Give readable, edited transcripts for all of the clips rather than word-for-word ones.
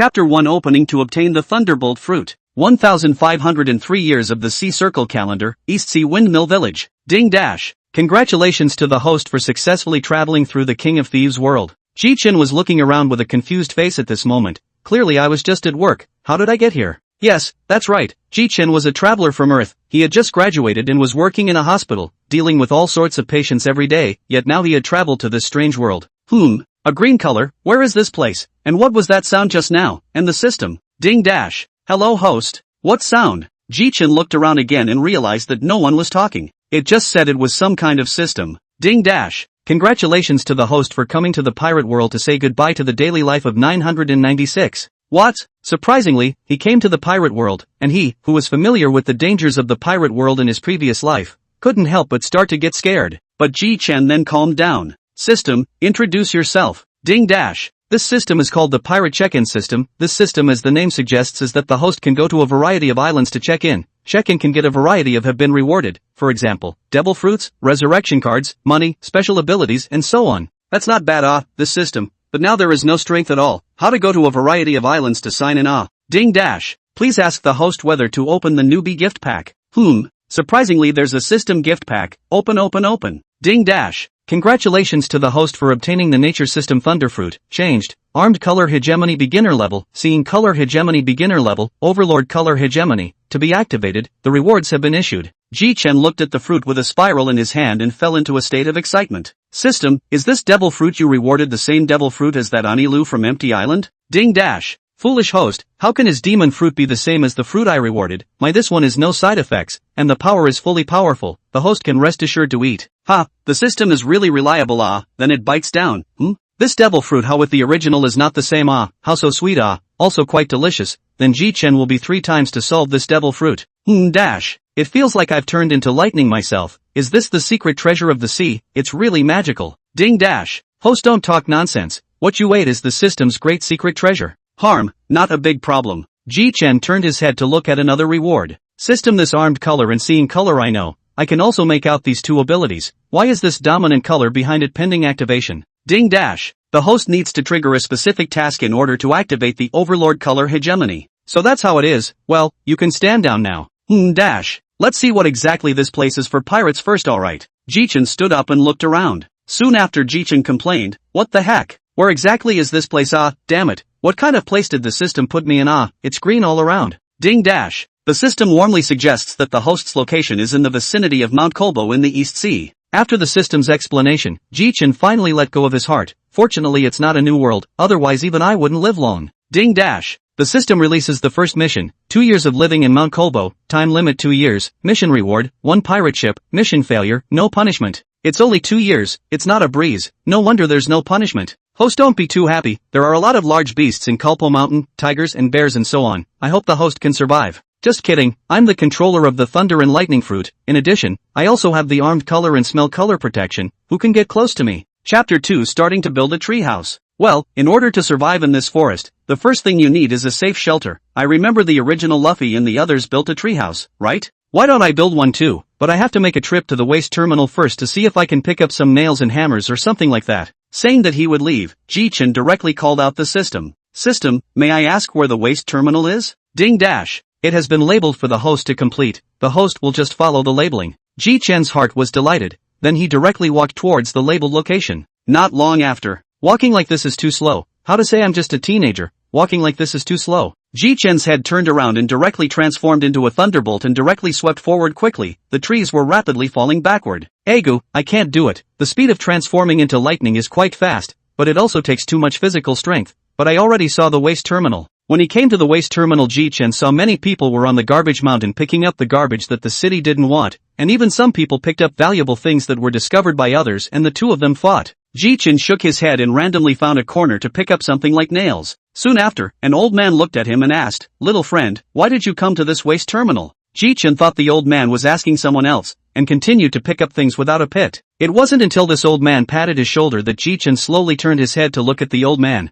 Chapter 1 Opening to obtain the Thunderbolt Fruit. 1503 years of the Sea Circle Calendar, East Sea Windmill Village. Ding dash. Congratulations to the host for successfully traveling through the King of Thieves world. Ji Chen was looking around with a confused face at this moment. Clearly I was just at work. How did I get here? Yes, that's right. Ji Chen was a traveler from Earth. He had just graduated and was working in a hospital, dealing with all sorts of patients every day, yet now he had traveled to this strange world. A green color, where is this place? And what was that sound just now? And the system? Ding dash. Hello host. What sound? Ji Chen looked around again and realized that no one was talking. It just said it was some kind of system. Ding dash. Congratulations to the host for coming to the pirate world to say goodbye to the daily life of 996. What? Surprisingly, he came to the pirate world, and he, who was familiar with the dangers of the pirate world in his previous life, couldn't help but start to get scared. But Ji Chen then calmed down. System, introduce yourself. Ding dash. This system is called the Pirate Check-In System. This system, as the name suggests, is that the host can go to a variety of islands to check in. Check-in can get a variety of have been rewarded, for example, devil fruits, resurrection cards, money, special abilities, and so on. That's not bad this system, but now there is no strength at all. How to go to a variety of islands to sign in Ding dash. Please ask the host whether to open the newbie gift pack. Surprisingly there's a system gift pack. Open. Ding dash. Congratulations to the host for obtaining the Nature System Thunderfruit. Changed. Armed Color Hegemony Beginner Level. Seeing Color Hegemony Beginner Level. Overlord Color Hegemony. To be activated, the rewards have been issued. Ji Chen looked at the fruit with a spiral in his hand and fell into a state of excitement. System, is this devil fruit you rewarded the same devil fruit as that Anilu from Empty Island? Ding dash. Foolish host, how can his demon fruit be the same as the fruit I rewarded? This one is no side effects, and the power is fully powerful. The host can rest assured to eat. The system is really reliable then it bites down. This devil fruit how with the original is not the same how so sweet also quite delicious. Then Ji Chen will be 3 times to solve this devil fruit. Dash. It feels like I've turned into lightning myself. Is this the secret treasure of the sea? It's really magical. Ding dash. Host don't talk nonsense. What you ate is the system's great secret treasure. Harm, not a big problem. Ji Chen turned his head to look at another reward. System, this armed color and seeing color I know. I can also make out these 2 abilities. Why is this dominant color behind it pending activation? Ding dash. The host needs to trigger a specific task in order to activate the Overlord color hegemony. So that's how it is. Well, you can stand down now. Dash. Let's see what exactly this place is for pirates first. Alright. Ji Chen stood up and looked around. Soon after Ji Chen complained, what the heck? Where exactly is this place? Damn it. What kind of place did the system put me in? It's green all around. Ding dash. The system warmly suggests that the host's location is in the vicinity of Mount Kolbo in the East Sea. After the system's explanation, Ji Chen finally let go of his heart. Fortunately it's not a new world, otherwise even I wouldn't live long. Ding dash. The system releases the first mission, 2 years of living in Mount Kolbo, time limit 2 years, mission reward, 1 pirate ship, mission failure, no punishment. It's only 2 years, it's not a breeze, no wonder there's no punishment. Host don't be too happy, there are a lot of large beasts in Kolpo Mountain, tigers and bears and so on. I hope the host can survive. Just kidding, I'm the controller of the Thunder and Lightning Fruit. In addition, I also have the Armed Color and Smell Color Protection. Who can get close to me? Chapter 2 Starting to build a treehouse. Well, in order to survive in this forest, the first thing you need is a safe shelter. I remember the original Luffy and the others built a treehouse, right? Why don't I build one too? But I have to make a trip to the waste terminal first to see if I can pick up some nails and hammers or something like that. Saying that he would leave, Ji Chen directly called out the system. System, may I ask where the waste terminal is? Ding dash. It has been labeled for the host to complete. The host will just follow the labeling. Ji Chen's heart was delighted. Then he directly walked towards the labeled location. Not long after. Walking like this is too slow. How to say I'm just a teenager. Walking like this is too slow. Ji Chen's head turned around and directly transformed into a thunderbolt and directly swept forward quickly. The trees were rapidly falling backward. Egu, I can't do it. The speed of transforming into lightning is quite fast, but it also takes too much physical strength. But I already saw the waste terminal. When he came to the waste terminal, Ji Chen saw many people were on the garbage mountain picking up the garbage that the city didn't want, and even some people picked up valuable things that were discovered by others, and the 2 of them fought. Ji Chen shook his head and randomly found a corner to pick up something like nails. Soon after, an old man looked at him and asked, little friend, why did you come to this waste terminal? Ji Chen thought the old man was asking someone else, and continued to pick up things without a pit. It wasn't until this old man patted his shoulder that Ji Chen slowly turned his head to look at the old man.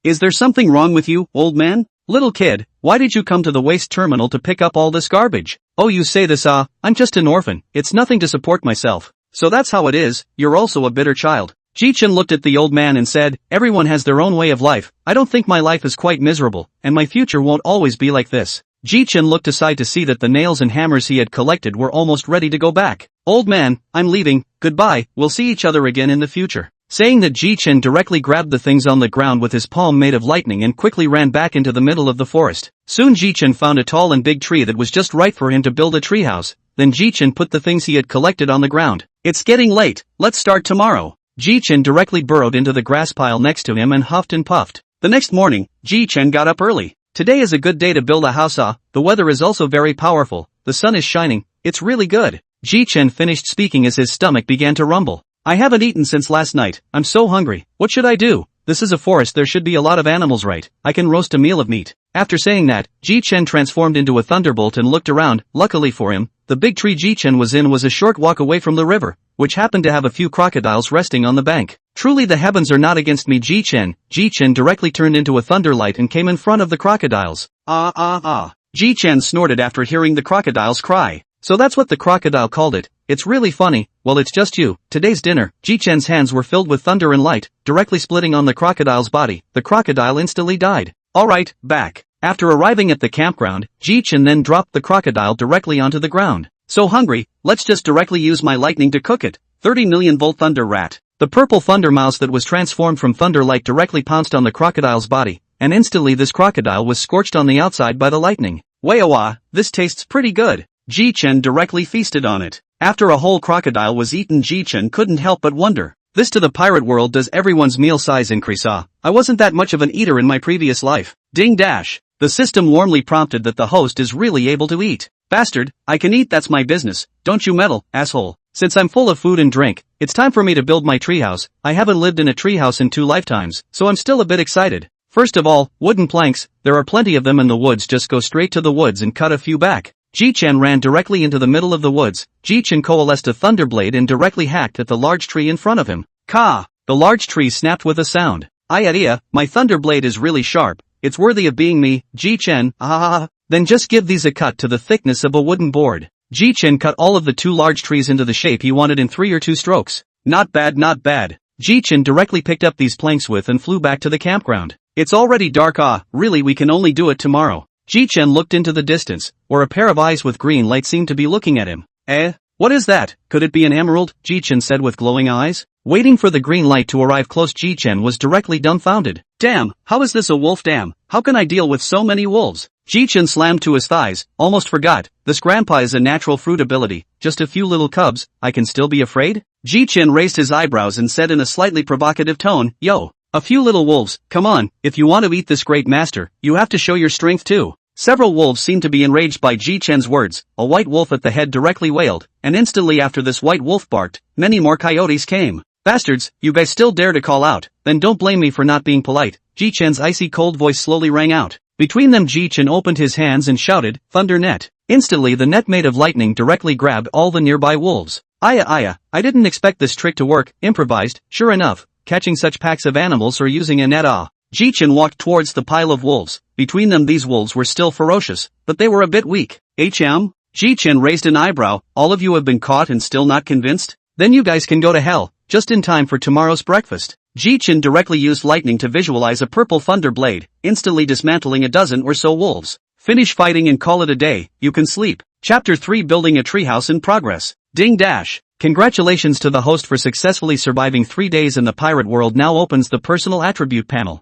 Is there something wrong with you, old man? Little kid, why did you come to the waste terminal to pick up all this garbage? Oh, you say this I'm just an orphan, it's nothing to support myself. So that's how it is, you're also a bitter child. Ji Chen looked at the old man and said, everyone has their own way of life. I don't think my life is quite miserable, and my future won't always be like this. Ji Chen looked aside to see that the nails and hammers he had collected were almost ready to go back. Old man, I'm leaving, goodbye, we'll see each other again in the future. Saying that, Ji Chen directly grabbed the things on the ground with his palm made of lightning and quickly ran back into the middle of the forest. Soon Ji Chen found a tall and big tree that was just right for him to build a treehouse. Then Ji Chen put the things he had collected on the ground. It's getting late, let's start tomorrow. Ji Chen directly burrowed into the grass pile next to him and huffed and puffed. The next morning, Ji Chen got up early. Today is a good day to build a house. The weather is also very powerful, the sun is shining, it's really good. Ji Chen finished speaking as his stomach began to rumble. I haven't eaten since last night, I'm so hungry, what should I do? This is a forest, there should be a lot of animals, right? I can roast a meal of meat. After saying that, Ji Chen transformed into a thunderbolt and looked around. Luckily for him, the big tree Ji Chen was in was a short walk away from the river, which happened to have a few crocodiles resting on the bank. Truly the heavens are not against me, Ji Chen. Ji Chen directly turned into a thunderlight and came in front of the crocodiles. Ji Chen snorted after hearing the crocodiles cry. So that's what the crocodile called it. It's really funny. Well, it's just you. Today's dinner. Ji Chen's hands were filled with thunder and light, directly splitting on the crocodile's body. The crocodile instantly died. Alright, back. After arriving at the campground, Ji Chen then dropped the crocodile directly onto the ground. So hungry, let's just directly use my lightning to cook it. 30 million volt thunder rat. The purple thunder mouse that was transformed from thunderlight directly pounced on the crocodile's body, and instantly this crocodile was scorched on the outside by the lightning. Wayawa, this tastes pretty good. Ji Chen directly feasted on it. After a whole crocodile was eaten, Ji Chen couldn't help but wonder. This to the pirate world, does everyone's meal size increase? I wasn't that much of an eater in my previous life. Ding dash. The system warmly prompted that the host is really able to eat. Bastard, I can eat, that's my business, don't you meddle, asshole. Since I'm full of food and drink, it's time for me to build my treehouse. I haven't lived in a treehouse in 2 lifetimes, so I'm still a bit excited. First of all, wooden planks, there are plenty of them in the woods, just go straight to the woods and cut a few back. Ji Chen ran directly into the middle of the woods. Ji Chen coalesced a thunderblade and directly hacked at the large tree in front of him. Ka! The large tree snapped with a sound. Idea, my thunderblade is really sharp. It's worthy of being me, Ji Chen. Then just give these a cut to the thickness of a wooden board. Ji Chen cut all of the 2 large trees into the shape he wanted in 3 or 2 strokes. Not bad, not bad. Ji Chen directly picked up these planks with and flew back to the campground. It's already dark. Really, we can only do it tomorrow. Ji Chen looked into the distance, where a pair of eyes with green light seemed to be looking at him. What is that? Could it be an emerald? Ji Chen said with glowing eyes. Waiting for the green light to arrive close, Ji Chen was directly dumbfounded. Damn, how is this a wolf? Damn, how can I deal with so many wolves? Ji Chen slammed to his thighs, almost forgot. This grandpa is a natural fruit ability, just a few little cubs, I can still be afraid? Ji Chen raised his eyebrows and said in a slightly provocative tone, yo. A few little wolves, come on, if you want to eat this great master, you have to show your strength too. Several wolves seemed to be enraged by Ji Chen's words. A white wolf at the head directly wailed, and instantly after this white wolf barked, many more coyotes came. Bastards, you guys still dare to call out, then don't blame me for not being polite. Ji Chen's icy cold voice slowly rang out. Between them Ji Chen opened his hands and shouted, Thunder net. Instantly the net made of lightning directly grabbed all the nearby wolves. I didn't expect this trick to work, improvised, sure enough. Catching such packs of animals or using a net. Ji Chen walked towards the pile of wolves. Between them these wolves were still ferocious, but they were a bit weak. Ji Chen raised an eyebrow. All of you have been caught and still not convinced? Then you guys can go to hell, just in time for tomorrow's breakfast. Ji Chen directly used lightning to visualize a purple thunder blade, instantly dismantling a dozen or so wolves. Finish fighting and call it a day, you can sleep. Chapter 3, Building a Treehouse in Progress. Ding dash. Congratulations to the host for successfully surviving 3 days in the pirate world. Now opens the personal attribute panel.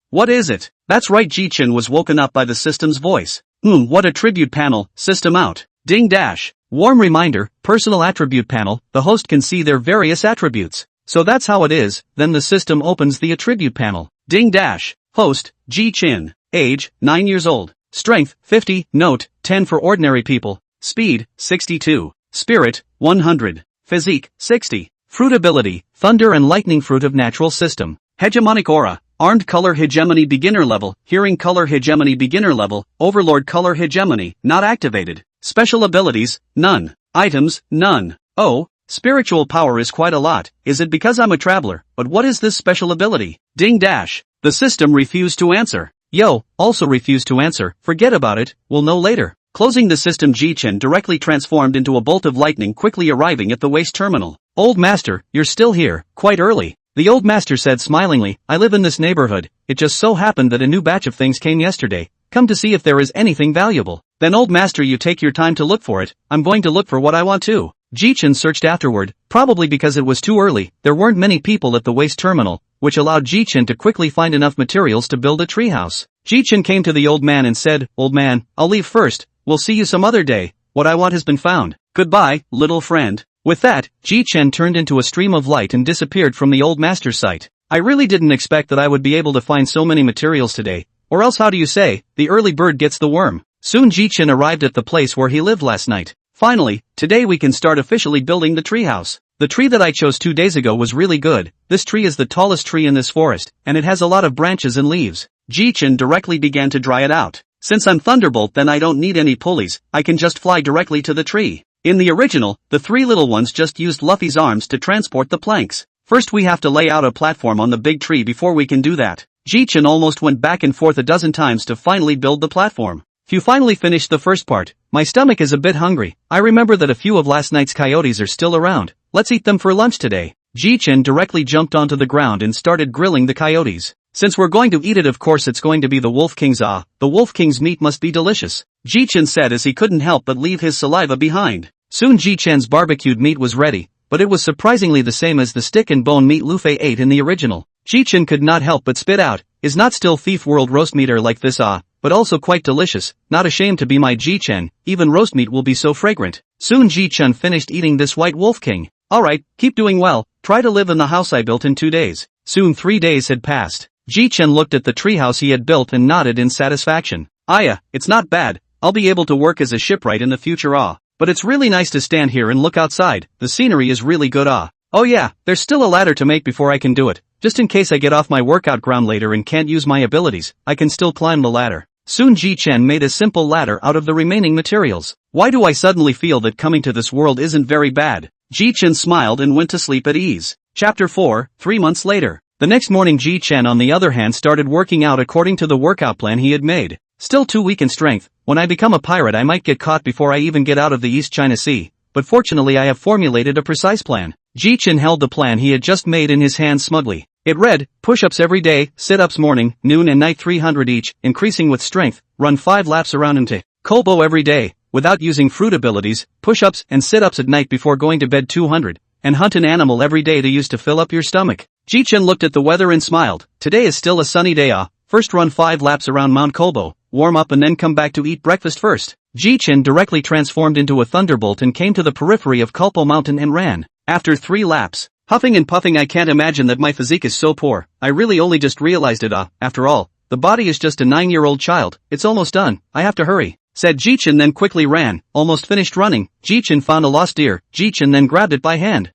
What is it? That's right, Ji Chen was woken up by the system's voice. What attribute panel, system out. Ding dash. Warm reminder, personal attribute panel, the host can see their various attributes. So that's how it is, then the system opens the attribute panel. Ding dash. Host, Ji Chen. Age, 9 years old. Strength, 50, note, 10 for ordinary people. Speed, 62. Spirit, 100. Physique, 60. Fruit ability, thunder and lightning fruit of natural system. Hegemonic aura, armed color hegemony beginner level, hearing color hegemony beginner level, overlord color hegemony, not activated. Special abilities, none. Items, none. Oh, spiritual power is quite a lot. Is it because I'm a traveler? But what is this special ability? Ding dash. The system refused to answer. Yo, also refused to answer. Forget about it, we'll know later. Closing the system, Ji Chen directly transformed into a bolt of lightning, quickly arriving at the waste terminal. Old master, you're still here, quite early. The old master said smilingly, I live in this neighborhood, it just so happened that a new batch of things came yesterday. Come to see if there is anything valuable. Then old master, you take your time to look for it, I'm going to look for what I want too. Ji Chen searched afterward, probably because it was too early, there weren't many people at the waste terminal, which allowed Ji Chen to quickly find enough materials to build a treehouse. Ji Chen came to the old man and said, Old man, I'll leave first, we'll see you some other day, what I want has been found. Goodbye, little friend. With that, Ji Chen turned into a stream of light and disappeared from the old master's sight. I really didn't expect that I would be able to find so many materials today, or else how do you say, the early bird gets the worm. Soon Ji Chen arrived at the place where he lived last night. Finally, today we can start officially building the treehouse. The tree that I chose 2 days ago was really good, this tree is the tallest tree in this forest, and it has a lot of branches and leaves. Ji Chen directly began to dry it out. Since I'm Thunderbolt, then I don't need any pulleys, I can just fly directly to the tree. In the original, the 3 little ones just used Luffy's arms to transport the planks. First we have to lay out a platform on the big tree before we can do that. Ji Chen almost went back and forth a dozen times to finally build the platform. Phew, finally finished the first part. My stomach is a bit hungry. I remember that a few of last night's coyotes are still around. Let's eat them for lunch today. Ji Chen directly jumped onto the ground and started grilling the coyotes. Since we're going to eat it, of course it's going to be the Wolf King's. The Wolf King's meat must be delicious, Ji Chen said as he couldn't help but leave his saliva behind. Soon Ji Chen's barbecued meat was ready, but it was surprisingly the same as the stick and bone meat Luffy ate in the original. Ji Chen could not help but spit out, is not still thief world roast meat are like this but also quite delicious, not ashamed to be my Ji Chen, even roast meat will be so fragrant. Soon Ji Chen finished eating this white Wolf King. Alright, keep doing well, try to live in the house I built in 2 days. Soon 3 days had passed. Ji Chen looked at the treehouse he had built and nodded in satisfaction. It's not bad, I'll be able to work as a shipwright in the future but it's really nice to stand here and look outside, the scenery is really good Oh yeah, there's still a ladder to make before I can do it, just in case I get off my workout ground later and can't use my abilities, I can still climb the ladder. Soon Ji Chen made a simple ladder out of the remaining materials. Why do I suddenly feel that coming to this world isn't very bad? Ji Chen smiled and went to sleep at ease. Chapter 4, 3 months later. The next morning Ji Chen on the other hand started working out according to the workout plan he had made. Still too weak in strength, when I become a pirate I might get caught before I even get out of the East China Sea, but fortunately I have formulated a precise plan. Ji Chen held the plan he had just made in his hands smugly. It read, push-ups every day, sit-ups morning, noon and night 300 each, increasing with strength, run 5 laps around into Kobo every day, without using fruit abilities, push-ups and sit-ups at night before going to bed 200, and hunt an animal every day to use to fill up your stomach. Ji Chen looked at the weather and smiled. Today is still a sunny day first run 5 laps around Mount Kobo, warm up and then come back to eat breakfast first. Ji Chen directly transformed into a thunderbolt and came to the periphery of Kulpo Mountain and ran. After 3 laps, huffing and puffing, I can't imagine that my physique is so poor, I really only just realized it after all, the body is just a 9-year-old child, it's almost done, I have to hurry, said Ji Chen then quickly ran, almost finished running. Ji Chen found a lost deer, Ji Chen then grabbed it by hand.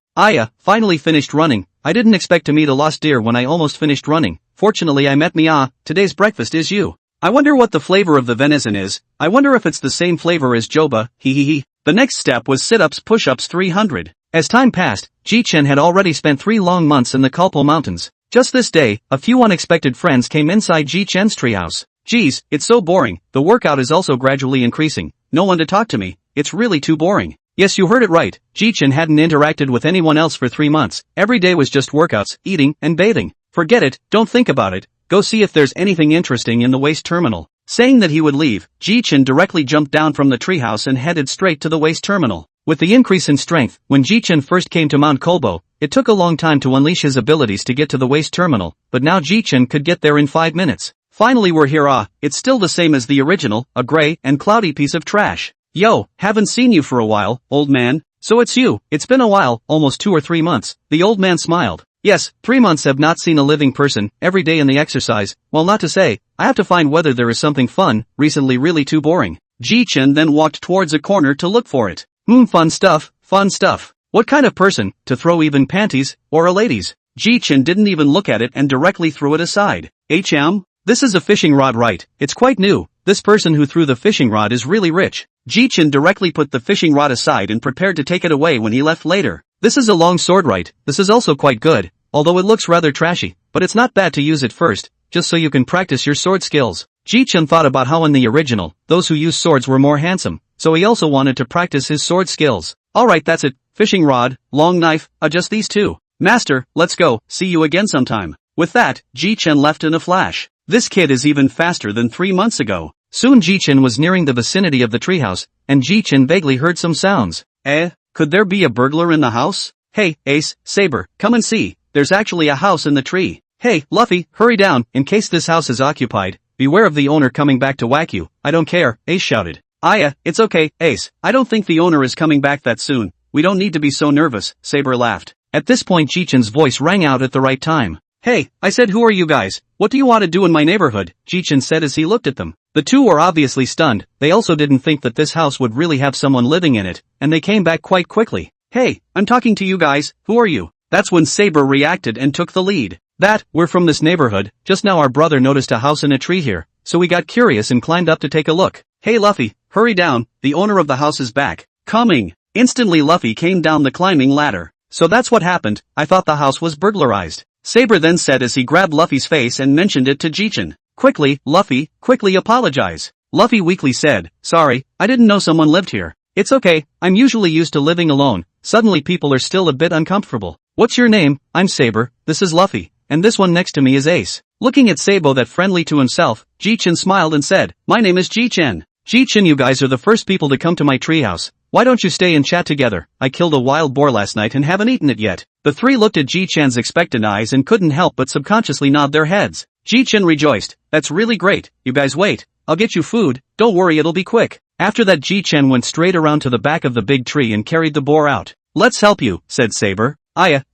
Finally finished running, I didn't expect to meet a lost deer when I almost finished running, fortunately I met me today's breakfast is you. I wonder what the flavor of the venison is, I wonder if it's the same flavor as joba, hehehe. The next step was sit-ups push-ups 300. As time passed, Ji Chen had already spent 3 long months in the Kulpo Mountains. Just this day, a few unexpected friends came inside Ji Chen's treehouse. Geez, it's so boring, the workout is also gradually increasing, no one to talk to me, it's really too boring. Yes, you heard it right, Ji Chen hadn't interacted with anyone else for 3 months, every day was just workouts, eating, and bathing. Forget it, don't think about it, go see if there's anything interesting in the waste terminal. Saying that he would leave, Ji Chen directly jumped down from the treehouse and headed straight to the waste terminal. With the increase in strength, when Ji Chen first came to Mount Kobo, it took a long time to unleash his abilities to get to the waste terminal, but now Ji Chen could get there in 5 minutes. Finally we're here it's still the same as the original, a gray and cloudy piece of trash. Yo, haven't seen you for a while, old man. So it's you, it's been a while, almost 2 or 3 months, the old man smiled. Yes, 3 months have not seen a living person, every day in the exercise, well not to say, I have to find whether there is something fun, recently really too boring. Ji Chen then walked towards a corner to look for it. Fun stuff, fun stuff. What kind of person, to throw even panties, or a lady's? Ji Chen didn't even look at it and directly threw it aside. This is a fishing rod, right? It's quite new, this person who threw the fishing rod is really rich. Ji Chen directly put the fishing rod aside and prepared to take it away when he left later. This is a long sword, right? This is also quite good, although it looks rather trashy, but it's not bad to use it first, just so you can practice your sword skills. Ji Chen thought about how in the original, those who used swords were more handsome, so he also wanted to practice his sword skills. Alright, that's it. Fishing rod, long knife, just these two. Master, let's go, see you again sometime. With that, Ji Chen left in a flash. This kid is even faster than 3 months ago. Soon Ji Chen was nearing the vicinity of the treehouse, and Ji Chen vaguely heard some sounds. Could there be a burglar in the house? Hey, Ace, Saber, come and see, there's actually a house in the tree. Hey, Luffy, hurry down, in case this house is occupied. Beware of the owner coming back to whack you. I don't care, Ace shouted. It's okay, Ace, I don't think the owner is coming back that soon. We don't need to be so nervous, Saber laughed. At this point Ji Chen's voice rang out at the right time. Hey, I said who are you guys? What do you want to do in my neighborhood? Ji Chen said as he looked at them. The two were obviously stunned, they also didn't think that this house would really have someone living in it, and they came back quite quickly. Hey, I'm talking to you guys, who are you? That's when Saber reacted and took the lead. We're from this neighborhood, just now our brother noticed a house in a tree here, so we got curious and climbed up to take a look. Hey Luffy, hurry down, the owner of the house is back. Coming. Instantly Luffy came down the climbing ladder. So that's what happened, I thought the house was burglarized. Saber then said as he grabbed Luffy's face and mentioned it to Ji Chen. Quickly, Luffy, quickly apologize. Luffy weakly said, sorry, I didn't know someone lived here. It's okay, I'm usually used to living alone. Suddenly people are still a bit uncomfortable. What's your name? I'm Saber, this is Luffy, and this one next to me is Ace. Looking at Sabo that friendly to himself, Ji Chen smiled and said, my name is Ji Chen. Ji Chen, you guys are the first people to come to my treehouse. Why don't you stay and chat together? I killed a wild boar last night and haven't eaten it yet. The three looked at Ji Chen's expectant eyes and couldn't help but subconsciously nod their heads. Ji Chen rejoiced, that's really great, you guys wait, I'll get you food, don't worry it'll be quick. After that Ji Chen went straight around to the back of the big tree and carried the boar out. Let's help you, said Saber.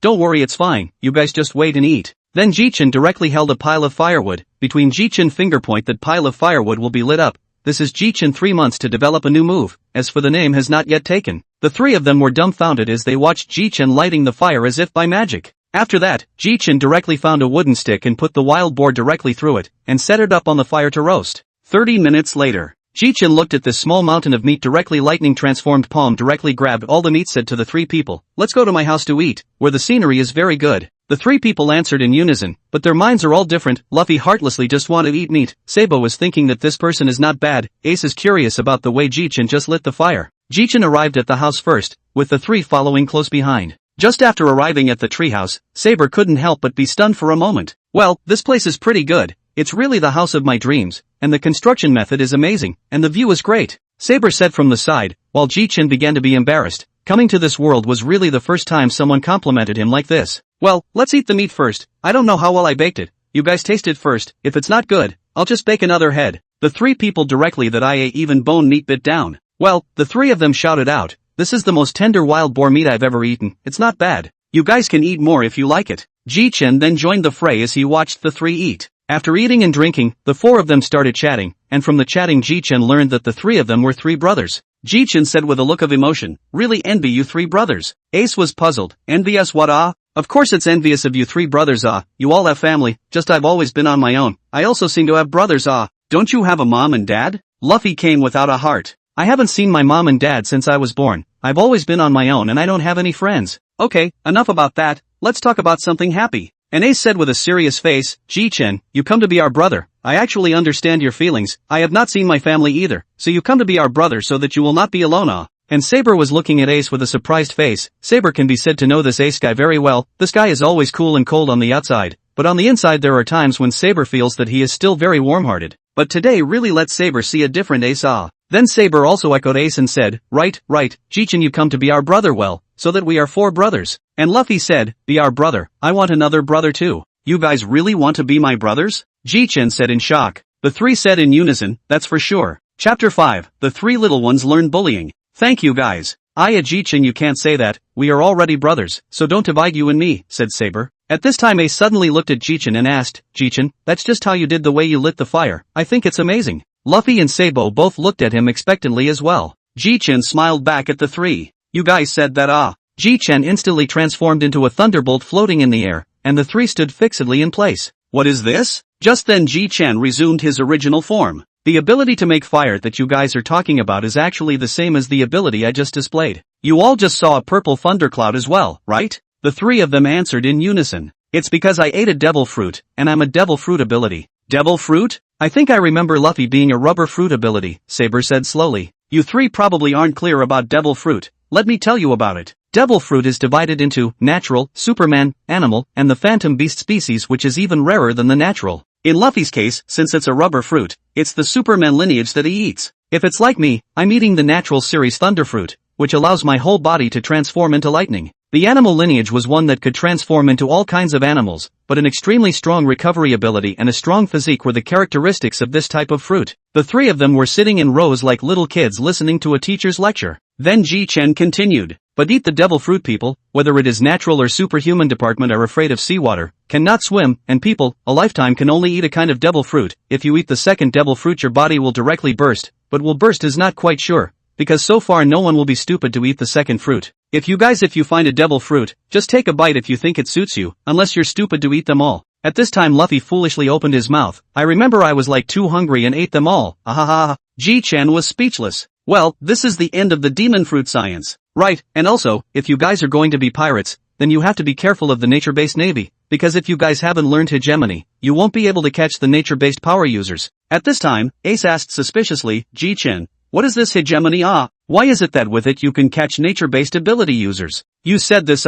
Don't worry it's fine, you guys just wait and eat. Then Ji Chen directly held a pile of firewood. Between Ji Chen finger point that pile of firewood will be lit up. This is Ji Chen 3 months to develop a new move, as for the name has not yet taken. The three of them were dumbfounded as they watched Ji Chen lighting the fire as if by magic. After that, Ji Chen directly found a wooden stick and put the wild boar directly through it, and set it up on the fire to roast. 30 minutes later, Ji Chen looked at this small mountain of meat directly lightning transformed palm directly grabbed all the meat said to the three people, let's go to my house to eat, where the scenery is very good. The three people answered in unison, but their minds are all different. Luffy heartlessly just want to eat meat. Sabo was thinking that this person is not bad. Ace is curious about the way Ji Chen just lit the fire. Ji Chen arrived at the house first, with the three following close behind. Just after arriving at the treehouse, Saber couldn't help but be stunned for a moment. Well, this place is pretty good. It's really the house of my dreams, and the construction method is amazing, and the view is great. Saber said from the side, while Ji Chen began to be embarrassed. Coming to this world was really the first time someone complimented him like this. Well, let's eat the meat first. I don't know how well I baked it. You guys taste it first. If it's not good, I'll just bake another head. The three people directly that I ate even bone meat bit down. Well, the three of them shouted out, this is the most tender wild boar meat I've ever eaten. It's not bad. You guys can eat more if you like it. Ji Chen then joined the fray as he watched the three eat. After eating and drinking, the four of them started chatting, and from the chatting Ji Chen learned that the three of them were three brothers. Ji Chen said with a look of emotion, really envy you three brothers. Ace was puzzled, envious what Of course it's envious of you three brothers you all have family, just I've always been on my own. I also seem to have brothers Don't you have a mom and dad? Luffy came without a heart. I haven't seen my mom and dad since I was born. I've always been on my own and I don't have any friends. Okay, enough about that, let's talk about something happy. And Ace said with a serious face, Ji Chen, you come to be our brother. I actually understand your feelings. I have not seen my family either, so you come to be our brother so that you will not be alone And Saber was looking at Ace with a surprised face. Saber can be said to know this Ace guy very well. This guy is always cool and cold on the outside, but on the inside there are times when Saber feels that he is still very warm-hearted. But today really lets Saber see a different Ace Then Saber also echoed Ace and said, right, Ji Chen you come to be our brother well, so that we are four brothers. And Luffy said, be our brother, I want another brother too. You guys really want to be my brothers? Ji Chen said in shock. The three said in unison, that's for sure. Chapter 5, the three little ones learn bullying. Thank you guys. Ji Chen you can't say that, we are already brothers, so don't divide you and me, said Saber. At this time Ace suddenly looked at Ji Chen and asked, Ji Chen, that's just how you did the way you lit the fire, I think it's amazing. Luffy and Sabo both looked at him expectantly as well. Ji Chen smiled back at the three. You guys said that Ji Chen instantly transformed into a thunderbolt floating in the air, and the three stood fixedly in place. What is this? Just then Ji Chen resumed his original form. The ability to make fire that you guys are talking about is actually the same as the ability I just displayed. You all just saw a purple thundercloud as well, right? The three of them answered in unison. It's because I ate a devil fruit, and I'm a devil fruit ability. Devil fruit? I think I remember Luffy being a rubber fruit ability, Saber said slowly. You three probably aren't clear about devil fruit. Let me tell you about it. Devil fruit is divided into natural, Superman, animal, and the phantom beast species, which is even rarer than the natural. In Luffy's case, since it's a rubber fruit, it's the Superman lineage that he eats. If it's like me, I'm eating the natural series thunder fruit, which allows my whole body to transform into lightning. The animal lineage was one that could transform into all kinds of animals, but an extremely strong recovery ability and a strong physique were the characteristics of this type of fruit. The three of them were sitting in rows like little kids listening to a teacher's lecture. Then Ji Chen continued. But eat the devil fruit people, whether it is natural or superhuman department are afraid of seawater, cannot swim, and people, a lifetime can only eat a kind of devil fruit. If you eat the second devil fruit your body will directly burst, but will burst is not quite sure, because so far no one will be stupid to eat the second fruit. If you find a devil fruit, just take a bite if you think it suits you, unless you're stupid to eat them all. At this time Luffy foolishly opened his mouth. I remember I was like too hungry and ate them all. Ahaha. Ji Chen was speechless. Well, this is the end of the demon fruit science. Right, and also, if you guys are going to be pirates, then you have to be careful of the nature-based navy, because if you guys haven't learned hegemony, you won't be able to catch the nature-based power users. At this time, Ace asked suspiciously, Ji Chen, what is this hegemony? Why is it that with it you can catch nature-based ability users? You said this.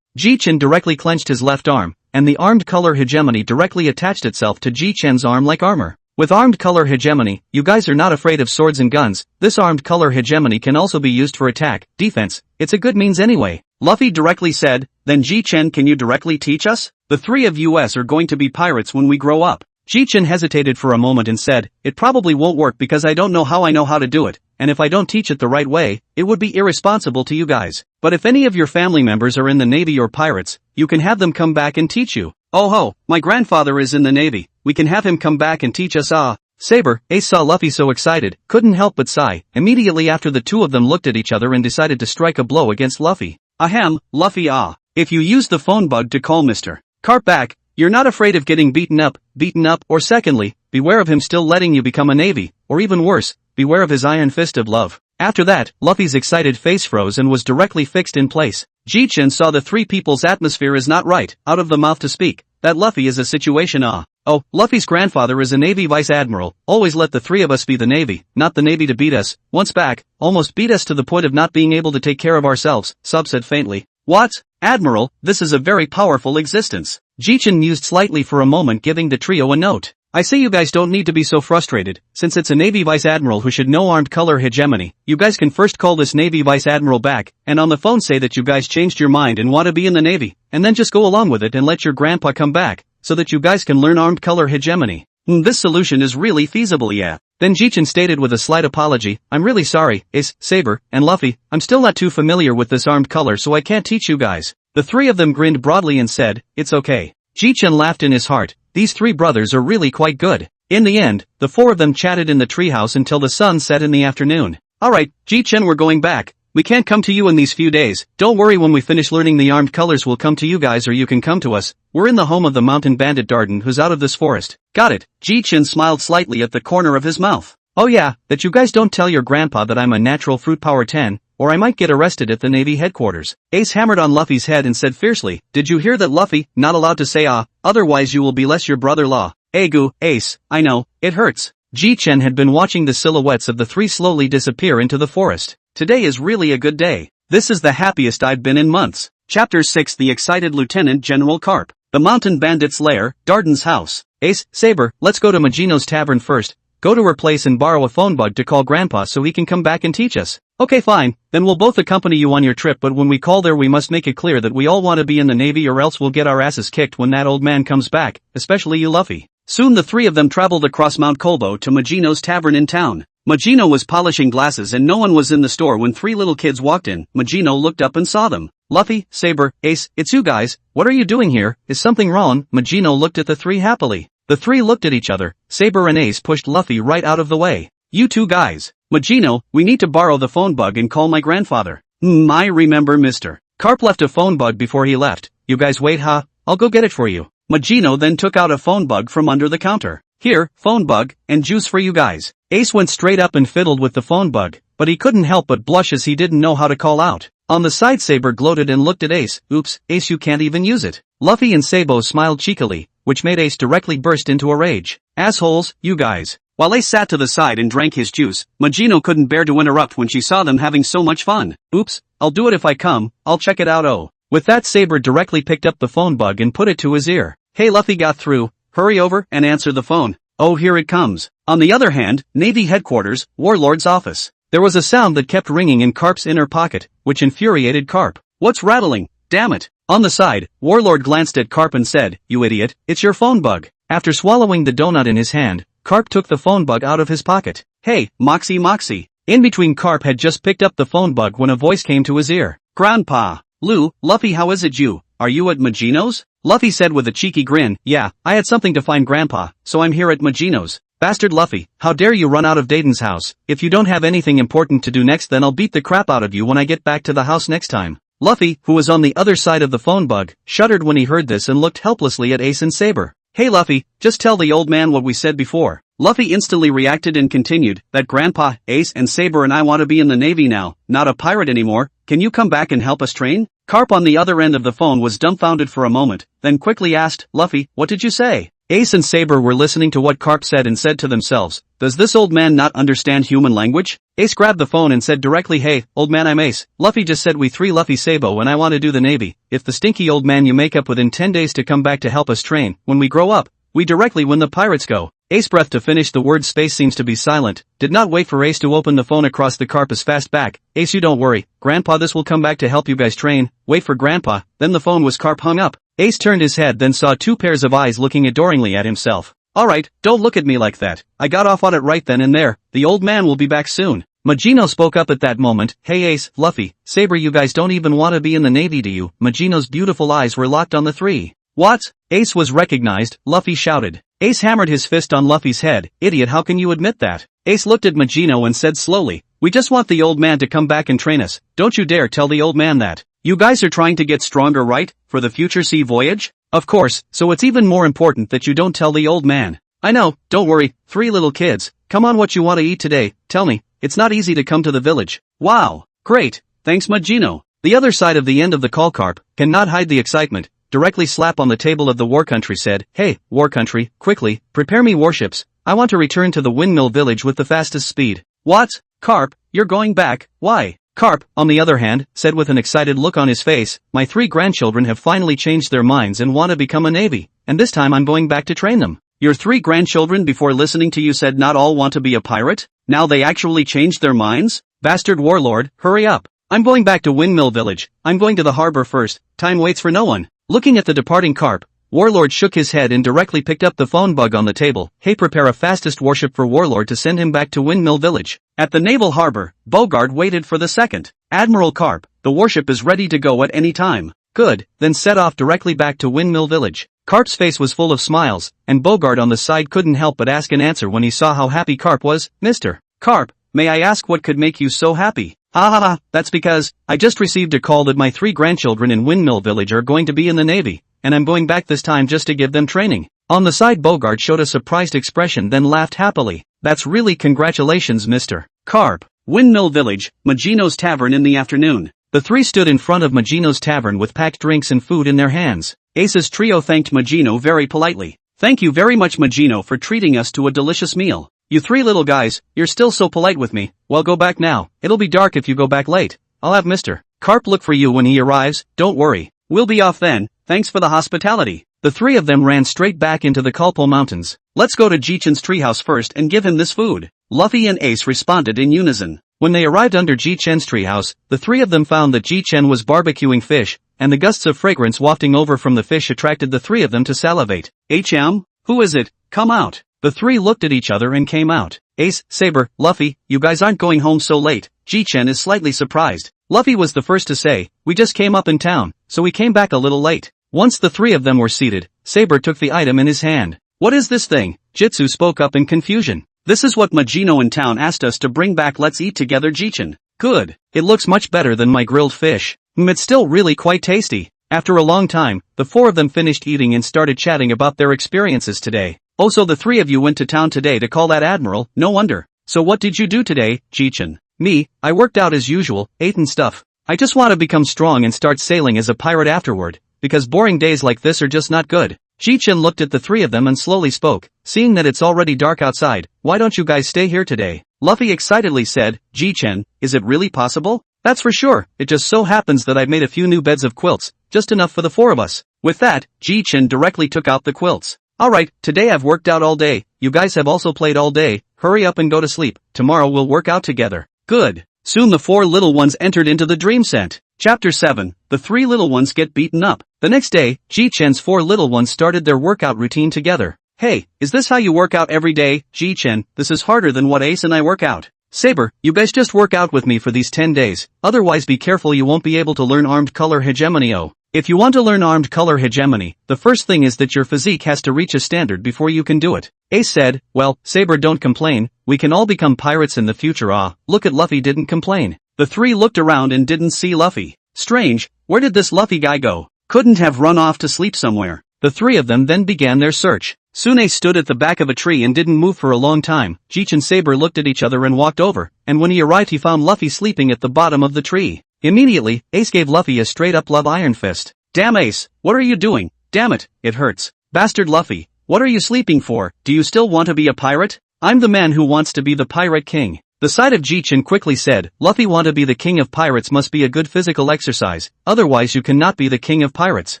Ji Chen directly clenched his left arm, and the armed color hegemony directly attached itself to Ji Chen's arm like armor. With armed color hegemony, you guys are not afraid of swords and guns. This armed color hegemony can also be used for attack, defense. It's a good means anyway. Luffy directly said, then Ji Chen, can you directly teach us? The three of us are going to be pirates when we grow up. Ji Chen hesitated for a moment and said, it probably won't work because I don't know how to do it, and if I don't teach it the right way, it would be irresponsible to you guys. But if any of your family members are in the Navy or pirates, you can have them come back and teach you. Oh ho, my grandfather is in the Navy, we can have him come back and teach us. Saber, Ace saw Luffy so excited, couldn't help but sigh. Immediately after the two of them looked at each other and decided to strike a blow against Luffy. Ahem, Luffy. If you use the phone bug to call Mr. Carp back, you're not afraid of getting beaten up, or secondly, beware of him still letting you become a Navy, or even worse, beware of his iron fist of love. After that, Luffy's excited face froze and was directly fixed in place. Ji Chen saw the three people's atmosphere is not right, out of the mouth to speak, that Luffy is a situation. Oh, Luffy's grandfather is a Navy Vice Admiral, always let the three of us be the Navy, not the Navy to beat us. Once back, almost beat us to the point of not being able to take care of ourselves, Sub said faintly. What? Admiral, this is a very powerful existence. Ji Chen mused slightly for a moment, giving the trio a note. I say you guys don't need to be so frustrated, since it's a Navy Vice Admiral who should know armed color hegemony. You guys can first call this Navy Vice Admiral back, and on the phone say that you guys changed your mind and want to be in the Navy, and then just go along with it and let your grandpa come back, so that you guys can learn armed color hegemony. This solution is really feasible, yeah. Then Ji Chen stated with a slight apology, I'm really sorry, Ace, Saber, and Luffy, I'm still not too familiar with this armed color so I can't teach you guys. The three of them grinned broadly and said, it's okay. Ji Chen laughed in his heart, these three brothers are really quite good. In the end, the four of them chatted in the treehouse until the sun set in the afternoon. Alright, Ji Chen, we're going back. We can't come to you in these few days. Don't worry, when we finish learning the armed colors we'll come to you guys, or you can come to us. We're in the home of the mountain bandit Darden who's out of this forest. Got it. Ji Chen smiled slightly at the corner of his mouth. Oh yeah, that you guys don't tell your grandpa that I'm a natural fruit power 10, or I might get arrested at the Navy headquarters. Ace hammered on Luffy's head and said fiercely, did you hear that, Luffy? Not allowed to say otherwise you will be less your brother-law. Egu, Ace, I know, it hurts. Ji Chen had been watching the silhouettes of the three slowly disappear into the forest. Today is really a good day. This is the happiest I've been in months. Chapter 6, The Excited Lieutenant General Carp. The Mountain Bandit's Lair, Darden's house. Ace, Saber, let's go to Magino's tavern first. Go to her place and borrow a phone bug to call Grandpa so he can come back and teach us. Okay, fine, then we'll both accompany you on your trip, but when we call there we must make it clear that we all want to be in the Navy, or else we'll get our asses kicked when that old man comes back, especially you, Luffy. Soon the three of them traveled across Mount Kolbo to Magino's tavern in town. Magino was polishing glasses and no one was in the store when three little kids walked in. Magino looked up and saw them. Luffy, Saber, Ace, it's you guys. What are you doing here? Is something wrong? Magino looked at the three happily. The three looked at each other. Saber and Ace pushed Luffy right out of the way. You two guys. Magino, we need to borrow the phone bug and call my grandfather. I remember Mr. Carp left a phone bug before he left. You guys wait, I'll go get it for you. Magino then took out a phone bug from under the counter. Here, phone bug, and juice for you guys. Ace went straight up and fiddled with the phone bug, but he couldn't help but blush as he didn't know how to call out. On the side, Saber gloated and looked at Ace. Oops, Ace, you can't even use it. Luffy and Sabo smiled cheekily. which made Ace directly burst into a rage. Assholes, you guys. While Ace sat to the side and drank his juice, Majino couldn't bear to interrupt when she saw them having so much fun. Oops, I'll do it if I come, I'll check it out. Oh. With that, Saber directly picked up the phone bug and put it to his ear. Hey Luffy got through, hurry over and answer the phone. Oh, here it comes. On the other hand, Navy headquarters, Warlord's office. There was a sound that kept ringing in Carp's inner pocket, which infuriated Carp. What's rattling? Damn it. On the side, Warlord glanced at Carp and said, you idiot, it's your phone bug. After swallowing the donut in his hand, Carp took the phone bug out of his pocket. Hey, Moxie. In between, Carp had just picked up the phone bug when a voice came to his ear. Grandpa. Luffy, how is it you? Are you at Majino's? Luffy said with a cheeky grin, yeah, I had something to find Grandpa, so I'm here at Majino's. Bastard Luffy, how dare you run out of Dayton's house? If you don't have anything important to do next, then I'll beat the crap out of you when I get back to the house next time. Luffy, who was on the other side of the phone bug, shuddered when he heard this and looked helplessly at Ace and Saber. Hey Luffy, just tell the old man what we said before. Luffy instantly reacted and continued, that Grandpa, Ace and Saber and I want to be in the Navy now, not a pirate anymore. Can you come back and help us train? Carp on the other end of the phone was dumbfounded for a moment, then quickly asked, Luffy, what did you say? Ace and Saber were listening to what Carp said and said to themselves, does this old man not understand human language? Ace grabbed the phone and said directly, hey, old man, I'm Ace. Luffy just said we three Luffy Sabo and I want to do the Navy. If the stinky old man you make up within 10 days to come back to help us train, when we grow up, we directly win the pirates go. Ace breath to finish the word space seems to be silent, did not wait for Ace to open the phone across the Carp as fast back. Ace, you don't worry, Grandpa, this will come back to help you guys train. Wait for Grandpa. Then the phone was Carp hung up. Ace turned his head, then saw two pairs of eyes looking adoringly at himself. Alright, don't look at me like that. I got off on it right then and there. The old man will be back soon. Majino spoke up at that moment. Hey Ace, Luffy, Saber, you guys don't even want to be in the Navy, do you? Majino's beautiful eyes were locked on the three. What? Ace was recognized, Luffy shouted. Ace hammered his fist on Luffy's head. Idiot, how can you admit that? Ace looked at Majino and said slowly, we just want the old man to come back and train us. Don't you dare tell the old man that. You guys are trying to get stronger, right? For the future sea voyage? Of course, so it's even more important that you don't tell the old man. I know, don't worry, three little kids. Come on, what you want to eat today? Tell me. It's not easy to come to the village. Wow. Great. Thanks Majino. The other side of the end of the call, Carp cannot hide the excitement. Directly slap on the table of the war country said, hey, war country, quickly, prepare me warships. I want to return to the Windmill Village with the fastest speed. What? Carp, you're going back, why? Carp, on the other hand, said with an excited look on his face, my three grandchildren have finally changed their minds and want to become a navy, and this time I'm going back to train them. Your three grandchildren before listening to you said not all want to be a pirate? Now they actually changed their minds? Bastard warlord, hurry up. I'm going back to Windmill Village. I'm going to the harbor first. Time waits for no one. Looking at the departing Carp, Warlord shook his head and directly picked up the phone bug on the table. Hey, prepare a fastest warship for Warlord to send him back to Windmill Village. At the naval harbor, Bogart waited for the second. Admiral Carp, the warship is ready to go at any time. Good, then set off directly back to Windmill Village. Carp's face was full of smiles, and Bogart on the side couldn't help but ask an answer when he saw how happy Carp was. Mr. Carp, may I ask what could make you so happy? Ha, that's because I just received a call that my three grandchildren in Windmill Village are going to be in the Navy, and I'm going back this time just to give them training. On the side, Bogart showed a surprised expression then laughed happily. That's really congratulations, Mr. Carp. Windmill Village, Majino's Tavern in the afternoon. The three stood in front of Majino's Tavern with packed drinks and food in their hands. Ace's trio thanked Majino very politely. Thank you very much, Majino, for treating us to a delicious meal. You three little guys, you're still so polite with me. Well, go back now. It'll be dark if you go back late. I'll have Mr. Carp look for you when he arrives. Don't worry. We'll be off then. Thanks for the hospitality. The three of them ran straight back into the Kalpo Mountains. Let's go to Ji Chen's treehouse first and give him this food. Luffy and Ace responded in unison. When they arrived under Ji Chen's treehouse, the three of them found that Ji Chen was barbecuing fish, and the gusts of fragrance wafting over from the fish attracted the three of them to salivate. HM? Who is it? Come out. The three looked at each other and came out. Ace, Saber, Luffy, you guys aren't going home so late. Ji Chen is slightly surprised. Luffy was the first to say, we just came up in town, so we came back a little late. Once the three of them were seated, Saber took the item in his hand. What is this thing? Jitsu spoke up in confusion. This is what Majino in town asked us to bring back. Let's eat together, Ji Chen. Good. It looks much better than my grilled fish. It's still really quite tasty. After a long time, the four of them finished eating and started chatting about their experiences today. Oh, so the three of you went to town today to call that admiral, no wonder. So what did you do today, Ji Chen? Me, I worked out as usual, ate and stuff. I just want to become strong and start sailing as a pirate afterward, because boring days like this are just not good. Ji Chen looked at the three of them and slowly spoke, seeing that it's already dark outside, why don't you guys stay here today? Luffy excitedly said, Ji Chen, is it really possible? That's for sure, it just so happens that I've made a few new beds of quilts, just enough for the four of us. With that, Ji Chen directly took out the quilts. Alright, today I've worked out all day, you guys have also played all day, hurry up and go to sleep, tomorrow we'll work out together. Good. Soon the four little ones entered into the dream scent. Chapter 7, the three little ones get beaten up. The next day, Ji Chen's four little ones started their workout routine together. Hey, is this how you work out every day, Ji Chen? This is harder than what Ace and I work out. Saber, you guys just work out with me for these 10 days, otherwise be careful you won't be able to learn armed color hegemony. Oh. If you want to learn armed color hegemony, the first thing is that your physique has to reach a standard before you can do it. Ace said, well, Saber don't complain, we can all become pirates in the future. Look at Luffy didn't complain. The three looked around and didn't see Luffy. Strange, where did this Luffy guy go? Couldn't have run off to sleep somewhere. The three of them then began their search. Soon Ace stood at the back of a tree and didn't move for a long time. Ji Chen and Saber looked at each other and walked over, and when he arrived he found Luffy sleeping at the bottom of the tree. Immediately, Ace gave Luffy a straight-up love iron fist. Damn Ace, what are you doing? Damn it, it hurts. Bastard Luffy, what are you sleeping for? Do you still want to be a pirate? I'm the man who wants to be the pirate king. The side of Ji Chen quickly said, Luffy want to be the king of pirates must be a good physical exercise, otherwise you cannot be the king of pirates.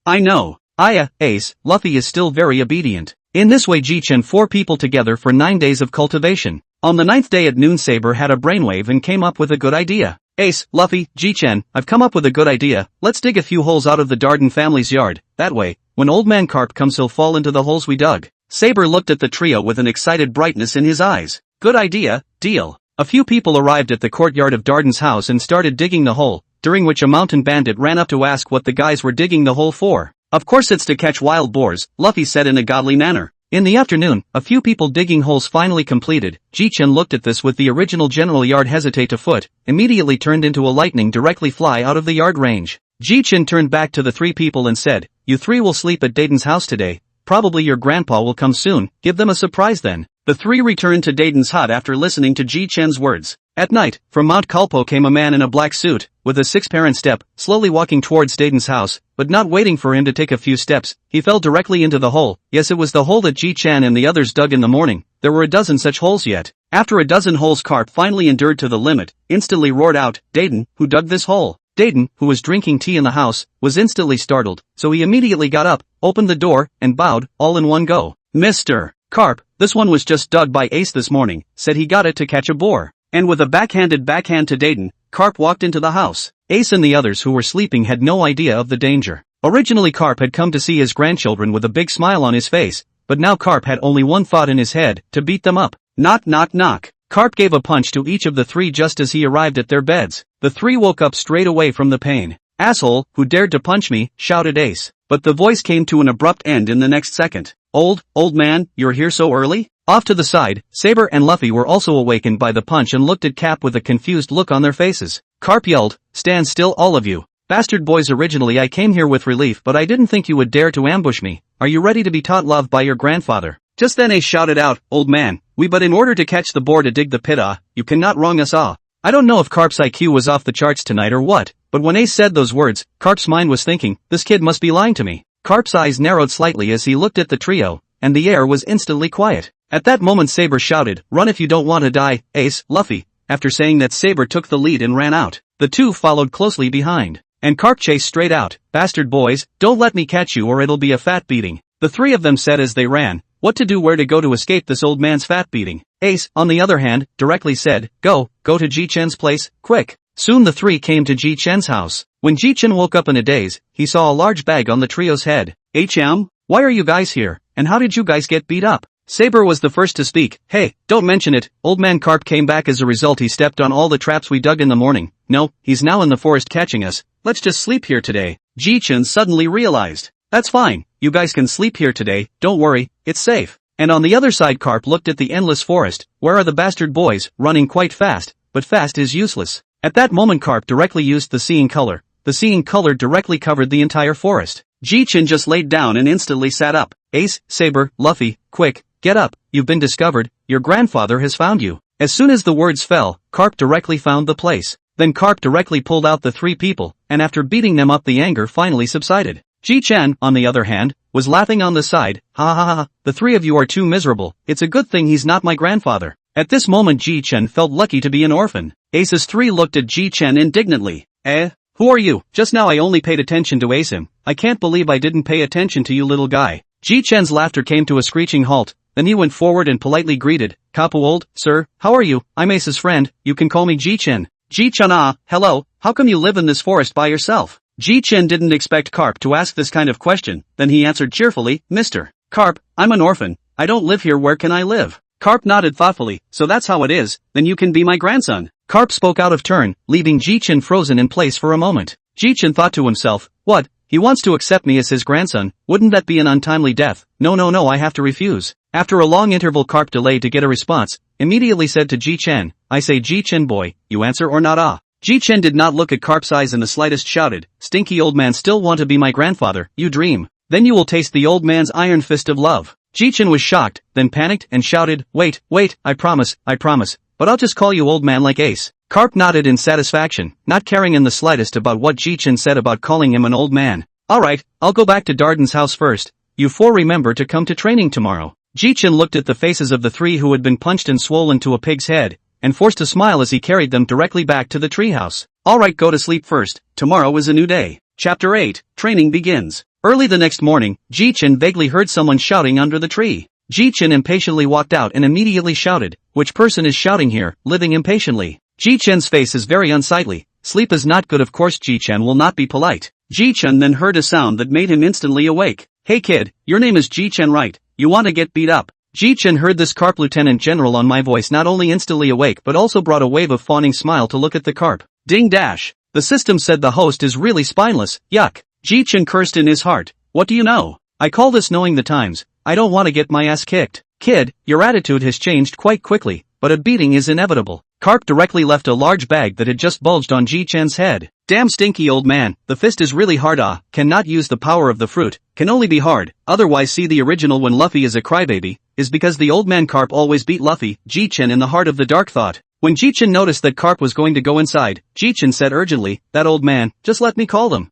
I know. Ace, Luffy is still very obedient. In this way Ji Chen four people together for 9 days of cultivation. On the 9th day at noon Saber had a brainwave and came up with a good idea. Ace, Luffy, Ji Chen, I've come up with a good idea, let's dig a few holes out of the Darden family's yard, that way, when Old Man Carp comes he'll fall into the holes we dug. Saber looked at the trio with an excited brightness in his eyes. Good idea, deal. A few people arrived at the courtyard of Darden's house and started digging the hole, during which a mountain bandit ran up to ask what the guys were digging the hole for. Of course it's to catch wild boars, Luffy said in a godly manner. In the afternoon, a few people digging holes finally completed. Ji Chen looked at this with the original general yard hesitate to foot, immediately turned into a lightning directly fly out of the yard range. Ji Chen turned back to the three people and said, you three will sleep at Dayton's house today, probably your grandpa will come soon, give them a surprise then. The three returned to Dayton's hut after listening to Ji Chen's words. At night, from Mount Kalpo came a man in a black suit, with a six-parent step, slowly walking towards Dayton's house, but not waiting for him to take a few steps, he fell directly into the hole. Yes, it was the hole that Ji Chen and the others dug in the morning. There were a dozen such holes yet. After a dozen holes Carp finally endured to the limit, instantly roared out, Dayton, who dug this hole? Dayton, who was drinking tea in the house, was instantly startled, so he immediately got up, opened the door, and bowed, all in one go. Mr. Carp, this one was just dug by Ace this morning, said he got it to catch a boar. And with a backhanded backhand to Dayton, Carp walked into the house. Ace and the others who were sleeping had no idea of the danger. Originally Carp had come to see his grandchildren with a big smile on his face, but now Carp had only one thought in his head, to beat them up. Knock knock knock. Carp gave a punch to each of the three just as he arrived at their beds. The three woke up straight away from the pain. Asshole, who dared to punch me, shouted Ace. But the voice came to an abrupt end in the next second. Old man, you're here so early? Off to the side, Saber and Luffy were also awakened by the punch and looked at Cap with a confused look on their faces. Carp yelled, stand still all of you. Bastard boys, originally I came here with relief but I didn't think you would dare to ambush me. Are you ready to be taught love by your grandfather? Just then Ace shouted out, old man, but in order to catch the boar to dig the pit, you cannot wrong us. I don't know if Carp's IQ was off the charts tonight or what, but when Ace said those words, Carp's mind was thinking, this kid must be lying to me. Carp's eyes narrowed slightly as he looked at the trio, and the air was instantly quiet. At that moment Saber shouted, run if you don't want to die, Ace, Luffy. After saying that, Saber took the lead and ran out. The two followed closely behind. And Carp chased straight out. Bastard boys, don't let me catch you or it'll be a fat beating. The three of them said as they ran, what to do, where to go to escape this old man's fat beating. Ace, on the other hand, directly said, go to Ji Chen's place, quick. Soon the three came to Ji Chen's house. When Ji Chen woke up in a daze, he saw a large bag on the trio's head. Why are you guys here, and how did you guys get beat up? Saber was the first to speak. Hey, don't mention it, old man Carp came back. As a result he stepped on all the traps we dug in the morning. No, he's now in the forest catching us. Let's just sleep here today. Ji Chen suddenly realized. That's fine, you guys can sleep here today, don't worry, it's safe. And on the other side Carp looked at the endless forest. Where are the bastard boys, running quite fast, but fast is useless. At that moment Carp directly used the seeing color. The seeing color directly covered the entire forest. Ji Chen just laid down and instantly sat up. Ace, Saber, Luffy, quick, get up, you've been discovered, your grandfather has found you. As soon as the words fell, Carp directly found the place. Then Carp directly pulled out the three people, and after beating them up the anger finally subsided. Ji Chen, on the other hand, was laughing on the side. Ha ha ha, the three of you are too miserable. It's a good thing he's not my grandfather. At this moment Ji Chen felt lucky to be an orphan. Ace's three looked at Ji Chen indignantly. Who are you? Just now I only paid attention to Ace him. I can't believe I didn't pay attention to you little guy. Ji Chen's laughter came to a screeching halt, then he went forward and politely greeted. Kapu old, sir, how are you? I'm Ace's friend, you can call me Ji Chen. Ji Chen hello, how come you live in this forest by yourself? Ji Chen didn't expect Carp to ask this kind of question, then he answered cheerfully, Mr. Carp, I'm an orphan, I don't live here, where can I live? Carp nodded thoughtfully, so that's how it is, then you can be my grandson. Carp spoke out of turn, leaving Ji Chen frozen in place for a moment. Ji Chen thought to himself, what, he wants to accept me as his grandson, wouldn't that be an untimely death? No, I have to refuse. After a long interval Carp delayed to get a response, immediately said to Ji Chen, I say Ji Chen boy, you answer or not Ji Chen did not look at Carp's eyes in the slightest, shouted, stinky old man, still want to be my grandfather, you dream. Then you will taste the old man's iron fist of love. Ji Chen was shocked, then panicked and shouted, wait, I promise, but I'll just call you old man like Ace. Carp nodded in satisfaction, not caring in the slightest about what Ji Chen said about calling him an old man. Alright, I'll go back to Darden's house first. You four remember to come to training tomorrow. Ji Chen looked at the faces of the three who had been punched and swollen to a pig's head, and forced a smile as he carried them directly back to the treehouse. Alright, go to sleep first, tomorrow is a new day. Chapter 8, Training begins. Early the next morning, Ji Chen vaguely heard someone shouting under the tree. Ji Chen impatiently walked out and immediately shouted, which person is shouting here, living impatiently? Ji Chen's face is very unsightly, sleep is not good, of course Ji Chen will not be polite. Ji Chen then heard a sound that made him instantly awake. Hey kid, your name is Ji Chen right? You want to get beat up? Ji Chen heard this Carp Lieutenant General on my voice not only instantly awake but also brought a wave of fawning smile to look at the Carp. Ding dash. The system said the host is really spineless, yuck. Ji Chen cursed in his heart. What do you know? I call this knowing the times. I don't want to get my ass kicked. Kid, your attitude has changed quite quickly, but a beating is inevitable. Carp directly left a large bag that had just bulged on Ji Chen's head. Damn stinky old man, the fist is really hard cannot use the power of the fruit, can only be hard, otherwise see the original when Luffy is a crybaby, is because the old man Carp always beat Luffy, Ji Chen in the heart of the dark thought. When Ji Chen noticed that Carp was going to go inside, Ji Chen said urgently, that old man, just let me call them.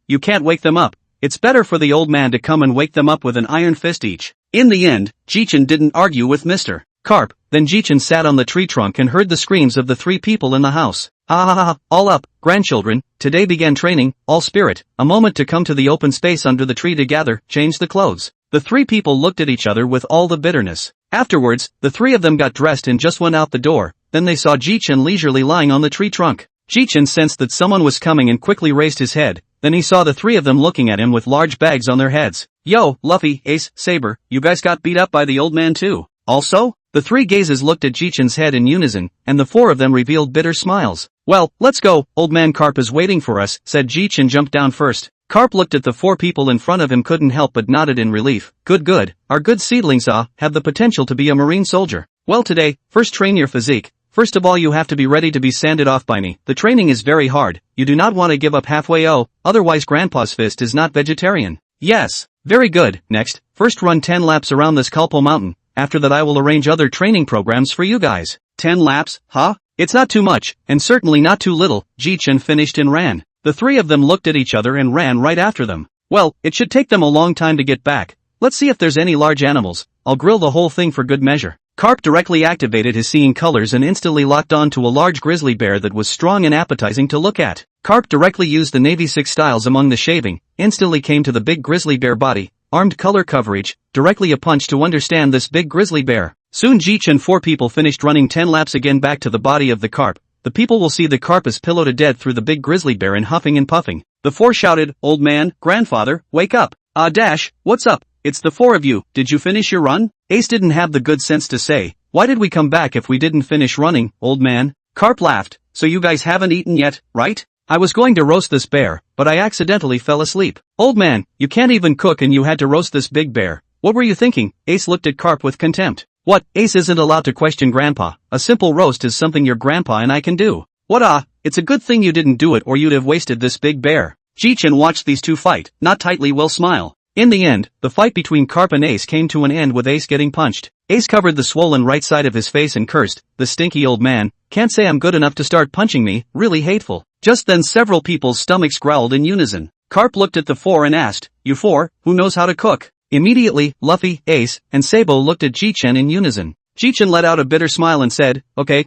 You can't wake them up. It's better for the old man to come and wake them up with an iron fist each. In the end, Ji Chen didn't argue with Mr. Carp, then Ji Chen sat on the tree trunk and heard the screams of the three people in the house. All up, grandchildren, today began training, all spirit, a moment to come to the open space under the tree to gather, change the clothes. The three people looked at each other with all the bitterness. Afterwards, the three of them got dressed and just went out the door, then they saw Ji Chen leisurely lying on the tree trunk. Ji Chen sensed that someone was coming and quickly raised his head, then he saw the three of them looking at him with large bags on their heads. Yo, Luffy, Ace, Saber, you guys got beat up by the old man too? Also? The three gazes looked at Ji Chen's head in unison, and the four of them revealed bitter smiles. Well, let's go, old man Carp is waiting for us, said Ji Chen. Jumped down first. Carp looked at the four people in front of him, couldn't help but nodded in relief. Good, our good seedlings have the potential to be a marine soldier. Well today, first train your physique. First of all you have to be ready to be sanded off by me. The training is very hard, you do not want to give up halfway otherwise grandpa's fist is not vegetarian. Yes, very good. Next, first run 10 laps around this Kalpo mountain. After that I will arrange other training programs for you guys. 10 laps, huh? It's not too much, and certainly not too little. Ji Chen finished and ran. The three of them looked at each other and ran right after them. Well, it should take them a long time to get back. Let's see if there's any large animals. I'll grill the whole thing for good measure. Carp directly activated his seeing colors and instantly locked on to a large grizzly bear that was strong and appetizing to look at. Carp directly used the Navy 6 styles among the shaving, instantly came to the big grizzly bear body, armed color coverage, directly a punch to understand this big grizzly bear. Soon Ji Chen 4 people finished running 10 laps again back to the body of the Carp. The people will see the Carp is pillowed to dead through the big grizzly bear and huffing and puffing. The 4 shouted, old man, grandfather, wake up. Dash, what's up? It's the 4 of you, did you finish your run? Ace didn't have the good sense to say, why did we come back if we didn't finish running, old man? Carp laughed, so you guys haven't eaten yet, right? I was going to roast this bear, but I accidentally fell asleep. Old man, you can't even cook and you had to roast this big bear. What were you thinking? Ace looked at Carp with contempt. What? Ace isn't allowed to question grandpa. A simple roast is something your grandpa and I can do. What it's a good thing you didn't do it or you'd have wasted this big bear. Ji Chen watched these two fight, not tightly will smile. In the end, the fight between Carp and Ace came to an end with Ace getting punched. Ace covered the swollen right side of his face and cursed, the stinky old man, can't say I'm good enough to start punching me, really hateful. Just then several people's stomachs growled in unison. Carp looked at the four and asked, "You four, who knows how to cook?" Immediately, Luffy, Ace, and Sabo looked at Ji Chen in unison. Ji Chen let out a bitter smile and said, okay,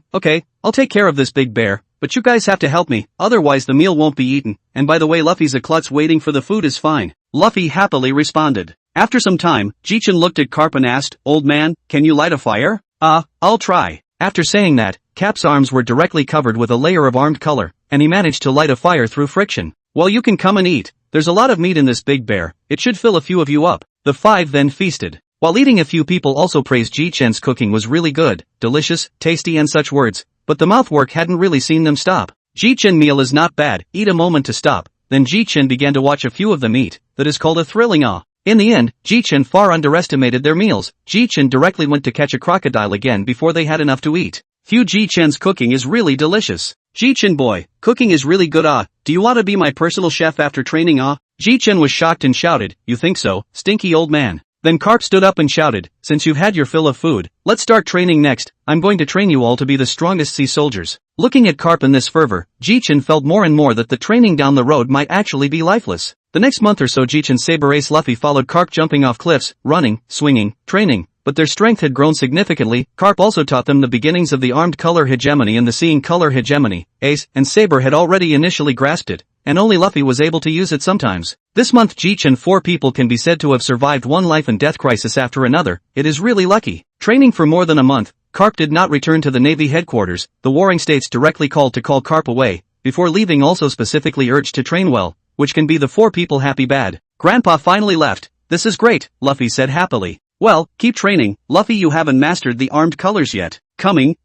I'll take care of this big bear, but you guys have to help me, otherwise the meal won't be eaten, and by the way Luffy's a klutz waiting for the food is fine. Luffy happily responded. After some time, Ji Chen looked at Carp and asked, "Old man, can you light a fire?" I'll try." After saying that, Cap's arms were directly covered with a layer of armed color, and he managed to light a fire through friction. "Well, you can come and eat. There's a lot of meat in this big bear, it should fill a few of you up." The five then feasted. While eating, a few people also praised Ji Chen's cooking was really good, delicious, tasty and such words, but the mouthwork hadn't really seen them stop. Ji Chen meal is not bad, eat a moment to stop, then Ji Chen began to watch a few of them eat, that is called a thrilling awe. In the end, Ji Chen far underestimated their meals. Ji Chen directly went to catch a crocodile again before they had enough to eat. Ji Chen's cooking is really delicious. Ji Chen boy, cooking is really good do you want to be my personal chef after training Ji Chen was shocked and shouted, "You think so, stinky old man?" Then Carp stood up and shouted, "Since you've had your fill of food, let's start training next. I'm going to train you all to be the strongest sea soldiers." Looking at Carp in this fervor, Ji Chen felt more and more that the training down the road might actually be lifeless. The next month or so Ji Chen, Saber, Ace, Luffy followed Carp jumping off cliffs, running, swinging, training, but their strength had grown significantly. Carp also taught them the beginnings of the armed color hegemony and the seeing color hegemony. Ace and Saber had already initially grasped it, and only Luffy was able to use it sometimes. This month Ji Chen 4 people can be said to have survived one life and death crisis after another. It is really lucky. Training for more than a month, Carp did not return to the Navy headquarters. The warring states directly called to call Carp away, before leaving also specifically urged to train well, which can be the 4 people happy bad. Grandpa finally left. "This is great," Luffy said happily. "Well, keep training, Luffy, you haven't mastered the armed colors yet." Coming.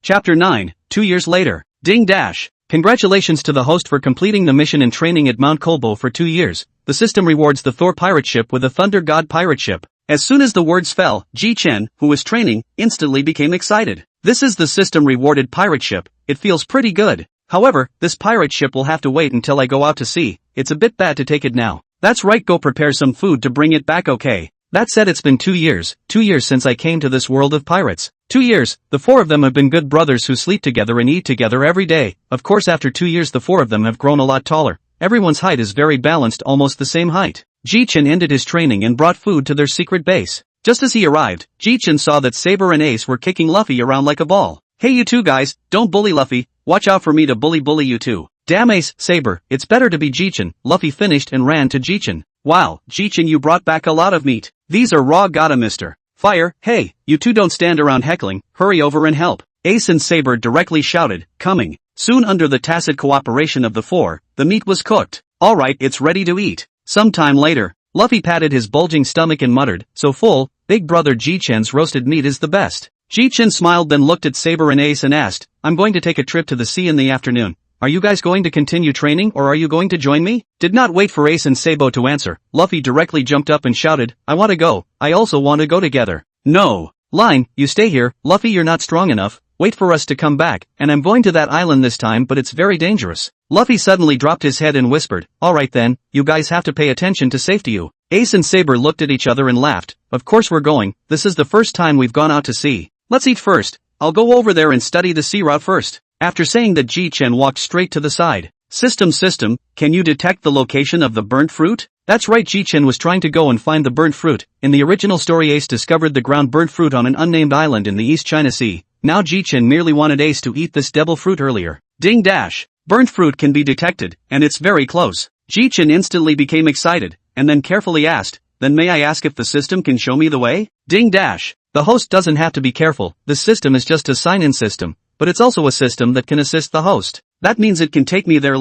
Chapter 9, 2 years later. Ding dash. Congratulations to the host for completing the mission and training at Mount Kolbo for 2 years. The system rewards the Thor pirate ship with a Thunder God pirate ship. As soon as the words fell, Ji Chen, who was training, instantly became excited. This is the system rewarded pirate ship. It feels pretty good. However, this pirate ship will have to wait until I go out to sea. It's a bit bad to take it now. That's right, go prepare some food to bring it back, okay? That said, it's been 2 years since I came to this world of pirates. 2 years, the 4 of them have been good brothers who sleep together and eat together every day. Of course after 2 years the 4 of them have grown a lot taller. Everyone's height is very balanced, almost the same height. Ji Chen ended his training and brought food to their secret base. Just as he arrived, Ji Chen saw that Saber and Ace were kicking Luffy around like a ball. "Hey you two guys, don't bully Luffy, watch out for me to bully you too." "Damn Ace, Saber, it's better to be Ji Chen," Luffy finished and ran to Ji Chen. "Wow, Ji Chen, you brought back a lot of meat. These are raw, gotta Mr. Fire. Hey, you two don't stand around heckling, hurry over and help." Ace and Saber directly shouted, "Coming." Soon under the tacit cooperation of the 4, the meat was cooked. "Alright, it's ready to eat." Some time later, Luffy patted his bulging stomach and muttered, "So full, big brother Ji Chen's roasted meat is the best." Ji Chen smiled, then looked at Saber and Ace and asked, "I'm going to take a trip to the sea in the afternoon. Are you guys going to continue training or are you going to join me?" Did not wait for Ace and Sabo to answer. Luffy directly jumped up and shouted, "I want to go. I also want to go together." "No. Line, you stay here, Luffy, you're not strong enough. Wait for us to come back, and I'm going to that island this time, but it's very dangerous." Luffy suddenly dropped his head and whispered, "Alright then, you guys have to pay attention to safety." You. Ace and Saber looked at each other and laughed. "Of course we're going, this is the first time we've gone out to sea. Let's eat first. I'll go over there and study the sea route first." After saying that, Ji Chen walked straight to the side. System, can you detect the location of the burnt fruit?" That's right, Ji Chen was trying to go and find the burnt fruit. In the original story Ace discovered the ground burnt fruit on an unnamed island in the East China Sea. Now Ji Chen merely wanted Ace to eat this devil fruit earlier. Ding dash. Burnt fruit can be detected, and it's very close. Ji Chen instantly became excited, and then carefully asked, "Then may I ask if the system can show me the way?" Ding dash. The host doesn't have to be careful, this system is just a sign-in system, but it's also a system that can assist the host. That means it can take me there,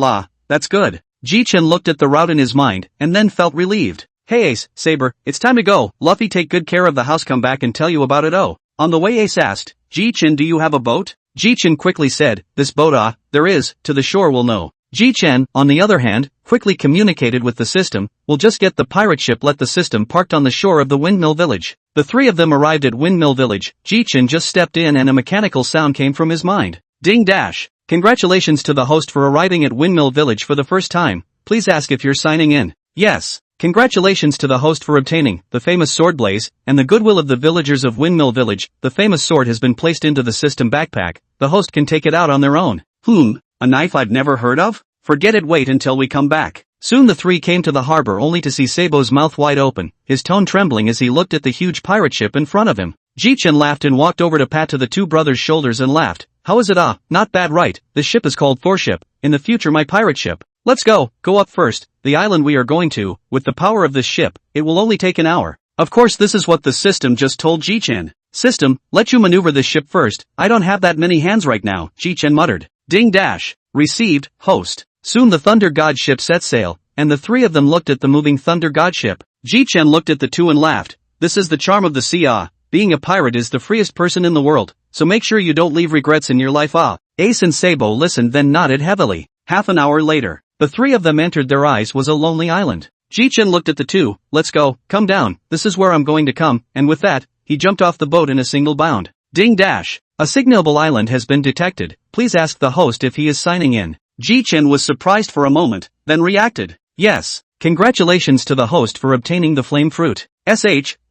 that's good. Ji Chen looked at the route in his mind, and then felt relieved. "Hey Ace, Saber, it's time to go. Luffy, take good care of the house, come back and tell you about it." On the way Ace asked, "Ji Chen, do you have a boat?" Ji Chen quickly said, "This boat there is, to the shore will know." Ji Chen, on the other hand, quickly communicated with the system, "We'll just get the pirate ship, let the system parked on the shore of the Windmill Village." The 3 of them arrived at Windmill Village. Ji Chen just stepped in and a mechanical sound came from his mind. Ding dash. Congratulations to the host for arriving at Windmill Village for the first time. Please ask if you're signing in. Yes. Congratulations to the host for obtaining the famous sword blaze and the goodwill of the villagers of Windmill Village. The famous sword has been placed into the system backpack. The host can take it out on their own. A knife I've never heard of? Forget it, wait until we come back. Soon the three came to the harbor only to see Sabo's mouth wide open, his tone trembling as he looked at the huge pirate ship in front of him. Ji Chen laughed and walked over to pat to the two brothers' shoulders and laughed. How is it? Not bad, right? This ship is called Thorship, in the future my pirate ship. Let's go up first, the island we are going to. With the power of this ship, it will only take an hour. Of course this is what the system just told Ji Chen. System, let you maneuver this ship first, I don't have that many hands right now, Ji Chen muttered. Ding dash. Received, host. Soon the Thunder God ship set sail, and the three of them looked at the moving Thunder God ship. Ji Chen looked at the two and laughed. This is the charm of the sea. Being a pirate is the freest person in the world, so make sure you don't leave regrets in your life. Ace and Sabo listened then nodded heavily. Half an hour later, the three of them entered. Their eyes was a lonely island. Ji Chen looked at the two. Let's go, come down, this is where I'm going to come, and with that, he jumped off the boat in a single bound. Ding dash. A signalable island has been detected, please ask the host if he is signing in. Ji Chen was surprised for a moment, then reacted. Yes. Congratulations to the host for obtaining the flame fruit.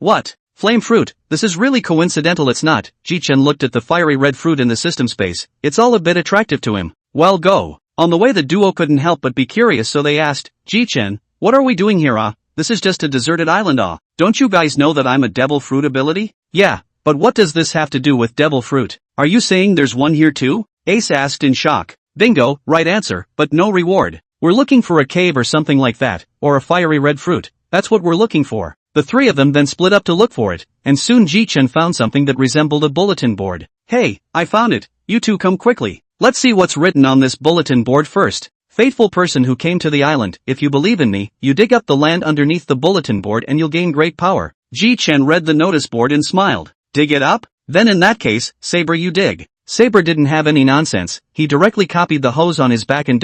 What? Flame fruit, this is really coincidental. It's not. Ji Chen looked at the fiery red fruit in the system space, it's all a bit attractive to him. Well go. On the way the duo couldn't help but be curious, so they asked, Ji Chen, what are we doing here? This is just a deserted island. Don't you guys know that I'm a devil fruit ability? Yeah, but what does this have to do with devil fruit? Are you saying there's one here too? Ace asked in shock. Bingo, right answer, but no reward. We're looking for a cave or something like that, or a fiery red fruit, that's what we're looking for. The three of them then split up to look for it, and soon Ji Chen found something that resembled a bulletin board. Hey, I found it, you two come quickly. Let's see what's written on this bulletin board first. Faithful person who came to the island, if you believe in me, you dig up the land underneath the bulletin board and you'll gain great power. Ji Chen read the notice board and smiled. Dig it up? Then in that case, Saber you dig. Saber didn't have any nonsense, he directly copied the hose on his back and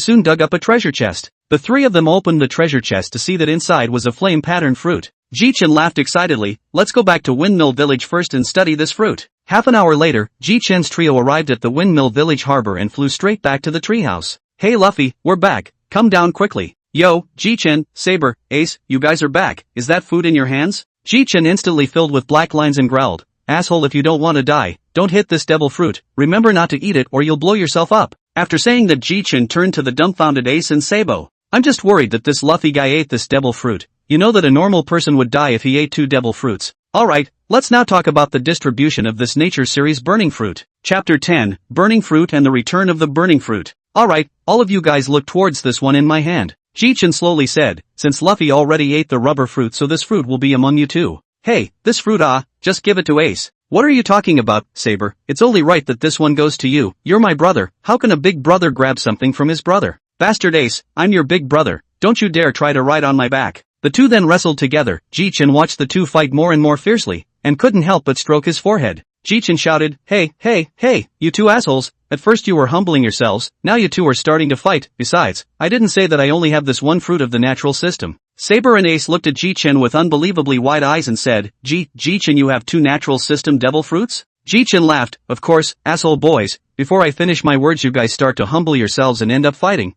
soon dug up a treasure chest. The three of them opened the treasure chest to see that inside was a flame patterned fruit. Ji Chen laughed excitedly. Let's go back to Windmill Village first and study this fruit. Half an hour later, Ji Chen's trio arrived at the Windmill Village harbor and flew straight back to the treehouse. Hey Luffy, we're back, come down quickly. Yo, Ji Chen, Saber, Ace, you guys are back, is that food in your hands? Ji Chen instantly filled with black lines and growled. Asshole, if you don't want to die, don't hit this devil fruit, remember not to eat it or you'll blow yourself up. After saying that, Ji Chen turned to the dumbfounded Ace and Sabo. I'm just worried that this Luffy guy ate this devil fruit. You know that a normal person would die if he ate 2 devil fruits. Alright, let's now talk about the distribution of this nature series Burning Fruit. Chapter 10, Burning Fruit and the Return of the Burning Fruit. Alright, all of you guys look towards this one in my hand. Ji Chen slowly said, since Luffy already ate the rubber fruit, so this fruit will be among you too. Hey, this fruit, just give it to Ace. What are you talking about, Saber? It's only right that this one goes to you. You're my brother, how can a big brother grab something from his brother? Bastard Ace, I'm your big brother, don't you dare try to ride on my back. The two then wrestled together. Ji Chen watched the two fight more and more fiercely, and couldn't help but stroke his forehead. Ji Chen shouted, hey, you two assholes, at first you were humbling yourselves, now you two are starting to fight. Besides, I didn't say that I only have this one fruit of the natural system. Saber and Ace looked at Ji Chen with unbelievably wide eyes and said, Ji Chen, you have 2 natural system devil fruits? Ji Chen laughed, of course, asshole boys, before I finish my words you guys start to humble yourselves and end up fighting.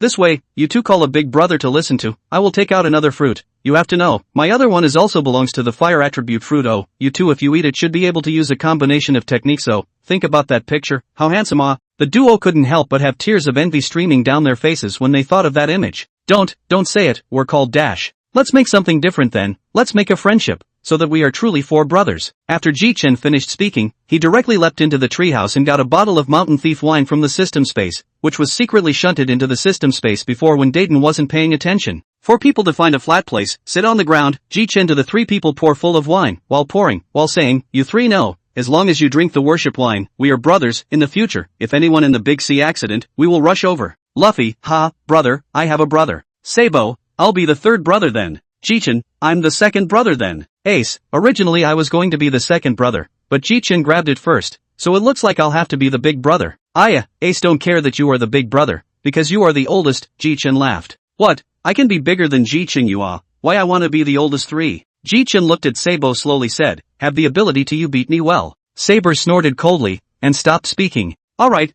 This way, you two call a big brother to listen to, I will take out another fruit. You have to know, my other one is also belongs to the fire attribute fruit. Oh, you two if you eat it should be able to use a combination of techniques. So, think about that picture, how handsome. The duo couldn't help but have tears of envy streaming down their faces when they thought of that image. Don't say it, we're called Dash. Let's make something different then, let's make a friendship, so that we are truly 4 brothers. After Ji Chen finished speaking, he directly leapt into the treehouse and got a bottle of Mountain Thief wine from the system space, which was secretly shunted into the system space before when Dayton wasn't paying attention. 4 people to find a flat place, sit on the ground. Ji Chen to the 3 people pour full of wine, while saying, you 3 know, as long as you drink the worship wine, we are brothers. In the future, if anyone in the big sea accident, we will rush over. Luffy, brother, I have a brother. Sabo, I'll be the 3rd brother then. Ji Chen, I'm the 2nd brother then. Ace, originally I was going to be the 2nd brother, but Ji Chen grabbed it first, so it looks like I'll have to be the big brother. Ace don't care that you are the big brother, because you are the oldest. Ji Chen laughed. What? I can be bigger than Ji Chen you are, why I wanna be the oldest 3. Ji Chen looked at Sabo slowly said, have the ability to you beat me well. Saber snorted coldly, and stopped speaking. Alright,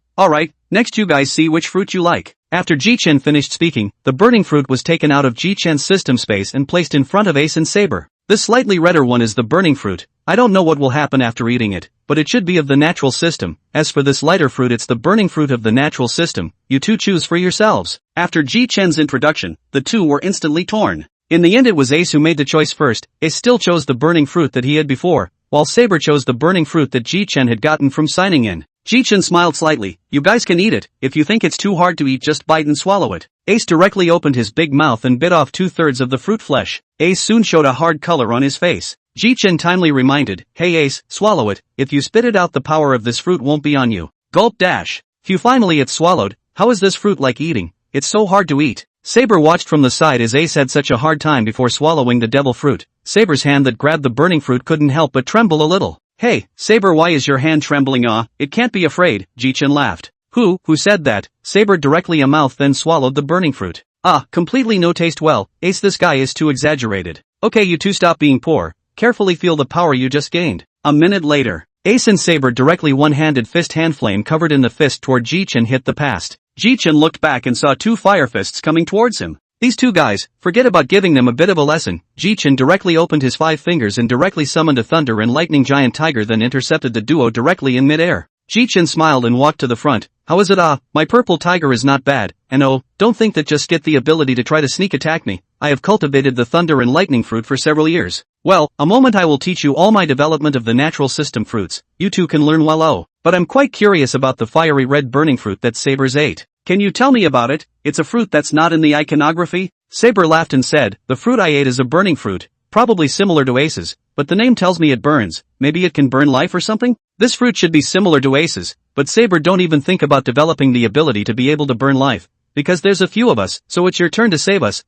next you guys see which fruit you like. After Ji Chen finished speaking, the burning fruit was taken out of Ji Chen's system space and placed in front of Ace and Saber. This slightly redder one is the burning fruit. I don't know what will happen after eating it, but it should be of the natural system. As for this lighter fruit, it's the burning fruit of the natural system. You two choose for yourselves. After Ji Chen's introduction, the two were instantly torn. In the end it was Ace who made the choice first. Ace still chose the burning fruit that he had before, while Saber chose the burning fruit that Ji Chen had gotten from signing in. Ji Chen smiled slightly. You guys can eat it. If you think it's too hard to eat, just bite and swallow it. Ace directly opened his big mouth and bit off 2/3 of the fruit flesh. Ace soon showed a hard color on his face. Ji Chen timely reminded, hey Ace, swallow it. If you spit it out, the power of this fruit won't be on you. Gulp dash. Phew, finally it's swallowed. How is this fruit like eating? It's so hard to eat. Saber watched from the side as Ace had such a hard time before swallowing the devil fruit. Saber's hand that grabbed the burning fruit couldn't help but tremble a little. Hey, Saber, why is your hand trembling? It can't be afraid, Ji Chen laughed. Who said that? Saber directly a mouth then swallowed the burning fruit. Completely no taste. Well, Ace, this guy is too exaggerated. Okay, you two stop being poor. Carefully feel the power you just gained. A minute later, Ace and Saber directly one-handed fist hand flame covered in the fist toward Ji Chen hit the past. Ji Chen looked back and saw two fire fists coming towards him. These two guys, forget about giving them a bit of a lesson. Ji Chen directly opened his 5 fingers and directly summoned a thunder and lightning giant tiger, then intercepted the duo directly in midair. Ji Chen smiled and walked to the front. How is it? My purple tiger is not bad, and don't think that just get the ability to try to sneak attack me. I have cultivated the thunder and lightning fruit for several years. Well, a moment I will teach you all my development of the natural system fruits. You two can learn well. But I'm quite curious about the fiery red burning fruit that Saber's ate. Can you tell me about it? It's a fruit that's not in the iconography? Saber laughed and said, the fruit I ate is a burning fruit, probably similar to Ace's, but the name tells me it burns. Maybe it can burn life or something? This fruit should be similar to Ace's, but Saber, don't even think about developing the ability to be able to burn life, because there's a few of us, so it's your turn to save us,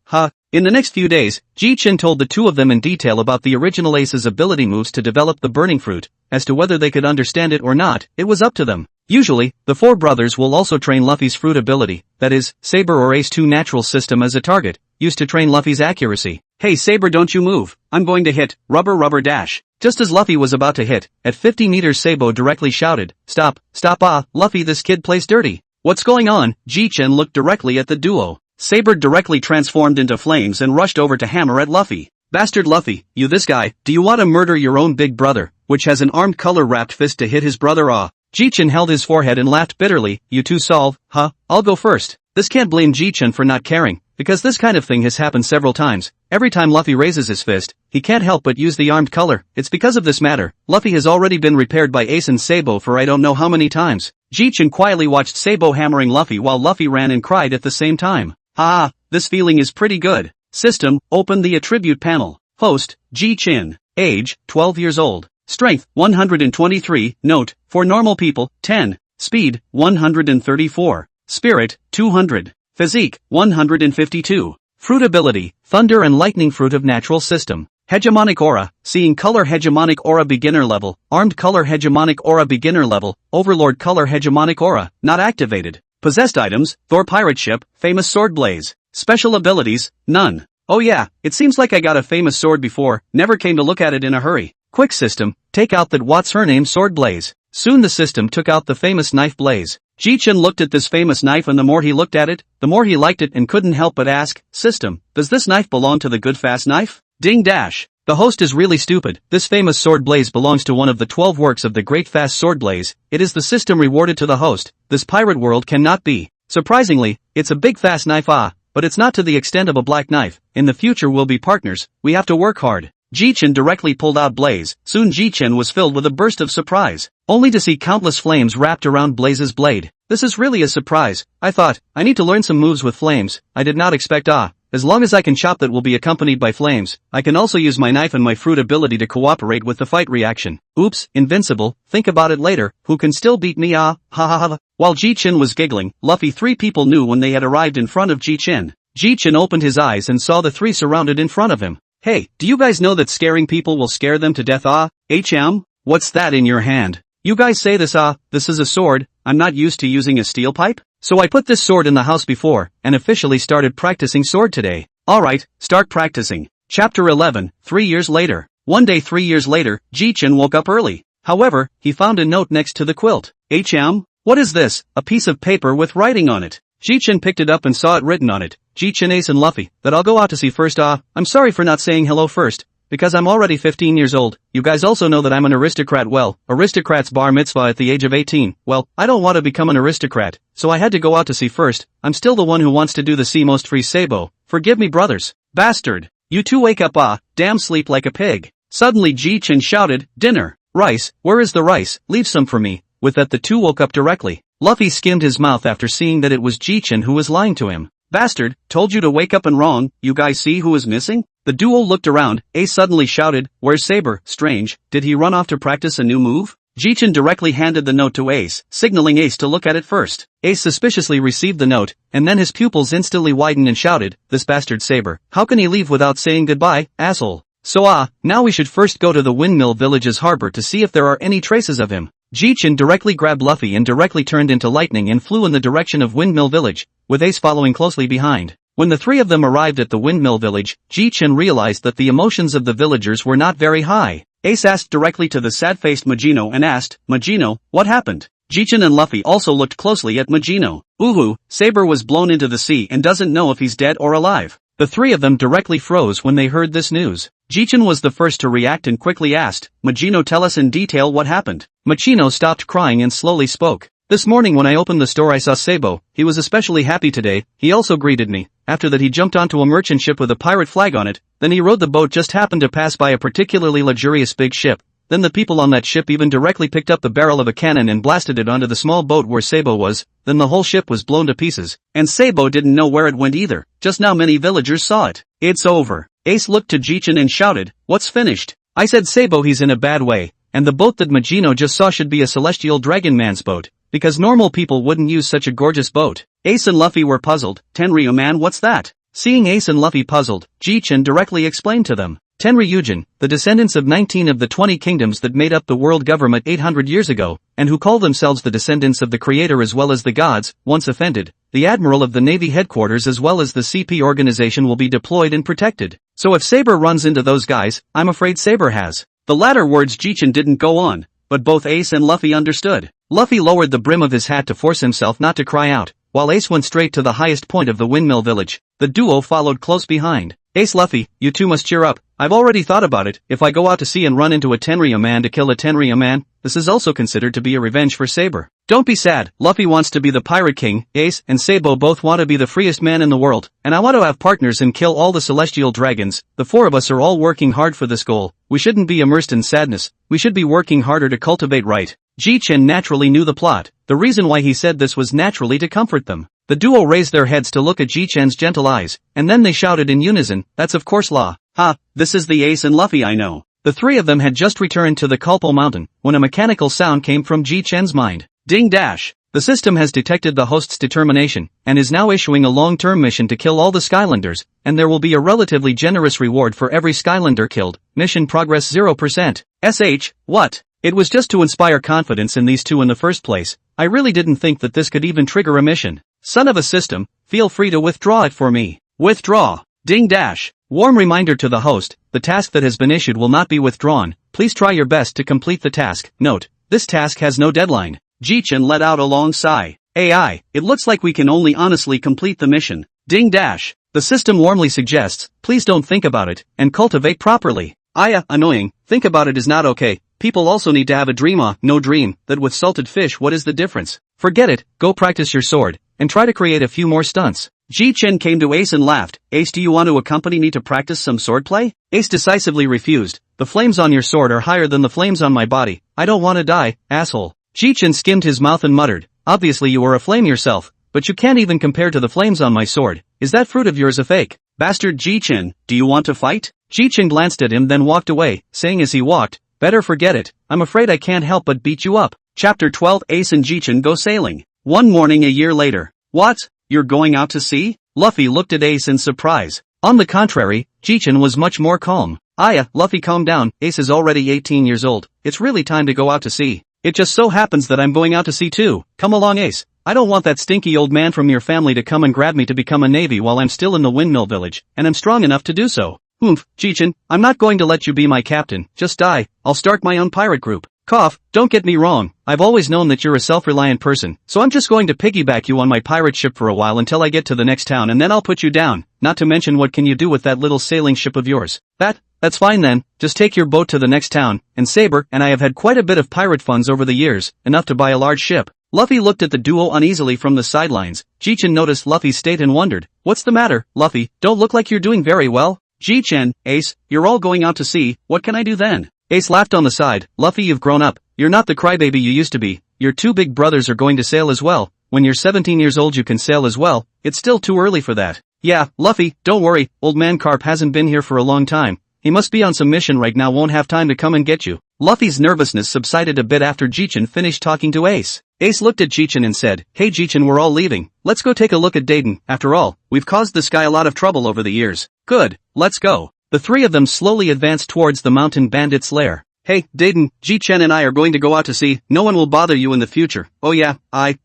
In the next few days, Ji Chen told the two of them in detail about the original Ace's ability moves to develop the burning fruit. As to whether they could understand it or not, it was up to them. Usually, the four brothers will also train Luffy's fruit ability, that is, Saber or Ace 2 natural system as a target, used to train Luffy's accuracy. Hey Saber, don't you move, I'm going to hit, rubber dash. Just as Luffy was about to hit, at 50 meters Sabo directly shouted, stop, Luffy, this kid plays dirty. What's going on? Ji Chen looked directly at the duo. Saber directly transformed into flames and rushed over to hammer at Luffy. Bastard Luffy, you this guy, do you want to murder your own big brother, which has an armed color-wrapped fist to hit his brother? Ji Chen held his forehead and laughed bitterly. You two solve, I'll go first. This can't blame Ji Chen for not caring, because this kind of thing has happened several times. Every time Luffy raises his fist, he can't help but use the armed color. It's because of this matter. Luffy has already been repaired by Ace and Sabo for I don't know how many times. Ji Chen quietly watched Sabo hammering Luffy while Luffy ran and cried at the same time. This feeling is pretty good. System, open the attribute panel. Host, Ji Chen. Age, 12 years old. Strength, 123. Note, for normal people, 10. Speed, 134. Spirit, 200. Physique, 152. Fruit ability, Thunder and Lightning Fruit of Natural System. Hegemonic Aura, Seeing Color Hegemonic Aura Beginner Level, Armed Color Hegemonic Aura Beginner Level, Overlord Color Hegemonic Aura, not activated. Possessed items, Thor Pirate Ship, Famous Sword Blaze. Special abilities, none. Oh yeah, it seems like I got a famous sword before, never came to look at it in a hurry. Quick system, take out that what's her name Sword Blaze. Soon the system took out the famous knife Blaze. Ji Chen looked at this famous knife, and the more he looked at it, the more he liked it and couldn't help but ask, system, does this knife belong to the good fast knife? Ding dash. The host is really stupid. This famous sword Blaze belongs to one of the 12 works of the great fast sword Blaze. It is the system rewarded to the host. This pirate world cannot be. Surprisingly, it's a big fast knife, but it's not to the extent of a black knife. In the future we'll be partners. We have to work hard. Ji Chen directly pulled out Blaze. Soon Ji Chen was filled with a burst of surprise, only to see countless flames wrapped around Blaze's blade. This is really a surprise. I thought, I need to learn some moves with flames. I did not expect as long as I can chop that will be accompanied by flames. I can also use my knife and my fruit ability to cooperate with the fight reaction. Oops, invincible, think about it later, who can still beat me While Ji Chen was giggling, Luffy 3 people knew when they had arrived in front of Ji Chen. Ji Chen opened his eyes and saw the 3 surrounded in front of him. Hey, do you guys know that scaring people will scare them to death? What's that in your hand? You guys say this is a sword. I'm not used to using a steel pipe. So I put this sword in the house before, and officially started practicing sword today. Alright, start practicing. Chapter 11, 3 years later. One day 3 years later, Ji Chen woke up early. However, he found a note next to the quilt. What is this? A piece of paper with writing on it. Ji Chen picked it up and saw it written on it. Ji Chen, Ace and Luffy, that I'll go out to see first. I'm sorry for not saying hello first, because I'm already 15 years old. You guys also know that I'm an aristocrat. Well, aristocrats bar mitzvah at the age of 18. Well, I don't want to become an aristocrat, so I had to go out to sea first. I'm still the one who wants to do the sea most free Sabo. Forgive me, brothers. Bastard. You two wake up, damn, sleep like a pig. Suddenly Ji Chen shouted, dinner. Rice, where is the rice? Leave some for me. With that the two woke up directly. Luffy skimmed his mouth after seeing that it was Ji Chen who was lying to him. Bastard, told you to wake up and wrong. You guys see who is missing? The duo looked around. Ace suddenly shouted, where's Saber? Strange, did he run off to practice a new move? Ji Chen directly handed the note to Ace, signaling Ace to look at it first. Ace suspiciously received the note, and then his pupils instantly widened and shouted, this bastard Saber, how can he leave without saying goodbye, asshole? So now we should first go to the Windmill Village's harbor to see if there are any traces of him. Ji Chen directly grabbed Luffy and directly turned into lightning and flew in the direction of Windmill Village, with Ace following closely behind. When the three of them arrived at the Windmill Village, Ji Chen realized that the emotions of the villagers were not very high. Ace asked directly to the sad-faced Majino and asked, Majino, what happened? Ji Chen and Luffy also looked closely at Majino. Saber was blown into the sea and doesn't know if he's dead or alive. The three of them directly froze when they heard this news. Ji Chen was the first to react and quickly asked, Majino, tell us in detail what happened. Majino stopped crying and slowly spoke. This morning when I opened the store I saw Sabo. He was especially happy today. He also greeted me. After that he jumped onto a merchant ship with a pirate flag on it. Then he rode the boat, just happened to pass by a particularly luxurious big ship. Then the people on that ship even directly picked up the barrel of a cannon and blasted it onto the small boat where Sabo was. Then the whole ship was blown to pieces. And Sabo didn't know where it went either. Just now many villagers saw it. It's over. Ace looked to Ji Chen and shouted, what's finished? I said Sabo, he's in a bad way. And the boat that Majino just saw should be a celestial dragon man's boat. Because normal people wouldn't use such a gorgeous boat. Ace and Luffy were puzzled. Tenryu man, what's that? Seeing Ace and Luffy puzzled, Ji Chen directly explained to them. Tenryujin, the descendants of 19 of the 20 kingdoms that made up the world government 800 years ago, and who call themselves the descendants of the creator as well as the gods, once offended, the admiral of the navy headquarters as well as the CP organization will be deployed and protected. So if Saber runs into those guys, I'm afraid Saber has. The latter words Ji Chen didn't go on, but both Ace and Luffy understood. Luffy lowered the brim of his hat to force himself not to cry out, while Ace went straight to the highest point of the Windmill Village. The duo followed close behind. Ace, Luffy, you two must cheer up. I've already thought about it. If I go out to sea and run into a Tenryu man to kill a Tenryu man, this is also considered to be a revenge for Saber. Don't be sad. Luffy wants to be the pirate king. Ace and Sabo both want to be the freest man in the world, and I want to have partners and kill all the celestial dragons. The four of us are all working hard for this goal. We shouldn't be immersed in sadness. We should be working harder to cultivate right. Ji Chen naturally knew the plot. The reason why he said this was naturally to comfort them. The duo raised their heads to look at Ji Chen's gentle eyes, and then they shouted in unison, that's of course law. Ha, this is the Ace and Luffy I know. The three of them had just returned to the Kulpo Mountain, when a mechanical sound came from Ji Chen's mind. Ding dash. The system has detected the host's determination, and is now issuing a long-term mission to kill all the Skylanders, and there will be a relatively generous reward for every Skylander killed. Mission progress 0%. What? It was just to inspire confidence in these two in the first place. I really didn't think that this could even trigger a mission. Son of a system, feel free to withdraw it for me. Withdraw. Ding dash. Warm reminder to the host, the task that has been issued will not be withdrawn. Please try your best to complete the task. Note, this task has no deadline. Ji Chen let out a long sigh. AI, it looks like we can only honestly complete the mission. Ding dash. The system warmly suggests, please don't think about it, and cultivate properly. Annoying, think about it is not okay. People also need to have a dream. No dream, that with salted fish what is the difference? Forget it, go practice your sword, and try to create a few more stunts. Ji Chen came to Ace and laughed. Ace, do you want to accompany me to practice some swordplay? Ace decisively refused. The flames on your sword are higher than the flames on my body. I don't want to die, asshole. Ji Chen skimmed his mouth and muttered, obviously you are a flame yourself, but you can't even compare to the flames on my sword. Is that fruit of yours a fake? Bastard Ji Chen, do you want to fight? Ji Chen glanced at him then walked away, saying as he walked, better forget it, I'm afraid I can't help but beat you up. Chapter 12 Ace and Ji Chen go sailing. One morning a year later. What? You're going out to sea? Luffy looked at Ace in surprise. On the contrary, Ji Chen was much more calm. Luffy, calm down, Ace is already 18 years old, it's really time to go out to sea. It just so happens that I'm going out to sea too. Come along, Ace. I don't want that stinky old man from your family to come and grab me to become a navy while I'm still in the Windmill Village, and I'm strong enough to do so. Ji Chen, I'm not going to let you be my captain, just die, I'll start my own pirate group. Cough, don't get me wrong, I've always known that you're a self-reliant person, so I'm just going to piggyback you on my pirate ship for a while until I get to the next town and then I'll put you down, not to mention what can you do with that little sailing ship of yours? That's fine then, just take your boat to the next town, and Saber and I have had quite a bit of pirate funds over the years, enough to buy a large ship. Luffy looked at the duo uneasily from the sidelines. Ji Chen noticed Luffy's state and wondered, what's the matter, Luffy, don't look like you're doing very well? Ji Chen, Ace, you're all going out to sea, what can I do then? Ace laughed on the side, Luffy you've grown up, you're not the crybaby you used to be, your two big brothers are going to sail as well, when you're 17 years old you can sail as well, it's still too early for that. Yeah, Luffy, don't worry, old man Carp hasn't been here for a long time, he must be on some mission right now won't have time to come and get you. Luffy's nervousness subsided a bit after Ji Chen finished talking to Ace. Ace looked at Ji Chen and said, hey Ji Chen we're all leaving, let's go take a look at Dayton, after all, we've caused this guy a lot of trouble over the years. Good, let's go. The three of them slowly advanced towards the mountain bandit's lair. Hey, Dayton, Ji Chen and I are going to go out to sea, no one will bother you in the future. Oh yeah,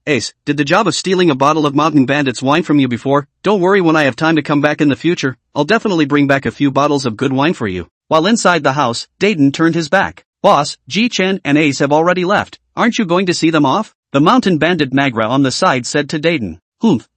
Ace, did the job of stealing a bottle of mountain bandit's wine from you before? Don't worry when I have time to come back in the future, I'll definitely bring back a few bottles of good wine for you. While inside the house, Dayton turned his back. Boss, Ji Chen and Ace have already left, aren't you going to see them off? The mountain bandit Magra on the side said to Dayton.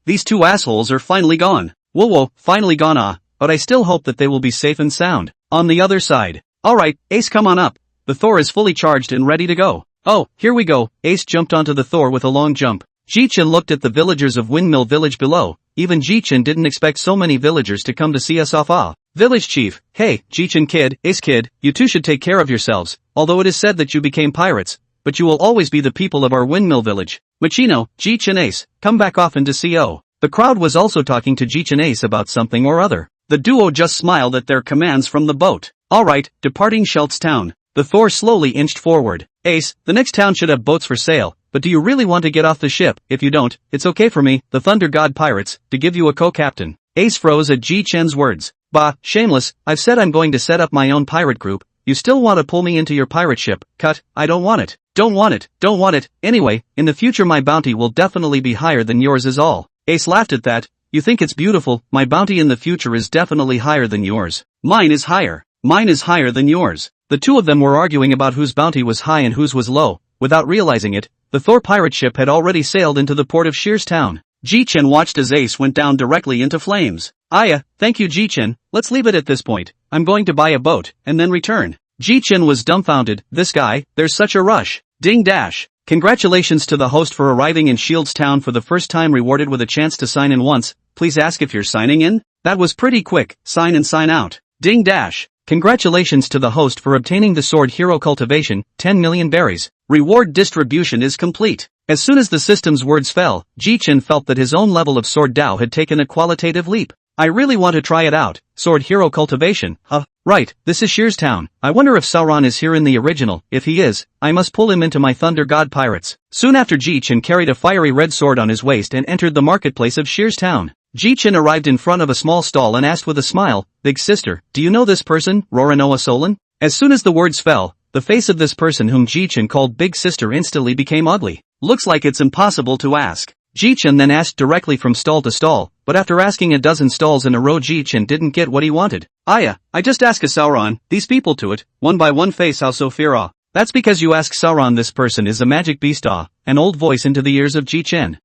These two assholes are finally gone. Whoa, finally gone but I still hope that they will be safe and sound. On the other side. Alright, Ace come on up. The Thor is fully charged and ready to go. Oh, here we go. Ace jumped onto the Thor with a long jump. Ji Chen looked at the villagers of Windmill Village below. Even Ji Chen didn't expect so many villagers to come to see us off. Village chief, hey, Ji Chen kid, Ace kid, you two should take care of yourselves, although it is said that you became pirates, but you will always be the people of our Windmill Village. Machino, Ji Chen Ace, come back off into CO. The crowd was also talking to Ji Chen Ace about something or other. The duo just smiled at their commands from the boat. Alright, departing Schultz Town. The Thor slowly inched forward. Ace, the next town should have boats for sale, but do you really want to get off the ship? If you don't, it's okay for me, the Thunder God Pirates, to give you a co-captain. Ace froze at Ji Chen's words. Bah, shameless, I've said I'm going to set up my own pirate group, you still want to pull me into your pirate ship, cut, I don't want it. Don't want it, anyway, in the future my bounty will definitely be higher than yours is all. Ace laughed at that. You think it's beautiful, my bounty in the future is definitely higher than yours. Mine is higher than yours. The two of them were arguing about whose bounty was high and whose was low. Without realizing it, the Thor pirate ship had already sailed into the port of Shears Town. Ji Chen watched as Ace went down directly into flames. Thank you Ji Chen, let's leave it at this point. I'm going to buy a boat, and then return. Ji Chen was dumbfounded. This guy, there's such a rush. Ding dash. Congratulations to the host for arriving in Shields Town for the first time, rewarded with a chance to sign in once. Please ask if you're signing in? That was pretty quick, sign in sign out. Ding dash. Congratulations to the host for obtaining the sword hero cultivation, 10 million berries. Reward distribution is complete. As soon as the system's words fell, Ji Chen felt that his own level of sword Dao had taken a qualitative leap. I really want to try it out. Sword hero cultivation, right, this is Shears Town. I wonder if Sauron is here in the original. If he is, I must pull him into my Thunder God Pirates. Soon after, Ji Chen carried a fiery red sword on his waist and entered the marketplace of Shears Town. Ji Chen arrived in front of a small stall and asked with a smile, Big sister, do you know this person, Roranoa Solon? As soon as the words fell, the face of this person whom Ji Chen called Big Sister instantly became ugly. Looks like it's impossible to ask. Ji Chen then asked directly from stall to stall, but after asking a dozen stalls in a row, Ji Chen didn't get what he wanted. I just ask a Sauron, these people to it, one by one face how so fear That's because you ask Sauron, this person is a magic beast an old voice into the ears of Ji Chen.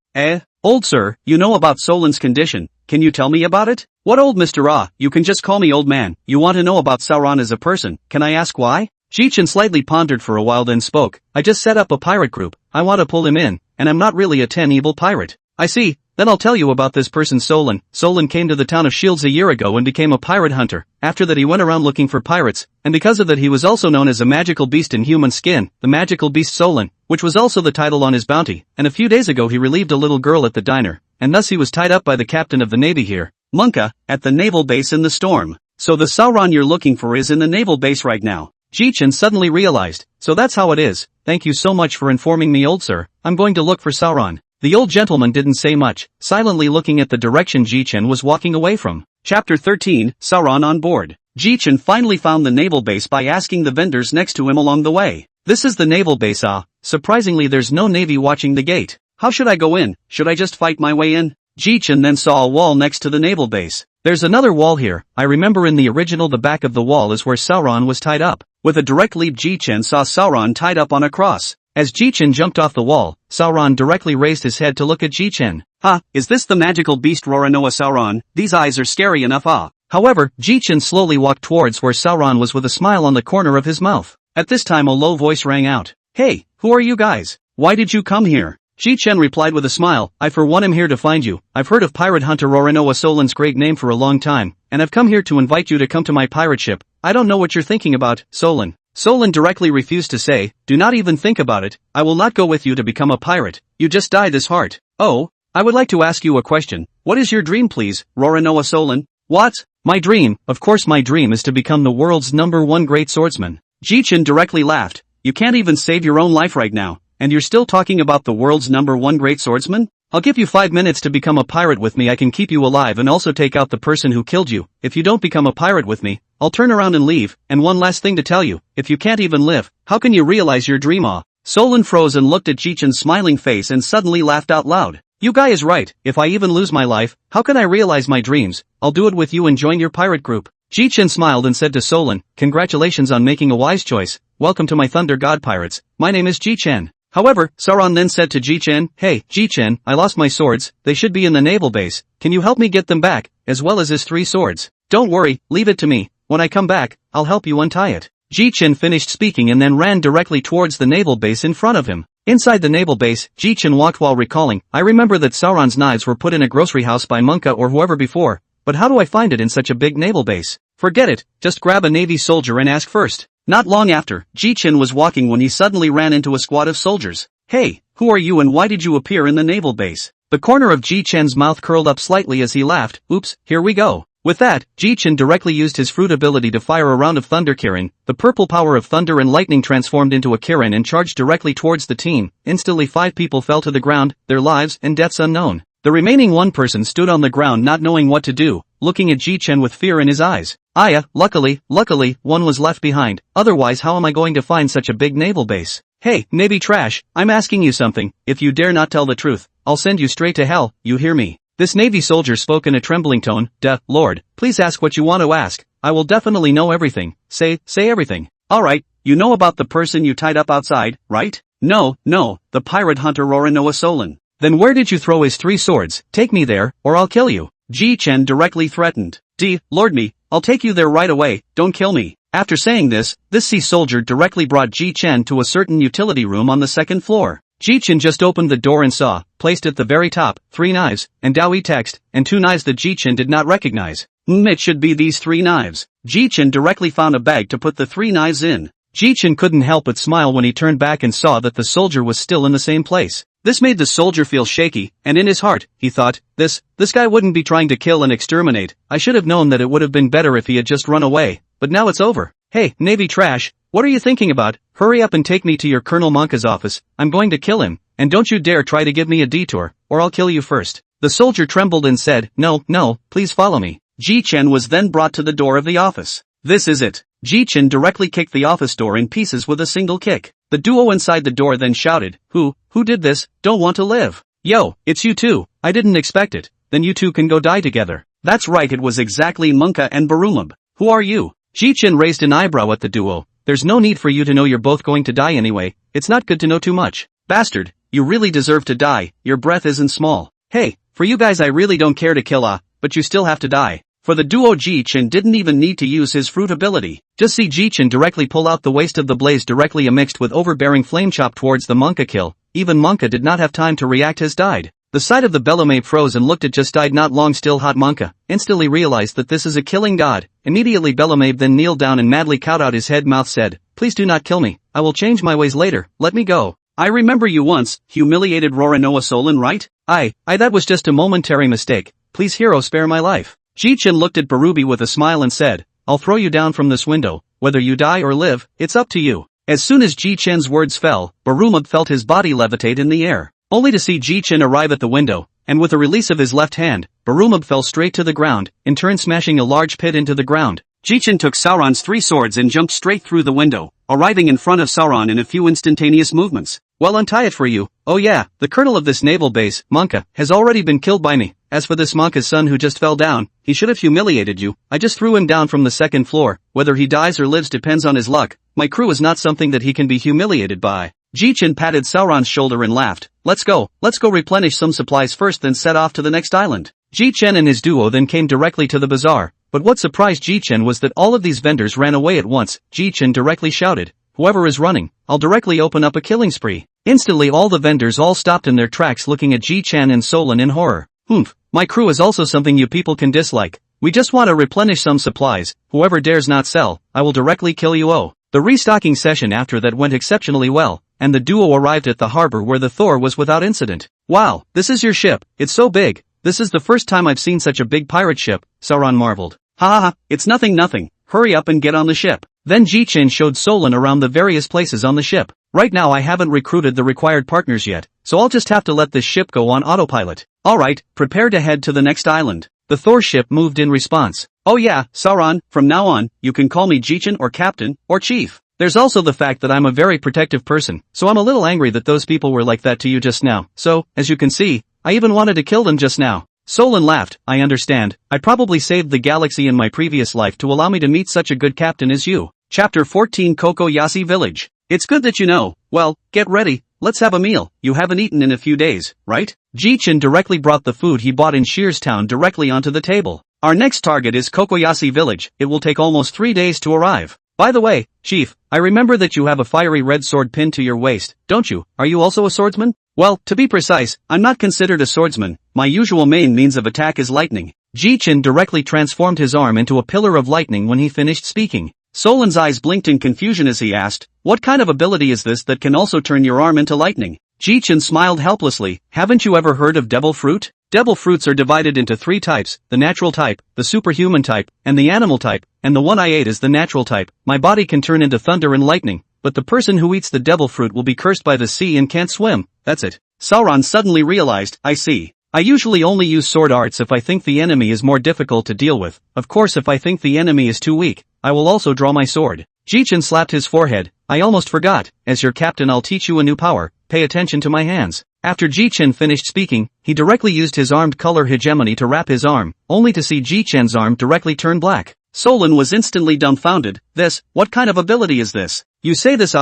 Old sir, you know about Solon's condition, can you tell me about it? What old Mr. You can just call me old man, you want to know about Sauron as a person, can I ask why? Ji Chen slightly pondered for a while then spoke, I just set up a pirate group, I want to pull him in, and I'm not really a 10 evil pirate. I see, then I'll tell you about this person Solon. Solon came to the town of Shields a year ago and became a pirate hunter. After that he went around looking for pirates, and because of that he was also known as a magical beast in human skin, the magical beast Solon, which was also the title on his bounty, and a few days ago he relieved a little girl at the diner, and thus he was tied up by the captain of the navy here, Munka, at the naval base in the storm. So the Sauron you're looking for is in the naval base right now. Ji Chen suddenly realized, so that's how it is, thank you so much for informing me old sir, I'm going to look for Sauron. The old gentleman didn't say much, silently looking at the direction Ji Chen was walking away from. Chapter 13, Sauron on board. Ji Chen finally found the naval base by asking the vendors next to him along the way. This is the naval base surprisingly there's no navy watching the gate. How should I go in, should I just fight my way in? Ji Chen then saw a wall next to the naval base. There's another wall here, I remember in the original the back of the wall is where Sauron was tied up. With a direct leap, Ji Chen saw Sauron tied up on a cross. As Ji Chen jumped off the wall, Sauron directly raised his head to look at Ji Chen. Is this the magical beast Roranoa Sauron? These eyes are scary enough. However, Ji Chen slowly walked towards where Sauron was with a smile on the corner of his mouth. At this time a low voice rang out. Hey, who are you guys? Why did you come here? Ji Chen replied with a smile, I for one am here to find you. I've heard of pirate hunter Roranoa Sauron's great name for a long time, and I've come here to invite you to come to my pirate ship. I don't know what you're thinking about, Sauron. Sauron directly refused to say, do not even think about it, I will not go with you to become a pirate. You just die this heart. Oh, I would like to ask you a question. What is your dream please, Roranoa Sauron? What? My dream, of course my dream is to become the world's #1 great swordsman. Ji Chen directly laughed. You can't even save your own life right now, and you're still talking about the world's #1 great swordsman? I'll give you 5 minutes to become a pirate with me. I can keep you alive and also take out the person who killed you. If you don't become a pirate with me, I'll turn around and leave. And one last thing to tell you, if you can't even live, how can you realize your dream? Sauron froze and looked at Ji Chen's smiling face and suddenly laughed out loud. You guy is right, if I even lose my life, how can I realize my dreams? I'll do it with you and join your pirate group. Ji Chen smiled and said to Sauron, congratulations on making a wise choice. Welcome to my Thunder God Pirates. My name is Ji Chen. However, Sauron then said to Ji Chen, hey, Ji Chen, I lost my swords, they should be in the naval base, can you help me get them back, as well as his 3 swords? Don't worry, leave it to me, when I come back, I'll help you untie it. Ji Chen finished speaking and then ran directly towards the naval base in front of him. Inside the naval base, Ji Chen walked while recalling, I remember that Sauron's knives were put in a grocery house by Manga or whoever before, but how do I find it in such a big naval base? Forget it, just grab a Navy soldier and ask first. Not long after, Ji Chen was walking when he suddenly ran into a squad of soldiers. Hey, who are you and why did you appear in the naval base? The corner of Ji Chen's mouth curled up slightly as he laughed, oops, here we go. With that, Ji Chen directly used his fruit ability to fire a round of thunder kirin. The purple power of thunder and lightning transformed into a kirin and charged directly towards the team. Instantly 5 people fell to the ground, their lives and deaths unknown. The remaining 1 person stood on the ground not knowing what to do, looking at Ji Chen with fear in his eyes. Luckily, 1 was left behind, otherwise how am I going to find such a big naval base? Hey, Navy trash, I'm asking you something, if you dare not tell the truth, I'll send you straight to hell, you hear me? This Navy soldier spoke in a trembling tone, Lord, please ask what you want to ask, I will definitely know everything, say everything. Alright, you know about the person you tied up outside, right? No, the pirate hunter Roranoa Sauron. Then where did you throw his 3 swords? Take me there, or I'll kill you. Ji Chen directly threatened. Lord me, I'll take you there right away, don't kill me. After saying this sea soldier directly brought Ji Chen to a certain utility room on the 2nd floor. Ji Chen just opened the door and saw, placed at the very top, 3 knives, and Daoi text, and 2 knives that Ji Chen did not recognize. It should be these 3 knives. Ji Chen directly found a bag to put the 3 knives in. Ji Chen couldn't help but smile when he turned back and saw that the soldier was still in the same place. This made the soldier feel shaky, and in his heart, he thought, this guy wouldn't be trying to kill and exterminate, I should have known that it would have been better if he had just run away, but now it's over. Hey, Navy trash, what are you thinking about? Hurry up and take me to your Colonel Manka's office, I'm going to kill him, and don't you dare try to give me a detour, or I'll kill you first. The soldier trembled and said, no, please follow me. Ji Chen was then brought to the door of the office. This is it. Ji Chen directly kicked the office door in pieces with a single kick. The duo inside the door then shouted, who did this? Don't want to live. Yo, it's you two, I didn't expect it, then you two can go die together. That's right, it was exactly Munka and Barumab. Who are you? Ji Chen raised an eyebrow at the duo. There's no need for you to know, you're both going to die anyway, it's not good to know too much. Bastard, you really deserve to die, your breath isn't small. Hey, for you guys I really don't care to kill but you still have to die. For the duo Ji Chen didn't even need to use his fruit ability. Just see Ji Chen directly pull out the waste of the blaze directly mixed with overbearing flame chop towards the Monka kill. Even Monka did not have time to react, has died. The sight of the Bellomaid froze and looked at just died not long still hot Monka, instantly realized that this is a killing god. Immediately Bellomaid then kneeled down and madly cowed out his head mouth said, please do not kill me, I will change my ways later, let me go. I remember you once, humiliated Roranoa Sauron, right? That was just a momentary mistake, please hero spare my life. Ji Chen looked at Barubi with a smile and said, I'll throw you down from this window, whether you die or live, it's up to you. As soon as Ji Chen's words fell, Barumab felt his body levitate in the air, only to see Ji Chen arrive at the window, and with a release of his left hand, Barumab fell straight to the ground, in turn smashing a large pit into the ground. Ji Chen took Sauron's 3 swords and jumped straight through the window, arriving in front of Sauron in a few instantaneous movements. Well, untie it for you. Oh yeah, the colonel of this naval base, Monka, has already been killed by me. As for this Monka's son who just fell down, he should have humiliated you. I just threw him down from the second floor. Whether he dies or lives depends on his luck. My crew is not something that he can be humiliated by. Ji Chen patted Sauron's shoulder and laughed. Let's go replenish some supplies first, then set off to the next island. Ji Chen and his duo then came directly to the bazaar, but what surprised Ji Chen was that all of these vendors ran away at once. Ji Chen directly shouted, "Whoever is running, I'll directly open up a killing spree." Instantly all the vendors all stopped in their tracks looking at Ji Chen and Solon in horror. My crew is also something you people can dislike. We just want to replenish some supplies. Whoever dares not sell, I will directly kill you. Oh. The restocking session after that went exceptionally well, and the duo arrived at the harbor where the Thor was without incident. Wow, this is your ship. It's so big. This is the first time I've seen such a big pirate ship, Sauron marveled. Ha, it's nothing. Hurry up and get on the ship. Then Ji Chen showed Solon around the various places on the ship. Right now I haven't recruited the required partners yet, so I'll just have to let this ship go on autopilot. Alright, prepare to head to the next island. The Thor ship moved in response. Oh yeah, Sauron, from now on, you can call me Ji Chen or Captain, or Chief. There's also the fact that I'm a very protective person, so I'm a little angry that those people were like that to you just now. So, as you can see, I even wanted to kill them just now. Solon laughed. I understand. I probably saved the galaxy in my previous life to allow me to meet such a good captain as you. Chapter 14 Kokoyasi Village. It's good that you know. Well, get ready. Let's have a meal. You haven't eaten in a few days, right? Ji Chen directly brought the food he bought in Shears Town directly onto the table. Our next target is Kokoyasi Village. It will take almost 3 days to arrive. By the way, Chief, I remember that you have a fiery red sword pinned to your waist, don't you? Are you also a swordsman? Well, to be precise, I'm not considered a swordsman. My usual main means of attack is lightning. Ji Chen directly transformed his arm into a pillar of lightning when he finished speaking. Solon's eyes blinked in confusion as he asked, what kind of ability is this that can also turn your arm into lightning? Ji Chen smiled helplessly. Haven't you ever heard of devil fruit? Devil fruits are divided into 3 types, the natural type, the superhuman type, and the animal type, and the one I ate is the natural type. My body can turn into thunder and lightning, but the person who eats the devil fruit will be cursed by the sea and can't swim. That's it. Sauron suddenly realized, I see. I usually only use sword arts if I think the enemy is more difficult to deal with. Of course, if I think the enemy is too weak, I will also draw my sword. Ji Chen slapped his forehead. I almost forgot. As your captain, I'll teach you a new power. Pay attention to my hands. After Ji Chen finished speaking, he directly used his armed color hegemony to wrap his arm, only to see Ji Chen's arm directly turn black. Solon was instantly dumbfounded. What kind of ability is this? You say this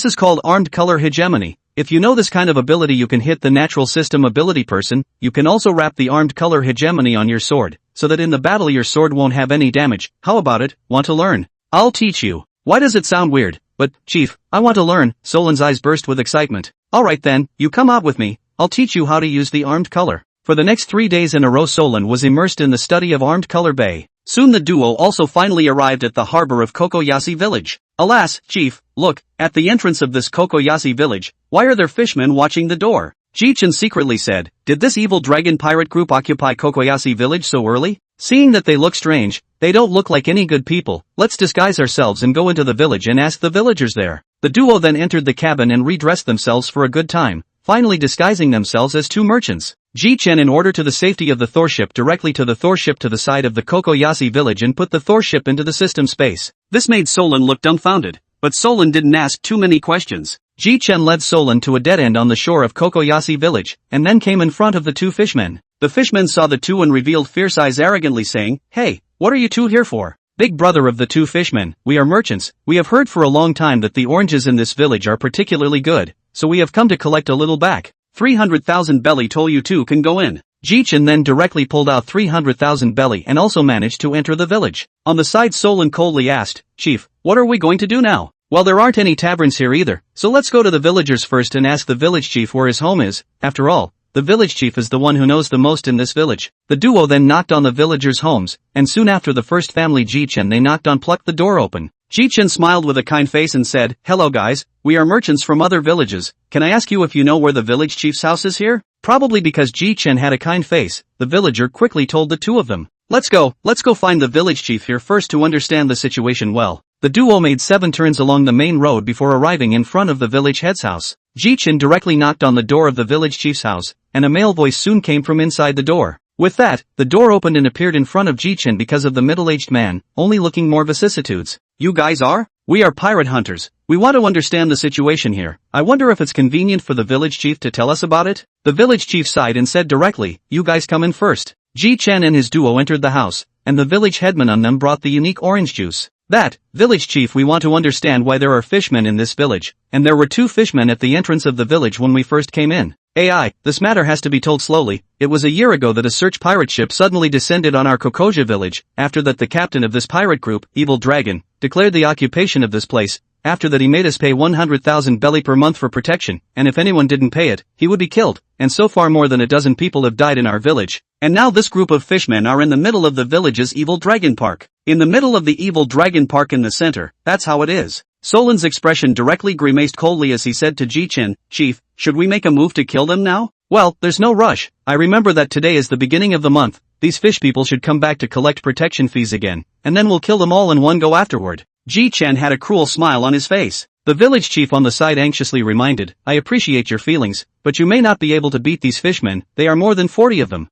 is called armed color hegemony. If you know this kind of ability, you can hit the natural system ability person. You can also wrap the armed color hegemony on your sword, so that in the battle your sword won't have any damage. How about it? Want to learn? I'll teach you. Why does it sound weird? But, Chief, I want to learn. Solon's eyes burst with excitement. Alright then, you come out with me. I'll teach you how to use the armed color. For the next 3 days in a row Solon was immersed in the study of armed color bay. Soon the duo also finally arrived at the harbor of Kokoyasi Village. Alas, Chief, look, at the entrance of this Kokoyasi Village, why are there fishmen watching the door? Ji Chen secretly said, did this evil dragon pirate group occupy Kokoyasi Village so early? Seeing that they look strange, they don't look like any good people, let's disguise ourselves and go into the village and ask the villagers there. The duo then entered the cabin and redressed themselves for a good time, finally disguising themselves as 2 merchants. Ji Chen in order to the safety of the Thor ship directly to the Thor ship to the side of the Kokoyasi village and put the Thor ship into the system space. This made Solon look dumbfounded, but Solon didn't ask too many questions. Ji Chen led Solon to a dead end on the shore of Kokoyasi village, and then came in front of the 2 fishmen. The fishmen saw the 2 and revealed fierce eyes arrogantly saying, hey, what are you 2 here for? Big brother of the 2 fishmen, we are merchants. We have heard for a long time that the oranges in this village are particularly good, so we have come to collect a little back. 300,000 belly toll you 2 can go in. Ji Chen then directly pulled out 300,000 belly and also managed to enter the village. On the side Solon coldly asked, Chief, what are we going to do now? Well, there aren't any taverns here either, so let's go to the villagers first and ask the village chief where his home is. After all, the village chief is the one who knows the most in this village. The duo then knocked on the villagers' homes, and soon after the first family Ji Chen they knocked on plucked the door open. Ji Chen smiled with a kind face and said, hello guys, we are merchants from other villages. Can I ask you if you know where the village chief's house is here? Probably because Ji Chen had a kind face, the villager quickly told the 2 of them. Let's go find the village chief here first to understand the situation well. The duo made 7 turns along the main road before arriving in front of the village head's house. Ji Chen directly knocked on the door of the village chief's house, and a male voice soon came from inside the door. With that, the door opened and appeared in front of Ji Chen because of the middle-aged man, only looking more vicissitudes. You guys are? We are pirate hunters. We want to understand the situation here. I wonder if it's convenient for the village chief to tell us about it? The village chief sighed and said directly, you guys come in first. Ji Chen and his duo entered the house, and the village headman on them brought the unique orange juice. That, village chief, we want to understand why there are fishmen in this village, and there were 2 fishmen at the entrance of the village when we first came in. AI, this matter has to be told slowly. It was a year ago that a search pirate ship suddenly descended on our Kokoja village. After that, the captain of this pirate group, Evil Dragon, declared the occupation of this place. After that, he made us pay 100,000 belly per month for protection, and if anyone didn't pay it, he would be killed. And so far more than a dozen people have died in our village. And now this group of fishmen are in the middle of the village's Evil Dragon Park. In the middle of the Evil Dragon Park in the center, that's how it is. Solan's expression directly grimaced coldly as he said to Ji Chen, Chief, should we make a move to kill them now? Well, there's no rush. I remember that today is the beginning of the month. These fish people should come back to collect protection fees again, and then we'll kill them all in one go afterward. Ji Chen had a cruel smile on his face. The village chief on the side anxiously reminded, I appreciate your feelings, but you may not be able to beat these fishmen, they are more than 40 of them.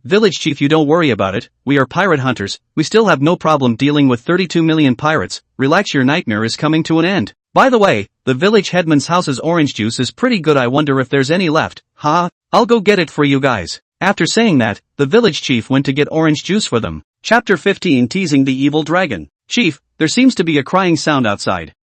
Village chief, you don't worry about it, we are pirate hunters, we still have no problem dealing with 32 million pirates, relax, your nightmare is coming to an end. By the way, the village headman's house's orange juice is pretty good, I wonder if there's any left. I'll go get it for you guys. After saying that, the village chief went to get orange juice for them. Chapter 15, Teasing the Evil Dragon. Chief, there seems to be a crying sound outside.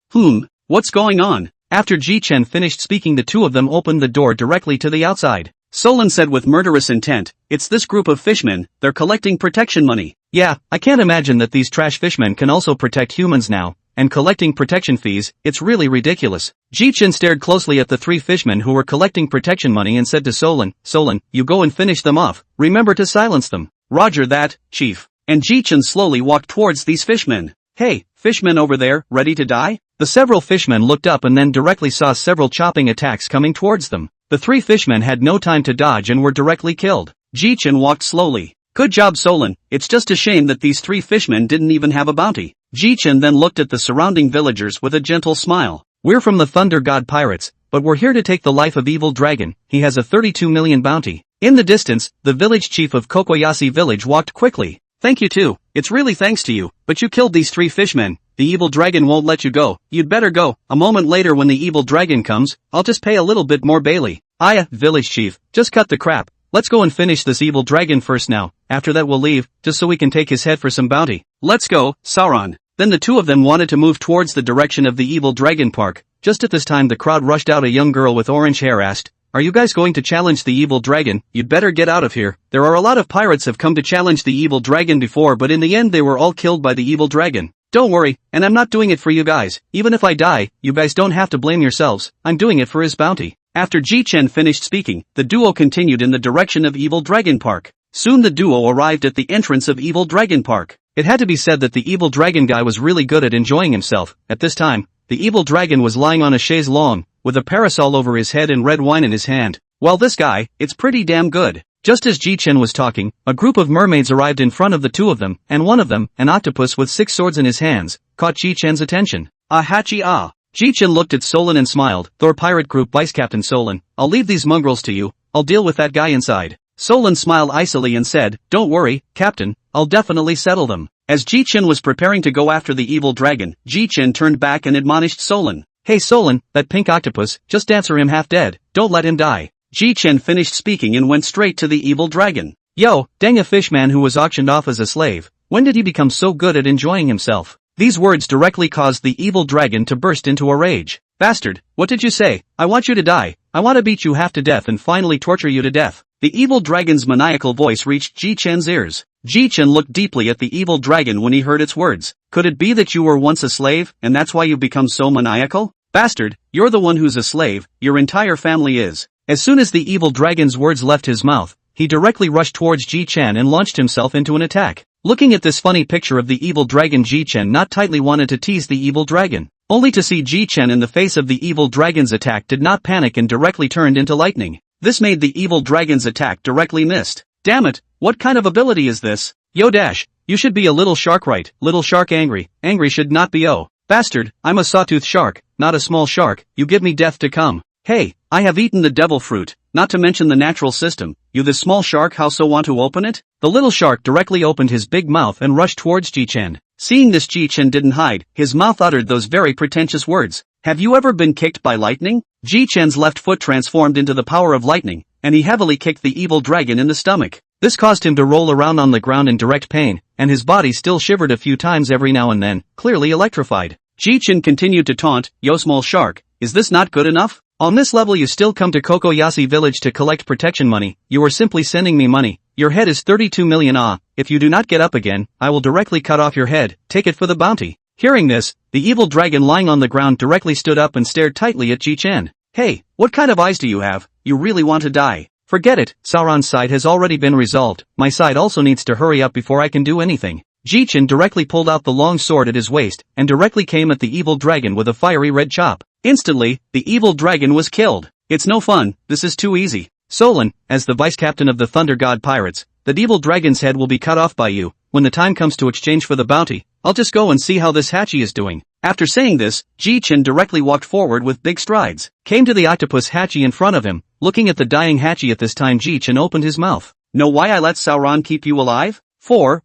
What's going on? After Ji Chen finished speaking, the 2 of them opened the door directly to the outside. Solan said with murderous intent, it's this group of fishmen, they're collecting protection money. Yeah, I can't imagine that these trash fishmen can also protect humans now, and collecting protection fees, it's really ridiculous. Ji Chen stared closely at the 3 fishmen who were collecting protection money and said to Solan, you go and finish them off, remember to silence them. Roger that, chief. And Ji Chen slowly walked towards these fishmen. Hey, fishmen over there, ready to die? The several fishmen looked up and then directly saw several chopping attacks coming towards them. The 3 fishmen had no time to dodge and were directly killed. Ji Chen walked slowly. Good job, Solan, it's just a shame that these 3 fishmen didn't even have a bounty. Ji Chen then looked at the surrounding villagers with a gentle smile. We're from the Thunder God Pirates, but we're here to take the life of Evil Dragon, he has a 32 million bounty. In the distance, the village chief of Kokoyasi village walked quickly. Thank you too, it's really thanks to you, but you killed these 3 fishmen. The evil dragon won't let you go, you'd better go. A moment later when the evil dragon comes, I'll just pay a little bit more Bailey. Village chief, just cut the crap. Let's go and finish this evil dragon first now, after that we'll leave, just so we can take his head for some bounty. Let's go, Sauron. Then the 2 of them wanted to move towards the direction of the evil dragon park. Just at this time the crowd rushed out. A young girl with orange hair asked, are you guys going to challenge the evil dragon? You'd better get out of here. There are a lot of pirates have come to challenge the evil dragon before, but in the end they were all killed by the evil dragon. Don't worry, and I'm not doing it for you guys. Even if I die, you guys don't have to blame yourselves. I'm doing it for his bounty. After Ji Chen finished speaking, the duo continued in the direction of Evil Dragon Park. Soon the duo arrived at the entrance of Evil Dragon Park. It had to be said that the evil dragon guy was really good at enjoying himself. At this time, the evil dragon was lying on a chaise longue, with a parasol over his head and red wine in his hand. Well, this guy, it's pretty damn good. Just as Ji Chen was talking, a group of mermaids arrived in front of the 2 of them, and one of them, an octopus with 6 swords in his hands, caught Ji Chen's attention. Hachi. Ji Chen looked at Solan and smiled. Thor Pirate Group Vice Captain Solan, I'll leave these mongrels to you, I'll deal with that guy inside. Solan smiled icily and said, don't worry, Captain, I'll definitely settle them. As Ji Chen was preparing to go after the evil dragon, Ji Chen turned back and admonished Solan. Hey Solan, that pink octopus, just answer him half dead, don't let him die. Ji Chen finished speaking and went straight to the evil dragon. Yo, dang, a fishman who was auctioned off as a slave, when did he become so good at enjoying himself? These words directly caused the evil dragon to burst into a rage. Bastard, what did you say? I want you to die. I want to beat you half to death and finally torture you to death. The evil dragon's maniacal voice reached Ji Chen's ears. Ji Chen looked deeply at the evil dragon when he heard its words. Could it be that you were once a slave, and that's why you've become so maniacal? Bastard, you're the one who's a slave, your entire family is. As soon as the evil dragon's words left his mouth, he directly rushed towards Ji Chen and launched himself into an attack. Looking at this funny picture of the evil dragon, Ji Chen not tightly wanted to tease the evil dragon, only to see Ji Chen in the face of the evil dragon's attack did not panic and directly turned into lightning. This made the evil dragon's attack directly missed. Damn it, what kind of ability is this? Yo Dash, you should be a little shark, right? Little shark angry should not be oh. Bastard, I'm a sawtooth shark, not a small shark, you give me death to come. Hey, I have eaten the devil fruit, not to mention the natural system, you this small shark how so want to open it? The little shark directly opened his big mouth and rushed towards Ji Chen. Seeing this, Ji Chen didn't hide, his mouth uttered those very pretentious words. Have you ever been kicked by lightning? Ji Chen's left foot transformed into the power of lightning, and he heavily kicked the evil dragon in the stomach. This caused him to roll around on the ground in direct pain, and his body still shivered a few times every now and then, clearly electrified. Ji Chen continued to taunt, "Yo small shark, is this not good enough? On this level you still come to Kokoyashi village to collect protection money, you are simply sending me money. Your head is 32 million if you do not get up again, I will directly cut off your head, take it for the bounty." Hearing this, the evil dragon lying on the ground directly stood up and stared tightly at Ji Chen. "Hey, what kind of eyes do you have? You really want to die?" "Forget it, Sauron's side has already been resolved, my side also needs to hurry up before I can do anything." Ji Chen directly pulled out the long sword at his waist, and directly came at the evil dragon with a fiery red chop. Instantly, the evil dragon was killed. "It's no fun, this is too easy. Solon, as the vice-captain of the Thunder God Pirates, that evil dragon's head will be cut off by you. When the time comes to exchange for the bounty, I'll just go and see how this Haki is doing." After saying this, Ji Chen directly walked forward with big strides, came to the octopus Haki in front of him. Looking at the dying Haki at this time, Ji Chen opened his mouth. "Know why I let Sauron keep you alive?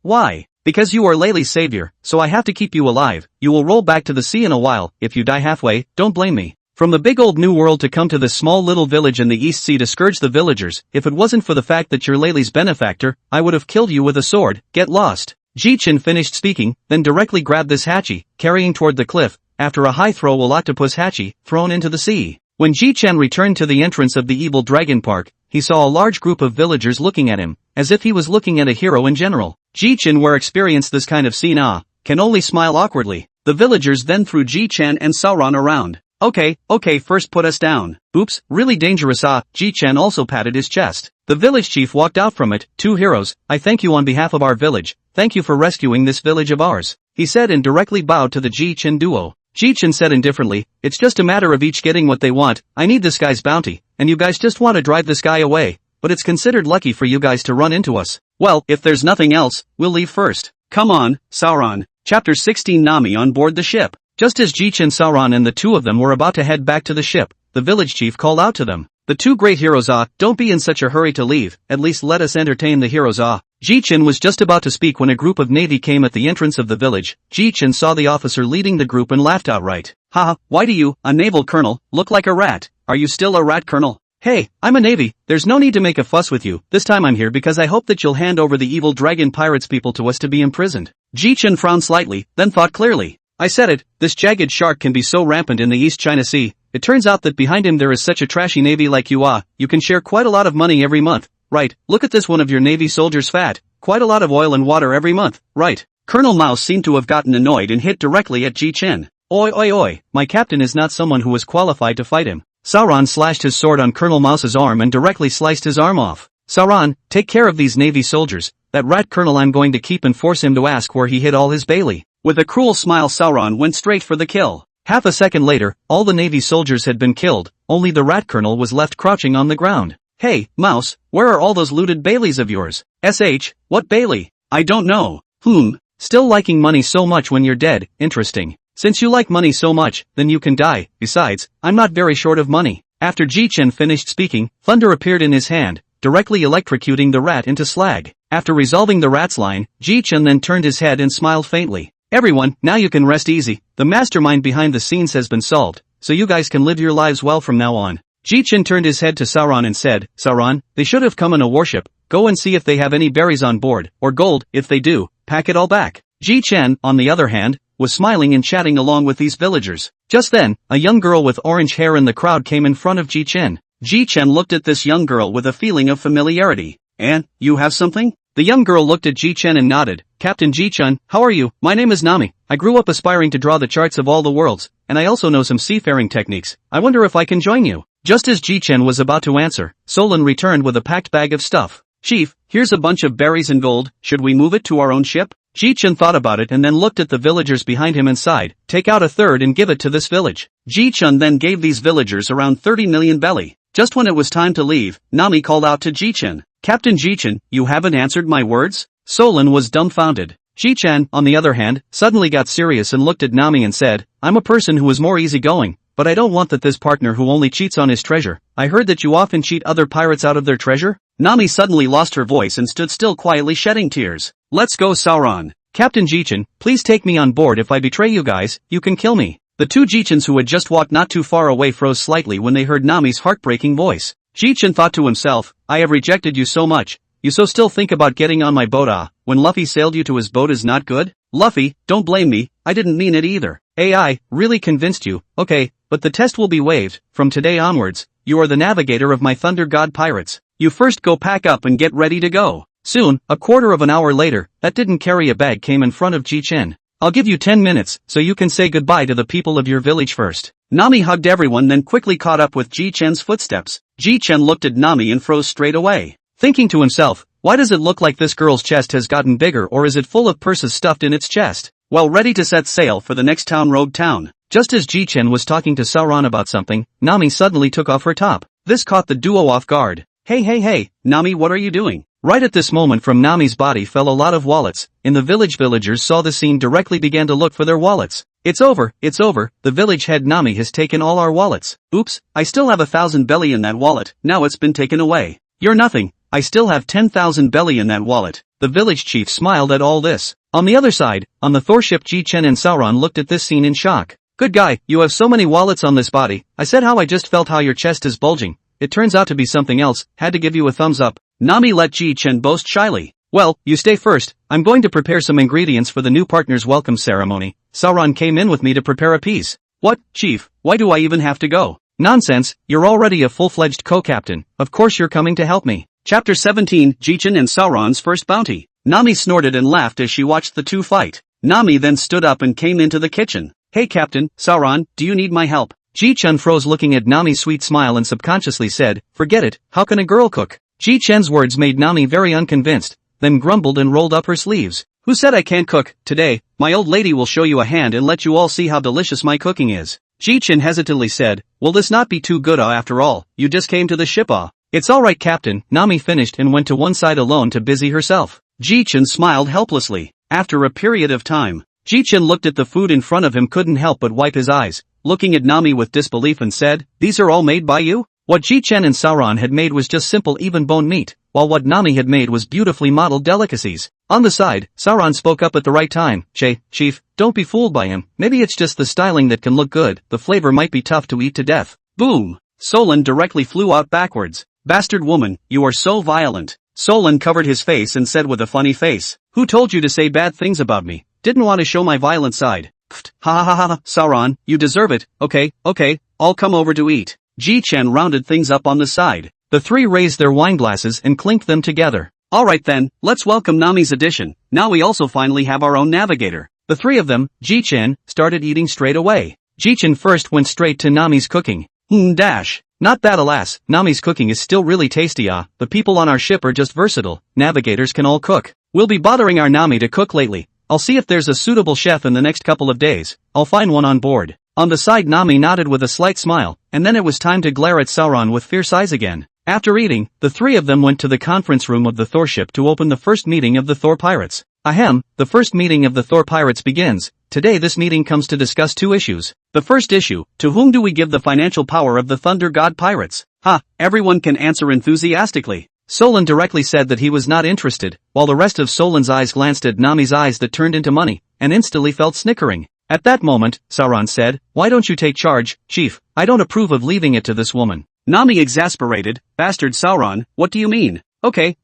Why? Because you are Lely's savior, so I have to keep you alive. You will roll back to the sea in a while. If you die halfway, don't blame me. From the big old new world to come to this small little village in the East Sea to scourge the villagers, if it wasn't for the fact that you're Lely's benefactor, I would have killed you with a sword. Get lost." Ji Chen finished speaking, then directly grabbed this Haki, carrying toward the cliff. After a high throw, will octopus Haki, thrown into the sea. When Ji Chen returned to the entrance of the evil dragon park, he saw a large group of villagers looking at him, as if he was looking at a hero in general. Ji Chen, where experienced this kind of scene, can only smile awkwardly. The villagers then threw Ji Chen and Sauron around. Okay, first put us down." "Oops, really dangerous Ji Chen also patted his chest. The village chief walked out from it. "Two heroes, I thank you on behalf of our village, thank you for rescuing this village of ours," he said, and directly bowed to the Ji Chen duo. Ji Chen said indifferently, "It's just a matter of each getting what they want. I need this guy's bounty, and you guys just want to drive this guy away, but it's considered lucky for you guys to run into us. Well, if there's nothing else, we'll leave first. Come on, Sauron." Chapter 16. Nami on board the ship. Just as Ji Chen, Sauron and the two of them were about to head back to the ship, the village chief called out to them. "The two great heroes don't be in such a hurry to leave, at least let us entertain the heroes Ji Chen was just about to speak when a group of navy came at the entrance of the village. Ji Chen saw the officer leading the group and laughed outright. "Haha, why do you, a naval colonel, look like a rat? Are you still a rat, colonel?" "Hey, I'm a navy, there's no need to make a fuss with you. This time I'm here because I hope that you'll hand over the evil dragon pirates people to us to be imprisoned." Ji Chen frowned slightly, then thought clearly. "I said it, this jagged shark can be so rampant in the East China Sea. It turns out that behind him there is such a trashy navy like you you can share quite a lot of money every month. Right, look at this one of your navy soldiers fat. Quite a lot of oil and water every month, right?" Colonel Mouse seemed to have gotten annoyed and hit directly at Ji Chen. Oi, my captain is not someone who is qualified to fight him." Sauron slashed his sword on Colonel Mouse's arm and directly sliced his arm off. "Sauron, take care of these navy soldiers. That rat colonel I'm going to keep and force him to ask where he hid all his Bailey." With a cruel smile, Sauron went straight for the kill. Half a second later, all the navy soldiers had been killed, only the rat colonel was left crouching on the ground. "Hey, Mouse, where are all those looted Baileys of yours?" What Bailey? I don't know." Still liking money so much when you're dead, interesting. Since you like money so much, then you can die. Besides, I'm not very short of money." After Ji Chen finished speaking, thunder appeared in his hand, directly electrocuting the rat into slag. After resolving the rat's line, Ji Chen then turned his head and smiled faintly. "Everyone, now you can rest easy. The mastermind behind the scenes has been solved, so you guys can live your lives well from now on." Ji Chen turned his head to Sauron and said, "Sauron, they should have come in a warship. Go and see if they have any berries on board, or gold. If they do, pack it all back." Ji Chen, on the other hand, was smiling and chatting along with these villagers. Just then, a young girl with orange hair in the crowd came in front of Ji Chen. Ji Chen looked at this young girl with a feeling of familiarity. "And, you have something?" The young girl looked at Ji Chen and nodded. "Captain Ji Chen, how are you? My name is Nami. I grew up aspiring to draw the charts of all the worlds, and I also know some seafaring techniques. I wonder if I can join you." Just as Ji Chen was about to answer, Solon returned with a packed bag of stuff. "Chief, here's a bunch of berries and gold. Should we move it to our own ship?" Ji Chen thought about it and then looked at the villagers behind him and sighed. "Take out a third and give it to this village." Ji Chen then gave these villagers around 30 million belly. Just when it was time to leave, Nami called out to Ji Chen. "Captain Ji Chen, you haven't answered my words?" Solon was dumbfounded. Ji Chen, on the other hand, suddenly got serious and looked at Nami and said, "I'm a person who is more easygoing, but I don't want that this partner who only cheats on his treasure. I heard that you often cheat other pirates out of their treasure?" Nami suddenly lost her voice and stood still quietly shedding tears. "Let's go, Sauron. Captain Ji Chen, please take me on board. If I betray you guys, you can kill me. The two Ji Chens who had just walked not too far away froze slightly when they heard Nami's heartbreaking voice. Ji Chen thought to himself, I have rejected you so much. You so still think about getting on my boat? When Luffy sailed you to his boat is not good? Luffy, don't blame me, I didn't mean it either. AI, really convinced you, okay, but the test will be waived. From today onwards, you are the navigator of my Thunder God pirates. You first go pack up and get ready to go. Soon, a quarter of an hour later, that didn't carry a bag came in front of Ji Chen. I'll give you 10 minutes, so you can say goodbye to the people of your village first. Nami hugged everyone then quickly caught up with Ji Chen's footsteps. Ji Chen looked at Nami and froze straight away. Thinking to himself, why does it look like this girl's chest has gotten bigger, or is it full of purses stuffed in its chest? Well, ready to set sail for the next town, Rogue Town. Just as Ji Chen was talking to Sauron about something, Nami suddenly took off her top. This caught the duo off guard. Hey, Nami, what are you doing? Right at this moment from Nami's body fell a lot of wallets. In the village, villagers saw the scene directly began to look for their wallets. It's over, the village head Nami has taken all our wallets. Oops, I still have 1,000 belly in that wallet, now it's been taken away. You're nothing, I still have 10,000 belly in that wallet. The village chief smiled at all this. On the other side, on the Thor ship, Ji Chen and Sauron looked at this scene in shock. Good guy, you have so many wallets on this body. I said how I just felt how your chest is bulging. It turns out to be something else, had to give you a thumbs up. Nami let Ji Chen boast shyly. Well, you stay first, I'm going to prepare some ingredients for the new partner's welcome ceremony. Sauron came in with me to prepare a piece. What, chief, why do I even have to go? Nonsense, you're already a full-fledged co-captain, of course you're coming to help me. Chapter 17, Ji Chen and Sauron's first bounty. Nami snorted and laughed as she watched the two fight. Nami then stood up and came into the kitchen. Hey Captain, Sauron, do you need my help? Ji Chen froze looking at Nami's sweet smile and subconsciously said, forget it, how can a girl cook? Ji Chen's words made Nami very unconvinced, then grumbled and rolled up her sleeves. Who said I can't cook? Today, my old lady will show you a hand and let you all see how delicious my cooking is. Ji Chen hesitantly said, will this not be too good after all, you just came to the ship It's alright Captain, Nami finished and went to one side alone to busy herself. Ji Chen smiled helplessly. After a period of time, Ji Chen looked at the food in front of him, couldn't help but wipe his eyes, looking at Nami with disbelief and said, these are all made by you? What Ji Chen and Sauron had made was just simple even bone meat, while what Nami had made was beautifully modeled delicacies. On the side, Sauron spoke up at the right time. Chief, don't be fooled by him, maybe it's just the styling that can look good, the flavor might be tough to eat to death. Boom! Solon directly flew out backwards. Bastard woman, you are so violent. Solon covered his face and said with a funny face, who told you to say bad things about me? Didn't want to show my violent side. Pfft, ha, Sauron, you deserve it, okay, I'll come over to eat. Ji Chen rounded things up on the side. The three raised their wine glasses and clinked them together. Alright then, let's welcome Nami's addition. Now we also finally have our own navigator. The three of them, Ji Chen, started eating straight away. Ji Chen first went straight to Nami's cooking. Not that alas, Nami's cooking is still really tasty the people on our ship are just versatile, navigators can all cook. We'll be bothering our Nami to cook lately. I'll see if there's a suitable chef in the next couple of days. I'll find one on board. On the side Nami nodded with a slight smile, and then it was time to glare at Sauron with fierce eyes again. After eating, the three of them went to the conference room of the Thor ship to open the first meeting of the Thor pirates. Ahem, the first meeting of the Thor pirates begins. Today this meeting comes to discuss two issues. The first issue, to whom do we give the financial power of the Thunder God pirates? Everyone can answer enthusiastically. Solon directly said that he was not interested, while the rest of Solon's eyes glanced at Nami's eyes that turned into money, and instantly felt snickering. At that moment, Sauron said, why don't you take charge, chief? I don't approve of leaving it to this woman. Nami exasperated, bastard Sauron, what do you mean? Okay,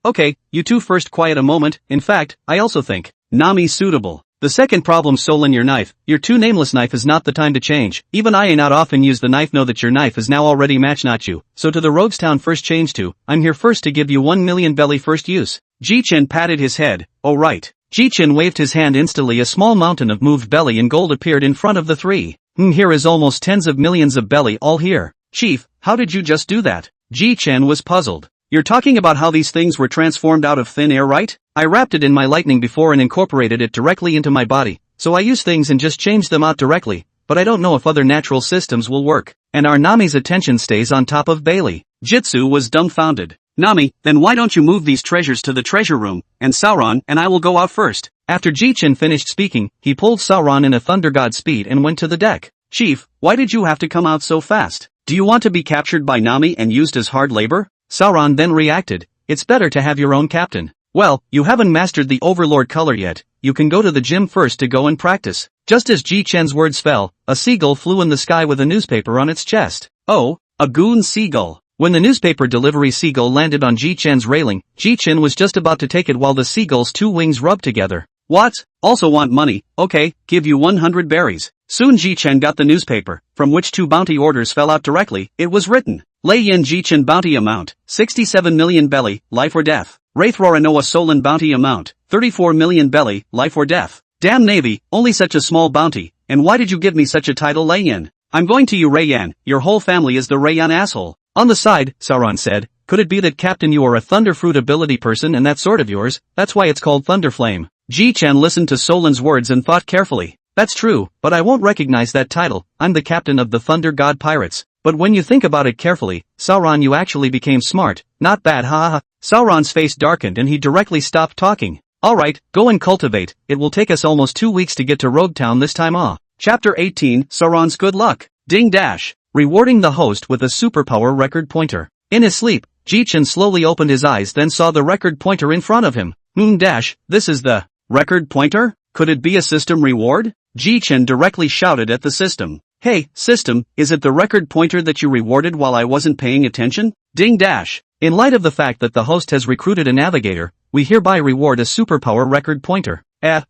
you two first quiet a moment, in fact, I also think Nami suitable. The second problem, Solon, your two nameless knife is not the time to change. Even I not often use the knife, know that your knife is now already match not you. So to the Rogues Town first change to, I'm here first to give you 1 million belly first use. Ji Chen patted his head, oh right. Ji Chen waved his hand, instantly a small mountain of moved belly and gold appeared in front of the three. Here is almost tens of millions of belly all here. Chief, how did you just do that? Ji Chen was puzzled. You're talking about how these things were transformed out of thin air, right? I wrapped it in my lightning before and incorporated it directly into my body, so I use things and just change them out directly, but I don't know if other natural systems will work. And our Nami's attention stays on top of Bailey. Jitsu was dumbfounded. Nami, then why don't you move these treasures to the treasure room, and Sauron and I will go out first. After Ji Chen finished speaking, he pulled Sauron in a thunder god speed and went to the deck. Chief, why did you have to come out so fast? Do you want to be captured by Nami and used as hard labor? Sauron then reacted, it's better to have your own captain. Well, you haven't mastered the Overlord color yet, you can go to the gym first to go and practice. Just as Ji Chen's words fell, a seagull flew in the sky with a newspaper on its chest. Oh, a goon seagull. When the newspaper delivery seagull landed on Ji Chen's railing, Ji Chen was just about to take it while the seagull's two wings rubbed together. What? Also want money? Okay, give you 100 berries. Soon Ji Chen got the newspaper, from which 2 bounty orders fell out directly. It was written. Lei Yin Ji Chen bounty amount, 67 million belly, life or death. Wraithrora Noah Solon bounty amount, 34 million belly, life or death. Damn Navy, only such a small bounty, and why did you give me such a title Lei Yin? I'm going to you Rayyan, your whole family is the Rayyan asshole. On the side, Sauron said, could it be that Captain you are a Thunderfruit ability person and that sword of yours, that's why it's called Thunderflame. Ji Chen listened to Solon's words and thought carefully. That's true, but I won't recognize that title, I'm the captain of the Thunder God Pirates. But when you think about it carefully, Sauron you actually became smart, not bad ha. Sauron's face darkened and he directly stopped talking. Alright, go and cultivate, it will take us almost 2 weeks to get to Rogue Town this time Chapter 18, Sauron's Good Luck. Ding dash. Rewarding the host with a superpower record pointer. In his sleep, Ji Chen slowly opened his eyes then saw the record pointer in front of him. This is the record pointer? Could it be a system reward? Ji Chen directly shouted at the system. Hey, system, is it the record pointer that you rewarded while I wasn't paying attention? Ding dash. In light of the fact that the host has recruited a navigator, we hereby reward a superpower record pointer.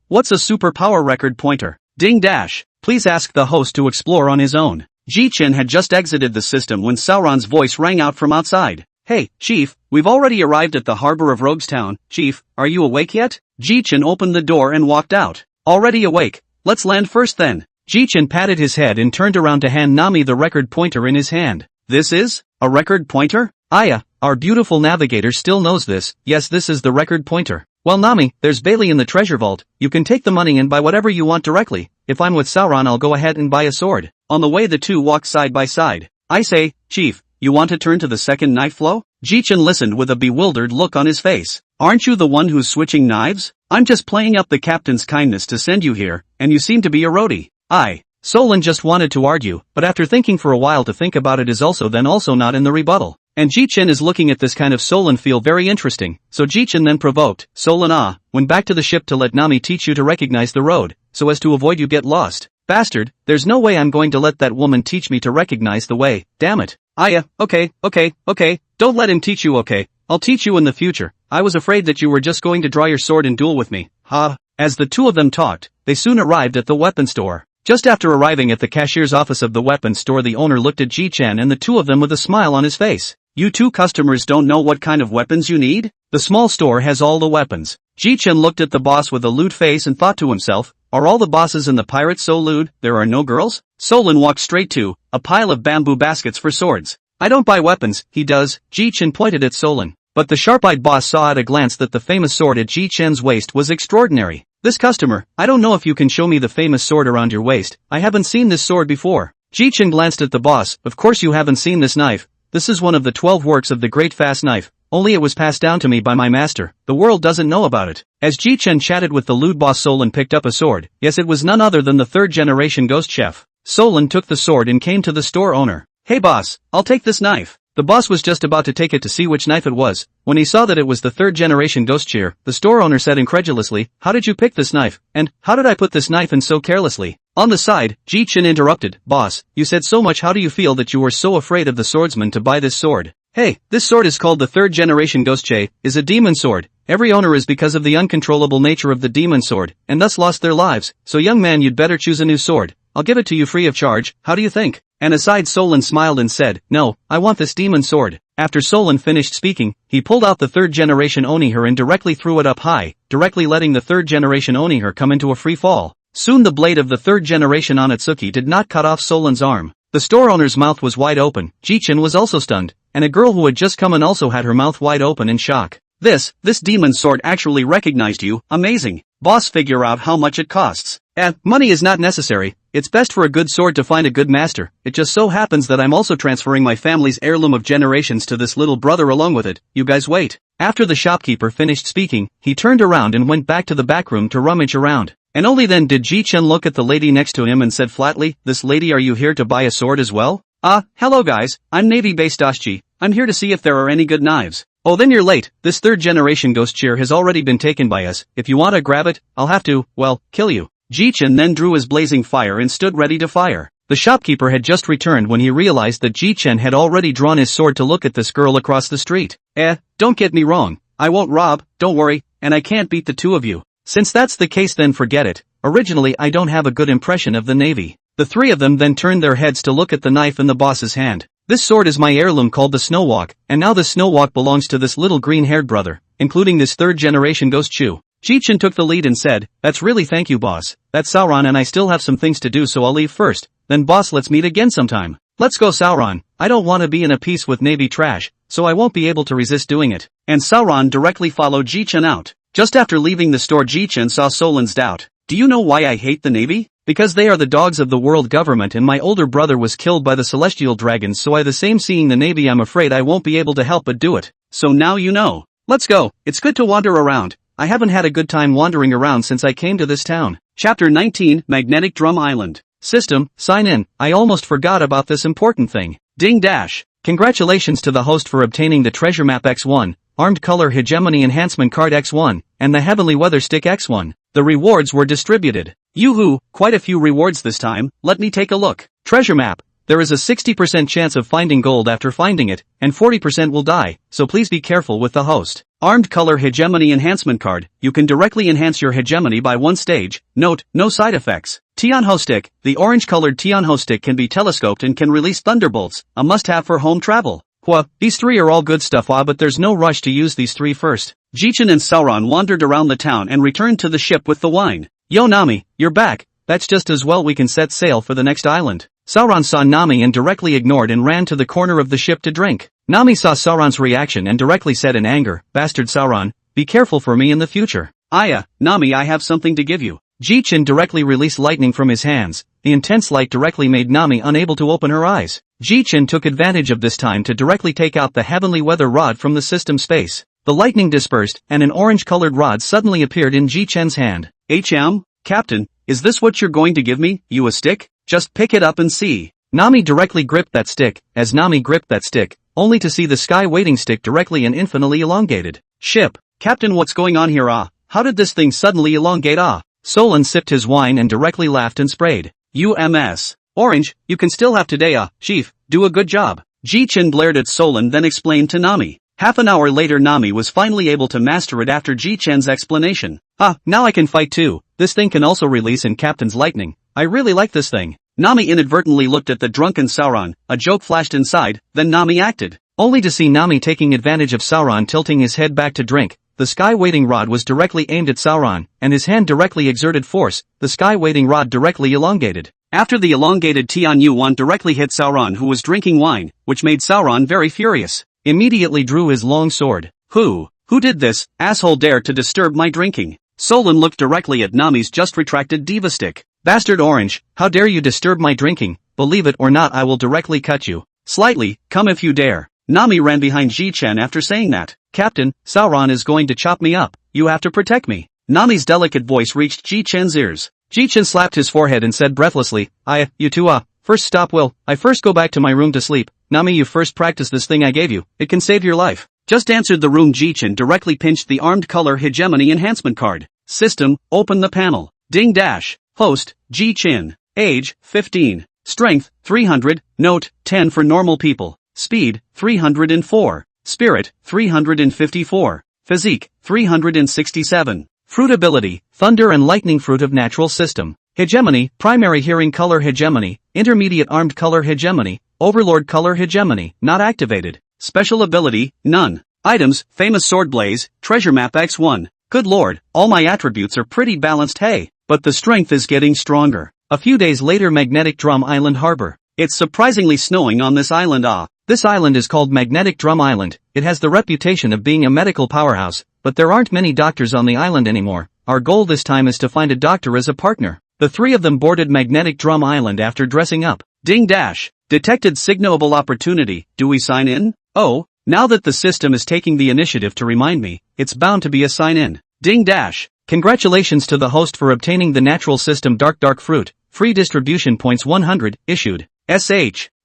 What's a superpower record pointer? Ding dash. Please ask the host to explore on his own. Ji Chen had just exited the system when Sauron's voice rang out from outside. Hey, Chief, we've already arrived at the harbor of Roguestown. Chief, are you awake yet? Ji Chen opened the door and walked out. Already awake. Let's land first then. Ji Chen patted his head and turned around to hand Nami the record pointer in his hand. This is? A record pointer? Aya, our beautiful navigator still knows this. Yes, this is the record pointer. Well Nami, there's Bailey in the treasure vault. You can take the money and buy whatever you want directly. If I'm with Sauron I'll go ahead and buy a sword. On the way the two walked side by side. I say, Chief, you want to turn to the second knife flow? Ji Chen listened with a bewildered look on his face. Aren't you the one who's switching knives? I'm just playing up the captain's kindness to send you here, and you seem to be a roadie. Solon just wanted to argue, but after thinking for a while to think about it is also not in the rebuttal. And Ji Chen is looking at this kind of Solon feel very interesting, so Ji Chen then provoked, Solon went back to the ship to let Nami teach you to recognize the road, so as to avoid you get lost. Bastard, there's no way I'm going to let that woman teach me to recognize the way, damn it. Okay, don't let him teach you okay, I'll teach you in the future, I was afraid that you were just going to draw your sword and duel with me, As the two of them talked, they soon arrived at the weapon store. Just after arriving at the cashier's office of the weapons store the owner looked at Ji Chen and the two of them with a smile on his face. You two customers don't know what kind of weapons you need? The small store has all the weapons. Ji Chen looked at the boss with a lewd face and thought to himself, are all the bosses in the pirates so lewd, there are no girls? Solon walked straight to a pile of bamboo baskets for swords. I don't buy weapons, he does, Ji Chen pointed at Solon. But the sharp-eyed boss saw at a glance that the famous sword at Ji Chen's waist was extraordinary. This customer, I don't know if you can show me the famous sword around your waist, I haven't seen this sword before. Ji Chen glanced at the boss, of course you haven't seen this knife. This is one of the 12 works of the Great Fast Knife, only it was passed down to me by my master, the world doesn't know about it. As Ji Chen chatted with the lewd boss Solon picked up a sword, yes it was none other than the third-generation ghost chef. Solon took the sword and came to the store owner. Hey boss, I'll take this knife. The boss was just about to take it to see which knife it was. When he saw that it was the third-generation ghost chair, the store owner said incredulously, how did you pick this knife, and how did I put this knife in so carelessly? On the side, Ji Chen interrupted, boss, you said so much how do you feel that you were so afraid of the swordsman to buy this sword? Hey, this sword is called the third-generation ghost chair, is a demon sword. Every owner is because of the uncontrollable nature of the demon sword, and thus lost their lives, so young man you'd better choose a new sword. I'll give it to you free of charge, how do you think? And aside Solon smiled and said, no, I want this demon sword. After Solon finished speaking, he pulled out the third-generation Onihar and directly threw it up high, directly letting the third-generation Onihar come into a free fall. Soon the blade of the third-generation Onitsuki did not cut off Solon's arm. The store owner's mouth was wide open, Ji Chen was also stunned, and a girl who had just come in also had her mouth wide open in shock. This demon sword actually recognized you, amazing. Boss figure out how much it costs. Money is not necessary, it's best for a good sword to find a good master, it just so happens that I'm also transferring my family's heirloom of generations to this little brother along with it, you guys wait. After the shopkeeper finished speaking, he turned around and went back to the back room to rummage around. And only then did Ji Chen look at the lady next to him and said flatly, this lady are you here to buy a sword as well? Hello guys, I'm Navy-based Dashi, I'm here to see if there are any good knives. Oh, then you're late. This third generation ghost cheer has already been taken by us. If you want to grab it, I'll have to, well, kill you. Ji Chen then drew his blazing fire and stood ready to fire. The shopkeeper had just returned when he realized that Ji Chen had already drawn his sword to look at this girl across the street. Don't get me wrong. I won't rob, don't worry, and I can't beat the two of you. Since that's the case, then forget it. Originally I don't have a good impression of the Navy. The three of them then turned their heads to look at the knife in the boss's hand. This sword is my heirloom called the Snowwalk, and now the Snowwalk belongs to this little green-haired brother, including this third-generation ghost Chu. Ji Chen took the lead and said, "That's really thank you, boss. That's Sauron and I still have some things to do, so I'll leave first. Then boss, let's meet again sometime. Let's go, Sauron. I don't want to be in a piece with Navy trash, so I won't be able to resist doing it." And Sauron directly followed Ji Chen out. Just after leaving the store, Ji Chen saw Solan's doubt. "Do you know why I hate the Navy? Because they are the dogs of the world government and my older brother was killed by the celestial dragons, so I the same seeing the Navy I'm afraid I won't be able to help but do it. So now you know. Let's go, it's good to wander around. I haven't had a good time wandering around since I came to this town." Chapter 19, Magnetic Drum Island. System, sign in. I almost forgot about this important thing. Ding dash. Congratulations to the host for obtaining the Treasure Map X1, Armed Color Hegemony Enhancement Card X1, and the Heavenly Weather Stick X1. The rewards were distributed. Yoo-hoo, quite a few rewards this time. Let me take a look. Treasure Map. There is a 60% chance of finding gold after finding it, and 40% will die, so please be careful with the host. Armed Color Hegemony Enhancement Card. You can directly enhance your hegemony by one stage. Note, no side effects. Tianho Stick. The orange-colored Tianho Stick can be telescoped and can release thunderbolts, a must-have for home travel. These three are all good stuff, but there's no rush to use these three first. Ji Chen and Sauron wandered around the town and returned to the ship with the wine. "Yo Nami, you're back. That's just as well, we can set sail for the next island." Sauron saw Nami and directly ignored and ran to the corner of the ship to drink. Nami saw Sauron's reaction and directly said in anger, "Bastard Sauron, be careful for me in the future." Nami, I have something to give you." Ji Chen directly released lightning from his hands. The intense light directly made Nami unable to open her eyes. Ji Chen took advantage of this time to directly take out the Heavenly Weather Rod from the system space. The lightning dispersed, and an orange-colored rod suddenly appeared in Ji Chen's hand. Captain, is this what you're going to give me, you a stick? Just pick it up and see." Nami directly gripped that stick. As Nami gripped that stick, only to see the sky waiting stick directly and infinitely elongated. "Ship, Captain, what's going on here? How did this thing suddenly elongate? Solan sipped his wine and directly laughed and sprayed. Orange, you can still have today, Chief, do a good job." Ji Chen blared at Solan, then explained to Nami. Half an hour later, Nami was finally able to master it after Ji Chen's explanation. Now I can fight too. This thing can also release in Captain's lightning. I really like this thing." Nami inadvertently looked at the drunken Sauron. A joke flashed inside, then Nami acted. Only to see Nami taking advantage of Sauron tilting his head back to drink. The sky waiting rod was directly aimed at Sauron, and his hand directly exerted force. The sky waiting rod directly elongated. After the elongated Tian Yuan directly hit Sauron, who was drinking wine, which made Sauron very furious. Immediately drew his long sword. Who did this, asshole, dare to disturb my drinking?" Solan looked directly at Nami's just retracted diva stick. "Bastard Orange, how dare you disturb my drinking? Believe it or not, I will directly cut you slightly, come if you dare." Nami ran behind Ji Chen after saying that. "Captain, Sauron is going to chop me up. You have to protect me." Nami's delicate voice reached Ji Chen's ears. Ji Chen slapped his forehead and said breathlessly, You two, first stop, will I first go back to my room to sleep? Nami, you first practice this thing I gave you, it can save your life." Just answered the room. Ji Chen directly pinched the Armed Color Hegemony Enhancement Card. System, open the panel. Ding dash. Host, Ji Chen. Age, 15. Strength, 300, note, 10 for normal people. Speed, 304. Spirit, 354. Physique, 367. Fruit ability, Thunder and Lightning Fruit of Natural System. Hegemony, Primary Hearing Color Hegemony, Intermediate Armed Color Hegemony, Overlord Color Hegemony, not activated. Special ability, none. Items, Famous Sword Blaze, Treasure Map X1. Good lord, all my attributes are pretty balanced, hey, but the strength is getting stronger. A few days later, Magnetic Drum Island Harbor. It's surprisingly snowing on this island. This island is called Magnetic Drum Island. It has the reputation of being a medical powerhouse, but there aren't many doctors on the island anymore. Our goal this time is to find a doctor as a partner. The three of them boarded Magnetic Drum Island after dressing up. Ding dash. Detected signalable opportunity. Do we sign in? Oh, now that the system is taking the initiative to remind me, it's bound to be a sign in. Ding dash. Congratulations to the host for obtaining the natural system Dark Fruit. Free distribution points 100, issued.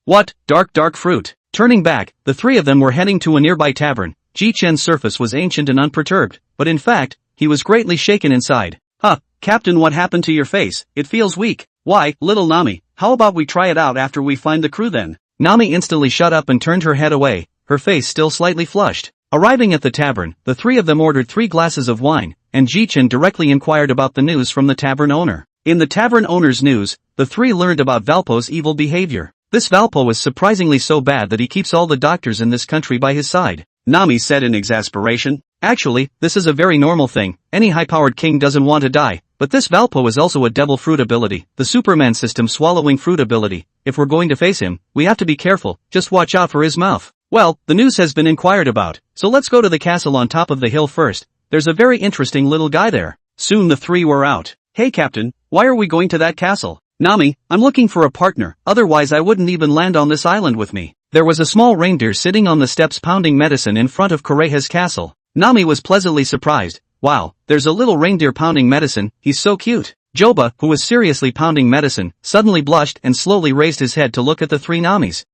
What? Dark Fruit. Turning back, the three of them were heading to a nearby tavern. Ji Chen's surface was ancient and unperturbed, but in fact, he was greatly shaken inside. Huh, Captain, what happened to your face? It feels weak. Why, little Nami, how about we try it out after we find the crew then? Nami instantly shut up and turned her head away, her face still slightly flushed. Arriving at the tavern, the three of them ordered 3 glasses of wine, and Ji Chen directly inquired about the news from the tavern owner. In the tavern owner's news, the three learned about Valpo's evil behavior. This Valpo is surprisingly so bad that he keeps all the doctors in this country by his side. Nami said in exasperation. Actually, this is a very normal thing, any high-powered king doesn't want to die, but this Valpo is also a devil fruit ability, the Superman system swallowing fruit ability. If we're going to face him, we have to be careful, just watch out for his mouth. Well, the news has been inquired about, so let's go to the castle on top of the hill first. There's a very interesting little guy there. Soon the three were out. Hey Captain, why are we going to that castle? Nami, I'm looking for a partner, otherwise I wouldn't even land on this island with me. There was a small reindeer sitting on the steps pounding medicine in front of Kureha's castle. Nami was pleasantly surprised. Wow, there's a little reindeer pounding medicine, he's so cute. Joba, who was seriously pounding medicine, suddenly blushed and slowly raised his head to look at the three Namis.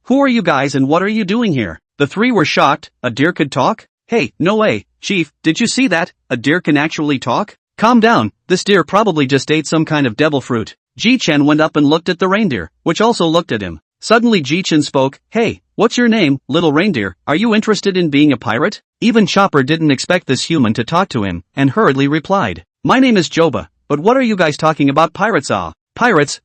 Who are you guys and what are you doing here? The three were shocked. A deer could talk? Hey, no way, Chief, did you see that? A deer can actually talk? Calm down, this deer probably just ate some kind of devil fruit. Ji Chen went up and looked at the reindeer, which also looked at him. Suddenly Ji Chen spoke. Hey, what's your name, little reindeer? Are you interested in being a pirate? Even Chopper didn't expect this human to talk to him, and hurriedly replied. My name is Joba, but what are you guys talking about pirates? Pirates,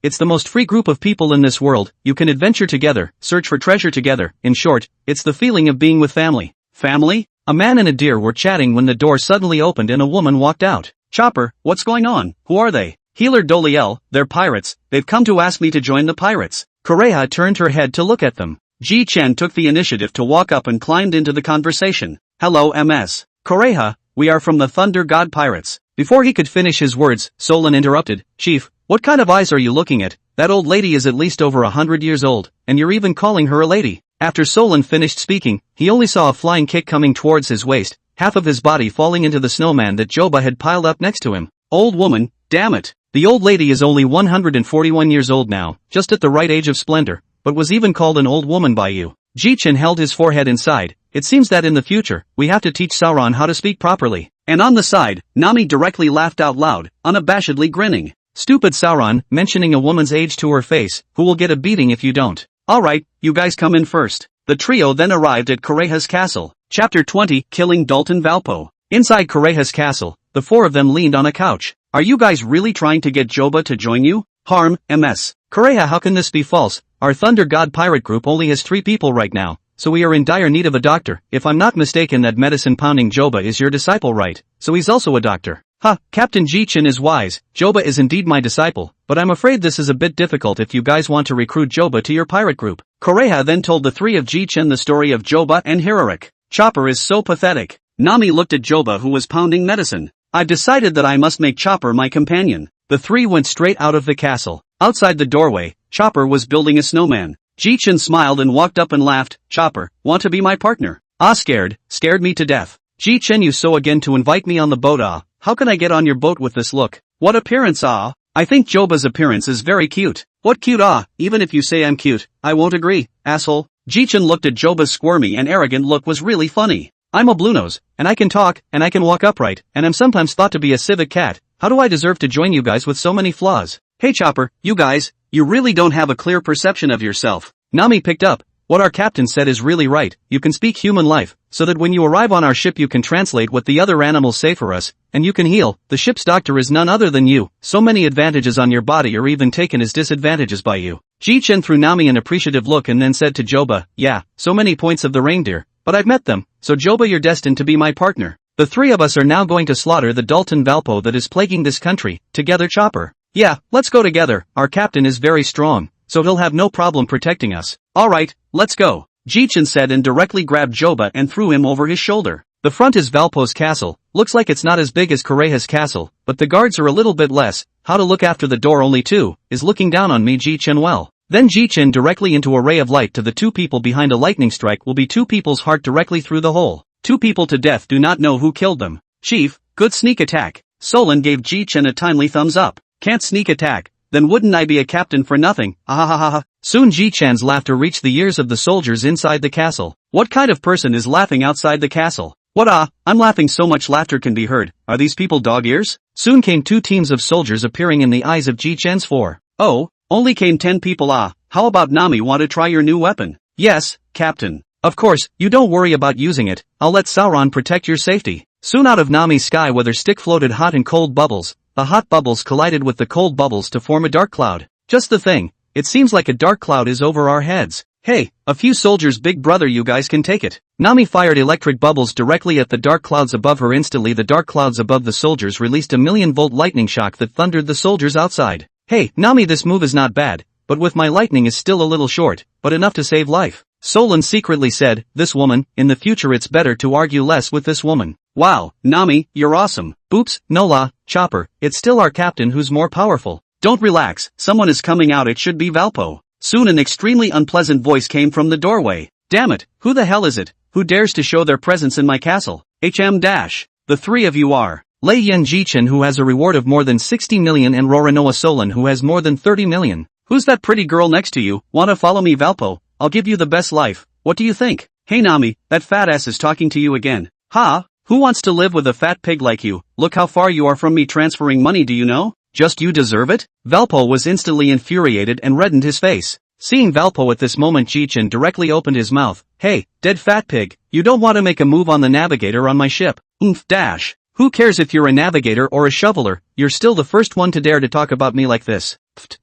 it's the most free group of people in this world. You can adventure together, search for treasure together. In short, it's the feeling of being with family. Family? A man and a deer were chatting when the door suddenly opened and a woman walked out. Chopper, what's going on? Who are they? Healer Doliel, they're pirates. They've come to ask me to join the pirates. Kureha turned her head to look at them. Ji Chen took the initiative to walk up and climbed into the conversation. Hello MS. Kureha, we are from the Thunder God Pirates. Before he could finish his words, Solon interrupted. Chief, what kind of eyes are you looking at? That old lady is at least over 100 years old, and you're even calling her a lady. After Solon finished speaking, he only saw a flying kick coming towards his waist, half of his body falling into the snowman that Joba had piled up next to him. Old woman, damn it. The old lady is only 141 years old now, just at the right age of splendor, but was even called an old woman by you. Ji Chen held his forehead inside. It seems that in the future, we have to teach Sauron how to speak properly. And on the side, Nami directly laughed out loud, unabashedly grinning. Stupid Sauron, mentioning a woman's age to her face, who will get a beating if you don't. Alright, you guys come in first. The trio then arrived at Kureha's castle. Chapter 20, Killing Dalton Valpo. Inside Kureha's castle, the four of them leaned on a couch. Are you guys really trying to get Joba to join you? Harm, MS. Kureha, how can this be false? Our Thunder God pirate group only has 3 people right now, so we are in dire need of a doctor. If I'm not mistaken, that medicine-pounding Joba is your disciple, right? So he's also a doctor. Captain Ji Chen is wise. Joba is indeed my disciple, but I'm afraid this is a bit difficult if you guys want to recruit Joba to your pirate group. Kureha then told the three of Ji Chen the story of Joba and Hirarik. Chopper is so pathetic. Nami looked at Joba, who was pounding medicine. I've decided that I must make Chopper my companion. The three went straight out of the castle. Outside the doorway, Chopper was building a snowman. Ji Chen smiled and walked up and laughed. Chopper, want to be my partner? Scared me to death. Ji Chen, you so again to invite me on the boat. How can I get on your boat with this look? What appearance? I think Joba's appearance is very cute. What cute? Even if you say I'm cute, I won't agree, asshole. Ji Chen looked at Joba's squirmy and arrogant look was really funny. I'm a blue nose, and I can talk, and I can walk upright, and I'm sometimes thought to be a civic cat. How do I deserve to join you guys with so many flaws? Hey Chopper, you guys, you really don't have a clear perception of yourself. Nami picked up. What our captain said is really right. You can speak human life, so that when you arrive on our ship you can translate what the other animals say for us, and you can heal. The ship's doctor is none other than you. So many advantages on your body are even taken as disadvantages by you. Ji Chen threw Nami an appreciative look and then said to Joba, yeah, so many points of the reindeer, but I've met them, so Joba, you're destined to be my partner. The three of us are now going to slaughter the Dalton Valpo that is plaguing this country, together Chopper. Yeah, let's go together. Our captain is very strong, so he'll have no problem protecting us. Alright, let's go. Ji Chen said and directly grabbed Joba and threw him over his shoulder. The front is Valpo's castle. Looks like it's not as big as Kureha's castle, but the guards are a little bit less. How to look after the door only 2, is looking down on me Ji Chen well. Then Ji Chen directly into a ray of light to the 2 people behind. A lightning strike will be 2 people's heart directly through the hole. 2 people to death, do not know who killed them. Chief, good sneak attack. Solon gave Ji Chen a timely thumbs up. Can't sneak attack, then wouldn't I be a captain for nothing, ahahaha. Soon Ji Chan's laughter reached the ears of the soldiers inside the castle. What kind of person is laughing outside the castle? What I'm laughing so much laughter can be heard, are these people dog ears? Soon came 2 teams of soldiers appearing in the eyes of Ji Chen's 4. Oh, only came 10 people how about Nami want to try your new weapon? Yes, Captain. Of course, you don't worry about using it, I'll let Sauron protect your safety. Soon out of Nami's sky weather stick floated hot and cold bubbles. The hot bubbles collided with the cold bubbles to form a dark cloud. Just the thing, it seems like a dark cloud is over our heads. Hey, a few soldiers, big brother, you guys can take it. Nami fired electric bubbles directly at the dark clouds above her. Instantly the dark clouds above the soldiers released a 1,000,000-volt lightning shock that thundered the soldiers outside. Hey, Nami, this move is not bad, but with my lightning is still a little short, but enough to save life. Solon secretly said, this woman, in the future it's better to argue less with this woman. Wow, Nami, you're awesome. Boops, Nola, Chopper, it's still our captain who's more powerful. Don't relax, someone is coming out, it should be Valpo. Soon an extremely unpleasant voice came from the doorway. Damn it, who the hell is it? Who dares to show their presence in my castle? The 3 of you are Lei Yen Ji Chen, who has a reward of more than 60 million, and Roranoa Solon, who has more than 30 million. Who's that pretty girl next to you? Wanna follow me, Valpo? I'll give you the best life. What do you think? Hey Nami, that fat ass is talking to you again. Who wants to live with a fat pig like you? Look how far you are from me transferring money, do you know? Just you deserve it? Valpo was instantly infuriated and reddened his face. Seeing Valpo at this moment, Ji Chen directly opened his mouth. Hey, dead fat pig, you don't want to make a move on the navigator on my ship. Who cares if you're a navigator or a shoveler, you're still the first one to dare to talk about me like this.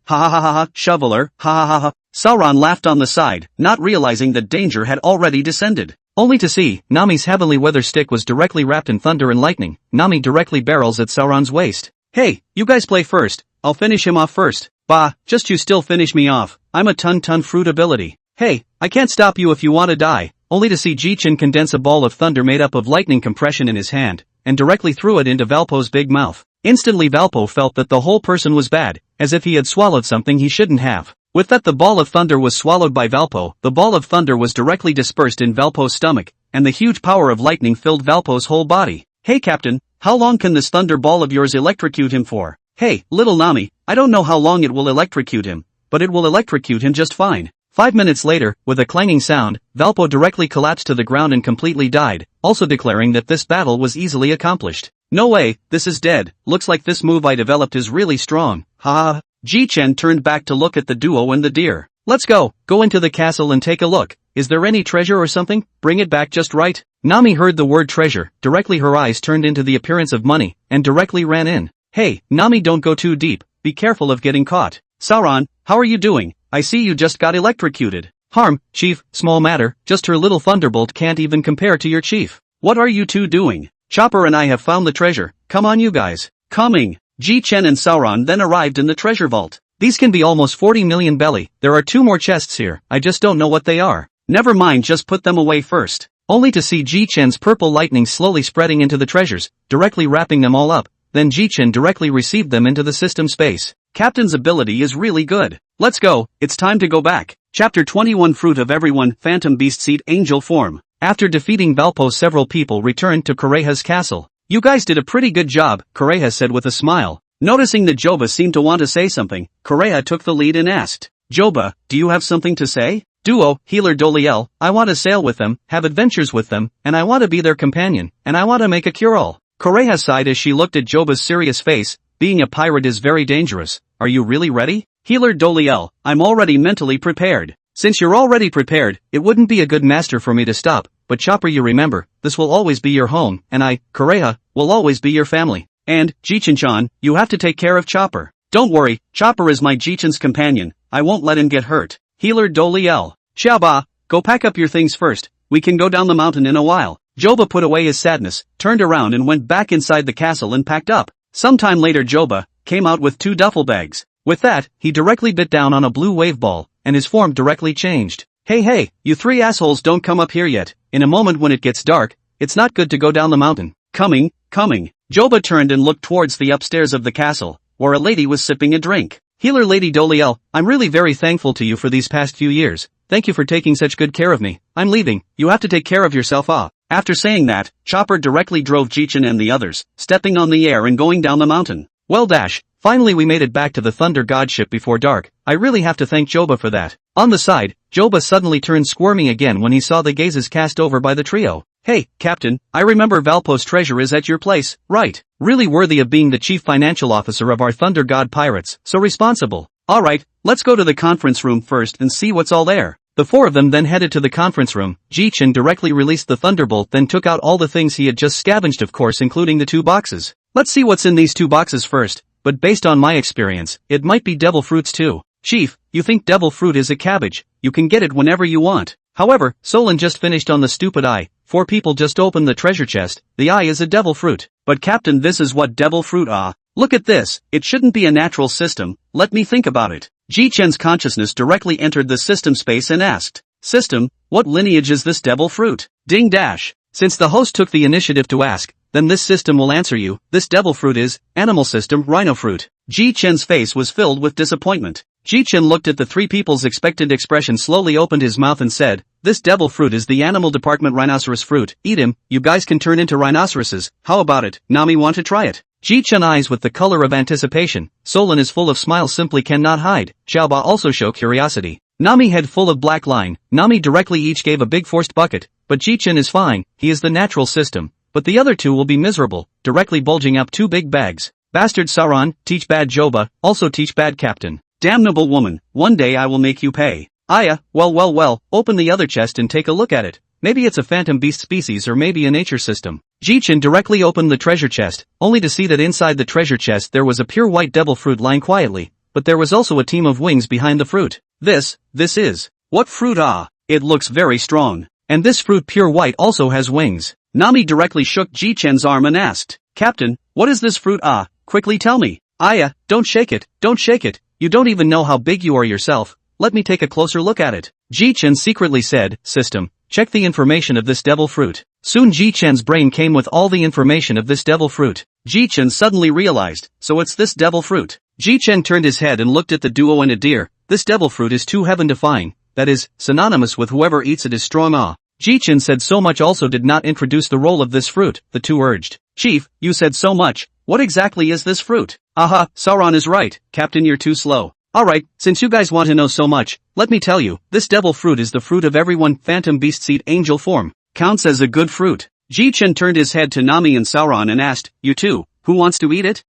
Shoveler, Sauron laughed on the side, not realizing that danger had already descended. Only to see, Nami's heavenly weather stick was directly wrapped in thunder and lightning. Nami directly barrels at Sauron's waist. Hey, you guys play first, I'll finish him off first. Just you still finish me off, I'm a ton fruit ability. Hey, I can't stop you if you want to die. Only to see Ji Chen condense a ball of thunder made up of lightning compression in his hand, and directly threw it into Valpo's big mouth. Instantly Valpo felt that the whole person was bad, as if he had swallowed something he shouldn't have. With that, the ball of thunder was swallowed by Valpo. The ball of thunder was directly dispersed in Valpo's stomach, and the huge power of lightning filled Valpo's whole body. Hey Captain, how long can this thunder ball of yours electrocute him for? Hey, little Nami, I don't know how long it will electrocute him, but it will electrocute him just fine. 5 minutes later, with a clanging sound, Valpo directly collapsed to the ground and completely died, also declaring that this battle was easily accomplished. No way, this is dead, looks like this move I developed is really strong, Ji Chen turned back to look at the duo and the deer. Let's go into the castle and take a look. Is there any treasure or something? Bring it back just right. Nami heard the word treasure, directly her eyes turned into the appearance of money, and directly ran in. Hey, Nami, don't go too deep, be careful of getting caught. Sauron, how are you doing? I see you just got electrocuted. Harm, Chief, small matter, just her little thunderbolt can't even compare to your chief. What are you two doing? Chopper and I have found the treasure, come on you guys. Coming. Ji Chen and Sauron then arrived in the treasure vault. These can be almost 40 million belly, there are 2 more chests here, I just don't know what they are. Never mind, just put them away first. Only to see Ji Chen's purple lightning slowly spreading into the treasures, directly wrapping them all up, then Ji Chen directly received them into the system space. Captain's ability is really good. Let's go, it's time to go back. Chapter 21 Fruit of Everyone, Phantom Beast Seed Angel Form. After defeating Valpo, several people returned to Koreha's castle. You guys did a pretty good job, Koreha said with a smile. Noticing that Joba seemed to want to say something, Koreha took the lead and asked, Joba, do you have something to say? Duo, Healer Doliel, I want to sail with them, have adventures with them, and I want to be their companion, and I want to make a cure-all. Koreha sighed as she looked at Joba's serious face. Being a pirate is very dangerous. Are you really ready? Healer Doliel, I'm already mentally prepared. Since you're already prepared, it wouldn't be a good master for me to stop, but Chopper, you remember, this will always be your home, and I, Koreha, will always be your family. And, Ji Chen-chan, you have to take care of Chopper. Don't worry, Chopper is my Ji Chen's companion, I won't let him get hurt. Healer Doliel. Xiaoba, go pack up your things first, we can go down the mountain in a while. Joba put away his sadness, turned around and went back inside the castle and packed up. Sometime later Joba came out with 2 duffel bags. With that, he directly bit down on a blue wave ball, and his form directly changed. Hey, you 3 assholes, don't come up here yet. In a moment when it gets dark, it's not good to go down the mountain. Coming. Joba turned and looked towards the upstairs of the castle, where a lady was sipping a drink. Healer Lady Doliel, I'm really very thankful to you for these past few years. Thank you for taking such good care of me. I'm leaving, you have to take care of yourself. After saying that, Chopper directly drove Ji Chen and the others, stepping on the air and going down the mountain. Well, Finally we made it back to the Thunder God ship before dark. I really have to thank Joba for that. On the side, Joba suddenly turned squirmy again when he saw the gazes cast over by the trio. Hey, Captain, I remember Valpo's treasure is at your place, right? Really worthy of being the chief financial officer of our Thunder God pirates, so responsible. Alright, let's go to the conference room first and see what's all there. The four of them then headed to the conference room. Ji Chen directly released the thunderbolt, then took out all the things he had just scavenged, of course including the 2 boxes. Let's see what's in these 2 boxes first, but based on my experience, it might be devil fruits too. Chief, you think devil fruit is a cabbage, you can get it whenever you want. However, Solon just finished on the stupid eye. 4 people just opened the treasure chest, the eye is a devil fruit. But Captain, this is what devil fruit are. Look at this, it shouldn't be a natural system, let me think about it. Ji Chen's consciousness directly entered the system space and asked, System, what lineage is this devil fruit? Ding dash. Since the host took the initiative to ask, then this system will answer you, this devil fruit is, animal system rhino fruit. Ji Chen's face was filled with disappointment. Ji Chen looked at the 3 people's expectant expression, slowly opened his mouth and said, this devil fruit is the animal department rhinoceros fruit, eat him, you guys can turn into rhinoceroses, how about it, Nami want to try it? Ji Chen eyes with the color of anticipation, Solon is full of smiles simply cannot hide, Xiaoba also show curiosity. Nami head full of black line, Nami directly each gave a big forced bucket, but Ji Chen is fine, he is the natural system, but the other 2 will be miserable, directly bulging up 2 big bags. Bastard Sauron, teach bad Joba, also teach bad Captain. Damnable woman, one day I will make you pay. Aya, well, open the other chest and take a look at it. Maybe it's a phantom beast species or maybe a nature system. Ji Chen directly opened the treasure chest, only to see that inside the treasure chest there was a pure white devil fruit lying quietly, but there was also a team of wings behind the fruit. This is. What fruit ah? It looks very strong. And this fruit pure white also has wings. Nami directly shook Ji Chen's arm and asked, Captain, what is this fruit ah? Quickly tell me. Aya, don't shake it, you don't even know how big you are yourself, let me take a closer look at it. Ji Chen secretly said, System, check the information of this devil fruit. Soon Ji Chen's brain came with all the information of this devil fruit. Ji Chen suddenly realized, so it's this devil fruit. Ji Chen turned his head and looked at the duo and a deer, this devil fruit is too heaven-defying, that is, synonymous with whoever eats it is strong ah. Ji Chen said so much also did not introduce the role of this fruit, the 2 urged. Chief, you said so much, what exactly is this fruit? Aha, Sauron is right, Captain you're too slow. Alright, since you guys want to know so much, let me tell you, this devil fruit is the fruit of everyone, phantom beast seed angel form. Counts as a good fruit. Ji Chen turned his head to Nami and Sauron and asked, you too, who wants to eat it?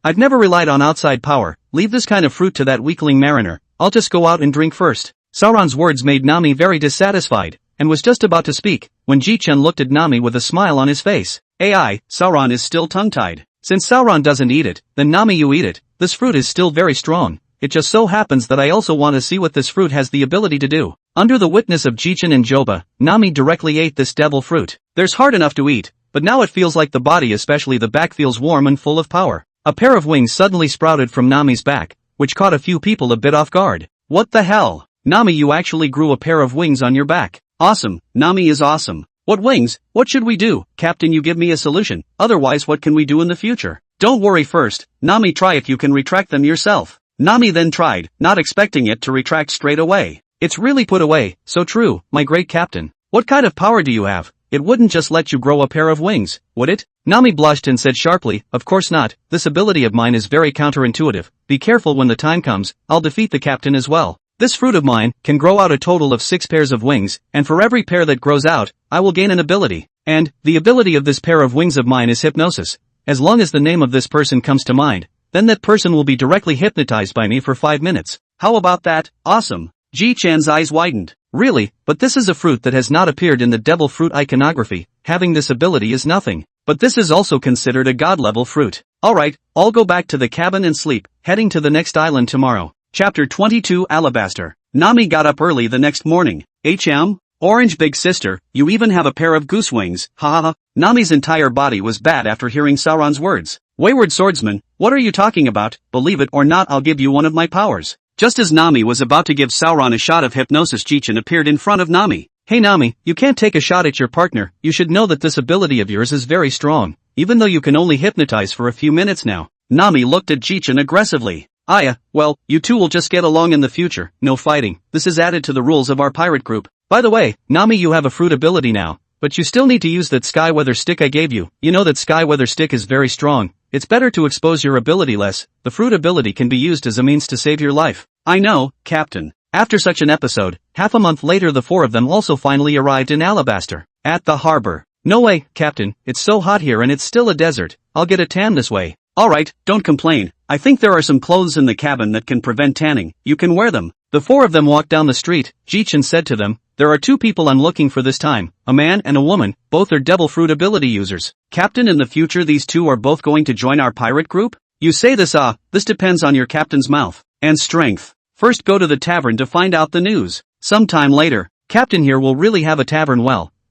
I've never relied on outside power, leave this kind of fruit to that weakling mariner, I'll just go out and drink first. Sauron's words made Nami very dissatisfied, and was just about to speak, when Ji Chen looked at Nami with a smile on his face. AI, Sauron is still tongue-tied. Since Sauron doesn't eat it, then Nami you eat it, this fruit is still very strong. It just so happens that I also want to see what this fruit has the ability to do. Under the witness of Ji Chen and Joba, Nami directly ate this devil fruit. There's hard enough to eat, but now it feels like the body, especially the back, feels warm and full of power. A pair of wings suddenly sprouted from Nami's back, which caught a few people a bit off guard. What the hell? Nami, you actually grew a pair of wings on your back. Awesome, Nami is awesome. What wings? What should we do? Captain, you give me a solution, otherwise what can we do in the future? Don't worry first, Nami, try if you can retract them yourself. Nami then tried, not expecting it to retract straight away. It's really put away, so true, my great Captain. What kind of power do you have? It wouldn't just let you grow a pair of wings, would it? Nami blushed and said sharply, of course not, this ability of mine is very counterintuitive, be careful when the time comes, I'll defeat the Captain as well. This fruit of mine can grow out a total of 6 pairs of wings, and for every pair that grows out, I will gain an ability. And, the ability of this pair of wings of mine is hypnosis. As long as the name of this person comes to mind, then that person will be directly hypnotized by me for 5 minutes. How about that? Awesome. Ji Chan's eyes widened. Really, but this is a fruit that has not appeared in the devil fruit iconography, having this ability is nothing. But this is also considered a god-level fruit. Alright, I'll go back to the cabin and sleep, heading to the next island tomorrow. Chapter 22 Alabaster. Nami got up early the next morning. Orange big sister, you even have a pair of goose wings, ha ha ha. Nami's entire body was bad after hearing Sauron's words. Wayward swordsman, what are you talking about? Believe it or not, I'll give you one of my powers. Just as Nami was about to give Sauron a shot of hypnosis, Ji Chen appeared in front of Nami. Hey Nami, you can't take a shot at your partner, you should know that this ability of yours is very strong, even though you can only hypnotize for a few minutes now. Nami looked at Ji Chen aggressively. Well, you two will just get along in the future, no fighting, this is added to the rules of our pirate group. By the way, Nami, you have a fruit ability now, but you still need to use that sky weather stick I gave you. You know that sky weather stick is very strong, it's better to expose your ability less. The fruit ability can be used as a means to save your life. I know, Captain. After such an episode, half a month later the four of them also finally arrived in Alabaster. At the harbor. No way, Captain, it's so hot here and it's still a desert. I'll get a tan this way. Alright, don't complain. I think there are some clothes in the cabin that can prevent tanning. You can wear them. The four of them walked down the street. Ji Chen said to them, there are two people I'm looking for this time, a man and a woman, both are devil fruit ability users. Captain, in the future these two are both going to join our pirate group? You say this this depends on your captain's mouth and strength. First go to the tavern to find out the news. Sometime later, Captain here will really have a tavern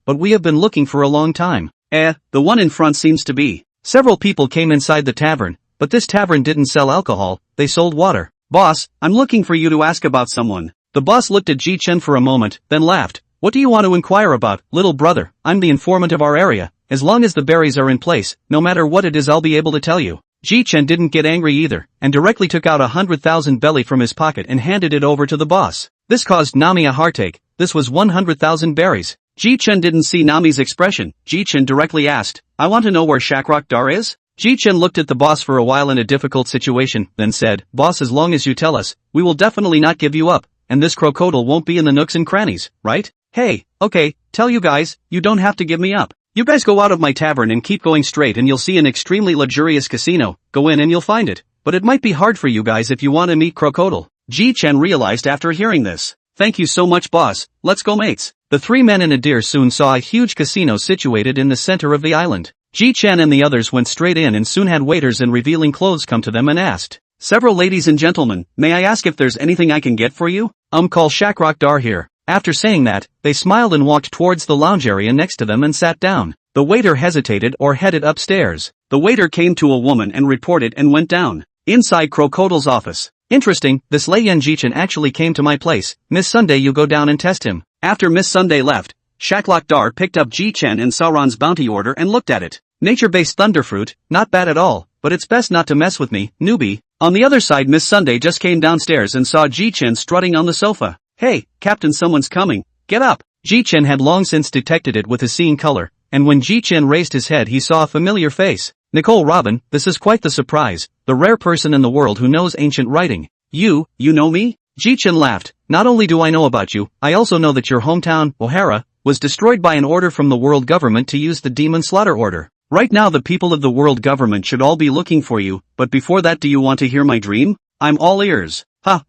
but we have been looking for a long time. The one in front seems to be. Several people came inside the tavern, but this tavern didn't sell alcohol, they sold water. Boss, I'm looking for you to ask about someone. The boss looked at Ji Chen for a moment, then laughed. What do you want to inquire about, little brother? I'm the informant of our area. As long as the berries are in place, no matter what it is I'll be able to tell you. Ji Chen didn't get angry either, and directly took out 100,000 belly from his pocket and handed it over to the boss. This caused Nami a heartache. This was 100,000 berries. Ji Chen didn't see Nami's expression. Ji Chen directly asked, I want to know where Shakrok Dar is? Ji Chen looked at the boss for a while in a difficult situation, then said, Boss, as long as you tell us, we will definitely not give you up, and this crocodile won't be in the nooks and crannies, right? Hey, okay, tell you guys, you don't have to give me up. You guys go out of my tavern and keep going straight and you'll see an extremely luxurious casino, go in and you'll find it, but it might be hard for you guys if you want to meet crocodile. Ji Chen realized after hearing this. Thank you so much, boss, let's go, mates. The three men and a deer soon saw a huge casino situated in the center of the island. Ji Chen and the others went straight in and soon had waiters in revealing clothes come to them and asked, several ladies and gentlemen, may I ask if there's anything I can get for you? Call Shakrok Dar here. After saying that, they smiled and walked towards the lounge area next to them and sat down. The waiter hesitated or headed upstairs. The waiter came to a woman and reported and went down. Inside Crocodile's office. Interesting, this Lei Ji Chen actually came to my place. Miss Sunday, you go down and test him. After Miss Sunday left, Shakrok Dar picked up Ji Chen and Sauron's bounty order and looked at it. Nature-based thunderfruit, not bad at all, but it's best not to mess with me, newbie. On the other side, Miss Sunday just came downstairs and saw Ji Chen strutting on the sofa. Hey, Captain, someone's coming. Get up. Ji Chen had long since detected it with his seeing color, and when Ji Chen raised his head he saw a familiar face. Nicole Robin, this is quite the surprise, the rare person in the world who knows ancient writing. You know me? Ji Chen laughed. Not only do I know about you, I also know that your hometown, O'Hara, was destroyed by an order from the world government to use the demon slaughter order. Right now the people of the world government should all be looking for you, but before that, do you want to hear my dream? I'm all ears.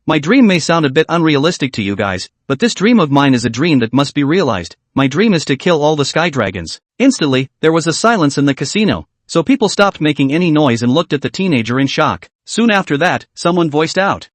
My dream may sound a bit unrealistic to you guys, but this dream of mine is a dream that must be realized. My dream is to kill all the sky dragons. Instantly, there was a silence in the casino, so people stopped making any noise and looked at the teenager in shock. Soon after that, someone voiced out.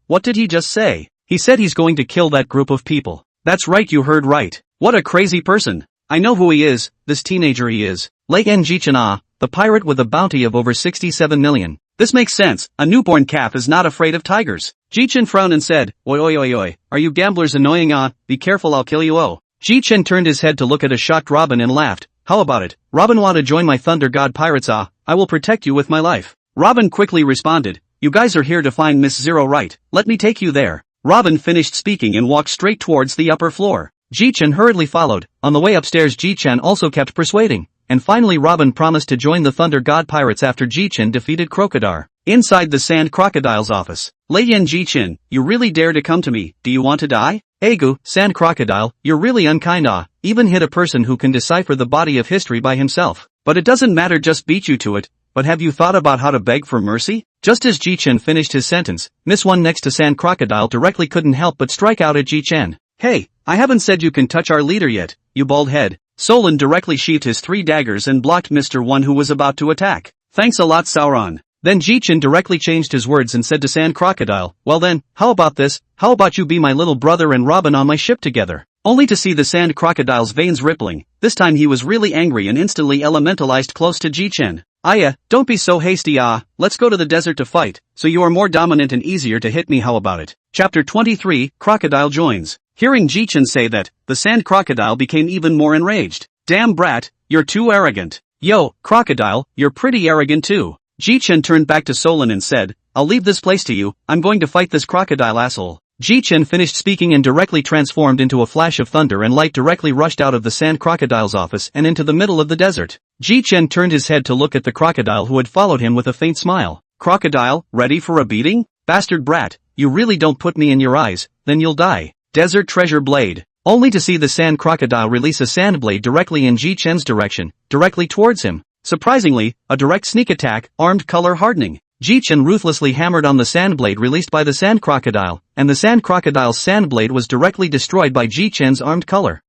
What did he just say? He said he's going to kill that group of people. That's right, you heard right. What a crazy person. I know who he is, this teenager he is. Lei Ji Chen, the pirate with a bounty of over 67 million. This makes sense, a newborn calf is not afraid of tigers. Ji Chen frowned and said, Oi, are you gamblers annoying? Be careful, I'll kill you. Ji Chen turned his head to look at a shocked Robin and laughed. How about it? Robin, want to join my Thunder God pirates? I will protect you with my life. Robin quickly responded, you guys are here to find Miss Zero, right? Let me take you there. Robin finished speaking and walked straight towards the upper floor. Ji Chen hurriedly followed. On the way upstairs, Ji Chen also kept persuading. And finally Robin promised to join the Thunder God pirates after Ji Chen defeated Crocodile. Inside the Sand Crocodile's office. Lei Ji Chen, you really dare to come to me, do you want to die? Egu, Sand Crocodile, you're really unkind. Even hit a person who can decipher the body of history by himself. But it doesn't matter, just beat you to it. But have you thought about how to beg for mercy? Just as Ji Chen finished his sentence, Miss One next to Sand Crocodile directly couldn't help but strike out at Ji Chen. Hey, I haven't said you can touch our leader yet, you bald head. Solon directly sheathed his 3 daggers and blocked Mr. One who was about to attack. Thanks a lot, Sauron. Then Ji Chen directly changed his words and said to Sand Crocodile, well then, how about this? How about you be my little brother and Robin on my ship together? Only to see the Sand Crocodile's veins rippling. This time he was really angry and instantly elementalized close to Ji Chen. Don't be so hasty. Let's go to the desert to fight, so you are more dominant and easier to hit me. How about it? Chapter 23, Crocodile joins. Hearing Ji Chen say that, the Sand Crocodile became even more enraged. Damn brat, you're too arrogant. Yo, Crocodile, you're pretty arrogant too. Ji Chen turned back to Solon and said, I'll leave this place to you, I'm going to fight this crocodile asshole. Ji Chen finished speaking and directly transformed into a flash of thunder and light directly rushed out of the sand crocodile's office and into the middle of the desert. Ji Chen turned his head to look at the crocodile who had followed him with a faint smile. Crocodile, ready for a beating? Bastard brat, you really don't put me in your eyes, then you'll die. Desert treasure blade. Only to see the sand crocodile release a sand blade directly in Ji Chen's direction, directly towards him. Surprisingly, a direct sneak attack, armed color hardening. Ji Chen ruthlessly hammered on the sand blade released by the sand crocodile, and the sand crocodile's sand blade was directly destroyed by Ji Chen's armed color.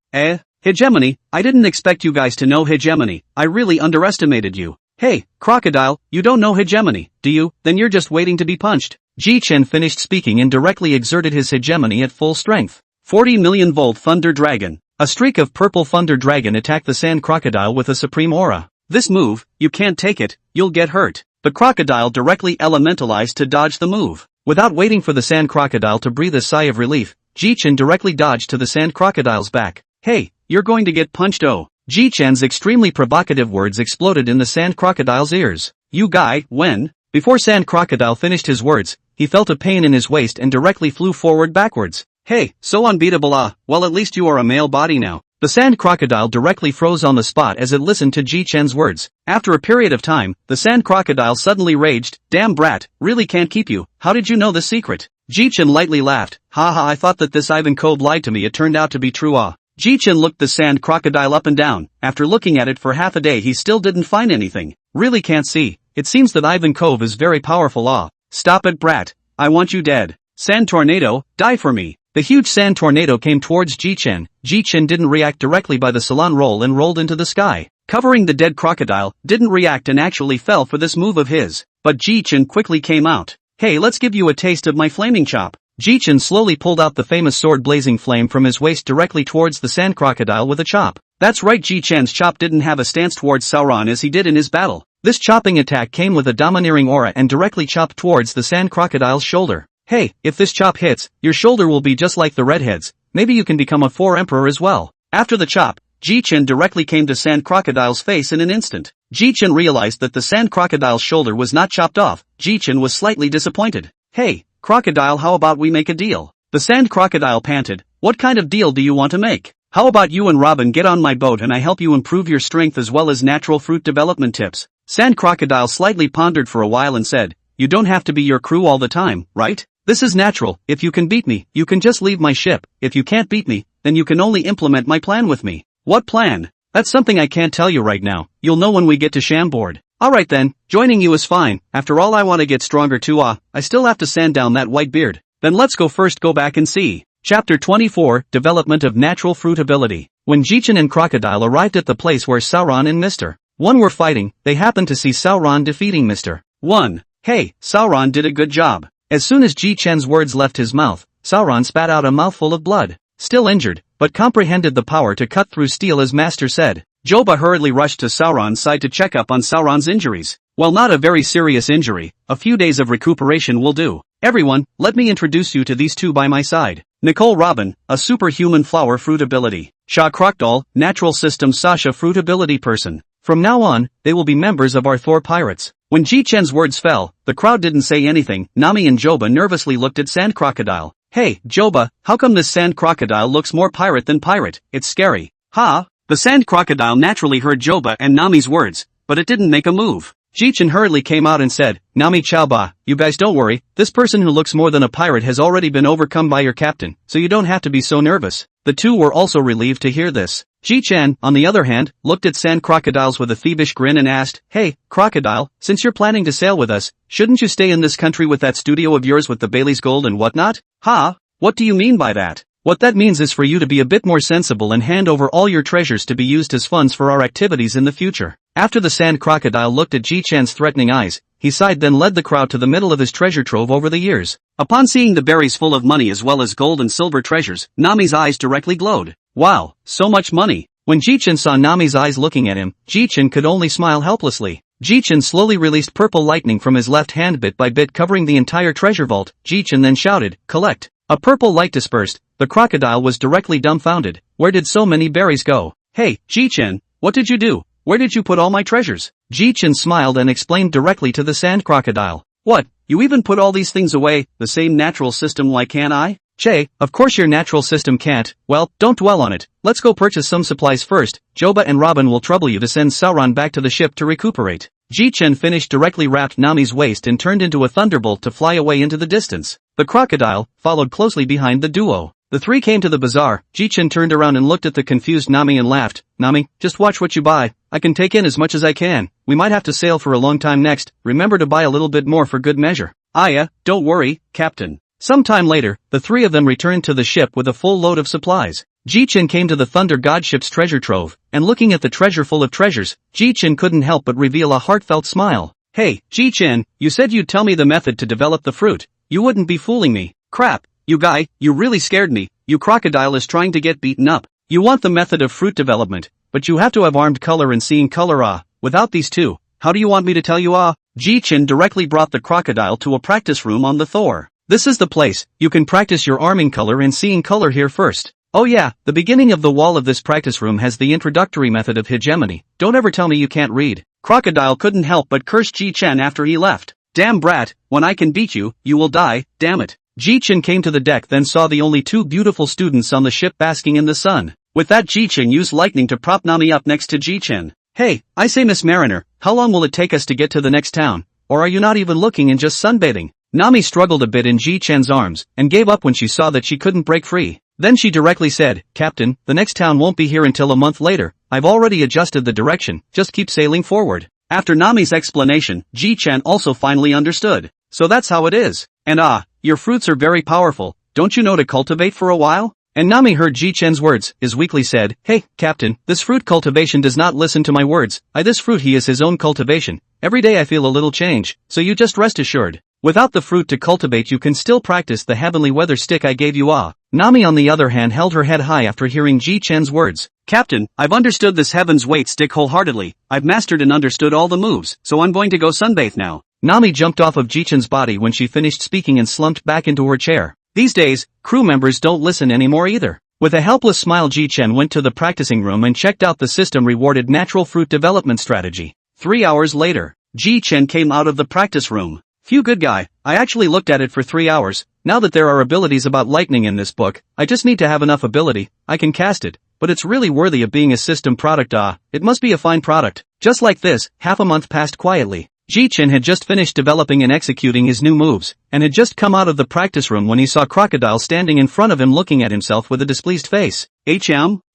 Hegemony, I didn't expect you guys to know hegemony, I really underestimated you. Hey, crocodile, you don't know hegemony, do you? Then you're just waiting to be punched. Ji Chen finished speaking and directly exerted his hegemony at full strength. 40 million volt thunder dragon. A streak of purple thunder dragon attacked the sand crocodile with a supreme aura. This move, you can't take it, you'll get hurt. The crocodile directly elementalized to dodge the move. Without waiting for the sand crocodile to breathe a sigh of relief, Ji Chen directly dodged to the sand crocodile's back. Hey, you're going to get punched. Oh. Ji Chen's extremely provocative words exploded in the sand crocodile's ears. You guy, when? Before sand crocodile finished his words, he felt a pain in his waist and directly flew forward backwards. Hey, so unbeatable well at least you are a male body now. The sand crocodile directly froze on the spot as it listened to Ji Chen's words. After a period of time, the sand crocodile suddenly raged, damn brat, really can't keep you, how did you know the secret? Ji Chen lightly laughed, haha I thought that this Ivankov lied to me, it turned out to be true. Ji Chen looked the sand crocodile up and down. After looking at it for half a day he still didn't find anything. Really can't see. It seems that Ivankov is very powerful. Stop it brat, I want you dead. Sand tornado, die for me. The huge sand tornado came towards Ji Chen. Ji Chen didn't react directly by the salon roll and rolled into the sky. Covering the dead crocodile, didn't react and actually fell for this move of his. But Ji Chen quickly came out. Hey, let's give you a taste of my flaming chop. Ji Chen slowly pulled out the famous sword blazing flame from his waist directly towards the sand crocodile with a chop. That's right, Ji Chen's chop didn't have a stance towards Sauron as he did in his battle. This chopping attack came with a domineering aura and directly chopped towards the sand crocodile's shoulder. Hey, if this chop hits, your shoulder will be just like the redheads, maybe you can become a 4 emperor as well. After the chop, Ji Chen directly came to sand crocodile's face in an instant. Ji Chen realized that the sand crocodile's shoulder was not chopped off. Ji Chen was slightly disappointed. Hey, crocodile, how about we make a deal? The sand crocodile panted, what kind of deal do you want to make? How about you and Robin get on my boat and I help you improve your strength as well as natural fruit development tips? Sand crocodile slightly pondered for a while and said, you don't have to be your crew all the time, right? This is natural, if you can beat me, you can just leave my ship, if you can't beat me, then you can only implement my plan with me. What plan? That's something I can't tell you right now, you'll know when we get to Shambord. Alright then, joining you is fine, after all I want to get stronger too. I still have to sand down that white beard. Then let's go back and see. Chapter 24, Development of Natural Fruit Ability. When Ji Chen and Crocodile arrived at the place where Sauron and Mr. 1 were fighting, they happened to see Sauron defeating Mr. 1. Hey, Sauron did a good job. As soon as Ji Chen's words left his mouth, Sauron spat out a mouthful of blood. Still injured, but comprehended the power to cut through steel as Master said. Joba hurriedly rushed to Sauron's side to check up on Sauron's injuries. While not a very serious injury, a few days of recuperation will do. Everyone, let me introduce you to these two by my side. Nicole Robin, a superhuman flower fruit ability. Shah Krokdal, natural system Sasha fruit ability person. From now on, they will be members of our Thor Pirates. When Ji Chen's words fell, the crowd didn't say anything. Nami and Joba nervously looked at Sand Crocodile. Hey, Joba, how come this Sand Crocodile looks more pirate than pirate? It's scary. Ha! The Sand Crocodile naturally heard Joba and Nami's words, but it didn't make a move. Ji Chen hurriedly came out and said, Nami Chowba, you guys don't worry, this person who looks more than a pirate has already been overcome by your captain, so you don't have to be so nervous. The two were also relieved to hear this. Ji Chen, on the other hand, looked at Sand Crocodiles with a thievish grin and asked, Hey, Crocodile, since you're planning to sail with us, shouldn't you stay in this country with that studio of yours with the Bailey's gold and whatnot? Ha? What do you mean by that? What that means is for you to be a bit more sensible and hand over all your treasures to be used as funds for our activities in the future. After the Sand Crocodile looked at Ji Chen's threatening eyes, he sighed then led the crowd to the middle of his treasure trove over the years. Upon seeing the berries full of money as well as gold and silver treasures, Nami's eyes directly glowed. Wow, so much money. When Ji Chen saw Nami's eyes looking at him, Ji Chen could only smile helplessly. Ji Chen slowly released purple lightning from his left hand bit by bit covering the entire treasure vault. Ji Chen then shouted, Collect. A purple light dispersed. The crocodile was directly dumbfounded. Where did so many berries go? Hey, Ji Chen, what did you do? Where did you put all my treasures? Ji Chen smiled and explained directly to the Sand Crocodile. What, you even put all these things away, the same natural system, why can't I? Che, of course your natural system can't. Well, don't dwell on it. Let's go purchase some supplies first. Joba and Robin will trouble you to send Sauron back to the ship to recuperate. Ji Chen finished directly wrapped Nami's waist and turned into a thunderbolt to fly away into the distance. The crocodile followed closely behind the duo. The three came to the bazaar. Ji Chen turned around and looked at the confused Nami and laughed. Nami, just watch what you buy. I can take in as much as I can. We might have to sail for a long time next. Remember to buy a little bit more for good measure. Aya, don't worry, Captain. Some time later, the three of them returned to the ship with a full load of supplies. Ji Chen came to the Thunder God ship's treasure trove, and looking at the treasure full of treasures, Ji Chen couldn't help but reveal a heartfelt smile. Hey, Ji Chen, you said you'd tell me the method to develop the fruit. You wouldn't be fooling me. Crap, you guy, you really scared me. You crocodile is trying to get beaten up. You want the method of fruit development, but you have to have armed color and seeing color. Without these two, how do you want me to tell you? Ji Chen directly brought the crocodile to a practice room on the Thor. This is the place. You can practice your arming color and seeing color here first. Oh yeah, the beginning of the wall of this practice room has the introductory method of hegemony. Don't ever tell me you can't read. Crocodile couldn't help but curse Ji Chen after he left. Damn brat, when I can beat you, you will die, damn it. Ji Chen came to the deck then saw the only two beautiful students on the ship basking in the sun. With that Ji Chen used lightning to prop Nami up next to Ji Chen. Hey, I say Miss Mariner, how long will it take us to get to the next town? Or are you not even looking and just sunbathing? Nami struggled a bit in Ji Chen's arms, and gave up when she saw that she couldn't break free. Then she directly said, Captain, the next town won't be here until a month later. I've already adjusted the direction, just keep sailing forward. After Nami's explanation, Ji Chen also finally understood. So that's how it is. And your fruits are very powerful, don't you know to cultivate for a while? And Nami heard Ji Chen's words, is weakly said, Hey, Captain, this fruit cultivation does not listen to my words. This fruit he is his own cultivation. Every day I feel a little change, so you just rest assured. Without the fruit to cultivate you can still practice the heavenly weather stick I gave you. Nami on the other hand held her head high after hearing Ji Chen's words. Captain, I've understood this heaven's weight stick wholeheartedly. I've mastered and understood all the moves, so I'm going to go sunbathe now. Nami jumped off of Ji Chen's body when she finished speaking and slumped back into her chair. These days, crew members don't listen anymore either. With a helpless smile Ji Chen went to the practicing room and checked out the system rewarded natural fruit development strategy. 3 hours later, Ji Chen came out of the practice room. Phew good guy, I actually looked at it for 3 hours. Now that there are abilities about lightning in this book, I just need to have enough ability, I can cast it. But it's really worthy of being a system product. It must be a fine product. Just like this, half a month passed quietly. Ji Chen had just finished developing and executing his new moves, and had just come out of the practice room when he saw Crocodile standing in front of him looking at himself with a displeased face.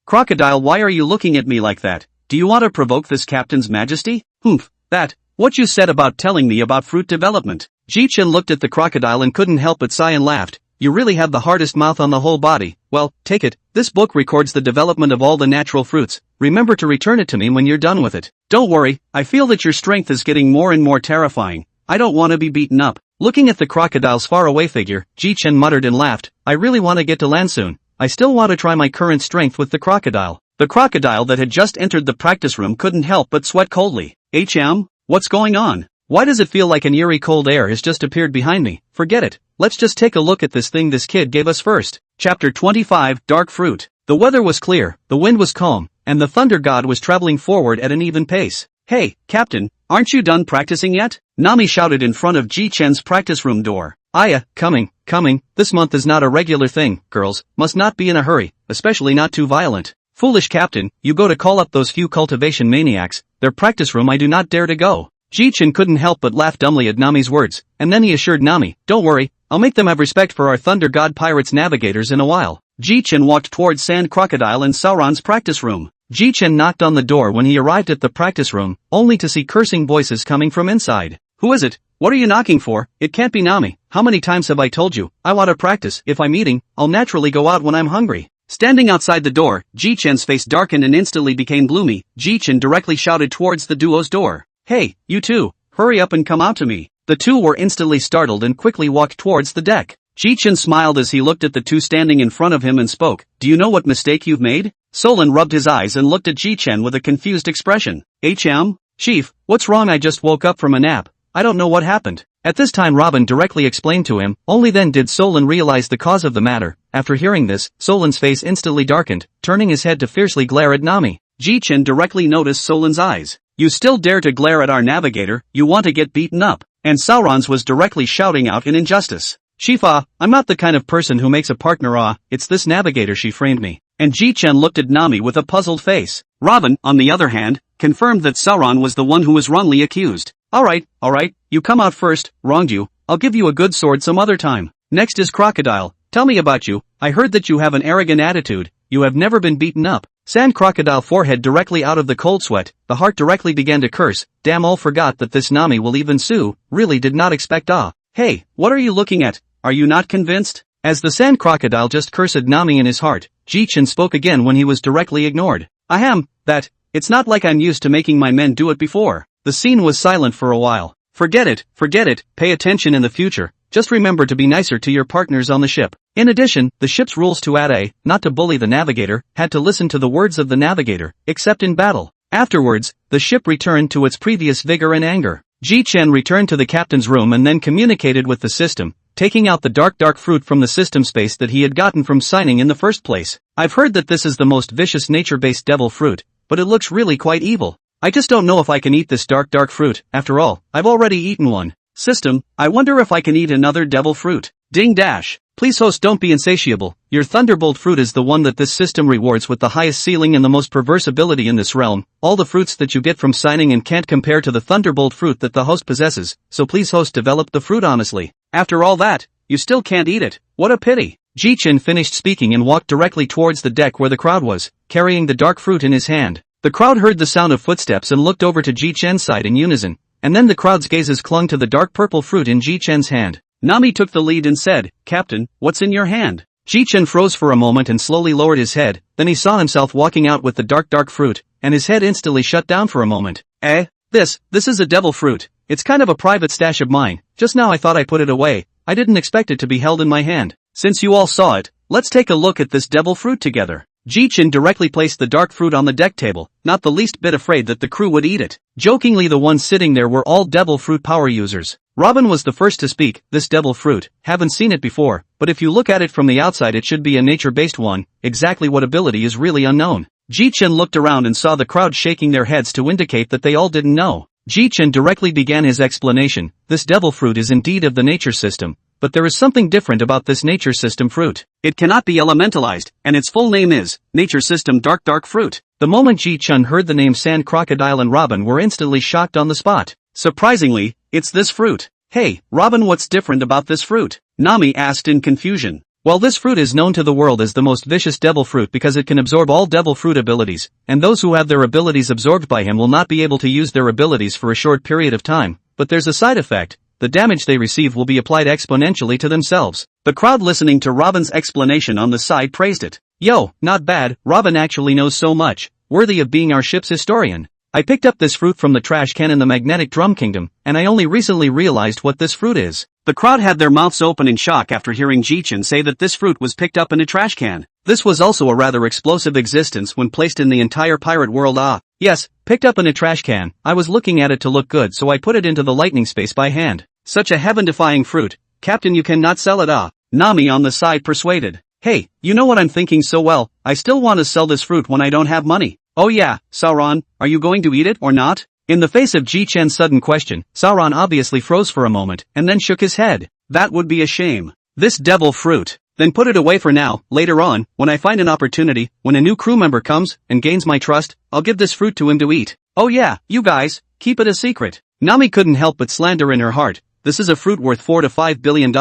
Crocodile, why are you looking at me like that? Do you want to provoke this captain's majesty? What you said about telling me about fruit development. Ji Chen looked at the crocodile and couldn't help but sigh and laughed. You really have the hardest mouth on the whole body. Well, take it. This book records the development of all the natural fruits. Remember to return it to me when you're done with it. Don't worry, I feel that your strength is getting more and more terrifying. I don't want to be beaten up. Looking at the crocodile's faraway figure, Ji Chen muttered and laughed. I really want to get to land soon. I still want to try my current strength with the crocodile. The crocodile that had just entered the practice room couldn't help but sweat coldly. What's going on? Why does it feel like an eerie cold air has just appeared behind me? Forget it. Let's just take a look at this thing this kid gave us first. Chapter 25, Dark Fruit. The weather was clear, the wind was calm, and the Thunder God was traveling forward at an even pace. Hey, Captain, aren't you done practicing yet? Nami shouted in front of Ji Chen's practice room door. Coming. This month is not a regular thing, girls. Must not be in a hurry, especially not too violent. Foolish Captain, you go to call up those few cultivation maniacs. Their practice room I do not dare to go. Ji Chen couldn't help but laugh dumbly at Nami's words, and then he assured Nami, don't worry, I'll make them have respect for our Thunder God Pirates navigators in a while. Ji Chen walked toward Sand Crocodile and Sauron's practice room. Ji Chen knocked on the door when he arrived at the practice room, only to see cursing voices coming from inside. Who is it? What are you knocking for? It can't be Nami. How many times have I told you? I want to practice. If I'm eating, I'll naturally go out when I'm hungry. Standing outside the door, Ji Chen's face darkened and instantly became gloomy. Ji Chen directly shouted towards the duo's door. Hey, you two, hurry up and come out to me. The two were instantly startled and quickly walked towards the deck. Ji Chen smiled as he looked at the two standing in front of him and spoke. Do you know what mistake you've made? Solon rubbed his eyes and looked at Ji Chen with a confused expression. Chief, what's wrong? I just woke up from a nap. I don't know what happened. At this time Robin directly explained to him, only then did Solon realize the cause of the matter. After hearing this, Solon's face instantly darkened, turning his head to fiercely glare at Nami. Ji Chen directly noticed Solon's eyes. You still dare to glare at our navigator, you want to get beaten up. And Sauron's was directly shouting out in injustice. Shifa, I'm not the kind of person who makes a partner it's this navigator she framed me. And Ji Chen looked at Nami with a puzzled face. Robin, on the other hand, confirmed that Sauron was the one who was wrongly accused. Alright, you come out first, wronged you, I'll give you a good sword some other time. Next is Crocodile, tell me about you, I heard that you have an arrogant attitude, you have never been beaten up. Sand Crocodile forehead directly out of the cold sweat, the heart directly began to curse, damn all forgot that this Nami will even sue, really did not expect Hey, what are you looking at, are you not convinced? As the Sand Crocodile just cursed Nami in his heart, Ji Chen spoke again when he was directly ignored. It's not like I'm used to making my men do it before. The scene was silent for a while. Forget it, pay attention in the future, just remember to be nicer to your partners on the ship. In addition, the ship's rules to not to bully the navigator, had to listen to the words of the navigator, except in battle. Afterwards, the ship returned to its previous vigor and anger. Ji Chen returned to the captain's room and then communicated with the system, taking out the dark fruit from the system space that he had gotten from signing in the first place. I've heard that this is the most vicious nature-based devil fruit, but it looks really quite evil. I just don't know if I can eat this dark fruit, after all, I've already eaten one. System, I wonder if I can eat another devil fruit. Ding dash. Please host, don't be insatiable, your thunderbolt fruit is the one that this system rewards with the highest ceiling and the most perverse ability in this realm. All the fruits that you get from signing in can't compare to the thunderbolt fruit that the host possesses, so please host develop the fruit honestly. After all that, you still can't eat it, what a pity. Ji Chen finished speaking and walked directly towards the deck where the crowd was, carrying the dark fruit in his hand. The crowd heard the sound of footsteps and looked over to Ji Chen's side in unison, and then the crowd's gazes clung to the dark purple fruit in Ji Chen's hand. Nami took the lead and said, Captain, what's in your hand? Ji Chen froze for a moment and slowly lowered his head, then he saw himself walking out with the dark fruit, and his head instantly shut down for a moment. This is a devil fruit, it's kind of a private stash of mine, just now I thought I put it away, I didn't expect it to be held in my hand. Since you all saw it, let's take a look at this devil fruit together. Ji Chen directly placed the dark fruit on the deck table, not the least bit afraid that the crew would eat it. Jokingly, the ones sitting there were all devil fruit power users. Robin was the first to speak. This devil fruit, haven't seen it before, but if you look at it from the outside it should be a nature-based one, exactly what ability is really unknown. Ji Chen looked around and saw the crowd shaking their heads to indicate that they all didn't know. Ji Chen directly began his explanation. This devil fruit is indeed of the nature system, but there is something different about this nature system fruit. It cannot be elementalized, and its full name is Nature System Dark Fruit. The moment Ji Chen heard the name Sand Crocodile and Robin were instantly shocked on the spot. Surprisingly, it's this fruit. Hey, Robin, what's different about this fruit? Nami asked in confusion. Well, this fruit is known to the world as the most vicious devil fruit because it can absorb all devil fruit abilities, and those who have their abilities absorbed by him will not be able to use their abilities for a short period of time, but there's a side effect. The damage they receive will be applied exponentially to themselves. The crowd listening to Robin's explanation on the side praised it. Yo, not bad, Robin actually knows so much, worthy of being our ship's historian. I picked up this fruit from the trash can in the Magnetic Drum Kingdom, and I only recently realized what this fruit is. The crowd had their mouths open in shock after hearing Ji Chen say that this fruit was picked up in a trash can. This was also a rather explosive existence when placed in the entire pirate world. Yes, picked up in a trash can. I was looking at it to look good, so I put it into the lightning space by hand. Such a heaven-defying fruit. Captain, you cannot sell it. Nami on the side persuaded. Hey, you know what I'm thinking so well, I still want to sell this fruit when I don't have money. Oh yeah, Sauron, are you going to eat it or not? In the face of Ji Chen's sudden question, Sauron obviously froze for a moment, and then shook his head. That would be a shame. This devil fruit. Then put it away for now, later on, when I find an opportunity, when a new crew member comes, and gains my trust, I'll give this fruit to him to eat. Oh yeah, you guys, keep it a secret. Nami couldn't help but slander in her heart. This is a fruit worth $4 to $5 billion,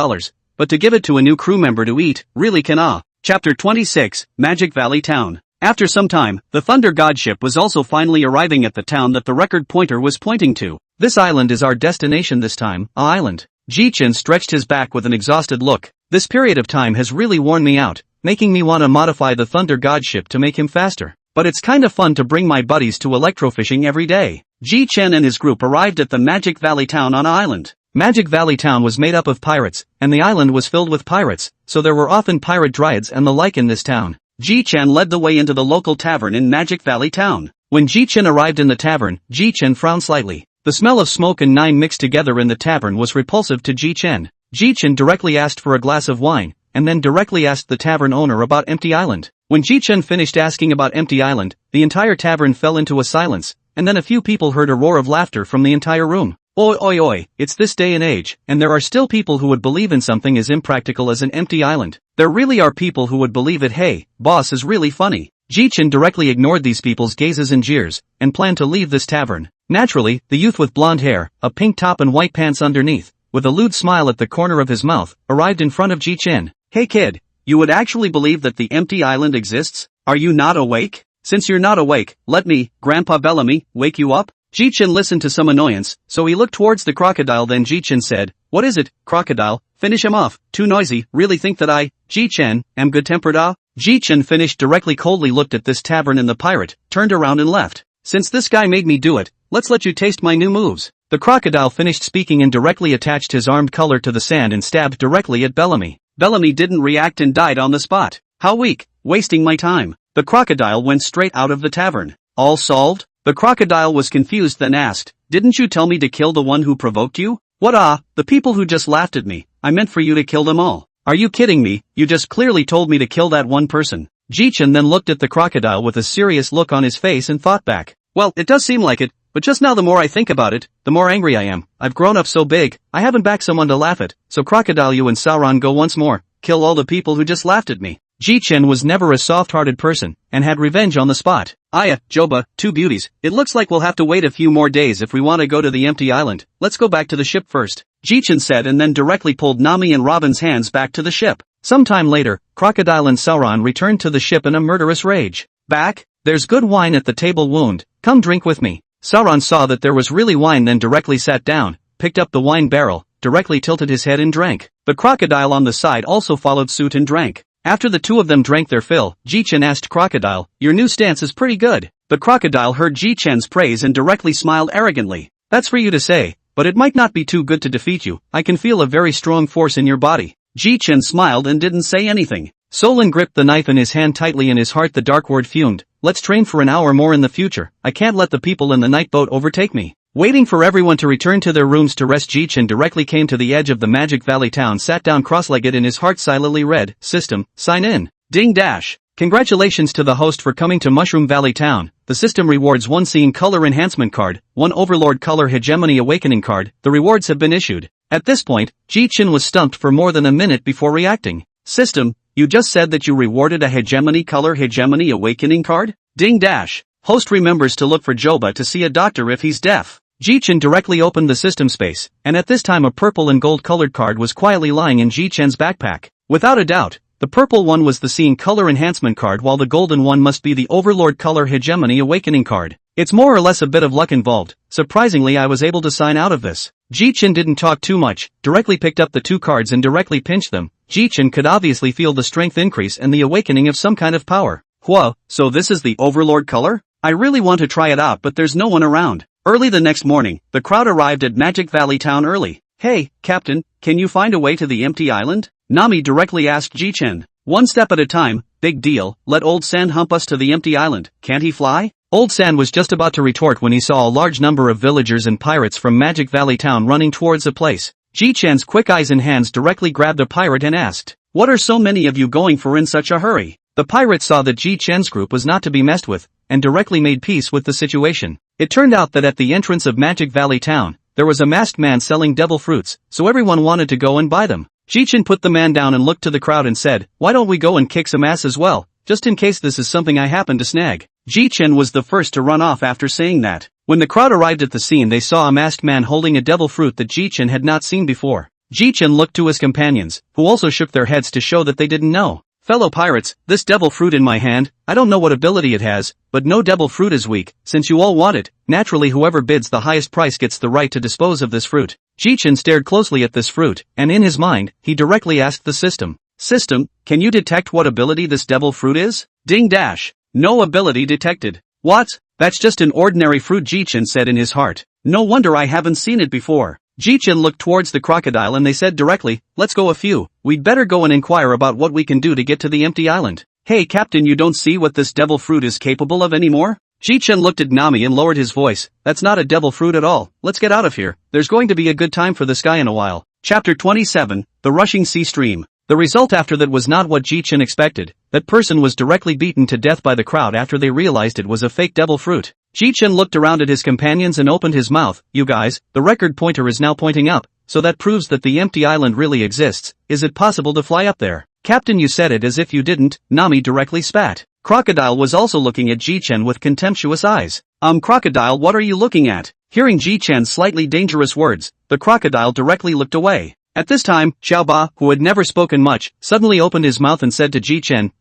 but to give it to a new crew member to eat, really can. Chapter 26, Magic Valley Town. After some time, the Thunder God ship was also finally arriving at the town that the record pointer was pointing to. This island is our destination this time, island. Ji Chen stretched his back with an exhausted look. This period of time has really worn me out, making me want to modify the Thunder God ship to make him faster. But it's kinda fun to bring my buddies to electrofishing every day. Ji Chen and his group arrived at the Magic Valley Town on island. Magic Valley Town was made up of pirates, and the island was filled with pirates, so there were often pirate dryads and the like in this town. Ji Chen led the way into the local tavern in Magic Valley Town. When Ji Chen arrived in the tavern, Ji Chen frowned slightly. The smell of smoke and nine mixed together in the tavern was repulsive to Ji Chen. Ji Chen directly asked for a glass of wine, and then directly asked the tavern owner about Empty Island. When Ji Chen finished asking about Empty Island, the entire tavern fell into a silence, and then a few people heard a roar of laughter from the entire room. Oi oi oi, it's this day and age, and there are still people who would believe in something as impractical as an empty island. There really are people who would believe it. Hey, boss is really funny. Ji Chen directly ignored these people's gazes and jeers, and planned to leave this tavern. Naturally, the youth with blonde hair, a pink top and white pants underneath, with a lewd smile at the corner of his mouth, arrived in front of Ji Chen. Hey kid, you would actually believe that the empty island exists? Are you not awake? Since you're not awake, let me, Grandpa Bellamy, wake you up? Ji Chen listened to some annoyance, so he looked towards the crocodile. Then Ji Chen said, what is it, crocodile? Finish him off. Too noisy. Really think that I, Ji Chen, am good-tempered? Ah? Ji Chen finished directly, coldly looked at this tavern and the pirate, turned around and left. Since this guy made me do it, let's let you taste my new moves. The crocodile finished speaking and directly attached his armed collar to the sand and stabbed directly at Bellamy. Bellamy didn't react and died on the spot. How weak, wasting my time. The crocodile went straight out of the tavern. All solved? The crocodile was confused, then asked, didn't you tell me to kill the one who provoked you? What the people who just laughed at me, I meant for you to kill them all. Are you kidding me? You just clearly told me to kill that one person. Ji Chen then looked at the crocodile with a serious look on his face and thought back. Well, it does seem like it, but just now the more I think about it, the more angry I am. I've grown up so big, I haven't back someone to laugh at, so crocodile, you and Sauron go once more, kill all the people who just laughed at me. Ji Chen was never a soft-hearted person, and had revenge on the spot. Aya, Joba, two beauties, it looks like we'll have to wait a few more days if we want to go to the empty island. Let's go back to the ship first, Ji Chen said, and then directly pulled Nami and Robin's hands back to the ship. Sometime later, Crocodile and Sauron returned to the ship in a murderous rage. Back? There's good wine at the table. Wound, come drink with me. Sauron saw that there was really wine, then directly sat down, picked up the wine barrel, directly tilted his head and drank. The crocodile on the side also followed suit and drank. After the two of them drank their fill, Ji Chen asked Crocodile, your new stance is pretty good. The crocodile heard Ji Chen's praise and directly smiled arrogantly. That's for you to say, but it might not be too good to defeat you. I can feel a very strong force in your body. Ji Chen smiled and didn't say anything. Solon gripped the knife in his hand tightly. In his heart the dark word fumed. Let's train for an hour more in the future. I can't let the people in the night boat overtake me. Waiting for everyone to return to their rooms to rest, Ji Chen directly came to the edge of the Magic Valley town, sat down cross-legged. In his heart silently read, System, sign in. Ding dash. Congratulations to the host for coming to Mushroom Valley Town. The system rewards 1 Seeing Color Enhancement card, 1 Overlord Color Hegemony Awakening card. The rewards have been issued. At this point, Ji Chen was stumped for more than a minute before reacting. System, you just said that you rewarded a Hegemony Color Hegemony Awakening card? Ding dash. Host remembers to look for Joba to see a doctor if he's deaf. Ji Chen directly opened the system space, and at this time a purple and gold-colored card was quietly lying in Ji Chen's backpack. Without a doubt, the purple one was the Seeing Color Enhancement card, while the golden one must be the Overlord Color Hegemony Awakening card. It's more or less a bit of luck involved. Surprisingly, I was able to sign out of this. Ji Chen didn't talk too much, directly picked up the 2 cards and directly pinched them. Ji Chen could obviously feel the strength increase and the awakening of some kind of power. Whoa, so this is the Overlord color? I really want to try it out, but there's no one around. Early the next morning, the crowd arrived at Magic Valley Town early. Hey, Captain, can you find a way to the empty island? Nami directly asked Ji Chen. One step at a time, big deal, let Old Sand hump us to the empty island, can't he fly? Old Sand was just about to retort when he saw a large number of villagers and pirates from Magic Valley Town running towards the place. Ji Chen's quick eyes and hands directly grabbed a pirate and asked, what are so many of you going for in such a hurry? The pirates saw that Ji Chen's group was not to be messed with, and directly made peace with the situation. It turned out that at the entrance of Magic Valley Town, there was a masked man selling devil fruits, so everyone wanted to go and buy them. Ji Chen put the man down and looked to the crowd and said, why don't we go and kick some ass as well, just in case this is something I happen to snag. Ji Chen was the first to run off after saying that. When the crowd arrived at the scene, they saw a masked man holding a devil fruit that Ji Chen had not seen before. Ji Chen looked to his companions, who also shook their heads to show that they didn't know. Fellow pirates, this devil fruit in my hand, I don't know what ability it has, but no devil fruit is weak. Since you all want it, naturally whoever bids the highest price gets the right to dispose of this fruit. Ji Chen stared closely at this fruit, and in his mind, he directly asked the system. System, can you detect what ability this devil fruit is? Ding dash. No ability detected. What? That's just an ordinary fruit, Ji Chen said in his heart. No wonder I haven't seen it before. Ji Chen looked towards the crocodile and they said directly, let's go a few. We'd better go and inquire about what we can do to get to the empty island. Hey Captain, you don't see what this devil fruit is capable of anymore? Ji Chen looked at Nami and lowered his voice. That's not a devil fruit at all. Let's get out of here. There's going to be a good time for this guy in a while. Chapter 27, The Rushing Sea Stream. The result after that was not what Ji Chen expected. That person was directly beaten to death by the crowd after they realized it was a fake devil fruit. Ji Chen looked around at his companions and opened his mouth. You guys, the record pointer is now pointing up, so that proves that the empty island really exists. Is it possible to fly up there? Captain, you said it as if you didn't, Nami directly spat. Crocodile was also looking at Ji Chen with contemptuous eyes. Crocodile, what are you looking at? Hearing Ji Chen's slightly dangerous words, the crocodile directly looked away. At this time, Xiaoba, who had never spoken much, suddenly opened his mouth and said to Ji Chen,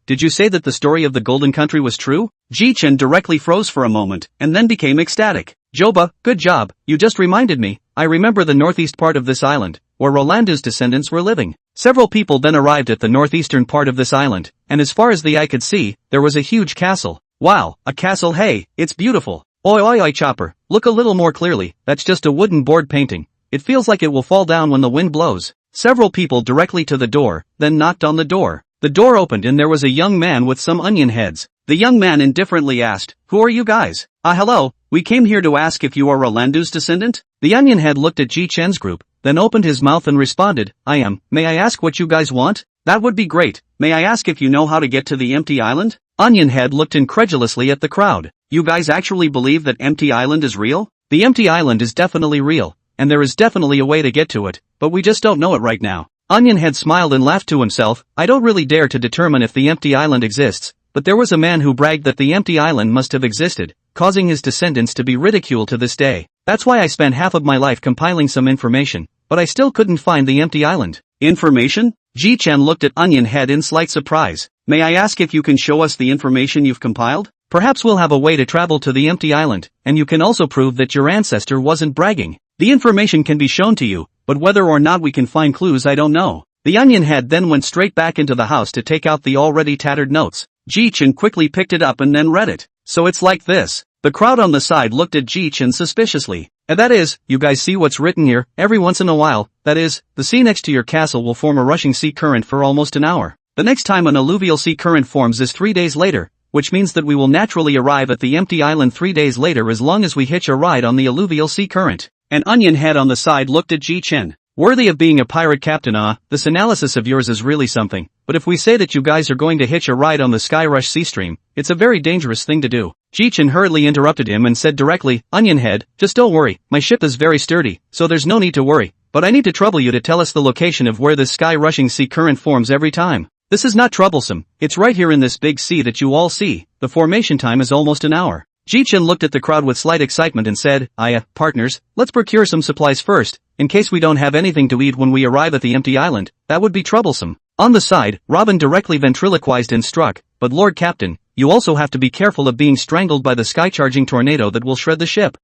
did you say that the story of the Golden Country was true? Ji Chen directly froze for a moment, and then became ecstatic. Joba, good job, you just reminded me. I remember the northeast part of this island, where Rolando's descendants were living. Several people then arrived at the northeastern part of this island, and as far as the eye could see, there was a huge castle. Wow, a castle, hey, it's beautiful. Oi, Chopper, look a little more clearly, that's just a wooden board painting. It feels like it will fall down when the wind blows. Several people directly to the door, then knocked on the door. The door opened and there was a young man with some onion heads. The young man indifferently asked, who are you guys? Hello, we came here to ask if you are Rolando's descendant? The onion head looked at Ji Chen's group, then opened his mouth and responded, I am. May I ask what you guys want? That would be great. May I ask if you know how to get to the empty island? Onion head looked incredulously at the crowd. You guys actually believe that empty island is real? The empty island is definitely real. And there is definitely a way to get to it, but we just don't know it right now. Onionhead smiled and laughed to himself. I don't really dare to determine if the empty island exists, but there was a man who bragged that the empty island must have existed, causing his descendants to be ridiculed to this day. That's why I spent half of my life compiling some information, but I still couldn't find the empty island. Information? Ji Chen looked at Onionhead in slight surprise. May I ask if you can show us the information you've compiled? Perhaps we'll have a way to travel to the empty island, and you can also prove that your ancestor wasn't bragging. The information can be shown to you, but whether or not we can find clues I don't know. The onion head then went straight back into the house to take out the already tattered notes. Ji Chen quickly picked it up and then read it. So it's like this. The crowd on the side looked at Ji Chen suspiciously. And that is, you guys see what's written here, every once in a while, that is, the sea next to your castle will form a rushing sea current for almost an hour. The next time an alluvial sea current forms is 3 days later, which means that we will naturally arrive at the empty island 3 days later as long as we hitch a ride on the alluvial sea current. An onion head on the side looked at Ji Chen. Worthy of being a pirate captain, this analysis of yours is really something, but if we say that you guys are going to hitch a ride on the Skyrush sea stream, it's a very dangerous thing to do. Ji Chen hurriedly interrupted him and said directly, Onion head, just don't worry, my ship is very sturdy, so there's no need to worry, but I need to trouble you to tell us the location of where this sky-rushing sea current forms every time. This is not troublesome, it's right here in this big sea that you all see, the formation time is almost an hour. Ji Chen looked at the crowd with slight excitement and said, partners, let's procure some supplies first, in case we don't have anything to eat when we arrive at the empty island, that would be troublesome. On the side, Robin directly ventriloquized and struck, but Lord Captain, you also have to be careful of being strangled by the sky-charging tornado that will shred the ship.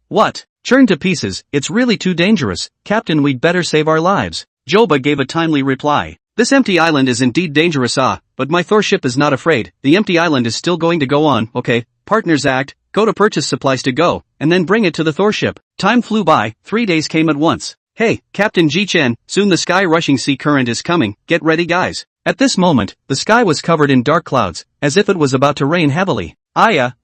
What? Churn to pieces, it's really too dangerous, Captain, we'd better save our lives. Joba gave a timely reply. This empty island is indeed dangerous, but my Thor ship is not afraid, the empty island is still going to go on, okay, partners act, go to purchase supplies to go, and then bring it to the Thor ship. Time flew by, 3 days came at once. Hey, Captain Ji Chen, soon the sky-rushing sea current is coming, get ready guys. At this moment, the sky was covered in dark clouds, as if it was about to rain heavily.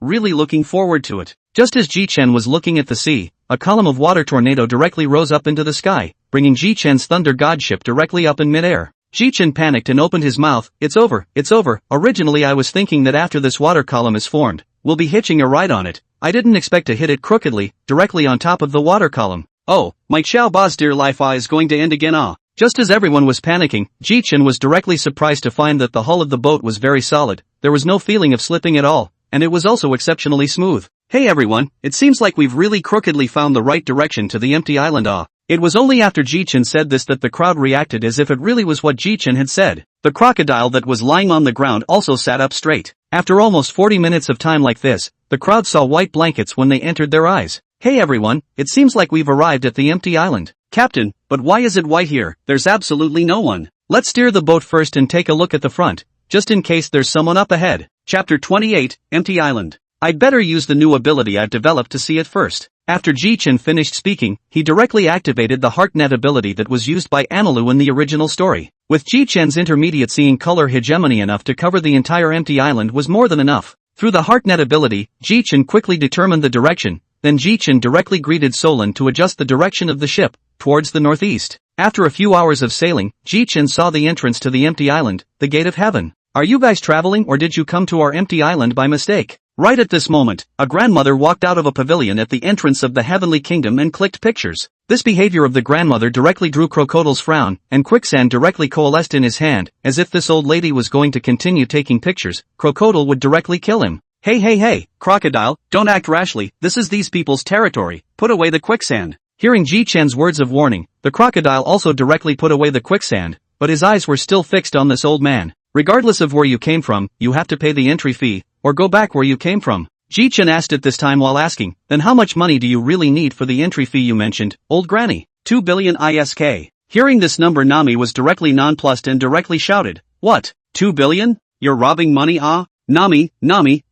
Really looking forward to it. Just as Ji Chen was looking at the sea, a column of water tornado directly rose up into the sky, bringing Ji Chen's thunder god ship directly up in midair. Ji Chen panicked and opened his mouth. It's over. Originally I was thinking that after this water column is formed, we'll be hitching a ride on it. I didn't expect to hit it crookedly, directly on top of the water column. Oh, my Xiao Ba's dear life is going to end again. Just as everyone was panicking, Ji Chen was directly surprised to find that the hull of the boat was very solid, there was no feeling of slipping at all, and it was also exceptionally smooth. Hey everyone, it seems like we've really crookedly found the right direction to the empty island. It was only after Ji Chen said this that the crowd reacted as if it really was what Ji Chen had said. The crocodile that was lying on the ground also sat up straight. After almost 40 minutes of time like this, the crowd saw white blankets when they entered their eyes. Hey everyone, it seems like we've arrived at the empty island. Captain, but why is it white here? There's absolutely no one. Let's steer the boat first and take a look at the front, just in case there's someone up ahead. Chapter 28, Empty Island. I'd better use the new ability I've developed to see it first. After Ji Chen finished speaking, he directly activated the HeartNet ability that was used by Analu in the original story. With Ji Chen's intermediate seeing color hegemony enough to cover the entire empty island was more than enough. Through the HeartNet ability, Ji Chen quickly determined the direction, then Ji Chen directly greeted Solon to adjust the direction of the ship, towards the northeast. After a few hours of sailing, Ji Chen saw the entrance to the empty island, the gate of heaven. Are you guys traveling or did you come to our empty island by mistake? Right at this moment, a grandmother walked out of a pavilion at the entrance of the heavenly kingdom and clicked pictures. This behavior of the grandmother directly drew Crocodile's frown, and quicksand directly coalesced in his hand, as if this old lady was going to continue taking pictures, Crocodile would directly kill him. Hey, Crocodile, don't act rashly, this is these people's territory, put away the quicksand. Hearing Ji Chen's words of warning, the crocodile also directly put away the quicksand, but his eyes were still fixed on this old man. Regardless of where you came from, you have to pay the entry fee, or go back where you came from. Ji Chen asked it this time while asking, then how much money do you really need for the entry fee you mentioned, old granny? 2 billion ISK. Hearing this number, Nami was directly nonplussed and directly shouted, what, 2 billion? You're robbing money, ah? Nami,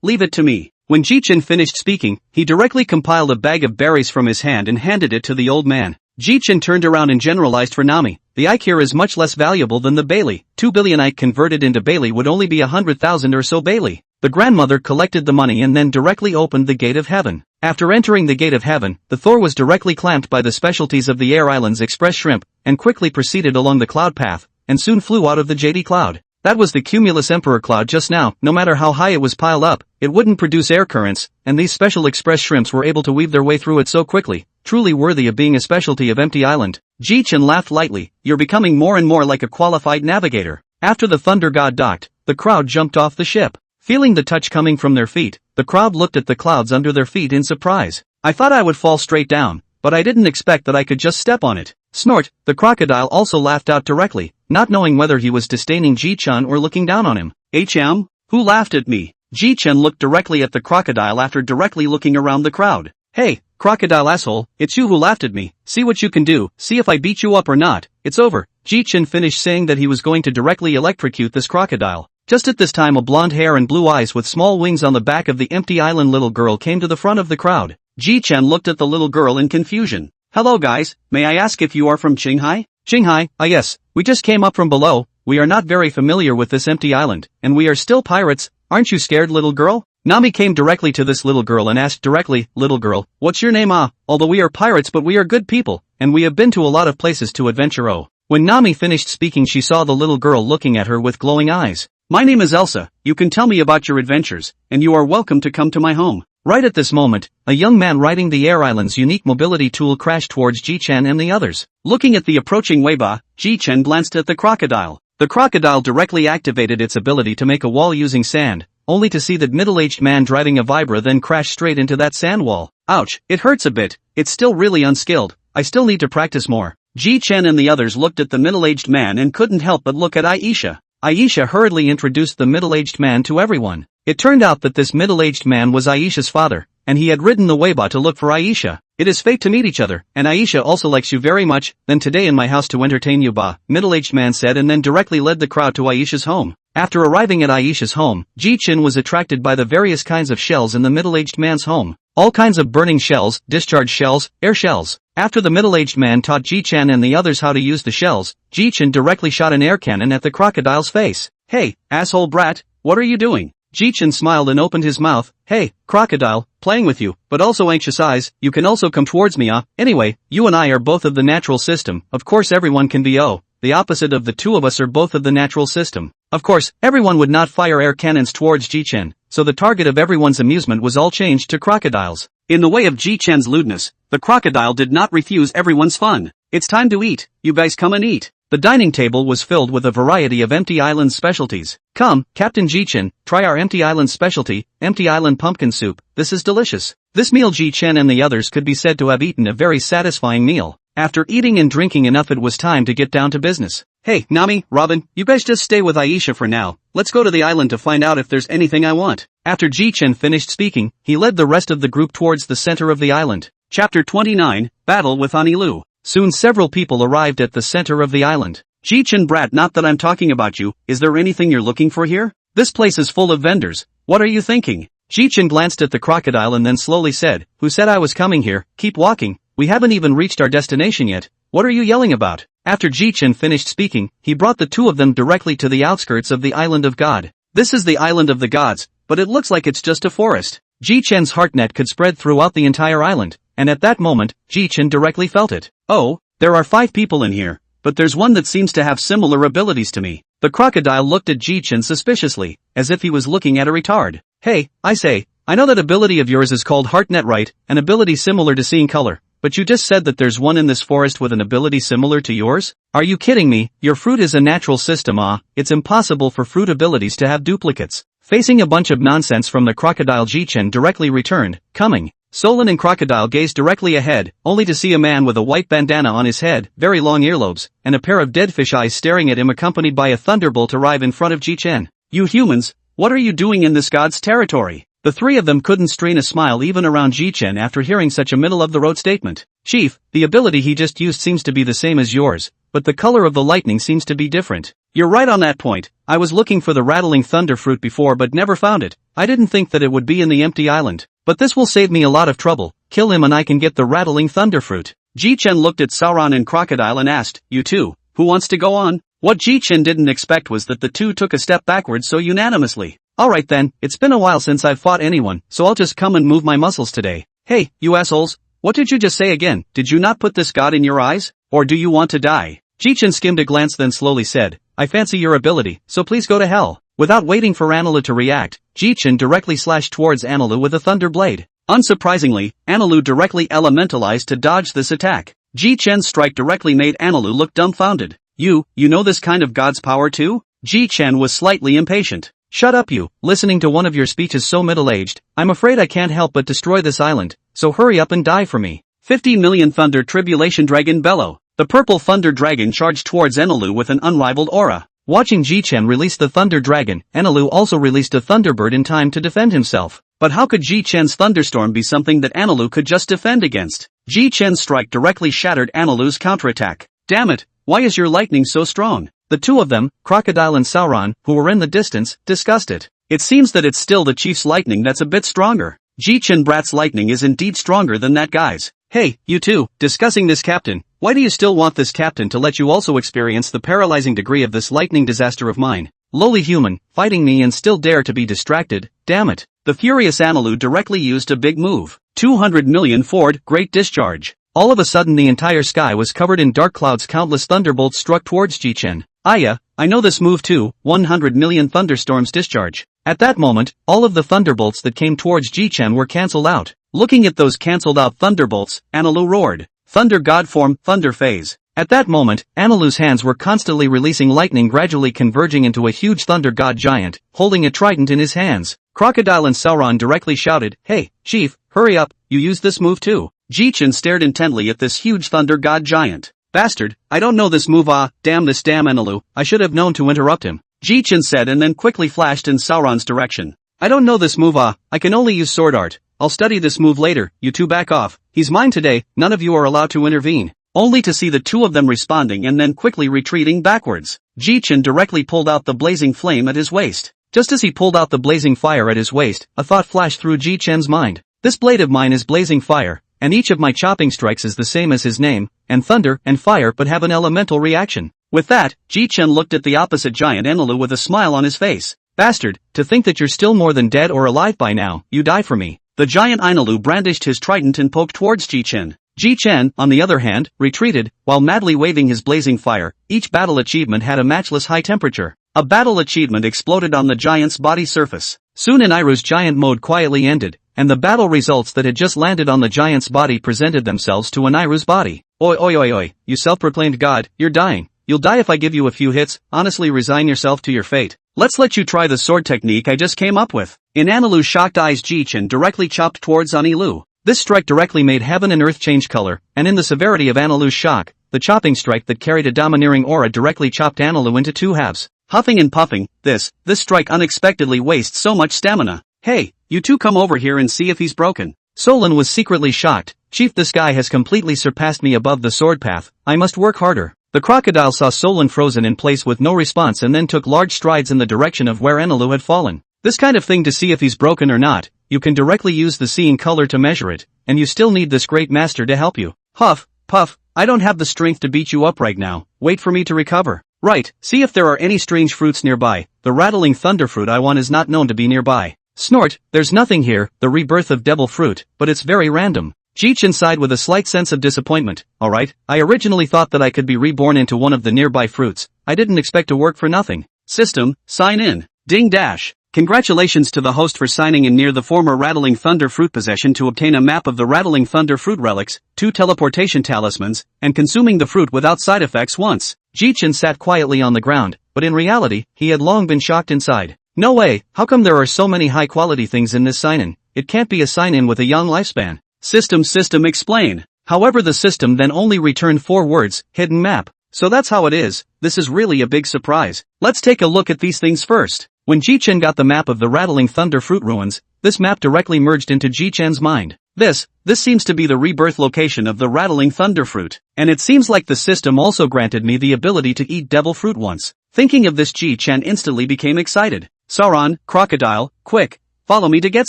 leave it to me. When Ji Chen finished speaking, he directly compiled a bag of berries from his hand and handed it to the old man. Ji Chen turned around and generalized for Nami, the Ike here is much less valuable than the Bailey. 2 billion Ike converted into Bailey would only be 100,000 or so Bailey. The grandmother collected the money and then directly opened the gate of heaven. After entering the gate of heaven, the Thor was directly clamped by the specialties of the Air Islands Express Shrimp, and quickly proceeded along the cloud path, and soon flew out of the JD cloud. That was the Cumulus Emperor cloud just now. No matter how high it was piled up, it wouldn't produce air currents, and these special express shrimps were able to weave their way through it so quickly, truly worthy of being a specialty of Empty Island. Ji Chen laughed lightly, you're becoming more and more like a qualified navigator. After the thunder god docked, the crowd jumped off the ship. Feeling the touch coming from their feet, the crowd looked at the clouds under their feet in surprise. I thought I would fall straight down, but I didn't expect that I could just step on it. Snort, the crocodile also laughed out directly, not knowing whether he was disdaining Ji Chen or looking down on him. HM? Who laughed at me? Ji Chen looked directly at the crocodile after directly looking around the crowd. Hey, crocodile asshole, it's you who laughed at me, see what you can do, see if I beat you up or not, it's over. Ji Chen finished saying that he was going to directly electrocute this crocodile. Just at this time a blonde hair and blue eyes with small wings on the back of the empty island little girl came to the front of the crowd. Ji Chen looked at the little girl in confusion. Hello guys, may I ask if you are from Qinghai? Qinghai, yes, we just came up from below, we are not very familiar with this empty island, and we are still pirates, aren't you scared little girl? Nami came directly to this little girl and asked directly, little girl, what's your name? Although we are pirates but we are good people, and we have been to a lot of places to adventure. When Nami finished speaking she saw the little girl looking at her with glowing eyes. My name is Elsa, you can tell me about your adventures, and you are welcome to come to my home. Right at this moment, a young man riding the Air Island's unique mobility tool crashed towards Ji Chen and the others. Looking at the approaching Weiba, Ji Chen glanced at the crocodile. The crocodile directly activated its ability to make a wall using sand, only to see that middle-aged man driving a Vibra then crash straight into that sand wall. Ouch, it hurts a bit, it's still really unskilled, I still need to practice more. Ji Chen and the others looked at the middle-aged man and couldn't help but look at Aisha. Aisha hurriedly introduced the middle-aged man to everyone. It turned out that this middle-aged man was Aisha's father, and he had ridden the Weiba to look for Aisha. It is fate to meet each other, and Aisha also likes you very much, then today in my house to entertain you middle-aged man said and then directly led the crowd to Aisha's home. After arriving at Aisha's home, Ji Chen was attracted by the various kinds of shells in the middle-aged man's home. All kinds of burning shells, discharge shells, air shells. After the middle-aged man taught Ji Chen and the others how to use the shells, Ji Chen directly shot an air cannon at the crocodile's face. Hey, asshole brat, what are you doing? Ji Chen smiled and opened his mouth. Hey, crocodile, playing with you, but also anxious eyes, you can also come towards me Anyway, you and I are both of the natural system, of course everyone can be the opposite of the two of us are both of the natural system. Of course, everyone would not fire air cannons towards Ji Chen, so the target of everyone's amusement was all changed to crocodiles. In the way of Ji Chen's lewdness, the crocodile did not refuse everyone's fun. It's time to eat, you guys come and eat. The dining table was filled with a variety of Empty Island specialties. Come, Captain Ji Chen, try our Empty Island specialty, Empty Island pumpkin soup, this is delicious. This meal Ji Chen and the others could be said to have eaten a very satisfying meal. After eating and drinking enough it was time to get down to business. Hey, Nami, Robin, you guys just stay with Aisha for now, let's go to the island to find out if there's anything I want. After Ji Chen finished speaking, he led the rest of the group towards the center of the island. Chapter 29, Battle with Anilu. Soon several people arrived at the center of the island. Ji Chen brat, not that I'm talking about you, is there anything you're looking for here? This place is full of vendors, what are you thinking? Ji Chen glanced at the crocodile and then slowly said, who said I was coming here, keep walking, we haven't even reached our destination yet, what are you yelling about? After Ji Chen finished speaking, he brought the two of them directly to the outskirts of the Island of God. This is the Island of the Gods, but it looks like it's just a forest. Ji Chen's heartnet could spread throughout the entire island, and at that moment, Ji Chen directly felt it. Oh, there are 5 people in here, but there's one that seems to have similar abilities to me. The crocodile looked at Ji Chen suspiciously, as if he was looking at a retard. Hey, I say, I know that ability of yours is called HeartNet, right? An ability similar to seeing color. But you just said that there's one in this forest with an ability similar to yours? Are you kidding me? Your fruit is a natural system, it's impossible for fruit abilities to have duplicates. Facing a bunch of nonsense from the crocodile, Ji Chen directly returned, coming. Solon and Crocodile gazed directly ahead, only to see a man with a white bandana on his head, very long earlobes, and a pair of dead fish eyes staring at him, accompanied by a thunderbolt arrive in front of Ji Chen. You humans, what are you doing in this god's territory? The three of them couldn't strain a smile even around Ji Chen after hearing such a middle-of-the-road statement. Chief, the ability he just used seems to be the same as yours, but the color of the lightning seems to be different. You're right on that point. I was looking for the rattling thunder fruit before but never found it. I didn't think that it would be in the empty island. But this will save me a lot of trouble. Kill him and I can get the rattling thunder fruit. Ji Chen looked at Sauron and Crocodile and asked, you two, who wants to go on? What Ji Chen didn't expect was that the two took a step backwards so unanimously. Alright then, it's been a while since I've fought anyone, so I'll just come and move my muscles today. Hey, you assholes, what did you just say again? Did you not put this god in your eyes? Or do you want to die? Ji Chen skimmed a glance then slowly said, I fancy your ability, so please go to hell. Without waiting for Anilu to react, Ji Chen directly slashed towards Anilu with a thunder blade. Unsurprisingly, Anilu directly elementalized to dodge this attack. Ji Chen's strike directly made Anilu look dumbfounded. You know this kind of god's power too? Ji Chen was slightly impatient. Shut up you, listening to one of your speeches so middle-aged, I'm afraid I can't help but destroy this island, so hurry up and die for me. 50 million Thunder Tribulation Dragon Bellow. The purple thunder dragon charged towards Anilu with an unrivaled aura. Watching Ji Chen release the thunder dragon, Anilu also released a thunderbird in time to defend himself. But how could Ji Chen's thunderstorm be something that Anilu could just defend against? Ji Chen's strike directly shattered Anilu's counterattack. Damn it, why is your lightning so strong? The two of them, Crocodile and Sauron, who were in the distance, discussed it. It seems that it's still the chief's lightning that's a bit stronger. Ji Chen Brat's lightning is indeed stronger than that guy's. Hey, you two, discussing this captain, why do you still want this captain to let you also experience the paralyzing degree of this lightning disaster of mine? Lowly human, fighting me and still dare to be distracted, damn it. The furious Anilu directly used a big move. 200 million Ford, Great Discharge. All of a sudden the entire sky was covered in dark clouds, countless thunderbolts struck towards Ji Chen. I know this move too, 100 million thunderstorms discharge. At that moment, all of the thunderbolts that came towards Ji Chen were cancelled out. Looking at those cancelled out thunderbolts, Anilu roared. Thunder God form, Thunder Phase. At that moment, Anilu's hands were constantly releasing lightning, gradually converging into a huge thunder god giant, holding a trident in his hands. Crocodile and Sauron directly shouted, hey, chief, hurry up, you use this move too. Ji Chen stared intently at this huge thunder god giant. Bastard, I don't know this move, damn this damn Anilu, I should have known to interrupt him. Ji Chen said and then quickly flashed in Sauron's direction. I don't know this move, I can only use sword art. I'll study this move later, you two back off. He's mine today, none of you are allowed to intervene. Only to see the two of them responding and then quickly retreating backwards. Ji Chen directly pulled out the blazing flame at his waist. Just as he pulled out the blazing fire at his waist, a thought flashed through Ji Chen's mind. This blade of mine is blazing fire, and each of my chopping strikes is the same as his name, and thunder and fire but have an elemental reaction. With that, Ji Chen looked at the opposite giant Anilu with a smile on his face. Bastard, to think that you're still more than dead or alive by now, you die for me. The giant Anilu brandished his trident and poked towards Ji Chen. Ji Chen, on the other hand, retreated, while madly waving his blazing fire. Each battle achievement had a matchless high temperature. A battle achievement exploded on the giant's body surface. Soon Aniru's giant mode quietly ended, and the battle results that had just landed on the giant's body presented themselves to Aniru's body. Oi oi oi oi, you self-proclaimed god, you're dying. You'll die if I give you a few hits, honestly resign yourself to your fate. Let's let you try the sword technique I just came up with. In Anilu's shocked eyes, Ji Chen directly chopped towards Anilu. This strike directly made heaven and earth change color, and in the severity of Anilu's shock, the chopping strike that carried a domineering aura directly chopped Anilu into two halves. Huffing and puffing, this strike unexpectedly wastes so much stamina. Hey, you two come over here and see if he's broken. Solon was secretly shocked. Chief, this guy has completely surpassed me above the sword path, I must work harder. The crocodile saw Solon frozen in place with no response and then took large strides in the direction of where Anilu had fallen. This kind of thing to see if he's broken or not, you can directly use the seeing color to measure it, and you still need this great master to help you. Huff, puff, I don't have the strength to beat you up right now, wait for me to recover. Right, see if there are any strange fruits nearby, the rattling thunder fruit I want is not known to be nearby. Snort, there's nothing here, the rebirth of devil fruit, but it's very random. Ji Chen sighed with a slight sense of disappointment. Alright, I originally thought that I could be reborn into one of the nearby fruits, I didn't expect to work for nothing. System, sign in. Ding dash. Congratulations to the host for signing in near the former Rattling Thunder fruit possession to obtain a map of the Rattling Thunder fruit relics, 2 teleportation talismans, and consuming the fruit without side effects once. Ji Chen sat quietly on the ground, but in reality, he had long been shocked inside. No way, how come there are so many high-quality things in this sign-in? It can't be a sign-in with a young lifespan. System explain. However, the system then only returned 4 words, hidden map. So that's how it is. This is really a big surprise. Let's take a look at these things first. When Ji Chen got the map of the Rattling Thunder fruit ruins, this map directly merged into Ji Chen's mind. This seems to be the rebirth location of the Rattling Thunder fruit. And it seems like the system also granted me the ability to eat devil fruit once. Thinking of this, Ji Chen instantly became excited. Sauron, crocodile, quick, follow me to get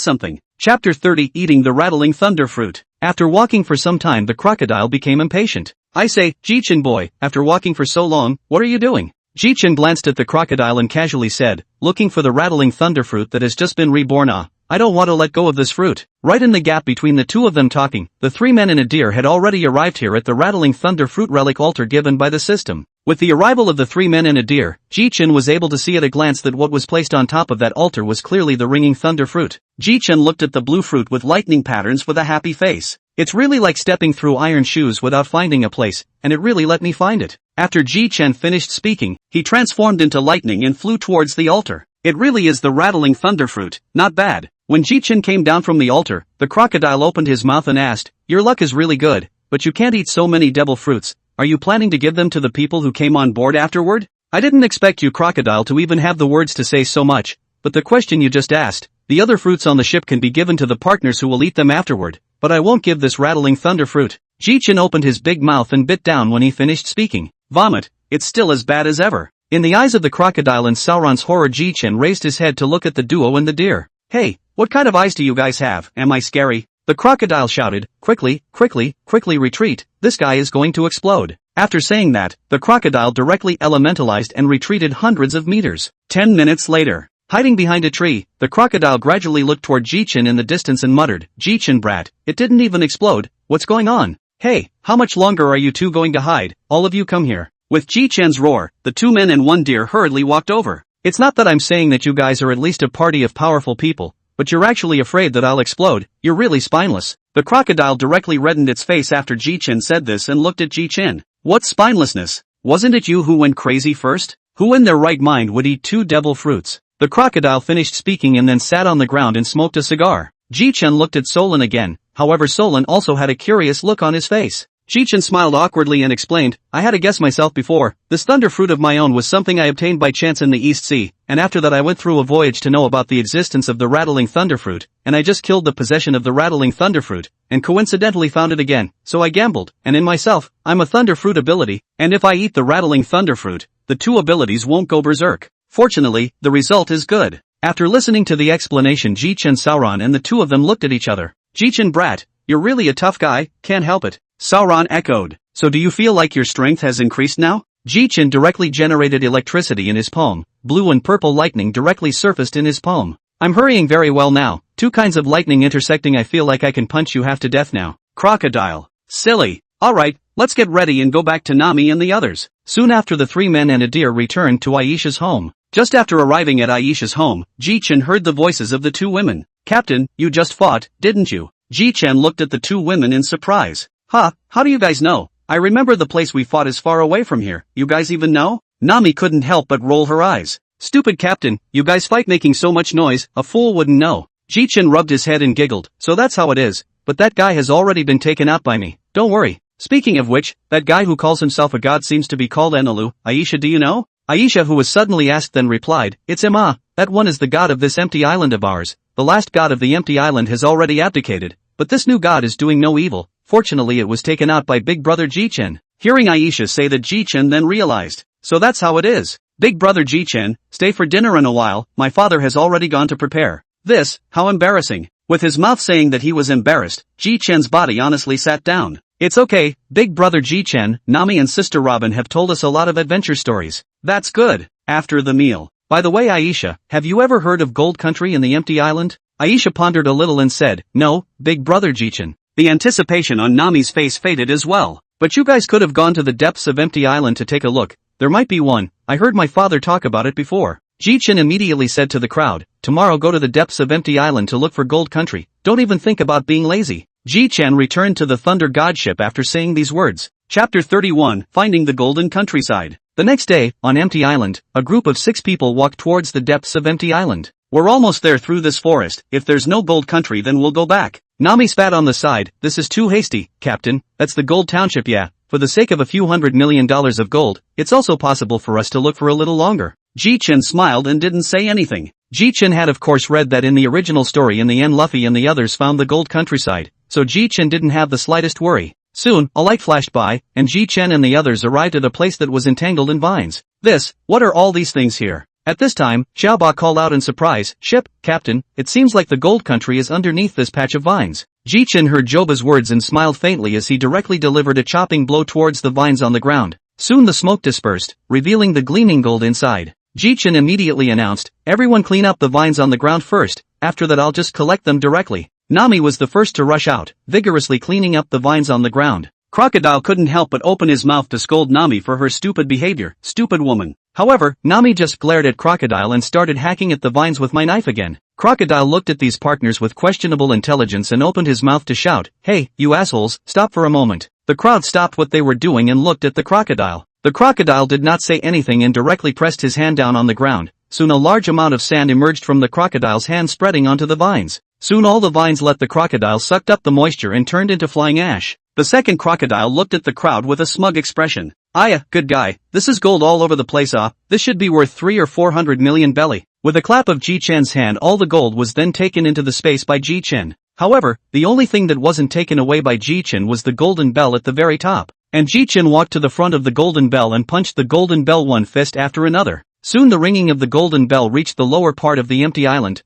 something. Chapter 30, Eating the Rattling Thunder fruit. After walking for some time, the crocodile became impatient. I say, Ji Chen boy, after walking for so long, what are you doing? Ji Chen glanced at the crocodile and casually said, looking for the Rattling Thunder fruit that has just been reborn. I don't want to let go of this fruit. Right in the gap between the two of them talking, the 3 men and a deer had already arrived here at the Rattling Thunder fruit relic altar given by the system. With the arrival of the 3 men and a deer, Ji Chen was able to see at a glance that what was placed on top of that altar was clearly the ringing thunder fruit. Ji Chen looked at the blue fruit with lightning patterns with a happy face. It's really like stepping through iron shoes without finding a place, and it really let me find it. After Ji Chen finished speaking, he transformed into lightning and flew towards the altar. It really is the Rattling Thunder fruit, not bad. When Ji Chen came down from the altar, the crocodile opened his mouth and asked, your luck is really good, but you can't eat so many devil fruits. Are you planning to give them to the people who came on board afterward? I didn't expect you, crocodile, to even have the words to say so much, but the question you just asked, the other fruits on the ship can be given to the partners who will eat them afterward, but I won't give this Rattling Thunder fruit. Ji Chen opened his big mouth and bit down when he finished speaking. Vomit, it's still as bad as ever. In the eyes of the crocodile and Sauron's horror, Ji Chen raised his head to look at the duo and the deer. Hey, what kind of eyes do you guys have? Am I scary? The crocodile shouted, quickly retreat, this guy is going to explode. After saying that, the crocodile directly elementalized and retreated hundreds of meters. 10 minutes later, hiding behind a tree, the crocodile gradually looked toward Ji Chen in the distance and muttered, Ji Chen brat, it didn't even explode, what's going on? Hey, how much longer are you two going to hide? All of you come here. With Ji Chen's roar, the 2 men and 1 deer hurriedly walked over. It's not that I'm saying that you guys are at least a party of powerful people, but you're actually afraid that I'll explode, you're really spineless. The crocodile directly reddened its face after Ji Chen said this and looked at Ji Chen. What spinelessness? Wasn't it you who went crazy first? Who in their right mind would eat 2 devil fruits? The crocodile finished speaking and then sat on the ground and smoked a cigar. Ji Chen looked at Solon again, however Solon also had a curious look on his face. Ji Chen smiled awkwardly and explained, I had a guess myself before, this thunder fruit of my own was something I obtained by chance in the East Sea, and after that I went through a voyage to know about the existence of the Rattling Thunder fruit, and I just killed the possession of the Rattling Thunder fruit, and coincidentally found it again, so I gambled, and in myself, I'm a thunder fruit ability, and if I eat the Rattling Thunder fruit, the 2 abilities won't go berserk. Fortunately, the result is good. After listening to the explanation, Ji Chen, Sauron and the 2 of them looked at each other. Ji Chen brat, you're really a tough guy, can't help it. Sauron echoed. So do you feel like your strength has increased now? Ji Chen directly generated electricity in his palm. Blue and purple lightning directly surfaced in his palm. I'm hurrying very well now. 2 kinds of lightning intersecting. I feel like I can punch you half to death now. Crocodile. Silly. Alright, let's get ready and go back to Nami and the others. Soon after, the 3 men and a deer returned to Aisha's home. Just after arriving at Aisha's home, Ji Chen heard the voices of the 2 women. Captain, you just fought, didn't you? Ji Chen looked at the 2 women in surprise. Huh, how do you guys know? I remember the place we fought is far away from here. You guys even know? Nami couldn't help but roll her eyes. Stupid captain, you guys fight making so much noise, a fool wouldn't know. Ji Chen rubbed his head and giggled. So that's how it is, but that guy has already been taken out by me. Don't worry. Speaking of which, that guy who calls himself a god seems to be called Enelu. Aisha, do you know? Aisha, who was suddenly asked, then replied, it's Emma. That one is the god of this empty island of ours. The last god of the empty island has already abdicated, but this new god is doing no evil. Fortunately, it was taken out by big brother Ji Chen. Hearing Aisha say that, Ji Chen then realized. So that's how it is. Big brother Ji Chen, stay for dinner in a while, my father has already gone to prepare. This, how embarrassing. With his mouth saying that he was embarrassed, Ji Chen's body honestly sat down. It's okay, big brother Ji Chen, Nami and sister Robin have told us a lot of adventure stories. That's good. After the meal. By the way, Aisha, have you ever heard of Gold Country in the Empty Island? Aisha pondered a little and said, no, big brother Ji Chen. The anticipation on Nami's face faded as well. But you guys could have gone to the depths of Empty Island to take a look. There might be one. I heard my father talk about it before. Ji Chen immediately said to the crowd, tomorrow go to the depths of Empty Island to look for Gold Country, don't even think about being lazy. Ji Chen returned to the Thunder God ship after saying these words. Chapter 31, Finding the Golden Countryside. The next day, on Empty Island, a group of 6 people walked towards the depths of Empty Island. We're almost there through this forest, if there's no Gold Country then we'll go back. Nami spat on the side, this is too hasty, Captain, that's the Gold Township yeah, for the sake of a few $100 million of gold, it's also possible for us to look for a little longer. Ji Chen smiled and didn't say anything. Ji Chen had of course read that in the original story in the end Luffy and the others found the Gold Countryside, so Ji Chen didn't have the slightest worry. Soon, a light flashed by, and Ji Chen and the others arrived at a place that was entangled in vines. What are all these things here? At this time, Xiaoba called out in surprise, Ship, Captain, it seems like the Gold Country is underneath this patch of vines. Ji Chen heard Joba's words and smiled faintly as he directly delivered a chopping blow towards the vines on the ground. Soon the smoke dispersed, revealing the gleaming gold inside. Ji Chen immediately announced, everyone clean up the vines on the ground first, after that I'll just collect them directly. Nami was the first to rush out, vigorously cleaning up the vines on the ground. Crocodile couldn't help but open his mouth to scold Nami for her stupid behavior, stupid woman. However, Nami just glared at Crocodile and started hacking at the vines with my knife again. Crocodile looked at these partners with questionable intelligence and opened his mouth to shout, hey, you assholes, stop for a moment. The crowd stopped what they were doing and looked at the crocodile. The crocodile did not say anything and directly pressed his hand down on the ground. Soon a large amount of sand emerged from the crocodile's hand spreading onto the vines. Soon all the vines let the crocodile sucked up the moisture and turned into flying ash. The second crocodile looked at the crowd with a smug expression. Aya, good guy, this is gold all over the place this should be worth 300 or 400 million belly. With a clap of Ji Chen's hand all the gold was then taken into the space by Ji Chen. However, the only thing that wasn't taken away by Ji Chen was the golden bell at the very top. And Ji Chen walked to the front of the golden bell and punched the golden bell one fist after another. Soon the ringing of the golden bell reached the lower part of the empty island,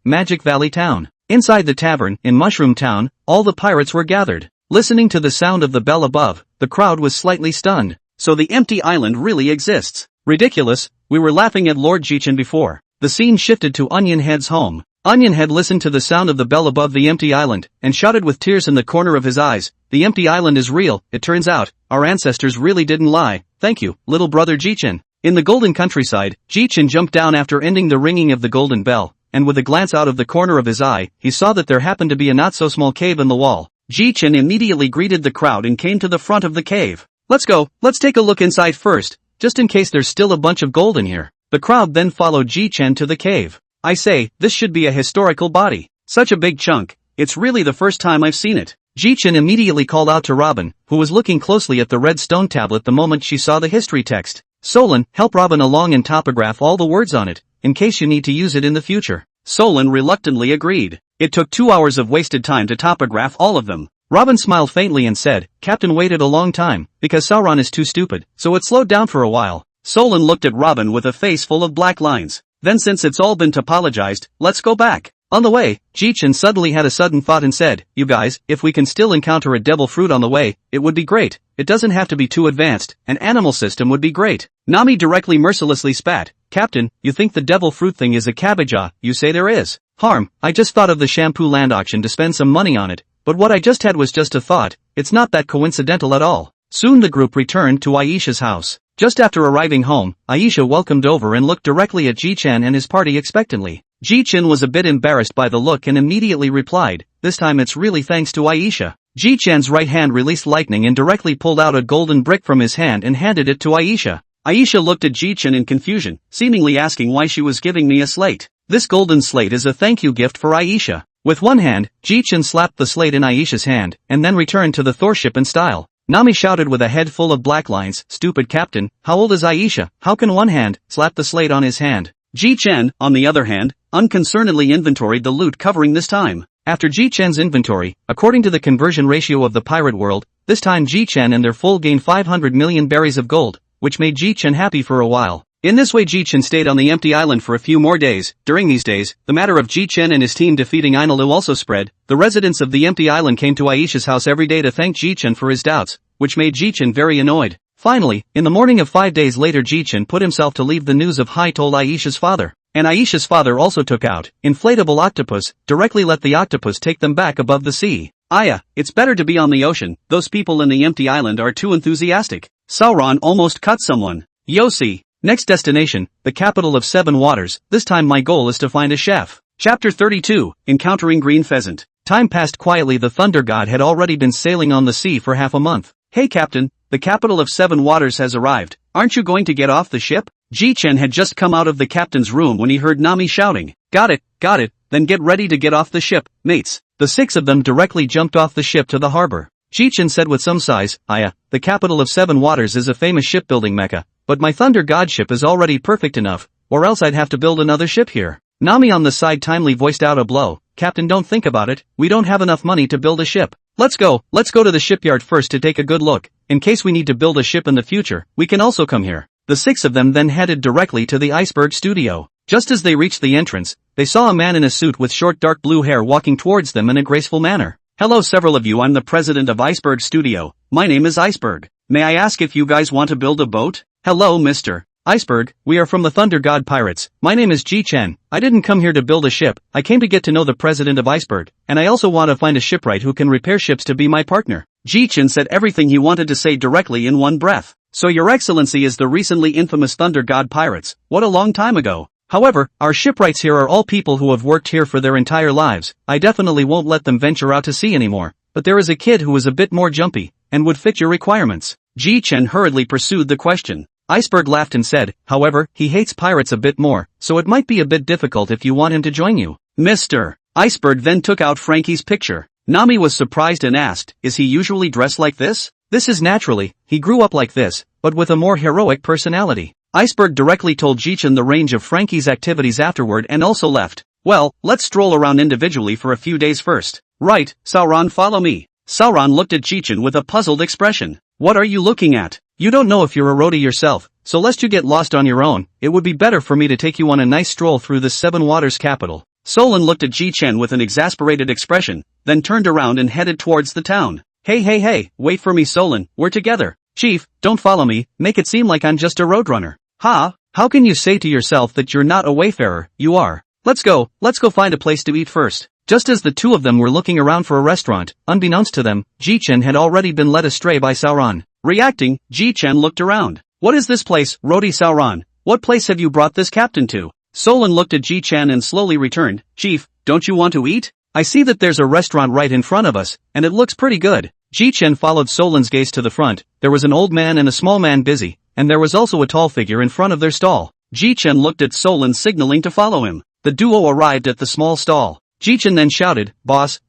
Magic Valley Town. Inside the tavern, in Mushroom Town, all the pirates were gathered. Listening to the sound of the bell above, the crowd was slightly stunned. So the empty island really exists. Ridiculous, we were laughing at Lord Ji Chen before. The scene shifted to Onion Head's home. Onion Head listened to the sound of the bell above the empty island, and shouted with tears in the corner of his eyes, the empty island is real, it turns out, our ancestors really didn't lie, thank you, little brother Ji Chen. In the golden countryside, Ji Chen jumped down after ending the ringing of the golden bell, and with a glance out of the corner of his eye, he saw that there happened to be a not-so-small cave in the wall. Ji Chen immediately greeted the crowd and came to the front of the cave. Let's go, let's take a look inside first, just in case there's still a bunch of gold in here. The crowd then followed Ji Chen to the cave. I say, this should be a historical body. Such a big chunk, it's really the first time I've seen it. Ji Chen immediately called out to Robin, who was looking closely at the red stone tablet the moment she saw the history text. Solon, help Robin along and topograph all the words on it, in case you need to use it in the future. Solon reluctantly agreed. It took 2 hours of wasted time to topograph all of them. Robin smiled faintly and said, Captain waited a long time, because Sauron is too stupid, so it slowed down for a while. Solon looked at Robin with a face full of black lines. Then since it's all been topologized, let's go back. On the way, Ji Chen suddenly had a sudden thought and said, you guys, if we can still encounter a devil fruit on the way, it would be great. It doesn't have to be too advanced, an animal system would be great. Nami directly mercilessly spat, Captain, you think the devil fruit thing is a cabbage you say there is. Harm, I just thought of the shampoo land auction to spend some money on it, but what I just had was just a thought, it's not that coincidental at all. Soon the group returned to Aisha's house. Just after arriving home, Aisha welcomed over and looked directly at Ji Chen and his party expectantly. Ji Chen was a bit embarrassed by the look and immediately replied, this time it's really thanks to Aisha. Ji Chen's right hand released lightning and directly pulled out a golden brick from his hand and handed it to Aisha. Aisha looked at Ji Chen in confusion, seemingly asking why she was giving me a slate. This golden slate is a thank you gift for Aisha. With one hand, Ji Chen slapped the slate in Aisha's hand, and then returned to the Thorship in style. Nami shouted with a head full of black lines, stupid captain, how old is Aisha, how can one hand, slap the slate on his hand? Ji Chen, on the other hand, unconcernedly inventoried the loot covering this time. After Ji Chen's inventory, according to the conversion ratio of the pirate world, this time Ji Chen and their full gained 500 million berries of gold, which made Ji Chen happy for a while. In this way Ji Chen stayed on the empty island for a few more days. During these days, the matter of Ji Chen and his team defeating Ainalu also spread. The residents of the empty island came to Aisha's house every day to thank Ji Chen for his doubts, which made Ji Chen very annoyed. Finally, in the morning of 5 days later Ji Chen put himself to leave the news of Hai told Aisha's father. And Aisha's father also took out inflatable octopus, directly let the octopus take them back above the sea. Aya, it's better to be on the ocean, those people in the empty island are too enthusiastic. Sauron almost cut someone. Yossi. Next destination, the capital of 7 waters. This time my goal is to find a chef. Chapter 32, Encountering Green Pheasant. Time passed quietly. The thunder god had already been sailing on the sea for half a month. Hey Captain, the capital of 7 waters has arrived. Aren't you going to get off the ship? Ji Chen had just come out of the captain's room when he heard Nami shouting. Got it, then get ready to get off the ship, mates. The 6 of them directly jumped off the ship to the harbor. Ji Chen said with some sighs, the capital of 7 waters is a famous shipbuilding mecca, but my thunder god ship is already perfect enough, or else I'd have to build another ship here. Nami on the side timely voiced out a blow. Captain, don't think about it, we don't have enough money to build a ship. Let's go to the shipyard first to take a good look. In case we need to build a ship in the future, we can also come here. The 6 of them then headed directly to the iceberg studio. Just as they reached the entrance, they saw a man in a suit with short dark blue hair walking towards them in a graceful manner. Hello several of you, I'm the president of Iceberg Studio. My name is Iceberg. May I ask if you guys want to build a boat? Hello Mr. Iceberg, we are from the Thunder God Pirates. My name is Ji Chen. I didn't come here to build a ship, I came to get to know the president of Iceberg, and I also want to find a shipwright who can repair ships to be my partner. Ji Chen said everything he wanted to say directly in one breath. So your excellency is the recently infamous Thunder God Pirates. What a long time ago. However, our shipwrights here are all people who have worked here for their entire lives. I definitely won't let them venture out to sea anymore. But there is a kid who is a bit more jumpy, and would fit your requirements. Ji Chen hurriedly pursued the question. Iceberg laughed and said, however, he hates pirates a bit more, so it might be a bit difficult if you want him to join you. Mr. Iceberg then took out Frankie's picture. Nami was surprised and asked, is he usually dressed like this? This is naturally, he grew up like this, but with a more heroic personality. Iceberg directly told Ji Chen the range of Frankie's activities afterward and also left. Well, let's stroll around individually for a few days first. Right, Sauron, follow me. Sauron looked at Ji Chen with a puzzled expression. What are you looking at? You don't know if you're a roadie yourself, so lest you get lost on your own, it would be better for me to take you on a nice stroll through the 7 waters capital. Solon looked at Ji Chen with an exasperated expression, then turned around and headed towards the town. Hey, wait for me Solon, we're together. Chief, don't follow me, make it seem like I'm just a roadrunner. How can you say to yourself that you're not a wayfarer? You are. Let's go find a place to eat first. Just as the 2 of them were looking around for a restaurant, unbeknownst to them, Ji Chen had already been led astray by Sauron. Reacting, Ji Chen looked around. What is this place, roadie Sauron? What place have you brought this captain to? Solon looked at Ji Chen and slowly returned. Chief, don't you want to eat? I see that there's a restaurant right in front of us, and it looks pretty good. Ji Chen followed Solon's gaze to the front. There was an old man and a small man busy, and there was also a tall figure in front of their stall. Ji Chen looked at Solon signaling to follow him. The duo arrived at the small stall. Ji Chen then shouted, Boss,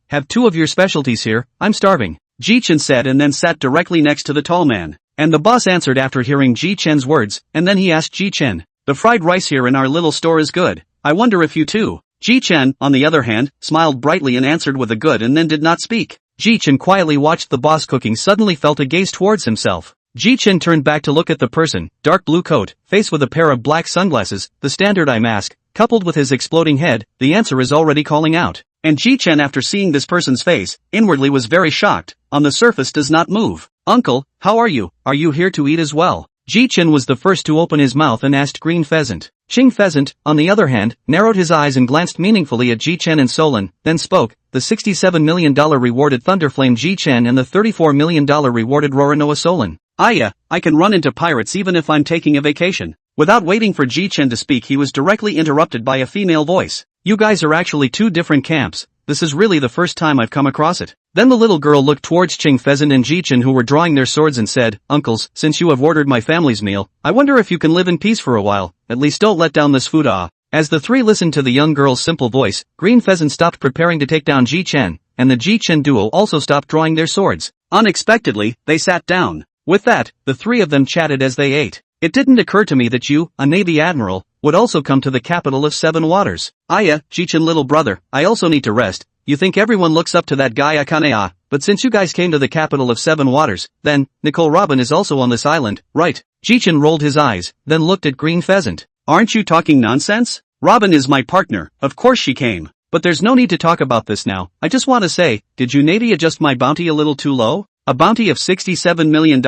have 2 of your specialties here, I'm starving. Ji Chen said and then sat directly next to the tall man. And the boss answered after hearing Ji Chen's words, and then he asked Ji Chen, the fried rice here in our little store is good. I wonder if you too. Ji Chen, on the other hand, smiled brightly and answered with a good and then did not speak. Ji Chen quietly watched the boss cooking, suddenly felt a gaze towards himself. Ji Chen turned back to look at the person, dark blue coat, face with a pair of black sunglasses, the standard eye mask, coupled with his exploding head, the answer is already calling out. And Ji Chen after seeing this person's face, inwardly was very shocked, on the surface does not move. Uncle, how are you? Are you here to eat as well? Ji Chen was the first to open his mouth and asked Green Pheasant. Ching Pheasant, on the other hand, narrowed his eyes and glanced meaningfully at Ji Chen and Solon, then spoke, the $67 million rewarded Thunderflame Ji Chen and the $34 million rewarded Roranoa Solon. I can run into pirates even if I'm taking a vacation. Without waiting for Ji Chen to speak, he was directly interrupted by a female voice. You guys are actually 2 different camps. This is really the first time I've come across it. Then the little girl looked towards Ching Pheasant and Ji Chen who were drawing their swords and said, Uncles, since you have ordered my family's meal, I wonder if you can live in peace for a while, at least don't let down this food. As the 3 listened to the young girl's simple voice, Green Pheasant stopped preparing to take down Ji Chen, and the Ji Chen duo also stopped drawing their swords. Unexpectedly, they sat down. With that, the 3 of them chatted as they ate. It didn't occur to me that you, a Navy Admiral, would also come to the capital of 7 waters. Ji Chen little brother, I also need to rest. You think everyone looks up to that guy Akane, but since you guys came to the capital of 7 waters, then, Nicole Robin is also on this island, right? Ji Chen rolled his eyes, then looked at Green Pheasant. Aren't you talking nonsense? Robin is my partner, of course she came. But there's no need to talk about this now. I just want to say, did you Navy adjust my bounty a little too low? A bounty of $67 million,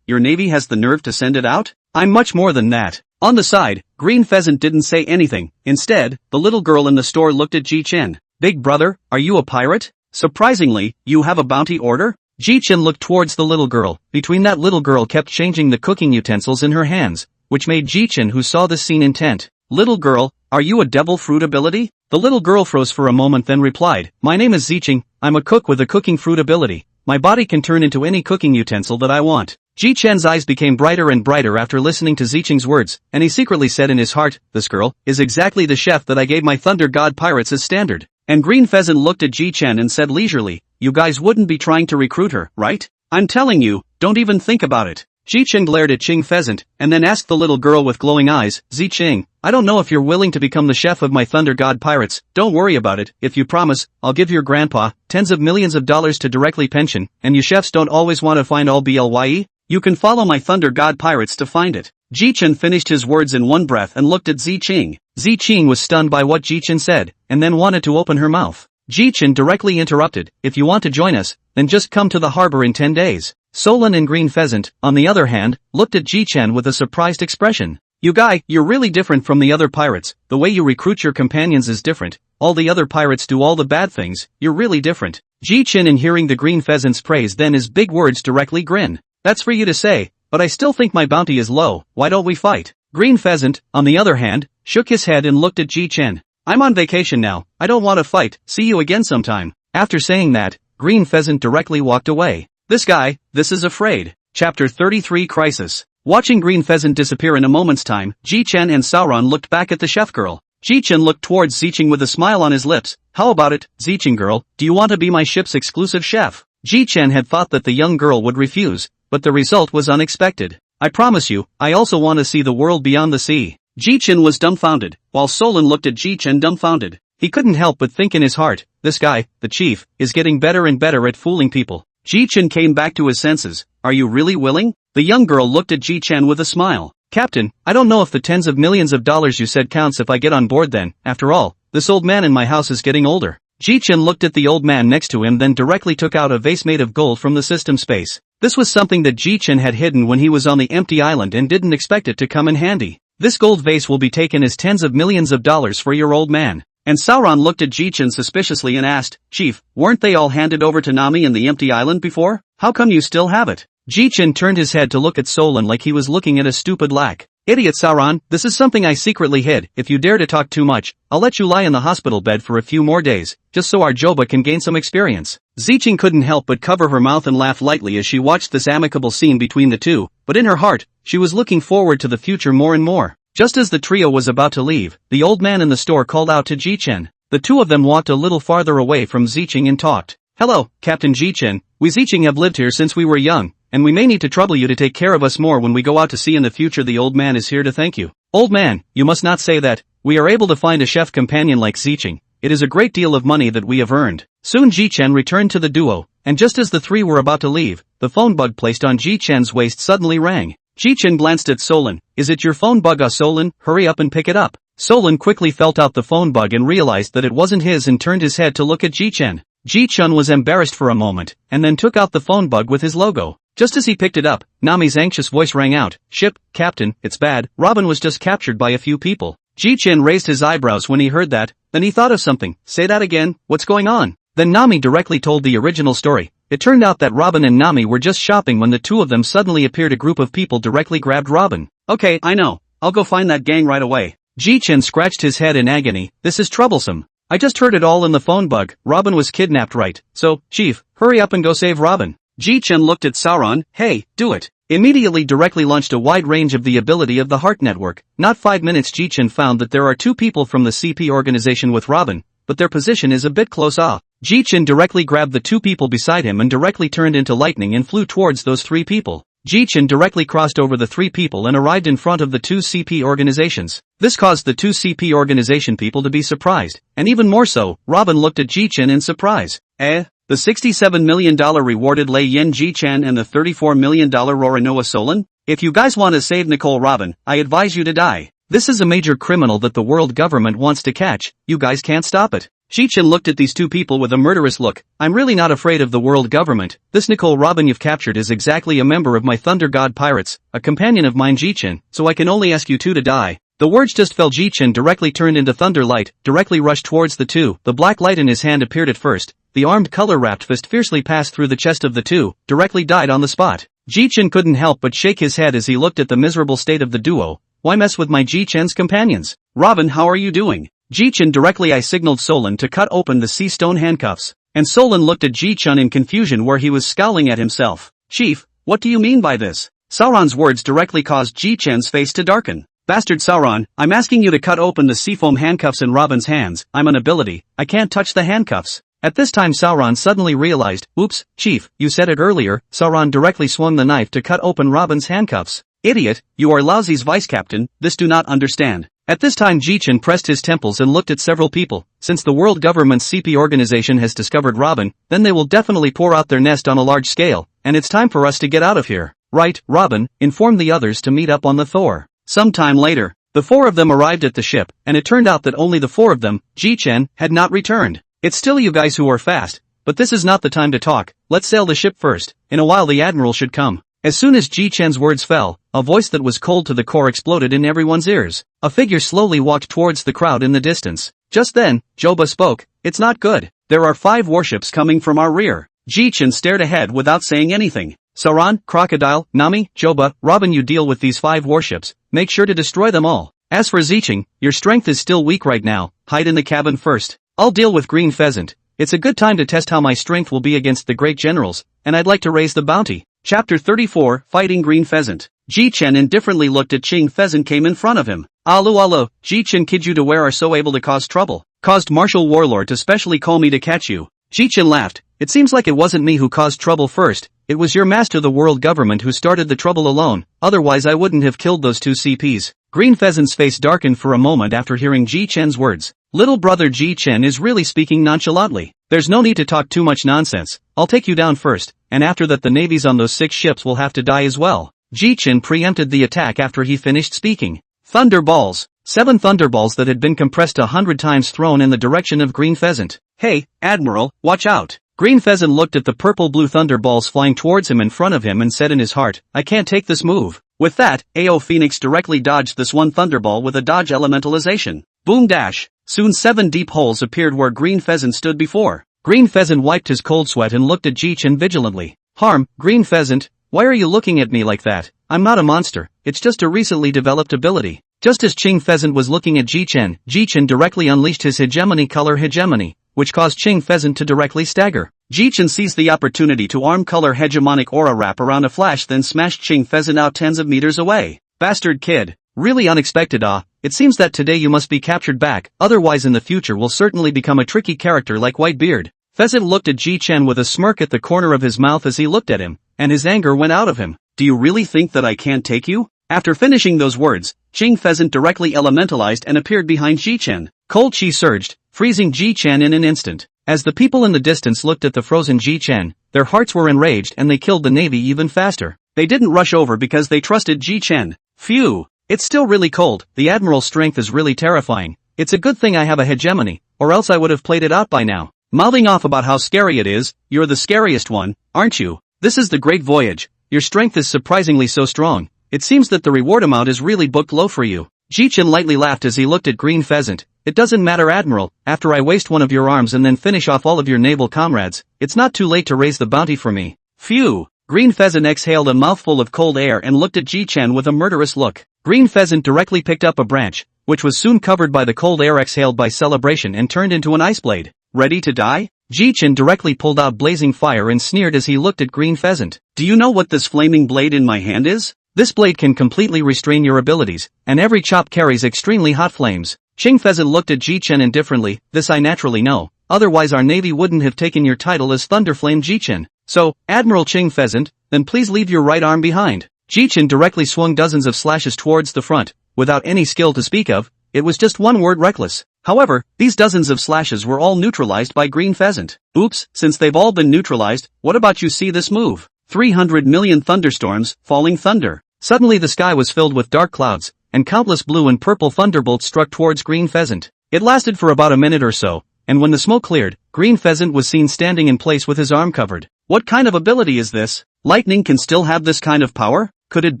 your Navy has the nerve to send it out? I'm much more than that. On the side, Green Pheasant didn't say anything. Instead, the little girl in the store looked at Ji Chen. Big brother, are you a pirate? Surprisingly, you have a bounty order? Ji Chen looked towards the little girl. Between that little girl kept changing the cooking utensils in her hands. which made Ji Chen, who saw this scene, intent. Little girl, are you a devil fruit ability? The little girl froze for a moment, then replied, my name is Ji Chen, I'm a cook with a cooking fruit ability. My body can turn into any cooking utensil that I want. Ji Chen's eyes became brighter and brighter after listening to Ji Chen's words, and he secretly said in his heart, this girl is exactly the chef that I gave my Thunder God pirates as standard. And Green Pheasant looked at Ji Chen and said leisurely, you guys wouldn't be trying to recruit her, right? I'm telling you, don't even think about it. Ji Chen glared at Ching Pheasant, and then asked the little girl with glowing eyes, Ji Chen, I don't know if you're willing to become the chef of my Thunder God pirates, don't worry about it, if you promise, I'll give your grandpa tens of millions of dollars to directly pension, and you chefs don't always want to find all blye? You can follow my Thunder God pirates to find it. Ji Chen finished his words in one breath and looked at Ji Chen. Ji Chen was stunned by what Ji Chen said, and then wanted to open her mouth. Ji Chen directly interrupted, if you want to join us, then just come to the harbor in 10 days. Solon and Green Pheasant, on the other hand, looked at Ji Chen with a surprised expression. You guy, you're really different from the other pirates, the way you recruit your companions is different, all the other pirates do all the bad things, you're really different. Ji Chen, in hearing the Green Pheasant's praise, then his big words directly grin. That's for you to say, but I still think my bounty is low, why don't we fight? Green Pheasant, on the other hand, shook his head and looked at Ji Chen. I'm on vacation now, I don't want to fight, see you again sometime. After saying that, Green Pheasant directly walked away. This guy, this is afraid. Chapter 33 Crisis. Watching Green Pheasant disappear in a moment's time, Ji Chen and Sauron looked back at the chef girl. Ji Chen looked towards Ji Chen with a smile on his lips. How about it, Ji Chen girl, do you want to be my ship's exclusive chef? Ji Chen had thought that the young girl would refuse, but the result was unexpected. I promise you, I also want to see the world beyond the sea. Ji Chen was dumbfounded, while Solon looked at Ji Chen dumbfounded. He couldn't help but think in his heart, this guy, the chief, is getting better and better at fooling people. Ji Chen came back to his senses. Are you really willing? The young girl looked at Ji Chen with a smile. Captain, I don't know if the tens of millions of dollars you said counts if I get on board then, after all, this old man in my house is getting older. Ji Chen looked at the old man next to him, then directly took out a vase made of gold from the system space. This was something that Ji Chen had hidden when he was on the empty island and didn't expect it to come in handy. This gold vase will be taken as tens of millions of dollars for your old man. And Sauron looked at Ji Chen suspiciously and asked, Chief, weren't they all handed over to Nami in the empty island before? How come you still have it? Ji Chen turned his head to look at Solon like he was looking at a stupid lack. Idiot Sauron, this is something I secretly hid. If you dare to talk too much, I'll let you lie in the hospital bed for a few more days, just so our Joba can gain some experience. Ji Chen couldn't help but cover her mouth and laugh lightly as she watched this amicable scene between the two, but in her heart, she was looking forward to the future more and more. Just as the trio was about to leave, the old man in the store called out to Ji Chen. The two of them walked a little farther away from Ji Chen and talked. Hello, Captain Ji Chen, we Ji Chen have lived here since we were young, and we may need to trouble you to take care of us more when we go out to sea in the future. The old man is here to thank you. Old man, you must not say that. We are able to find a chef companion like Ji Chen. It is a great deal of money that we have earned. Soon Ji Chen returned to the duo, and just as the three were about to leave, the phone bug placed on Ji Chen's waist suddenly rang. Ji Chen glanced at Solon. Is it your phone bug? Solon, hurry up and pick it up. Solon quickly felt out the phone bug and realized that it wasn't his and turned his head to look at Ji Chen. Ji Chen was embarrassed for a moment, and then took out the phone bug with his logo. Just as he picked it up, Nami's anxious voice rang out. Ship, Captain, it's bad, Robin was just captured by a few people. Ji Chen raised his eyebrows when he heard that, then he thought of something. Say that again, what's going on? Then Nami directly told the original story. It turned out that Robin and Nami were just shopping when the two of them suddenly appeared. A group of people directly grabbed Robin. Okay, I know. I'll go find that gang right away. Ji Chen scratched his head in agony. This is troublesome. I just heard it all in the phone bug. Robin was kidnapped, right? So, Chief, hurry up and go save Robin. Ji Chen looked at Sauron. Hey, do it. Immediately directly launched a wide range of the ability of the Heart Network. Not 5 minutes Ji Chen found that there are two people from the CP organization with Robin, but their position is a bit close off. Ji Chen directly grabbed the two people beside him and directly turned into lightning and flew towards those three people. Ji Chen directly crossed over the three people and arrived in front of the two CP organizations. This caused the two CP organization people to be surprised, and even more so, Robin looked at Ji Chen in surprise. The $67 million rewarded Lei Yen Ji Chen and the $34 million Roranoa Solon? If you guys want to save Nicole Robin, I advise you to die. This is a major criminal that the world government wants to catch, you guys can't stop it. Ji Chen looked at these two people with a murderous look. I'm really not afraid of the world government. This Nicole Robin you've captured is exactly a member of my Thunder God Pirates, a companion of mine Ji Chen, so I can only ask you two to die. The words just fell. Ji Chen directly turned into thunder light, directly rushed towards the two. The black light in his hand appeared at first. The armed color-wrapped fist fiercely passed through the chest of the two, directly died on the spot. Ji Chen couldn't help but shake his head as he looked at the miserable state of the duo. Why mess with my Ji Chen's companions? Robin, how are you doing? Ji Chen directly I signaled Solon to cut open the sea stone handcuffs, and Solon looked at Ji Chen in confusion where he was scowling at himself. Chief, what do you mean by this? Sauron's words directly caused Ji Chen's face to darken. Bastard Sauron, I'm asking you to cut open the seafoam handcuffs in Robin's hands. I'm an ability, I can't touch the handcuffs. At this time Sauron suddenly realized, oops, Chief, you said it earlier. Sauron directly swung the knife to cut open Robin's handcuffs. Idiot, you are Lousie's vice-captain, this do not understand. At this time Ji Chen pressed his temples and looked at several people. Since the world government's CP organization has discovered Robin, then they will definitely pour out their nest on a large scale, and it's time for us to get out of here. Right, Robin, inform the others to meet up on the Thor. Sometime later, the four of them arrived at the ship, and it turned out that only the four of them, Ji Chen, had not returned. It's still you guys who are fast, but this is not the time to talk. Let's sail the ship first. In a while the admiral should come. As soon as Ji Chen's words fell, a voice that was cold to the core exploded in everyone's ears. A figure slowly walked towards the crowd in the distance. Just then, Joba spoke. It's not good. There are 5 warships coming from our rear. Ji Chen stared ahead without saying anything. Sauron, Crocodile, Nami, Joba, Robin, you deal with these 5 warships. Make sure to destroy them all. As for Zicheng, your strength is still weak right now. Hide in the cabin first. I'll deal with Green Pheasant. It's a good time to test how my strength will be against the great generals, and I'd like to raise the bounty. Chapter 34, Fighting Green Pheasant. Ji Chen indifferently looked at Ching Pheasant came in front of him. Alu, Ji Chen kid you to where are so able to cause trouble. Caused martial warlord to specially call me to catch you. Ji Chen laughed. It seems like it wasn't me who caused trouble first, it was your master the world government who started the trouble alone, otherwise I wouldn't have killed those 2 CPs. Green Pheasant's face darkened for a moment after hearing Ji Chen's words. Little brother Ji Chen is really speaking nonchalantly. There's no need to talk too much nonsense. I'll take you down first, and after that the navies on those 6 ships will have to die as well. Ji Chen preempted the attack after he finished speaking. Thunderballs. 7 thunderballs that had been compressed 100 times thrown in the direction of Green Pheasant. Hey, Admiral, watch out. Green Pheasant looked at the purple-blue thunderballs flying towards him in front of him and said in his heart, I can't take this move. With that, AO Phoenix directly dodged this one thunderball with a dodge elementalization. Boom dash. Soon 7 deep holes appeared where Green Pheasant stood before. Green Pheasant wiped his cold sweat and looked at Ji Chen vigilantly. Harm, Green Pheasant, why are you looking at me like that? I'm not a monster, it's just a recently developed ability. Just as Ching Pheasant was looking at Ji Chen directly unleashed his hegemony color hegemony, which caused Ching Pheasant to directly stagger. Ji Chen seized the opportunity to arm color hegemonic aura wrap around a flash then smashed Ching Pheasant out tens of meters away. Bastard kid. Really unexpected it seems that today you must be captured back, otherwise in the future will certainly become a tricky character like Whitebeard. Pheasant looked at Ji Chen with a smirk at the corner of his mouth as he looked at him, and his anger went out of him. Do you really think that I can't take you? After finishing those words, Ching Pheasant directly elementalized and appeared behind Ji Chen. Cold chi surged, freezing Ji Chen in an instant. As the people in the distance looked at the frozen Ji Chen, their hearts were enraged and they killed the navy even faster. They didn't rush over because they trusted Ji Chen. Phew. It's still really cold, the Admiral's strength is really terrifying. It's a good thing I have a hegemony, or else I would have played it out by now. Mouthing off about how scary it is, you're the scariest one, aren't you? This is the great voyage. Your strength is surprisingly so strong. It seems that the reward amount is really booked low for you. Ji Chen lightly laughed as he looked at Green Pheasant. It doesn't matter, Admiral, after I waste one of your arms and then finish off all of your naval comrades, it's not too late to raise the bounty for me. Phew. Green Pheasant exhaled a mouthful of cold air and looked at Ji Chen with a murderous look. Green Pheasant directly picked up a branch, which was soon covered by the cold air exhaled by celebration and turned into an ice blade. Ready to die? Ji Chen directly pulled out blazing fire and sneered as he looked at Green Pheasant. Do you know what this flaming blade in my hand is? This blade can completely restrain your abilities, and every chop carries extremely hot flames. Ching Pheasant looked at Ji Chen indifferently. This I naturally know, otherwise our navy wouldn't have taken your title as Thunderflame Ji Chen. So, Admiral Ching Pheasant, then please leave your right arm behind. Ji Chen directly swung dozens of slashes towards the front, without any skill to speak of. It was just one word: reckless. However, these dozens of slashes were all neutralized by Green Pheasant. Oops, since they've all been neutralized, what about you see this move? 300 million thunderstorms, falling thunder. Suddenly the sky was filled with dark clouds, and countless blue and purple thunderbolts struck towards Green Pheasant. It lasted for about a minute or so, and when the smoke cleared, Green Pheasant was seen standing in place with his arm covered. What kind of ability is this? Lightning can still have this kind of power? Could it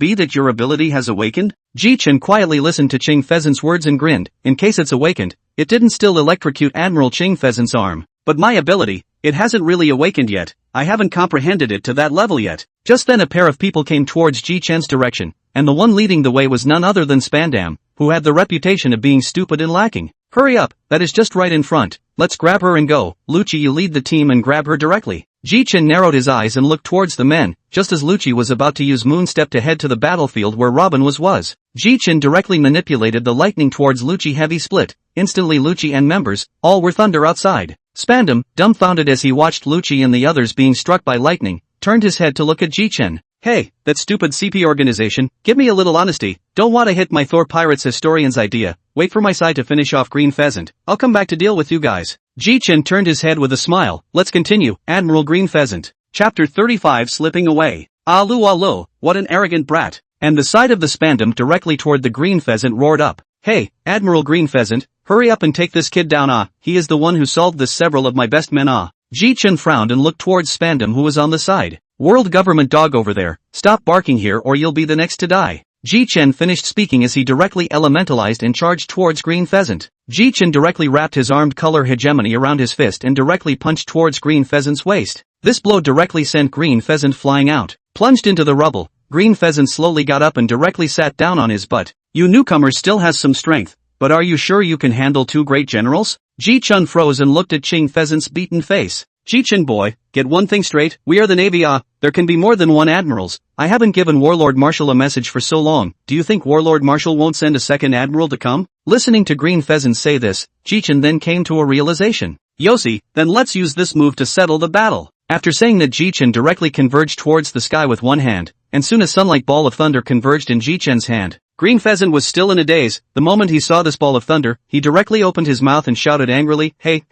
be that your ability has awakened? Ji Chen quietly listened to Ching Pheasant's words and grinned. In case it's awakened, it didn't still electrocute Admiral Ching Pheasant's arm, But my ability, it hasn't really awakened yet, I haven't comprehended it to that level yet. Just then a pair of people came towards Ji Chen's direction, and the one leading the way was none other than Spandam, who had the reputation of being stupid and lacking. Hurry up, that is just right in front, let's grab her and go. Lucci, you lead the team and grab her directly. Ji Chen narrowed his eyes and looked towards the men, just as Lucci was about to use Moonstep to head to the battlefield where Robin was. Ji Chen directly manipulated the lightning towards Lucci. Heavy split. Instantly Lucci and members, all were thunder outside. Spandam, dumbfounded as he watched Lucci and the others being struck by lightning, turned his head to look at Ji Chen. Hey, that stupid CP organization, give me a little honesty, don't wanna hit my Thor Pirates historian's idea, wait for my side to finish off Green Pheasant, I'll come back to deal with you guys. Ji Chen turned his head with a smile, let's continue, Admiral Green Pheasant. Chapter 35 Slipping Away. Alu, what an arrogant brat. And the side of the Spandam directly toward the Green Pheasant roared up. Hey, Admiral Green Pheasant, hurry up and take this kid down. He is the one who solved this. Several of my best men. Ji Chen frowned and looked towards Spandam, who was on the side. World government dog over there, stop barking here or you'll be the next to die. Ji Chen finished speaking as he directly elementalized and charged towards Green Pheasant. Ji Chen directly wrapped his armed color hegemony around his fist and directly punched towards Green Pheasant's waist. This blow directly sent Green Pheasant flying out. Plunged into the rubble, Green Pheasant slowly got up and directly sat down on his butt. You newcomer still has some strength, but are you sure you can handle two great generals? Ji Chen froze and looked at Qing Pheasant's beaten face. Ji Chen boy, get one thing straight, we are the Navy. There can be more than one admirals. I haven't given Warlord Marshal a message for so long. Do you think Warlord Marshal won't send a second admiral to come? Listening to Green Pheasant say this, Ji Chen then came to a realization. Yossi, then let's use this move to settle the battle. After saying that, Ji Chen directly converged towards the sky with one hand, and soon a sunlight ball of thunder converged in Ji Chen's hand. Green Pheasant was still in a daze. The moment he saw this ball of thunder, he directly opened his mouth and shouted angrily, hey,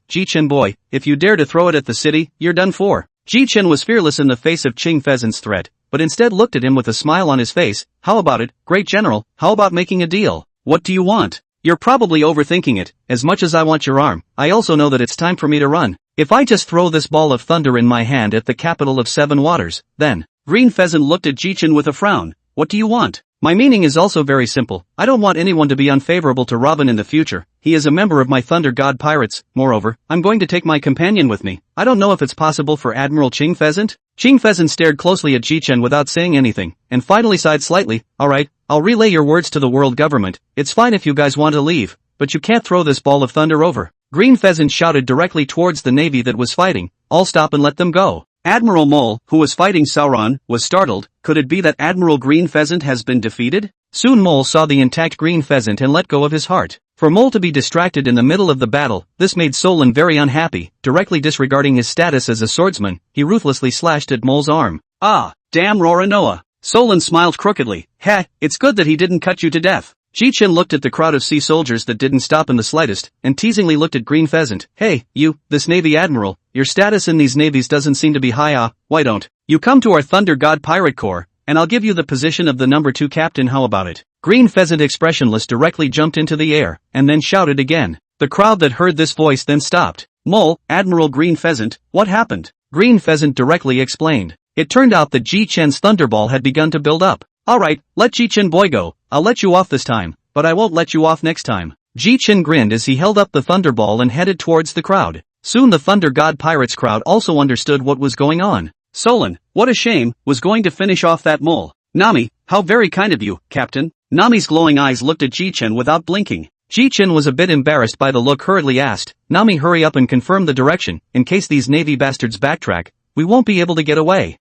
Ji Chen boy, if you dare to throw it at the city, you're done for. Ji Chen was fearless in the face of Qing Pheasant's threat, but instead looked at him with a smile on his face. How about it, great general, how about making a deal? What do you want? You're probably overthinking it. As much as I want your arm, I also know that it's time for me to run. If I just throw this ball of thunder in my hand at the capital of Seven Waters, then... Green Pheasant looked at Ji Chen with a frown. What do you want? My meaning is also very simple. I don't want anyone to be unfavorable to Robin in the future. He is a member of my Thunder God Pirates. Moreover, I'm going to take my companion with me. I don't know if it's possible for Admiral Qing Pheasant? Qing Pheasant stared closely at Ji Chen without saying anything, and finally sighed slightly. Alright, I'll relay your words to the world government. It's fine if you guys want to leave, but you can't throw this ball of thunder over. Green Pheasant shouted directly towards the navy that was fighting. All stop and let them go. Admiral Mole, who was fighting Sauron, was startled. Could it be that Admiral Green Pheasant has been defeated? Soon Mole saw the intact Green Pheasant and let go of his heart. For Mole to be distracted in the middle of the battle, this made Solon very unhappy. Directly disregarding his status as a swordsman, he ruthlessly slashed at Mole's arm. Ah, damn Roranoa. Solon smiled crookedly. Heh, it's good that he didn't cut you to death. Ji Chen looked at the crowd of sea soldiers that didn't stop in the slightest, and teasingly looked at Green Pheasant. Hey, you, this Navy Admiral, your status in these navies doesn't seem to be high. Why don't you come to our Thunder God Pirate Corps, and I'll give you the position of the number 2 captain, how about it? Green Pheasant expressionless directly jumped into the air, and then shouted again. The crowd that heard this voice then stopped. Mole, Admiral Green Pheasant, what happened? Green Pheasant directly explained. It turned out that Ji Chen's Thunderball had begun to build up. Alright, let Ji Chen boy go, I'll let you off this time, but I won't let you off next time. Ji Chen grinned as he held up the Thunderball and headed towards the crowd. Soon the Thunder God Pirates crowd also understood what was going on. Solon, what a shame, was going to finish off that mole. Nami, how very kind of you, Captain. Nami's glowing eyes looked at Ji Chen without blinking. Ji Chen was a bit embarrassed by the look, hurriedly asked, Nami, hurry up and confirm the direction, in case these Navy bastards backtrack, we won't be able to get away.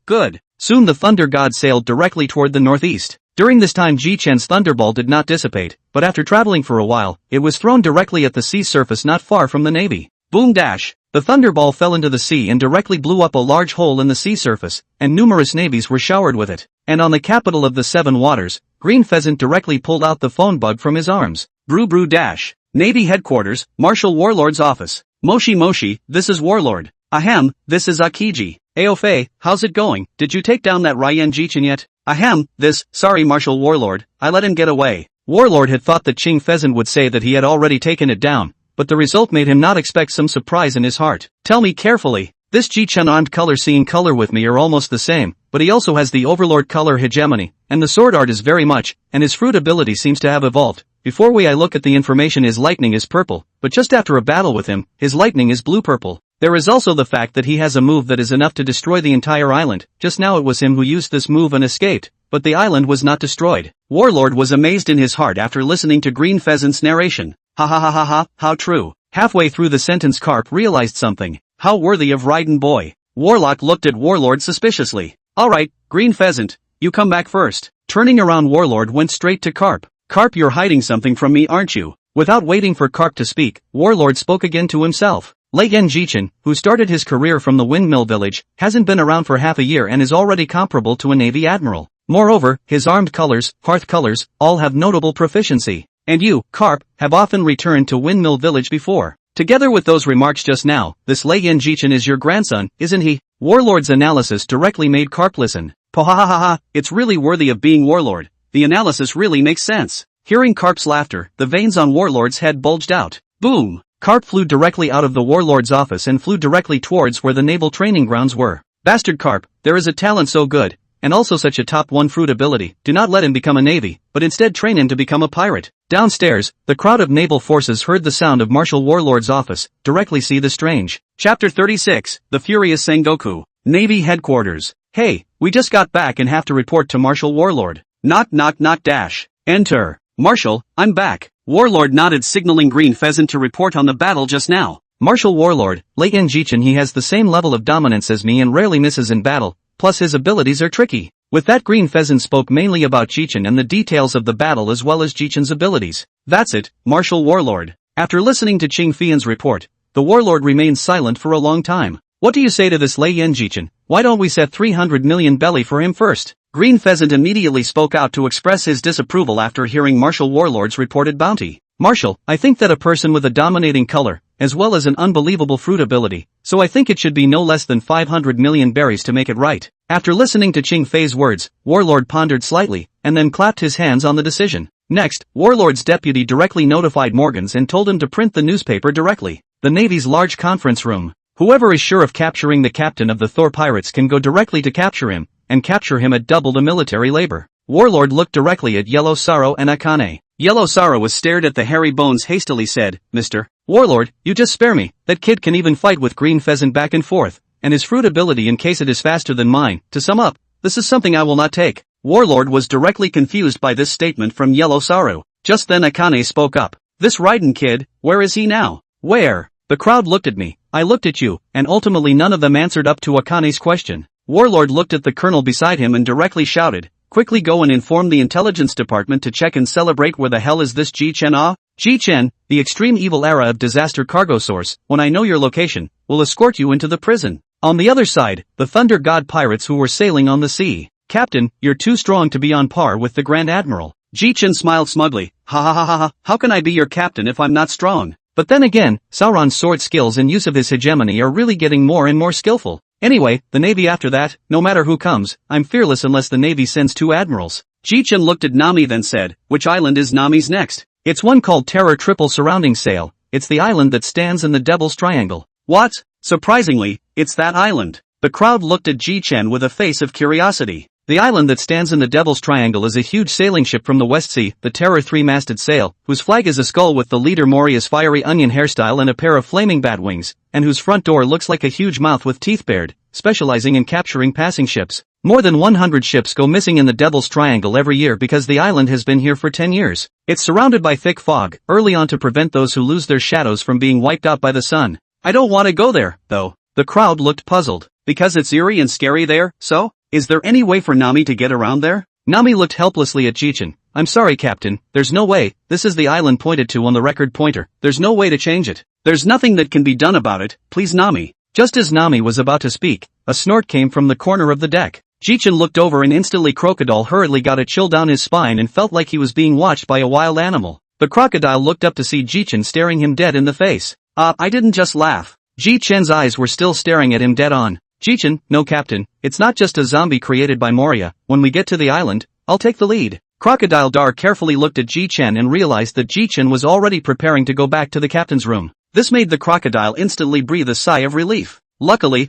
Good. Soon the Thunder God sailed directly toward the northeast. During this time Ji Chen's Thunderball did not dissipate, but after traveling for a while, it was thrown directly at the sea surface not far from the navy. Boom dash! The Thunderball fell into the sea and directly blew up a large hole in the sea surface, and numerous navies were showered with it. And on the capital of the Seven Waters, Green Pheasant directly pulled out the phone bug from his arms. Brew dash! Navy Headquarters, Marshal Warlord's office. Moshi, this is Warlord. Ahem, this is Akiji. Aofe, how's it going? Did you take down that Ryan Ji Chen yet? Ahem, sorry Marshal Warlord, I let him get away. Warlord had thought that Qing Pheasant would say that he had already taken it down, but the result made him not expect some surprise in his heart. Tell me carefully, this Ji Chen armed color seeing color with me are almost the same, but he also has the Overlord color hegemony, and the sword art is very much, and his fruit ability seems to have evolved. before I look at the information his lightning is purple, but just after a battle with him, his lightning is blue-purple. There is also the fact that he has a move that is enough to destroy the entire island. Just now it was him who used this move and escaped, but the island was not destroyed. Warlord was amazed in his heart after listening to Green Pheasant's narration. Ha ha ha ha ha, how true. Halfway through the sentence Carp realized something. How worthy of Raiden boy. Warlock looked at Warlord suspiciously. Alright, Green Pheasant, you come back first. Turning around, Warlord went straight to Carp. Carp, you're hiding something from me, aren't you? Without waiting for Carp to speak, Warlord spoke again to himself. Late Ji Chen, who started his career from the Windmill Village, hasn't been around for half a year and is already comparable to a Navy admiral. Moreover, his armed colors, hearth colors, all have notable proficiency. And you, Carp, have often returned to Windmill Village before. Together with those remarks just now, this Lei Ji Chen is your grandson, isn't he? Warlord's analysis directly made Carp listen. Pohahaha, it's really worthy of being Warlord. The analysis really makes sense. Hearing Carp's laughter, the veins on Warlord's head bulged out. Boom! Carp flew directly out of the Warlord's office and flew directly towards where the naval training grounds were. Bastard Carp, there is a talent so good, and also such a top 1 fruit ability. Do not let him become a navy, but instead train him to become a pirate. Downstairs, the crowd of naval forces heard the sound of Marshal Warlord's office. Directly see the strange. Chapter 36, The Furious Sengoku. Navy Headquarters. Hey, we just got back and have to report to Marshal Warlord. Knock knock knock dash. Enter. Marshal, I'm back. Warlord nodded, signaling Green Pheasant to report on the battle just now. Marshal Warlord, Lei Ji Chen, he has the same level of dominance as me and rarely misses in battle, plus his abilities are tricky. With that, Green Pheasant spoke mainly about Ji Chen and the details of the battle as well as Ji Chen's abilities. That's it, Marshal Warlord. After listening to Qing Fian's report, the Warlord remained silent for a long time. What do you say to this Lei Ji Chen? Why don't we set 300 million belly for him first? Green Pheasant immediately spoke out to express his disapproval after hearing Marshal Warlord's reported bounty. Marshal, I think that a person with a dominating color, as well as an unbelievable fruit ability, so I think it should be no less than 500 million berries to make it right. After listening to Qing Fei's words, Warlord pondered slightly, and then clapped his hands on the decision. Next, Warlord's deputy directly notified Morgans and told him to print the newspaper directly. The Navy's large conference room. Whoever is sure of capturing the captain of the Thor pirates can go directly to capture him, and capture him at double the military labor. Warlord looked directly at Yellow Sorrow and Akane. Yellow Sorrow was stared at the hairy bones, hastily said, Mr. Warlord, you just spare me. That kid can even fight with Green Pheasant back and forth, and his fruit ability in case it is faster than mine. To sum up, this is something I will not take. Warlord was directly confused by this statement from Yellow Sorrow. Just then Akane spoke up. This Raiden kid, where is he now? Where? The crowd looked at me, I looked at you, and ultimately none of them answered up to Akane's question. Warlord looked at the colonel beside him and directly shouted, quickly go and inform the intelligence department to check and celebrate. Where the hell is this Ji Chen? Ji Chen, the extreme evil era of disaster cargo source, when I know your location, will escort you into the prison. On the other side, the Thunder God pirates who were sailing on the sea. Captain, you're too strong to be on par with the Grand Admiral. Ji Chen smiled smugly, ha ha ha ha ha, how can I be your captain if I'm not strong? But then again, Sauron's sword skills and use of his hegemony are really getting more and more skillful. Anyway, the Navy after that, no matter who comes, I'm fearless unless the Navy sends 2 admirals. Ji Chen looked at Nami then said, which island is Nami's next? It's one called Terror Triple Surrounding Sail. It's the island that stands in the Devil's Triangle. What? Surprisingly, it's that island. The crowd looked at Ji Chen with a face of curiosity. The island that stands in the Devil's Triangle is a huge sailing ship from the West Sea, the Terror 3-masted sail, whose flag is a skull with the leader Moria's fiery onion hairstyle and a pair of flaming bat wings, and whose front door looks like a huge mouth with teeth bared, specializing in capturing passing ships. More than 100 ships go missing in the Devil's Triangle every year because the island has been here for 10 years. It's surrounded by thick fog, early on to prevent those who lose their shadows from being wiped out by the sun. I don't want to go there, though. The crowd looked puzzled. Because it's eerie and scary there, so? Is there any way for Nami to get around there? Nami looked helplessly at Ji Chen. I'm sorry, Captain, there's no way. This is the island pointed to on the record pointer. There's no way to change it. There's nothing that can be done about it, please Nami. Just as Nami was about to speak, a snort came from the corner of the deck. Ji Chen looked over and instantly Crocodile hurriedly got a chill down his spine and felt like he was being watched by a wild animal. The crocodile looked up to see Ji Chen staring him dead in the face. I didn't just laugh. Ji Chen's eyes were still staring at him dead on. Ji Chen, no Captain, it's not just a zombie created by Moria. When we get to the island, I'll take the lead. Crocodile Dar carefully looked at Ji Chen and realized that Ji Chen was already preparing to go back to the captain's room. This made the crocodile instantly breathe a sigh of relief. Luckily,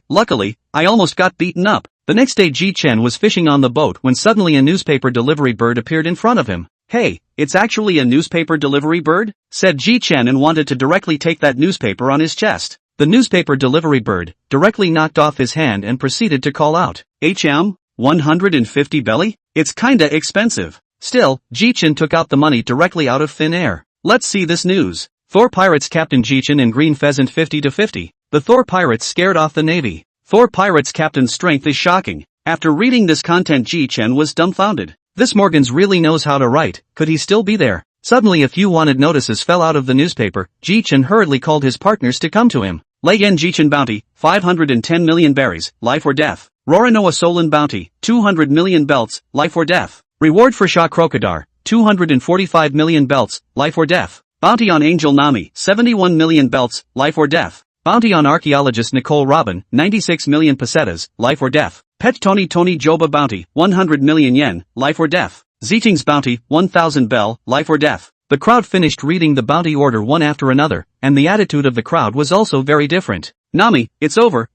I almost got beaten up. The next day Ji Chen was fishing on the boat when suddenly a newspaper delivery bird appeared in front of him. "Hey, it's actually a newspaper delivery bird?" said Ji Chen and wanted to directly take that newspaper on his chest. The newspaper delivery bird directly knocked off his hand and proceeded to call out, "HM, 150 belly? It's kinda expensive." Still, Ji Chen took out the money directly out of thin air. "Let's see this news. Thor Pirates Captain Ji Chen and Green Pheasant 50-50. The Thor Pirates scared off the Navy. Thor Pirates Captain's strength is shocking." After reading this content, Ji Chen was dumbfounded. This Morgans really knows how to write. Could he still be there? Suddenly a few wanted notices fell out of the newspaper. Ji Chen hurriedly called his partners to come to him. Lei Yen Ji Chen bounty, 510 million berries, life or death. Roranoa Solon bounty, 200 million belts, life or death. Reward for Shah Crocodile, 245 million belts, life or death. Bounty on Angel Nami, 71 million belts, life or death. Bounty on archaeologist Nicole Robin, 96 million pesetas, life or death. Pet Tony Joba bounty, 100 million yen, life or death. Ziching's bounty, 1000 bell, life or death. The crowd finished reading the bounty order one after another, and the attitude of the crowd was also very different. "Nami, it's over,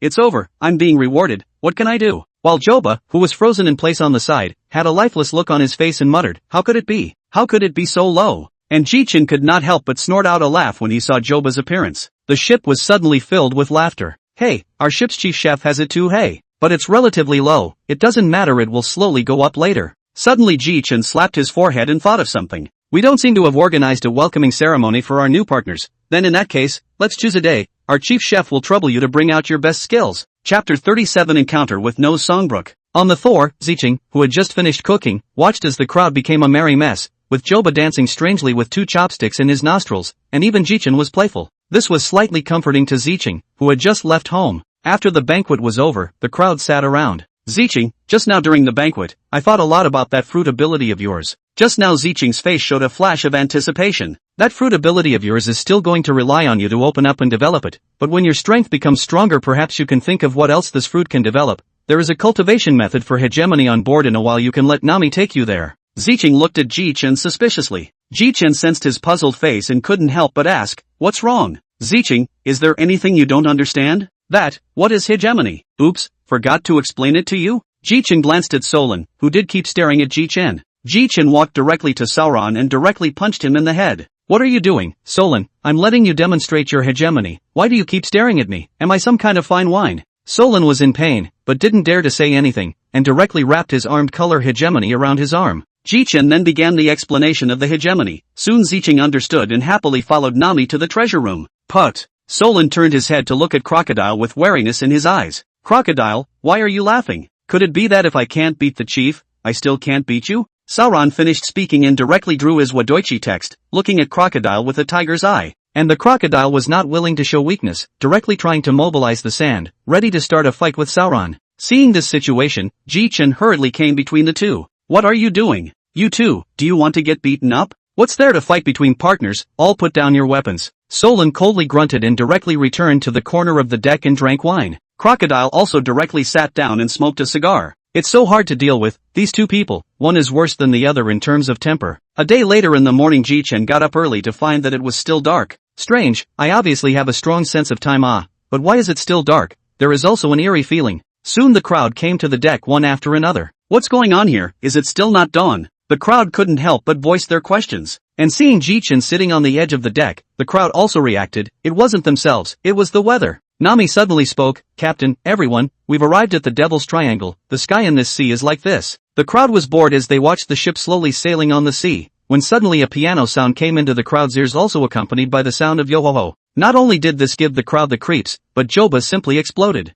I'm being rewarded, what can I do?" While Joba, who was frozen in place on the side, had a lifeless look on his face and muttered, "How could it be? How could it be so low?" And Ji Chen could not help but snort out a laugh when he saw Joba's appearance. The ship was suddenly filled with laughter. "Hey, our ship's chief chef has it too, hey. But it's relatively low, it doesn't matter, it will slowly go up later." Suddenly Ji Chen slapped his forehead and thought of something. "We don't seem to have organized a welcoming ceremony for our new partners. Then in that case, let's choose a day. Our chief chef will trouble you to bring out your best skills." Chapter 37 Encounter with Nose Songbrook. On the Thor, Ziching, who had just finished cooking, watched as the crowd became a merry mess, with Joba dancing strangely with 2 chopsticks in his nostrils, and even Ji Chen was playful. This was slightly comforting to Ziching, who had just left home. After the banquet was over, the crowd sat around. "Ziching, just now during the banquet, I thought a lot about that fruit ability of yours." Just now Ziching's face showed a flash of anticipation. "That fruit ability of yours is still going to rely on you to open up and develop it, but when your strength becomes stronger perhaps you can think of what else this fruit can develop. There is a cultivation method for hegemony on board, in a while you can let Nami take you there." Ziching looked at Ji Chen suspiciously. Ji Chen sensed his puzzled face and couldn't help but ask, "What's wrong? Ziching, is there anything you don't understand?" What is hegemony? Oops, forgot to explain it to you?" Ji Chen glanced at Solon, who did keep staring at Ji Chen. Ji Chen walked directly to Sauron and directly punched him in the head. "What are you doing, Solon? I'm letting you demonstrate your hegemony. Why do you keep staring at me? Am I some kind of fine wine?" Solon was in pain, but didn't dare to say anything, and directly wrapped his armed color hegemony around his arm. Ji Chen then began the explanation of the hegemony. Soon Ziching understood and happily followed Nami to the treasure room. "Put." Solon turned his head to look at Crocodile with wariness in his eyes. "Crocodile, why are you laughing? Could it be that if I can't beat the chief, I still can't beat you?" Sauron finished speaking and directly drew his Wadoichi text, looking at Crocodile with a tiger's eye. And the crocodile was not willing to show weakness, directly trying to mobilize the sand, ready to start a fight with Sauron. Seeing this situation, Ji Chen hurriedly came between the two. "What are you doing? You two, do you want to get beaten up? What's there to fight between partners? All put down your weapons." Solon coldly grunted and directly returned to the corner of the deck and drank wine. Crocodile also directly sat down and smoked a cigar. "It's so hard to deal with, these two people, one is worse than the other in terms of temper." A day later in the morning Ji Chen got up early to find that it was still dark. "Strange, I obviously have a strong sense of time, but why is it still dark?" There is also an eerie feeling. Soon the crowd came to the deck one after another. "What's going on here? Is it still not dawn?" The crowd couldn't help but voice their questions. And seeing Ji Chen sitting on the edge of the deck, the crowd also reacted. It wasn't themselves, it was the weather. Nami suddenly spoke, "Captain, everyone, we've arrived at the Devil's Triangle. The sky in this sea is like this." The crowd was bored as they watched the ship slowly sailing on the sea, when suddenly a piano sound came into the crowd's ears, also accompanied by the sound of yo-ho-ho. Not only did this give the crowd the creeps, but Joba simply exploded.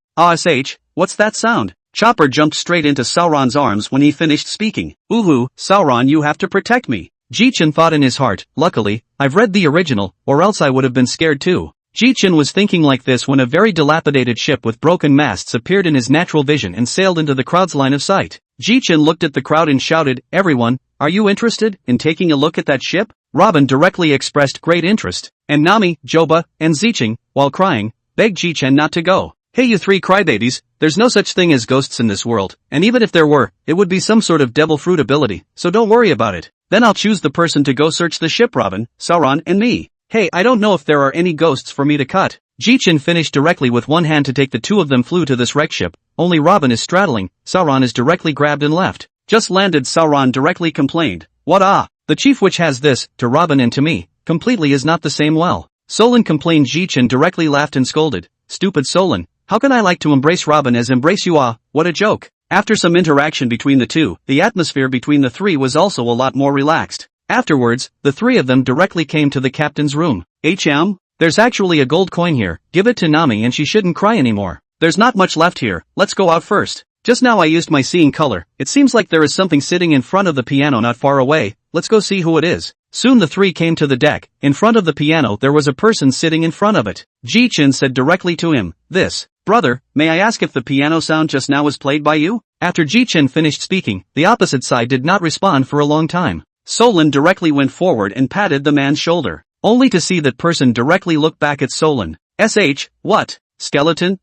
What's that sound?" Chopper jumped straight into Sauron's arms when he finished speaking. "Ooh, Sauron, you have to protect me." Ji Chen thought in his heart, "Luckily, I've read the original, or else I would have been scared too." Ji Chen was thinking like this when a very dilapidated ship with broken masts appeared in his natural vision and sailed into the crowd's line of sight. Ji Chen looked at the crowd and shouted, "Everyone, are you interested in taking a look at that ship?" Robin directly expressed great interest, and Nami, Joba, and Ziching, while crying, begged Ji Chen not to go. "Hey you three crybabies, there's no such thing as ghosts in this world, and even if there were, it would be some sort of devil fruit ability, so don't worry about it. Then I'll choose the person to go search the ship, Robin, Sauron, and me. Hey, I don't know if there are any ghosts for me to cut." Ji Chen finished directly with one hand to take. The two of them flew to this wreck ship, only Robin is straddling, Sauron is directly grabbed and left. "Just landed," Sauron directly complained. The chief which has this, to Robin and to me, completely is not the same well. Solon complained. Ji Chen directly laughed and scolded, "Stupid Solon, how can I like to embrace Robin as embrace you? Ah, what a joke." After some interaction between the two, the atmosphere between the three was also a lot more relaxed. Afterwards, the three of them directly came to the captain's room. There's actually a gold coin here, give it to Nami and she shouldn't cry anymore. There's not much left here, let's go out first. Just now I used my seeing color, it seems like there is something sitting in front of the piano not far away, let's go see who it is. Soon the three came to the deck. In front of the piano there was a person sitting in front of it. Ji Chen said directly to him, "Brother, may I ask if the piano sound just now was played by you?" After Ji Chen finished speaking, the opposite side did not respond for a long time. Solon directly went forward and patted the man's shoulder, only to see that person directly look back at Solon. What? Skeleton?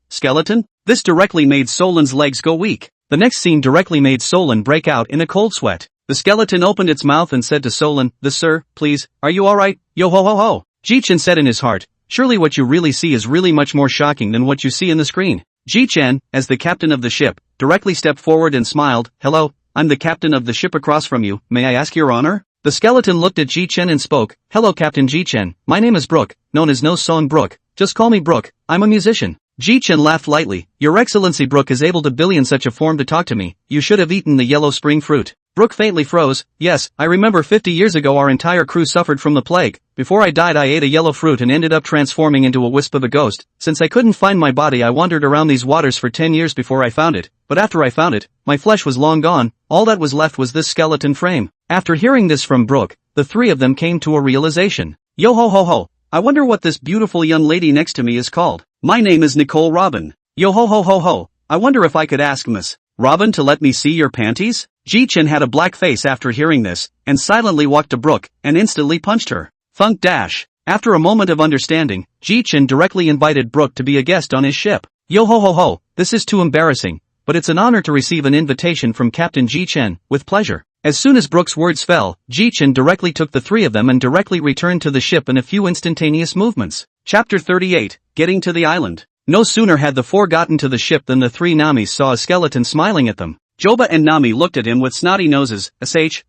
This directly made Solon's legs go weak. The next scene directly made Solon break out in a cold sweat. The skeleton opened its mouth and said to Solon, "Sir, please, are you alright? Yo ho ho ho." Ji Chen said in his heart, "Surely what you really see is really much more shocking than what you see in the screen." Ji Chen, as the captain of the ship, directly stepped forward and smiled, "Hello, I'm the captain of the ship across from you, may I ask your honor?" The skeleton looked at Ji Chen and spoke, "Hello Captain Ji Chen, my name is Brook, known as No Song Brook, just call me Brook, I'm a musician." Ji Chen laughed lightly, "Your Excellency Brook is able to billy in such a form to talk to me, you should have eaten the yellow spring fruit." Brook faintly froze, "Yes, I remember 50 years ago our entire crew suffered from the plague. Before I died I ate a yellow fruit and ended up transforming into a wisp of a ghost. Since I couldn't find my body I wandered around these waters for 10 years before I found it, but after I found it, my flesh was long gone, all that was left was this skeleton frame." After hearing this from Brook, the three of them came to a realization. "Yo ho ho ho, I wonder what this beautiful young lady next to me is called. My name is Nicole Robin. Yo ho ho ho ho, I wonder if I could ask Miss Robin to let me see your panties?" Ji Chen had a black face after hearing this, and silently walked to Brook, and instantly punched her. Thunk dash. After a moment of understanding, Ji Chen directly invited Brook to be a guest on his ship. "Yo ho ho ho, this is too embarrassing, but it's an honor to receive an invitation from Captain Ji Chen, with pleasure." As soon as Brook's words fell, Ji Chen directly took the three of them and directly returned to the ship in a few instantaneous movements. Chapter 38, Getting to the Island. No sooner had the four gotten to the ship than the three Namis saw a skeleton smiling at them. Joba and Nami looked at him with snotty noses.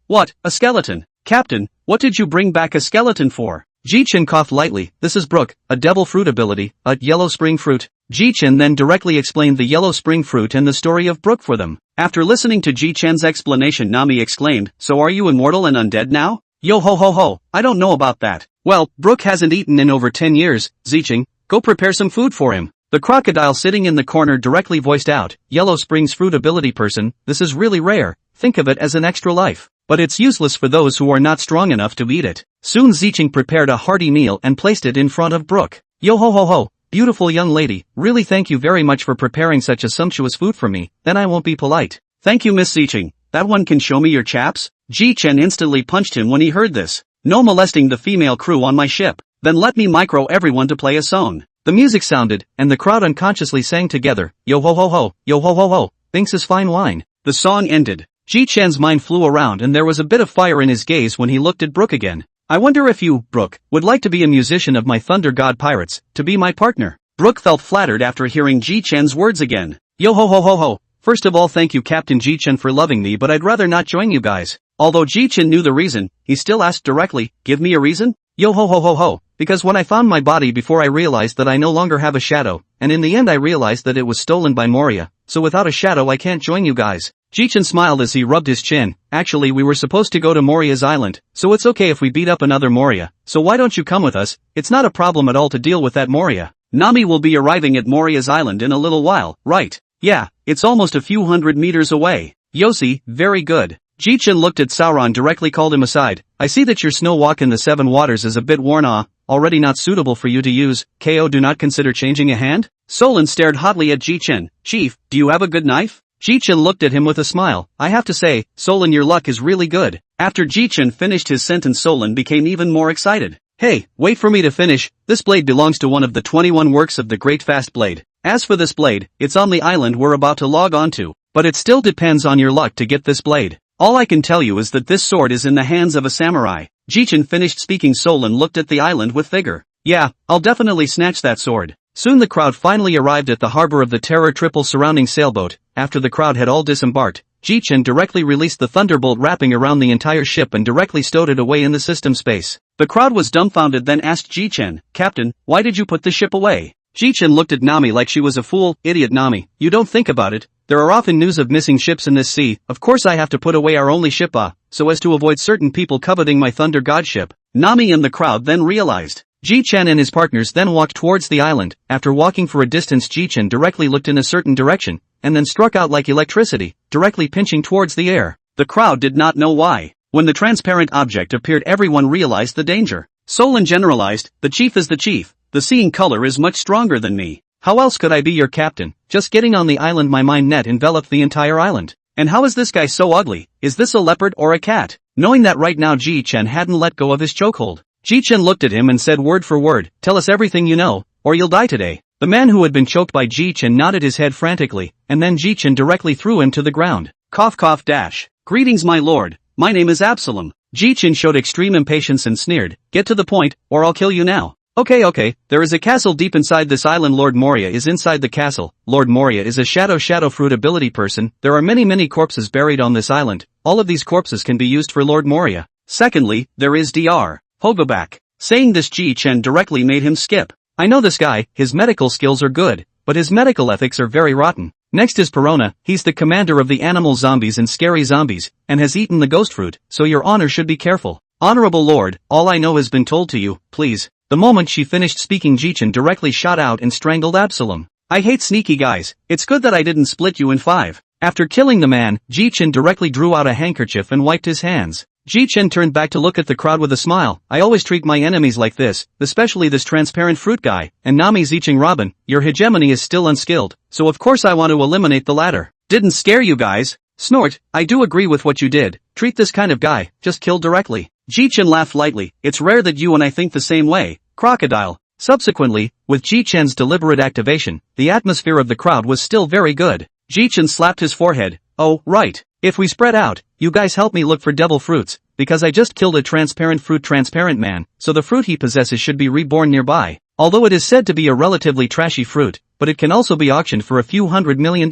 What, a skeleton? Captain, what did you bring back a skeleton for?" Ji Chen coughed lightly, "This is Brook, a devil fruit ability, a yellow spring fruit." Ji Chen then directly explained the yellow spring fruit and the story of Brook for them. After listening to Ji Chen's explanation, Nami exclaimed, "So are you immortal and undead now?" "Yo ho ho ho, I don't know about that." "Well, Brook hasn't eaten in over 10 years, Zicheng, go prepare some food for him." The crocodile sitting in the corner directly voiced out, "Yellow Springs fruit ability person, this is really rare, think of it as an extra life. But it's useless for those who are not strong enough to eat it." Soon Zicheng prepared a hearty meal and placed it in front of Brook. "Yo ho ho ho, beautiful young lady, really thank you very much for preparing such a sumptuous food for me, then I won't be polite." "Thank you Miss Zicheng, that one can show me your chaps?" Ji Chen instantly punched him when he heard this. "No molesting the female crew on my ship, then let me micro everyone to play a song." The music sounded, and the crowd unconsciously sang together, "Yo ho ho ho, yo ho ho ho, thinks is fine wine." The song ended. Ji Chen's mind flew around and there was a bit of fire in his gaze when he looked at Brook again. "I wonder if you, Brook, would like to be a musician of my Thunder God Pirates, to be my partner." Brook felt flattered after hearing Ji Chen's words again. "Yo ho ho ho ho, first of all thank you Captain Ji Chen for loving me, but I'd rather not join you guys." Although Ji Chen knew the reason, he still asked directly, "Give me a reason?" "Yo ho ho ho ho, because when I found my body before I realized that I no longer have a shadow, and in the end I realized that it was stolen by Moria, so without a shadow I can't join you guys." Ji Chen smiled as he rubbed his chin. "Actually we were supposed to go to Moria's island, so it's okay if we beat up another Moria, so why don't you come with us? It's not a problem at all to deal with that Moria. Nami will be arriving at Moria's island in a little while, right? Yeah, it's almost a few hundred meters away." "Yossi, very good." Ji Chen looked at Sauron directly called him aside. "I see that your snow walk in the seven waters is a bit worn already not suitable for you to use, KO do not consider changing a hand?" Solon stared hotly at Ji Chen. "Chief, do you have a good knife?" Ji Chen looked at him with a smile. "I have to say, Solon your luck is really good." After Ji Chen finished his sentence Solon became even more excited. "Hey, wait for me to finish, this blade belongs to one of the 21 works of the Great Fast Blade. As for this blade, it's on the island we're about to log on to, but it still depends on your luck to get this blade. All I can tell you is that this sword is in the hands of a samurai." Ji Chen finished speaking. Solon looked at the island with vigor. "Yeah, I'll definitely snatch that sword." Soon the crowd finally arrived at the harbor of the Terror triple surrounding sailboat. After the crowd had all disembarked, Ji Chen directly released the thunderbolt wrapping around the entire ship and directly stowed it away in the system space. The crowd was dumbfounded, then asked Ji Chen, "Captain, why did you put the ship away?" Ji Chen looked at Nami like she was a fool. "Idiot Nami, you don't think about it. There are often news of missing ships in this sea. Of course I have to put away our only ship, so as to avoid certain people coveting my thunder god ship." Nami and the crowd then realized. Ji Chen and his partners then walked towards the island. After walking for a distance, Ji Chen directly looked in a certain direction, and then struck out like electricity, directly pinching towards the air. The crowd did not know why. When the transparent object appeared, everyone realized the danger. Solon generalized, "The chief is the chief. The seeing color is much stronger than me. How else could I be your captain? Just getting on the island, my mind net enveloped the entire island. And how is this guy so ugly? Is this a leopard or a cat?" Knowing that right now Ji Chen hadn't let go of his chokehold, Ji Chen looked at him and said word for word, "Tell us everything you know, or you'll die today." The man who had been choked by Ji Chen nodded his head frantically, and then Ji Chen directly threw him to the ground. Cough cough dash. "Greetings my lord, my name is Absalom." Ji Chen showed extreme impatience and sneered, "Get to the point, or I'll kill you now." Okay, there is a castle deep inside this island. Lord Moria is inside the castle. Lord Moria is a shadow fruit ability person. There are many corpses buried on this island. All of these corpses can be used for Lord Moria. Secondly, there is Dr. Hogoback. Saying this, Ji Chen directly made him skip. "I know this guy, his medical skills are good, but his medical ethics are very rotten." Next is Perona. He's the commander of the animal zombies and scary zombies, and has eaten the ghost fruit, so your honor should be careful. "Honorable lord, all I know has been told to you, please." The moment she finished speaking, Ji Chen directly shot out and strangled Absalom. "I hate sneaky guys. It's good that I didn't split you in 5. After killing the man, Ji Chen directly drew out a handkerchief and wiped his hands. Ji Chen turned back to look at the crowd with a smile. "I always treat my enemies like this, especially this transparent fruit guy, and Nami Zicheng Robin. Your hegemony is still unskilled, so of course I want to eliminate the latter." "Didn't scare you guys?" Snort. "I do agree with what you did. Treat this kind of guy, just kill directly." Ji Chen laughed lightly. "It's rare that you and I think the same way, crocodile." Subsequently, with Ji Chen's deliberate activation, the atmosphere of the crowd was still very good. Ji Chen slapped his forehead. "Oh, right. If we spread out, you guys help me look for devil fruits, because I just killed a transparent man, so the fruit he possesses should be reborn nearby. Although it is said to be a relatively trashy fruit, but it can also be auctioned for a few $100 million.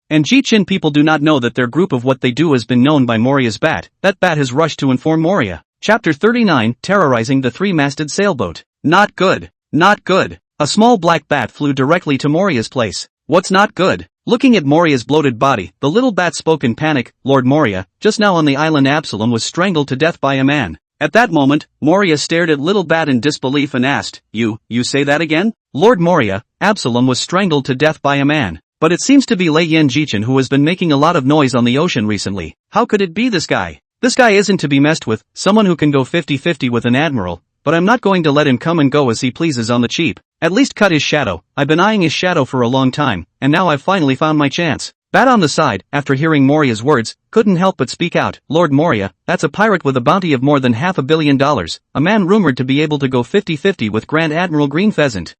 And Ji Chen people do not know that their group of what they do has been known by Moria's bat. That bat has rushed to inform Moria. Chapter 39, Terrorizing the Three-Masted Sailboat. Not good. Not good. A small black bat flew directly to Moria's place. What's not good? Looking at Moria's bloated body, the little bat spoke in panic. "Lord Moria, just now on the island Absalom was strangled to death by a man." At that moment, Moria stared at little bat in disbelief and asked, You say that again?" "Lord Moria, Absalom was strangled to death by a man. But it seems to be Lei Yen Ji Chen who has been making a lot of noise on the ocean recently. How could it be this guy? This guy isn't to be messed with, someone who can go 50-50 with an admiral. But I'm not going to let him come and go as he pleases on the cheap. At least cut his shadow. I've been eyeing his shadow for a long time, and now I've finally found my chance." Bat on the side, after hearing Moria's words, couldn't help but speak out. "Lord Moria, that's a pirate with a bounty of more than $500 million, a man rumored to be able to go 50-50 with Grand Admiral Green Pheasant.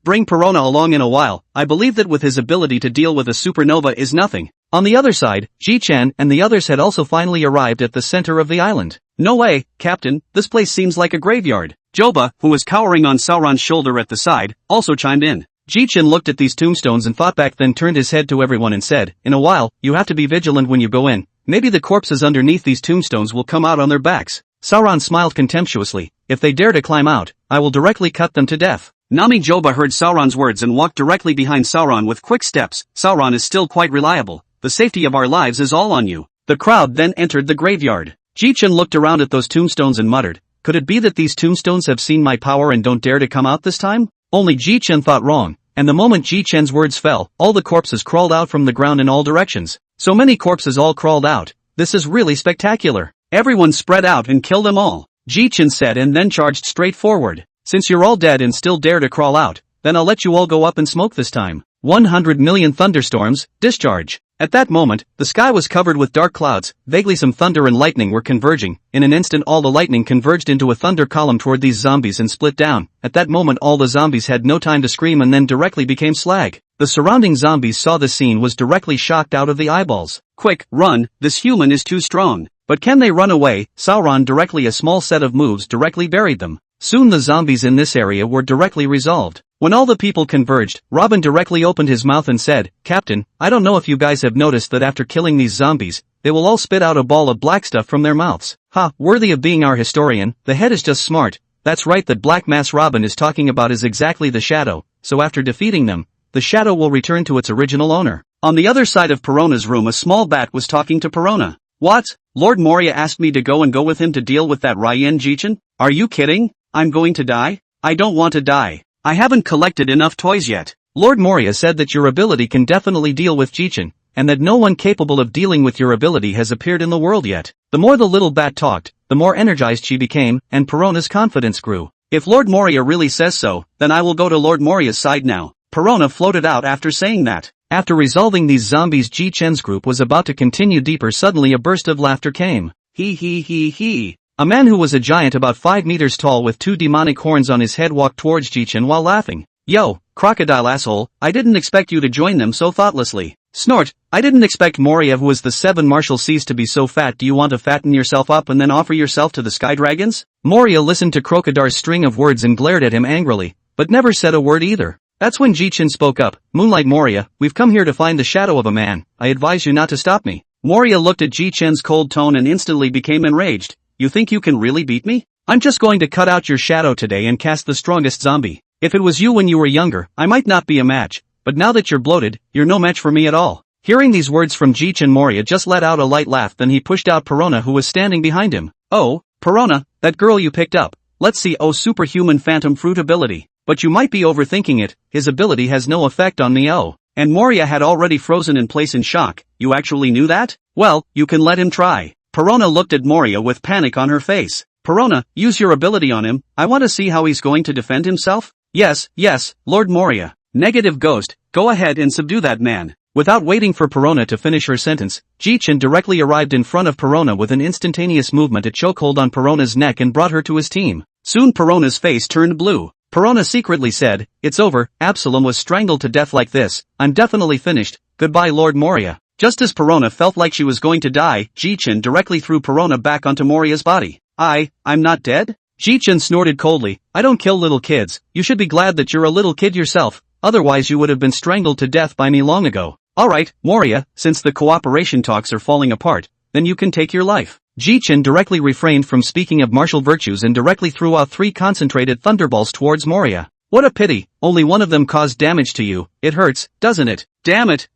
Bring Perona along in a while. I believe that with his ability to deal with a supernova is nothing." On the other side, Ji Chen and the others had also finally arrived at the center of the island. "No way, Captain, this place seems like a graveyard." Joba, who was cowering on Sauron's shoulder at the side, also chimed in. Ji Chen looked at these tombstones and thought back, then turned his head to everyone and said, "In a while, you have to be vigilant when you go in. Maybe the corpses underneath these tombstones will come out on their backs." Sauron smiled contemptuously. "If they dare to climb out, I will directly cut them to death." Nami Joba heard Sauron's words and walked directly behind Sauron with quick steps. "Sauron is still quite reliable. The safety of our lives is all on you." The crowd then entered the graveyard. Ji Chen looked around at those tombstones and muttered, "Could it be that these tombstones have seen my power and don't dare to come out this time?" Only Ji Chen thought wrong, and the moment Ji Chen's words fell, all the corpses crawled out from the ground in all directions. So many corpses all crawled out. "This is really spectacular. Everyone spread out and kill them all," Ji Chen said, and then charged straight forward. "Since you're all dead and still dare to crawl out, then I'll let you all go up in smoke this time. 100 million thunderstorms, discharge." At that moment, the sky was covered with dark clouds. Vaguely some thunder and lightning were converging. In an instant all the lightning converged into a thunder column toward these zombies and split down. At that moment all the zombies had no time to scream and then directly became slag. The surrounding zombies saw the scene, was directly shocked out of the eyeballs. "Quick, run, this human is too strong." But can they run away? Sauron directly a small set of moves directly buried them. Soon the zombies in this area were directly resolved. When all the people converged, Robin directly opened his mouth and said, "Captain, I don't know if you guys have noticed that after killing these zombies, they will all spit out a ball of black stuff from their mouths. Ha, worthy of being our historian, the head is just smart. That's right, that black mass Robin is talking about is exactly the shadow, so after defeating them, the shadow will return to its original owner." On the other side of Perona's room, a small bat was talking to Perona. "What? Lord Moria asked me to go with him to deal with that Ryan Ji Chen? Are you kidding? I'm going to die? I don't want to die. I haven't collected enough toys yet." Lord Moria said that your ability can definitely deal with Ji Chen, and that no one capable of dealing with your ability has appeared in the world yet. The more the little bat talked, the more energized she became, and Perona's confidence grew. "If Lord Moria really says so, then I will go to Lord Moria's side now," Perona floated out after saying that. After resolving these zombies, Ji Chen's group was about to continue deeper. Suddenly a burst of laughter came. He. A man who was a giant about 5 meters tall with 2 demonic horns on his head walked towards Ji Chen while laughing. "Yo, crocodile asshole, I didn't expect you to join them so thoughtlessly." Snort, "I didn't expect Moria, who was the 7 martial C's, to be so fat. Do you want to fatten yourself up and then offer yourself to the sky dragons?" Moria listened to Crocodile's string of words and glared at him angrily, but never said a word either. That's when Ji Chen spoke up. "Moonlight Moria, we've come here to find the shadow of a man. I advise you not to stop me." Moria looked at Ji Chen's cold tone and instantly became enraged. "You think you can really beat me? I'm just going to cut out your shadow today and cast the strongest zombie. If it was you when you were younger, I might not be a match, but now that you're bloated, you're no match for me at all." Hearing these words from Ji Chen, Moria just let out a light laugh. Then he pushed out Perona, who was standing behind him. "Oh, Perona, that girl you picked up. Let's see. Oh, superhuman phantom fruit ability. But you might be overthinking it, his ability has no effect on me." "Oh." And Moria had already frozen in place in shock. "You actually knew that? Well, you can let him try." Perona looked at Moria with panic on her face. "Perona, use your ability on him. I want to see how he's going to defend himself." Yes, Lord Moria." "Negative ghost, go ahead and subdue that man." Without waiting for Perona to finish her sentence, Ji Chen directly arrived in front of Perona with an instantaneous movement, a chokehold on Perona's neck, and brought her to his team. Soon Perona's face turned blue. Perona secretly said, "It's over, Absalom was strangled to death like this. I'm definitely finished. Goodbye, Lord Moria." Just as Perona felt like she was going to die, Ji Chen directly threw Perona back onto Moria's body. I'm not dead?" Ji Chen snorted coldly. "I don't kill little kids. You should be glad that you're a little kid yourself, otherwise you would have been strangled to death by me long ago." "Alright, Moria, since the cooperation talks are falling apart, then you can take your life." Ji Chen directly refrained from speaking of martial virtues and directly threw out 3 concentrated thunderballs towards Moria. "What a pity, only one of them caused damage to you. It hurts, doesn't it? Damn it.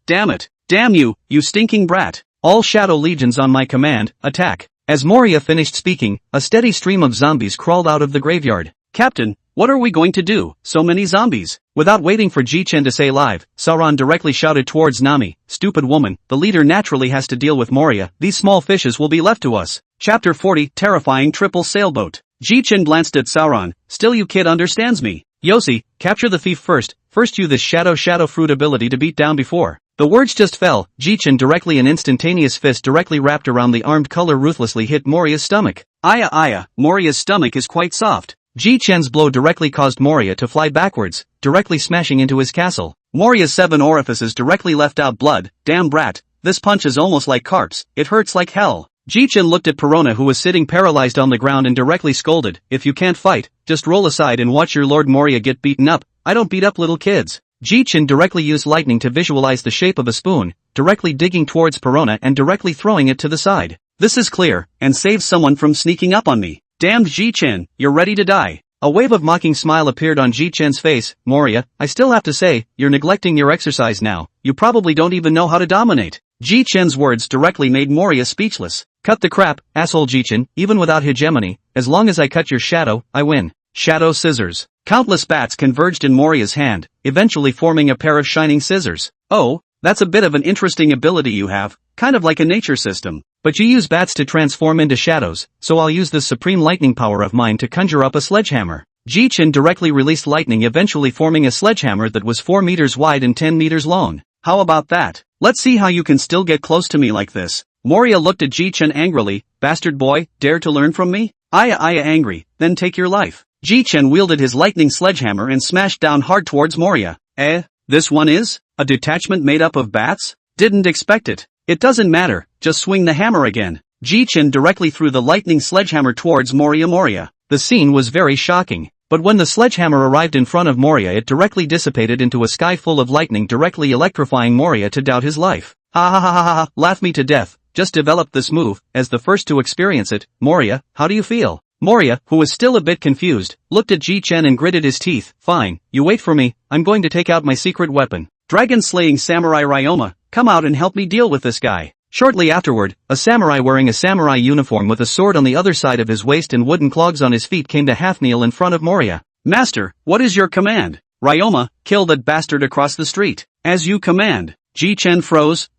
Damn you, you stinking brat. All shadow legions on my command, attack." As Moria finished speaking, a steady stream of zombies crawled out of the graveyard. "Captain, what are we going to do? So many zombies." Without waiting for Ji Chen to say live, Sauron directly shouted towards Nami, "Stupid woman, the leader naturally has to deal with Moria. These small fishes will be left to us." Chapter 40, Terrifying Triple Sailboat. Ji Chen glanced at Sauron. "Still you kid understands me. Yossi, capture the thief first. First you this shadow fruit ability to beat down before." The words just fell. Ji Chen directly, an instantaneous fist directly wrapped around the armed color ruthlessly hit Moria's stomach. Aya, Moria's stomach is quite soft. Ji Chen's blow directly caused Moria to fly backwards, directly smashing into his castle. Moria's 7 orifices directly left out blood. "Damn brat, this punch is almost like carps, it hurts like hell." Ji Chen looked at Perona, who was sitting paralyzed on the ground, and directly scolded, "If you can't fight, just roll aside and watch your Lord Moria get beaten up. I don't beat up little kids." Ji Chen directly used lightning to visualize the shape of a spoon, directly digging towards Perona and directly throwing it to the side. "This is clear, and saves someone from sneaking up on me. Damned Ji Chen, you're ready to die." A wave of mocking smile appeared on Ji Chen's face. "Moria, I still have to say, you're neglecting your exercise now. You probably don't even know how to dominate." Ji Chen's words directly made Moria speechless. "Cut the crap, asshole Ji Chen, even without hegemony, as long as I cut your shadow, I win." Shadow scissors. Countless bats converged in Moria's hand, eventually forming a pair of shining scissors. "Oh, that's a bit of an interesting ability you have, kind of like a nature system. But you use bats to transform into shadows, so I'll use this supreme lightning power of mine to conjure up a sledgehammer." Ji Chen directly released lightning, eventually forming a sledgehammer that was 4 meters wide and 10 meters long. "How about that? Let's see how you can still get close to me like this." Moria looked at Ji Chen angrily. "Bastard boy, dare to learn from me? Aya angry, then take your life." Ji Chen wielded his lightning sledgehammer and smashed down hard towards Moria. This one is? A detachment made up of bats? Didn't expect it. It doesn't matter, just swing the hammer again. Ji Chen directly threw the lightning sledgehammer towards Moria. The scene was very shocking. But when the sledgehammer arrived in front of Moria, it directly dissipated into a sky full of lightning, directly electrifying Moria to doubt his life. Ha ha ha ha ha, laugh me to death. Just developed this move, as the first to experience it. Moria, how do you feel? Moria, who was still a bit confused, looked at Ji Chen and gritted his teeth. Fine, you wait for me, I'm going to take out my secret weapon. Dragon-slaying samurai Ryoma, come out and help me deal with this guy. Shortly afterward, a samurai wearing a samurai uniform with a sword on the other side of his waist and wooden clogs on his feet came to half kneel in front of Moria. Master, what is your command? Ryoma, kill that bastard across the street. As you command. Ji Chen froze.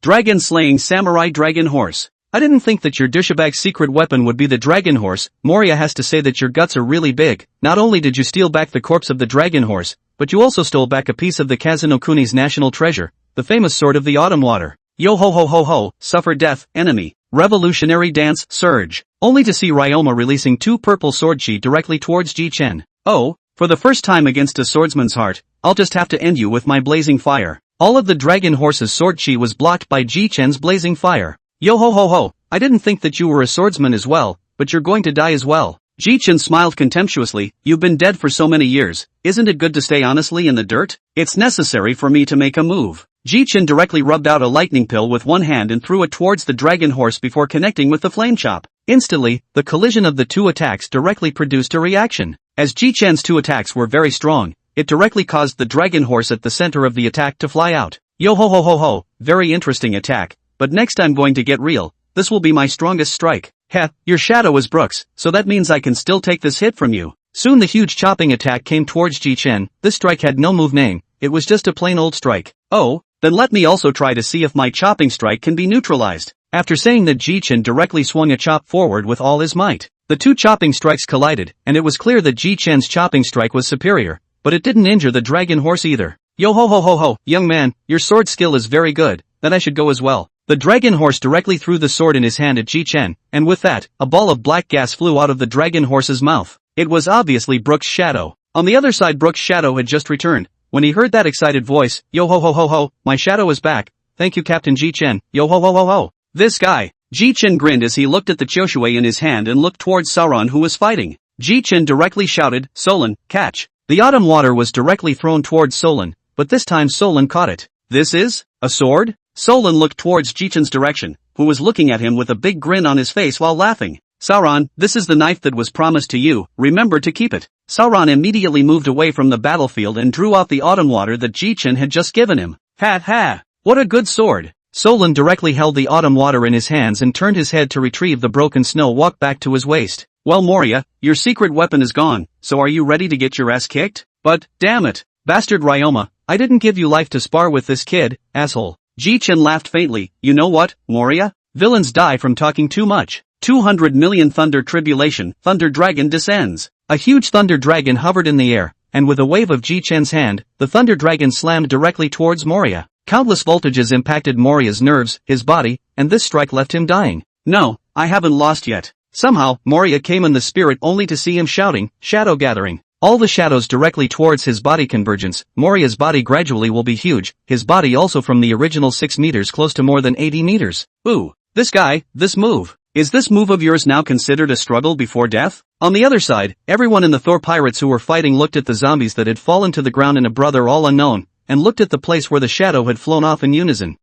Dragon-slaying samurai dragon horse. I didn't think that your douchebag's secret weapon would be the dragon horse. Moria has to say that your guts are really big. Not only did you steal back the corpse of the dragon horse, but you also stole back a piece of the Kazunokuni's national treasure, the famous sword of the autumn water. Yo ho ho ho ho, suffer death, enemy. Revolutionary dance, surge. Only to see Ryoma releasing 2 purple sword chi directly towards Ji Chen. Oh, for the first time against a swordsman's heart, I'll just have to end you with my blazing fire. All of the dragon horse's sword chi was blocked by Ji Chen's blazing fire. Yo ho ho ho, I didn't think that you were a swordsman as well, but you're going to die as well. Ji Chen smiled contemptuously. You've been dead for so many years, isn't it good to stay honestly in the dirt? It's necessary for me to make a move. Ji Chen directly rubbed out a lightning pill with one hand and threw it towards the dragon horse before connecting with the flame chop. Instantly, the collision of the 2 attacks directly produced a reaction. As Ji Chen's 2 attacks were very strong, it directly caused the dragon horse at the center of the attack to fly out. Yo ho ho ho ho, very interesting attack, but next I'm going to get real. This will be my strongest strike. Heh, your shadow is Brooks, so that means I can still take this hit from you. Soon the huge chopping attack came towards Ji Chen. This strike had no move name, it was just a plain old strike. Oh, then let me also try to see if my chopping strike can be neutralized. After saying that, Ji Chen directly swung a chop forward with all his might. The 2 chopping strikes collided, and it was clear that Ji Chen's chopping strike was superior, but it didn't injure the dragon horse either. Yo ho ho ho ho, young man, your sword skill is very good, then I should go as well. The dragon horse directly threw the sword in his hand at Ji Chen, and with that, a ball of black gas flew out of the dragon horse's mouth. It was obviously Brooks' shadow. On the other side, Brooks' shadow had just returned. When he heard that excited voice, yo ho ho ho ho, my shadow is back. Thank you, Captain Ji Chen. Yo ho ho ho ho. This guy. Ji Chen grinned as he looked at the Choshue in his hand and looked towards Sauron, who was fighting. Ji Chen directly shouted, Solon, catch. The autumn water was directly thrown towards Solon, but this time Solon caught it. This is a sword? Solon looked towards Ji Chen's direction, who was looking at him with a big grin on his face while laughing. Sauron, this is the knife that was promised to you, remember to keep it. Sauron immediately moved away from the battlefield and drew out the autumn water that Ji Chen had just given him. Ha ha! What a good sword! Solon directly held the autumn water in his hands and turned his head to retrieve the broken snow walk back to his waist. Well, Moria, your secret weapon is gone, so are you ready to get your ass kicked? But, damn it, bastard Ryoma, I didn't give you life to spar with this kid, asshole. Ji Chen laughed faintly. You know what, Moria? Villains die from talking too much. 200 million thunder tribulation, thunder dragon descends. A huge thunder dragon hovered in the air, and with a wave of Ji Chen's hand, the thunder dragon slammed directly towards Moria. Countless voltages impacted Moria's nerves, his body, and this strike left him dying. No, I haven't lost yet. Somehow, Moria came in the spirit only to see him shouting, shadow gathering. All the shadows directly towards his body convergence. Moria's body gradually will be huge, his body also from the original 6 meters close to more than 80 meters. Ooh, this guy, this move. Is this move of yours now considered a struggle before death? On the other side, everyone in the Thor pirates who were fighting looked at the zombies that had fallen to the ground in a brother all unknown, and looked at the place where the shadow had flown off in unison.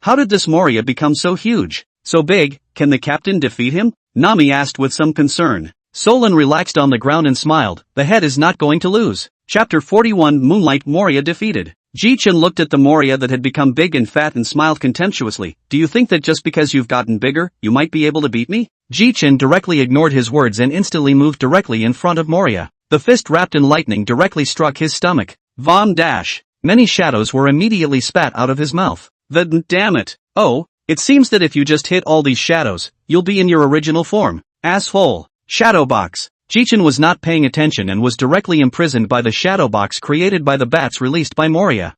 How did this Moria become so huge? So big, can the captain defeat him? Nami asked with some concern. Solon relaxed on the ground and smiled. The head is not going to lose. Chapter 41 Moonlight Moria defeated. Ji Chen looked at the Moria that had become big and fat and smiled contemptuously. Do you think that just because you've gotten bigger, you might be able to beat me? Ji Chen directly ignored his words and instantly moved directly in front of Moria. The fist wrapped in lightning directly struck his stomach. Vom dash. Many shadows were immediately spat out of his mouth. Damn it. Oh, it seems that if you just hit all these shadows, you'll be in your original form. Asshole. Shadow box. Ji Chen was not paying attention and was directly imprisoned by the shadow box created by the bats released by Moria.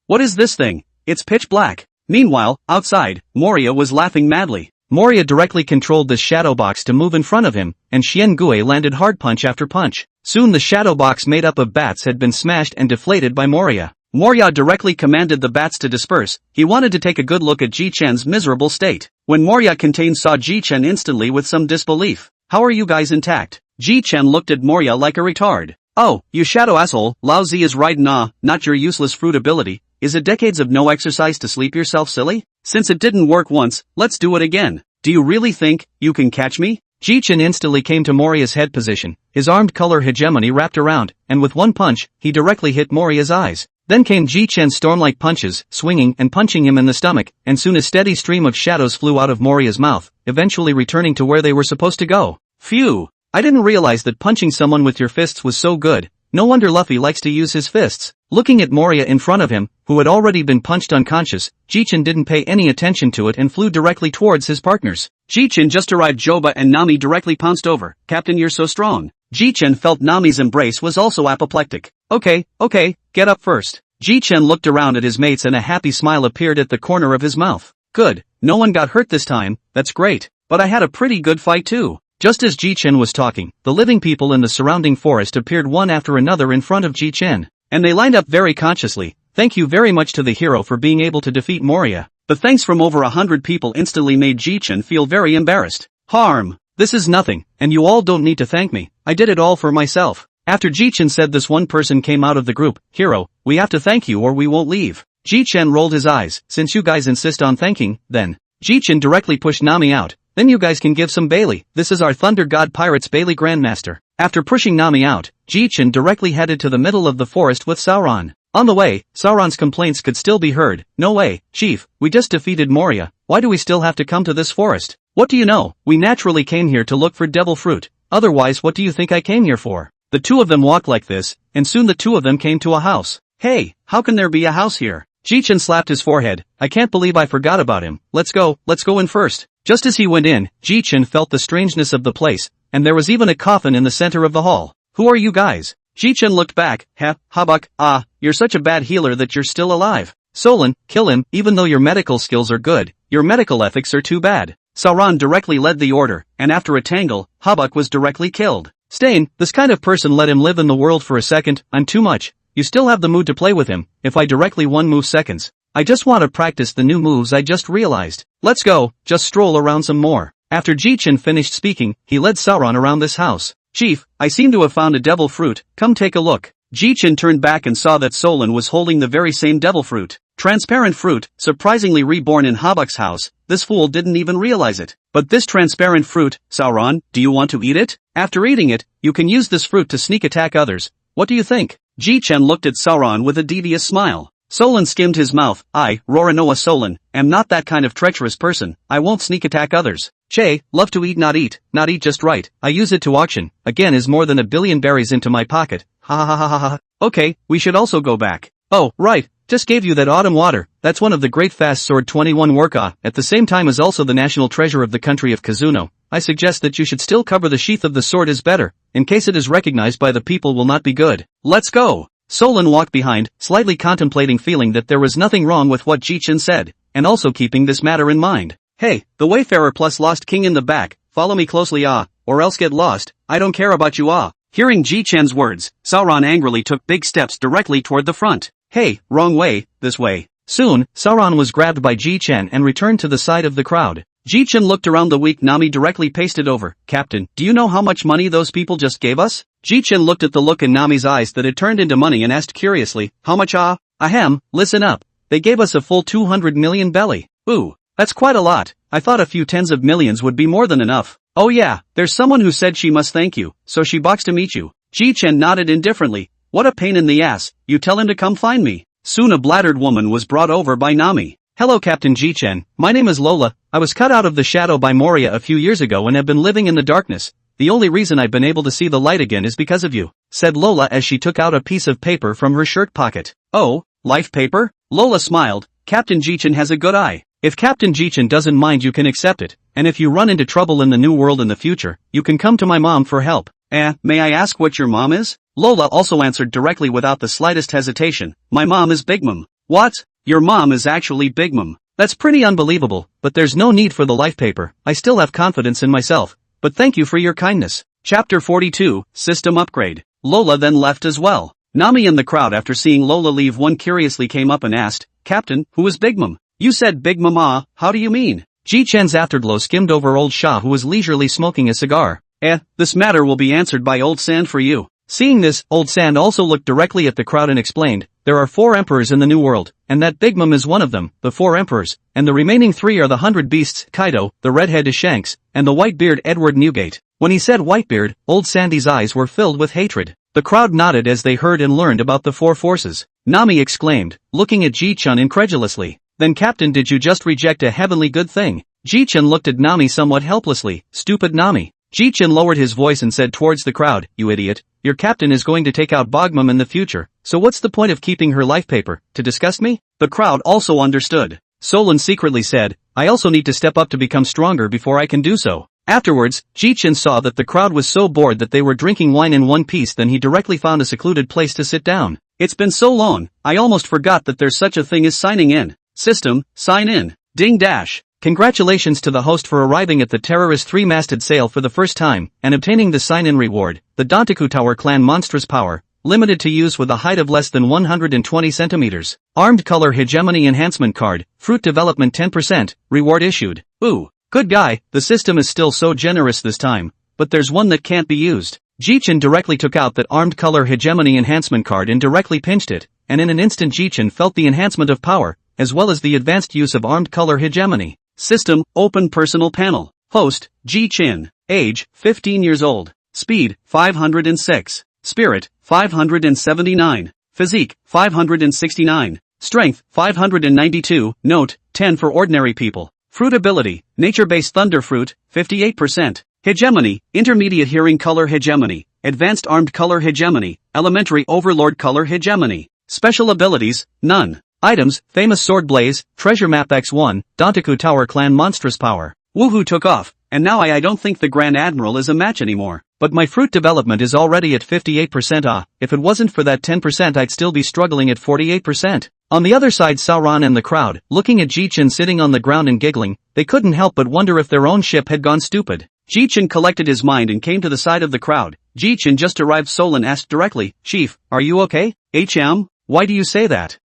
What is this thing? It's pitch black. Meanwhile, outside, Moria was laughing madly. Moria directly controlled the shadow box to move in front of him, and Xian Gui landed hard punch after punch. Soon the shadow box made up of bats had been smashed and deflated by Moria. Moria directly commanded the bats to disperse. He wanted to take a good look at Ji Chen's miserable state. When Moria contained saw Ji Chen instantly with some disbelief. How are you guys intact? Ji Chen looked at Moria like a retard. Oh, you shadow asshole, Lao Zi is right not your useless fruit ability. Is it decades of no exercise to sleep yourself silly? Since it didn't work once, let's do it again. Do you really think you can catch me? Ji Chen instantly came to Moria's head position, his armed color hegemony wrapped around, and with one punch, he directly hit Moria's eyes. Then came Ji Chen's storm-like punches, swinging and punching him in the stomach, and soon a steady stream of shadows flew out of Moria's mouth, eventually returning to where they were supposed to go. Phew! I didn't realize that punching someone with your fists was so good. No wonder Luffy likes to use his fists. Looking at Moria in front of him, who had already been punched unconscious, Ji Chen didn't pay any attention to it and flew directly towards his partners. Ji Chen just arrived. Joba and Nami directly pounced over. Captain, you're so strong. Ji Chen felt Nami's embrace was also apoplectic. Okay, get up first. Ji Chen looked around at his mates and a happy smile appeared at the corner of his mouth. Good, no one got hurt this time, that's great. But I had a pretty good fight too. Just as Ji Chen was talking, the living people in the surrounding forest appeared one after another in front of Ji Chen. And they lined up very consciously. Thank you very much to the hero for being able to defeat Moria. The thanks from over 100 people instantly made Ji Chen feel very embarrassed. Harm. This is nothing, and you all don't need to thank me. I did it all for myself. After Ji Chen said this, one person came out of the group. Hero, we have to thank you or we won't leave. Ji Chen rolled his eyes. Since you guys insist on thanking, then. Ji Chen directly pushed Nami out. Then you guys can give some Bailey. This is our Thunder God Pirates Bailey Grandmaster. After pushing Nami out, Ji Chen directly headed to the middle of the forest with Sauron. On the way, Sauron's complaints could still be heard. No way, Chief, we just defeated Moria. Why do we still have to come to this forest? What do you know? We naturally came here to look for devil fruit. Otherwise, what do you think I came here for? The two of them walked like this, and soon the two of them came to a house. Hey, how can there be a house here? Ji Chen slapped his forehead. I can't believe I forgot about him. Let's go in first. Just as he went in, Ji Chen felt the strangeness of the place, and there was even a coffin in the center of the hall. Who are you guys? Ji Chen looked back. Habak, you're such a bad healer that you're still alive. Solon, kill him, even though your medical skills are good, your medical ethics are too bad. Sauron directly led the order, and after a tangle, Habak was directly killed. Stain, this kind of person, let him live in the world for a second. I'm too much. You still have the mood to play with him. If I directly 1 move seconds. I just want to practice the new moves I just realized. Let's go, just stroll around some more. After Ji Chen finished speaking, he led Sauron around this house. Chief, I seem to have found a devil fruit, come take a look. Ji Chen turned back and saw that Solon was holding the very same devil fruit. Transparent fruit, surprisingly reborn in Habak's house. This fool didn't even realize it. But this transparent fruit, Sauron, do you want to eat it? After eating it, you can use this fruit to sneak attack others. What do you think? Ji Chen looked at Sauron with a devious smile. Solon skimmed his mouth. I, Roranoa Solon, am not that kind of treacherous person. I won't sneak attack others. Che, love to eat, not eat just right. I use it to auction. Again is more than 1 billion berries into my pocket. Ha ha ha ha ha. Okay, we should also go back. Oh, right. Just gave you that autumn water. That's one of the great fast sword 21 work at the same time as also the national treasure of the country of Kazuno. I suggest that you should still cover the sheath of the sword is better, in case it is recognized by the people will not be good. Let's go. Solon walked behind, slightly contemplating, feeling that there was nothing wrong with what Ji Chen said, and also keeping this matter in mind. Hey, the Wayfarer plus Lost King in the back, follow me closely or else get lost, I don't care about you Hearing Ji Chen's words, Sauron angrily took big steps directly toward the front. Hey, wrong way, this way. Soon, Sauron was grabbed by Ji Chen and returned to the side of the crowd. Ji Chen looked around. The weak Nami directly pasted over. Captain, do you know how much money those people just gave us? Ji Chen looked at the look in Nami's eyes that had turned into money and asked curiously, how much Ahem, listen up. They gave us a full 200 million belly. Ooh, that's quite a lot. I thought a few tens of millions would be more than enough. Oh yeah, there's someone who said she must thank you, so she boxed to meet you. Ji Chen nodded indifferently. What a pain in the ass, you tell him to come find me. Soon a bladdered woman was brought over by Nami. Hello Captain Ji Chen, my name is Lola. I was cut out of the shadow by Moria a few years ago and have been living in the darkness. The only reason I've been able to see the light again is because of you, said Lola as she took out a piece of paper from her shirt pocket. Oh, life paper? Lola smiled. Captain Ji Chen has a good eye. If Captain Ji Chen doesn't mind, you can accept it, and if you run into trouble in the new world in the future, you can come to my mom for help. May I ask what your mom is? Lola also answered directly without the slightest hesitation. My mom is Big Mom. What? Your mom is actually Big Mom. That's pretty unbelievable, but there's no need for the life paper. I still have confidence in myself, but thank you for your kindness. Chapter 42, System Upgrade. Lola then left as well. Nami in the crowd, after seeing Lola leave, one curiously came up and asked, Captain, who is Big Mom? You said Big Mama, how do you mean? Ji Chen's afterglow skimmed over old Shah, who was leisurely smoking a cigar. This matter will be answered by Old Sand for you. Seeing this, Old Sand also looked directly at the crowd and explained, there are 4 emperors in the New World, and that Big Mom is one of them, the 4 emperors, and the remaining 3 are the 100 Beasts, Kaido, the redhead is Shanks, and the Whitebeard Edward Newgate. When he said Whitebeard, Old Sandy's eyes were filled with hatred. The crowd nodded as they heard and learned about the 4 forces. Nami exclaimed, looking at Ji Chen incredulously, then Captain, did you just reject a heavenly good thing? Ji Chen looked at Nami somewhat helplessly. Stupid Nami. Ji Chen lowered his voice and said towards the crowd, you idiot, your captain is going to take out Bogmum in the future, so what's the point of keeping her life paper, to disgust me? The crowd also understood. Solon secretly said, I also need to step up to become stronger before I can do so. Afterwards, Ji Chen saw that the crowd was so bored that they were drinking wine in one piece, then he directly found a secluded place to sit down. It's been so long, I almost forgot that there's such a thing as signing in. System, sign in. Ding dash. Congratulations to the host for arriving at the terrorist 3-masted sail for the first time, and obtaining the sign-in reward, the Dantaku Tower Clan Monstrous Power, limited to use with a height of less than 120 centimeters. Armed Color Hegemony Enhancement Card, Fruit Development 10%, reward issued. Ooh, good guy, the system is still so generous this time, but there's one that can't be used. Ji Chen directly took out that Armed Color Hegemony Enhancement Card and directly pinched it, and in an instant Ji Chen felt the enhancement of power, as well as the advanced use of Armed Color Hegemony. System, Open Personal Panel. Host, Ji Chen. Age, 15 years old. Speed, 506. Spirit, 579. Physique, 569. Strength, 592. Note, 10 for ordinary people. Fruit ability, Nature-based Thunder Fruit, 58%. Hegemony, Intermediate Hearing Color Hegemony. Advanced Armed Color Hegemony. Elementary Overlord Color Hegemony. Special abilities, none. Items, Famous Sword Blaze, Treasure Map X1, Dantaku Tower Clan Monstrous Power. Woohoo took off, and now I don't think the Grand Admiral is a match anymore. But my fruit development is already at 58%. If it wasn't for that 10% I'd still be struggling at 48%. On the other side, Sauron and the crowd, looking at Ji Chen sitting on the ground and giggling, they couldn't help but wonder if their own ship had gone stupid. Ji Chen collected his mind and came to the side of the crowd. Ji Chen just arrived. Solon asked directly, Chief, are you okay? HM? Why do you say that?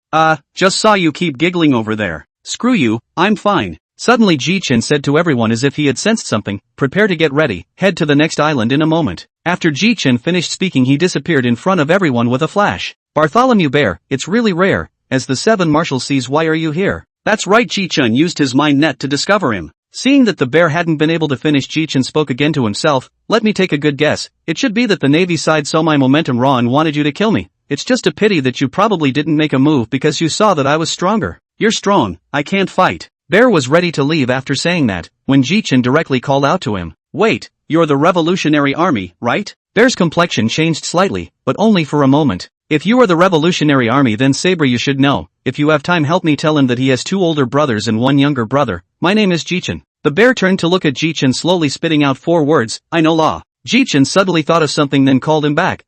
Just saw you keep giggling over there. Screw you, I'm fine. Suddenly Ji Chen said to everyone as if he had sensed something, prepare to get ready, head to the next island in a moment. After Ji Chen finished speaking he disappeared in front of everyone with a flash. Bartholomew Bear, it's really rare. As the 7 Marshal sees, why are you here? That's right, Ji Chen used his mind net to discover him. Seeing that the bear hadn't been able to finish, Ji Chen spoke again to himself, let me take a good guess. It should be that the Navy side saw my momentum raw and wanted you to kill me. It's just a pity that you probably didn't make a move because you saw that I was stronger. You're strong, I can't fight. Bear was ready to leave after saying that, when Ji Chen directly called out to him. Wait, you're the Revolutionary Army, right? Bear's complexion changed slightly, but only for a moment. If you are the Revolutionary Army, then Saber, you should know. If you have time, help me tell him that he has 2 older brothers and 1 younger brother. My name is Ji Chen. The bear turned to look at Ji Chen, slowly spitting out 4 words, I know law. Ji Chen suddenly thought of something, then called him back,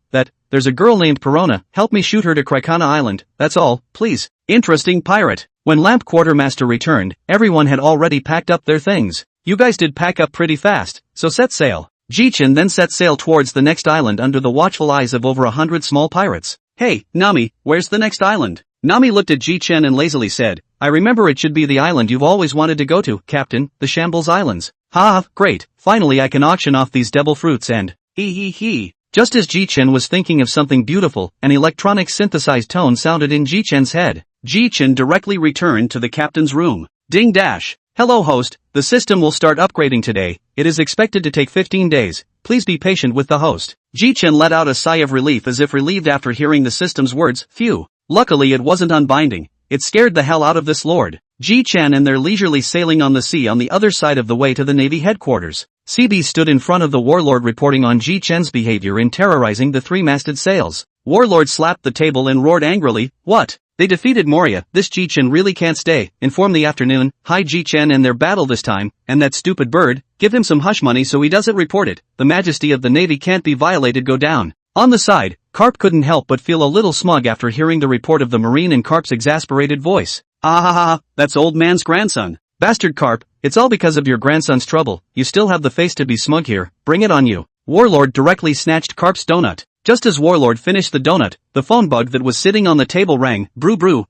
there's a girl named Perona, help me shoot her to Krikana Island, that's all, please. Interesting pirate. When Lamp Quartermaster returned, everyone had already packed up their things. You guys did pack up pretty fast, so set sail. Ji Chen then set sail towards the next island under the watchful eyes of over 100 small pirates. Hey, Nami, where's the next island? Nami looked at Ji Chen and lazily said, I remember, it should be the island you've always wanted to go to, Captain, the Shambles Islands. Ha, great, finally I can auction off these devil fruits and, he. Just as Ji Chen was thinking of something beautiful, an electronic synthesized tone sounded in Ji Chen's head. Ji Chen directly returned to the captain's room. Ding dash. Hello host, the system will start upgrading today. It is expected to take 15 days. Please be patient with the host. Ji Chen let out a sigh of relief as if relieved after hearing the system's words, phew. Luckily it wasn't unbinding. It scared the hell out of this lord. Ji Chen and their leisurely sailing on the sea on the other side of the way to the Navy headquarters. CB stood in front of the warlord reporting on Ji Chen's behavior in terrorizing the 3-masted sails. Warlord slapped the table and roared angrily, what? They defeated Moria, this Ji Chen really can't stay. Inform the afternoon, hi Ji Chen and their battle this time, and that stupid bird, give him some hush money so he doesn't report it. The majesty of the Navy can't be violated, go down. On the side, Carp couldn't help but feel a little smug after hearing the report of the Marine in Carp's exasperated voice. That's old man's grandson. Bastard Carp, it's all because of your grandson's trouble. You still have the face to be smug here, bring it on you. Warlord directly snatched Carp's donut. Just as Warlord finished the donut, the phone bug that was sitting on the table rang, brew.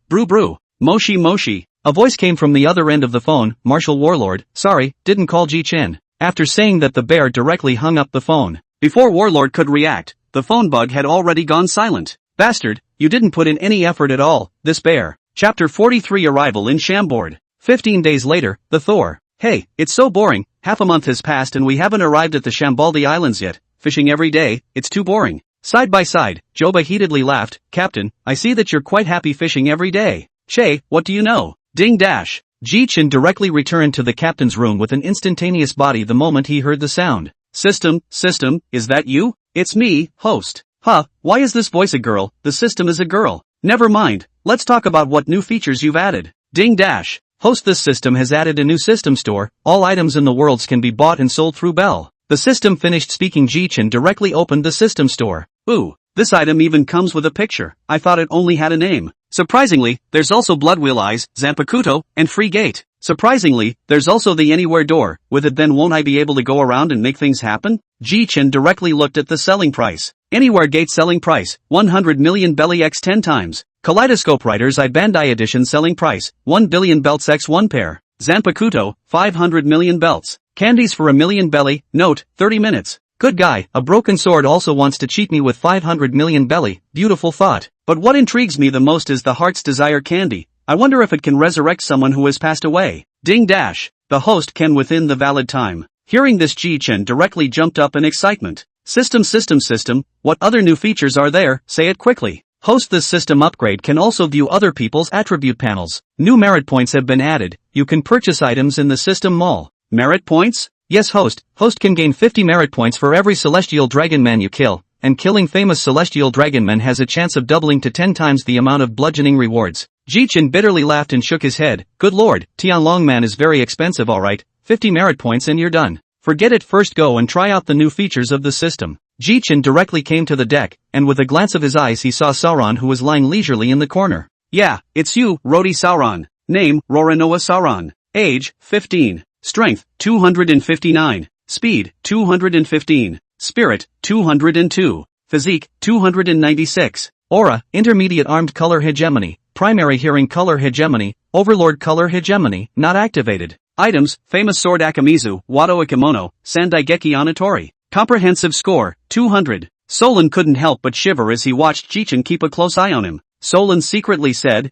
Moshi. A voice came from the other end of the phone, Marshal Warlord, sorry, didn't call Ji Chen. After saying that, the bear directly hung up the phone. Before Warlord could react, the phone bug had already gone silent. Bastard, you didn't put in any effort at all, this bear. Chapter 43 Arrival in Chambord. 15 days later, the Thor. Hey, it's so boring, half a month has passed and we haven't arrived at the Shambaldi Islands yet, fishing every day, it's too boring. Side by side, Joba heatedly laughed, Captain, I see that you're quite happy fishing every day. Che, what do you know? Ding dash. Ji Chen directly returned to the captain's room with an instantaneous body the moment he heard the sound. System, is that you? It's me, host. Huh, why is this voice a girl? The system is a girl. Never mind, let's talk about what new features you've added. Ding dash. Host, this system has added a new system store, all items in the worlds can be bought and sold through Bell. The system finished speaking. Ji Chen directly opened the system store. Ooh, this item even comes with a picture, I thought it only had a name. Surprisingly, there's also Bloodwheel Eyes, Zanpakuto, and Free Gate. Surprisingly, there's also the Anywhere door, with it then won't I be able to go around and make things happen? Ji Chen directly looked at the selling price. Anywhere Gate selling price, 100 million belly x 10 times. Kaleidoscope Writers I Bandai Edition selling price, 1 billion belts x 1 pair. Zanpakuto, 500 million belts. Candies for a million belly, note, 30 minutes. Good guy, a broken sword also wants to cheat me with 500 million belly, beautiful thought. But what intrigues me the most is the Heart's Desire candy. I wonder if it can resurrect someone who has passed away. Ding dash. The host can within the valid time. Hearing this, Ji Chen directly jumped up in excitement. System, what other new features are there? Say it quickly. Host, this system upgrade can also view other people's attribute panels. New merit points have been added. You can purchase items in the system mall. Merit points? Yes, host. Host can gain 50 merit points for every celestial dragon man you kill, and killing famous celestial dragon men has a chance of doubling to 10 times the amount of bludgeoning rewards. Ji Chen bitterly laughed and shook his head. Good lord, Tianlong man is very expensive, alright. 50 merit points and you're done. Forget it, first go and try out the new features of the system. Ji Chen directly came to the deck, and with a glance of his eyes he saw Sauron, who was lying leisurely in the corner. Yeah, it's you, Rodi Sauron. Name, Roranoa Sauron. Age, 15. Strength, 259. Speed, 215. Spirit, 202. Physique, 296. Aura, intermediate armed color hegemony. Primary hearing color hegemony. Overlord color hegemony, not activated. Items, famous sword Akamizu, Wado Ikemono, Sandaigeki Anatori. Comprehensive score, 200. Solon couldn't help but shiver as he watched Ji Chen keep a close eye on him. Solon secretly said,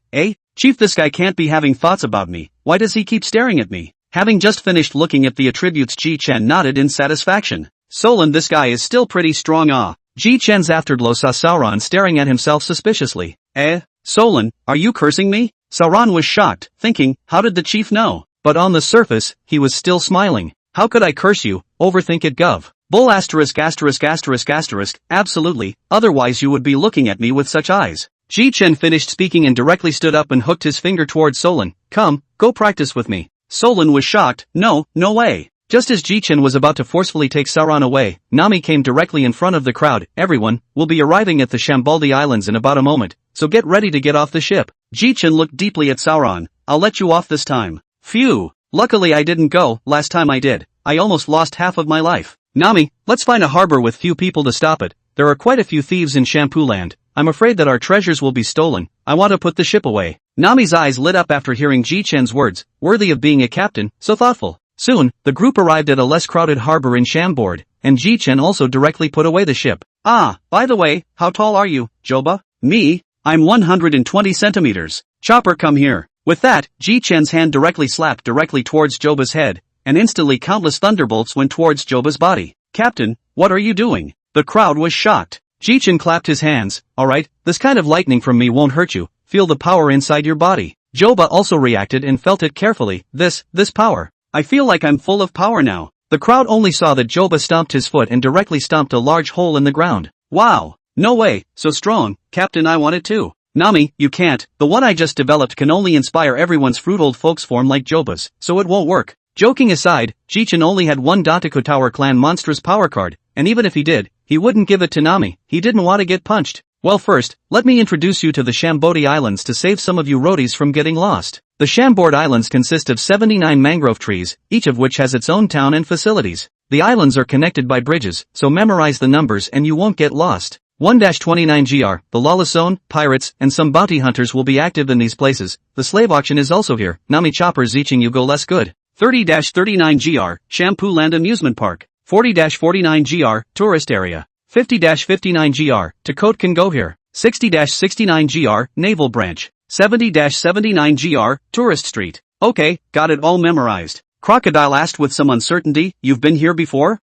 Chief, this guy can't be having thoughts about me, why does he keep staring at me? Having just finished looking at the attributes, Ji Chen nodded in satisfaction. Solon, this guy is still pretty strong. Ji Chen's afterglow saw Sauron staring at himself suspiciously. Solon, are you cursing me? Sauron was shocked, thinking, how did the chief know? But on the surface, he was still smiling. How could I curse you? Overthink it, gov. Bull *******, absolutely, otherwise you would be looking at me with such eyes. Ji Chen finished speaking and directly stood up and hooked his finger towards Solon. Come, go practice with me. Solon was shocked. No way. Just as Ji Chen was about to forcefully take Sauron away, Nami came directly in front of the crowd. Everyone, will be arriving at the Shambaldi Islands in about a moment, so get ready to get off the ship. Ji Chen looked deeply at Sauron. I'll let you off this time. Phew. Luckily I didn't go, last time I did. I almost lost half of my life. Nami, let's find a harbor with few people to stop it. There are quite a few thieves in Shampoo Land. I'm afraid that our treasures will be stolen. I want to put the ship away. Nami's eyes lit up after hearing Ji Chen's words, worthy of being a captain, so thoughtful. Soon, the group arrived at a less crowded harbor in Chambord, and Ji Chen also directly put away the ship. By the way, how tall are you, Joba? Me? I'm 120 centimeters. Chopper, come here. With that, Ji Chen's hand directly slapped directly towards Joba's head, and instantly countless thunderbolts went towards Joba's body. Captain, what are you doing? The crowd was shocked. Ji Chen clapped his hands. Alright, this kind of lightning from me won't hurt you. Feel the power inside your body. Joba also reacted and felt it carefully. This power. I feel like I'm full of power now. The crowd only saw that Joba stomped his foot and directly stomped a large hole in the ground. Wow. No way, so strong. Captain, I want it too. Nami, you can't. The one I just developed can only inspire everyone's fruit old folks form like Joba's, so it won't work. Joking aside, Ji Chen only had one Dantako Tower Clan monstrous power card, and even if he did, he wouldn't give it to Nami. He didn't want to get punched. Well, first, let me introduce you to the Shambodi Islands to save some of you roadies from getting lost. The Chambord Islands consist of 79 mangrove trees, each of which has its own town and facilities. The islands are connected by bridges, so memorize the numbers and you won't get lost. 1-29 GR, the lawless zone, pirates, and some bounty hunters will be active in these places. The slave auction is also here. Nami Chopper Ziching you go less good. 30-39 GR, Shampoo Land Amusement Park. 40-49 GR, Tourist Area. 50-59 GR, Takot Can Go Here. 60-69 GR, Naval Branch. 70-79 GR, Tourist Street. Okay, got it all memorized. Crocodile asked with some uncertainty, you've been here before?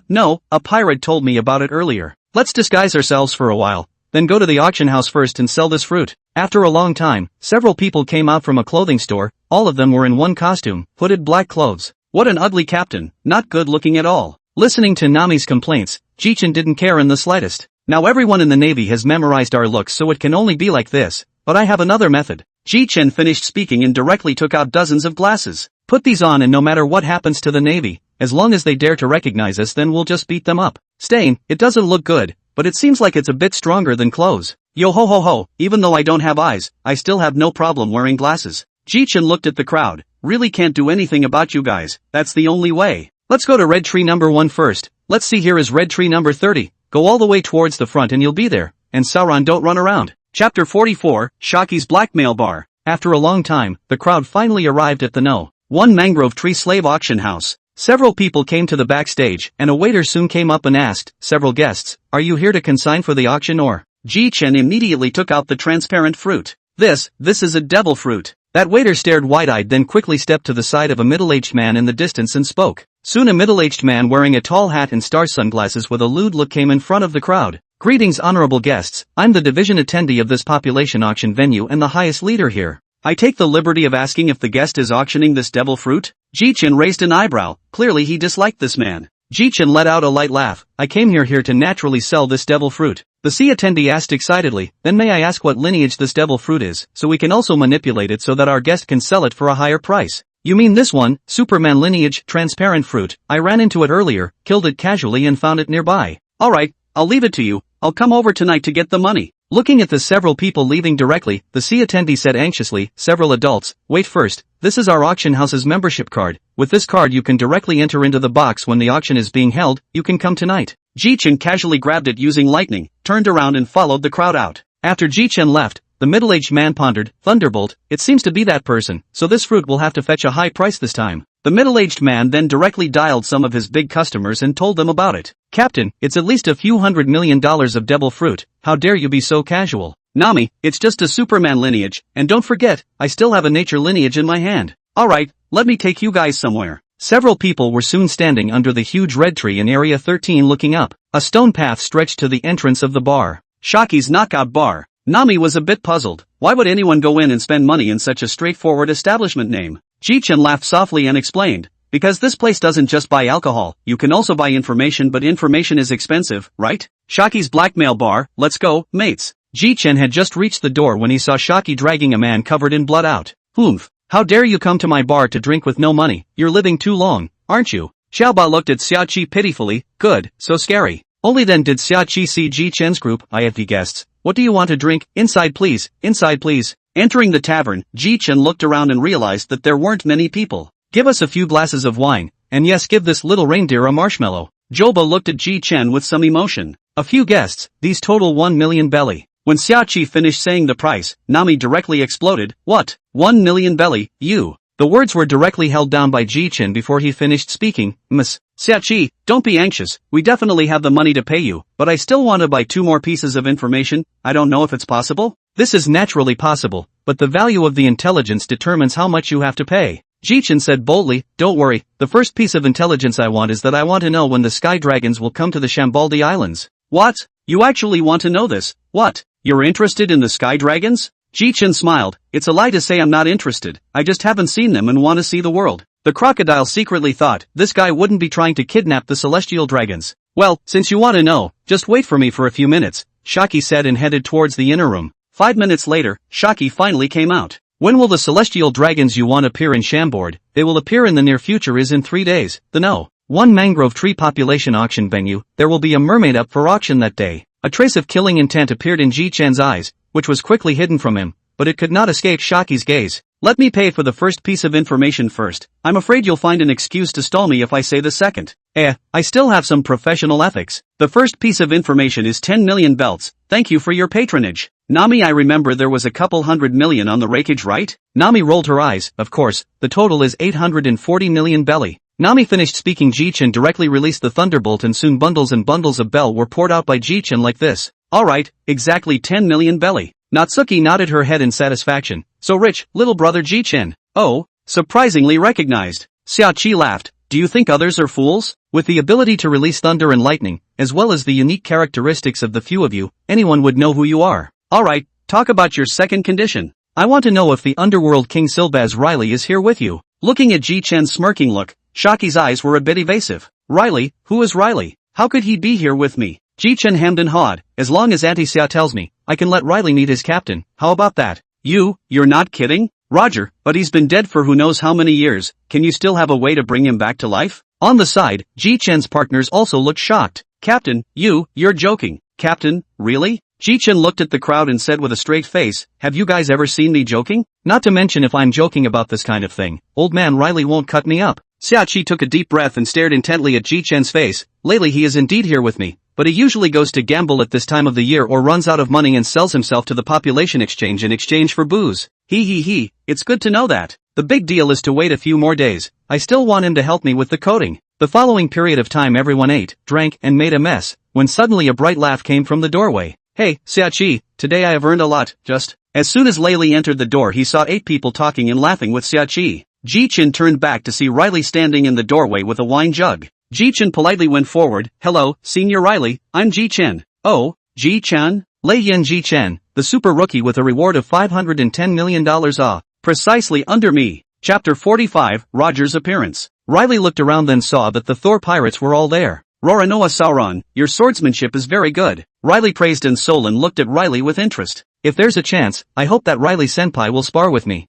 No, a pirate told me about it earlier. Let's disguise ourselves for a while, then go to the auction house first and sell this fruit. After a long time, several people came out from a clothing store, all of them were in one costume, hooded black clothes. What an ugly captain, not good looking at all. Listening to Nami's complaints, Ji Chen didn't care in the slightest. Now everyone in the Navy has memorized our looks, so it can only be like this, but I have another method. Ji Chen finished speaking and directly took out dozens of glasses. Put these on and no matter what happens to the Navy, as long as they dare to recognize us, then we'll just beat them up. Stain, it doesn't look good, but it seems like it's a bit stronger than clothes. Yo ho ho ho, even though I don't have eyes, I still have no problem wearing glasses. Ji Chen looked at the crowd. Really can't do anything about you guys, that's the only way. Let's go to red tree number 1 first. Let's see, here is red tree number 30. Go all the way towards the front and you'll be there. And Sauron, don't run around. Chapter 44, Shaki's Blackmail Bar. After a long time, the crowd finally arrived at the No. 1 Mangrove Tree Slave Auction House. Several people came to the backstage, and a waiter soon came up and asked several guests, are you here to consign for the auction or? Ji Chen immediately took out the transparent fruit. This is a devil fruit. That waiter stared wide-eyed, then quickly stepped to the side of a middle-aged man in the distance and spoke. Soon a middle-aged man wearing a tall hat and star sunglasses with a lewd look came in front of the crowd. Greetings, honorable guests. I'm the division attendee of this population auction venue and the highest leader here. I take the liberty of asking if the guest is auctioning this devil fruit? Ji Chen raised an eyebrow. Clearly he disliked this man. Ji Chen let out a light laugh. I came here to naturally sell this devil fruit. The sea attendee asked excitedly, then may I ask what lineage this devil fruit is, so we can also manipulate it so that our guest can sell it for a higher price. You mean this one, Superman lineage, transparent fruit. I ran into it earlier, killed it casually and found it nearby. Alright, I'll leave it to you. I'll come over tonight to get the money. Looking at the several people leaving directly, the sea attendee said anxiously, several adults, wait first, this is our auction house's membership card. With this card you can directly enter into the box when the auction is being held. You can come tonight. Ji Chen casually grabbed it using lightning, turned around and followed the crowd out. After Ji Chen left, the middle-aged man pondered, Thunderbolt, it seems to be that person, so this fruit will have to fetch a high price this time. The middle-aged man then directly dialed some of his big customers and told them about it. Captain, it's at least a few $100 million of devil fruit, how dare you be so casual? Nami, it's just a Superman lineage, and don't forget, I still have a nature lineage in my hand. Alright, let me take you guys somewhere. Several people were soon standing under the huge red tree in Area 13 looking up. A stone path stretched to the entrance of the bar. Shaki's Knockout Bar. Nami was a bit puzzled. Why would anyone go in and spend money in such a straightforward establishment name? Ji Chen laughed softly and explained, because this place doesn't just buy alcohol, you can also buy information, but information is expensive, right? Shaki's Blackmail Bar, let's go, mates. Ji Chen had just reached the door when he saw Shaki dragging a man covered in blood out. Oomph. How dare you come to my bar to drink with no money? You're living too long, aren't you? Xiaoba looked at Xiaoqi pitifully. Good, so scary. Only then did Xiaoqi see Ji Chen's group. IFD guests. What do you want to drink? Inside please, inside please. Entering the tavern, Ji Chen looked around and realized that there weren't many people. Give us a few glasses of wine, and yes, give this little reindeer a marshmallow. Joba looked at Ji Chen with some emotion. A few guests, these total 1 million belly. When Xiaoqi finished saying the price, Nami directly exploded. What? 1 million belly, you? The words were directly held down by Ji Chen before he finished speaking. Miss Xiaoqi, don't be anxious, we definitely have the money to pay you, but I still want to buy 2 more pieces of information. I don't know if it's possible. This is naturally possible, but the value of the intelligence determines how much you have to pay. Ji Chen said boldly, don't worry, the first piece of intelligence I want is that I want to know when the sky dragons will come to the Shambaldi Islands. What? You actually want to know this? What? You're interested in the sky dragons? Ji Chen smiled. It's a lie to say I'm not interested, I just haven't seen them and want to see the world. The crocodile secretly thought, this guy wouldn't be trying to kidnap the celestial dragons. Well, since you want to know, just wait for me for a few minutes, Shaki said and headed towards the inner room. 5 minutes later, Shaki finally came out. When will the celestial dragons you want appear in Shambord? They will appear in the near future, is in 3 days. The No. 1 Mangrove Tree Population Auction Venue, there will be a mermaid up for auction that day. A trace of killing intent appeared in Ji Chen's eyes, which was quickly hidden from him, but it could not escape Shaki's gaze. Let me pay for the first piece of information first. I'm afraid you'll find an excuse to stall me if I say the second. I still have some professional ethics. The first piece of information is 10 million belts. Thank you for your patronage. Nami, I remember there was a couple 100 million on the rakeage, right? Nami rolled her eyes. Of course, the total is 840 million belly. Nami finished speaking. Ji Chen directly released the thunderbolt and soon bundles and bundles of bell were poured out by Ji Chen like this. Alright, exactly 10 million belly. Natsuki nodded her head in satisfaction. So rich, little brother Ji Chen. Oh, surprisingly recognized. Xia Qi laughed. Do you think others are fools? With the ability to release thunder and lightning, as well as the unique characteristics of the few of you, anyone would know who you are. Alright, talk about your second condition. I want to know if the underworld king Silbaz Riley is here with you. Looking at Ji Chen's smirking look, Shaki's eyes were a bit evasive. Riley? Who is Riley? How could he be here with me? Ji Chen hemmed and hawed. As long as Auntie Xia tells me, I can let Riley meet his captain. How about that? You're not kidding? Roger, but he's been dead for who knows how many years. Can you still have a way to bring him back to life? On the side, Ji Chen's partners also looked shocked. Captain, you're joking. Captain, really? Ji Chen looked at the crowd and said with a straight face, have you guys ever seen me joking? Not to mention if I'm joking about this kind of thing, old man Riley won't cut me up. Xia Qi took a deep breath and stared intently at Ji Chen's face. Lately he is indeed here with me, but he usually goes to gamble at this time of the year or runs out of money and sells himself to the population exchange in exchange for booze. It's good to know that. The big deal is to wait a few more days. I still want him to help me with the coding. The following period of time everyone ate, drank and made a mess, when suddenly a bright laugh came from the doorway. Hey, Xia Qi, today I have earned a lot, just. As soon as Lei Li entered the door he saw 8 people talking and laughing with Xia Qi. Ji Chen turned back to see Riley standing in the doorway with a wine jug. Ji Chen politely went forward. Hello, Senior Riley, I'm Ji Chen. Oh, Ji Chen? Lei Yin Ji Chen, the super rookie with a reward of $510 million. Precisely under me. Chapter 45, Roger's appearance. Riley looked around then saw that the Thor pirates were all there. Roranoa Sauron, your swordsmanship is very good. Riley praised and Solon looked at Riley with interest. If there's a chance, I hope that Riley senpai will spar with me.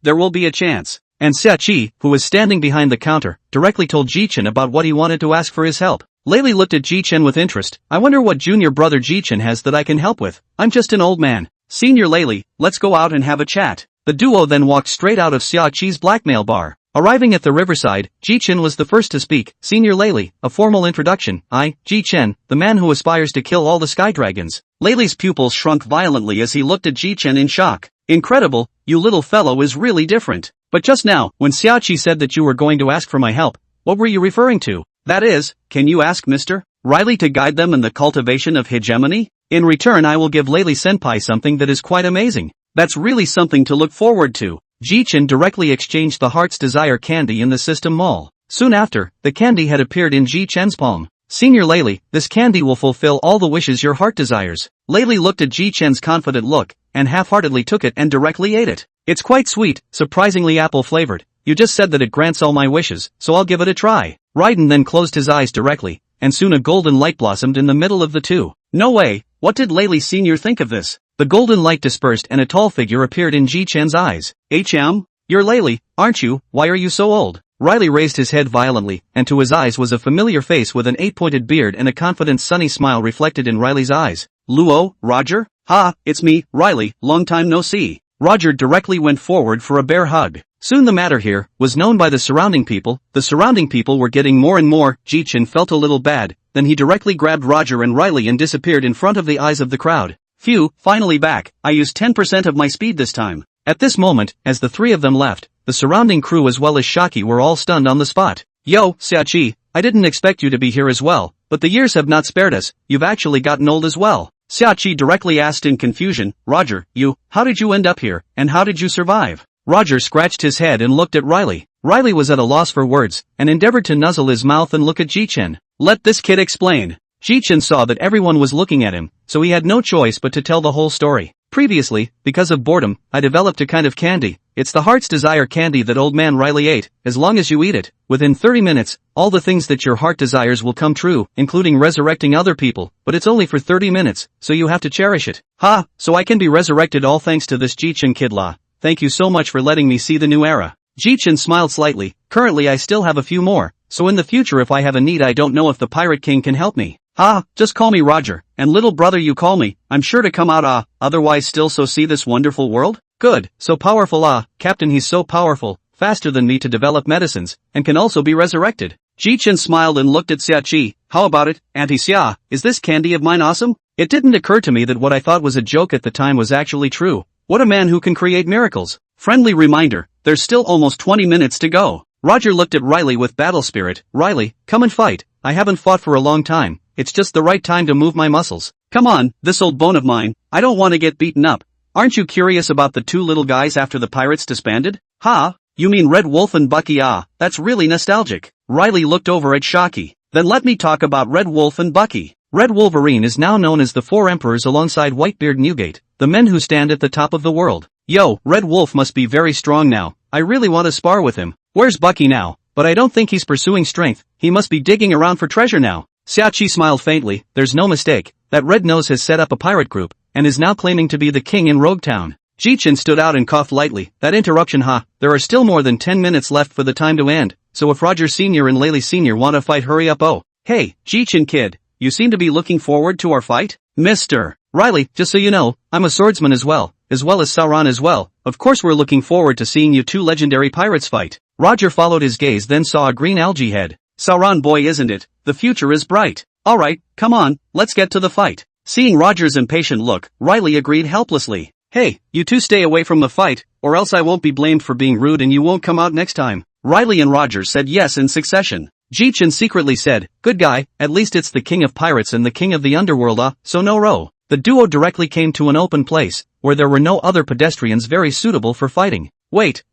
There will be a chance. And Xia Qi, who was standing behind the counter, directly told Ji Chen about what he wanted to ask for his help. Lei Li looked at Ji Chen with interest. I wonder what junior brother Ji Chen has that I can help with. I'm just an old man. Senior Lei Li, let's go out and have a chat. The duo then walked straight out of Xia Qi's blackmail bar. Arriving at the riverside, Ji Chen was the first to speak. Senior Lei Li, a formal introduction. I, Ji Chen, the man who aspires to kill all the sky dragons. Lei Li's pupils shrunk violently as he looked at Ji Chen in shock. Incredible, you little fellow is really different. But just now, when Xia Qi said that you were going to ask for my help, what were you referring to? That is, can you ask Mr. Riley to guide them in the cultivation of hegemony? In return I will give Lei Li senpai something that is quite amazing. That's really something to look forward to. Ji Chen directly exchanged the Heart's Desire candy in the System Mall. Soon after, the candy had appeared in Ji Chen's palm. Senior Lei Li, this candy will fulfill all the wishes your heart desires. Lei Li looked at Ji Chen's confident look, and half-heartedly took it and directly ate it. It's quite sweet, surprisingly apple-flavored. You just said that it grants all my wishes, so I'll give it a try. Raiden then closed his eyes directly, and soon a golden light blossomed in the middle of the two. No way, what did Lei Li Senior think of this? The golden light dispersed and a tall figure appeared in Ji Chen's eyes. You're Lei Li, aren't you? Why are you so old? Riley raised his head violently, and to his eyes was a familiar face with an 8-pointed beard and a confident sunny smile reflected in Riley's eyes. Luo, Roger? Ha, it's me, Riley, long time no see. Roger directly went forward for a bear hug. Soon the matter here was known by the surrounding people. The surrounding people were getting more and more. Ji Chen felt a little bad, then he directly grabbed Roger and Riley and disappeared in front of the eyes of the crowd. Phew, finally back. I used 10% of my speed this time. At this moment, as the three of them left, the surrounding crew as well as Shaki were all stunned on the spot. Yo, Xia Qi, I didn't expect you to be here as well, but the years have not spared us, you've actually gotten old as well. Xia Qi directly asked in confusion, Roger, how did you end up here, and how did you survive? Roger scratched his head and looked at Riley. Riley was at a loss for words, and endeavored to nuzzle his mouth and look at Ji Chen. Let this kid explain. Ji Chen saw that everyone was looking at him, so he had no choice but to tell the whole story. Previously, because of boredom, I developed a kind of candy. It's the Heart's Desire candy that old man Riley ate. As long as you eat it, within 30 minutes, all the things that your heart desires will come true, including resurrecting other people, but it's only for 30 minutes, so you have to cherish it. Ha, so I can be resurrected all thanks to this Ji Chen kidla. Thank you so much for letting me see the new era. Ji Chen smiled slightly. Currently I still have a few more, so in the future if I have a need I don't know if the Pirate King can help me. Just call me Roger, and little brother you call me, I'm sure to come out otherwise still so see this wonderful world? Good, so powerful Captain he's so powerful, faster than me to develop medicines, and can also be resurrected. Ji Chen smiled and looked at Xia. How about it, Auntie Xia, is this candy of mine awesome? It didn't occur to me that what I thought was a joke at the time was actually true. What a man who can create miracles. Friendly reminder, there's still almost 20 minutes to go. Roger looked at Riley with battle spirit. Riley, come and fight. I haven't fought for a long time. It's just the right time to move my muscles. Come on, this old bone of mine. I don't want to get beaten up. Aren't you curious about the two little guys after the pirates disbanded? Ha? You mean Red Wolf and Bucky? Ah, that's really nostalgic. Riley looked over at Haki. Then let me talk about Red Wolf and Bucky. Red Wolverine is now known as the Four Emperors alongside Whitebeard Newgate, the men who stand at the top of the world. Yo, Red Wolf must be very strong now. I really want to spar with him. Where's Bucky now? But I don't think he's pursuing strength. He must be digging around for treasure now. Xia smiled faintly. There's no mistake. That Red Nose has set up a pirate group, and is now claiming to be the king in Rogue Town. Ji Chen stood out and coughed lightly. That interruption, huh? There are still more than 10 minutes left for the time to end, so if Roger Sr. and Laylee Sr. want to fight, hurry up. Oh, hey, Ji Chen kid, you seem to be looking forward to our fight? Mr. Riley, just so you know, I'm a swordsman as well as Sauron as well. Of course we're looking forward to seeing you two legendary pirates fight. Roger followed his gaze, then saw a green algae head. Sauron boy, isn't it? The future is bright. Alright, come on, let's get to the fight. Seeing Roger's impatient look, Riley agreed helplessly. Hey, you two stay away from the fight, or else I won't be blamed for being rude and you won't come out next time. Riley and Roger said yes in succession. Ji Chen secretly said, good guy, at least it's the king of pirates and the king of the underworld, so no row. The duo directly came to an open place, where there were no other pedestrians very suitable for fighting. Wait,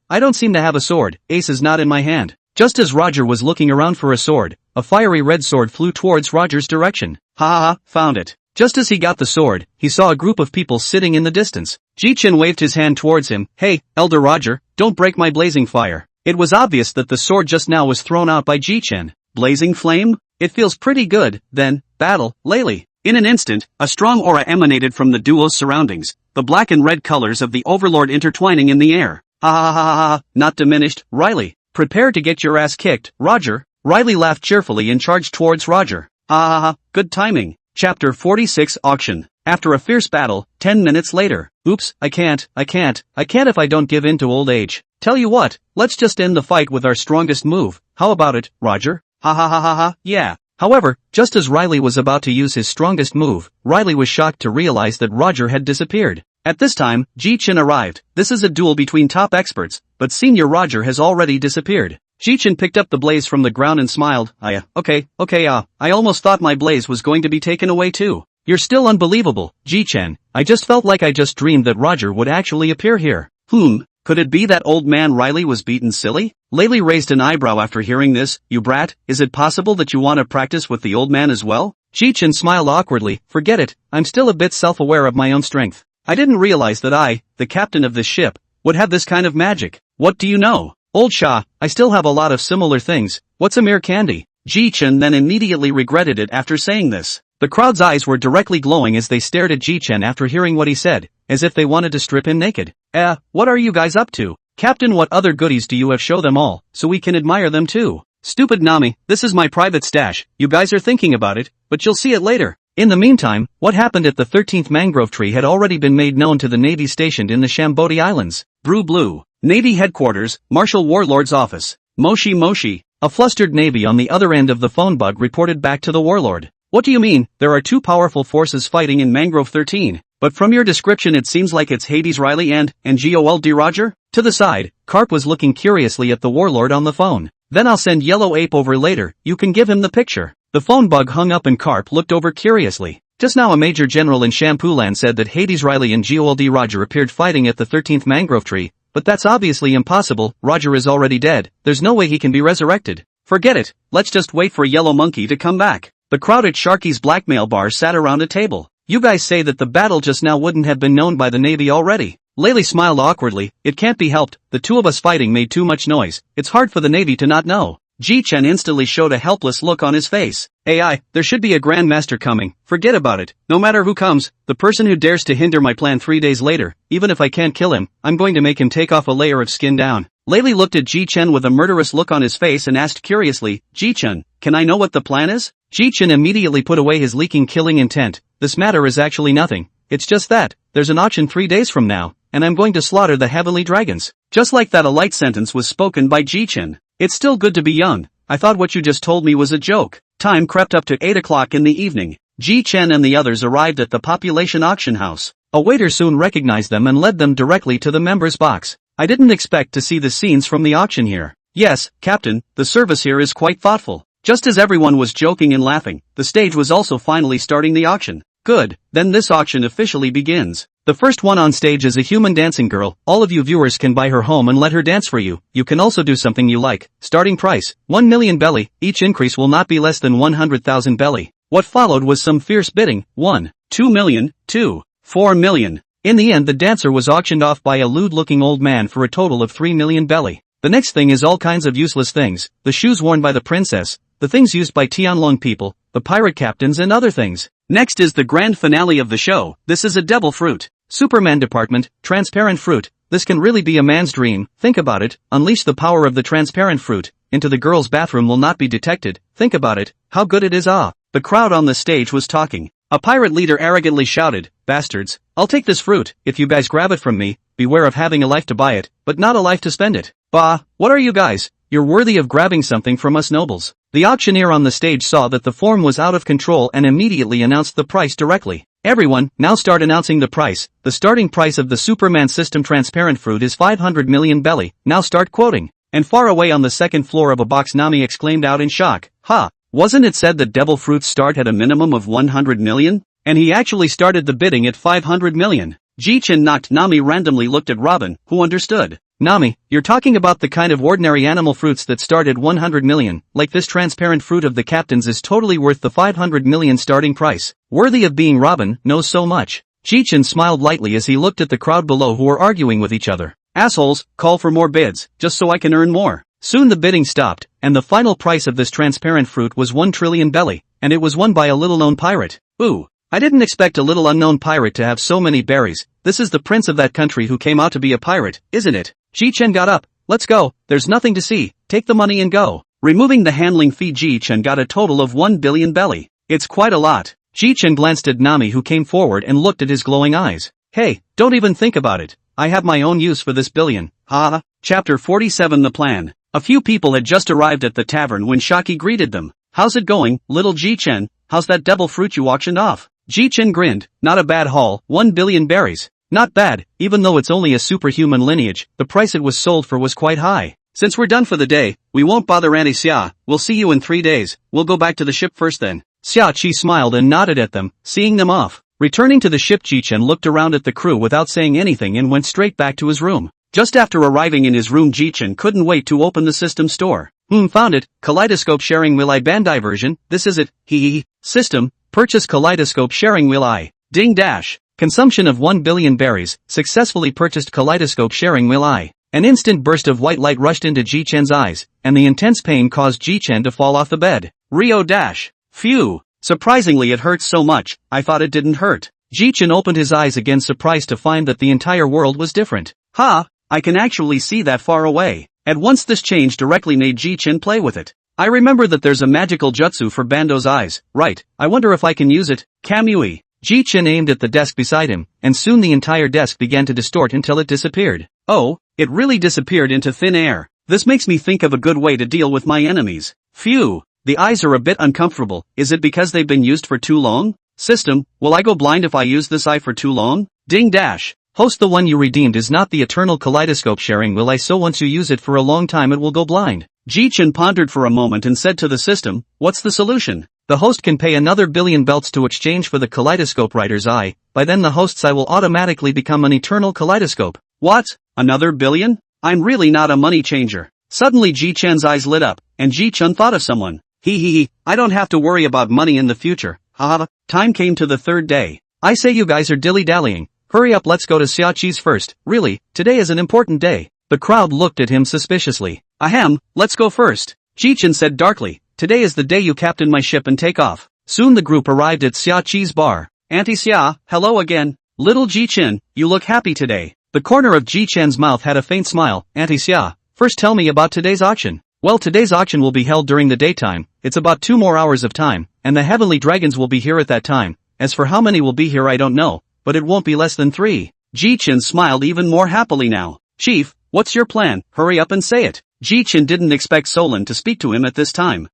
I don't seem to have a sword, ace is not in my hand. Just as Roger was looking around for a sword, a fiery red sword flew towards Roger's direction. Ha, found it. Just as he got the sword, he saw a group of people sitting in the distance. Ji Chen waved his hand towards him. Hey, Elder Roger, don't break my blazing fire. It was obvious that the sword just now was thrown out by Ji Chen. Blazing flame? It feels pretty good, then, battle, Laylee. In an instant, a strong aura emanated from the duo's surroundings, the black and red colors of the Overlord intertwining in the air. Ha, not diminished, Riley. Prepare to get your ass kicked, Roger. Riley laughed cheerfully and charged towards Roger. Good timing. Chapter 46 Auction. After a fierce battle, 10 minutes later. Oops, I can't if I don't give in to old age. Tell you what, let's just end the fight with our strongest move. How about it, Roger? Ha, yeah. However, just as Riley was about to use his strongest move, Riley was shocked to realize that Roger had disappeared. At this time, Ji Chen arrived. This is a duel between top experts, but Senior Roger has already disappeared. Ji Chen picked up the blaze from the ground and smiled. Okay, I almost thought my blaze was going to be taken away too. You're still unbelievable, Ji Chen. I just felt like I just dreamed that Roger would actually appear here. Could it be that old man Riley was beaten silly? Laylee raised an eyebrow after hearing this. You brat, is it possible that you want to practice with the old man as well? Ji Chen smiled awkwardly. Forget it, I'm still a bit self-aware of my own strength. I didn't realize that I, the captain of this ship, would have this kind of magic. What do you know? Old Shah, I still have a lot of similar things. What's a mere candy? Ji Chen then immediately regretted it after saying this. The crowd's eyes were directly glowing as they stared at Ji Chen after hearing what he said, as if they wanted to strip him naked. What are you guys up to? Captain, what other goodies do you have? Show them all, so we can admire them too. Stupid Nami, this is my private stash. You guys are thinking about it, but you'll see it later. In the meantime, what happened at the 13th mangrove tree had already been made known to the Navy stationed in the Shambodi Islands. Blue. Navy Headquarters, Marshal Warlord's Office. Moshi. A flustered Navy on the other end of the phone bug reported back to the Warlord. What do you mean? There are two powerful forces fighting in Mangrove 13. But from your description it seems like it's Hades Riley and Gold Roger? To the side, Carp was looking curiously at the Warlord on the phone. Then I'll send Yellow Ape over later, you can give him the picture. The phone bug hung up and Carp looked over curiously. Just now a major general in Shampooland said that Hades Riley and Gold Roger appeared fighting at the 13th mangrove tree, but that's obviously impossible. Roger is already dead, there's no way he can be resurrected. Forget it, let's just wait for Yellow Monkey to come back. The crowd at Sharky's blackmail bar sat around a table. You guys say that the battle just now wouldn't have been known by the Navy already. Laylee smiled awkwardly. It can't be helped, the two of us fighting made too much noise, it's hard for the Navy to not know. Ji Chen instantly showed a helpless look on his face. AI, there should be a Grand Master coming, forget about it, no matter who comes, the person who dares to hinder my plan 3 days later, even if I can't kill him, I'm going to make him take off a layer of skin down. Laylee looked at Ji Chen with a murderous look on his face and asked curiously, Ji Chen, can I know what the plan is? Ji Chen immediately put away his leaking killing intent. This matter is actually nothing, it's just that, there's an auction 3 days from now, and I'm going to slaughter the heavenly dragons. Just like that a light sentence was spoken by Ji Chen. It's still good to be young, I thought what you just told me was a joke. Time crept up to 8 o'clock in the evening. Ji Chen and the others arrived at the population auction house. A waiter soon recognized them and led them directly to the members' box. I didn't expect to see the scenes from the auction here. Yes, Captain, the service here is quite thoughtful. Just as everyone was joking and laughing, the stage was also finally starting the auction. Good, then this auction officially begins. The first one on stage is a human dancing girl. All of you viewers can buy her home and let her dance for you. You can also do something you like. Starting price, 1 million belly. Each increase will not be less than 100,000 belly. What followed was some fierce bidding. 1, 2 million, 2, 4 million. In the end the dancer was auctioned off by a lewd-looking old man for a total of 3 million belly. The next thing is all kinds of useless things. The shoes worn by the princess, the things used by Tianlong people, the pirate captains and other things. Next is the grand finale of the show. This is a devil fruit. Superman department, transparent fruit. This can really be a man's dream. Think about it. Unleash the power of the transparent fruit. Into the girl's bathroom will not be detected. Think about it. How good it is. The crowd on the stage was talking. A pirate leader arrogantly shouted, "Bastards, I'll take this fruit, if you guys grab it from me. Beware of having a life to buy it, but not a life to spend it." Bah, what are you guys? You're worthy of grabbing something from us nobles. The auctioneer on the stage saw that the form was out of control and immediately announced the price directly. Everyone, now start announcing the price. The starting price of the Superman system transparent fruit is 500 million belly. Now start quoting. And far away on the second floor of a box Nami exclaimed out in shock. Ha! Wasn't it said that devil fruits start at a minimum of 100 million? And he actually started the bidding at 500 million. Ji Chen knocked Nami randomly looked at Robin, who understood. Nami, you're talking about the kind of ordinary animal fruits that start at 100 million, like this transparent fruit of the captain's is totally worth the 500 million starting price. Worthy of being Robin, knows so much. Ji Chen smiled lightly as he looked at the crowd below who were arguing with each other. Assholes, call for more bids, just so I can earn more. Soon the bidding stopped, and the final price of this transparent fruit was 1 trillion belly, and it was won by a little-known pirate. Ooh, I didn't expect a little unknown pirate to have so many berries. This is the prince of that country who came out to be a pirate, isn't it? Ji Chen got up. Let's go, there's nothing to see, take the money and go. Removing the handling fee, Ji Chen got a total of 1 billion belly. It's quite a lot. Ji Chen glanced at Nami, who came forward and looked at his glowing eyes. Hey, don't even think about it. I have my own use for this billion. Ha! Chapter 47 The Plan. A few people had just arrived at the tavern when Haki greeted them. How's it going, little Ji Chen? How's that devil fruit you auctioned off? Ji Chen grinned. Not a bad haul, 1 billion berries. Not bad, even though it's only a superhuman lineage, the price it was sold for was quite high. Since we're done for the day, we won't bother Auntie Xia, we'll see you in 3 days, we'll go back to the ship first then. Xia Qi smiled and nodded at them, seeing them off. Returning to the ship, Ji Chen looked around at the crew without saying anything and went straight back to his room. Just after arriving in his room, Ji Chen couldn't wait to open the system store. Found it, Kaleidoscope Sharing Will I Bandai version, this is it, hee. System, purchase Kaleidoscope Sharing Will I. Ding dash. Consumption of 1 billion berries, successfully purchased Kaleidoscope Sharing Will I. An instant burst of white light rushed into Ji Chen's eyes, and the intense pain caused Ji Chen to fall off the bed. Rio dash. Phew. Surprisingly it hurts so much, I thought it didn't hurt. Ji Chen opened his eyes again, surprised to find that the entire world was different. Ha! I can actually see that far away. At once this change directly made Ji Chen play with it. I remember that there's a magical jutsu for Bando's eyes, right? I wonder if I can use it. Kamui. Ji Chen aimed at the desk beside him, and soon the entire desk began to distort until it disappeared. Oh, it really disappeared into thin air. This makes me think of a good way to deal with my enemies. Phew, the eyes are a bit uncomfortable. Is it because they've been used for too long? System, will I go blind if I use this eye for too long? Ding dash. Host, the one you redeemed is not the eternal Kaleidoscope Sharing Will I, so once you use it for a long time it will go blind. Ji Chen pondered for a moment and said to the system, what's the solution? The host can pay another billion belts to exchange for the Kaleidoscope Writer's Eye. By then the host's eye will automatically become an eternal kaleidoscope. What? Another billion? I'm really not a money changer. Suddenly Ji Chen's eyes lit up, and Ji Chen thought of someone. Hee, I don't have to worry about money in the future. Haha. Time came to the third day. I say you guys are dilly-dallying. Hurry up, let's go to Xia Qi's first. Really, today is an important day. The crowd looked at him suspiciously. Ahem, let's go first. Ji Chen said darkly. Today is the day you captain my ship and take off. Soon the group arrived at Xia Qi's bar. Auntie Xia, hello again. Little Ji Chen, you look happy today. The corner of Ji Chen's mouth had a faint smile. Auntie Xia, first tell me about today's auction. Well, today's auction will be held during the daytime. It's about 2 more hours of time, and the heavenly dragons will be here at that time. As for how many will be here I don't know, but it won't be less than 3. Ji Chen smiled even more happily now. Chief, what's your plan? Hurry up and say it. Ji Chen didn't expect Solon to speak to him at this time.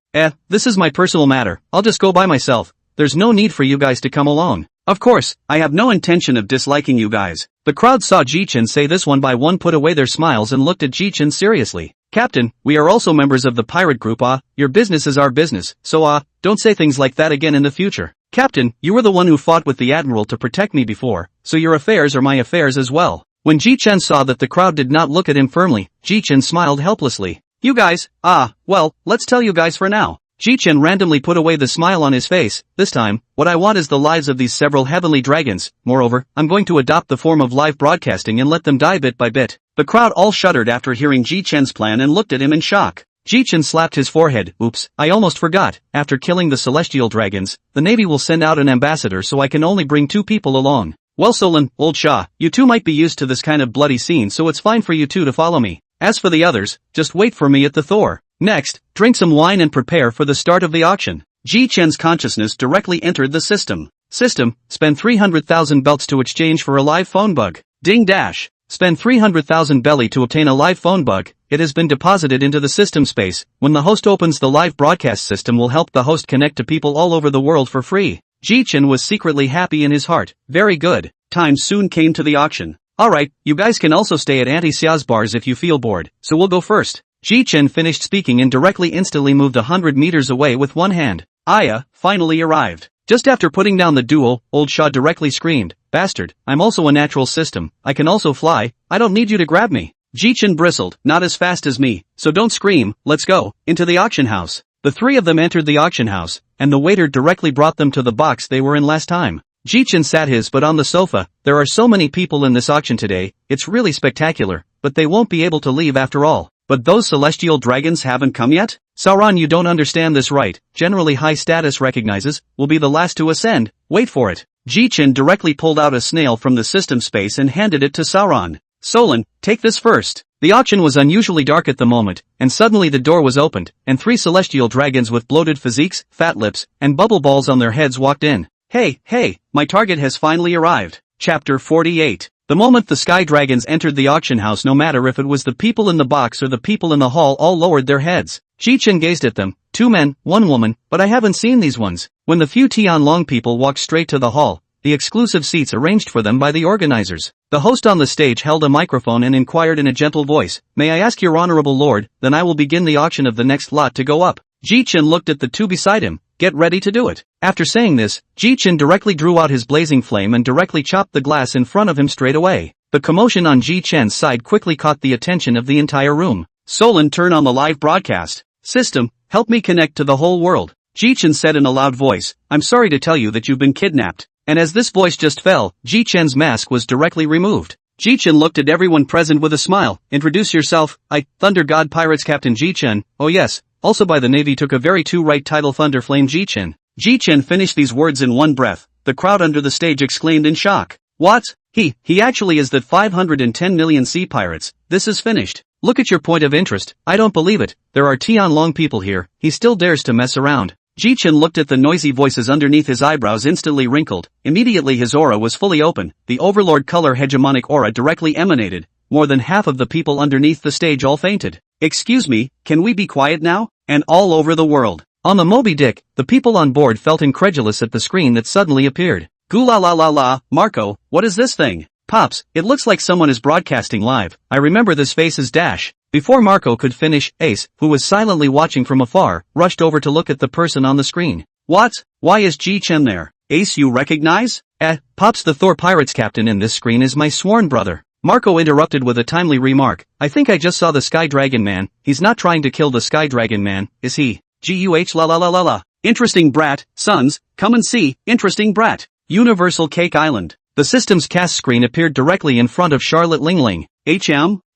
This is my personal matter, I'll just go by myself. There's no need for you guys to come along. Of course, I have no intention of disliking you guys. The crowd saw Ji Chen say this. One by one put away their smiles and looked at Ji Chen seriously. Captain, we are also members of the pirate group. Your business is our business, so don't say things like that again in the future. Captain, you were the one who fought with the admiral to protect me before, so your affairs are my affairs as well. When Ji Chen saw that the crowd did not look at him firmly, Ji Chen smiled helplessly. You guys, well, let's tell you guys for now. Ji Chen randomly put away the smile on his face. This time, what I want is the lives of these several heavenly dragons. Moreover, I'm going to adopt the form of live broadcasting and let them die bit by bit. The crowd all shuddered after hearing Ji Chen's plan and looked at him in shock. Ji Chen slapped his forehead. Oops, I almost forgot. After killing the celestial dragons, the Navy will send out an ambassador, so I can only bring 2 people along. Well, Solon, old Shah, you two might be used to this kind of bloody scene, so it's fine for you two to follow me. As for the others, just wait for me at the Thor. Next, drink some wine and prepare for the start of the auction. Ji Chen's consciousness directly entered the system. Spend 300,000 belts to exchange for a live phone bug. Ding dash. Spend 300,000 belly to obtain a live phone bug. It has been deposited into the system space. When the host opens, the live broadcast system will help the host connect to people all over the world for free. Ji Chen was secretly happy in his heart. Very good. Time soon came to the auction. Alright, you guys can also stay at Auntie Xia's bars if you feel bored, so we'll go first. Ji Chen finished speaking and instantly moved 100 meters away with one hand. Aya finally arrived. Just after putting down the duel, old Shah directly screamed, "Bastard, I'm also a natural system, I can also fly, I don't need you to grab me." Ji Chen bristled, "Not as fast as me, so don't scream, let's go." Into the auction house. The 3 of them entered the auction house, and the waiter directly brought them to the box they were in last time. Ji Chen sat his butt on the sofa. There are so many people in this auction today, it's really spectacular, but they won't be able to leave after all. But those celestial dragons haven't come yet? Sauron, you don't understand this right. Generally high status recognizes, will be the last to ascend, wait for it. Ji Chen directly pulled out a snail from the system space and handed it to Sauron. Solon, take this first. The auction was unusually dark at the moment, and suddenly the door was opened, and 3 celestial dragons with bloated physiques, fat lips, and bubble balls on their heads walked in. Hey, my target has finally arrived. Chapter 48. The moment the sky dragons entered the auction house, no matter if it was the people in the box or the people in the hall, all lowered their heads. Ji Chen gazed at them. 2 men, 1 woman, but I haven't seen these ones. When the few Tian Long people walked straight to the hall, the exclusive seats arranged for them by the organizers. The host on the stage held a microphone and inquired in a gentle voice, "May I ask your honorable lord, then I will begin the auction of the next lot to go up." Ji Chen looked at the 2 beside him. "Get ready to do it." After saying this, Ji Chen directly drew out his blazing flame and directly chopped the glass in front of him straight away. The commotion on Ji Chen's side quickly caught the attention of the entire room. Solon, turn on the live broadcast system, help me connect to the whole world. Ji Chen said in a loud voice, "I'm sorry to tell you that you've been kidnapped." And as this voice just fell, Ji Chen's mask was directly removed. Ji Chen looked at everyone present with a smile. "Introduce yourself. I, Thunder God Pirates Captain Ji Chen. Oh yes, also by the Navy took a very to right title Thunder Flame Ji Chen." Ji Chen finished these words in one breath. The crowd under the stage exclaimed in shock. "What? He actually is that 510 million sea pirates. This is finished. Look at your point of interest. I don't believe it. There are Tian Long people here. He still dares to mess around." Ji Chen looked at the noisy voices underneath his eyebrows instantly wrinkled. Immediately his aura was fully open. The overlord color hegemonic aura directly emanated. More than half of the people underneath the stage all fainted. "Excuse me, can we be quiet now?" And all over the world. On the Moby Dick, the people on board felt incredulous at the screen that suddenly appeared. "Gula la la la, Marco, what is this thing?" "Pops, it looks like someone is broadcasting live. I remember this face as Dash." Before Marco could finish, Ace, who was silently watching from afar, rushed over to look at the person on the screen. "What? Why is Ji Chen there?" "Ace, you recognize?" Pops, the Thor Pirates captain in this screen is my sworn brother." Marco interrupted with a timely remark. "I think I just saw the Sky Dragon Man. He's not trying to kill the Sky Dragon Man, is he?" "Guh la la la la la. Interesting brat, sons, come and see, interesting brat." Universal Cake Island. The system's cast screen appeared directly in front of Charlotte Lingling.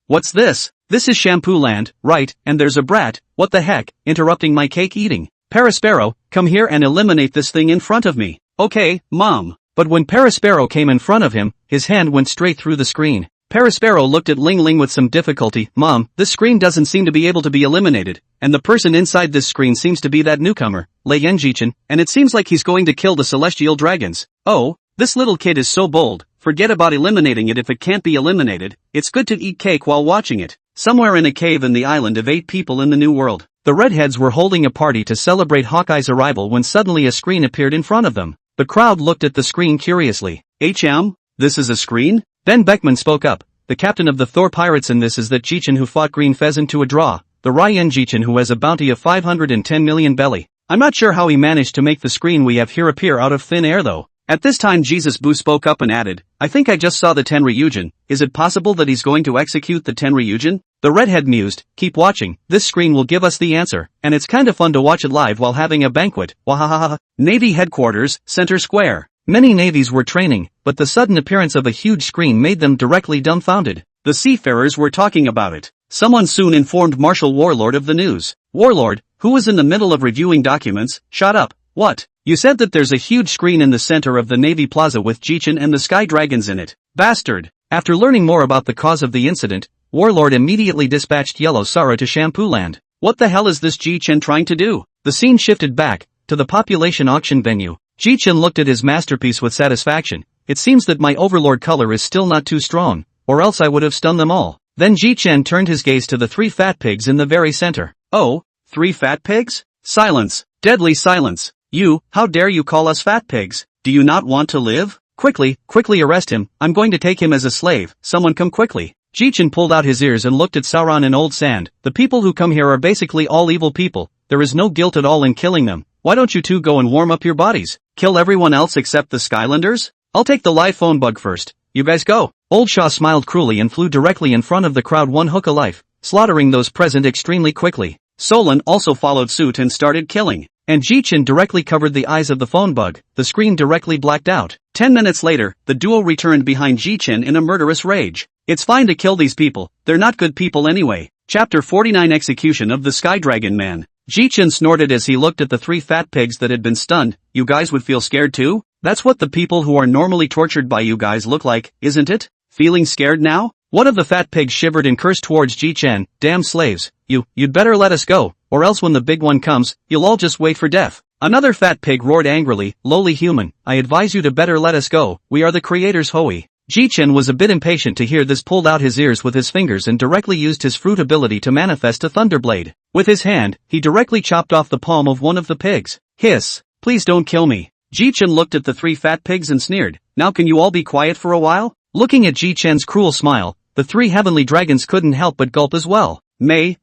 What's this? This is Shampoo Land, right, and there's a brat, what the heck, interrupting my cake eating. Paraspero, come here and eliminate this thing in front of me." "Okay, Mom." But when Paraspero came in front of him, his hand went straight through the screen. Paraspero looked at Ling Ling with some difficulty. "Mom, this screen doesn't seem to be able to be eliminated, and the person inside this screen seems to be that newcomer, Lei Yenjichin, and it seems like he's going to kill the celestial dragons." "Oh, this little kid is so bold, forget about eliminating it if it can't be eliminated, it's good to eat cake while watching it." somewhere in a cave in the island of 8 people in the New World. The redheads were holding a party to celebrate Hawkeye's arrival when suddenly a screen appeared in front of them. The crowd looked at the screen curiously. This is a screen? Then Beckman spoke up. The captain of the Thor pirates, and this is that Ji Chen who fought Green Pheasant to a draw. The Ryan Ji Chen who has a bounty of 510 million belly. I'm not sure how he managed to make the screen we have here appear out of thin air though. At this time Jesus Boo spoke up and added, I think I just saw the Tenryujin. Is it possible that he's going to execute the Tenryujin? The redhead mused, keep watching, this screen will give us the answer, and it's kinda fun to watch it live while having a banquet. Wahahaha. Navy headquarters, Center Square. Many navies were training, but the sudden appearance of a huge screen made them directly dumbfounded. The seafarers were talking about it. Someone soon informed Marshal Warlord of the news. Warlord, who was in the middle of reviewing documents, shut up. What? You said that there's a huge screen in the center of the Navy Plaza with Ji Chen and the Sky Dragons in it. Bastard. After learning more about the cause of the incident, Warlord immediately dispatched Yellow Sara to Shampoo Land. What the hell is this Ji Chen trying to do? The scene shifted back to the population auction venue. Ji Chen looked at his masterpiece with satisfaction. It seems that my overlord color is still not too strong, or else I would have stunned them all. Then Ji Chen turned his gaze to the 3 fat pigs in the very center. Oh, 3 fat pigs? Silence. Deadly silence. You, how dare you call us fat pigs? Do you not want to live? Quickly arrest him, I'm going to take him as a slave, someone come quickly. Ji Chen pulled out his ears and looked at Sauron and Old Sand. The people who come here are basically all evil people, there is no guilt at all in killing them. Why don't you two go and warm up your bodies? Kill everyone else except the Skylanders? I'll take the live phone bug first. You guys go. Old Shaw smiled cruelly and flew directly in front of the crowd, one hook a life, slaughtering those present extremely quickly. Solon also followed suit and started killing. And Ji Chen directly covered the eyes of the phone bug, the screen directly blacked out. 10 minutes later, the duo returned behind Ji Chen in a murderous rage. It's fine to kill these people, they're not good people anyway. Chapter 49 Execution of the Sky Dragon Man. Ji Chen snorted as he looked at the 3 fat pigs that had been stunned. You guys would feel scared too? That's what the people who are normally tortured by you guys look like, isn't it? Feeling scared now? One of the fat pigs shivered and cursed towards Ji Chen. Damn slaves, you'd better let us go, or else when the big one comes, you'll all just wait for death. Another fat pig roared angrily, lowly human, I advise you to better let us go, we are the creators Hoi. Ji Chen was a bit impatient to hear this, pulled out his ears with his fingers and directly used his fruit ability to manifest a thunderblade. With his hand, he directly chopped off the palm of one of the pigs. Hiss, please don't kill me. Ji Chen looked at the 3 fat pigs and sneered, now can you all be quiet for a while? Looking at Ji Chen's cruel smile, the 3 heavenly dragons couldn't help but gulp as well. May.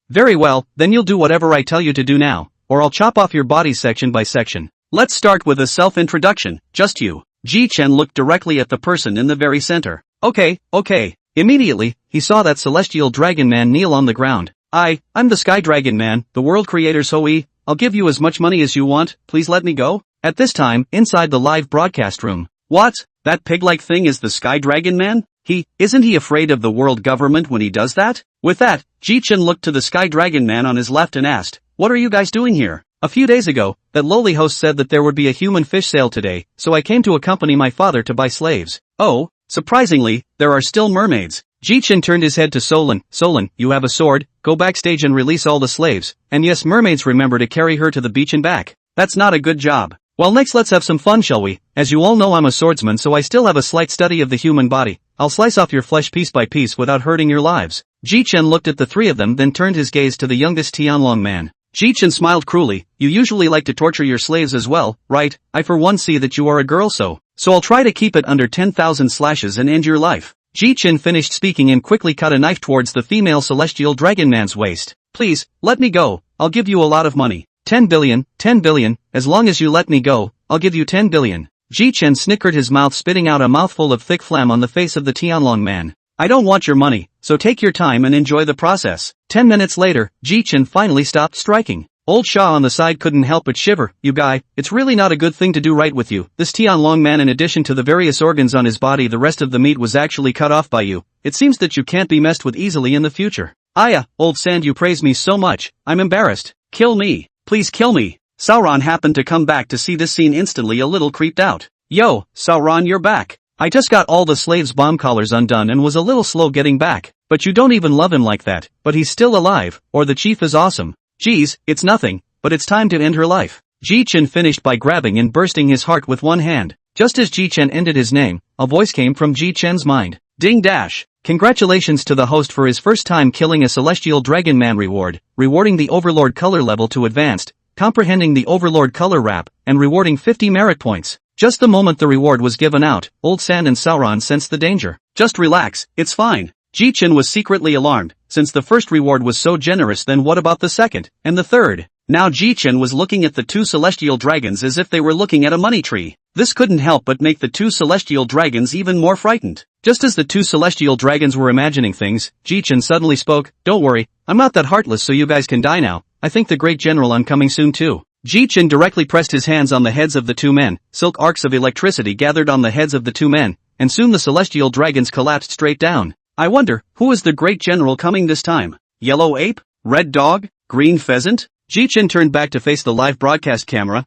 Very well, then you'll do whatever I tell you to do now, or I'll chop off your bodies section by section. Let's start with a self-introduction, just you. Ji Chen looked directly at the person in the very center. Okay. Immediately, he saw that celestial dragon man kneel on the ground. I'm the Sky Dragon Man, the world creator's Hoi. I'll give you as much money as you want, please let me go. At this time, inside the live broadcast room. What? That pig-like thing is the Sky Dragon Man? Isn't he afraid of the world government when he does that? With that, Ji Chen looked to the Sky Dragon Man on his left and asked, what are you guys doing here? A few days ago, that lowly host said that there would be a human fish sale today, so I came to accompany my father to buy slaves. Oh, surprisingly, there are still mermaids. Ji Chen turned his head to Solon. Solon, you have a sword, go backstage and release all the slaves. And yes, mermaids, remember to carry her to the beach and back. That's not a good job. Well, next let's have some fun, shall we? As you all know, I'm a swordsman, so I still have a slight study of the human body. I'll slice off your flesh piece by piece without hurting your lives. Ji Chen looked at the 3 of them, then turned his gaze to the youngest Tianlong man. Ji Chen smiled cruelly. You usually like to torture your slaves as well, right? I for one see that you are a girl, so I'll try to keep it under 10,000 slashes and end your life. Ji Chen finished speaking and quickly cut a knife towards the female celestial dragon man's waist. Please, let me go, I'll give you a lot of money. 10 billion, as long as you let me go, I'll give you 10 billion. Ji Chen snickered, his mouth spitting out a mouthful of thick phlegm on the face of the Tianlong man. I don't want your money, so take your time and enjoy the process. 10 minutes later, Ji Chen finally stopped striking. Old Shaw on the side couldn't help but shiver. You guy, it's really not a good thing to do right with you. This Tianlong man, in addition to the various organs on his body, the rest of the meat was actually cut off by you. It seems that you can't be messed with easily in the future. Aya, Old Sand, you praise me so much, I'm embarrassed. Kill me. Please kill me. Sauron happened to come back to see this scene, instantly a little creeped out. Yo, Sauron, you're back. I just got all the slaves' bomb collars undone and was a little slow getting back. But you don't even love him like that. But he's still alive, or the chief is awesome. Geez, it's nothing, but it's time to end her life. Ji Chen finished by grabbing and bursting his heart with one hand. Just as Ji Chen ended his name, a voice came from Ji Chen's mind. Ding dash. Congratulations to the host for his first time killing a celestial dragon man reward, rewarding the Overlord color level to advanced, comprehending the Overlord color wrap, and rewarding 50 merit points. Just the moment the reward was given out, Old Sand and Sauron sensed the danger. Just relax, it's fine. Ji Chen was secretly alarmed, since the first reward was so generous. Then what about the second, and the third? Now Ji Chen was looking at the two celestial dragons as if they were looking at a money tree. This couldn't help but make the two celestial dragons even more frightened. Just as the two celestial dragons were imagining things, Ji Chen suddenly spoke, "Don't worry, I'm not that heartless so you guys can die now. I think the great general I'm coming soon too." Ji Chen directly pressed his hands on the heads of the two men. Silk arcs of electricity gathered on the heads of the two men, and soon the celestial dragons collapsed straight down. I wonder, who is the great general coming this time? Yellow ape? Red dog? Green pheasant? Ji Chen turned back to face the live broadcast camera.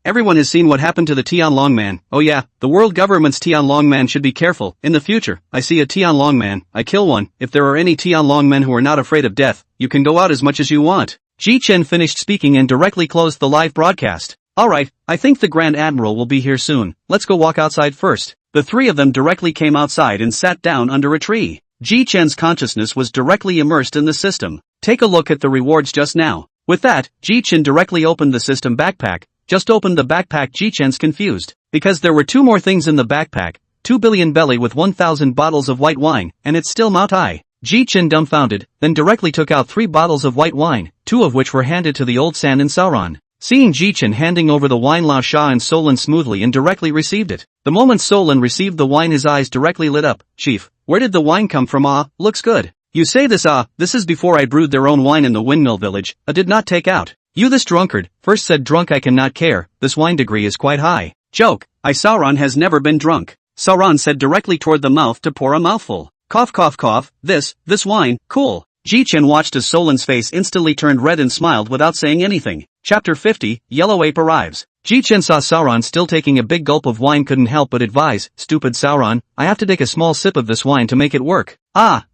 Everyone has seen what happened to the Tianlong man. Oh yeah, the world government's Tianlong man should be careful. In the future, I see a Tianlong man, I kill one. If there are any Tianlong men who are not afraid of death, you can go out as much as you want. Ji Chen finished speaking and directly closed the live broadcast. Alright, I think the Grand Admiral will be here soon. Let's go walk outside first. The three of them directly came outside and sat down under a tree. Ji Chen's consciousness was directly immersed in the system. Take a look at the rewards just now. With that, Ji Chen directly opened the system backpack. Just opened the backpack. Ji Chen's confused, because there were two more things in the backpack. 2 billion belly with 1,000 bottles of white wine, and it's still Mount High. Ji Chen dumbfounded, then directly took out 3 bottles of white wine, 2 of which were handed to the Old Sand and Sauron. Seeing Ji Chen handing over the wine, Lao Sha and Solon smoothly and directly received it. The moment Solon received the wine, his eyes directly lit up. "Chief, where did the wine come from? Looks good." "You say this? This is before I brewed their own wine in the Windmill Village. I did not take out." "You this drunkard," first said Drunk, "I cannot care, this wine degree is quite high." "Joke, Sauron has never been drunk." Sauron said directly toward the mouth to pour a mouthful. "Cough cough cough, this wine, cool." Ji Chen watched as Solon's face instantly turned red and smiled without saying anything. Chapter 50, Yellow Ape Arrives. Ji Chen saw Sauron still taking a big gulp of wine, couldn't help but advise, "Stupid Sauron, I have to take a small sip of this wine to make it work."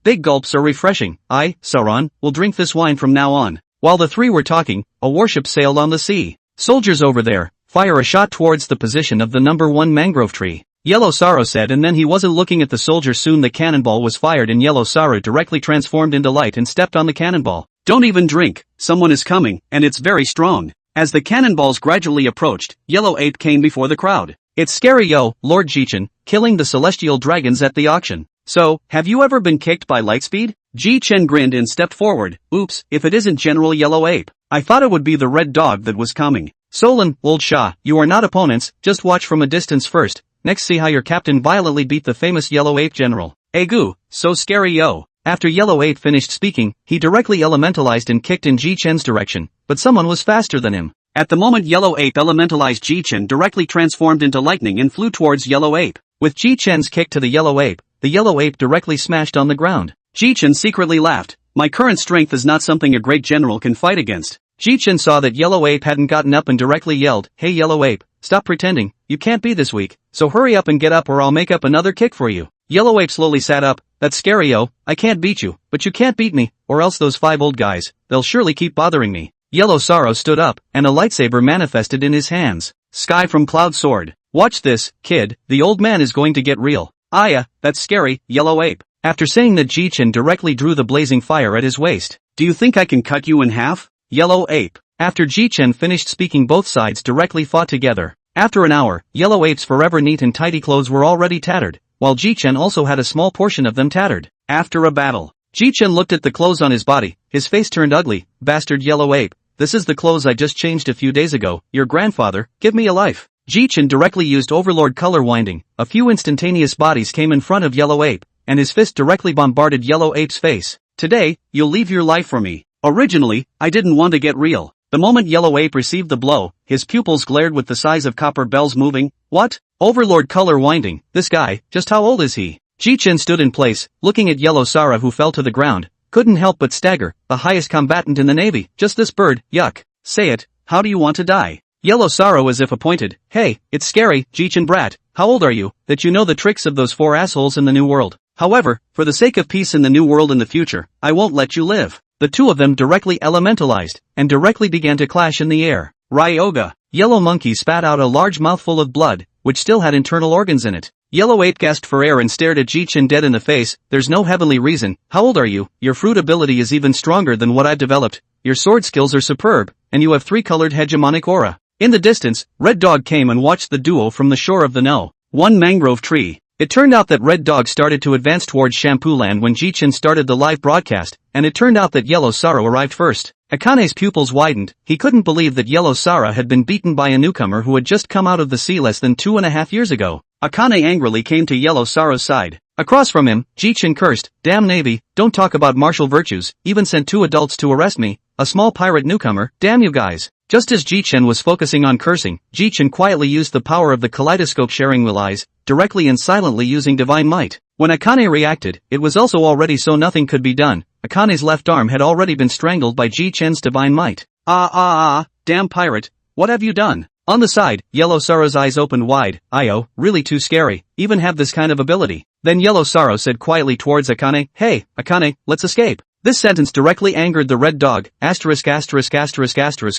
Big gulps are refreshing. Sauron, will drink this wine from now on." While the three were talking, a warship sailed on the sea. "Soldiers over there, fire a shot towards the position of the number 1 mangrove tree." Yellow Sorrow said, and then he wasn't looking at the soldier. Soon the cannonball was fired and Yellow Sorrow directly transformed into light and stepped on the cannonball. "Don't even drink, someone is coming, and it's very strong." As the cannonballs gradually approached, Yellow Ape came before the crowd. "It's scary, yo, Lord Ji Chen, killing the celestial dragons at the auction. So, have you ever been kicked by lightspeed?" Ji Chen grinned and stepped forward. "Oops, if it isn't General Yellow Ape. I thought it would be the red dog that was coming." "Solon, Old Shah, you are not opponents, just watch from a distance first. Next see how your captain violently beat the famous Yellow Ape general." "Egu, so scary, yo." After Yellow Ape finished speaking, he directly elementalized and kicked in Ji Chen's direction, but someone was faster than him. At the moment Yellow Ape elementalized, Ji Chen directly transformed into lightning and flew towards Yellow Ape. With Ji Chen's kick to the Yellow Ape directly smashed on the ground. Ji Chen secretly laughed. "My current strength is not something a great general can fight against." Ji Chen saw that Yellow Ape hadn't gotten up and directly yelled, "Hey Yellow Ape, stop pretending, you can't be this weak, so hurry up and get up or I'll make up another kick for you." Yellow Ape slowly sat up. "That's scary, yo, I can't beat you, but you can't beat me, or else those 5 old guys, they'll surely keep bothering me." Yellow Sorrow stood up, and a lightsaber manifested in his hands. Sky from Cloud Sword. "Watch this, kid, the old man is going to get real." That's scary, Yellow Ape." After saying that, Ji Chen directly drew the blazing fire at his waist. "Do you think I can cut you in half, Yellow Ape?" After Ji Chen finished speaking, both sides directly fought together. After an hour, Yellow Ape's forever neat and tidy clothes were already tattered, while Ji Chen also had a small portion of them tattered. After a battle, Ji Chen looked at the clothes on his body, his face turned ugly. "Bastard Yellow Ape, this is the clothes I just changed a few days ago. Your grandfather, give me a life." Ji Chen directly used Overlord color winding. A few instantaneous bodies came in front of Yellow Ape, and his fist directly bombarded Yellow Ape's face. "Today, you'll leave your life for me. Originally, I didn't want to get real." The moment Yellow Ape received the blow, his pupils glared with the size of copper bells moving. "What? Overlord color winding, this guy, just how old is he?" Ji Chen stood in place, looking at Yellow Sorrow who fell to the ground, couldn't help but stagger. "The highest combatant in the Navy, just this bird, yuck. Say it, how do you want to die?" Yellow Sorrow as if appointed. "Hey, it's scary, Ji Chen brat, how old are you, that you know the tricks of those 4 assholes in the New World? However, for the sake of peace in the New World in the future, I won't let you live." The two of them directly elementalized, and directly began to clash in the air. Ryoga. Yellow Monkey spat out a large mouthful of blood, which still had internal organs in it. Yellow Ape gasped for air and stared at Ji Chen dead in the face. There's no heavenly reason. How old are you? Your fruit ability is even stronger than what I've developed. Your sword skills are superb, and you have three-colored hegemonic aura. In the distance, Red Dog came and watched the duo from the shore of the No.1 mangrove tree. It turned out that Red Dog started to advance towards Shampoo Land when Ji Chen started the live broadcast, and it turned out that Yellow Sorrow arrived first. Akane's pupils widened. He couldn't believe that Yellow Sarah had been beaten by a newcomer who had just come out of the sea less than 2.5 years ago. Akane angrily came to Yellow Sarah's side. Across from him, Ji Chen cursed, "Damn Navy, don't talk about martial virtues, even sent 2 adults to arrest me, a small pirate newcomer, damn you guys." Just as Ji Chen was focusing on cursing, Ji Chen quietly used the power of the kaleidoscope sharing will eyes, directly and silently using divine might. When Akane reacted, it was also already so nothing could be done. Akane's left arm had already been strangled by Ji Chen's divine might. Damn pirate, what have you done? On the side, Yellow Sorrow's eyes opened wide. Io, really too scary, even have this kind of ability. Then Yellow Sorrow said quietly towards Akane, "Hey, Akane, let's escape." This sentence directly angered the Red Dog,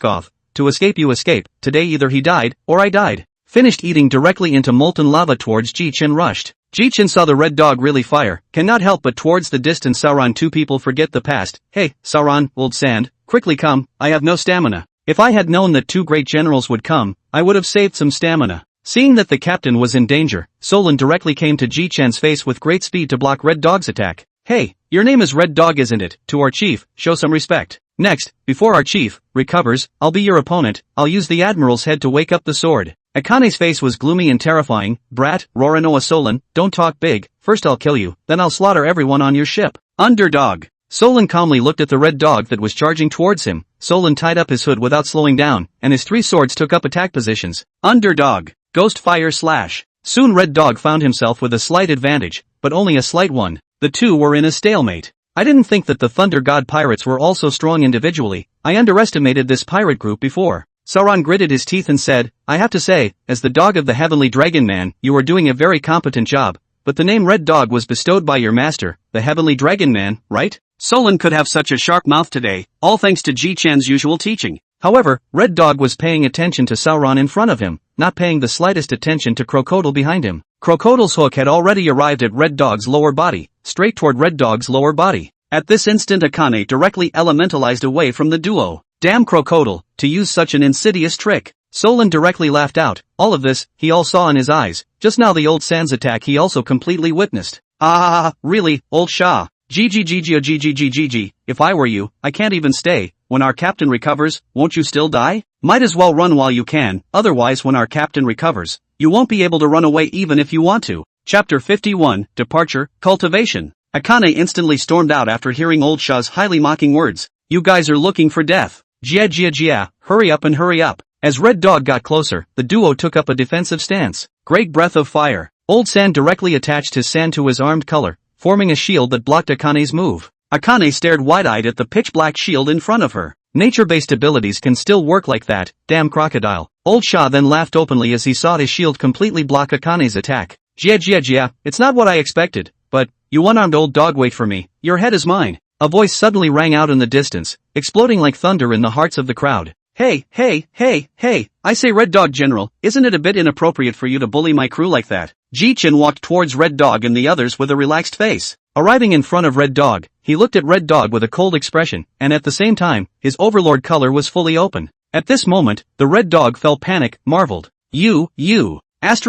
off. To escape you escape, today either he died, or I died. Finished eating directly into molten lava towards Ji Chen rushed. Ji Chen saw the Red Dog really fire, cannot help but towards the distant Sauron. Two people forget the past. Hey, Sauron, old sand, quickly come, I have no stamina. If I had known that 2 great generals would come, I would have saved some stamina. Seeing that the captain was in danger, Solon directly came to Ji Chen's face with great speed to block Red Dog's attack. Hey, your name is Red Dog isn't it? To our chief, show some respect. Next, before our chief recovers, I'll be your opponent, I'll use the admiral's head to wake up the sword. Akane's face was gloomy and terrifying. Brat, Roranoa Solon, don't talk big, first I'll kill you, then I'll slaughter everyone on your ship. Underdog. Solon calmly looked at the Red Dog that was charging towards him. Solon tied up his hood without slowing down, and his 3 swords took up attack positions. Underdog. Ghost Fire Slash. Soon Red Dog found himself with a slight advantage, but only a slight one. The two were in a stalemate. I didn't think that the Thunder God pirates were all so strong individually. I underestimated this pirate group before. Sauron gritted his teeth and said, I have to say, as the dog of the Heavenly Dragon Man, you are doing a very competent job, but the name Red Dog was bestowed by your master, the Heavenly Dragon Man, right? Solon could have such a sharp mouth today, all thanks to Ji Chen's usual teaching. However, Red Dog was paying attention to Sauron in front of him, not paying the slightest attention to Crocodile behind him. Crocodile's hook had already arrived at Red Dog's lower body, straight toward Red Dog's lower body. At this instant Akane directly elementalized away from the duo. Damn Crocodile, to use such an insidious trick. Solon directly laughed out. All of this, he all saw in his eyes. Just now the old Sans attack he also completely witnessed. Really, old Shah. GG, if I were you, I can't even stay. When our captain recovers, won't you still die? Might as well run while you can, otherwise when our captain recovers, you won't be able to run away even if you want to. Chapter 51, Departure, Cultivation. Akane instantly stormed out after hearing old Shah's highly mocking words. You guys are looking for death. Jia, hurry up and hurry up. As Red Dog got closer, the duo took up a defensive stance. Great breath of fire. Old Sand directly attached his sand to his armed color, forming a shield that blocked Akane's move. Akane stared wide-eyed at the pitch-black shield in front of her. Nature-based abilities can still work like that, damn crocodile. Old Shah then laughed openly as he saw his shield completely block Akane's attack. Jia, it's not what I expected, but, you one-armed old dog wait for me, your head is mine. A voice suddenly rang out in the distance, exploding like thunder in the hearts of the crowd. Hey, I say Red Dog General, isn't it a bit inappropriate for you to bully my crew like that? Ji Chen walked towards Red Dog and the others with a relaxed face. Arriving in front of Red Dog, he looked at Red Dog with a cold expression, and at the same time, his overlord color was fully open. At this moment, the Red Dog felt panic, marveled. You, you what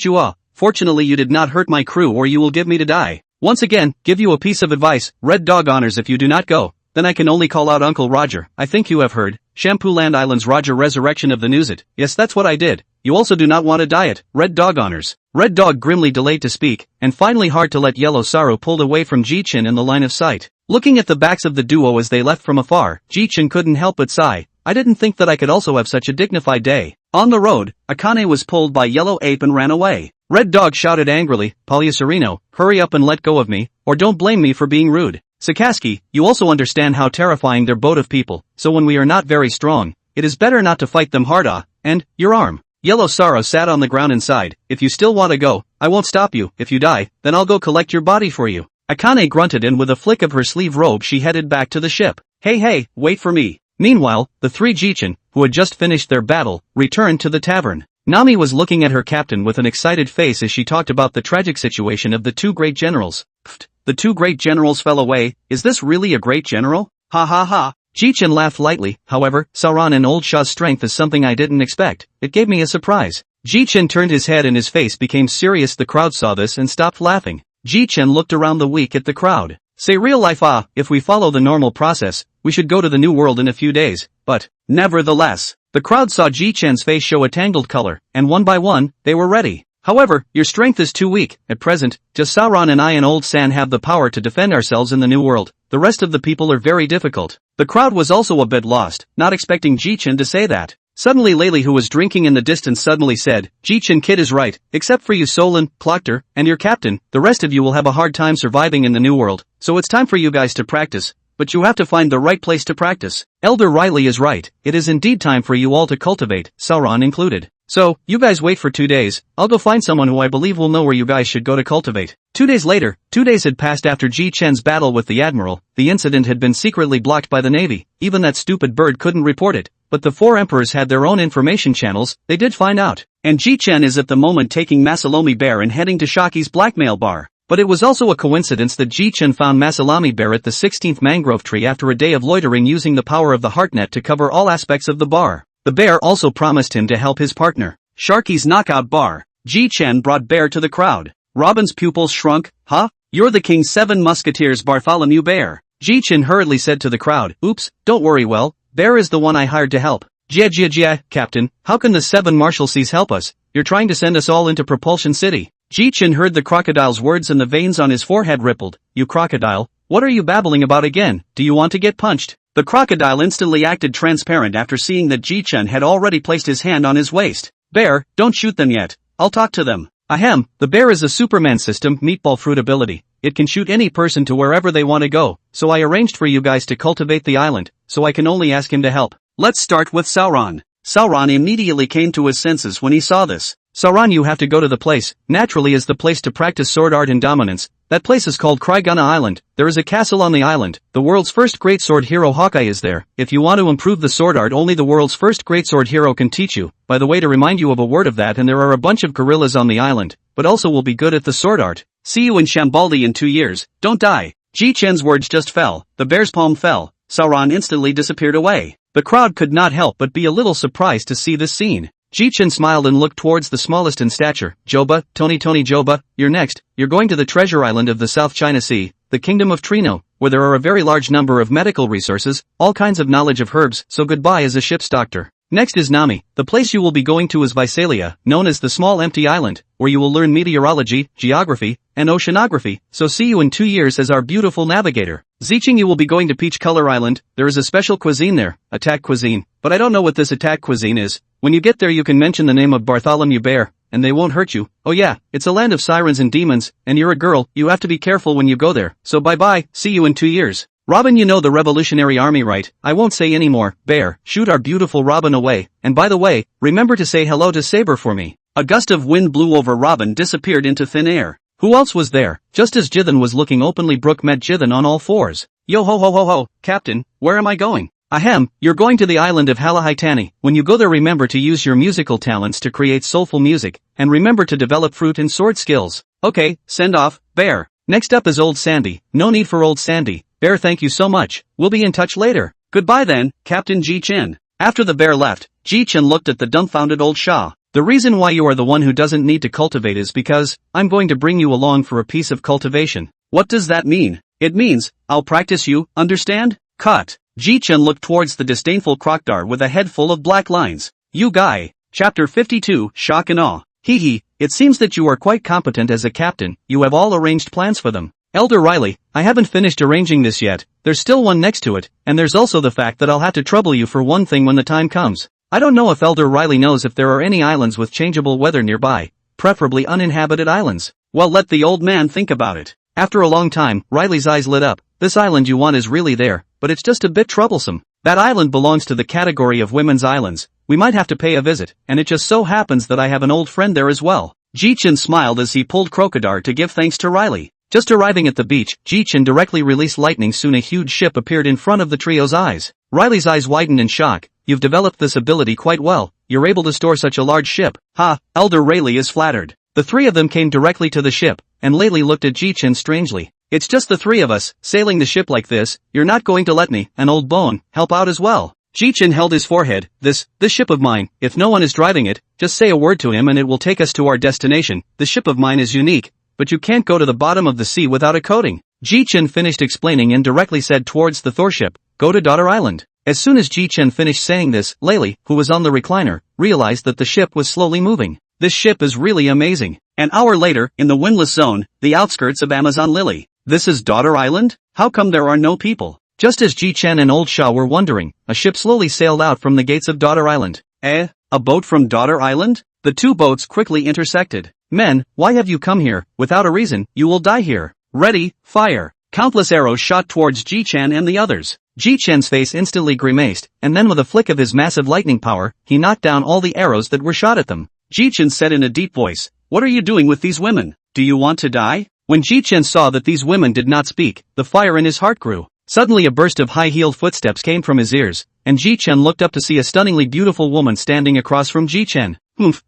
you are. Fortunately you did not hurt my crew or you will give me to die. Once again, give you a piece of advice, Red Dog honors if you do not go, then I can only call out Uncle Roger. I think you have heard, Shampoo Land Island's Roger resurrection of the Newsit. Yes, that's what I did. You also do not want to diet, Red Dog honors. Red Dog grimly delayed to speak, and finally hard to let Yellow Sorrow pulled away from Ji Chen in the line of sight. Looking at the backs of the duo as they left from afar, Ji Chen couldn't help but sigh. I didn't think that I could also have such a dignified day. On the road, Akane was pulled by Yellow Ape and ran away. Red Dog shouted angrily, Pagliacerino, hurry up and let go of me, or don't blame me for being rude. Sakaski, you also understand how terrifying their boat of people, so when we are not very strong, it is better not to fight them hard and, your arm. Yellow Sorrow sat on the ground inside. If you still want to go, I won't stop you. If you die, then I'll go collect your body for you. Akane grunted and with a flick of her sleeve robe she headed back to the ship. Hey, wait for me. Meanwhile, the 3 Ji Chen, who had just finished their battle, returned to the tavern. Nami was looking at her captain with an excited face as she talked about the tragic situation of the two great generals. Pfft, the two great generals fell away, is this really a great general? Ha ha ha. Ji Chen laughed lightly, however, Sauron and Old Shah's strength is something I didn't expect, it gave me a surprise. Ji Chen turned his head and his face became serious. The crowd saw this and stopped laughing. Ji Chen looked around the week at the crowd. Say real life if we follow the normal process, we should go to the new world in a few days, but, nevertheless, the crowd saw Ji Chen's face show a tangled color, and one by one, they were ready. However, your strength is too weak, at present, just Sauron and I and Old San have the power to defend ourselves in the new world, the rest of the people are very difficult. The crowd was also a bit lost, not expecting Ji Chen to say that. Suddenly Layli, who was drinking in the distance, suddenly said, Ji Chen kid is right, except for you Solon, Proctor, and your captain, the rest of you will have a hard time surviving in the new world, so it's time for you guys to practice, but you have to find the right place to practice. Elder Riley is right, it is indeed time for you all to cultivate, Sauron included. So, you guys wait for 2 days, I'll go find someone who I believe will know where you guys should go to cultivate. 2 days later, 2 days had passed after Ji Chen's battle with the Admiral, the incident had been secretly blocked by the Navy, even that stupid bird couldn't report it. But the four emperors had their own information channels, they did find out. And Ji Chen is at the moment taking Masalomi Bear and heading to Shaki's blackmail bar. But it was also a coincidence that Ji Chen found Masalomi Bear at the 16th mangrove tree after a day of loitering using the power of the heartnet to cover all aspects of the bar. The bear also promised him to help his partner. Sharky's knockout bar. Ji Chen brought Bear to the crowd. Robin's pupils shrunk. Huh? You're the King's 7 Musketeers Bartholomew Bear. Ji Chen hurriedly said to the crowd, oops, don't worry Bear is the one I hired to help. Jia, Captain, how can the 7 Marshalseas help us? You're trying to send us all into Propulsion City. Ji Chen heard the crocodile's words and the veins on his forehead rippled. You crocodile, what are you babbling about again? Do you want to get punched? The crocodile instantly acted transparent after seeing that Ji Chen had already placed his hand on his waist. Bear, don't shoot them yet. I'll talk to them. Ahem, the bear is a Superman system meatball fruit ability. It can shoot any person to wherever they want to go, so I arranged for you guys to cultivate the island, so I can only ask him to help. Let's start with Sauron. Sauron immediately came to his senses when he saw this. Sauron, you have to go to the place, naturally is the place to practice sword art and dominance. That place is called Krygana Island. There is a castle on the island. The world's first great sword hero Hawkeye is there. If you want to improve the sword art, only the world's first great sword hero can teach you. By the way, to remind you of a word of that, and there are a bunch of gorillas on the island, but also will be good at the sword art. See you in Shambaldi in 2 years. Don't die. Ji Chen's words just fell. The bear's palm fell. Sauron instantly disappeared away. The crowd could not help but be a little surprised to see this scene. Ji Chen smiled and looked towards the smallest in stature. Joba, Tony Joba, you're next. You're going to the treasure island of the South China Sea, the kingdom of Trino, where there are a very large number of medical resources, all kinds of knowledge of herbs, so goodbye as a ship's doctor. Next is Nami. The place you will be going to is Visalia, known as the small empty island, where you will learn meteorology, geography, and oceanography, so see you in 2 years as our beautiful navigator. Ziching, you will be going to Peach Color Island. There is a special cuisine there, attack cuisine, but I don't know what this attack cuisine is. When you get there you can mention the name of Bartholomew Bear, and they won't hurt you. Oh yeah, it's a land of sirens and demons, and you're a girl, you have to be careful when you go there, so bye-bye, see you in 2 years. Robin, you know the Revolutionary Army, right? I won't say any more. Bear, shoot our beautiful Robin away, and by the way, remember to say hello to Saber for me. A gust of wind blew over Robin, disappeared into thin air. Who else was there? Just as Jithan was looking openly, Brooke met Jithan on all fours. Yo ho ho ho ho, Captain, where am I going? Ahem, you're going to the island of Halahaitani. When you go there, remember to use your musical talents to create soulful music, and remember to develop fruit and sword skills. Okay, send off, Bear. Next up is Old Sandy. No need for Old Sandy. Bear, thank you so much. We'll be in touch later. Goodbye then, Captain Ji Chen. After the bear left, Ji Chen looked at the dumbfounded old Shah. The reason why you are the one who doesn't need to cultivate is because I'm going to bring you along for a piece of cultivation. What does that mean? It means I'll practice you, understand? Cut. Ji Chen looked towards the disdainful crocodile with a head full of black lines. You guy. Chapter 52, Shock and Awe. Hee, it seems that you are quite competent as a captain. You have all arranged plans for them. Elder Riley, I haven't finished arranging this yet. There's still one next to it, and there's also the fact that I'll have to trouble you for one thing when the time comes. I don't know if Elder Riley knows if there are any islands with changeable weather nearby, preferably uninhabited islands. Well, let the old man think about it. After a long time, Riley's eyes lit up. This island you want is really there, but it's just a bit troublesome. That island belongs to the category of women's islands. We might have to pay a visit, and it just so happens that I have an old friend there as well. Ji Chen smiled as he pulled Crocodile to give thanks to Riley. Just arriving at the beach, Ji Chen directly released lightning. Soon a huge ship appeared in front of the trio's eyes. Riley's eyes widened in shock. you've developed this ability quite well, you're able to store such a large ship. Ha, Elder Rayleigh is flattered. The three of them came directly to the ship, and Laylee looked at Ji Chen strangely. It's just the three of us, sailing the ship like this, you're not going to let me, an old bone, help out as well. Ji Chen held his forehead. This ship of mine, if no one is driving it, just say a word to him and it will take us to our destination. The ship of mine is unique, but you can't go to the bottom of the sea without a coating. Ji Chen finished explaining and directly said towards the Thor ship, go to Daughter Island. As soon as Ji Chen finished saying this, Laylee, who was on the recliner, realized that the ship was slowly moving. This ship is really amazing. An hour later, in the windless zone, the outskirts of Amazon Lily. This is Daughter Island? How come there are no people? Just as Ji Chen and Old Shaw were wondering, a ship slowly sailed out from the gates of Daughter Island. A boat from Daughter Island? The two boats quickly intersected. Men, why have you come here? Without a reason, you will die here. Ready, fire. Countless arrows shot towards Ji Chen and the others. Ji Chen's face instantly grimaced, and then with a flick of his massive lightning power, he knocked down all the arrows that were shot at them. Ji Chen said in a deep voice, what are you doing with these women? Do you want to die? When Ji Chen saw that these women did not speak, the fire in his heart grew. Suddenly a burst of high-heeled footsteps came from his ears, and Ji Chen looked up to see a stunningly beautiful woman standing across from Ji Chen.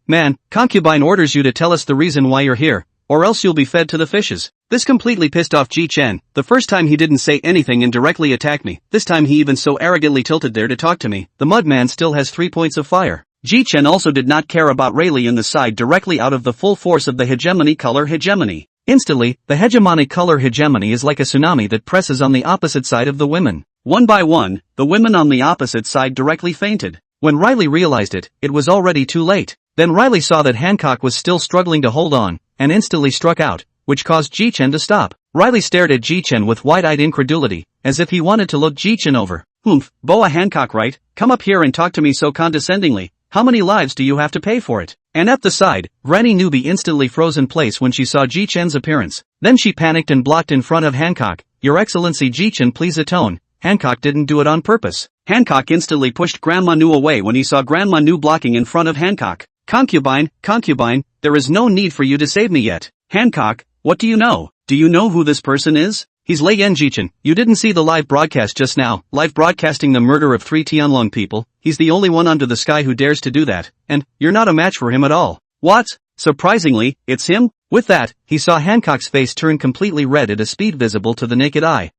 Man, concubine orders you to tell us the reason why you're here, or else you'll be fed to the fishes. This completely pissed off Ji Chen. The first time he didn't say anything and directly attacked me. This time he even so arrogantly tilted there to talk to me. The mudman still has 3 points of fire. Ji Chen also did not care about Rayleigh in the side directly out of the full force of the hegemony color hegemony. Instantly, the hegemony color hegemony is like a tsunami that presses on the opposite side of the women. One by one, the women on the opposite side directly fainted. When Riley realized it, it was already too late. Then Riley saw that Hancock was still struggling to hold on, and instantly struck out, which caused Ji Chen to stop. Riley stared at Ji Chen with wide-eyed incredulity, as if he wanted to look Ji Chen over. Boa Hancock, right? Come up here and talk to me so condescendingly. How many lives do you have to pay for it? And at the side, Granny Newbie instantly froze in place when she saw Ji Chen's appearance. Then she panicked and blocked in front of Hancock. Your Excellency Ji Chen, please atone. Hancock didn't do it on purpose. Hancock instantly pushed Grandma Nu away when he saw Grandma Nu blocking in front of Hancock. Concubine, there is no need for you to save me yet. Hancock, what do you know? Do you know who this person is? He's Lei Yan Ji Chen. You didn't see the live broadcast just now, live broadcasting the murder of 3 Tianlong people. He's the only one under the sky who dares to do that, and you're not a match for him at all. What? Surprisingly, it's him? With that, he saw Hancock's face turn completely red at a speed visible to the naked eye.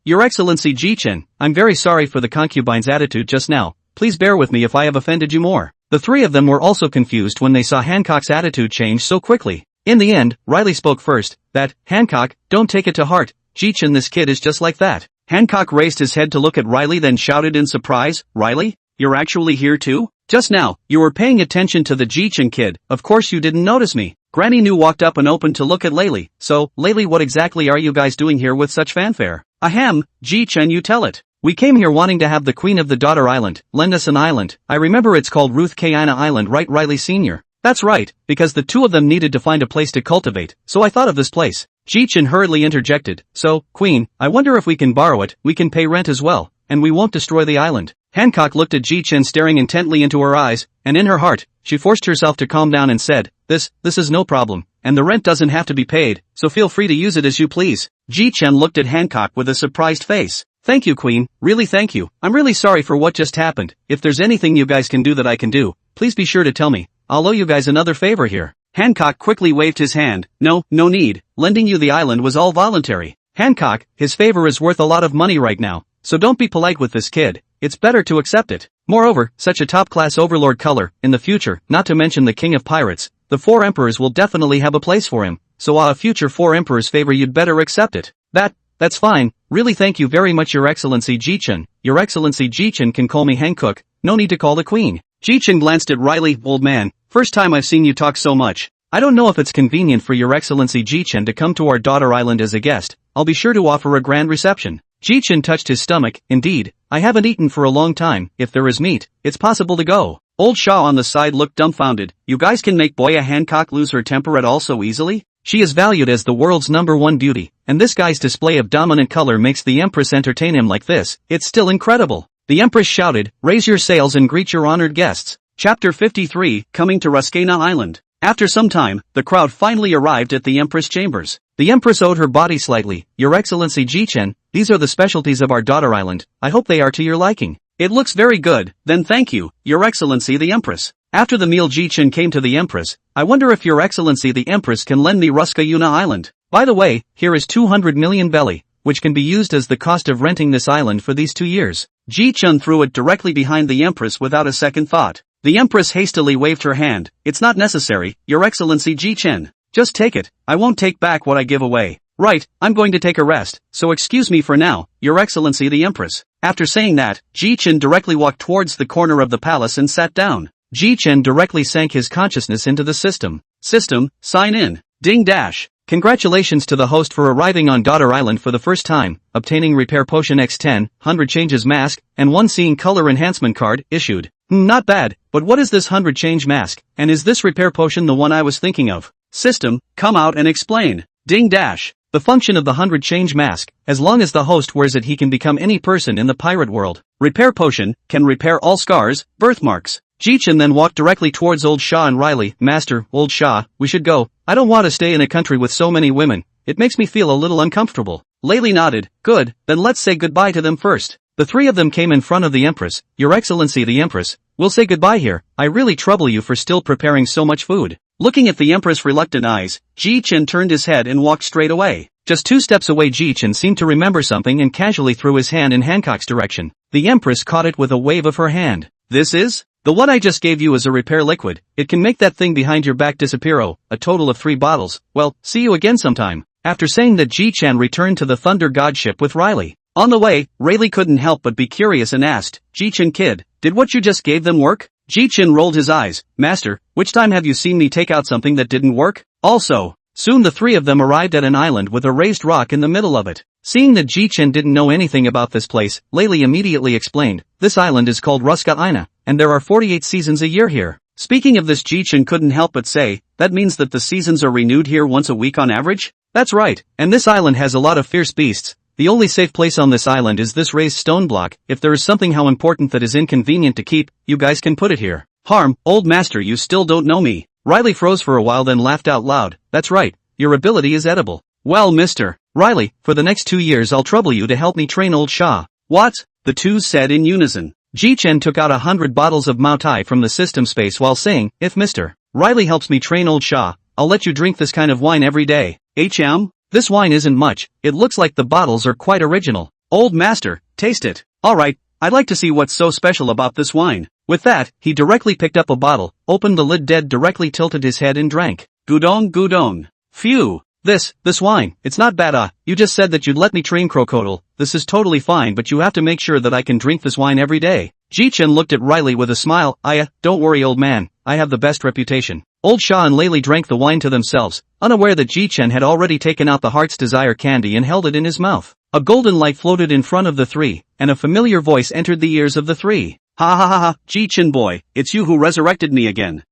Your Excellency Ji Chen, I'm very sorry for the concubine's attitude just now. Please bear with me if I have offended you more. The three of them were also confused when they saw Hancock's attitude change so quickly. In the end, Riley spoke first. Hancock, don't take it to heart. Ji Chen, this kid is just like that. Hancock raised his head to look at Riley, then shouted in surprise, Riley? You're actually here too? Just now, you were paying attention to the Ji Chen kid, of course you didn't notice me. Granny Nu walked up and opened to look at Laylee. So, Laylee, what exactly are you guys doing here with such fanfare? Ahem, Ji Chen, you tell it. We came here wanting to have the Queen of the Daughter Island lend us an island. I remember it's called Ruth Kaina Island, right, Riley Sr.? That's right, because the two of them needed to find a place to cultivate, so I thought of this place. Ji Chen hurriedly interjected, so, Queen, I wonder if we can borrow it, we can pay rent as well, and we won't destroy the island. Hancock looked at Ji Chen staring intently into her eyes, and in her heart, she forced herself to calm down and said, this is no problem, and the rent doesn't have to be paid, so feel free to use it as you please. Ji Chen looked at Hancock with a surprised face. Thank you, Queen, really thank you. I'm really sorry for what just happened. If there's anything you guys can do that I can do, please be sure to tell me. I'll owe you guys another favor here. Hancock quickly waved his hand. No need. Lending you the island was all voluntary. Hancock, his favor is worth a lot of money right now, so don't be polite with this kid. It's better to accept it. Moreover, such a top-class overlord color, in the future, not to mention the king of pirates, the 4 emperors will definitely have a place for him, so a future 4 emperors favor you'd better accept it. That's fine. Really thank you very much, Your Excellency Ji Chen. Your Excellency Ji Chen can call me Hancock, no need to call the Queen. Ji Chen glanced at Riley. Old man, first time I've seen you talk so much. I don't know if it's convenient for Your Excellency Ji Chen to come to our daughter island as a guest. I'll be sure to offer a grand reception. Ji Chen touched his stomach. Indeed, I haven't eaten for a long time. If there is meat, it's possible to go. Old Shaw on the side looked dumbfounded. You guys can make Boya Hancock lose her temper at all so easily? She is valued as the world's #1 beauty, and this guy's display of dominant color makes the Empress entertain him like this. It's still incredible. The Empress shouted, raise your sails and greet your honored guests. Chapter 53, Coming to Ruskena Island. After some time, the crowd finally arrived at the Empress chambers. The Empress owed her body slightly. Your Excellency Ji Chen, these are the specialties of our daughter island. I hope they are to your liking. It looks very good, then thank you, Your Excellency the Empress. After the meal Ji Chen came to the Empress. I wonder if Your Excellency the Empress can lend me Ruska Yuna Island. By the way, here is 200 million belly, which can be used as the cost of renting this island for these 2 years. Ji Chen threw it directly behind the Empress without a second thought. The Empress hastily waved her hand. It's not necessary, Your Excellency Ji Chen. Just take it, I won't take back what I give away. Right, I'm going to take a rest, so excuse me for now, Your Excellency the Empress. After saying that, Ji Chen directly walked towards the corner of the palace and sat down. Ji Chen directly sank his consciousness into the system. System, sign in. Ding dash. Congratulations to the host for arriving on Daughter Island for the first time, obtaining Repair Potion X10, 100 Changes Mask, and 1 Seeing Color Enhancement card, issued. Not bad, but what is this 100 Change Mask, and is this Repair Potion the one I was thinking of? System, come out and explain. Ding dash. The function of the 100 Change Mask, as long as the host wears it he can become any person in the pirate world. Repair Potion, can repair all scars, birthmarks. Ji Chen then walked directly towards Old Shah and Riley. Master, Old Shah, we should go. I don't want to stay in a country with so many women. It makes me feel a little uncomfortable. Layli nodded. Good, then let's say goodbye to them first. The 3 of them came in front of the Empress. Your Excellency the Empress, we'll say goodbye here. I really trouble you for still preparing so much food. Looking at the Empress' reluctant eyes, Ji Chen turned his head and walked straight away. Just 2 steps away Ji Chen seemed to remember something and casually threw his hand in Hancock's direction. The Empress caught it with a wave of her hand. This is? The one I just gave you is a repair liquid. It can make that thing behind your back disappear. Oh, a total of 3 bottles. Well, see you again sometime. After saying that, Ji Chen returned to the Thunder God ship with Riley. On the way, Rayleigh couldn't help but be curious and asked, Ji Chen kid, did what you just gave them work? Ji Chen rolled his eyes. Master, which time have you seen me take out something that didn't work? Also, soon the 3 of them arrived at an island with a raised rock in the middle of it. Seeing that Ji Chen didn't know anything about this place, Layli immediately explained, this island is called Ruska Ina, and there are 48 seasons a year here. Speaking of this, Ji Chen couldn't help but say, that means that the seasons are renewed here once a week on average? That's right, and this island has a lot of fierce beasts. The only safe place on this island is this raised stone block. If there is something how important that is inconvenient to keep, you guys can put it here. Harm, old master, you still don't know me. Riley froze for a while then laughed out loud. That's right, your ability is edible. Well, Mr. Riley, for the next 2 years I'll trouble you to help me train Old Shah. What? The 2 said in unison. Ji Chen took out 100 bottles of Mao Tai from the system space while saying, if Mr. Riley helps me train Old Shah, I'll let you drink this kind of wine every day. HM? This wine isn't much, it looks like the bottles are quite original. Old master, taste it. Alright, I'd like to see what's so special about this wine. With that, he directly picked up a bottle, opened the lid dead directly tilted his head and drank. Gudong gudong. Phew. This wine, it's not bad. You just said that you'd let me train Crocodile. This is totally fine, but you have to make sure that I can drink this wine every day. Ji Chen looked at Riley with a smile. Don't worry old man, I have the best reputation. Old Shah and Layli drank the wine to themselves, unaware that Ji Chen had already taken out the Heart's Desire candy and held it in his mouth. A golden light floated in front of the 3, and a familiar voice entered the ears of the 3. Ha ha ha ha, Ji Chen boy, it's you who resurrected me again.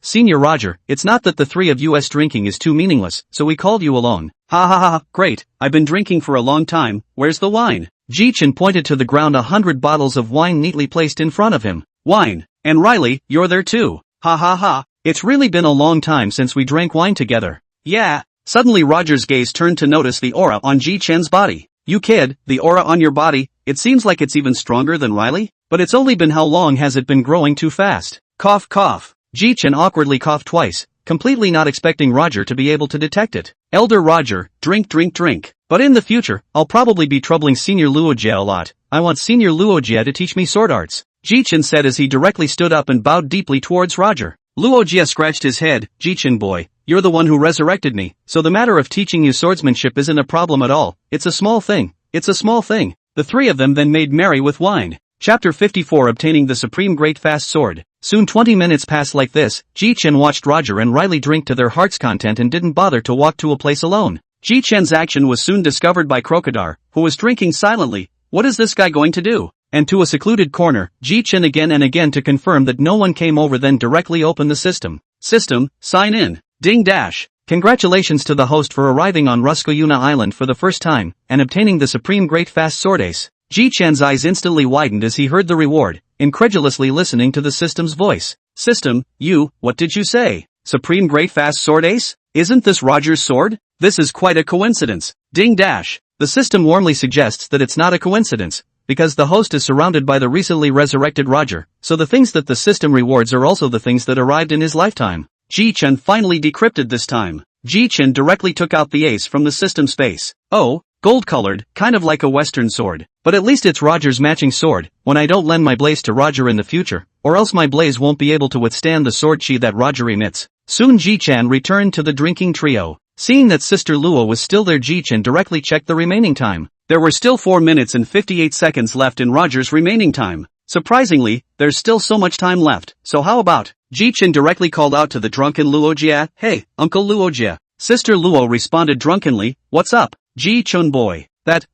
Senior Roger, it's not that the 3 of us drinking is too meaningless, so we called you alone. Ha ha ha ha, great, I've been drinking for a long time, where's the wine? Ji Chen pointed to the ground, 100 bottles of wine neatly placed in front of him. Wine, and Riley, you're there too. Ha ha ha, it's really been a long time since we drank wine together. Yeah. Suddenly Roger's gaze turned to notice the aura on Ji Chen's body. You kid, the aura on your body, it seems like it's even stronger than Riley? But it's only been how long has it been growing too fast? Cough cough. Ji Chen awkwardly coughed twice, completely not expecting Roger to be able to detect it. Elder Roger, drink drink drink. But in the future, I'll probably be troubling Senior Luojie a lot. I want Senior Luojie to teach me sword arts. Ji Chen said as he directly stood up and bowed deeply towards Roger. Luojie scratched his head. Ji Chen boy, you're the one who resurrected me, so the matter of teaching you swordsmanship isn't a problem at all. It's a small thing. It's a small thing. The 3 of them then made merry with wine. Chapter 54, Obtaining the Supreme Great Fast Sword. Soon 20 minutes passed like this. Ji Chen watched Roger and Riley drink to their heart's content and didn't bother to walk to a place alone. Ji Chen's action was soon discovered by Crocodile, who was drinking silently. What is this guy going to do? And to a secluded corner, Ji Chen again and again to confirm that no one came over, then directly opened the system. System, sign in. Ding dash. Congratulations to the host for arriving on Ruskoyuna Island for the first time, and obtaining the Supreme Great Fast Sword Ace. Ji Chen's eyes instantly widened as he heard the reward, incredulously listening to the system's voice. System, what did you say? Supreme Great Fast Sword Ace? Isn't this Roger's sword? This is quite a coincidence. Ding dash. The system warmly suggests that it's not a coincidence. because the host is surrounded by the recently resurrected Roger, so the things that the system rewards are also the things that arrived in his lifetime. Ji Chen finally decrypted this time. Ji Chen directly took out the ace from the system space. Oh, gold-colored, kind of like a western sword. But at least it's Roger's matching sword, when I don't lend my blaze to Roger in the future, or else my blaze won't be able to withstand the sword chi that Roger emits. Soon Ji Chen returned to the drinking trio. Seeing that Sister Luo was still there, Ji Chen directly checked the remaining time. There were still 4 minutes and 58 seconds left in Roger's remaining time. Surprisingly, there's still so much time left, so how about? Ji Chen directly called out to the drunken Luojia, "Hey, Uncle Luojia." Sister Luo responded drunkenly, "What's up, Ji Chen boy?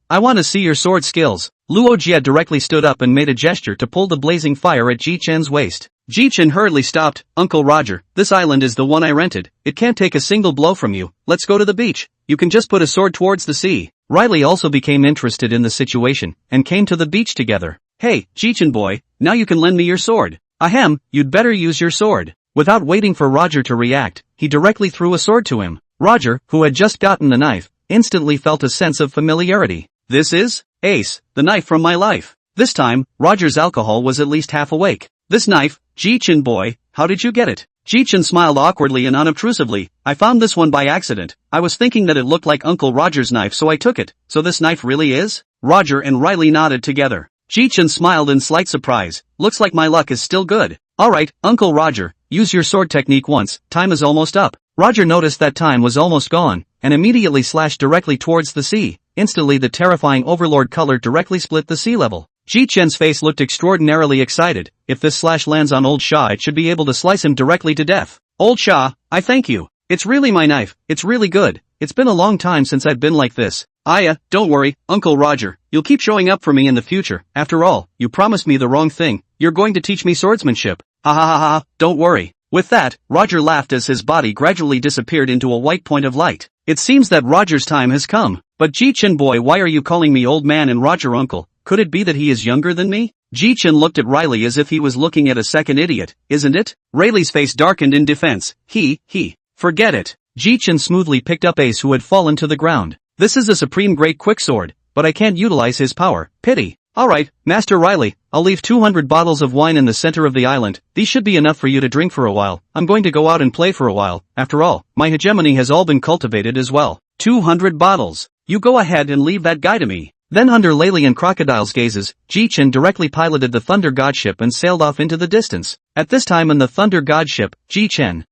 I want to see your sword skills." Luojia directly stood up and made a gesture to pull the blazing fire at Ji Chen's waist. Ji Chen hurriedly stopped. "Uncle Roger, this island is the one I rented. It can't take a single blow from you. Let's go to the beach. You can just put a sword towards the sea." Riley also became interested in the situation, and came to the beach together. "Hey, Ji Chen boy, now you can lend me your sword." "Ahem, you'd better use your sword." Without waiting for Roger to react, he directly threw a sword to him. Roger, who had just gotten the knife, instantly felt a sense of familiarity. "This is Ace, the knife from my life." This time, Roger's alcohol was at least half awake. "This knife, Ji Chen boy, how did you get it?" Ji Chen smiled awkwardly and unobtrusively. "I found this one by accident. I was thinking that it looked like Uncle Roger's knife, so I took it." "So this knife really is?" Roger and Riley nodded together. Ji Chen smiled in slight surprise. "Looks like my luck is still good." "Alright, Uncle Roger, use your sword technique once, time is almost up." Roger noticed that time was almost gone, and immediately slashed directly towards the sea. Instantly the terrifying overlord color directly split the sea level. Ji Chen's face looked extraordinarily excited. If this slash lands on Old Sha, it should be able to slice him directly to death. "Old Sha, I thank you. It's really my knife, it's really good. It's been a long time since I've been like this." Don't worry, Uncle Roger, you'll keep showing up for me in the future. After all, you promised me the wrong thing. You're going to teach me swordsmanship. Ha ha ha ha, don't worry." With that, Roger laughed as his body gradually disappeared into a white point of light. It seems that Roger's time has come. "But Ji Chen boy, why are you calling me old man and Roger uncle? Could it be that he is younger than me?" Ji Chen looked at Riley as if he was looking at a second idiot. "Isn't it?" Riley's face darkened in defense. Forget it." Ji Chen smoothly picked up Ace, who had fallen to the ground. "This is a supreme great quicksword, but I can't utilize his power. Pity." "Alright, Master Riley, I'll leave 200 bottles of wine in the center of the island. These should be enough for you to drink for a while. I'm going to go out and play for a while. After all, my hegemony has all been cultivated as well." 200 bottles. You go ahead and leave that guy to me. Then under Lely and Crocodile's gazes, Ji Chen directly piloted the Thunder God ship and sailed off into the distance. At this time in the Thunder God ship, Ji Chen,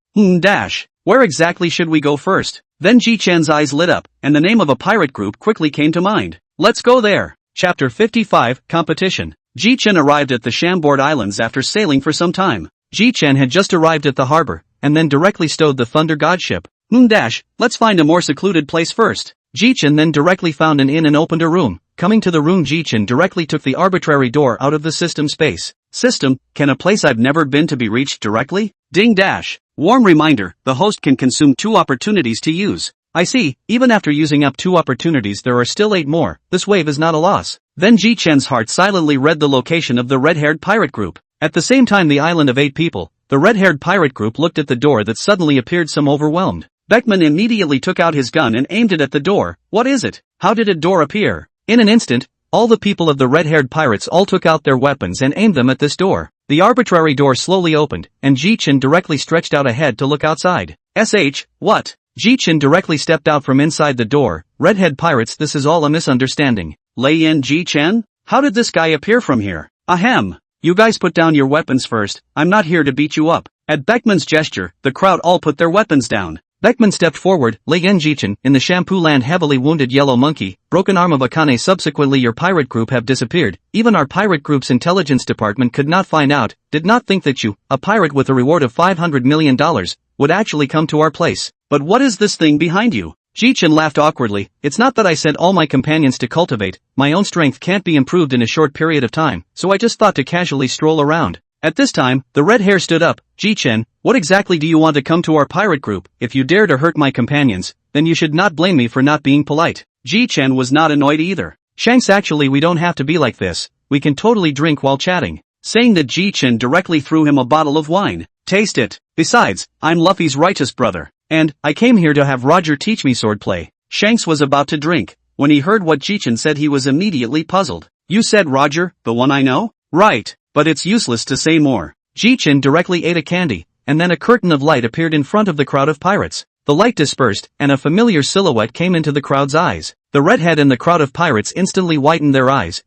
where exactly should we go first? Then Ji Chen's eyes lit up, and the name of a pirate group quickly came to mind. "Let's go there." Chapter 55, Competition. Ji Chen arrived at the Shambord Islands after sailing for some time. Ji Chen had just arrived at the harbor, and then directly stowed the Thunder God ship. Let's find a more secluded place first." Ji Chen then directly found an inn and opened a room. Coming to the room, Ji Chen directly took the arbitrary door out of the system space. "System, can a place I've never been to be reached directly?" Ding dash. Warm reminder, the host can consume 2 opportunities to use. I see, even after using up 2 opportunities there are still 8 more. This wave is not a loss. Then Ji Chen's heart silently read the location of the red-haired pirate group. At the same time, the island of 8 people, the red-haired pirate group looked at the door that suddenly appeared some overwhelmed. Beckman immediately took out his gun and aimed it at the door. "What is it? How did a door appear?" In an instant, all the people of the red-haired pirates all took out their weapons and aimed them at this door. The arbitrary door slowly opened, and Ji Chen directly stretched out a head to look outside. What? Ji Chen directly stepped out from inside the door. "Redhead pirates, this is all a misunderstanding." "Lay in Ji Chen? How did this guy appear from here?" "Ahem. You guys put down your weapons first, I'm not here to beat you up." At Beckman's gesture, the crowd all put their weapons down. Beckman stepped forward. "Lay in Ji Chen, in the Shampoo Land, heavily wounded yellow monkey, broken arm of Akane. Subsequently your pirate group have disappeared. Even our pirate group's intelligence department could not find out. Did not think that you, a pirate with a reward of $500 million, would actually come to our place. But what is this thing behind you?" Ji Chen laughed awkwardly. "It's not that I sent all my companions to cultivate. My own strength can't be improved in a short period of time, so I just thought to casually stroll around." At this time, the red hair stood up. "Ji Chen, what exactly do you want to come to our pirate group? If you dare to hurt my companions, then you should not blame me for not being polite." Ji Chen was not annoyed either. "Shanks, actually we don't have to be like this. We can totally drink while chatting." Saying that, Ji Chen directly threw him a bottle of wine. "Taste it. Besides, I'm Luffy's righteous brother. And, I came here to have Roger teach me swordplay." Shanks was about to drink. When he heard what Ji Chen said, he was immediately puzzled. You said Roger, the one I know? Right, but it's useless to say more. Ji Chen directly ate a candy, and then a curtain of light appeared in front of the crowd of pirates. The light dispersed, and a familiar silhouette came into the crowd's eyes. The redhead and the crowd of pirates instantly whitened their eyes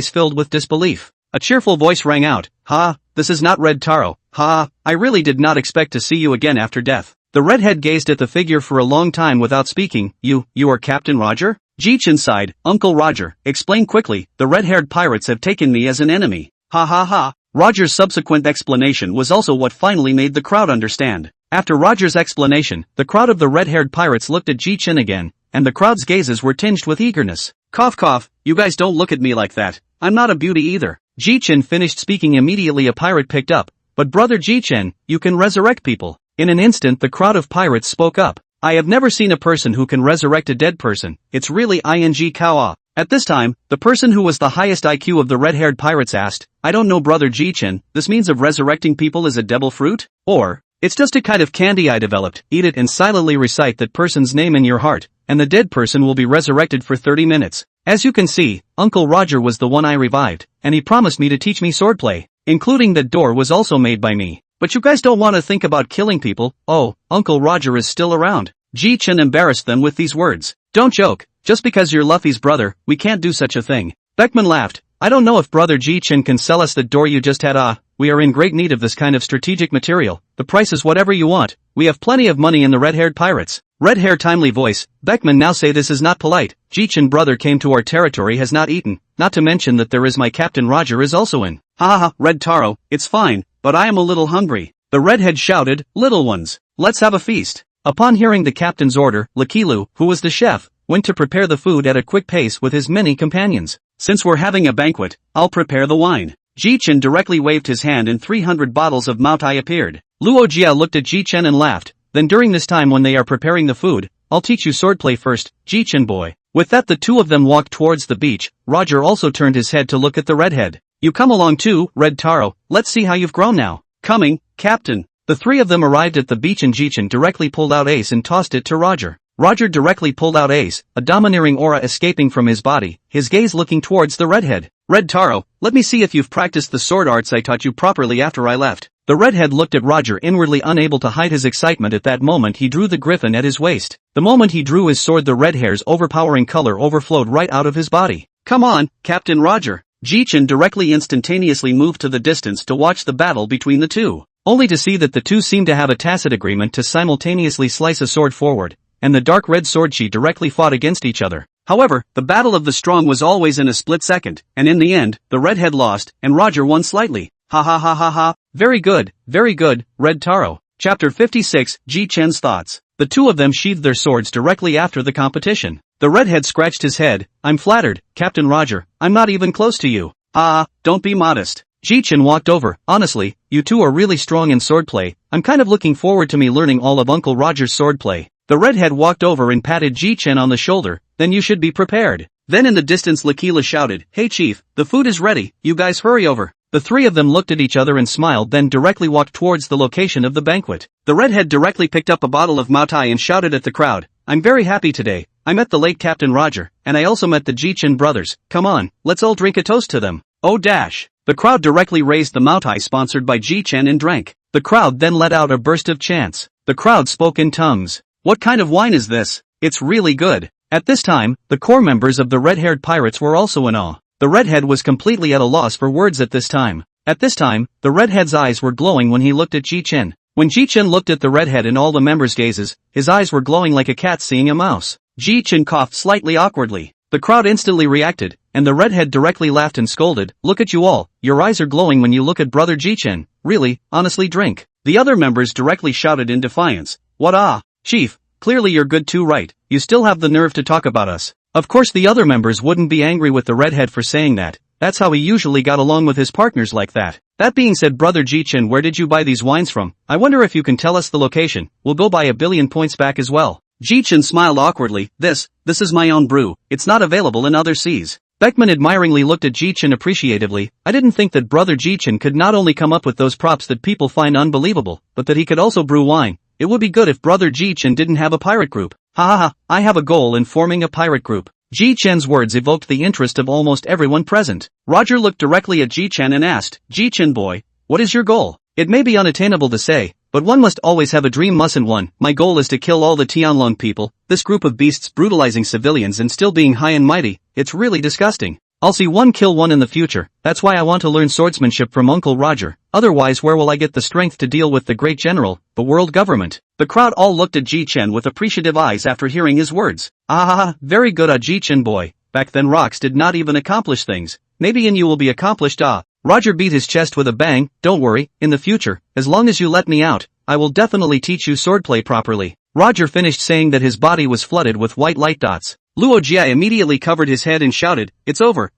filled with disbelief. A cheerful voice rang out, "Ha, this is not Red Taro. Ha, I really did not expect to see you again after death." The redhead gazed at the figure for a long time without speaking. You are Captain Roger? Ji Chen sighed. Uncle Roger, explain quickly, the red-haired pirates have taken me as an enemy. Ha ha ha. Roger's subsequent explanation was also what finally made the crowd understand. After Roger's explanation, the crowd of the red-haired pirates looked at Ji Chen again, and the crowd's gazes were tinged with eagerness. Cough cough, you guys don't look at me like that. I'm not a beauty either. Ji Chen finished speaking. Immediately a pirate picked up. But brother Ji Chen, you can resurrect people. In an instant the crowd of pirates spoke up. I have never seen a person who can resurrect a dead person. It's really ing kawa. At this time, the person who was the highest IQ of the red-haired pirates asked, I don't know brother Ji Chen, this means of resurrecting people is a devil fruit? Or, it's just a kind of candy I developed. Eat it and silently recite that person's name in your heart, and the dead person will be resurrected for 30 minutes. As you can see, Uncle Roger was the one I revived, and he promised me to teach me swordplay, including that door was also made by me. But you guys don't want to think about killing people. Oh, Uncle Roger is still around. Ji Chen embarrassed them with these words. Don't joke, just because you're Luffy's brother, we can't do such a thing. Beckman laughed. I don't know if brother Ji Chen can sell us that door you just had. We are in great need of this kind of strategic material. The price is whatever you want. We have plenty of money in the red-haired pirates. Red hair timely voice. Beckman now say this is not polite. Ji Chen brother came to our territory has not eaten, not to mention that there is my Captain Roger is also in. Ha ha ha, Red Taro, it's fine, but I am a little hungry. The redhead shouted, little ones, let's have a feast. Upon hearing the captain's order, Lakilu, who was the chef, went to prepare the food at a quick pace with his many companions. Since we're having a banquet, I'll prepare the wine. Ji Chen directly waved his hand and 300 bottles of Maotai appeared. Luo Jia looked at Ji Chen and laughed. Then during this time when they are preparing the food, I'll teach you swordplay first, Ji Chen boy. With that the two of them walked towards the beach. Roger also turned his head to look at the redhead. You come along too, Red Taro, let's see how you've grown now. Coming, Captain. The three of them arrived at the beach and Ji Chen directly pulled out Ace and tossed it to Roger. Roger directly pulled out Ace, a domineering aura escaping from his body, his gaze looking towards the redhead. Red Taro, let me see if you've practiced the sword arts I taught you properly after I left. The redhead looked at Roger inwardly unable to hide his excitement. At that moment he drew the griffin at his waist. The moment he drew his sword the red hair's overpowering color overflowed right out of his body. Come on, Captain Roger. Ji Chen directly instantaneously moved to the distance to watch the battle between the two, only to see that the two seemed to have a tacit agreement to simultaneously slice a sword forward, and the dark red swordchi directly fought against each other. However, the battle of the strong was always in a split second, and in the end, the redhead lost, and Roger won slightly. Ha ha ha ha ha. Very good, Red Taro. Chapter 56, Ji Chen's thoughts. The two of them sheathed their swords directly after the competition. The redhead scratched his head. I'm flattered, Captain Roger, I'm not even close to you. Don't be modest. Ji Chen walked over. Honestly, you two are really strong in swordplay. I'm kind of looking forward to me learning all of Uncle Roger's swordplay. The redhead walked over and patted Ji Chen on the shoulder. Then you should be prepared. Then in the distance Lakila shouted, Hey chief, the food is ready, you guys hurry over. The three of them looked at each other and smiled, then directly walked towards the location of the banquet. The redhead directly picked up a bottle of Maotai and shouted at the crowd, I'm very happy today. I met the late Captain Roger, and I also met the Ji Chen brothers. Come on, let's all drink a toast to them. Oh dash. The crowd directly raised the Maotai sponsored by Ji Chen and drank. The crowd then let out a burst of chants. The crowd spoke in tongues. What kind of wine is this? It's really good. At this time, the core members of the red-haired pirates were also in awe. The redhead was completely at a loss for words at this time. At this time, the redhead's eyes were glowing when he looked at Ji Chen. When Ji Chen looked at the redhead and all the members' gazes, his eyes were glowing like a cat seeing a mouse. Ji Chen coughed slightly awkwardly. The crowd instantly reacted, and the redhead directly laughed and scolded, Look at you all, your eyes are glowing when you look at brother Ji Chen. Really, honestly drink. The other members directly shouted in defiance. What Chief, clearly you're good too right, you still have the nerve to talk about us. Of course the other members wouldn't be angry with the redhead for saying that. That's how he usually got along with his partners like that. That being said, brother Ji Chen, where did you buy these wines from? I wonder if you can tell us the location. We'll go buy 1 billion points back as well. Ji Chen smiled awkwardly. This is my own brew. It's not available in other seas. Beckman admiringly looked at Ji Chen appreciatively. I didn't think that brother Ji Chen could not only come up with those props that people find unbelievable, but that he could also brew wine. It would be good if brother Ji Chen didn't have a pirate group. Ha ha ha, I have a goal in forming a pirate group. Ji Chen's words evoked the interest of almost everyone present. Roger looked directly at Ji Chen and asked, Ji Chen boy, what is your goal? It may be unattainable to say, but one must always have a dream, mustn't one? My goal is to kill all the Tianlong people, this group of beasts brutalizing civilians and still being high and mighty. It's really disgusting. I'll see one kill one in the future. That's why I want to learn swordsmanship from Uncle Roger. Otherwise where will I get the strength to deal with the great general, the world government? The crowd all looked at Ji Chen with appreciative eyes after hearing his words. Very good, Ji Chen boy. Back then rocks did not even accomplish things. Maybe in you will be accomplished. Roger beat his chest with a bang. Don't worry, in the future, as long as you let me out, I will definitely teach you swordplay properly. Roger finished saying that his body was flooded with white light dots. Luo Jie immediately covered his head and shouted, it's over,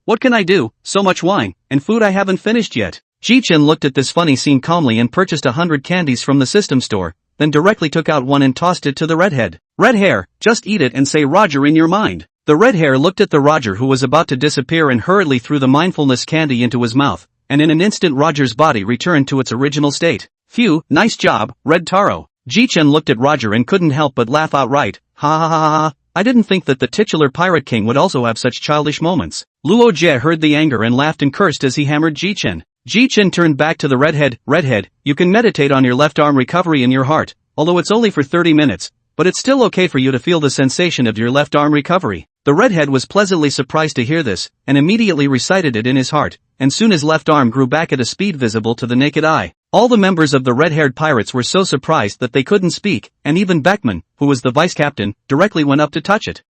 what can I do, so much wine, and food I haven't finished yet. Ji Chen looked at this funny scene calmly and purchased 100 candies from the system store, then directly took out one and tossed it to the redhead. Red hair, just eat it and say Roger in your mind. The red hair looked at the Roger who was about to disappear and hurriedly threw the mindfulness candy into his mouth, and in an instant Roger's body returned to its original state. Phew, nice job, Red Taro. Ji Chen looked at Roger and couldn't help but laugh outright. Ha. I didn't think that the titular pirate king would also have such childish moments. Luo Jie heard the anger and laughed and cursed as he hammered Ji Chen. Ji Chen turned back to the redhead, you can meditate on your left arm recovery in your heart, although it's only for 30 minutes, but it's still okay for you to feel the sensation of your left arm recovery. The redhead was pleasantly surprised to hear this, and immediately recited it in his heart, and soon his left arm grew back at a speed visible to the naked eye. All the members of the red-haired pirates were so surprised that they couldn't speak, and even Beckman, who was the vice-captain, directly went up to touch it.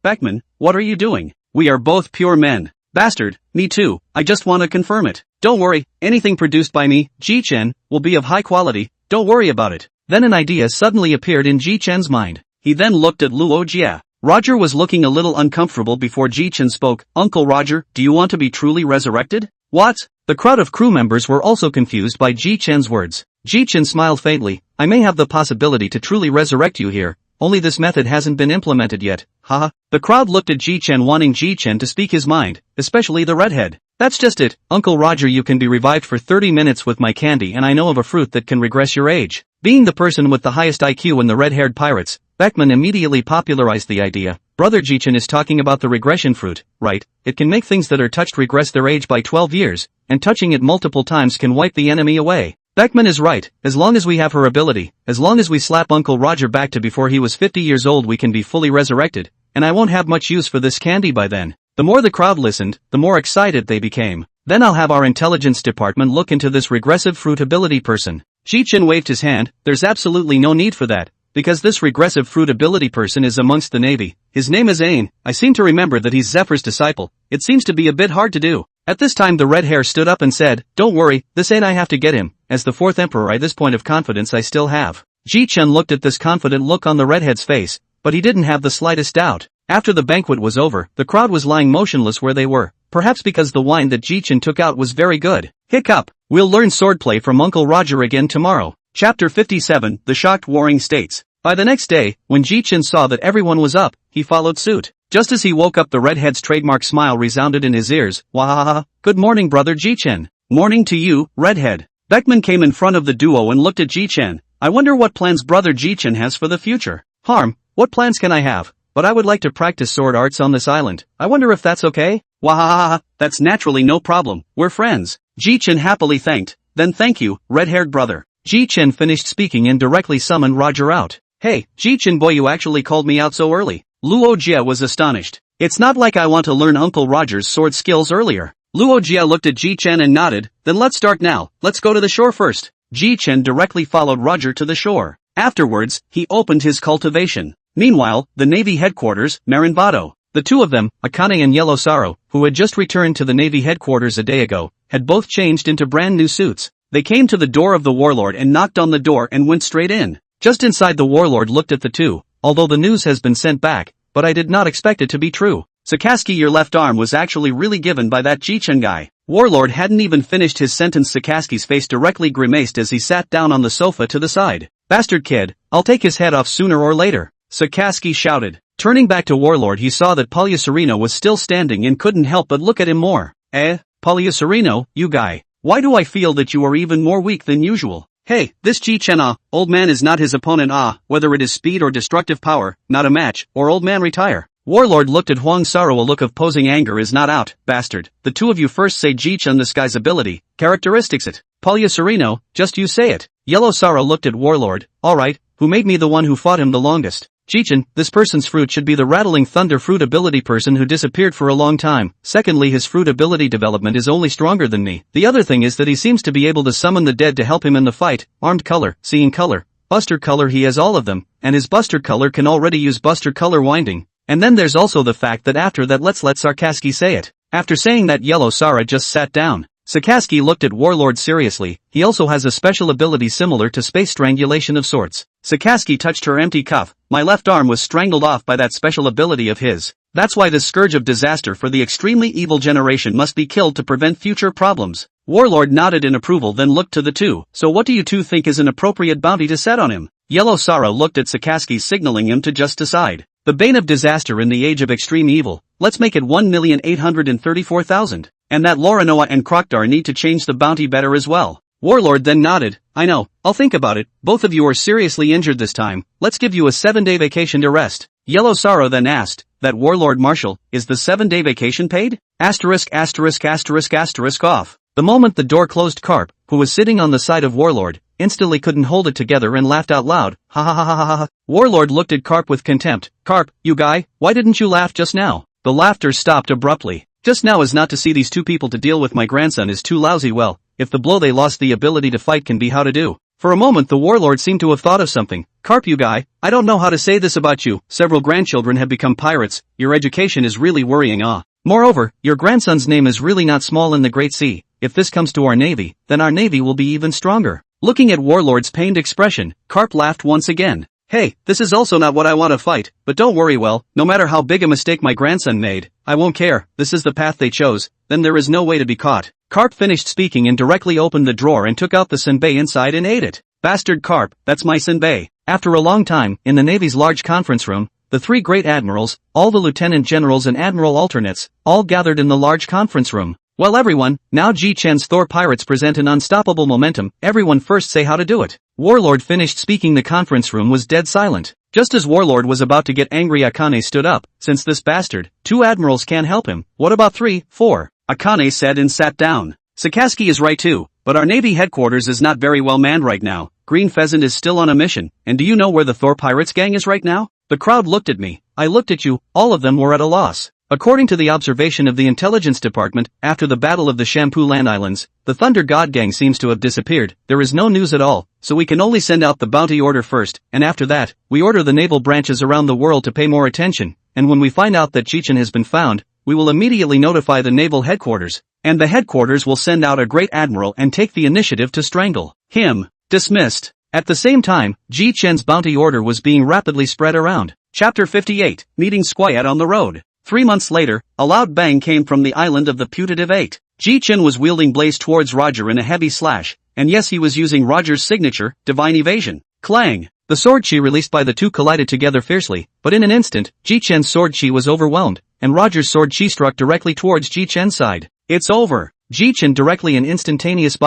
Beckman, what are you doing? We are both pure men. Bastard, me too, I just want to confirm it. Don't worry, anything produced by me, Ji Chen, will be of high quality, don't worry about it. Then an idea suddenly appeared in Ji Chen's mind. He then looked at Luo Jie. Roger was looking a little uncomfortable before Ji Chen spoke. Uncle Roger, do you want to be truly resurrected? What? The crowd of crew members were also confused by Ji Chen's words. Ji Chen smiled faintly. I may have the possibility to truly resurrect you here, only this method hasn't been implemented yet. The crowd looked at Ji Chen wanting Ji Chen to speak his mind, especially the redhead. That's just it, Uncle Roger, you can be revived for 30 minutes with my candy, and I know of a fruit that can regress your age. Being the person with the highest IQ in the red-haired pirates, Beckman immediately popularized the idea. Brother Ji Chen is talking about the regression fruit, right? It can make things that are touched regress their age by 12 years, and touching it multiple times can wipe the enemy away. Beckman is right, as long as we have her ability, as long as we slap Uncle Roger back to before he was 50 years old, we can be fully resurrected, and I won't have much use for this candy by then. The more the crowd listened, the more excited they became. Then I'll have our intelligence department look into this regressive fruit ability person. Ji Chen waved his hand. There's absolutely no need for that, because this regressive fruit ability person is amongst the Navy. His name is Ain. I seem to remember that he's Zephyr's disciple. It seems to be a bit hard to do. At this time the red hair stood up and said, don't worry, this ain't I have to get him. As the fourth emperor, I this point of confidence I still have. Ji Chen looked at this confident look on the redhead's face, but he didn't have the slightest doubt. After the banquet was over, the crowd was lying motionless where they were, perhaps because the wine that Ji Chen took out was very good. Hiccup. We'll learn swordplay from Uncle Roger again tomorrow. Chapter 57, The Shocked Warring States. By the next day, when Ji Chen saw that everyone was up, he followed suit. Just as he woke up, the redhead's trademark smile resounded in his ears. Wahaha. Good morning, brother Ji Chen. Morning to you, redhead. Beckman came in front of the duo and looked at Ji Chen. I wonder what plans brother Ji Chen has for the future. Harm, what plans can I have? But I would like to practice sword arts on this island. I wonder if that's okay? Wahaha, that's naturally no problem. We're friends. Ji Chen happily thanked. Then thank you, red-haired brother. Ji Chen finished speaking and directly summoned Roger out. Hey, Ji Chen boy, you actually called me out so early. Luo Jie was astonished. It's not like I want to learn Uncle Roger's sword skills earlier. Luo Jie looked at Ji Chen and nodded. Then let's start now. Let's go to the shore first. Ji Chen directly followed Roger to the shore. Afterwards, he opened his cultivation. Meanwhile, the Navy headquarters, Marinvado. The two of them, Akane and Yellow Sorrow, who had just returned to the Navy headquarters a day ago, had both changed into brand new suits. They came to the door of the warlord and knocked on the door and went straight in. Just inside, the warlord looked at the two. Although the news has been sent back, but I did not expect it to be true. Sakaski, your left arm was actually really given by that Ji Chen guy. Warlord hadn't even finished his sentence. Sakaski's face directly grimaced as he sat down on the sofa to the side. Bastard kid, I'll take his head off sooner or later. Sakaski shouted. Turning back to Warlord, he saw that Palyaserino was still standing and couldn't help but look at him more. Palyaserino, you guy. Why do I feel that you are even more weak than usual? Hey, this Ji Chen old man is not his opponent whether it is speed or destructive power, not a match, or old man retire. Warlord looked at Huang Saro. A look of posing anger is not out, bastard. The two of you first say Ji Chen the sky's ability, characteristics it. Palya Sereno, just you say it. Yellow Saro looked at Warlord. Alright, who made me the one who fought him the longest? Ji Chen, this person's fruit should be the rattling thunder fruit ability person who disappeared for a long time. Secondly, his fruit ability development is only stronger than me. The other thing is that he seems to be able to summon the dead to help him in the fight. Armed color, seeing color, buster color, he has all of them, and his buster color can already use buster color winding. And then there's also the fact that after that let's let Sarkaski say it. After saying that, Yellow Sara just sat down. Sarkaski looked at Warlord seriously. He also has a special ability similar to space strangulation of sorts. Sarkaski touched her empty cuff. My left arm was strangled off by that special ability of his. That's why this scourge of disaster for the extremely evil generation must be killed to prevent future problems. Warlord nodded in approval, then looked to the two. So what do you two think is an appropriate bounty to set on him? Yellow Sara looked at Sarkaski, signaling him to just decide. The bane of disaster in the age of extreme evil. Let's make it 1,834,000. And that Loranoa and Krokdar need to change the bounty better as well. Warlord then nodded. I know, I'll think about it. Both of you are seriously injured this time. Let's give you a 7-day vacation to rest. Yellow Saro then asked, that Warlord Marshal, is the 7-day vacation paid? Asterisk asterisk asterisk asterisk off. The moment the door closed, Carp, who was sitting on the side of Warlord, instantly couldn't hold it together and laughed out loud. Ha ha ha ha ha ha. Warlord looked at Carp with contempt. Carp, you guy, why didn't you laugh just now? The laughter stopped abruptly. Just now is not to see these two people to deal with. My grandson is too lousy. Well, if the blow they lost the ability to fight can be how to do. For a moment the Warlord seemed to have thought of something. Carp, you guy, I don't know how to say this about you. Several grandchildren have become pirates. Your education is really worrying. Moreover, your grandson's name is really not small in the Great Sea. If this comes to our navy, then our navy will be even stronger. Looking at Warlord's pained expression, Carp laughed once again. Hey, this is also not what I want to fight, but don't worry, well, no matter how big a mistake my grandson made, I won't care. This is the path they chose, then there is no way to be caught. Carp finished speaking and directly opened the drawer and took out the senbei inside and ate it. Bastard Carp, that's my senbei. After a long time, in the Navy's large conference room, the three great admirals, all the lieutenant generals and admiral alternates, all gathered in the large conference room. Well everyone, now Ji Chen's Thor pirates present an unstoppable momentum. Everyone first say how to do it. Warlord finished speaking. The conference room was dead silent. Just as Warlord was about to get angry, Akane stood up. Since this bastard, 2 admirals can't help him, what about 3, 4? Akane said and sat down. Sarkaski is right too, but our Navy headquarters is not very well manned right now. Green Pheasant is still on a mission, and do you know where the Thor pirates gang is right now? The crowd looked at me. I looked at you. All of them were at a loss. According to the observation of the intelligence department, after the battle of the Shampoo Land Islands, the Thunder God gang seems to have disappeared. There is no news at all, so we can only send out the bounty order first, and after that, we order the naval branches around the world to pay more attention, and when we find out that Ji Chen has been found, we will immediately notify the naval headquarters, and the headquarters will send out a great admiral and take the initiative to strangle him. Dismissed. At the same time, Ji Chen's bounty order was being rapidly spread around. Chapter 58, Meeting Squiat on the Road. 3 months later, a loud bang came from the island of the Putative Eight. Ji Chen was wielding Blaze towards Roger in a heavy slash, and yes, he was using Roger's signature, Divine Evasion. Clang! The sword chi released by the two collided together fiercely, but in an instant, Ji Chen's sword chi was overwhelmed, and Roger's sword chi struck directly towards Ji Chen's side. It's over! Ji Chen directly an instantaneous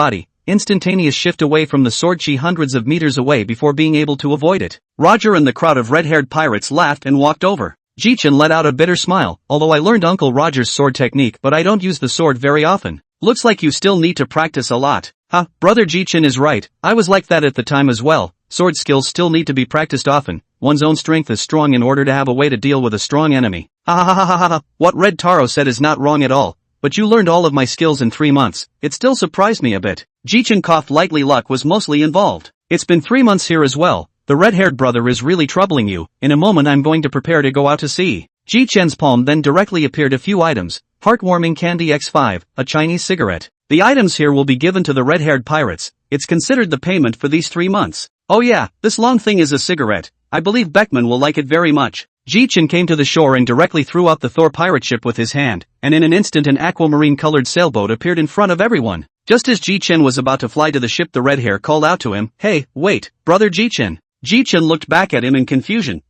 shift away from the sword chi hundreds of meters away before being able to avoid it. Roger and the crowd of red-haired pirates laughed and walked over. Ji Chen let out a bitter smile. Although I learned Uncle Roger's sword technique, but I don't use the sword very often. Looks like you still need to practice a lot. Brother Ji Chen is right. I was like that at the time as well. Sword skills still need to be practiced often. One's own strength is strong in order to have a way to deal with a strong enemy. What Red Taro said is not wrong at all. But you learned all of my skills in 3 months. It still surprised me a bit. Ji Chen coughed lightly. Luck was mostly involved. It's been 3 months here as well. The red-haired brother is really troubling you. In a moment I'm going to prepare to go out to sea. Ji Chen's palm then directly appeared a few items. Heartwarming candy X5, a Chinese cigarette. The items here will be given to the red-haired pirates. It's considered the payment for these 3 months. Oh yeah, this long thing is a cigarette. I believe Beckman will like it very much. Ji Chen came to the shore and directly threw out the Thor pirate ship with his hand, and in an instant an aquamarine-colored sailboat appeared in front of everyone. Just as Ji Chen was about to fly to the ship, the red hair called out to him, "Hey, wait, brother Ji Chen." Ji Chen looked back at him in confusion.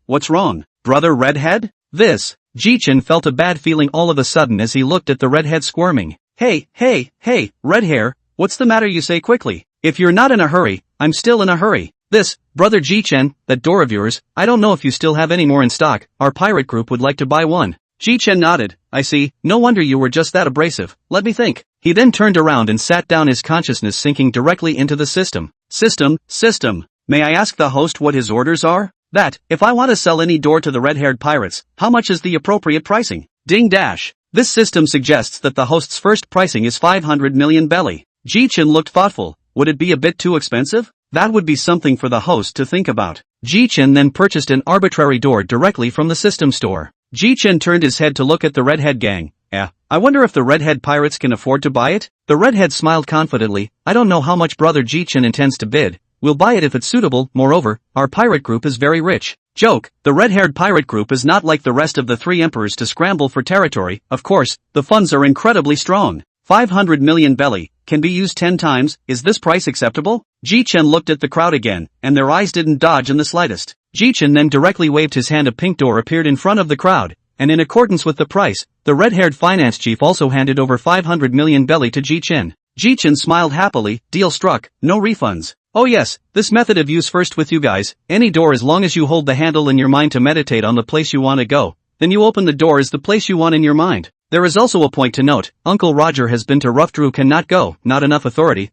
What's wrong, brother Redhead? Ji Chen felt a bad feeling all of a sudden as he looked at the redhead squirming. Hey, red hair, what's the matter? You say quickly. If you're not in a hurry, I'm still in a hurry. This, brother Ji Chen, that door of yours, I don't know if you still have any more in stock, our pirate group would like to buy one. Ji Chen nodded. I see, no wonder you were just that abrasive, let me think. He then turned around and sat down, his consciousness sinking directly into the system. System. May I ask the host what his orders are? That, if I want to sell any door to the red-haired pirates, how much is the appropriate pricing? Ding dash. This system suggests that the host's first pricing is 500 million belly. Ji Chen looked thoughtful. Would it be a bit too expensive? That would be something for the host to think about. Ji Chen then purchased an arbitrary door directly from the system store. Ji Chen turned his head to look at the redhead gang. I wonder if the redhead pirates can afford to buy it? The redhead smiled confidently. I don't know how much brother Ji Chen intends to bid. We'll buy it if it's suitable, moreover, our pirate group is very rich. Joke, the red-haired pirate group is not like the rest of the three emperors to scramble for territory, of course, the funds are incredibly strong. 500 million belly, can be used 10 times, is this price acceptable? Ji Chen looked at the crowd again, and their eyes didn't dodge in the slightest. Ji Chen then directly waved his hand, a pink door appeared in front of the crowd, and in accordance with the price, the red-haired finance chief also handed over 500 million belly to Ji Chen. Ji Chen smiled happily, deal struck, no refunds. Oh yes, this method of use first with you guys, any door as long as you hold the handle in your mind to meditate on the place you want to go, then you open the door as the place you want in your mind. There is also a point to note, Uncle Roger has been to Rough Drew cannot go, not enough authority,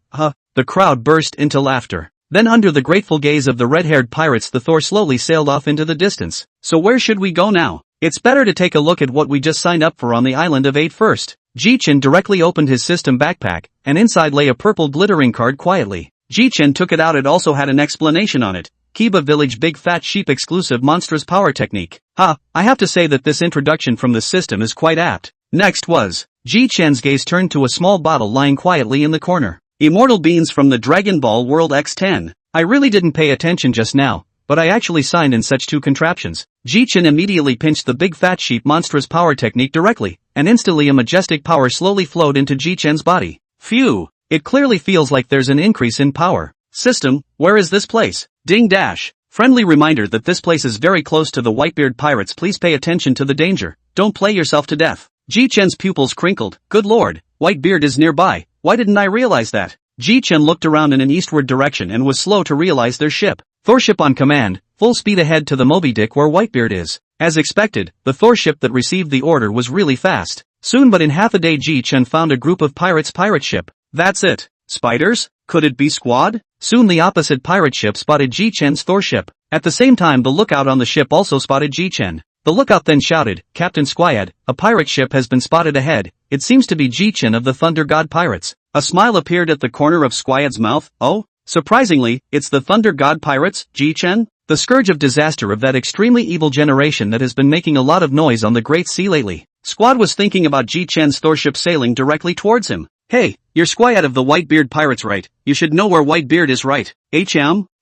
The crowd burst into laughter. Then under the grateful gaze of the red-haired pirates the Thor slowly sailed off into the distance. So where should we go now? It's better to take a look at what we just signed up for on the island of 8 first. Ji Chen directly opened his system backpack, and inside lay a purple glittering card quietly. Ji Chen took it out, it also had an explanation on it. Kiba Village Big Fat Sheep exclusive monstrous power technique. I have to say that this introduction from the system is quite apt. Next was, Ji Chen's gaze turned to a small bottle lying quietly in the corner. Immortal beans from the Dragon Ball World X10. I really didn't pay attention just now, but I actually signed in such two contraptions. Ji Chen immediately pinched the Big Fat Sheep monstrous power technique directly, and instantly a majestic power slowly flowed into Ji Chen's body. Phew! It clearly feels like there's an increase in power. System, where is this place? Ding dash. Friendly reminder that this place is very close to the Whitebeard pirates, please pay attention to the danger, don't play yourself to death. Ji Chen's pupils crinkled, good lord, Whitebeard is nearby, why didn't I realize that? Ji Chen looked around in an eastward direction and was slow to realize their ship. Thor ship on command, full speed ahead to the Moby Dick where Whitebeard is. As expected, the Thor ship that received the order was really fast. Soon but in half a day Ji Chen found a group of pirates' pirate ship. That's it. Spiders? Could it be squad? Soon the opposite pirate ship spotted Ji Chen's Thor ship. At the same time the lookout on the ship also spotted Ji Chen. The lookout then shouted, Captain Squad, a pirate ship has been spotted ahead. It seems to be Ji Chen of the Thunder God Pirates. A smile appeared at the corner of Squad's mouth. Oh? Surprisingly, it's the Thunder God Pirates, Ji Chen? The scourge of disaster of that extremely evil generation that has been making a lot of noise on the Great Sea lately. Squad was thinking about Ji Chen's Thor ship sailing directly towards him. Hey, you're Squad of the Whitebeard Pirates, right? You should know where Whitebeard is, right?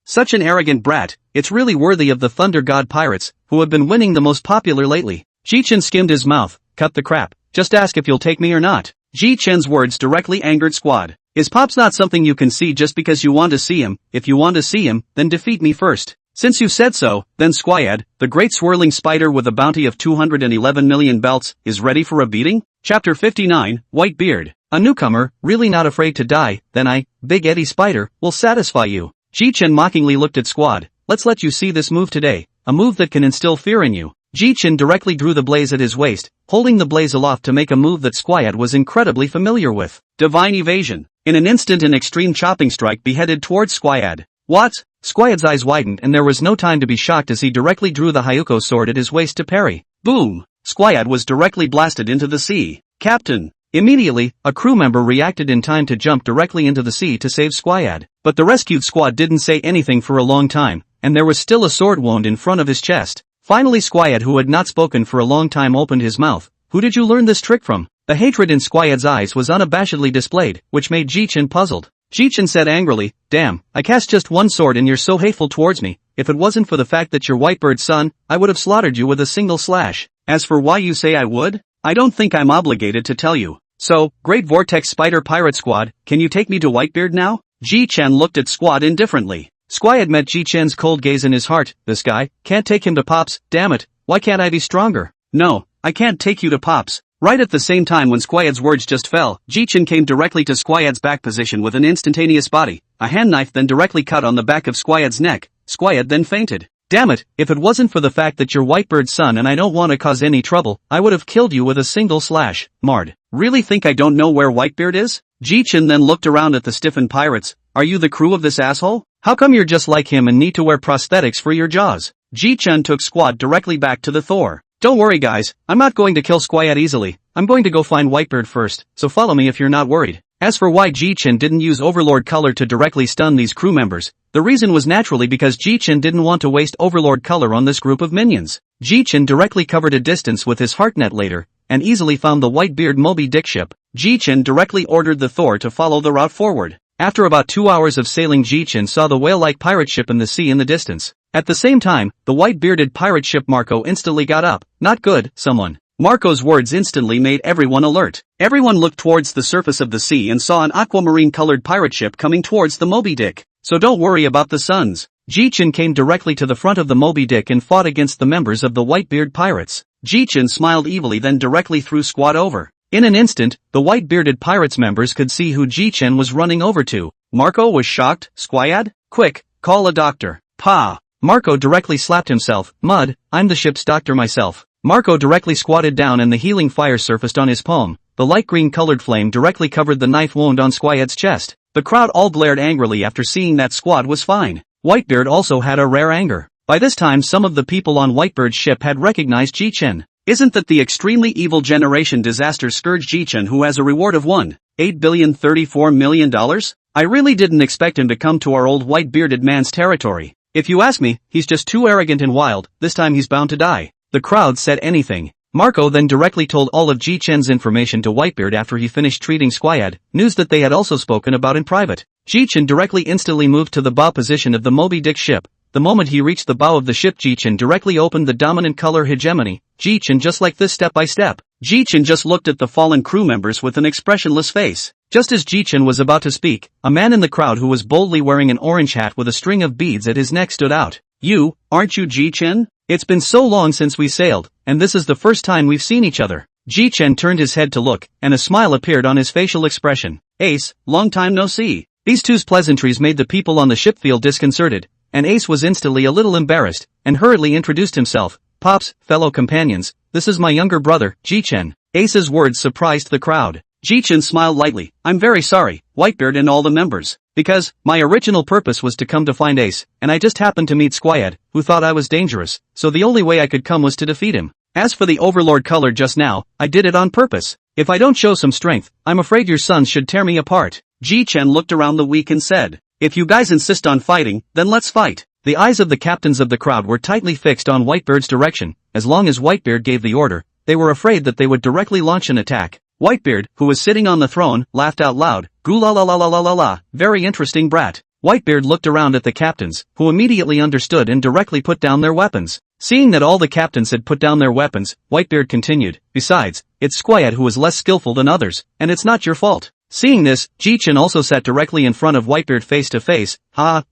Such an arrogant brat, it's really worthy of the Thunder God Pirates, who have been winning the most popular lately. Ji Chen skimmed his mouth, cut the crap, just ask if you'll take me or not. Ji Chen's words directly angered Squad. Is Pops not something you can see just because you want to see him? If you want to see him, then defeat me first. Since you said so, then Squad, the great swirling spider with a bounty of 211 million belts, is ready for a beating? Chapter 59, Whitebeard. A newcomer, really not afraid to die, then I, Big Eddie Spider, will satisfy you. Ji Chen mockingly looked at Squad. Let's let you see this move today, a move that can instill fear in you. Ji Chen directly drew the blaze at his waist, holding the blaze aloft to make a move that Squad was incredibly familiar with. Divine evasion. In an instant an extreme chopping strike beheaded towards Squad. What? Squad's eyes widened and there was no time to be shocked as he directly drew the Hyuko sword at his waist to parry. Boom! Squad was directly blasted into the sea. Captain! Immediately, a crew member reacted in time to jump directly into the sea to save Squad. But the rescued Squad didn't say anything for a long time, and there was still a sword wound in front of his chest. Finally Squad, who had not spoken for a long time, opened his mouth. Who did you learn this trick from? The hatred in Squad's eyes was unabashedly displayed, which made Ji Chen puzzled. Ji Chen said angrily, damn, I cast just one sword and you're so hateful towards me. If it wasn't for the fact that you're Whitebeard's son, I would have slaughtered you with a single slash. As for why you say I would, I don't think I'm obligated to tell you. So, Great Vortex Spider Pirate Squad, can you take me to Whitebeard now? Ji Chen looked at Squad indifferently. Squad met Ji Chen's cold gaze in his heart. This guy, can't take him to Pops, damn it, why can't I be stronger? No, I can't take you to Pops, Right at the same time when Squayad's words just fell, Ji Chen came directly to Squayad's back position with an instantaneous body. A hand knife then directly cut on the back of Squayad's neck. Squayad then fainted. Damn it, if it wasn't for the fact that you're Whitebeard's son and I don't want to cause any trouble, I would have killed you with a single slash. Mard. Really think I don't know where Whitebeard is? Ji Chen then looked around at the stiffened pirates. Are you the crew of this asshole? How come you're just like him and need to wear prosthetics for your jaws? Ji Chen took Squad directly back to the Thor. Don't worry guys, I'm not going to kill Squayad easily. I'm going to go find Whitebeard first, so follow me if you're not worried. As for why Ji Chen didn't use Overlord Color to directly stun these crew members, the reason was naturally because Ji Chen didn't want to waste Overlord Color on this group of minions. Ji Chen directly covered a distance with his heartnet later, and easily found the Whitebeard Moby Dick ship. Ji Chen directly ordered the Thor to follow the route forward. After about 2 hours of sailing, Ji Chen saw the whale-like pirate ship in the sea in the distance. At the same time, the white-bearded pirate ship Marco instantly got up. Not good, someone. Marco's words instantly made everyone alert. Everyone looked towards the surface of the sea and saw an aquamarine-colored pirate ship coming towards the Moby Dick. So don't worry about the suns. Ji Chen came directly to the front of the Moby Dick and fought against the members of the Whitebeard pirates. Ji Chen smiled evilly then directly threw Squad over. In an instant, the white-bearded pirates members could see who Ji Chen was running over to. Marco was shocked. Squayad? Quick, call a doctor. Pa! Marco directly slapped himself. Mud, I'm the ship's doctor myself. Marco directly squatted down and the healing fire surfaced on his palm. The light green colored flame directly covered the knife wound on Squayad's chest. The crowd all blared angrily after seeing that Squad was fine. Whitebeard also had a rare anger. By this time some of the people on Whitebeard's ship had recognized Ji Chen. Isn't that the extremely evil Generation Disaster Scourge Ji Chen who has a reward of $1.834 billion? I really didn't expect him to come to our old white-bearded man's territory. If you ask me, he's just too arrogant and wild. This time he's bound to die. The crowd said anything. Marco then directly told all of Ji Chen's information to Whitebeard after he finished treating Squayad, news that they had also spoken about in private. Ji Chen directly instantly moved to the bow position of the Moby Dick ship. The moment he reached the bow of the ship, Ji Chen directly opened the dominant color hegemony. Ji Chen just like this step by step. Ji Chen just looked at the fallen crew members with an expressionless face. Just as Ji Chen was about to speak, a man in the crowd who was boldly wearing an orange hat with a string of beads at his neck stood out. You, aren't you Ji Chen? It's been so long since we sailed, and this is the first time we've seen each other. Ji Chen turned his head to look, and a smile appeared on his facial expression. Ace, long time no see. These two's pleasantries made the people on the ship feel disconcerted, and Ace was instantly a little embarrassed, and hurriedly introduced himself. Pops, fellow companions, this is my younger brother, Ji Chen. Ace's words surprised the crowd. Ji Chen smiled lightly. I'm very sorry, Whitebeard and all the members. Because, my original purpose was to come to find Ace, and I just happened to meet Squayad, who thought I was dangerous, so the only way I could come was to defeat him. As for the Overlord Color just now, I did it on purpose. If I don't show some strength, I'm afraid your sons should tear me apart. Ji Chen looked around the week and said, if you guys insist on fighting, then let's fight. The eyes of the captains of the crowd were tightly fixed on Whitebeard's direction. As long as Whitebeard gave the order, they were afraid that they would directly launch an attack. Whitebeard, who was sitting on the throne, laughed out loud. Goo la la la la la la la, very interesting brat. Whitebeard looked around at the captains, who immediately understood and directly put down their weapons. Seeing that all the captains had put down their weapons, Whitebeard continued, besides, it's Squayad who is less skillful than others, and it's not your fault. Seeing this, Ji Chen also sat directly in front of Whitebeard face to face.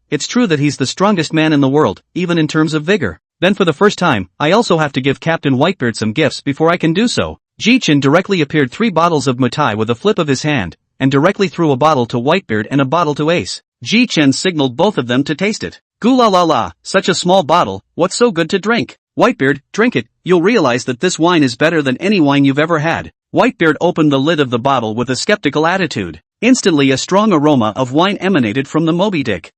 It's true that he's the strongest man in the world, even in terms of vigor. Then for the first time, I also have to give Captain Whitebeard some gifts before I can do so. Ji Chen directly appeared 3 bottles of Mutai with a flip of his hand, and directly threw a bottle to Whitebeard and a bottle to Ace. Ji Chen signaled both of them to taste it. Goo la la la, such a small bottle, what's so good to drink? Whitebeard, drink it, you'll realize that this wine is better than any wine you've ever had. Whitebeard opened the lid of the bottle with a skeptical attitude. Instantly a strong aroma of wine emanated from the Moby Dick.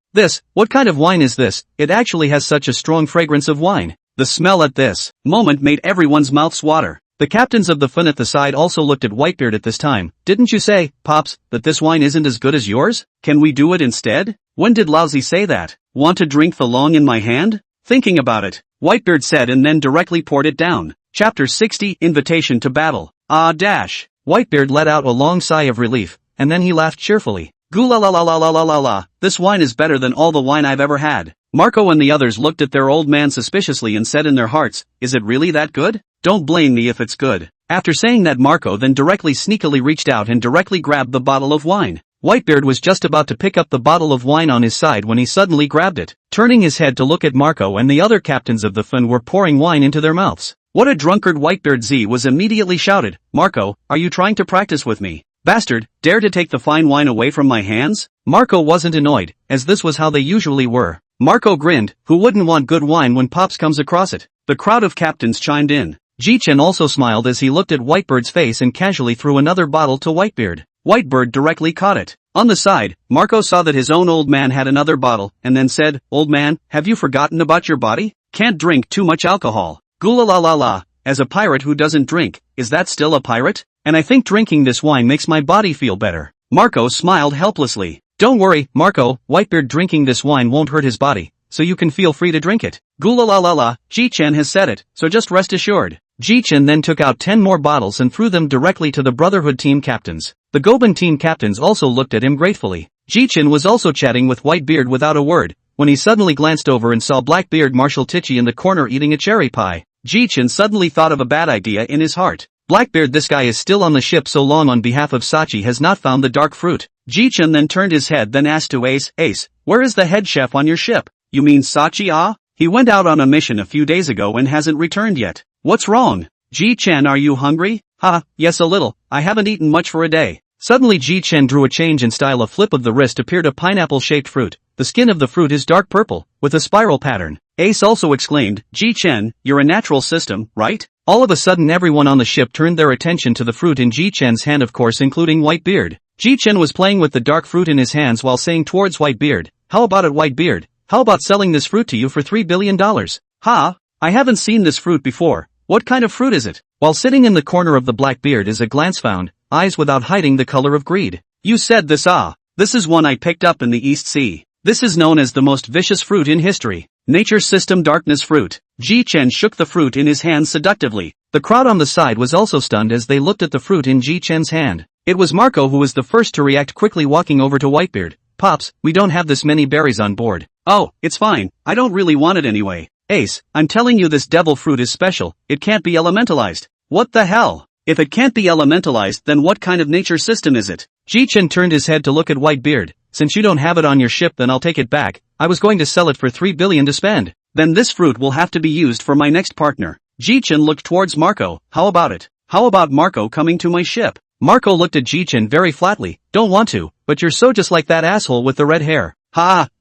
What kind of wine is this? It actually has such a strong fragrance of wine. The smell at this moment made everyone's mouths water. The captains of the fun at the side also looked at Whitebeard at this time. Didn't you say, Pops, that this wine isn't as good as yours? Can we do it instead? When did Lousy say that? Want to drink the long in my hand? Thinking about it, Whitebeard said and then directly poured it down. Chapter 60, Invitation to Battle. Whitebeard let out a long sigh of relief, and then he laughed cheerfully. Goo la la la la la la la la, this wine is better than all the wine I've ever had. Marco and the others looked at their old man suspiciously and said in their hearts, is it really that good? Don't blame me if it's good. After saying that, Marco then directly sneakily reached out and directly grabbed the bottle of wine. Whitebeard was just about to pick up the bottle of wine on his side when he suddenly grabbed it. Turning his head to look at Marco and the other captains of the fun were pouring wine into their mouths. What a drunkard! Whitebeard Z was immediately shouted. Marco, are you trying to practice with me? Bastard, dare to take the fine wine away from my hands? Marco wasn't annoyed, as this was how they usually were. Marco grinned, who wouldn't want good wine when Pops comes across it? The crowd of captains chimed in. Ji Chen also smiled as he looked at Whitebeard's face and casually threw another bottle to Whitebeard. Whitebeard directly caught it. On the side, Marco saw that his own old man had another bottle, and then said, Old man, have you forgotten about your body? Can't drink too much alcohol. Gula la la la, as a pirate who doesn't drink, is that still a pirate? And I think drinking this wine makes my body feel better. Marco smiled helplessly. Don't worry, Marco, Whitebeard drinking this wine won't hurt his body, so you can feel free to drink it. Gula la la la, Ji Chen has said it, so just rest assured. Ji Chen then took out 10 more bottles and threw them directly to the Brotherhood team captains. The Goban team captains also looked at him gratefully. Ji Chen was also chatting with Whitebeard without a word, when he suddenly glanced over and saw Blackbeard Marshal Tichy in the corner eating a cherry pie. Ji Chen suddenly thought of a bad idea in his heart. Blackbeard, this guy is still on the ship so long on behalf of Sachi has not found the dark fruit. Ji Chen then turned his head then asked to Ace, where is the head chef on your ship? You mean Sachi? Ah? He went out on a mission a few days ago and hasn't returned yet. What's wrong? Ji Chen, are you hungry? Yes a little, I haven't eaten much for a day. Suddenly Ji Chen drew a change in style. A flip of the wrist appeared a pineapple-shaped fruit. The skin of the fruit is dark purple, with a spiral pattern. Ace also exclaimed, Ji Chen, you're a natural system, right? All of a sudden everyone on the ship turned their attention to the fruit in Ji Chen's hand, of course including Whitebeard. Ji Chen was playing with the dark fruit in his hands while saying towards Whitebeard, how about it Whitebeard? How about selling this fruit to you for $3 billion? I haven't seen this fruit before. What kind of fruit is it? While sitting in the corner of the Blackbeard is a glance found, eyes without hiding the color of greed. You said this. This is one I picked up in the East Sea. This is known as the most vicious fruit in history. Nature System Darkness Fruit. Ji Chen shook the fruit in his hand seductively. The crowd on the side was also stunned as they looked at the fruit in Ji Chen's hand. It was Marco who was the first to react, quickly walking over to Whitebeard. Pops, we don't have this many berries on board. Oh, it's fine, I don't really want it anyway. Ace, I'm telling you this devil fruit is special, it can't be elementalized. What the hell? If it can't be elementalized, then what kind of nature system is it? Ji Chen turned his head to look at Whitebeard. Since you don't have it on your ship, then I'll take it back. I was going to sell it for $3 billion to spend. Then this fruit will have to be used for my next partner. Ji Chen looked towards Marco. How about it? How about Marco coming to my ship? Marco looked at Ji Chen very flatly. Don't want to, but you're so just like that asshole with the red hair.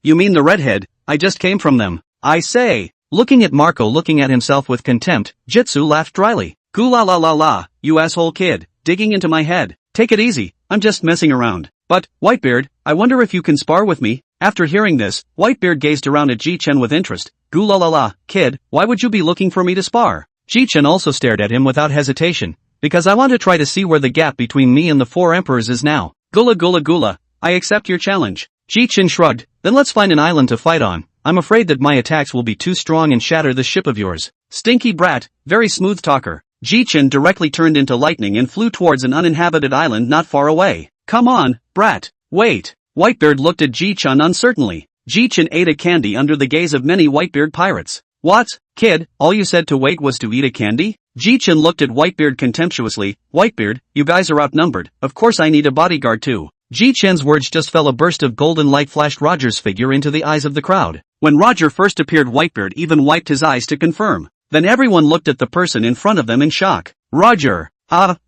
You mean the redhead? I just came from them. I say. Looking at Marco looking at himself with contempt, Jitsu laughed dryly. Gula la la la, you asshole kid, digging into my head. Take it easy, I'm just messing around. But, Whitebeard, I wonder if you can spar with me? After hearing this, Whitebeard gazed around at Ji Chen with interest. Gula la la, kid, why would you be looking for me to spar? Ji Chen also stared at him without hesitation. Because I want to try to see where the gap between me and the 4 emperors is now. Gula gula gula, I accept your challenge. Ji Chen shrugged, then let's find an island to fight on. I'm afraid that my attacks will be too strong and shatter the ship of yours. Stinky brat, very smooth talker. Ji Chen directly turned into lightning and flew towards an uninhabited island not far away. Come on, brat, wait. Whitebeard looked at Ji Chen uncertainly. Ji Chen ate a candy under the gaze of many Whitebeard pirates. What, kid, all you said to wait was to eat a candy? Ji Chen looked at Whitebeard contemptuously. Whitebeard, you guys are outnumbered, of course I need a bodyguard too. Ji Chen's words just fell. A burst of golden light flashed Roger's figure into the eyes of the crowd. When Roger first appeared, Whitebeard even wiped his eyes to confirm. Then everyone looked at the person in front of them in shock. Roger.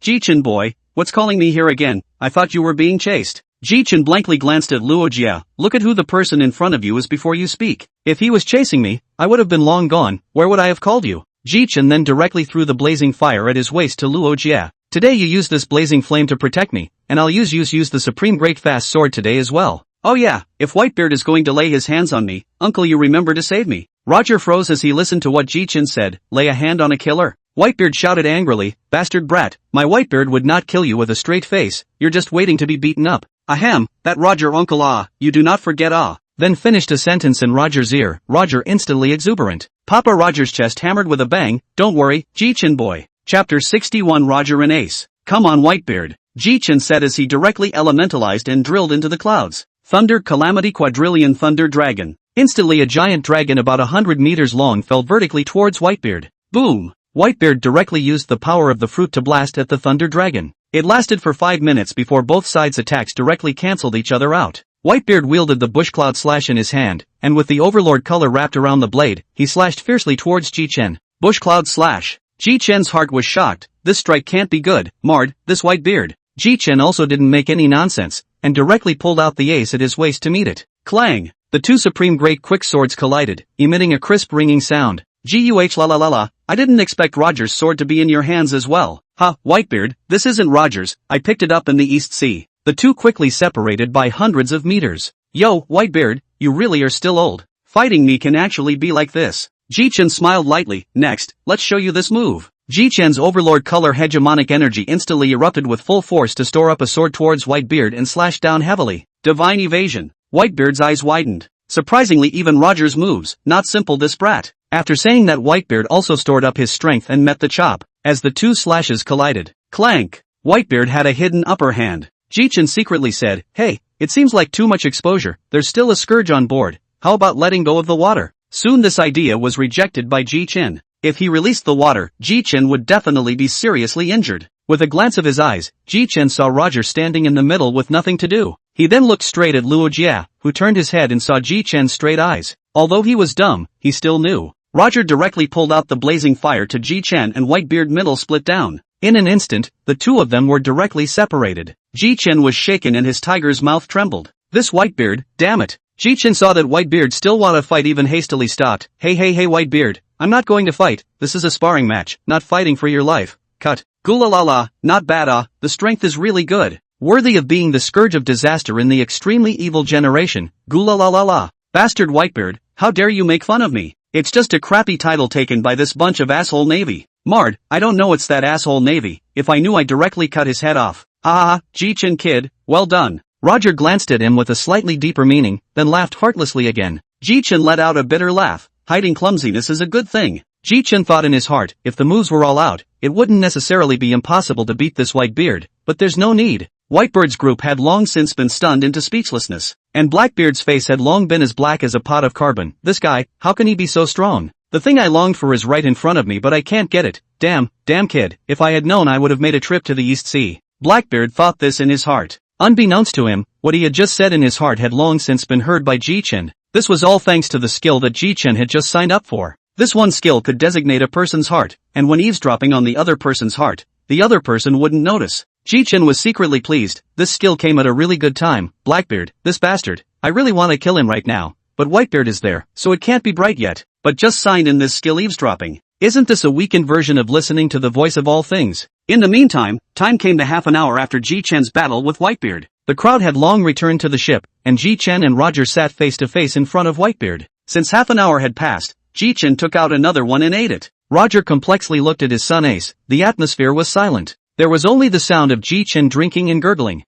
Ji Chen boy, what's calling me here again? I thought you were being chased. Ji Chen blankly glanced at Luo Jia. Look at who the person in front of you is before you speak. If he was chasing me, I would have been long gone. Where would I have called you? Ji Chen then directly threw the blazing fire at his waist to Luo Jia. Today you use this blazing flame to protect me, and I'll use the supreme great fast sword today as well. Oh yeah, if Whitebeard is going to lay his hands on me, uncle, you remember to save me. Roger froze as he listened to what Ji Chen said. Lay a hand on a killer? Whitebeard shouted angrily, bastard brat, my Whitebeard would not kill you with a straight face, you're just waiting to be beaten up. Ahem, that Roger uncle, you do not forget Then finished a sentence in Roger's ear. Roger instantly exuberant. Papa Roger's chest hammered with a bang. Don't worry, Ji Chen boy. Chapter 61 Roger and Ace. Come on Whitebeard, Ji Chen said as he directly elementalized and drilled into the clouds. Thunder Calamity Quadrillion Thunder Dragon. Instantly a giant dragon about 100 meters long fell vertically towards Whitebeard. Boom! Whitebeard directly used the power of the fruit to blast at the Thunder Dragon. It lasted for 5 minutes before both sides' attacks directly cancelled each other out. Whitebeard wielded the Bush Cloud Slash in his hand, and with the Overlord color wrapped around the blade, he slashed fiercely towards Ji Chen. Bush Cloud Slash. Ji Chen's heart was shocked. This strike can't be good, marred, this white beard. Ji Chen also didn't make any nonsense, and directly pulled out the ace at his waist to meet it. Clang! The two supreme great quick swords collided, emitting a crisp ringing sound. Guh la la la la, I didn't expect Roger's sword to be in your hands as well. Ha, Whitebeard, this isn't Roger's, I picked it up in the East Sea. The two quickly separated by hundreds of meters. Yo, Whitebeard, you really are still old. Fighting me can actually be like this. Ji Chen smiled lightly. Next, let's show you this move. Ji Chen's overlord color hegemonic energy instantly erupted with full force to store up a sword towards Whitebeard and slash down heavily. Divine evasion. Whitebeard's eyes widened. Surprisingly, even Roger's moves, not simple this brat. After saying that, Whitebeard also stored up his strength and met the chop. As the two slashes collided. Clank! Whitebeard had a hidden upper hand. Ji Chen secretly said, hey, it seems like too much exposure, there's still a scourge on board, how about letting go of the water? Soon this idea was rejected by Ji Chen. If he released the water, Ji Chen would definitely be seriously injured. With a glance of his eyes, Ji Chen saw Roger standing in the middle with nothing to do. He then looked straight at Luo Jia, who turned his head and saw Ji Chen's straight eyes. Although he was dumb, he still knew. Roger directly pulled out the blazing fire to Ji Chen and Whitebeard middle split down. In an instant, the two of them were directly separated. Ji Chen was shaken and his tiger's mouth trembled. This Whitebeard, damn it. Ji Chen saw that Whitebeard still wanted to fight, even hastily stopped. Hey Whitebeard, I'm not going to fight, this is a sparring match, not fighting for your life. Cut. Gula la la, not bad the strength is really good. Worthy of being the scourge of disaster in the extremely evil generation. Gula la la la. Bastard Whitebeard, how dare you make fun of me? It's just a crappy title taken by this bunch of asshole Navy. Marred, I don't know, it's that asshole Navy. If I knew, I'd directly cut his head off. Ah, Ji Chen kid, well done. Roger glanced at him with a slightly deeper meaning, then laughed heartlessly again. Ji Chen let out a bitter laugh. Hiding clumsiness is a good thing. Ji Chen thought in his heart, if the moves were all out, it wouldn't necessarily be impossible to beat this Whitebeard, but there's no need. Whitebeard's group had long since been stunned into speechlessness, and Blackbeard's face had long been as black as a pot of carbon. This guy, how can he be so strong? The thing I longed for is right in front of me, but I can't get it. Damn kid, if I had known, I would have made a trip to the East Sea. Blackbeard thought this in his heart. Unbeknownst to him, what he had just said in his heart had long since been heard by Ji Chen. This was all thanks to the skill that Ji Chen had just signed up for. This one skill could designate a person's heart, and when eavesdropping on the other person's heart, the other person wouldn't notice. Ji Chen was secretly pleased. This skill came at a really good time. Blackbeard, this bastard, I really want to kill him right now, but Whitebeard is there, so it can't be bright yet, but just signed in this skill eavesdropping. Isn't this a weakened version of listening to the voice of all things? In the meantime, time came to half an hour after Ji Chen's battle with Whitebeard. The crowd had long returned to the ship, and Ji Chen and Roger sat face to face in front of Whitebeard. Since half an hour had passed, Ji Chen took out another one and ate it. Roger complexly looked at his son Ace. The atmosphere was silent. There was only the sound of Ji Chen drinking and gurgling.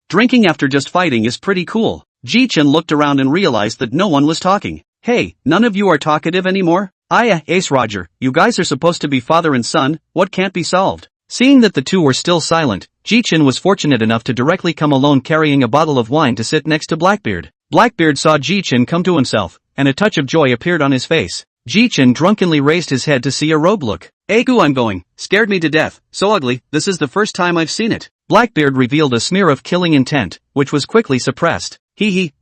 Drinking after just fighting is pretty cool. Ji Chen looked around and realized that no one was talking. Hey, none of you are talkative anymore? Ace Roger, you guys are supposed to be father and son, what can't be solved? Seeing that the two were still silent, Ji Chen was fortunate enough to directly come alone carrying a bottle of wine to sit next to Blackbeard. Blackbeard saw Ji Chen come to himself, and a touch of joy appeared on his face. Ji Chen drunkenly raised his head to see a robe look. Egu, I'm going, scared me to death, so ugly, this is the first time I've seen it. Blackbeard revealed a smear of killing intent, which was quickly suppressed.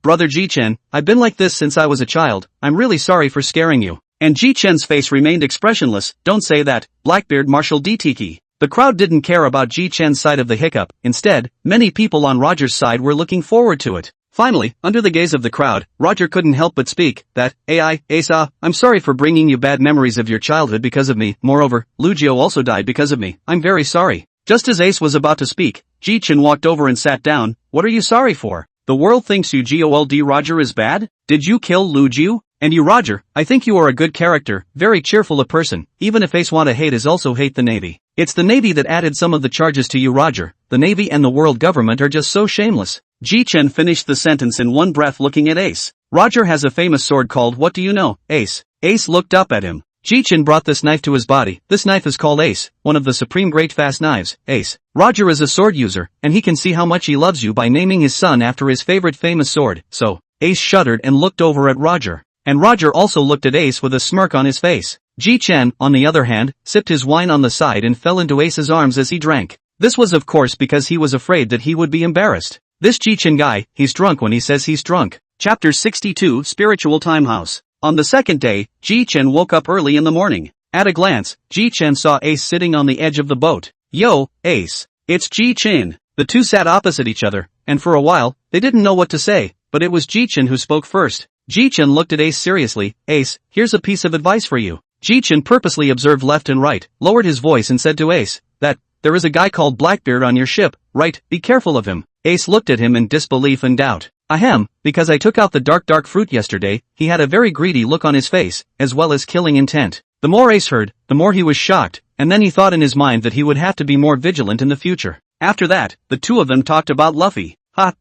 Brother Ji Chen, I've been like this since I was a child, I'm really sorry for scaring you. And Ji Chen's face remained expressionless. Don't say that, Blackbeard Marshal Tiki. The crowd didn't care about Ji Chen's side of the hiccup. Instead, many people on Roger's side were looking forward to it. Finally, under the gaze of the crowd, Roger couldn't help but speak. Ace, I'm sorry for bringing you bad memories of your childhood because of me. Moreover, Lugio also died because of me. I'm very sorry. Just as Ace was about to speak, Ji Chen walked over and sat down. What are you sorry for? The world thinks you gold Roger is bad? Did you kill Lugio? And you Roger, I think you are a good character, very cheerful a person, even if Ace want to hate is also hate the Navy. It's the Navy that added some of the charges to you Roger, the Navy and the world government are just so shameless. Ji Chen finished the sentence in one breath looking at Ace. Roger has a famous sword called what do you know, Ace? Ace looked up at him. Ji Chen brought this knife to his body. This knife is called Ace, one of the supreme great fast knives, Ace. Roger is a sword user, and he can see how much he loves you by naming his son after his favorite famous sword, so. Ace shuddered and looked over at Roger. And Roger also looked at Ace with a smirk on his face. Ji Chen, on the other hand, sipped his wine on the side and fell into Ace's arms as he drank. This was of course because he was afraid that he would be embarrassed. This Ji Chen guy, he's drunk when he says he's drunk. Chapter 62 Spiritual Time House. On the second day, Ji Chen woke up early in the morning. At a glance, Ji Chen saw Ace sitting on the edge of the boat. Yo, Ace. It's Ji Chen. The two sat opposite each other, and for a while, they didn't know what to say, but it was Ji Chen who spoke first. Ji Chen looked at Ace seriously. Ace, here's a piece of advice for you. Ji Chen purposely observed left and right, lowered his voice and said to Ace, there is a guy called Blackbeard on your ship, right? Be careful of him. Ace looked at him in disbelief and doubt. Ahem, because I took out the dark fruit yesterday, he had a very greedy look on his face, as well as killing intent. The more Ace heard, the more he was shocked, and then he thought in his mind that he would have to be more vigilant in the future. After that, the two of them talked about Luffy.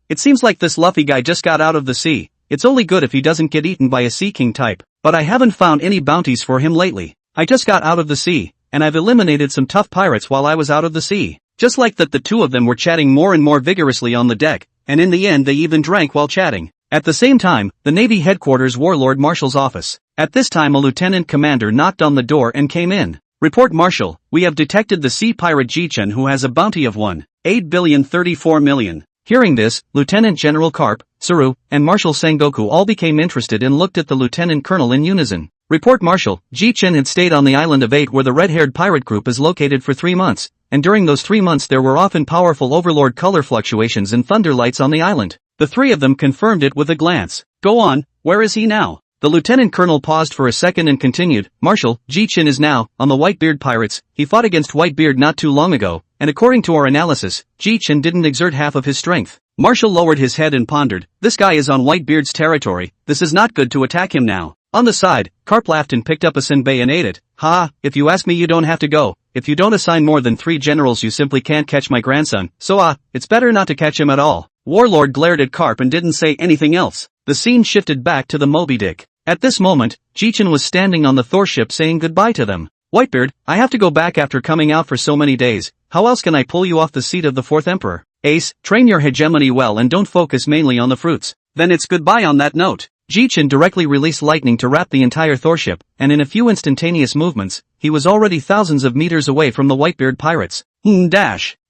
It seems like this Luffy guy just got out of the sea. It's only good if he doesn't get eaten by a Sea King type, but I haven't found any bounties for him lately. I just got out of the sea, and I've eliminated some tough pirates while I was out of the sea. Just like that, the two of them were chatting more and more vigorously on the deck, and in the end they even drank while chatting. At the same time, the Navy headquarters Warlord Marshal's office. At this time a lieutenant commander knocked on the door and came in. Report Marshal, we have detected the sea pirate Ji Chen who has a bounty of 1,834,000,000. Hearing this, Lieutenant General Carp, Saru, and Marshal Sengoku all became interested and looked at the lieutenant colonel in unison. Report Marshal, Ji Chen had stayed on the island of 8 where the red-haired pirate group is located for 3 months, and during those 3 months there were often powerful overlord color fluctuations and thunder lights on the island. The three of them confirmed it with a glance. Go on, where is he now? The lieutenant colonel paused for a second and continued, Marshal, Ji Chen is now on the Whitebeard pirates. He fought against Whitebeard not too long ago, and according to our analysis, Ji Chen didn't exert half of his strength. Marshal lowered his head and pondered, this guy is on Whitebeard's territory, this is not good to attack him now. On the side, Carp laughed and picked up a senbei and ate it. If you ask me you don't have to go. If you don't assign more than 3 generals you simply can't catch my grandson, so it's better not to catch him at all. Warlord glared at Carp and didn't say anything else. The scene shifted back to the Moby Dick. At this moment, Ji Chen was standing on the Thor ship saying goodbye to them. Whitebeard, I have to go back after coming out for so many days, how else can I pull you off the seat of the 4th Emperor? Ace, train your hegemony well and don't focus mainly on the fruits. Then it's goodbye on that note. Ji Chen directly released lightning to wrap the entire Thor ship, and in a few instantaneous movements, he was already thousands of meters away from the Whitebeard pirates.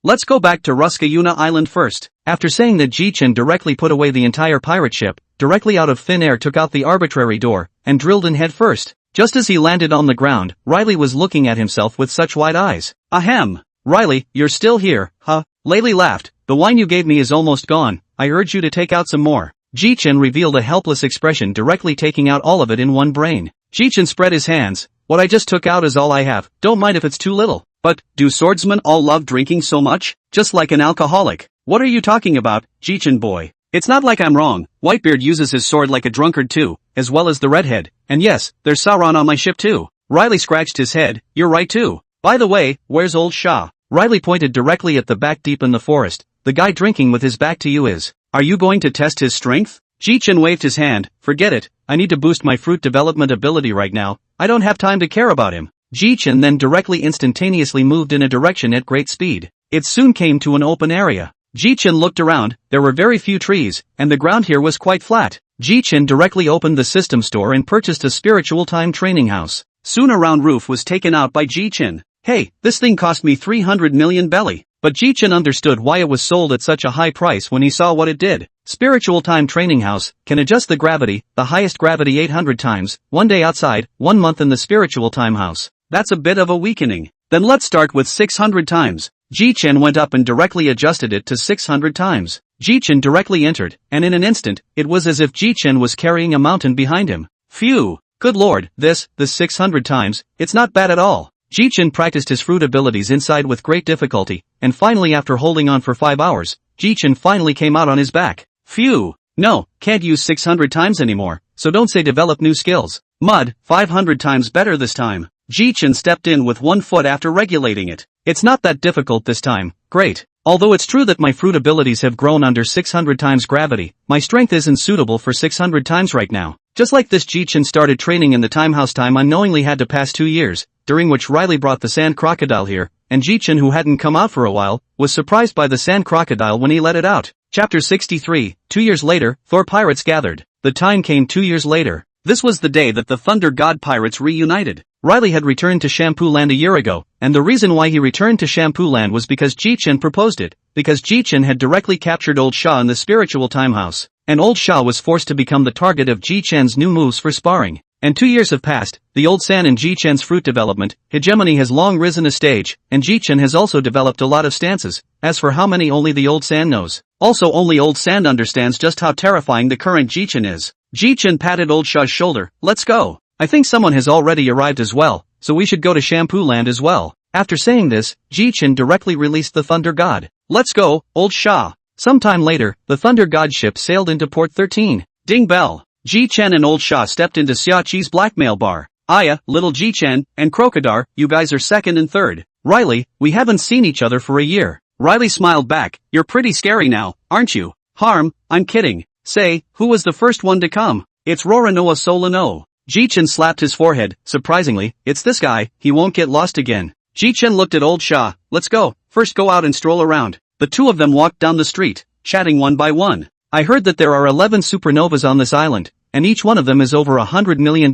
Let's go back to Ruskayuna Island first. After saying that, Ji Chen directly put away the entire pirate ship, directly out of thin air took out the arbitrary door, and drilled in head first. Just as he landed on the ground, Riley was looking at himself with such wide eyes. Ahem! Riley, you're still here, huh? Laylee laughed, the wine you gave me is almost gone, I urge you to take out some more. Ji Chen revealed a helpless expression directly taking out all of it in one brain. Ji Chen spread his hands, what I just took out is all I have, don't mind if it's too little. But, do swordsmen all love drinking so much? Just like an alcoholic? What are you talking about, Ji Chen boy? It's not like I'm wrong, Whitebeard uses his sword like a drunkard too, as well as the redhead, and yes, there's Sauron on my ship too. Riley scratched his head, you're right too. By the way, where's old Shah? Riley pointed directly at the back deep in the forest. The guy drinking with his back to you is. Are you going to test his strength? Ji Chen waved his hand, forget it, I need to boost my fruit development ability right now, I don't have time to care about him. Ji Chen then directly instantaneously moved in a direction at great speed. It soon came to an open area. Ji Chen looked around, there were very few trees, and the ground here was quite flat. Ji Chen directly opened the system store and purchased a spiritual time training house. Soon a round roof was taken out by Ji Chen. Hey, this thing cost me 300 million belly. But Ji Chen understood why it was sold at such a high price when he saw what it did. Spiritual time training house, can adjust the gravity, the highest gravity 800 times, 1 day outside, 1 month in the spiritual time house. That's a bit of a weakening. Then let's start with 600 times. Ji Chen went up and directly adjusted it to 600 times. Ji Chen directly entered, and in an instant, it was as if Ji Chen was carrying a mountain behind him. Phew! Good lord, this 600 times, it's not bad at all. Ji Chen practiced his fruit abilities inside with great difficulty, and finally after holding on for 5 hours, Ji Chen finally came out on his back. Phew! No, can't use 600 times anymore, so don't say develop new skills. Mud, 500 times better this time. Ji Chen stepped in with 1 foot after regulating it. It's not that difficult this time, great. Although it's true that my fruit abilities have grown under 600 times gravity, my strength isn't suitable for 600 times right now. Just like this, Ji Chen started training in the time house. Time unknowingly had to pass 2 years, during which Riley brought the sand crocodile here, and Ji Chen, who hadn't come out for a while, was surprised by the sand crocodile when he let it out. Chapter 63, 2 years later, Thor pirates gathered. The time came 2 years later. This was the day that the Thunder God pirates reunited. Riley had returned to Shampoo Land a year ago, and the reason why he returned to Shampoo Land was because Ji Chen proposed it, because Ji Chen had directly captured Old Shah in the spiritual time house, and Old Shah was forced to become the target of Ji Chen's new moves for sparring. And 2 years have passed. The old San and Ji Chen's fruit development hegemony has long risen a stage, and Ji Chen has also developed a lot of stances. As for how many, only the old San knows. Also, only old San understands just how terrifying the current Ji Chen is. Ji Chen patted old Sha's shoulder. Let's go. I think someone has already arrived as well, so we should go to Shampoo Land as well. After saying this, Ji Chen directly released the Thunder God. Let's go, old Sha. Sometime later, the Thunder God ship sailed into Port 13. Ding bell. Ji Chen and old Sha stepped into Xia Chi's blackmail bar. Aya, little Ji Chen, and Crocodile, you guys are second and third. Riley, we haven't seen each other for a year. Riley smiled back. You're pretty scary now, aren't you? Harm, I'm kidding. Say, who was the first one to come? It's Roranoa Solano. Ji Chen slapped his forehead. Surprisingly, it's this guy, he won't get lost again. Ji Chen looked at old Sha. Let's go, first go out and stroll around. The two of them walked down the street, chatting one by one. I heard that there are 11 supernovas on this island, and each one of them is over $100 million.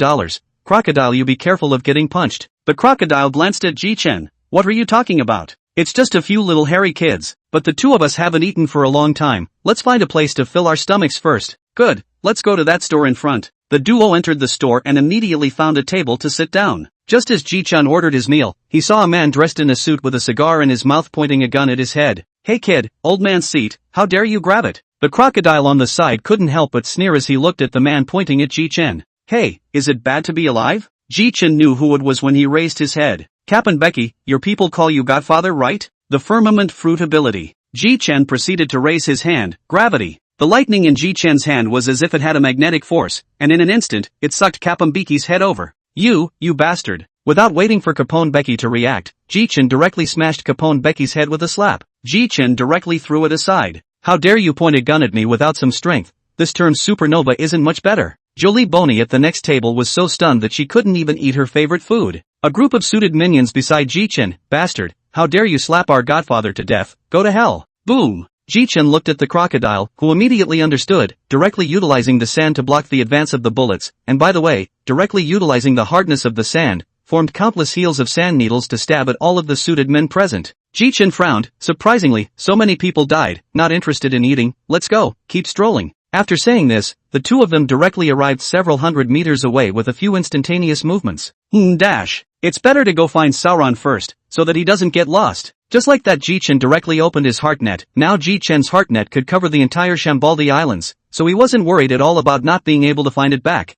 Crocodile, you be careful of getting punched. The crocodile glanced at Ji Chen. What are you talking about? It's just a few little hairy kids, but the two of us haven't eaten for a long time. Let's find a place to fill our stomachs first. Good, let's go to that store in front. The duo entered the store and immediately found a table to sit down. Just as Ji Chen ordered his meal, he saw a man dressed in a suit with a cigar in his mouth pointing a gun at his head. Hey kid, old man's seat, how dare you grab it? The crocodile on the side couldn't help but sneer as he looked at the man pointing at Ji Chen. Hey, is it bad to be alive? Ji Chen knew who it was when he raised his head. Cap'n Becky, your people call you Godfather, right? The firmament fruit ability. Ji Chen proceeded to raise his hand. Gravity. The lightning in Ji Chen's hand was as if it had a magnetic force, and in an instant, it sucked Cap'n Becky's head over. You bastard. Without waiting for Capone Becky to react, Ji Chen directly smashed Capone Becky's head with a slap. Ji Chen directly threw it aside. How dare you point a gun at me without some strength? This term supernova isn't much better. Jolie Boney at the next table was so stunned that she couldn't even eat her favorite food. A group of suited minions beside Ji Chen. Bastard, how dare you slap our godfather to death? Go to hell. Boom. Ji Chen looked at the crocodile, who immediately understood, directly utilizing the sand to block the advance of the bullets, and by the way, directly utilizing the hardness of the sand, formed countless heels of sand needles to stab at all of the suited men present. Ji Chen frowned. Surprisingly, so many people died. Not interested in eating. Let's go, keep strolling. After saying this, the two of them directly arrived several hundred meters away with a few instantaneous movements. Dash. It's better to go find Sauron first, so that he doesn't get lost. Just like that, Ji Chen directly opened his heart net. Now Ji Chen's heart net could cover the entire Shambaldi Islands, so he wasn't worried at all about not being able to find it back.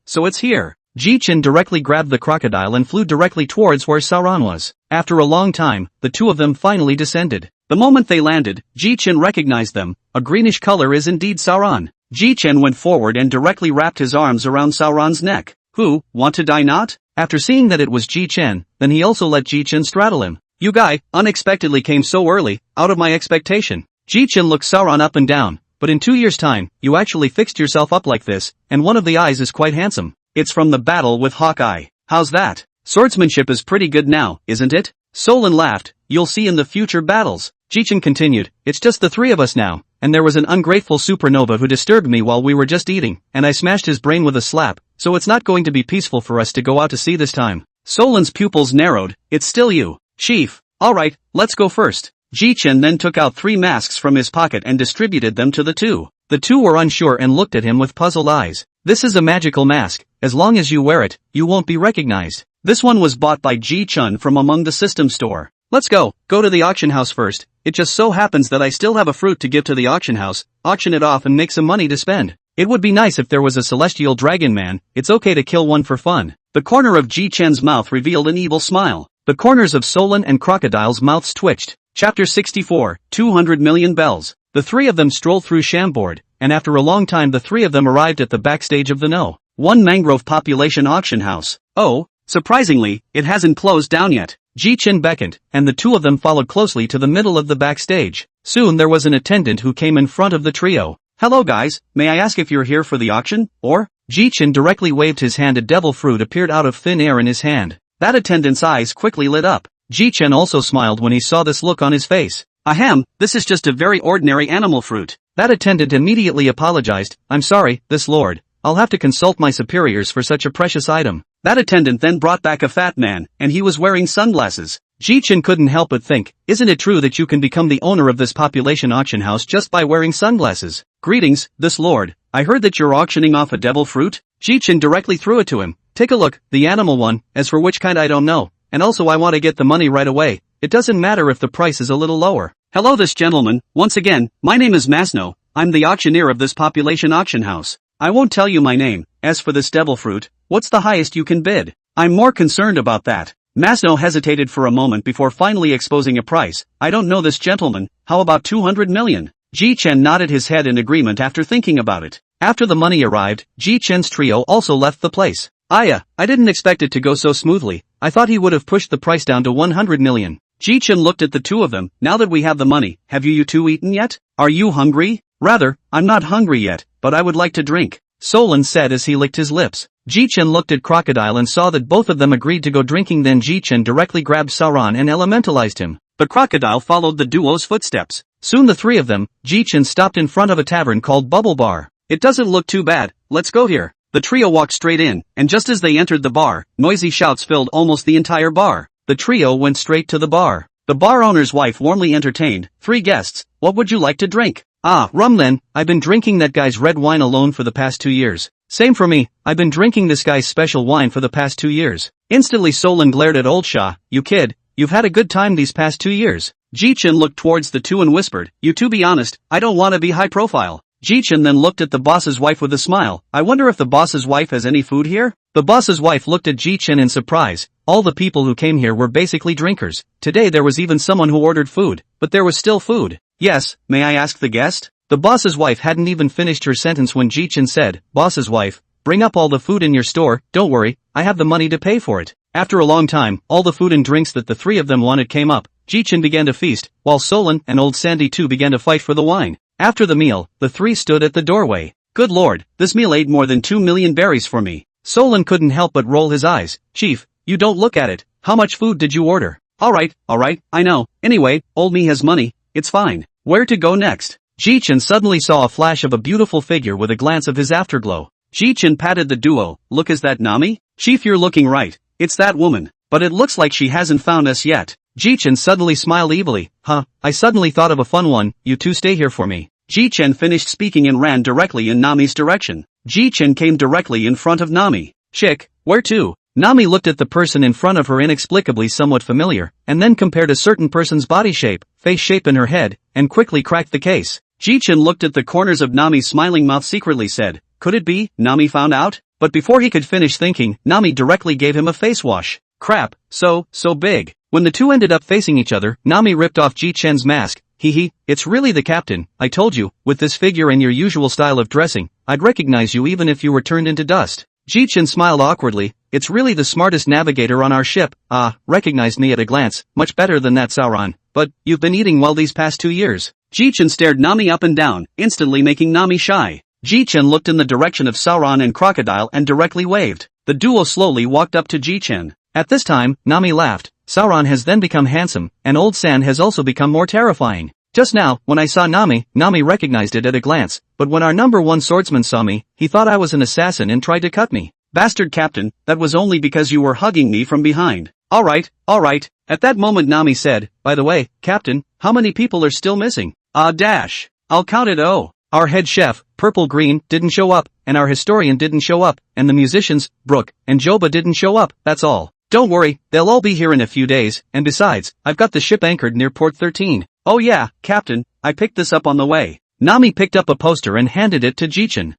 So it's here. Ji Chen directly grabbed the crocodile and flew directly towards where Sauron was. After a long time, the two of them finally descended. The moment they landed, Ji Chen recognized them. A greenish color is indeed Sauron. Ji Chen went forward and directly wrapped his arms around Sauron's neck. Who, want to die not? After seeing that it was Ji Chen, then he also let Ji Chen straddle him. You guy, unexpectedly came so early, out of my expectation. Ji Chen looked Sauron up and down, but in 2 years' time, you actually fixed yourself up like this, and one of the eyes is quite handsome. It's from the battle with Hawkeye. How's that? Swordsmanship is pretty good now, isn't it? Solon laughed. You'll see in the future battles. Ji Chen continued. It's just the three of us now, and there was an ungrateful supernova who disturbed me while we were just eating, and I smashed his brain with a slap, so it's not going to be peaceful for us to go out to sea this time. Solon's pupils narrowed. It's still you, Chief. Alright, let's go first. Ji Chen then took out 3 masks from his pocket and distributed them to the two. The two were unsure and looked at him with puzzled eyes. This is a magical mask. As long as you wear it, you won't be recognized. This one was bought by Ji Chen from among the system store. Let's go to the auction house first. It just so happens that I still have a fruit to give to the auction house, auction it off and make some money to spend. It would be nice if there was a celestial dragon man. It's okay to kill one for fun. The corner of Ji Chen's mouth revealed an evil smile. The corners of Solon and Crocodile's mouths twitched. Chapter 64, 200 Million Bells. The three of them strolled through Chambord, and after a long time the three of them arrived at the backstage of the No. 1 Mangrove Population Auction House. Oh, surprisingly, it hasn't closed down yet. Ji Chen beckoned, and the two of them followed closely to the middle of the backstage. Soon there was an attendant who came in front of the trio. Hello guys, may I ask if you're here for the auction, or? Ji Chen directly waved his hand. A devil fruit appeared out of thin air in his hand. That attendant's eyes quickly lit up. Ji Chen also smiled when he saw this look on his face. Ahem, this is just a very ordinary animal fruit. That attendant immediately apologized. I'm sorry, this lord. I'll have to consult my superiors for such a precious item. That attendant then brought back a fat man, and he was wearing sunglasses. Ji Chen couldn't help but think, isn't it true that you can become the owner of this population auction house just by wearing sunglasses? Greetings, this lord. I heard that you're auctioning off a devil fruit? Ji Chen directly threw it to him. Take a look, the animal one, as for which kind I don't know, and also I want to get the money right away, it doesn't matter if the price is a little lower. Hello this gentleman, once again, my name is Masno, I'm the auctioneer of this population auction house. I won't tell you my name, as for this devil fruit, what's the highest you can bid? I'm more concerned about that. Masno hesitated for a moment before finally exposing a price. I don't know this gentleman, how about 200 million? Ji Chen nodded his head in agreement after thinking about it. After the money arrived, Ji Chen's trio also left the place. I didn't expect it to go so smoothly, I thought he would have pushed the price down to 100 million. Ji Chen looked at the two of them. Now that we have the money, have you two eaten yet? Are you hungry? Rather, I'm not hungry yet, but I would like to drink, Solon said as he licked his lips. Ji Chen looked at Crocodile and saw that both of them agreed to go drinking. Then Ji Chen directly grabbed Sauron and elementalized him. The crocodile followed the duo's footsteps. Soon the three of them, Ji Chen stopped in front of a tavern called Bubble Bar. It doesn't look too bad, let's go here. The trio walked straight in, and just as they entered the bar, noisy shouts filled almost the entire bar. The trio went straight to the bar. The bar owner's wife warmly entertained 3 guests. What would you like to drink? Rum then, I've been drinking that guy's red wine alone for the past 2 years. Same for me, I've been drinking this guy's special wine for the past 2 years. Instantly Solon glared at old Shah. You kid, you've had a good time these past 2 years. Ji Chen looked towards the two and whispered, you two be honest, I don't want to be high profile. Ji Chen then looked at the boss's wife with a smile. I wonder if the boss's wife has any food here? The boss's wife looked at Ji Chen in surprise. All the people who came here were basically drinkers. Today there was even someone who ordered food, but there was still food. Yes, may I ask the guest? The boss's wife hadn't even finished her sentence when Ji Chen said, boss's wife, bring up all the food in your store, don't worry, I have the money to pay for it. After a long time, all the food and drinks that the three of them wanted came up. Ji Chen began to feast, while Solon and old Sandy too began to fight for the wine. After the meal, the three stood at the doorway. Good lord, this meal ate more than 2 million berries for me. Solon couldn't help but roll his eyes. Chief, you don't look at it. How much food did you order? Alright, I know. Anyway, old me has money, it's fine. Where to go next? Ji Chen suddenly saw a flash of a beautiful figure with a glance of his afterglow. Ji Chen patted the duo. Look, is that Nami? Chief, you're looking right. It's that woman. But it looks like she hasn't found us yet. Ji Chen suddenly smiled evilly. I suddenly thought of a fun one, you two stay here for me. Ji Chen finished speaking and ran directly in Nami's direction. Ji Chen came directly in front of Nami. Chick, where to? Nami looked at the person in front of her inexplicably somewhat familiar, and then compared a certain person's body shape, face shape in her head, and quickly cracked the case. Ji Chen looked at the corners of Nami's smiling mouth secretly said, could it be, Nami found out? But before he could finish thinking, Nami directly gave him a face wash. Crap, so big. When the two ended up facing each other, Nami ripped off Ji Chen's mask. It's really the captain, I told you, with this figure and your usual style of dressing, I'd recognize you even if you were turned into dust. Ji Chen smiled awkwardly, it's really the smartest navigator on our ship. Recognized me at a glance, much better than that Sauron, but, you've been eating well these past 2 years. Ji Chen stared Nami up and down, instantly making Nami shy. Ji Chen looked in the direction of Sauron and Crocodile and directly waved. The duo slowly walked up to Ji Chen. At this time, Nami laughed. Sauron has then become handsome, and Old San has also become more terrifying. Just now, when I saw Nami recognized it at a glance, but when our number 1 swordsman saw me, he thought I was an assassin and tried to cut me. Bastard captain, that was only because you were hugging me from behind. Alright. At that moment Nami said, by the way, captain, how many people are still missing? I'll count it. Our head chef, Purple Green, didn't show up, and our historian didn't show up, and the musicians, Brooke and Joba didn't show up, that's all. Don't worry, they'll all be here in a few days, and besides, I've got the ship anchored near Port 13. Oh yeah, captain, I picked this up on the way. Nami picked up a poster and handed it to Ji Chen.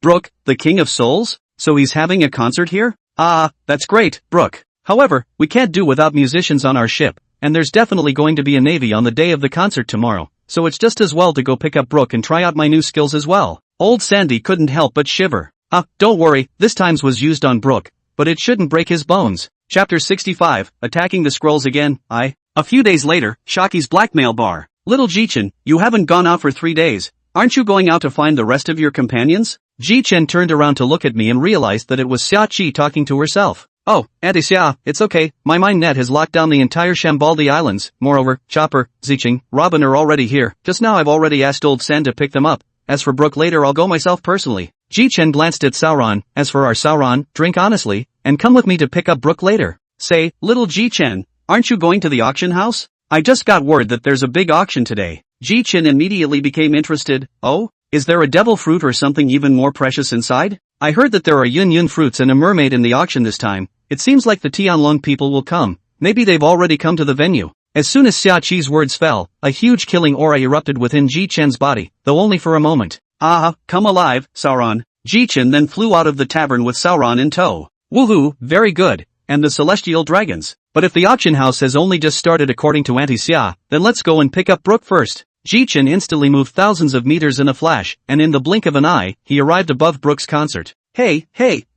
Brooke, the King of Souls? So he's having a concert here? That's great, Brooke. However, we can't do without musicians on our ship, and there's definitely going to be a navy on the day of the concert tomorrow, so it's just as well to go pick up Brooke and try out my new skills as well. Old Sandy couldn't help but shiver. Don't worry, this time's was used on Brooke, but it shouldn't break his bones. Chapter 65, Attacking the Scrolls Again. A few days later, Shaki's blackmail bar. Little Ji Chen, you haven't gone out for 3 days. Aren't you going out to find the rest of your companions? Ji Chen turned around to look at me and realized that it was Xia Qi talking to herself. Oh, Auntie Xia, it's okay, my mine net has locked down the entire Shambaldi Islands. Moreover, Chopper, Zicheng, Robin are already here. Just now I've already asked Old San to pick them up. As for Brooke, later I'll go myself personally. Ji Chen glanced at Sauron. As for our Sauron, drink honestly, and come with me to pick up Brooke later. Say, little Ji Chen, aren't you going to the auction house? I just got word that there's a big auction today. Ji Chen immediately became interested. Oh? Is there a devil fruit or something even more precious inside? I heard that there are yun fruits and a mermaid in the auction this time. It seems like the Tianlong people will come. Maybe they've already come to the venue. As soon as Xia Qi's words fell, a huge killing aura erupted within Ji Chen's body, though only for a moment. Ah, come alive, Sauron. Ji Chen then flew out of the tavern with Sauron in tow. Woohoo, very good. And the celestial dragons. But if the auction house has only just started according to Auntie Xia, then let's go and pick up Brook first. Ji Chen instantly moved thousands of meters in a flash, and in the blink of an eye, he arrived above Brook's concert. Hey,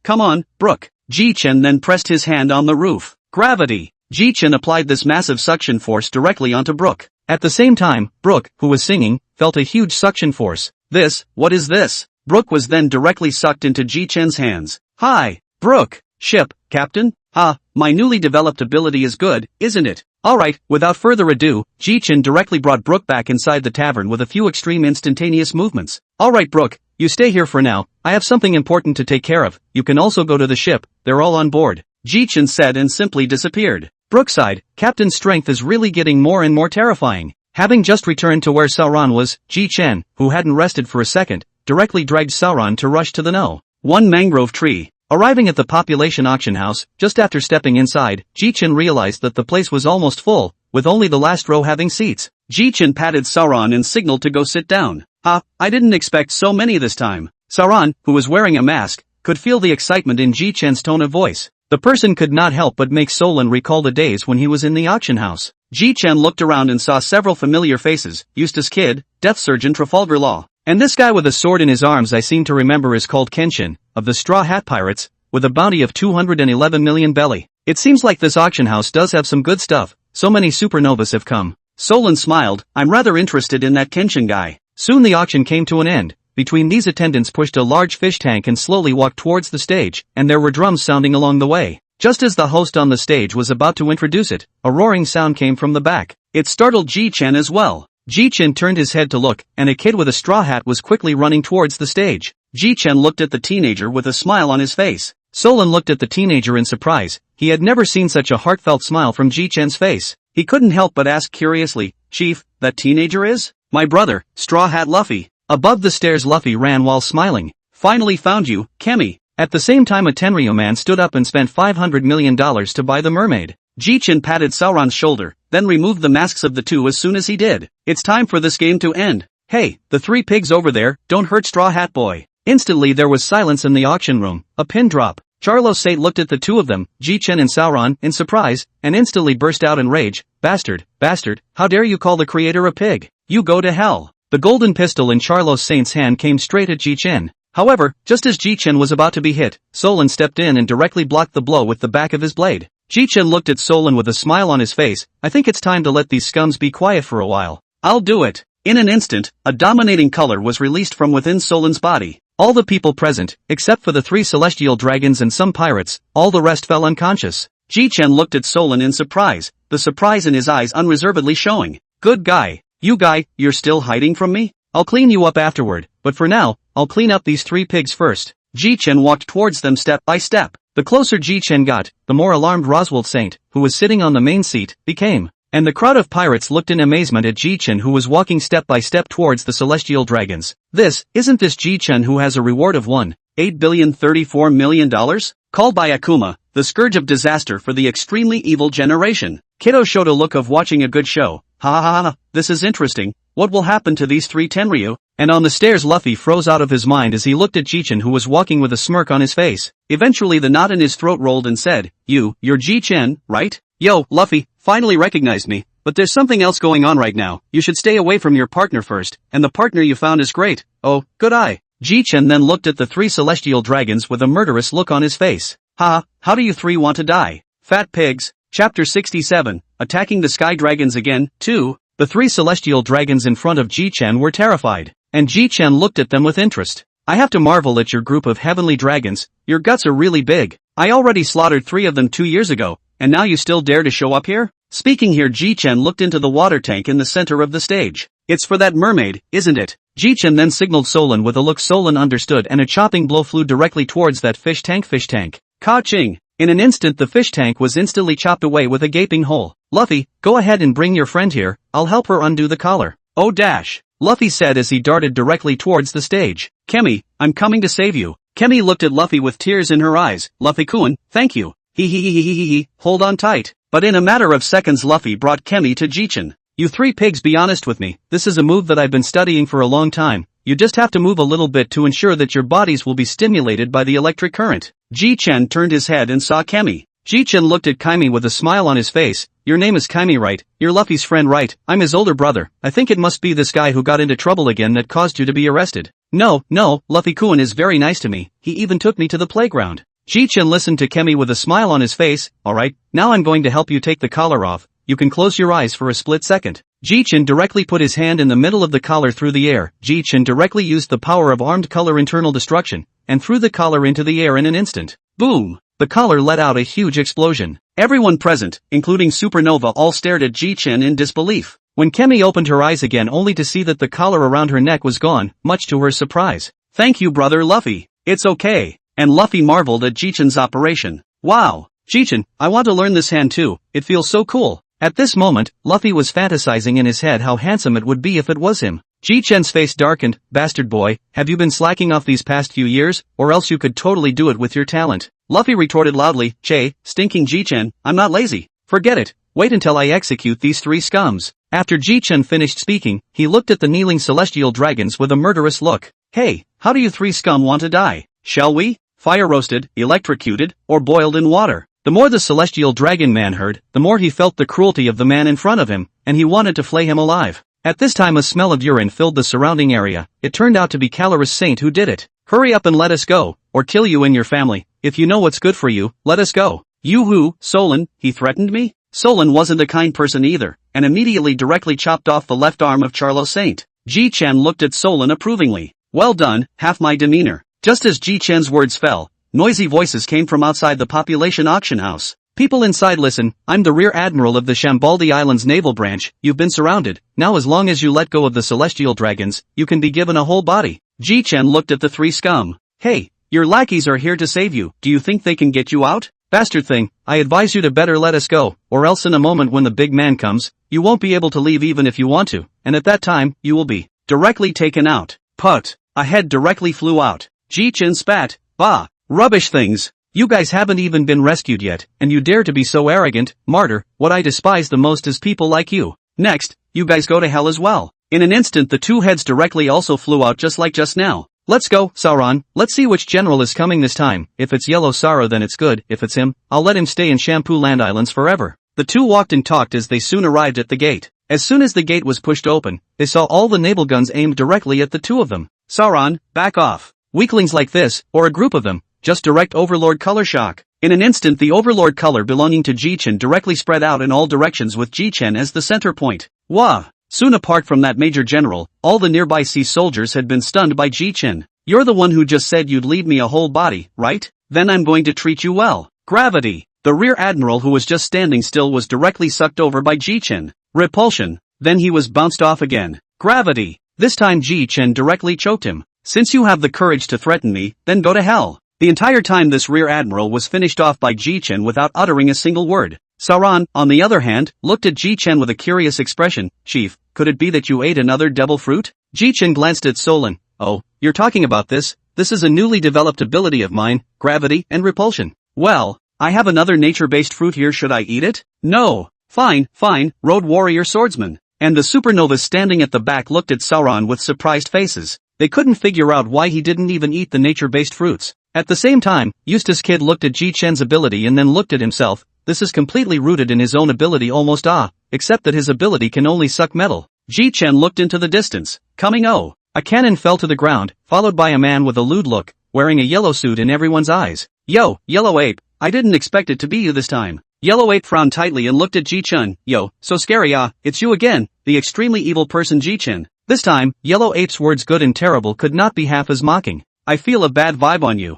come on, Brook. Ji Chen then pressed his hand on the roof. Gravity. Ji Chen applied this massive suction force directly onto Brook. At the same time, Brook, who was singing, felt a huge suction force. What is this? Brook was then directly sucked into Ji Chen's hands. Hi, Brook. Ship, Captain? My newly developed ability is good, isn't it? Alright, without further ado, Ji Chen directly brought Brook back inside the tavern with a few extreme instantaneous movements. Alright Brook, you stay here for now, I have something important to take care of, you can also go to the ship, they're all on board. Ji Chen said and simply disappeared. Brook sighed, Captain's strength is really getting more and more terrifying. Having just returned to where Sauron was, Ji Chen, who hadn't rested for a second, directly dragged Sauron to rush to the No.1 mangrove tree. Arriving at the population auction house, just after stepping inside, Ji Chen realized that the place was almost full, with only the last row having seats. Ji Chen patted Sauron and signaled to go sit down. I didn't expect so many this time. Sauron, who was wearing a mask, could feel the excitement in Ji Chen's tone of voice. The person could not help but make Solon recall the days when he was in the auction house. Ji Chen looked around and saw several familiar faces, Eustace Kidd, Death Surgeon Trafalgar Law. And this guy with a sword in his arms I seem to remember is called Kenshin, of the Straw Hat Pirates, with a bounty of 211 million belly. It seems like this auction house does have some good stuff, so many supernovas have come. Solon smiled, I'm rather interested in that Kenshin guy. Soon the auction came to an end. Between these attendants pushed a large fish tank and slowly walked towards the stage, and there were drums sounding along the way. Just as the host on the stage was about to introduce it, a roaring sound came from the back. It startled Ji Chen as well. Ji Chen turned his head to look, and a kid with a straw hat was quickly running towards the stage. Ji Chen looked at the teenager with a smile on his face. Solon looked at the teenager in surprise. He had never seen such a heartfelt smile from Ji Chen's face. He couldn't help but ask curiously, Chief, that teenager is? My brother, Straw Hat Luffy. Above the stairs Luffy ran while smiling. Finally found you, Kemi. At the same time a Tenryu man stood up and spent $500 million to buy the mermaid. Ji Chen patted Sauron's shoulder, then removed the masks of the two as soon as he did. It's time for this game to end. Hey, the three pigs over there, don't hurt Straw Hat Boy. Instantly there was silence in the auction room, a pin drop. Charlo Sate looked at the two of them, Ji Chen and Sauron, in surprise, and instantly burst out in rage. Bastard, how dare you call the creator a pig? You go to hell. The golden pistol in Charlo Sate's hand came straight at Ji Chen. However, just as Ji Chen was about to be hit, Solon stepped in and directly blocked the blow with the back of his blade. Ji Chen looked at Solon with a smile on his face. I think it's time to let these scums be quiet for a while. I'll do it. In an instant, a dominating color was released from within Solon's body. All the people present, except for the three celestial dragons and some pirates, all the rest fell unconscious. Ji Chen looked at Solon in surprise, the surprise in his eyes unreservedly showing. Good guy. You guy, you're still hiding from me? I'll clean you up afterward, but for now, I'll clean up these three pigs first. Ji Chen walked towards them step by step. The closer Ji Chen got, the more alarmed Roswald Saint, who was sitting on the main seat, became. And the crowd of pirates looked in amazement at Ji Chen who was walking step by step towards the celestial dragons. Isn't this Ji Chen who has a reward of $1.834 billion? Called by Akuma, the scourge of disaster for the extremely evil generation. Kiddo showed a look of watching a good show. Ha, this is interesting. What will happen to these three Tenryu? And on the stairs Luffy froze out of his mind as he looked at Ji Chen who was walking with a smirk on his face. Eventually the knot in his throat rolled and said, You're Ji Chen, right? Yo, Luffy, finally recognized me, but there's something else going on right now. You should stay away from your partner first, and the partner you found is great. Oh, good eye. Ji Chen then looked at the three celestial dragons with a murderous look on his face. How do you three want to die? Fat pigs. Chapter 67, Attacking the Sky Dragons Again, 2. The three celestial dragons in front of Ji Chen were terrified, and Ji Chen looked at them with interest. I have to marvel at your group of heavenly dragons, your guts are really big. I already slaughtered 3 of them 2 years ago, and now you still dare to show up here? Speaking here Ji Chen looked into the water tank in the center of the stage. It's for that mermaid, isn't it? Ji Chen then signaled Solon with a look Solon understood and a chopping blow flew directly towards that fish tank. Ka-ching! In an instant the fish tank was instantly chopped away with a gaping hole. Luffy, go ahead and bring your friend here, I'll help her undo the collar. Oh dash! Luffy said as he darted directly towards the stage. Kemi, I'm coming to save you. Kemi looked at Luffy with tears in her eyes. Luffy-kun, thank you. He, hold on tight. But in a matter of seconds Luffy brought Kemi to Ji Chen. You three pigs, be honest with me, this is a move that I've been studying for a long time. You just have to move a little bit to ensure that your bodies will be stimulated by the electric current. Ji Chen turned his head and saw Kemi. Ji Chen looked at Kemi with a smile on his face. Your name is Kemi, right? You're Luffy's friend, right? I'm his older brother. I think it must be this guy who got into trouble again that caused you to be arrested. No, Luffy-kun is very nice to me. He even took me to the playground. Ji Chen listened to Kemi with a smile on his face. Alright, now I'm going to help you take the collar off. You can close your eyes for a split second. Ji Chen directly put his hand in the middle of the collar through the air. Ji Chen directly used the power of armed collar internal destruction, and threw the collar into the air in an instant. Boom! The collar let out a huge explosion. Everyone present, including Supernova, all stared at Ji Chen in disbelief. When Kemi opened her eyes again only to see that the collar around her neck was gone, much to her surprise. Thank you, brother Luffy. It's okay. And Luffy marveled at Ji Chen's operation. Wow! Ji Chen, I want to learn this hand too, it feels so cool. At this moment, Luffy was fantasizing in his head how handsome it would be if it was him. Ji Chen's face darkened. Bastard boy, have you been slacking off these past few years, or else you could totally do it with your talent? Luffy retorted loudly. Che, stinking Ji Chen, I'm not lazy. Forget it. Wait until I execute these three scums. After Ji Chen finished speaking, he looked at the kneeling celestial dragons with a murderous look. Hey, how do you three scum want to die? Shall we? Fire roasted, electrocuted, or boiled in water? The more the celestial dragon man heard, the more he felt the cruelty of the man in front of him, and he wanted to flay him alive. At this time a smell of urine filled the surrounding area. It turned out to be Calorus Saint who did it. Hurry up and let us go, or kill you and your family. If you know what's good for you, let us go. You who, Solon, he threatened me? Solon wasn't a kind person either, and immediately directly chopped off the left arm of Charlo Saint. Ji Chen looked at Solon approvingly. Well done, half my demeanor. Just as Ji Chen's words fell, noisy voices came from outside the population auction house. People inside, listen, I'm the Rear Admiral of the Shambaldi Islands Naval Branch. You've been surrounded. Now as long as you let go of the celestial dragons, you can be given a whole body. Ji Chen looked at the three scum. Hey, your lackeys are here to save you. Do you think they can get you out? Bastard thing, I advise you to better let us go, or else in a moment when the big man comes, you won't be able to leave even if you want to, and at that time, you will be directly taken out. Put. A head directly flew out. Ji Chen spat. Bah. Rubbish things. You guys haven't even been rescued yet, and you dare to be so arrogant. Martyr, what I despise the most is people like you. Next, you guys go to hell as well. In an instant the two heads directly also flew out just like just now. Let's go, Sauron, let's see which general is coming this time. If it's Yellow Sorrow then it's good, if it's him, I'll let him stay in Shampoo Land Islands forever. The two walked and talked as they soon arrived at the gate. As soon as the gate was pushed open, they saw all the naval guns aimed directly at the two of them. Sauron, back off. Weaklings like this, or a group of them, just direct Overlord color shock. In an instant the Overlord color belonging to Ji Chen directly spread out in all directions with Ji Chen as the center point. Wah! Soon apart from that major general, all the nearby sea soldiers had been stunned by Ji Chen. You're the one who just said you'd leave me a whole body, right? Then I'm going to treat you well. Gravity. The Rear Admiral who was just standing still was directly sucked over by Ji Chen. Repulsion. Then he was bounced off again. Gravity. This time Ji Chen directly choked him. Since you have the courage to threaten me, then go to hell. The entire time this Rear Admiral was finished off by Ji Chen without uttering a single word. Sauron, on the other hand, looked at Ji Chen with a curious expression. Chief, could it be that you ate another devil fruit? Ji Chen glanced at Solon. Oh, you're talking about this? This is a newly developed ability of mine, gravity and repulsion. Well, I have another nature-based fruit here, should I eat it? No. Fine, Road Warrior Swordsman. And the supernovas standing at the back looked at Sauron with surprised faces. They couldn't figure out why he didn't even eat the nature-based fruits. At the same time, Eustace Kid looked at Ji Chen's ability and then looked at himself. This is completely rooted in his own ability almost except that his ability can only suck metal. Ji Chen looked into the distance. Coming a cannon fell to the ground, followed by a man with a lewd look, wearing a yellow suit in everyone's eyes. Yo, Yellow Ape, I didn't expect it to be you this time. Yellow Ape frowned tightly and looked at Ji Chen. Yo, so scary it's you again, the extremely evil person Ji Chen. This time, Yellow Ape's words good and terrible could not be half as mocking. I feel a bad vibe on you.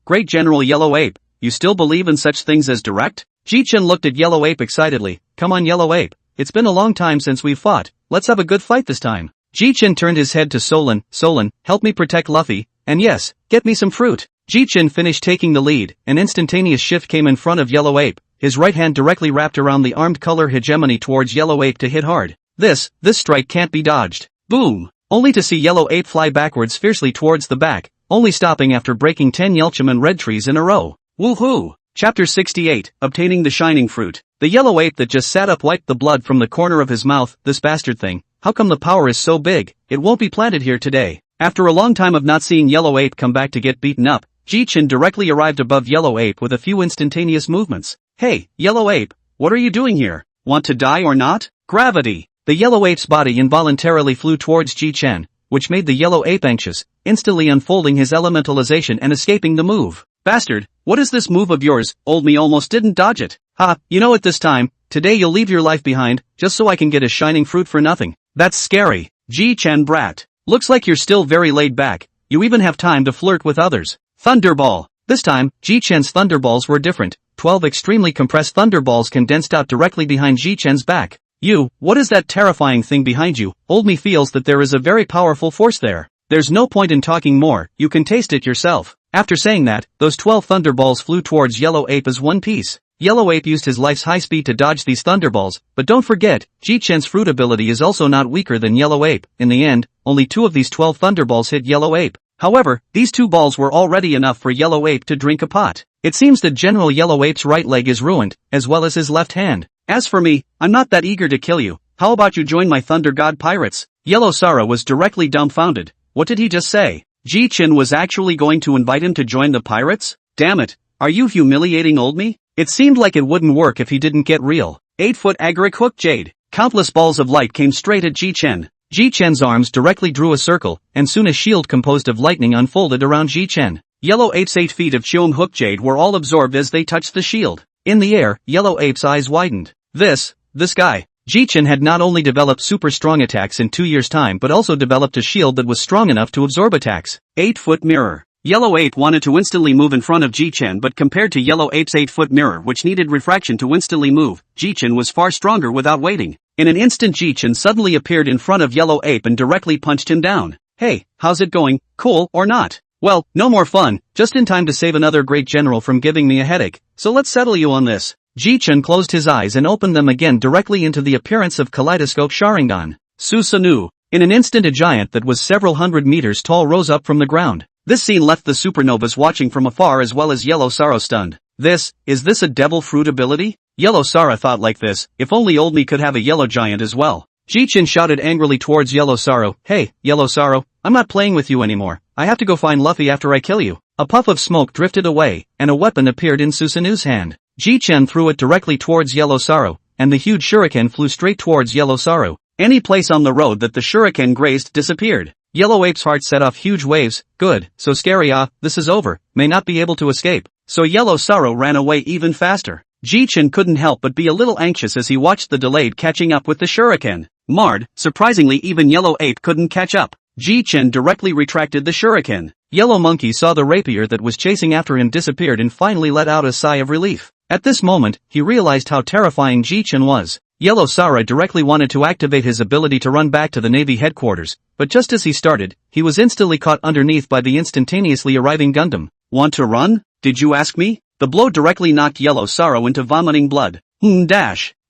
Great General Yellow Ape, you still believe in such things as direct? Ji Chen looked at Yellow Ape excitedly. Come on Yellow Ape, it's been a long time since we've fought, let's have a good fight this time. Ji Chen turned his head to Solon. Solon, help me protect Luffy, and yes, get me some fruit. Ji Chen finished taking the lead. An instantaneous shift came in front of Yellow Ape, his right hand directly wrapped around the armed color hegemony towards Yellow Ape to hit hard. This strike can't be dodged. Boom! Only to see Yellow Ape fly backwards fiercely towards the back, only stopping after breaking 10 Yelchaman red trees in a row. Woohoo! Chapter 68, Obtaining the Shining Fruit. The yellow ape that just sat up wiped the blood from the corner of his mouth. This bastard thing, how come the power is so big? It won't be planted here today. After a long time of not seeing Yellow Ape come back to get beaten up, Ji Chen directly arrived above Yellow Ape with a few instantaneous movements. Hey, Yellow Ape, what are you doing here? Want to die or not? Gravity! The Yellow Ape's body involuntarily flew towards Ji Chen, which made the Yellow Ape anxious, instantly unfolding his elementalization and escaping the move. Bastard, what is this move of yours? Old me almost didn't dodge it. Ha, you know it this time. Today you'll leave your life behind, just so I can get a shining fruit for nothing. That's scary. Ji Chen brat. Looks like you're still very laid back. You even have time to flirt with others. Thunderball. This time, Ji Chen's thunderballs were different. 12 extremely compressed thunderballs condensed out directly behind Ji Chen's back. You, what is that terrifying thing behind you? Old me feels that there is a very powerful force there. There's no point in talking more, you can taste it yourself. After saying that, those 12 thunderballs flew towards Yellow Ape as one piece. Yellow Ape used his life's high speed to dodge these thunderballs, but don't forget, Ji Chen's fruit ability is also not weaker than Yellow Ape. In the end, only 2 of these 12 thunderballs hit Yellow Ape. However, these 2 balls were already enough for Yellow Ape to drink a pot. It seems that General Yellow Ape's right leg is ruined, as well as his left hand. As for me, I'm not that eager to kill you. How about you join my Thunder God pirates? Yellow Sara was directly dumbfounded. What did he just say? Ji Chen was actually going to invite him to join the pirates? Damn it, are you humiliating old me? It seemed like it wouldn't work if he didn't get real. 8-foot agaric hook jade. Countless balls of light came straight at Ji Chen. Ji Chen's arms directly drew a circle, and soon a shield composed of lightning unfolded around Ji Chen. Yellow Ape's 8 feet of Cheom hook jade were all absorbed as they touched the shield. In the air, Yellow Ape's eyes widened. This guy. Ji Chen had not only developed super strong attacks in 2 years' time but also developed a shield that was strong enough to absorb attacks. 8-foot mirror. Yellow Ape wanted to instantly move in front of Ji Chen, but compared to Yellow Ape's 8-foot mirror which needed refraction to instantly move, Ji Chen was far stronger without waiting. In an instant Ji Chen suddenly appeared in front of Yellow Ape and directly punched him down. Hey, how's it going, cool or not? Well, no more fun, just in time to save another great general from giving me a headache, so let's settle you on this. Ji Chen closed his eyes and opened them again directly into the appearance of Kaleidoscope Sharingan. Susanoo. In an instant a giant that was several hundred meters tall rose up from the ground. This scene left the supernovas watching from afar as well as Yellow Sara stunned. Is this a devil fruit ability? Yellow Sara thought like this, if only old me could have a yellow giant as well. Ji Chen shouted angrily towards Yellow Sara, hey, Yellow Sara, I'm not playing with you anymore. I have to go find Luffy after I kill you. A puff of smoke drifted away, and a weapon appeared in Susanoo's hand. Ji Chen threw it directly towards Yellow Sara, and the huge shuriken flew straight towards Yellow Sara. Any place on the road that the shuriken grazed disappeared. Yellow Ape's heart set off huge waves. Good, so scary, this is over, may not be able to escape. So Yellow Sara ran away even faster. Ji Chen couldn't help but be a little anxious as he watched the delayed catching up with the shuriken. Marred, surprisingly even Yellow Ape couldn't catch up. Ji Chen directly retracted the shuriken. Yellow Monkey saw the rapier that was chasing after him disappeared and finally let out a sigh of relief. At this moment, he realized how terrifying Ji Chen was. Yellow Sara directly wanted to activate his ability to run back to the Navy headquarters, but just as he started, he was instantly caught underneath by the instantaneously arriving Gundam. Want to run? Did you ask me? The blow directly knocked Yellow Sara into vomiting blood.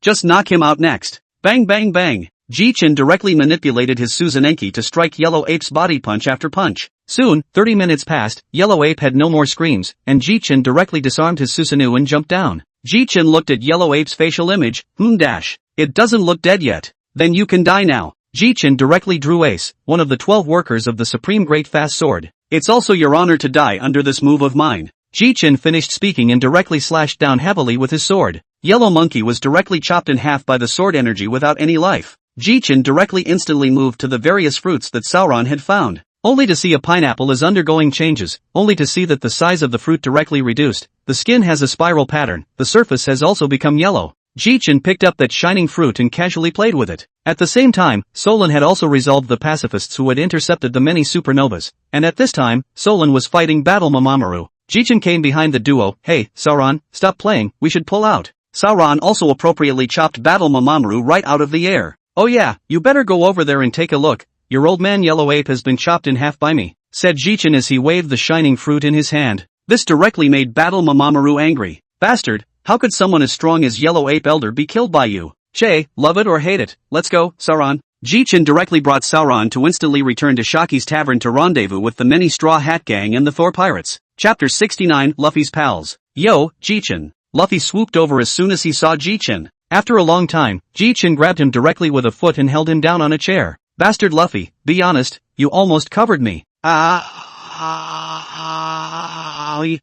Just knock him out next. Bang bang bang. Ji Chen directly manipulated his Susanenki to strike Yellow Ape's body punch after punch. Soon, 30 minutes passed, Yellow Ape had no more screams, and Ji Chen directly disarmed his Susanoo and jumped down. Ji Chen looked at Yellow Ape's facial image. It doesn't look dead yet. Then you can die now. Ji Chen directly drew Ace, one of the 12 workers of the Supreme Great Fast Sword. It's also your honor to die under this move of mine. Ji Chen finished speaking and directly slashed down heavily with his sword. Yellow Monkey was directly chopped in half by the sword energy without any life. Ji Chen directly instantly moved to the various fruits that Sauron had found. Only to see a pineapple is undergoing changes, only to see that the size of the fruit directly reduced. The skin has a spiral pattern, the surface has also become yellow. Ji Chen picked up that shining fruit and casually played with it. At the same time, Solon had also resolved the pacifists who had intercepted the many supernovas, and at this time, Solon was fighting Battle Mamamoru. Ji Chen came behind the duo. Hey, Sauron, stop playing, we should pull out. Sauron also appropriately chopped Battle Mamamoru right out of the air. Oh yeah, you better go over there and take a look. Your old man Yellow Ape has been chopped in half by me, said Ji Chen as he waved the shining fruit in his hand. This directly made Battle Mamamoru angry. Bastard, how could someone as strong as Yellow Ape Elder be killed by you? Che, love it or hate it, let's go, Sauron. Ji Chen directly brought Sauron to instantly return to Shaki's tavern to rendezvous with the many Straw Hat Gang and the Thor Pirates. Chapter 69 Luffy's Pals. Yo, Ji Chen. Luffy swooped over as soon as he saw Ji Chen. After a long time, Ji Chen grabbed him directly with a foot and held him down on a chair. Bastard Luffy, be honest, you almost covered me.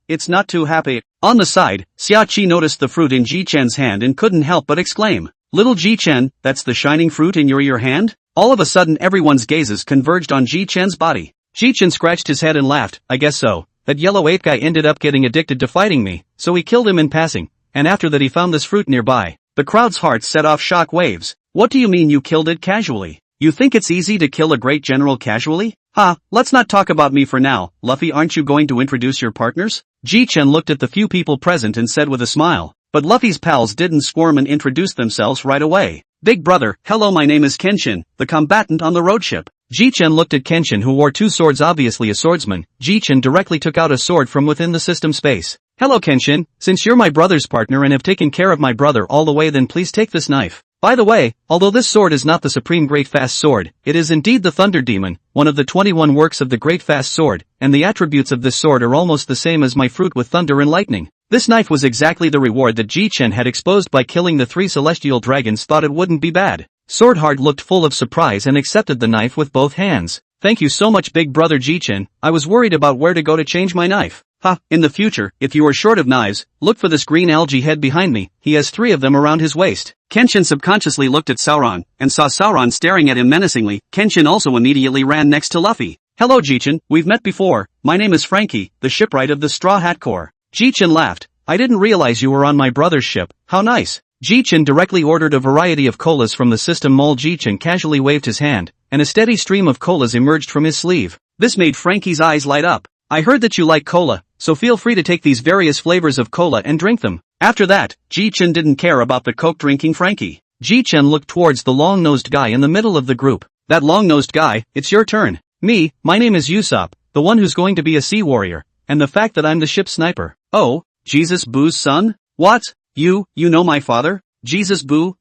It's not too happy. On the side, Xia Qi noticed the fruit in Ji Chen's hand and couldn't help but exclaim, "Little Ji Chen, that's the shining fruit in your hand?" All of a sudden everyone's gazes converged on Ji Chen's body. Ji Chen scratched his head and laughed, "I guess so. That yellow ape guy ended up getting addicted to fighting me, so he killed him in passing, and after that he found this fruit nearby." The crowd's hearts set off shock waves. "What do you mean you killed it casually? You think it's easy to kill a great general casually? Let's not talk about me for now. Luffy, aren't you going to introduce your partners?" Ji Chen looked at the few people present and said with a smile. But Luffy's pals didn't squirm and introduce themselves right away. "Big brother, hello, my name is Kenshin, the combatant on the road ship." Ji Chen looked at Kenshin, who wore two swords, obviously a swordsman. Ji Chen directly took out a sword from within the system space. "Hello Kenshin, since you're my brother's partner and have taken care of my brother all the way, then please take this knife. By the way, although this sword is not the supreme great fast sword, it is indeed the Thunder Demon, one of the 21 works of the great fast sword, and the attributes of this sword are almost the same as my fruit with thunder and lightning." This knife was exactly the reward that Ji Chen had exposed by killing the 3 celestial dragons. Thought it wouldn't be bad. Swordheart looked full of surprise and accepted the knife with both hands. "Thank you so much, big brother Ji Chen. I was worried about where to go to change my knife. In the future, if you are short of knives, look for this green algae head behind me. He has 3 of them around his waist." Kenshin subconsciously looked at Sauron, and saw Sauron staring at him menacingly. Kenshin also immediately ran next to Luffy. "Hello Ji Chen, we've met before. My name is Frankie, the shipwright of the Straw Hat Corps." Ji Chen laughed. "I didn't realize you were on my brother's ship. How nice." Ji Chen directly ordered a variety of colas from the system mall. Ji Chen casually waved his hand, and a steady stream of colas emerged from his sleeve. This made Frankie's eyes light up. "I heard that you like cola, so feel free to take these various flavors of cola and drink them." After that, Ji Chen didn't care about the coke drinking Frankie. Ji Chen looked towards the long-nosed guy in the middle of the group. "That long-nosed guy, it's your turn." "Me, my name is Usopp, the one who's going to be a sea warrior, and the fact that I'm the ship's sniper." "Oh, Jesus Boo's son? What? You know my father? Jesus Boo?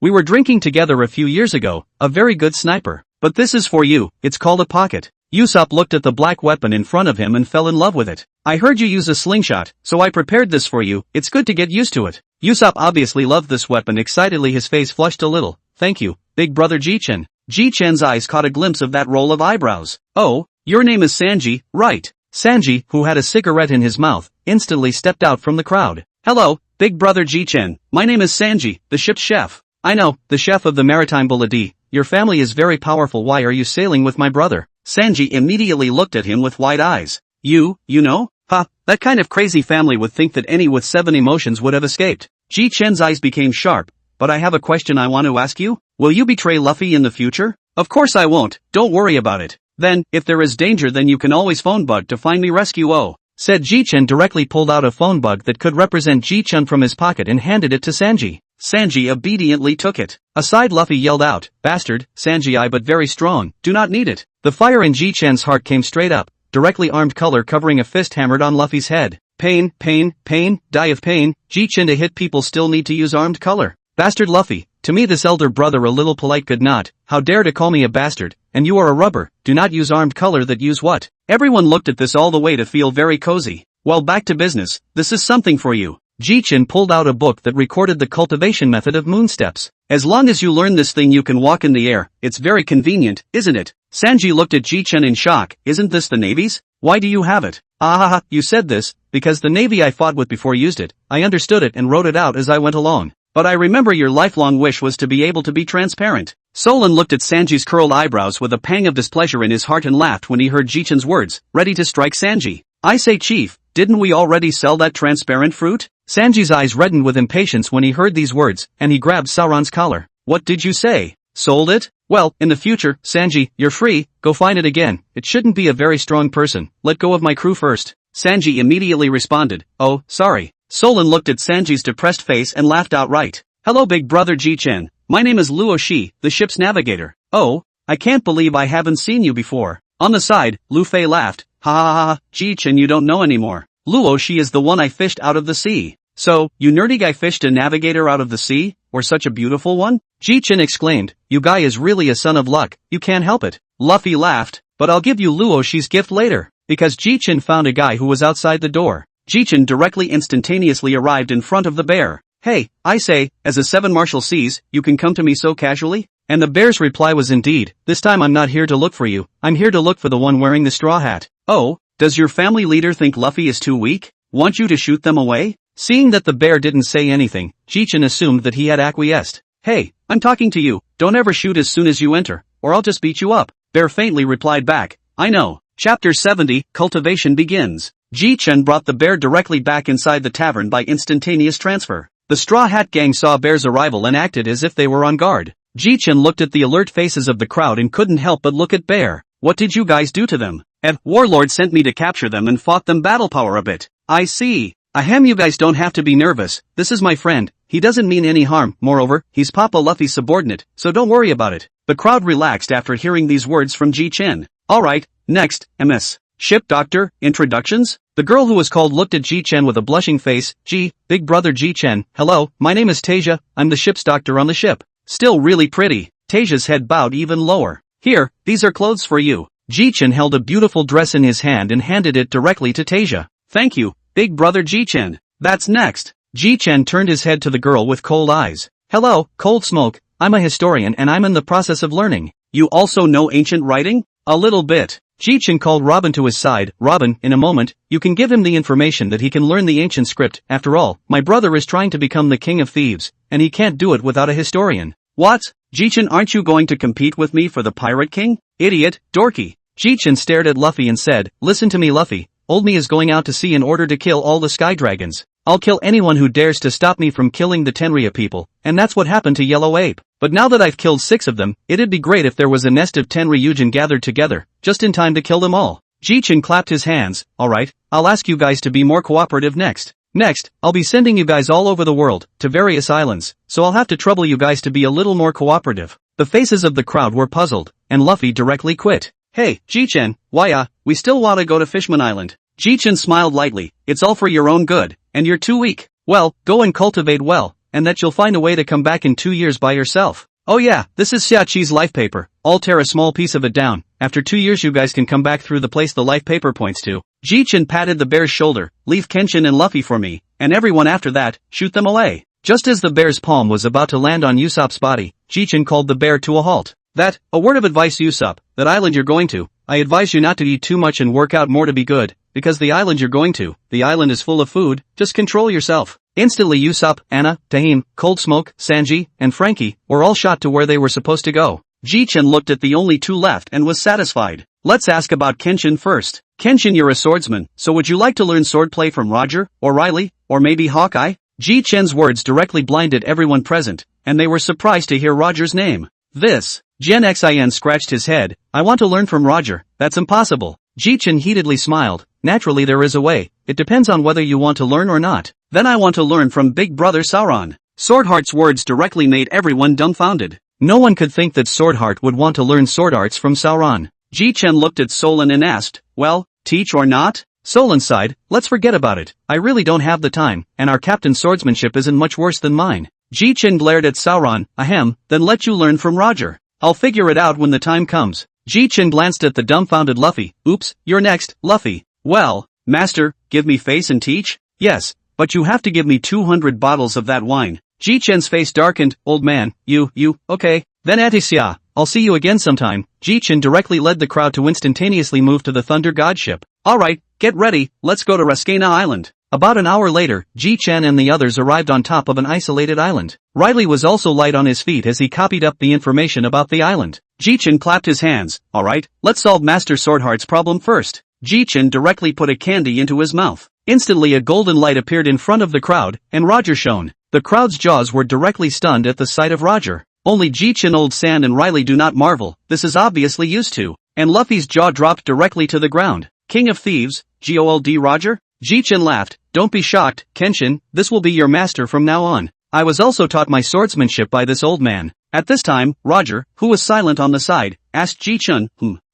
We were drinking together a few years ago, a very good sniper. But this is for you, it's called a pocket." Usopp looked at the black weapon in front of him and fell in love with it. "I heard you use a slingshot, so I prepared this for you. It's good to get used to it." Usopp obviously loved this weapon. Excitedly his face flushed a little. "Thank you, big brother Ji Chen." Ji Chen's eyes caught a glimpse of that roll of eyebrows. "Oh, your name is Sanji, right?" Sanji, who had a cigarette in his mouth, instantly stepped out from the crowd. "Hello, big brother Ji Chen. My name is Sanji, the ship's chef." "I know, the chef of the maritime Buladi. Your family is very powerful. Why are you sailing with my brother?" Sanji immediately looked at him with wide eyes. You know? That kind of crazy family would think that any with 7 emotions would have escaped." Ji Chen's eyes became sharp. "But I have a question I want to ask you. Will you betray Luffy in the future?" "Of course I won't, don't worry about it." "Then, if there is danger, then you can always phone Bug to find me rescue said Ji Chen. Directly pulled out a phone bug that could represent Ji Chen from his pocket and handed it to Sanji. Sanji obediently took it. Aside, Luffy yelled out, "Bastard, Sanji, I but very strong, do not need it." The fire in Ji Chen's heart came straight up. Directly armed color covering a fist hammered on Luffy's head. "Pain, pain, pain, die of pain." Ji Chen, to hit people still need to use armed color. "Bastard Luffy, to me this elder brother a little polite could not. How dare to call me a bastard, and you are a rubber. Do not use armed color. That use what?" Everyone looked at this all the way to feel very cozy. "Well, back to business, this is something for you." Ji Chen pulled out a book that recorded the cultivation method of moon steps. "As long as you learn this thing you can walk in the air. It's very convenient, isn't it?" Sanji looked at Ji Chen in shock. "Isn't this the Navy's? Why do you have it?" You said this, because the Navy I fought with before used it. I understood it and wrote it out as I went along. But I remember your lifelong wish was to be able to be transparent." Solon looked at Sanji's curled eyebrows with a pang of displeasure in his heart and laughed when he heard Ji Chen's words, ready to strike Sanji. "I say, Chief, didn't we already sell that transparent fruit?" Sanji's eyes reddened with impatience when he heard these words, and he grabbed Sauron's collar. "What did you say? Sold it? Well, in the future, Sanji, you're free, go find it again. It shouldn't be a very strong person. Let go of my crew first." Sanji immediately responded, "Oh, sorry." Solon looked at Sanji's depressed face and laughed outright. "Hello big brother Ji Chen. My name is Luo Shi, the ship's navigator." "Oh, I can't believe I haven't seen you before." On the side, Lu Fei laughed. "Ha, Ji Chen, you don't know anymore. Luo Shi is the one I fished out of the sea." "So, you nerdy guy fished a navigator out of the sea, or such a beautiful one?" Ji Chen exclaimed. you guy is really a son of luck, you can't help it. Luffy laughed, but I'll give you Luoshi's gift later, because Ji Chen found a guy who was outside the door. Ji Chen directly instantaneously arrived in front of the bear. Hey, I say, as a seven marshal sees, you can come to me so casually? And the bear's reply was indeed, this time I'm not here to look for you, I'm here to look for the one wearing the straw hat. Oh, does your family leader think Luffy is too weak? Want you to shoot them away? Seeing that the bear didn't say anything, Ji Chen assumed that he had acquiesced. Hey, I'm talking to you, don't ever shoot as soon as you enter, or I'll just beat you up. Bear faintly replied back, I know. Chapter 70, Cultivation begins. Ji Chen brought the bear directly back inside the tavern by instantaneous transfer. The Straw Hat Gang saw Bear's arrival and acted as if they were on guard. Ji Chen looked at the alert faces of the crowd and couldn't help but look at Bear. What did you guys do to them? Warlord sent me to capture them and fought them battle power a bit. I see. Ahem, you guys don't have to be nervous, this is my friend, he doesn't mean any harm, moreover, he's Papa Luffy's subordinate, so don't worry about it. The crowd relaxed after hearing these words from Ji Chen. Alright, next, MS. Ship Doctor, introductions? The girl who was called looked at Ji Chen with a blushing face. Big brother Ji Chen, hello, my name is Tasia, I'm the ship's doctor on the ship. Still really pretty. Tasia's head bowed even lower. Here, these are clothes for you. Ji Chen held a beautiful dress in his hand and handed it directly to Tasia. Thank you, big brother Ji Chen. That's next. Ji Chen turned his head to the girl with cold eyes. Hello, Cold Smoke, I'm a historian and I'm in the process of learning. You also know ancient writing? A little bit. Ji Chen called Robin to his side. Robin, in a moment, you can give him the information that he can learn the ancient script. After all, my brother is trying to become the king of thieves, and he can't do it without a historian. What? Ji Chen, aren't you going to compete with me for the Pirate King? Idiot, dorky. Ji Chen stared at Luffy and said, listen to me Luffy, Old Me is going out to sea in order to kill all the sky dragons. I'll kill anyone who dares to stop me from killing the Tenryou people, and that's what happened to Yellow Ape. But now that I've killed 6 of them, it'd be great if there was a nest of Tenryujin gathered together, just in time to kill them all. Ji Chen clapped his hands. Alright, I'll ask you guys to be more cooperative next. Next, I'll be sending you guys all over the world, to various islands, so I'll have to trouble you guys to be a little more cooperative. The faces of the crowd were puzzled, and Luffy directly quit. Hey, Ji Chen, why we still wanna go to Fishman Island. Ji Chen smiled lightly, it's all for your own good, and you're too weak. Well, go and cultivate well, and that you'll find a way to come back in 2 years by yourself. Oh yeah, this is Xiaqi's life paper, I'll tear a small piece of it down, after 2 years you guys can come back through the place the life paper points to. Ji Chen patted the bear's shoulder, leave Kenshin and Luffy for me, and everyone after that, shoot them away. Just as the bear's palm was about to land on Usopp's body, Ji Chen called the bear to a halt. A word of advice Usopp, that island you're going to, I advise you not to eat too much and work out more to be good, because the island you're going to, the island is full of food, just control yourself. Instantly Usopp, Anna, Tahim, Cold Smoke, Sanji, and Frankie, were all shot to where they were supposed to go. Ji Chen looked at the only 2 left and was satisfied. Let's ask about Kenshin first. Kenshin, you're a swordsman, so would you like to learn swordplay from Roger, or Riley, or maybe Hawkeye? Ji Chen's words directly blinded everyone present, and they were surprised to hear Roger's name. Gen Xin scratched his head. I want to learn from Roger, that's impossible. Ji Chen heatedly smiled. Naturally there is a way, it depends on whether you want to learn or not. Then I want to learn from Big Brother Sauron. Swordheart's words directly made everyone dumbfounded. No one could think that Swordheart would want to learn sword arts from Sauron. Ji Chen looked at Solon and asked, well, teach or not? Solon sighed, let's forget about it, I really don't have the time, and our captain's swordsmanship isn't much worse than mine. Ji Chen glared at Sauron, ahem, then let you learn from Roger. I'll figure it out when the time comes. Ji Chen glanced at the dumbfounded Luffy. Oops, you're next, Luffy. Well, master, give me face and teach? Yes, but you have to give me 200 bottles of that wine. Ji Chen's face darkened. Old man, okay, then Atisya, I'll see you again sometime. Ji Chen directly led the crowd to instantaneously move to the Thunder God ship. Alright, get ready, let's go to Raskena Island. About an hour later, Ji Chen and the others arrived on top of an isolated island. Riley was also light on his feet as he copied up the information about the island. Ji Chen clapped his hands. Alright, let's solve Master Swordheart's problem first. Ji Chen directly put a candy into his mouth. Instantly a golden light appeared in front of the crowd, and Roger shone. The crowd's jaws were directly stunned at the sight of Roger. Only Ji Chen, Old Sand and Riley do not marvel, this is obviously used to. And Luffy's jaw dropped directly to the ground. King of Thieves, Gold Roger? Ji Chen laughed. Don't be shocked, Kenshin, this will be your master from now on. I was also taught my swordsmanship by this old man. At this time, Roger, who was silent on the side, asked Ji Chen,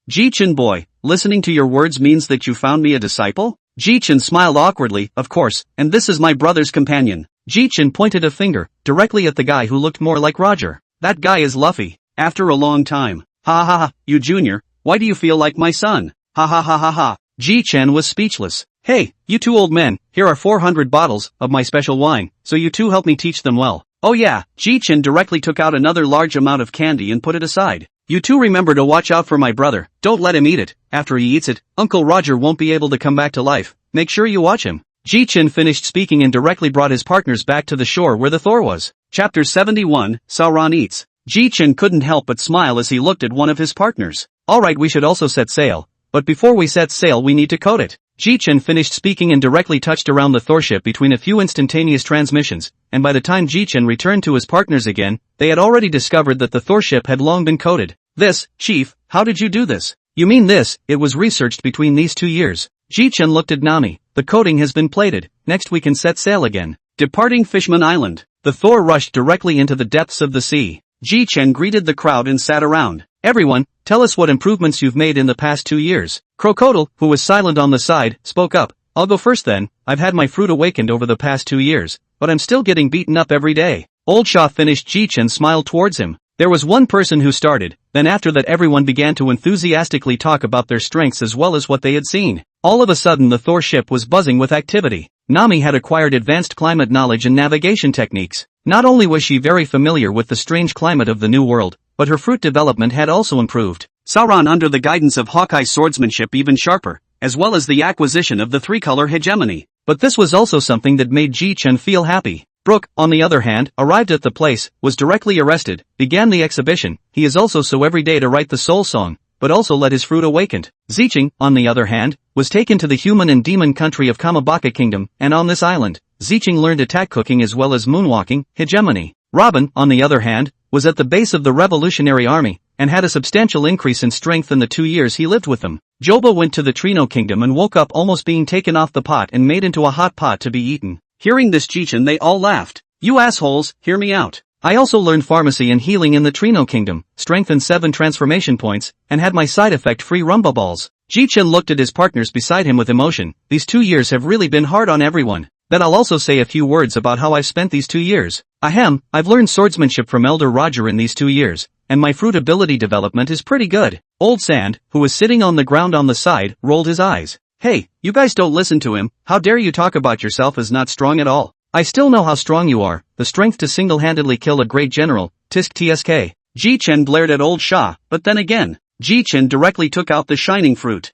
Ji Chen boy, listening to your words means that you found me a disciple? Ji Chen smiled awkwardly, of course, and this is my brother's companion. Ji Chen pointed a finger, directly at the guy who looked more like Roger. That guy is Luffy. after a long time. Ha ha ha, you junior, why do you feel like my son? Ha ha ha ha ha. Ji Chen was speechless. Hey, you two old men, here are 400 bottles of my special wine, so you two help me teach them well. Oh yeah, Ji Chen directly took out another large amount of candy and put it aside. You two remember to watch out for my brother, don't let him eat it. After he eats it, Uncle Roger won't be able to come back to life. Make sure you watch him. Ji Chen finished speaking and directly brought his partners back to the shore where the Thor was. Chapter 71, Sauron Eats. Ji Chen couldn't help but smile as he looked at one of his partners. Alright, we should also set sail. But before we set sail we need to code it. Ji Chen finished speaking and directly touched around the Thor ship between a few instantaneous transmissions, and by the time Ji Chen returned to his partners again, they had already discovered that the Thor ship had long been coded. This, Chief, how did you do this? You mean this, it was researched between these 2 years. Ji Chen looked at Nami. The coding has been plated, next we can set sail again. Departing Fishman Island. The Thor rushed directly into the depths of the sea. Ji Chen greeted the crowd and sat around. Everyone, tell us what improvements you've made in the past 2 years. Crocodile, who was silent on the side, spoke up. I'll go first then. I've had my fruit awakened over the past 2 years, but I'm still getting beaten up every day. Old Shah finished. Ji Chen smiled towards him. There was one person who started, then after that everyone began to enthusiastically talk about their strengths as well as what they had seen. All of a sudden the Thor ship was buzzing with activity. Nami had acquired advanced climate knowledge and navigation techniques. Not only was she very familiar with the strange climate of the New World, but her fruit development had also improved. Sauron under the guidance of Hawkeye's swordsmanship even sharper, as well as the acquisition of the three-color hegemony. But this was also something that made Ji Chen feel happy. Brook, on the other hand, arrived at the place, was directly arrested, began the exhibition. He is also so every day to write the soul song, but also let his fruit awakened. Zicheng, on the other hand, was taken to the human and demon country of Kamabaka Kingdom, and on this island, Zicheng learned attack cooking as well as moonwalking, hegemony. Robin, on the other hand, was at the base of the Revolutionary Army, and had a substantial increase in strength in the 2 years he lived with them. Joba went to the Trino Kingdom and woke up almost being taken off the pot and made into a hot pot to be eaten. Hearing this Ji Chen they all laughed. You assholes, hear me out. I also learned pharmacy and healing in the Trino Kingdom, strengthened 7 transformation points, and had my side effect free rumba balls. Ji Chen looked at his partners beside him with emotion. These 2 years have really been hard on everyone. Then I'll also say a few words about how I've spent these 2 years. Ahem, I've learned swordsmanship from Elder Roger in these 2 years, and my fruit ability development is pretty good. Old Sand, who was sitting on the ground on the side, rolled his eyes. Hey, you guys don't listen to him. How dare you talk about yourself as not strong at all? I still know how strong you are, the strength to single-handedly kill a great general, tisk tsk. Ji Chen blared at Old Shah, but then again, Ji Chen directly took out the shining fruit.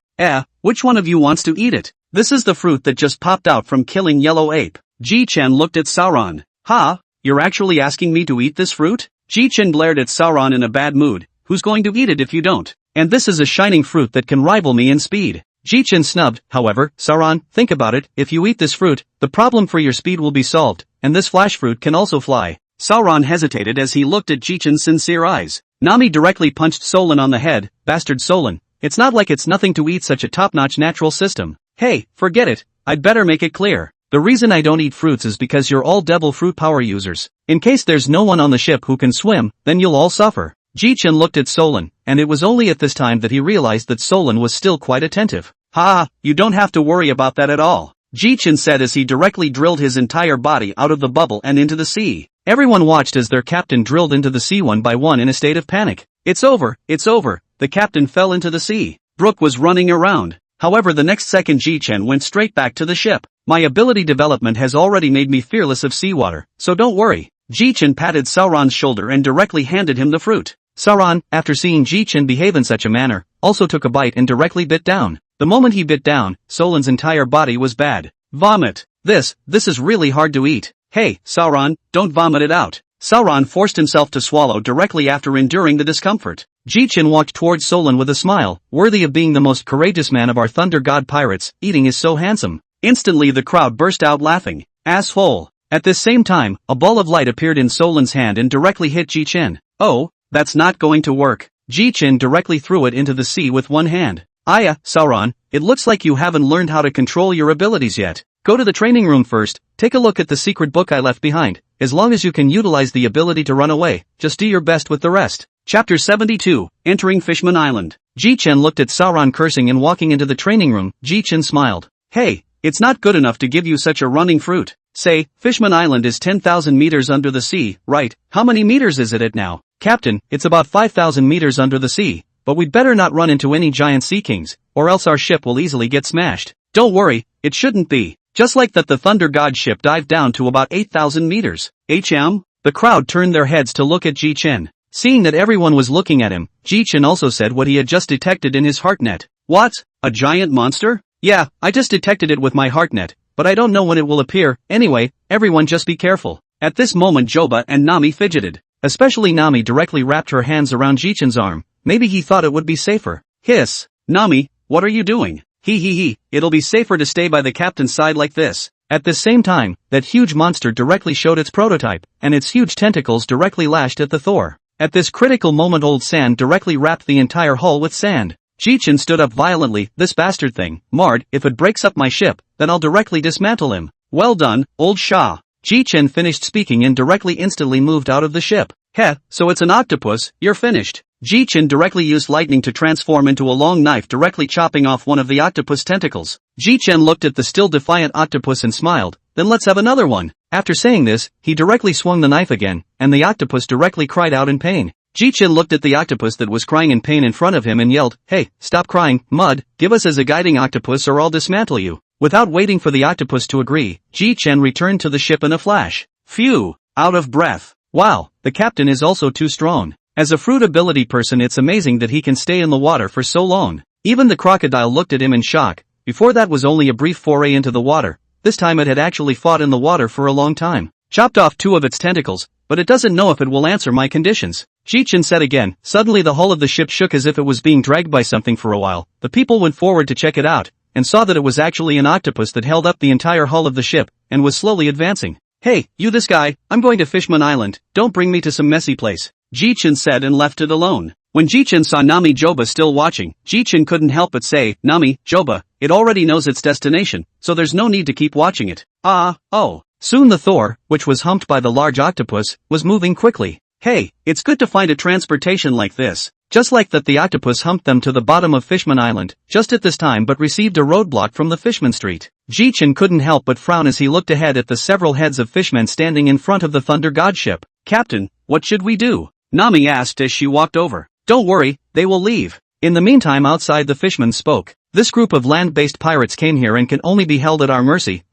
Which one of you wants to eat it? This is the fruit that just popped out from killing Yellow Ape. Ji Chen looked at Sauron. Ha, you're actually asking me to eat this fruit? Ji Chen blared at Sauron in a bad mood. Who's going to eat it if you don't? And this is a shining fruit that can rival me in speed. Ji Chen snubbed. However, Sauron, think about it, if you eat this fruit, the problem for your speed will be solved, and this flash fruit can also fly. Sauron hesitated as he looked at Ji Chen's sincere eyes. Nami directly punched Solon on the head. Bastard Solon, it's not like it's nothing to eat such a top-notch natural system. Hey, forget it, I'd better make it clear. The reason I don't eat fruits is because you're all devil fruit power users. In case there's no one on the ship who can swim, then you'll all suffer. Ji Chen looked at Solon, and it was only at this time that he realized that Solon was still quite attentive. Ha, you don't have to worry about that at all, Ji Chen said as he directly drilled his entire body out of the bubble and into the sea. Everyone watched as their captain drilled into the sea one by one in a state of panic. It's over, the captain fell into the sea. Brook was running around. However, the next second Ji Chen went straight back to the ship. My ability development has already made me fearless of seawater, so don't worry. Ji Chen patted Sauron's shoulder and directly handed him the fruit. Sauron, after seeing Ji Chen behave in such a manner, also took a bite and directly bit down. The moment he bit down, Solon's entire body was bad. Vomit. This is really hard to eat. Hey, Sauron, don't vomit it out. Sauron forced himself to swallow directly after enduring the discomfort. Ji Chen walked towards Solon with a smile, worthy of being the most courageous man of our Thunder God pirates. Eating is so handsome. Instantly the crowd burst out laughing. Asshole. At this same time, a ball of light appeared in Solon's hand and directly hit Ji Chen. Oh, that's not going to work. Ji Chen directly threw it into the sea with one hand. Sauron, it looks like you haven't learned how to control your abilities yet. Go to the training room first, take a look at the secret book I left behind. As long as you can utilize the ability to run away, just do your best with the rest. Chapter 72, Entering Fishman Island. Ji Chen looked at Sauron cursing and walking into the training room. Ji Chen smiled. Hey, it's not good enough to give you such a running fruit. Say, Fishman Island is 10,000 meters under the sea, right? How many meters is it now? Captain, it's about 5,000 meters under the sea, but we'd better not run into any giant sea kings, or else our ship will easily get smashed. Don't worry, it shouldn't be. Just like that the Thunder God ship dived down to about 8,000 meters. The crowd turned their heads to look at Ji Chen. Seeing that everyone was looking at him, Ji Chen also said what he had just detected in his heartnet. What? A giant monster? Yeah, I just detected it with my heartnet, but I don't know when it will appear. Anyway, everyone just be careful. At this moment Joba and Nami fidgeted. Especially Nami directly wrapped her hands around Ji Chen's arm. Maybe he thought it would be safer. Hiss. Nami, what are you doing? It'll be safer to stay by the captain's side like this. At the same time, that huge monster directly showed its prototype, and its huge tentacles directly lashed at the Thor. At this critical moment old Sand directly wrapped the entire hull with sand. Ji Chen stood up violently. This bastard thing, Mard, if it breaks up my ship, then I'll directly dismantle him. Well done, old Shah. Ji Chen finished speaking and instantly moved out of the ship. Heh, so it's an octopus, you're finished. Ji Chen directly used lightning to transform into a long knife directly chopping off one of the octopus tentacles. Ji Chen looked at the still defiant octopus and smiled, then let's have another one. After saying this, he directly swung the knife again, and the octopus directly cried out in pain. Ji Chen looked at the octopus that was crying in pain in front of him and yelled, "Hey, stop crying, Mud, give us as a guiding octopus or I'll dismantle you." Without waiting for the octopus to agree, Ji Chen returned to the ship in a flash. Phew, out of breath. Wow, the captain is also too strong. As a fruit ability person it's amazing that he can stay in the water for so long. Even the crocodile looked at him in shock. Before that was only a brief foray into the water. This time it had actually fought in the water for a long time. Chopped off 2 of its tentacles, but it doesn't know if it will answer my conditions. Ji Chen said again. Suddenly the hull of the ship shook as if it was being dragged by something for a while. The people went forward to check it out, and saw that it was actually an octopus that held up the entire hull of the ship, and was slowly advancing. "Hey, you this guy, I'm going to Fishman Island, don't bring me to some messy place," Ji Chen said and left it alone. When Ji Chen saw Nami Joba still watching, Ji Chen couldn't help but say, "Nami, Joba, it already knows its destination, so there's no need to keep watching it." Oh. Soon the Thor, which was humped by the large octopus, was moving quickly. Hey, it's good to find a transportation like this. Just like that the octopus humped them to the bottom of Fishman Island, just at this time but received a roadblock from the Fishman Street. Ji Chen couldn't help but frown as he looked ahead at the several heads of fishmen standing in front of the Thunder God ship. "Captain, what should we do?" Nami asked as she walked over. "Don't worry, they will leave." In the meantime outside the fisherman spoke. "This group of land-based pirates came here and can only be held at our mercy.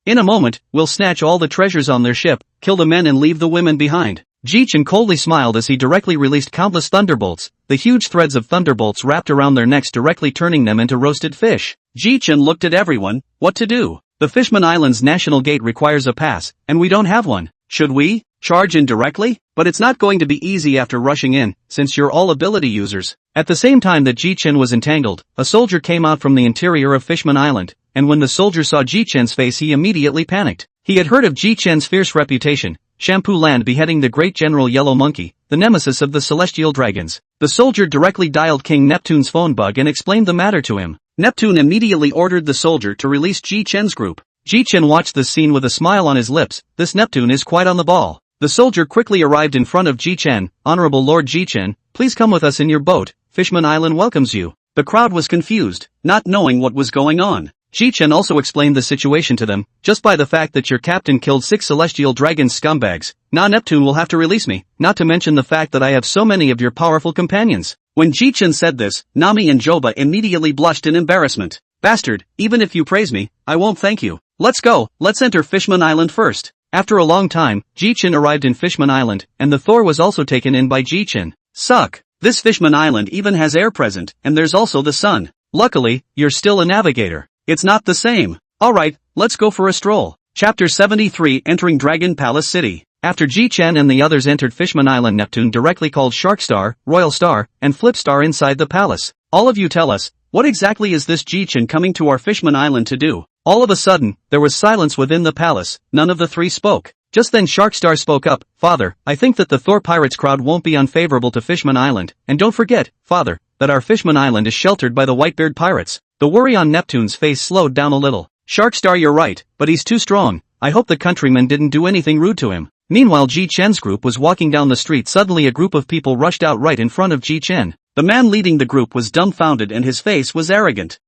In a moment, we'll snatch all the treasures on their ship, kill the men and leave the women behind." Ji Chen coldly smiled as he directly released countless thunderbolts, the huge threads of thunderbolts wrapped around their necks directly turning them into roasted fish. Ji Chen looked at everyone. What to do? The Fishman Island's national gate requires a pass, and we don't have one. Should we charge in directly? But it's not going to be easy after rushing in, since you're all ability users. At the same time that Ji Chen was entangled, a soldier came out from the interior of Fishman Island, and when the soldier saw Ji Chen's face he immediately panicked. He had heard of Ji Chen's fierce reputation, Shampoo Land beheading the great General Yellow Monkey, the nemesis of the celestial dragons. The soldier directly dialed King Neptune's phone bug and explained the matter to him. Neptune immediately ordered the soldier to release Ji Chen's group. Ji Chen watched this scene with a smile on his lips. This Neptune is quite on the ball. The soldier quickly arrived in front of Ji Chen. "Honorable Lord Ji Chen, please come with us in your boat. Fishman Island welcomes you." The crowd was confused, not knowing what was going on. Ji Chen also explained the situation to them. "Just by the fact that your captain killed 6 celestial dragon scumbags, now Neptune will have to release me, not to mention the fact that I have so many of your powerful companions." When Ji Chen said this, Nami and Joba immediately blushed in embarrassment. "Bastard, even if you praise me, I won't thank you. Let's go, let's enter Fishman Island first." After a long time, Ji Chen arrived in Fishman Island, and the Thor was also taken in by Ji Chen. "Suck. This Fishman Island even has air present, and there's also the sun. Luckily, you're still a navigator. It's not the same. Alright, let's go for a stroll." Chapter 73 Entering Dragon Palace City. After Ji Chen and the others entered Fishman Island, Neptune directly called Shark Star, Royal Star, and Flip Star inside the palace. "All of you tell us, what exactly is this Ji Chen coming to our Fishman Island to do?" All of a sudden, there was silence within the palace. None of the 3 spoke. Just then Sharkstar spoke up. "Father, I think that the Thor Pirates crowd won't be unfavorable to Fishman Island, and don't forget, Father, that our Fishman Island is sheltered by the Whitebeard Pirates." The worry on Neptune's face slowed down a little. "Sharkstar, you're right, but he's too strong. I hope the countrymen didn't do anything rude to him." Meanwhile Ji Chen's group was walking down the street. Suddenly a group of people rushed out right in front of Ji Chen. The man leading the group was dumbfounded and his face was arrogant.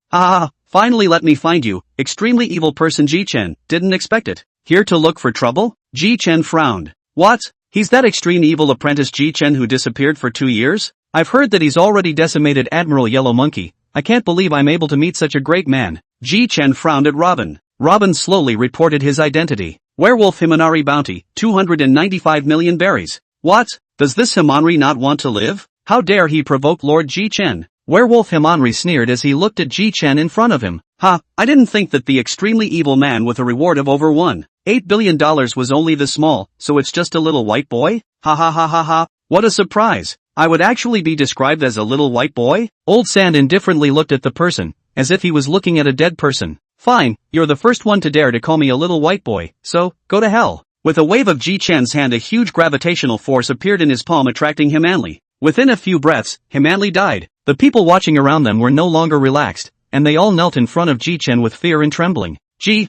Finally let me find you, extremely evil person Ji Chen, didn't expect it." Here to look for trouble? Ji Chen frowned. What? He's that extreme evil apprentice Ji Chen who disappeared for 2 years? I've heard that he's already decimated Admiral Yellow Monkey. I can't believe I'm able to meet such a great man. Ji Chen frowned at Robin. Robin slowly reported his identity. Werewolf Himanari bounty, 295 million berries. What? Does this Himanri not want to live? How dare he provoke Lord Ji Chen? Werewolf Himanri sneered as he looked at Ji Chen in front of him. Ha, I didn't think that the extremely evil man with a reward of over $1.8 billion was only this small, so it's just a little white boy? Ha ha ha ha ha, what a surprise. I would actually be described as a little white boy? Old Sand indifferently looked at the person, as if he was looking at a dead person. Fine, you're the first one to dare to call me a little white boy, so, go to hell. With a wave of Ji Chen's hand, a huge gravitational force appeared in his palm, attracting Himanli. Within a few breaths, Himanli died. The people watching around them were no longer relaxed, and they all knelt in front of Ji Chen with fear and trembling.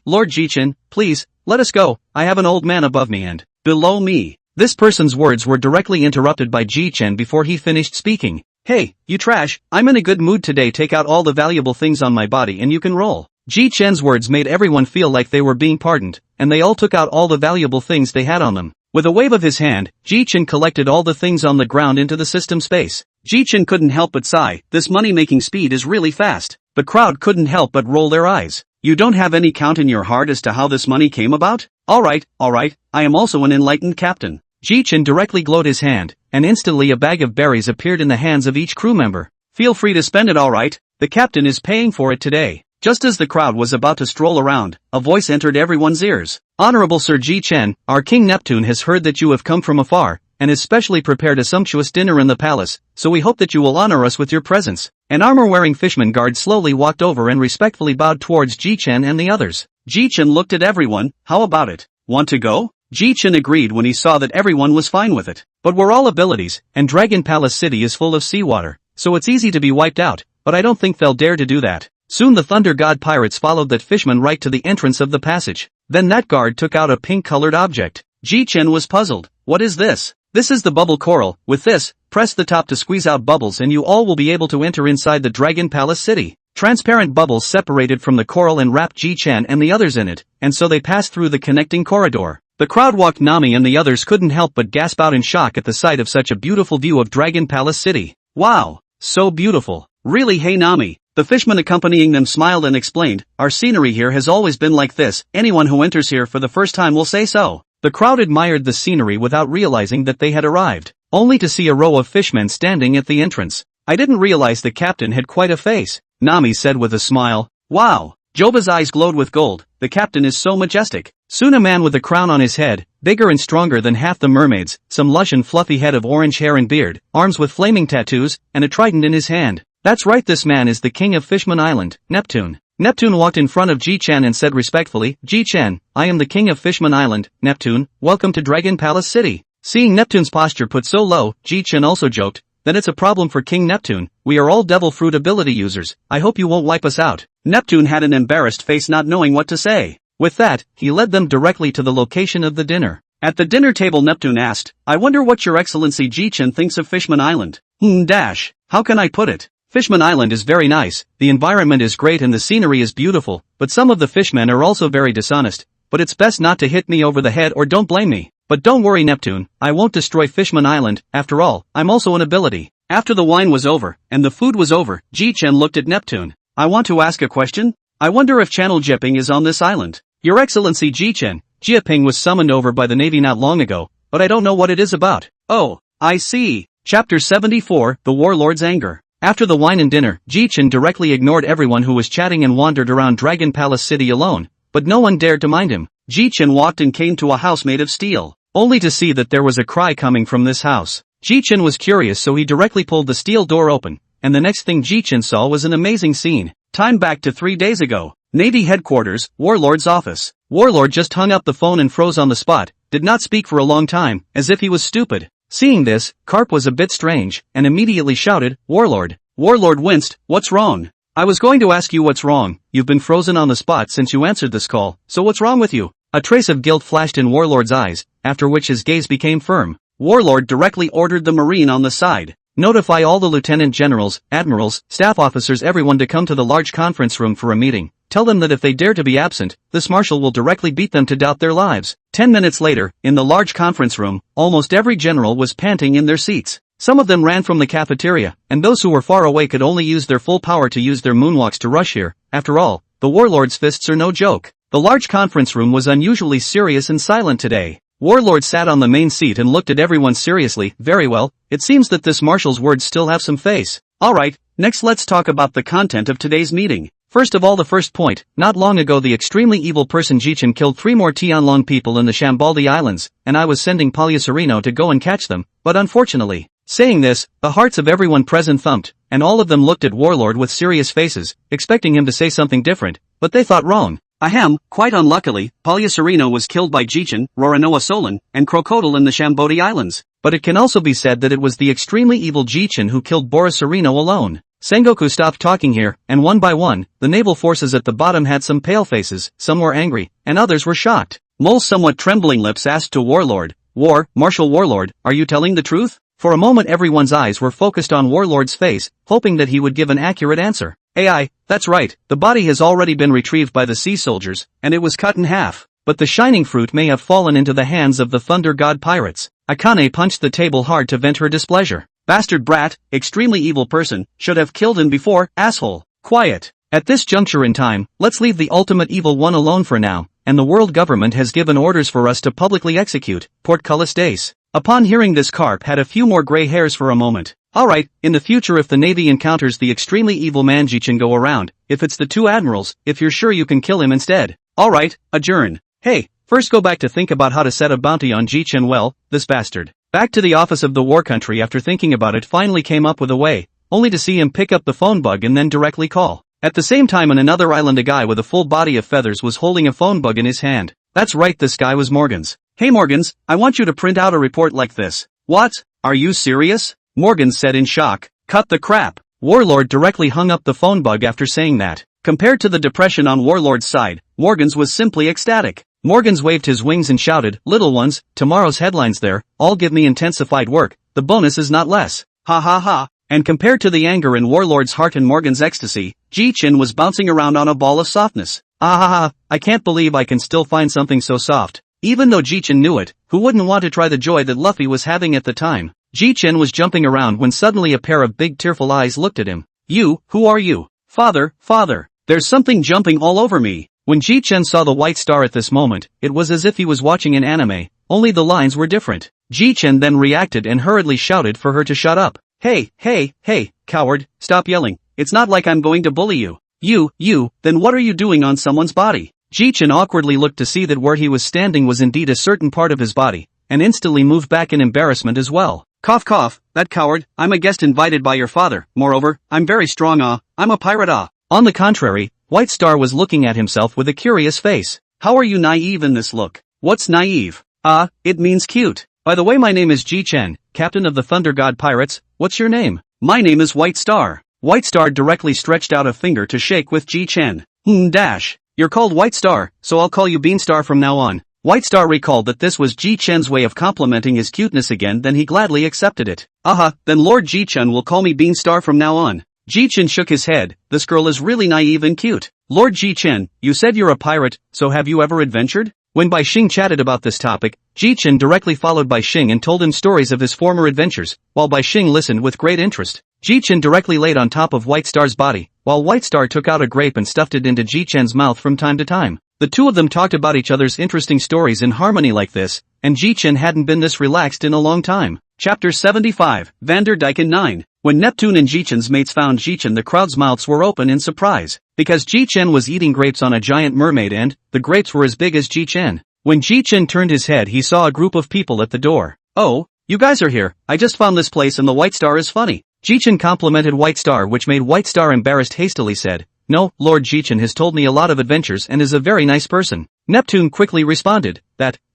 Lord Ji Chen, please, let us go. I have an old man above me and below me. This person's words were directly interrupted by Ji Chen before he finished speaking. Hey, you trash, I'm in a good mood today. Take out all the valuable things on my body and you can roll. Ji Chen's words made everyone feel like they were being pardoned, and they all took out all the valuable things they had on them. With a wave of his hand, Ji Chen collected all the things on the ground into the system space. Ji Chen couldn't help but sigh. This money-making speed is really fast. The crowd couldn't help but roll their eyes. You don't have any count in your heart as to how this money came about? Alright, I am also an enlightened captain. Ji Chen directly glowed his hand, and instantly a bag of berries appeared in the hands of each crew member. Feel free to spend it, alright? The captain is paying for it today. Just as the crowd was about to stroll around, a voice entered everyone's ears. Honorable Sir Ji Chen, our King Neptune has heard that you have come from afar, and has specially prepared a sumptuous dinner in the palace, so we hope that you will honor us with your presence. An armor-wearing fishman guard slowly walked over and respectfully bowed towards Ji Chen and the others. Ji Chen looked at everyone. How about it? Want to go? Ji Chen agreed when he saw that everyone was fine with it. But we're all abilities, and Dragon Palace City is full of seawater, so it's easy to be wiped out, but I don't think they'll dare to do that. Soon the Thunder God pirates followed that fishman right to the entrance of the passage. Then that guard took out a pink-colored object. Ji Chen was puzzled. What is this? This is the bubble coral. With this, press the top to squeeze out bubbles and you all will be able to enter inside the Dragon Palace City. Transparent bubbles separated from the coral and wrapped Ji Chen and the others in it, and so they passed through the connecting corridor. The crowd walked. Nami and the others couldn't help but gasp out in shock at the sight of such a beautiful view of Dragon Palace City. Wow! So beautiful. Really? Hey Nami. The fishman accompanying them smiled and explained, our scenery here has always been like this. Anyone who enters here for the first time will say so. The crowd admired the scenery without realizing that they had arrived, only to see a row of fishmen standing at the entrance. I didn't realize the captain had quite a face, Nami said with a smile. Wow! Joba's eyes glowed with gold. The captain is so majestic. Soon a man with a crown on his head, bigger and stronger than half the mermaids, some lush and fluffy head of orange hair and beard, arms with flaming tattoos, and a trident in his hand. That's right, this man is the king of Fishman Island, Neptune. Neptune walked in front of Ji Chen and said respectfully, Ji Chen, I am the king of Fishman Island, Neptune, welcome to Dragon Palace City. Seeing Neptune's posture put so low, Ji Chen also joked, then it's a problem for King Neptune. We are all devil fruit ability users. I hope you won't wipe us out. Neptune had an embarrassed face, not knowing what to say. With that, he led them directly to the location of the dinner. At the dinner table, Neptune asked, I wonder what your excellency Ji Chen thinks of Fishman Island. How can I put it? Fishman Island is very nice, the environment is great and the scenery is beautiful, but some of the fishmen are also very dishonest. But it's best not to hit me over the head or don't blame me. But don't worry Neptune, I won't destroy Fishman Island. After all, I'm also an ability. After the wine was over, and the food was over, Ji Chen looked at Neptune. I want to ask a question? I wonder if Channel Jieping is on this island. Your Excellency Ji Chen, Jieping was summoned over by the Navy not long ago, but I don't know what it is about. Oh, I see. Chapter 74, The Warlord's Anger. After the wine and dinner, Ji Chen directly ignored everyone who was chatting and wandered around Dragon Palace City alone, but no one dared to mind him. Ji Chen walked and came to a house made of steel, only to see that there was a cry coming from this house. Ji Chen was curious, so he directly pulled the steel door open, and the next thing Ji Chen saw was an amazing scene. Time back to 3 days ago. Navy headquarters, Warlord's office. Warlord just hung up the phone and froze on the spot, did not speak for a long time, as if he was stupid. Seeing this, Carp was a bit strange, and immediately shouted, Warlord. Warlord winced, what's wrong? I was going to ask you what's wrong. You've been frozen on the spot since you answered this call, so what's wrong with you? A trace of guilt flashed in Warlord's eyes, after which his gaze became firm. Warlord directly ordered the Marine on the side. Notify all the lieutenant generals, admirals, staff officers, everyone to come to the large conference room for a meeting. Tell them that if they dare to be absent, this marshal will directly beat them to doubt their lives. 10 minutes later, in the large conference room, almost every general was panting in their seats. Some of them ran from the cafeteria, and those who were far away could only use their full power to use their moonwalks to rush here. After all, the warlord's fists are no joke. The large conference room was unusually serious and silent today. Warlord sat on the main seat and looked at everyone seriously. Very well, it seems that this marshal's words still have some face. Alright, next let's talk about the content of today's meeting. First of all, the first point, not long ago the extremely evil person Ji Chen killed 3 more Tianlong people in the Shambaldi Islands, and I was sending Palyaserino to go and catch them, but unfortunately. Saying this, the hearts of everyone present thumped, and all of them looked at Warlord with serious faces, expecting him to say something different, but they thought wrong. Ahem, quite unluckily, Palyaserino was killed by Ji Chen, Roranoa Solon, and Crocodile in the Shambodi Islands. But it can also be said that it was the extremely evil Ji Chen who killed Boriserino alone. Sengoku stopped talking here, and one by one, the naval forces at the bottom had some pale faces, some were angry, and others were shocked. Mole's somewhat trembling lips asked to Warlord, Marshal Warlord, are you telling the truth? For a moment everyone's eyes were focused on Warlord's face, hoping that he would give an accurate answer. AI, that's right, the body has already been retrieved by the sea soldiers, and it was cut in half. But the shining fruit may have fallen into the hands of the Thunder God pirates. Akane punched the table hard to vent her displeasure. Bastard brat, extremely evil person, should have killed him before, asshole. Quiet. At this juncture in time, let's leave the ultimate evil one alone for now, and the world government has given orders for us to publicly execute Portcullis Dace. Upon hearing this, Carp had a few more gray hairs for a moment. Alright, in the future if the Navy encounters the extremely evil man Ji Chen, go around, if it's the 2 admirals, if you're sure you can kill him instead. Alright, adjourn. Hey, first go back to think about how to set a bounty on Ji Chen. Well, this bastard. Back to the office of the war country after thinking about it finally came up with a way, only to see him pick up the phone bug and then directly call. At the same time on another island a guy with a full body of feathers was holding a phone bug in his hand. That's right, this guy was Morgans. Hey Morgans, I want you to print out a report like this. What? Are you serious? Morgans said in shock. Cut the crap. Warlord directly hung up the phone bug after saying that. Compared to the depression on Warlord's side, Morgans was simply ecstatic. Morgans waved his wings and shouted, little ones, tomorrow's headlines there, all give me intensified work, the bonus is not less. Ha ha ha. And compared to the anger in Warlord's heart and Morgan's ecstasy, Ji Chen was bouncing around on a ball of softness. Ah ha ha, I can't believe I can still find something so soft. Even though Ji Chen knew it, who wouldn't want to try the joy that Luffy was having at the time? Ji Chen was jumping around when suddenly a pair of big tearful eyes looked at him. You, who are you? Father, there's something jumping all over me. When Ji Chen saw the white star at this moment, it was as if he was watching an anime, only the lines were different. Ji Chen then reacted and hurriedly shouted for her to shut up. Hey, coward, stop yelling, it's not like I'm going to bully you. You, then what are you doing on someone's body? Ji Chen awkwardly looked to see that where he was standing was indeed a certain part of his body, and instantly moved back in embarrassment as well. Cough, that coward, I'm a guest invited by your father, moreover, I'm very strong I'm a pirate On the contrary, White Star was looking at himself with a curious face. How are you naive in this look? What's naive? It means cute. By the way, my name is Ji Chen, captain of the Thunder God Pirates. What's your name? My name is White Star. White Star directly stretched out a finger to shake with Ji Chen. You're called White Star, so I'll call you Beanstar from now on. White Star recalled that this was Ji Chen's way of complimenting his cuteness again, then he gladly accepted it. Then Lord Ji Chen will call me Beanstar from now on. Ji Chen shook his head. This girl is really naive and cute. Lord Ji Chen, you said you're a pirate, so have you ever adventured? When Bai Xing chatted about this topic, Ji Chen directly followed Bai Xing and told him stories of his former adventures, while Bai Xing listened with great interest. Ji Chen directly laid on top of White Star's body, while White Star took out a grape and stuffed it into Ji Chen's mouth from time to time. The two of them talked about each other's interesting stories in harmony like this, and Ji Chen hadn't been this relaxed in a long time. Chapter 75, Vanderdyken 9. When Neptune and Ji Chen's mates found Ji Chen, the crowd's mouths were open in surprise, because Ji Chen was eating grapes on a giant mermaid and the grapes were as big as Ji Chen. When Ji Chen turned his head, he saw a group of people at the door. Oh, you guys are here, I just found this place and the White Star is funny. Ji Chen complimented White Star, which made White Star embarrassed, hastily said, No, Lord Ji Chen has told me a lot of adventures and is a very nice person. Neptune quickly responded,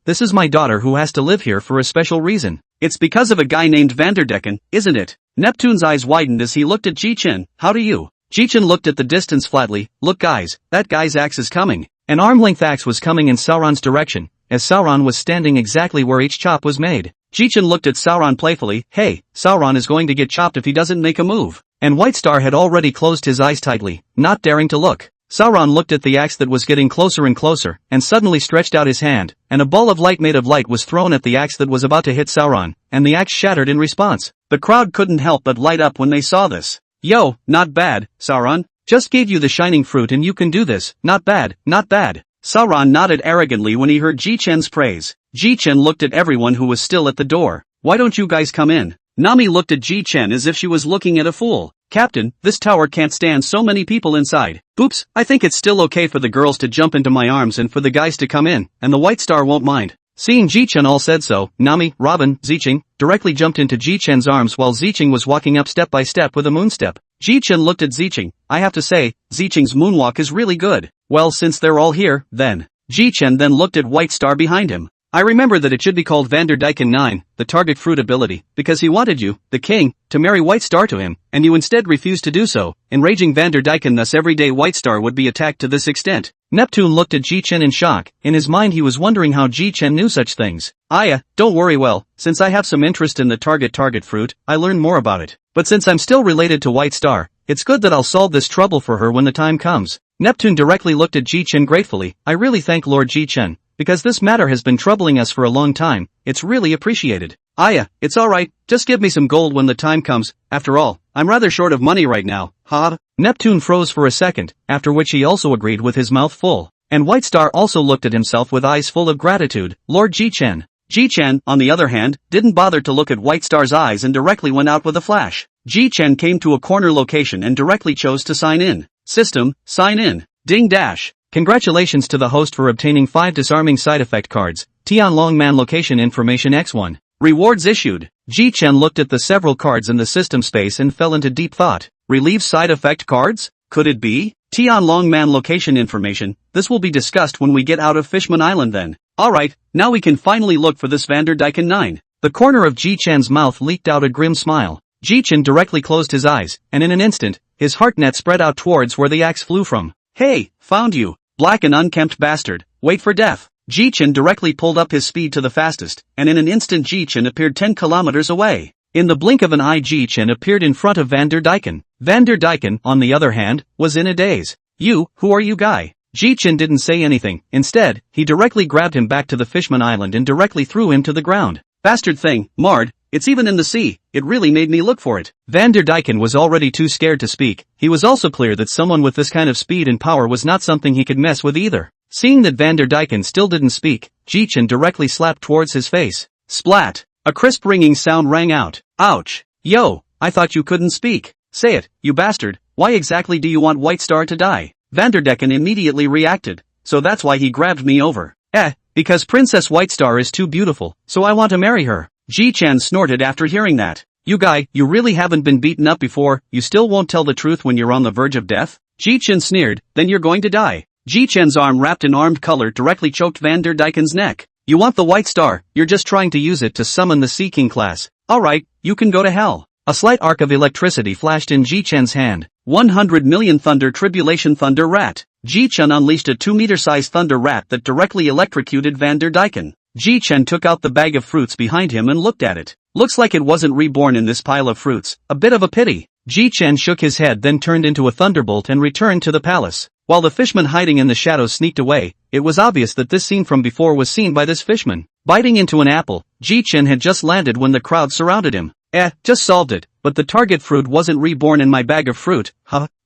this is my daughter who has to live here for a special reason. It's because of a guy named Vanderdyken, isn't it? Neptune's eyes widened as he looked at Ji Chen. How do you? Ji Chen looked at the distance flatly. Look guys, that guy's axe is coming. An arm-length axe was coming in Sauron's direction, as Sauron was standing exactly where each chop was made. Ji Chen looked at Sauron playfully. Hey, Sauron is going to get chopped if he doesn't make a move. And White Star had already closed his eyes tightly, not daring to look. Sauron looked at the axe that was getting closer and closer, and suddenly stretched out his hand, and a ball of light made of light was thrown at the axe that was about to hit Sauron, and the axe shattered in response. The crowd couldn't help but light up when they saw this. Yo, not bad, Sauron. Just gave you the shining fruit and you can do this, not bad, not bad. Sauron nodded arrogantly when he heard Ji Chen's praise. Ji Chen looked at everyone who was still at the door. Why don't you guys come in? Nami looked at Ji Chen as if she was looking at a fool. Captain, this tower can't stand so many people inside. Oops, I think it's still okay for the girls to jump into my arms and for the guys to come in, and the White Star won't mind. Seeing Ji Chen all said so, Nami, Robin, Zicheng, directly jumped into Ji Chen's arms while Zicheng was walking up step by step with a moonstep. Ji Chen looked at Zicheng. I have to say, Zicheng's moonwalk is really good. Well, since they're all here, then. Ji Chen then looked at White Star behind him. I remember that it should be called Vanderdyken 9, the target fruit ability, because he wanted you, the king, to marry White Star to him, and you instead refused to do so. Enraging Vanderdyken, thus every day White Star would be attacked to this extent. Neptune looked at Ji Chen in shock. In his mind he was wondering how Ji Chen knew such things. Don't worry, well, since I have some interest in the target fruit, I learned more about it. But since I'm still related to White Star, it's good that I'll solve this trouble for her when the time comes. Neptune directly looked at Ji Chen gratefully. I really thank Lord Ji Chen. Because this matter has been troubling us for a long time, it's really appreciated. It's alright, just give me some gold when the time comes, after all, I'm rather short of money right now, Neptune froze for a second, after which he also agreed with his mouth full. And White Star also looked at himself with eyes full of gratitude. Lord Ji Chen. Ji Chen, on the other hand, didn't bother to look at White Star's eyes and directly went out with a flash. Ji Chen came to a corner location and directly chose to sign in. System, sign in. Ding dash. Congratulations to the host for obtaining 5 disarming side effect cards. Tianlong Man location information X1. Rewards issued. Ji Chen looked at the several cards in the system space and fell into deep thought. Relieve side effect cards? Could it be? Tianlong Man location information. This will be discussed when we get out of Fishman Island then. Alright, now we can finally look for this Vanderdyken 9. The corner of Ji Chen's mouth leaked out a grim smile. Ji Chen directly closed his eyes, and in an instant, his heart net spread out towards where the axe flew from. Hey, found you. Black and unkempt bastard, wait for death. Ji Chen directly pulled up his speed to the fastest, and in an instant Ji Chen appeared 10 kilometers away. In the blink of an eye Ji Chen appeared in front of Vanderdyken. Vanderdyken, on the other hand, was in a daze. Who are you guy? Ji Chen didn't say anything, instead, he directly grabbed him back to the Fishman Island and directly threw him to the ground. Bastard thing, marred, it's even in the sea, it really made me look for it. Vanderdyken was already too scared to speak. He was also clear that someone with this kind of speed and power was not something he could mess with either. Seeing that Vanderdyken still didn't speak, Ji Chen directly slapped towards his face. Splat! A crisp ringing sound rang out. Ouch! Yo, I thought you couldn't speak. Say it, you bastard, why exactly do you want White Star to die? Vanderdyken immediately reacted. So that's why he grabbed me over. Because Princess White Star is too beautiful, so I want to marry her. Ji Chen snorted after hearing that. You really haven't been beaten up before, you still won't tell the truth when you're on the verge of death? Ji Chen sneered, then you're going to die. Ji Chen's arm wrapped in armed color directly choked Vanderdyken's neck. You want the White Star, you're just trying to use it to summon the Sea King class. Alright, you can go to hell. A slight arc of electricity flashed in Ji Chen's hand. 100 million thunder tribulation thunder rat. Ji Chen unleashed a 2-meter-sized thunder rat that directly electrocuted Vanderdyken. Ji Chen took out the bag of fruits behind him and looked at it. Looks like it wasn't reborn in this pile of fruits. A bit of a pity. Ji Chen shook his head, then turned into a thunderbolt and returned to the palace. While the fishman hiding in the shadows sneaked away, it was obvious that this scene from before was seen by this fishman. Biting into an apple, Ji Chen had just landed when the crowd surrounded him. Just solved it, but the target fruit wasn't reborn in my bag of fruit,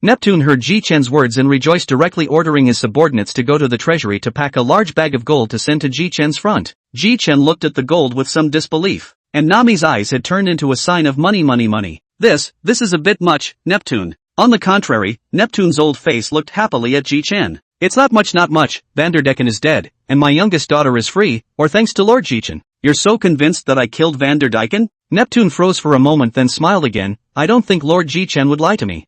Neptune heard Ji Chen's words and rejoiced, directly ordering his subordinates to go to the treasury to pack a large bag of gold to send to Ji Chen's front. Ji Chen looked at the gold with some disbelief, and Nami's eyes had turned into a sign of money. This is a bit much, Neptune. On the contrary, Neptune's old face looked happily at Ji Chen. It's not much, Vanderdyken is dead, and my youngest daughter is free, or thanks to Lord Ji Chen. You're so convinced that I killed Vanderdyken? Neptune froze for a moment, then smiled again. I don't think Lord Ji Chen would lie to me.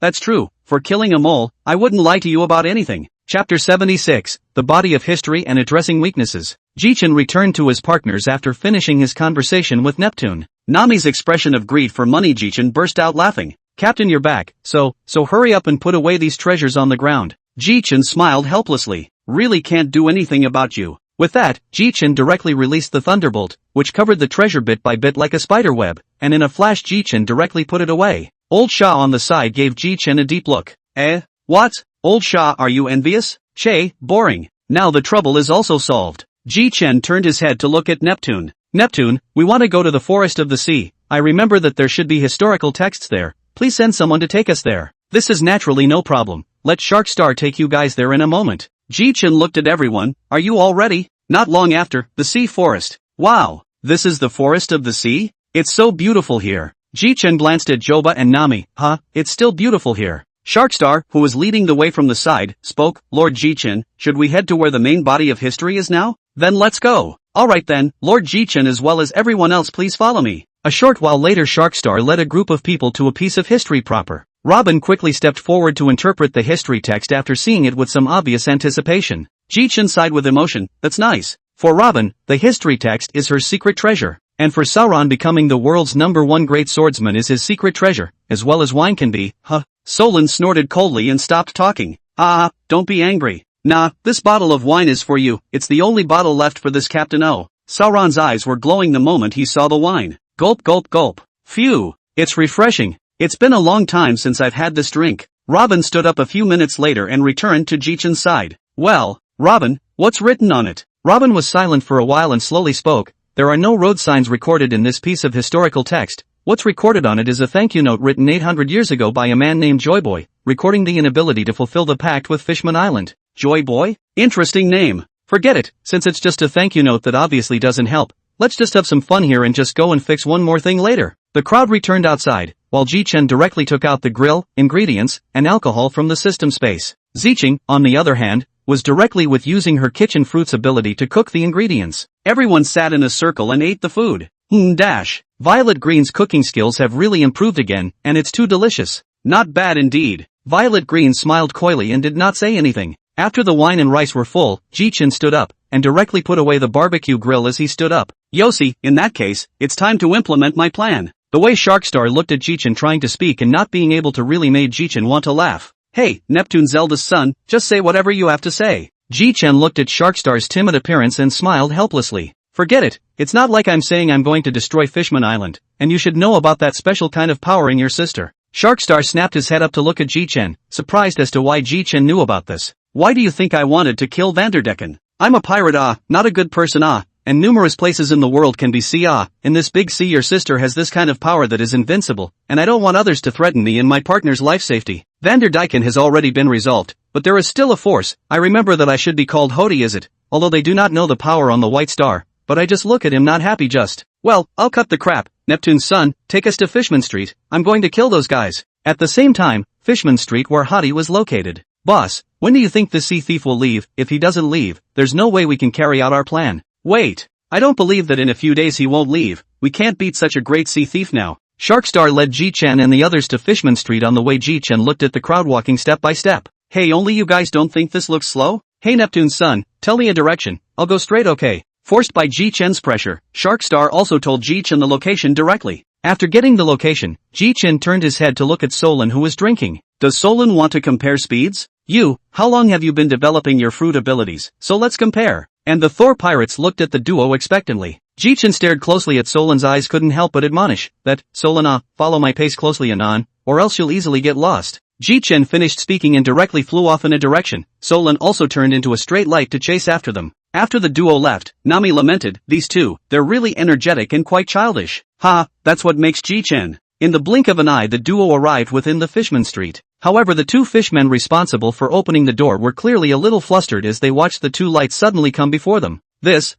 That's true, for killing a mole, I wouldn't lie to you about anything. Chapter 76, The Body of History and Addressing Weaknesses. Ji Chen returned to his partners after finishing his conversation with Neptune. Nami's expression of greed for money. Ji Chen burst out laughing. Captain, you're back, so hurry up and put away these treasures on the ground. Ji Chen smiled helplessly. Really can't do anything about you. With that, Ji Chen directly released the thunderbolt, which covered the treasure bit by bit like a spider web, and in a flash Ji Chen directly put it away. Old Shah on the side gave Ji Chen a deep look. What? Old Sha, are you envious? Che, boring. Now the trouble is also solved. Ji Chen turned his head to look at Neptune. Neptune, we want to go to the forest of the sea. I remember that there should be historical texts there. Please send someone to take us there. This is naturally no problem. Let Sharkstar take you guys there in a moment. Ji Chen looked at everyone. Are you all ready? Not long after, the sea forest. Wow, this is the forest of the sea? It's so beautiful here. Ji Chen glanced at Joba and Nami. Huh, it's still beautiful here. Sharkstar, who was leading the way from the side, spoke. Lord Ji Chen, should we head to where the main body of history is now? Then let's go. Alright then, Lord Ji Chen as well as everyone else, please follow me. A short while later, Sharkstar led a group of people to a piece of history proper. Robin quickly stepped forward to interpret the history text after seeing it with some obvious anticipation. Ji Chen sighed with emotion. That's nice. For Robin, the history text is her secret treasure. And for Sauron, becoming the world's #1 great swordsman is his secret treasure, as well as wine can be. Huh. Solon snorted coldly and stopped talking. Don't be angry. Nah, this bottle of wine is for you. It's the only bottle left for this Captain O. Sauron's eyes were glowing the moment he saw the wine. Gulp gulp gulp. Phew. It's refreshing. It's been a long time since I've had this drink. Robin stood up a few minutes later and returned to Ji Chen's side. Well, Robin, what's written on it? Robin was silent for a while and slowly spoke. There are no road signs recorded in this piece of historical text. What's recorded on it is a thank you note written 800 years ago by a man named Joyboy, recording the inability to fulfill the pact with Fishman Island. Joyboy? Interesting name. Forget it, since it's just a thank you note that obviously doesn't help. Let's just have some fun here and just go and fix one more thing later. The crowd returned outside, while Ji Chen directly took out the grill, ingredients, and alcohol from the system space. Zicheng, on the other hand, was directly with using her kitchen fruit's ability to cook the ingredients. Everyone sat in a circle and ate the food. Violet Green's cooking skills have really improved again, and it's too delicious. Not bad indeed. Violet Green smiled coyly and did not say anything. After the wine and rice were full, Ji Chen stood up, and directly put away the barbecue grill as he stood up. Yossi, in that case, it's time to implement my plan. The way Sharkstar looked at Ji Chen trying to speak and not being able to really made Ji Chen want to laugh. Hey, Neptune's eldest son, just say whatever you have to say. Ji Chen looked at Sharkstar's timid appearance and smiled helplessly. Forget it, it's not like I'm saying I'm going to destroy Fishman Island, and you should know about that special kind of powering your sister. Sharkstar snapped his head up to look at Ji Chen, surprised as to why Ji Chen knew about this. Why do you think I wanted to kill Vanderdecken? I'm a pirate not a good person and numerous places in the world can be sea in this big sea your sister has this kind of power that is invincible, and I don't want others to threaten me and my partner's life safety. Vanderdecken has already been resolved, but there is still a force. I remember that I should be called Hody is it, although they do not know the power on the White Star, but I just look at him not happy just. Well, I'll cut the crap. Neptune's son, take us to Fishman Street, I'm going to kill those guys. At the same time, Fishman Street where Hody was located. Boss, when do you think the sea thief will leave? If he doesn't leave, there's no way we can carry out our plan. Wait, I don't believe that in a few days he won't leave. We can't beat such a great sea thief now. Sharkstar led Ji Chen and the others to Fishman Street. On the way, Ji Chen looked at the crowd walking step by step. Hey, only you guys don't think this looks slow? Hey Neptune's son, tell me a direction. I'll go straight, okay? Forced by Ji Chen's pressure, Sharkstar also told Ji Chen the location directly. After getting the location, Ji Chen turned his head to look at Solon, who was drinking. Does Solon want to compare speeds? How long have you been developing your fruit abilities? So let's compare. And the Thor pirates looked at the duo expectantly. Ji Chen stared closely at Solon's eyes, couldn't help but admonish that, Solon, follow my pace closely anon, or else you'll easily get lost. Ji Chen finished speaking and directly flew off in a direction. Solon also turned into a straight light to chase after them. After the duo left, Nami lamented, these two, they're really energetic and quite childish. That's what makes Ji Chen. In the blink of an eye the duo arrived within the Fishman Street. However, the two fishmen responsible for opening the door were clearly a little flustered as they watched the two lights suddenly come before them.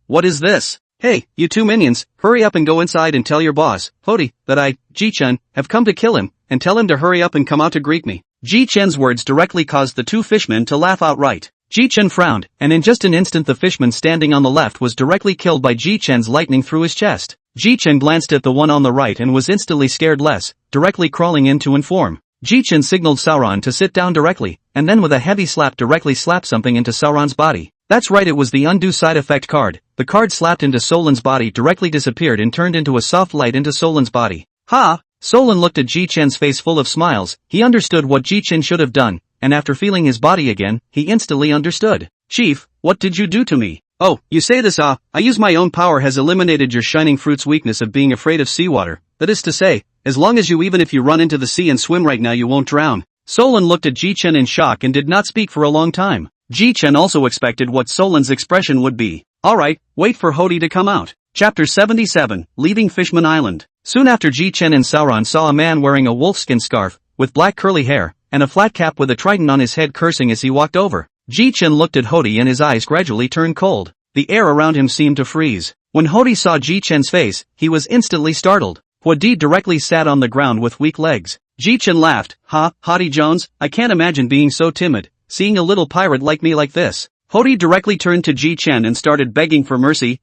What is this? Hey, you two minions, hurry up and go inside and tell your boss, Hody, that I, Ji Chen, have come to kill him, and tell him to hurry up and come out to greet me. Ji Chen's words directly caused the two fishmen to laugh outright. Ji Chen frowned, and in just an instant the fishman standing on the left was directly killed by Ji Chen's lightning through his chest. Ji Chen glanced at the one on the right and was instantly scared less, directly crawling in to inform. Ji Chen signaled Sauron to sit down directly, and then with a heavy slap directly slapped something into Sauron's body. That's right, it was the undo side effect card. The card slapped into Solon's body directly disappeared and turned into a soft light into Solon's body. Solon looked at Ji Chen's face full of smiles. He understood what Ji Chen should have done, and after feeling his body again, he instantly understood. Chief, what did you do to me? Oh, you say this I use my own power has eliminated your shining fruit's weakness of being afraid of seawater. That is to say, as long as even if you run into the sea and swim right now you won't drown. Solon looked at Ji Chen in shock and did not speak for a long time. Ji Chen also expected what Solon's expression would be. Alright, wait for Hoti to come out. Chapter 77, Leaving Fishman Island. Soon after Ji Chen and Sauron saw a man wearing a wolfskin scarf, with black curly hair, and a flat cap with a trident on his head cursing as he walked over. Ji Chen looked at Hoti and his eyes gradually turned cold. The air around him seemed to freeze. When Hoti saw Ji Chen's face, he was instantly startled. Hoti directly sat on the ground with weak legs. Ji Chen laughed. Hoti Jones, I can't imagine being so timid, seeing a little pirate like me like this. Hoti directly turned to Ji Chen and started begging for mercy.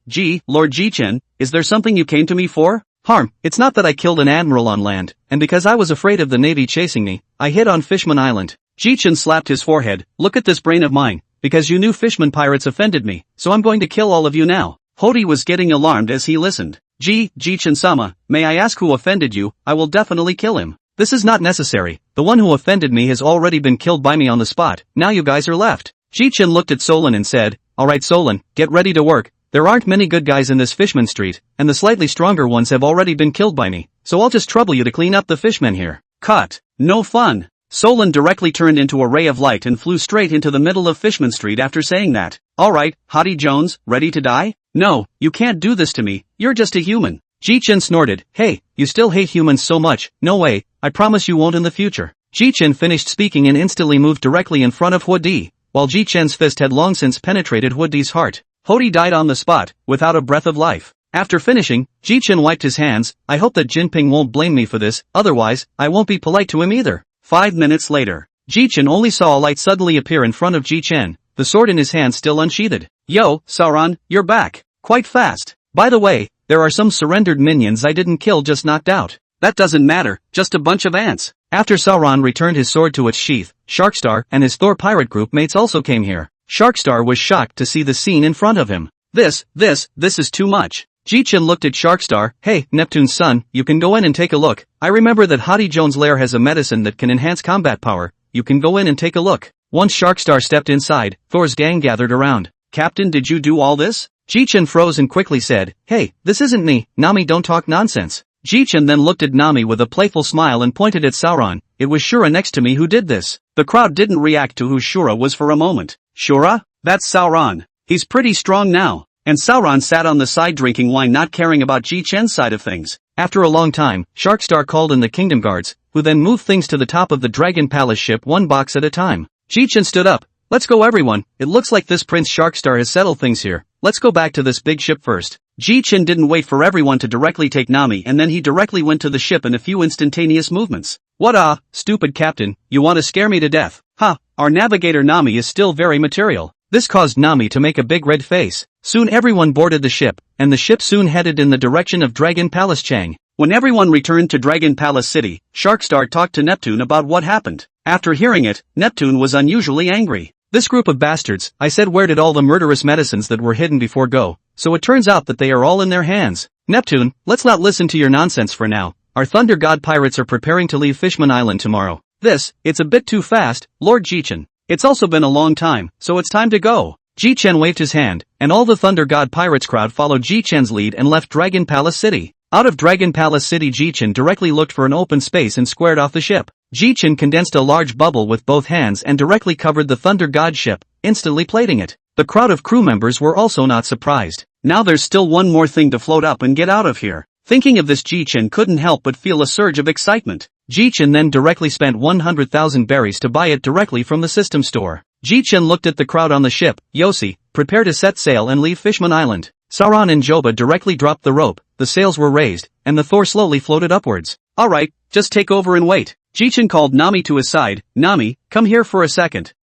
Lord Ji Chen, is there something you came to me for? Harm, it's not that I killed an admiral on land, and because I was afraid of the navy chasing me, I hid on Fishman Island. Ji Chen slapped his forehead. Look at this brain of mine. Because you knew Fishman pirates offended me, so I'm going to kill all of you now. Hoti was getting alarmed as he listened. Ji Chen-sama, may I ask who offended you? I will definitely kill him. This is not necessary. The one who offended me has already been killed by me on the spot. Now you guys are left. Ji Chen looked at Solon and said, Alright Solon, get ready to work. There aren't many good guys in this Fishman Street, and the slightly stronger ones have already been killed by me, so I'll just trouble you to clean up the fishmen here. Cut. No fun. Solon directly turned into a ray of light and flew straight into the middle of Fishman Street after saying that. Alright, Hoti Jones, ready to die? No, you can't do this to me, you're just a human. Ji Chen snorted, hey, you still hate humans so much, no way, I promise you won't in the future. Ji Chen finished speaking and instantly moved directly in front of Hoti, while Ji Chen's fist had long since penetrated Hoti's heart. Hoti died on the spot, without a breath of life. After finishing, Ji Chen wiped his hands. I hope that Jinping won't blame me for this, otherwise, I won't be polite to him either. 5 minutes later, Ji Chen only saw a light suddenly appear in front of Ji Chen, the sword in his hand still unsheathed. Yo, Sauron, you're back. Quite fast. By the way, there are some surrendered minions I didn't kill just knocked out. That doesn't matter, just a bunch of ants. After Sauron returned his sword to its sheath, Sharkstar and his Thor pirate group mates also came here. Sharkstar was shocked to see the scene in front of him. This is too much. Ji Chen looked at Sharkstar. Hey, Neptune's son, you can go in and take a look. I remember that Hoti Jones' lair has a medicine that can enhance combat power. You can go in and take a look. Once Sharkstar stepped inside, Thor's gang gathered around. Captain, did you do all this? Ji Chen froze and quickly said, Hey, this isn't me, Nami, don't talk nonsense. Ji Chen then looked at Nami with a playful smile and pointed at Sauron. It was Shura next to me who did this. The crowd didn't react to who Shura was for a moment. Shura? That's Sauron. He's pretty strong now. And Sauron sat on the side drinking wine, not caring about Ji Chen's side of things. After a long time, Sharkstar called in the Kingdom Guards, who then moved things to the top of the Dragon Palace ship one box at a time. Ji Chen stood up. Let's go everyone, it looks like this Prince Sharkstar has settled things here. Let's go back to this big ship first. Ji Chen didn't wait for everyone to directly take Nami, and then he directly went to the ship in a few instantaneous movements. What stupid captain, you want to scare me to death? Our navigator Nami is still very material. This caused Nami to make a big red face. Soon everyone boarded the ship, and the ship soon headed in the direction of Dragon Palace Chang. When everyone returned to Dragon Palace City, Sharkstar talked to Neptune about what happened. After hearing it, Neptune was unusually angry. This group of bastards, I said, where did all the murderous medicines that were hidden before go? So it turns out that they are all in their hands. Neptune, let's not listen to your nonsense for now. Our Thunder God pirates are preparing to leave Fishman Island tomorrow. It's a bit too fast, Lord Ji Chen. It's also been a long time, so it's time to go. Ji Chen waved his hand, and all the Thunder God pirates crowd followed Ji Chen's lead and left Dragon Palace City. Out of Dragon Palace City, Ji Chen directly looked for an open space and squared off the ship. Ji Chen condensed a large bubble with both hands and directly covered the Thunder God ship, instantly plating it. The crowd of crew members were also not surprised. Now there's still one more thing to float up and get out of here. Thinking of this, Ji Chen couldn't help but feel a surge of excitement. Ji Chen then directly spent 100,000 berries to buy it directly from the system store. Ji Chen looked at the crowd on the ship. Yossi, prepare to set sail and leave Fishman Island. Sauron and Joba directly dropped the rope, the sails were raised, and the Thor slowly floated upwards. Alright, just take over and wait. Ji Chen called Nami to his side. Nami, come here for a second.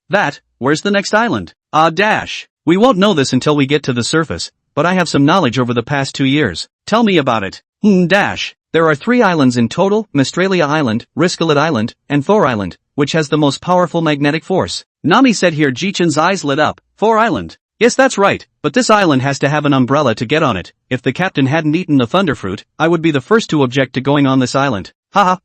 Where's the next island? We won't know this until we get to the surface, but I have some knowledge over the past 2 years. Tell me about it. There are 3 islands in total, Mistralia Island, Riskalit Island, and Thor Island, which has the most powerful magnetic force. Nami said here. Ji Chen's eyes lit up. Thor Island. Yes, that's right, but this island has to have an umbrella to get on it. If the captain hadn't eaten the thunderfruit, I would be the first to object to going on this island.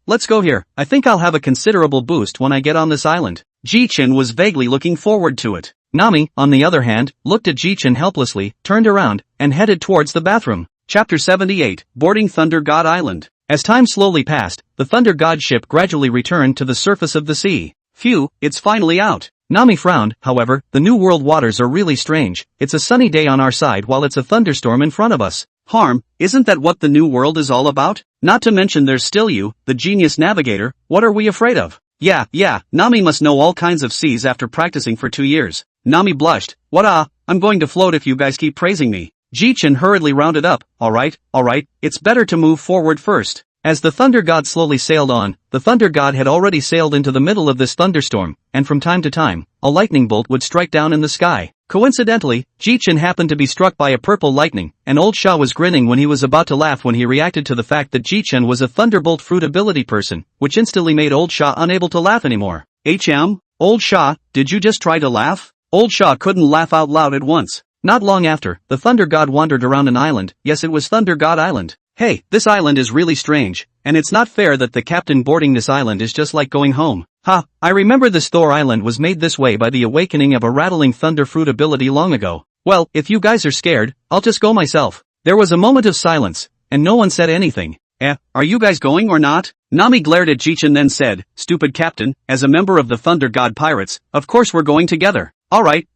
Let's go here. I think I'll have a considerable boost when I get on this island. Ji Chen was vaguely looking forward to it. Nami, on the other hand, looked at Ji Chen helplessly, turned around, and headed towards the bathroom. Chapter 78, Boarding Thunder God Island. As time slowly passed, the Thunder God ship gradually returned to the surface of the sea. Phew, it's finally out. Nami frowned. However, the New World waters are really strange. It's a sunny day on our side while it's a thunderstorm in front of us. Harm, isn't that what the New World is all about? Not to mention there's still you, the genius navigator. What are we afraid of? Yeah, Nami must know all kinds of seas after practicing for 2 years. Nami blushed. I'm going to float if you guys keep praising me. Ji Chen hurriedly rounded up. Alright, it's better to move forward first. As the Thunder God slowly sailed on, the Thunder God had already sailed into the middle of this thunderstorm, and from time to time, a lightning bolt would strike down in the sky. Coincidentally, Ji Chen happened to be struck by a purple lightning, and Old Sha was grinning when he was about to laugh when he reacted to the fact that Ji Chen was a Thunderbolt Fruit ability person, which instantly made Old Sha unable to laugh anymore. Old Sha, did you just try to laugh? Old Sha couldn't laugh out loud at once. Not long after, the Thunder God wandered around an island. Yes, it was Thunder God Island. Hey, this island is really strange, and it's not fair that the captain boarding this island is just like going home. I remember this Thor Island was made this way by the awakening of a rattling thunder fruit ability long ago. Well, if you guys are scared, I'll just go myself. There was a moment of silence, and no one said anything. Are you guys going or not? Nami glared at Ji Chen then said, stupid captain, as a member of the Thunder God Pirates, of course we're going together. Alright,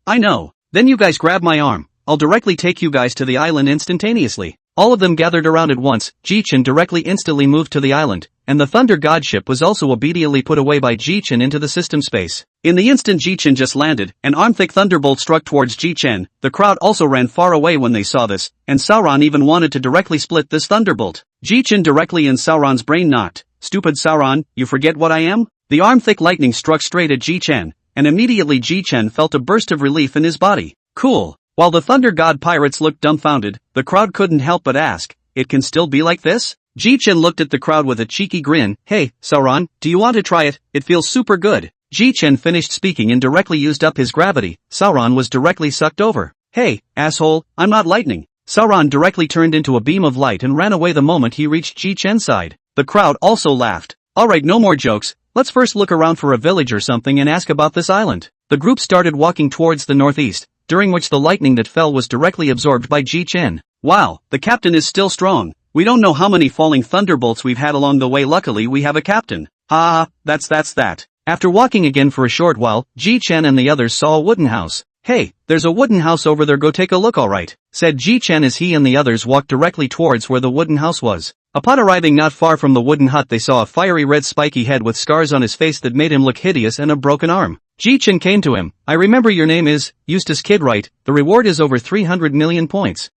I know. Then you guys grab my arm. I'll directly take you guys to the island instantaneously. All of them gathered around at once. Ji Chen instantly moved to the island, and the Thunder God ship was also obediently put away by Ji Chen into the system space. In the instant Ji Chen just landed, an arm-thick thunderbolt struck towards Ji Chen. The crowd also ran far away when they saw this, and Sauron even wanted to directly split this thunderbolt. Ji Chen directly in Sauron's brain knocked. Stupid Sauron, you forget what I am? The arm-thick lightning struck straight at Ji Chen, and immediately Ji Chen felt a burst of relief in his body. Cool. While the Thunder God pirates looked dumbfounded, the crowd couldn't help but ask, it can still be like this? Ji Chen looked at the crowd with a cheeky grin. Hey, Sauron, do you want to try it? It feels super good. Ji Chen finished speaking and directly used up his gravity. Sauron was directly sucked over. Hey, asshole, I'm not lightning. Sauron directly turned into a beam of light and ran away the moment he reached Ji Chen's side. The crowd also laughed. Alright, no more jokes. Let's first look around for a village or something and ask about this island. The group started walking towards the northeast, during which the lightning that fell was directly absorbed by Ji Chen. Wow, the captain is still strong. We don't know how many falling thunderbolts we've had along the way. Luckily we have a captain. That's that. After walking again for a short while, Ji Chen and the others saw a wooden house. Hey, there's a wooden house over there, go take a look alright, said Ji Chen as he and the others walked directly towards where the wooden house was. Upon arriving not far from the wooden hut they saw a fiery red spiky head with scars on his face that made him look hideous and a broken arm. Ji Chen came to him. I remember your name is Eustace Kid, right? The reward is over 300 million points.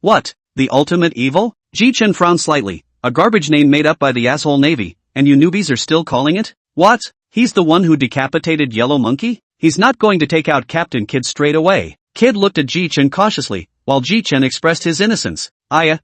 What? The ultimate evil? Ji Chen frowned slightly. A garbage name made up by the asshole Navy, and you newbies are still calling it? What? He's the one who decapitated Yellow Monkey? He's not going to take out Captain Kid straight away. Kid looked at Ji Chen cautiously, while Ji Chen expressed his innocence.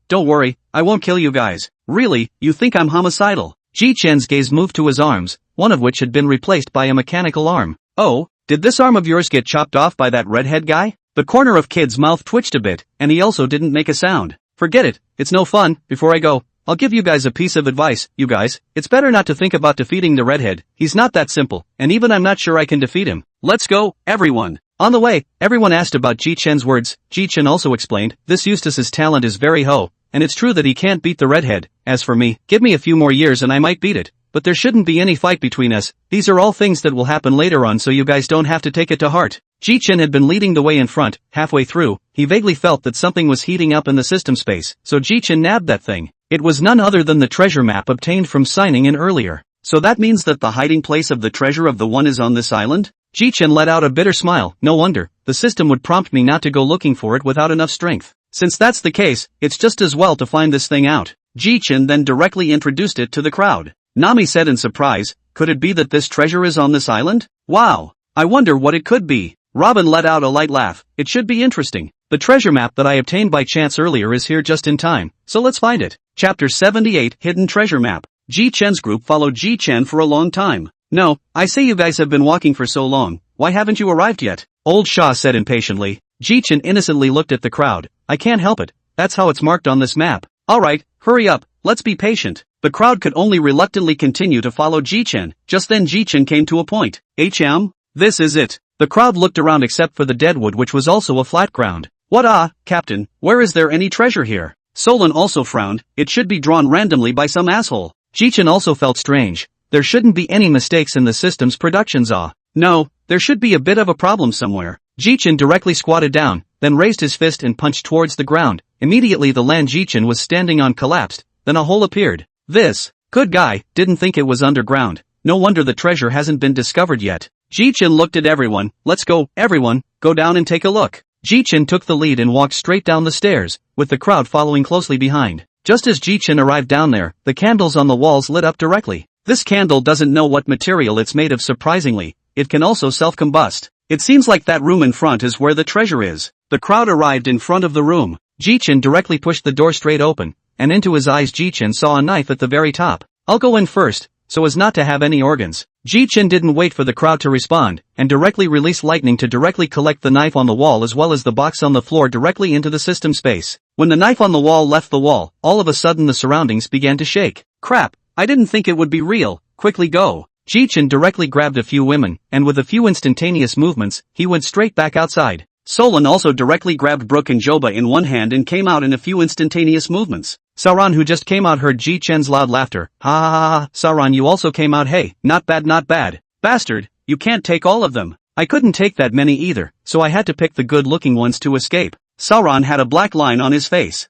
Don't worry, I won't kill you guys. Really, you think I'm homicidal? Ji Chen's gaze moved to his arms, one of which had been replaced by a mechanical arm. Oh, did this arm of yours get chopped off by that redhead guy? The corner of Kid's mouth twitched a bit, and he also didn't make a sound. Forget it, it's no fun. Before I go, I'll give you guys a piece of advice. You guys, it's better not to think about defeating the redhead. He's not that simple, and even I'm not sure I can defeat him. Let's go, everyone. On the way, everyone asked about Ji Chen's words. Ji Chen also explained, this Eustace's talent is very ho, and it's true that he can't beat the redhead. As for me, give me a few more years and I might beat it. But there shouldn't be any fight between us. These are all things that will happen later on, so you guys don't have to take it to heart. Ji Chen had been leading the way in front. Halfway through, he vaguely felt that something was heating up in the system space, so Ji Chen nabbed that thing. It was none other than the treasure map obtained from signing in earlier. So that means that the hiding place of the treasure of the one is on this island? Ji Chen let out a bitter smile. No wonder, the system would prompt me not to go looking for it without enough strength. Since that's the case, it's just as well to find this thing out. Ji Chen then directly introduced it to the crowd. Nami said in surprise, could it be that this treasure is on this island? Wow, I wonder what it could be. Robin let out a light laugh. It should be interesting. The treasure map that I obtained by chance earlier is here just in time, so let's find it. Chapter 78, Hidden Treasure Map. Ji Chen's group followed Ji Chen for a long time. No, I say you guys have been walking for so long, why haven't you arrived yet? Old Sha said impatiently. Ji Chen innocently looked at the crowd. I can't help it, that's how it's marked on this map. Alright, hurry up, let's be patient. The crowd could only reluctantly continue to follow Ji Chen. Just then Ji Chen came to a point. This is it. The crowd looked around except for the deadwood, which was also a flat ground. What Captain, where is there any treasure here? Solon also frowned. It should be drawn randomly by some asshole. Ji Chen also felt strange. there shouldn't be any mistakes in the system's productions. No, there should be a bit of a problem somewhere. Ji Chen directly squatted down, then raised his fist and punched towards the ground. Immediately the land Ji Chen was standing on collapsed, then a hole appeared. This good guy didn't think it was underground. No wonder the treasure hasn't been discovered yet. Ji Chen looked at everyone. Let's go, everyone, go down and take a look. Ji Chen took the lead and walked straight down the stairs, with the crowd following closely behind. Just as Ji Chen arrived down there, the candles on the walls lit up directly. This candle doesn't know what material it's made of. Surprisingly, it can also self-combust. It seems like that room in front is where the treasure is. The crowd arrived in front of the room. Ji Chen directly pushed the door straight open, and into his eyes Ji Chen saw a knife at the very top. I'll go in first, so as not to have any organs. Ji Chen didn't wait for the crowd to respond, and directly released lightning to directly collect the knife on the wall as well as the box on the floor directly into the system space. When the knife on the wall left the wall, all of a sudden the surroundings began to shake. Crap, I didn't think it would be real. Quickly go. Ji Chen directly grabbed a few women, and with a few instantaneous movements, he went straight back outside. Solon also directly grabbed Brooke and Joba in one hand and came out in a few instantaneous movements. Sauron, who just came out, heard Ji Chen's loud laughter. Ha ha ha ha, Sauron, you also came out. Hey, not bad not bad. Bastard, you can't take all of them. I couldn't take that many either, so I had to pick the good-looking ones to escape. Sauron had a black line on his face.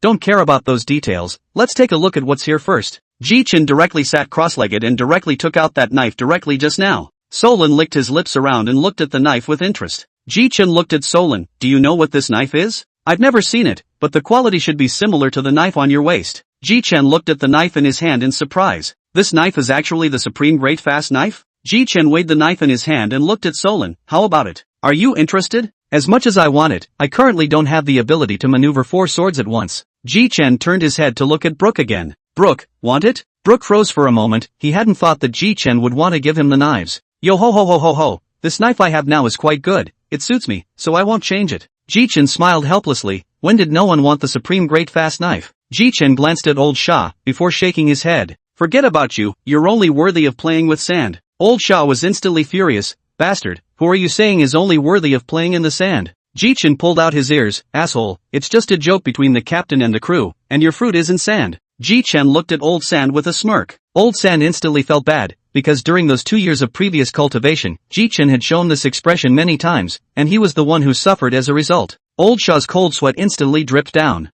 Don't care about those details, let's take a look at what's here first. Ji Chen directly sat cross-legged and directly took out that knife directly just now. Solon licked his lips around and looked at the knife with interest. Ji Chen looked at Solon. Do you know what this knife is? I've never seen it, but the quality should be similar to the knife on your waist. Ji Chen looked at the knife in his hand in surprise. This knife is actually the supreme great fast knife? Ji Chen weighed the knife in his hand and looked at Solon. How about it? Are you interested? As much as I want it, I currently don't have the ability to maneuver 4 swords at once. Ji Chen turned his head to look at Brooke again. Brooke, want it? Brooke froze for a moment. He hadn't thought that Ji Chen would want to give him the knives. Yo ho ho ho ho ho, this knife I have now is quite good. It suits me, so I won't change it. Ji Chen smiled helplessly. When did no one want the supreme great fast knife? Ji Chen glanced at Old Shah, before shaking his head. Forget about you, you're only worthy of playing with sand. Old Shah was instantly furious. Bastard, who are you saying is only worthy of playing in the sand? Ji Chen pulled out his ears. Asshole, it's just a joke between the captain and the crew, and your fruit isn't sand. Ji Chen looked at Old Sand with a smirk. Old Sand instantly felt bad, because during those 2 years of previous cultivation, Ji Chen had shown this expression many times, and he was the one who suffered as a result. Old Shah's cold sweat instantly dripped down.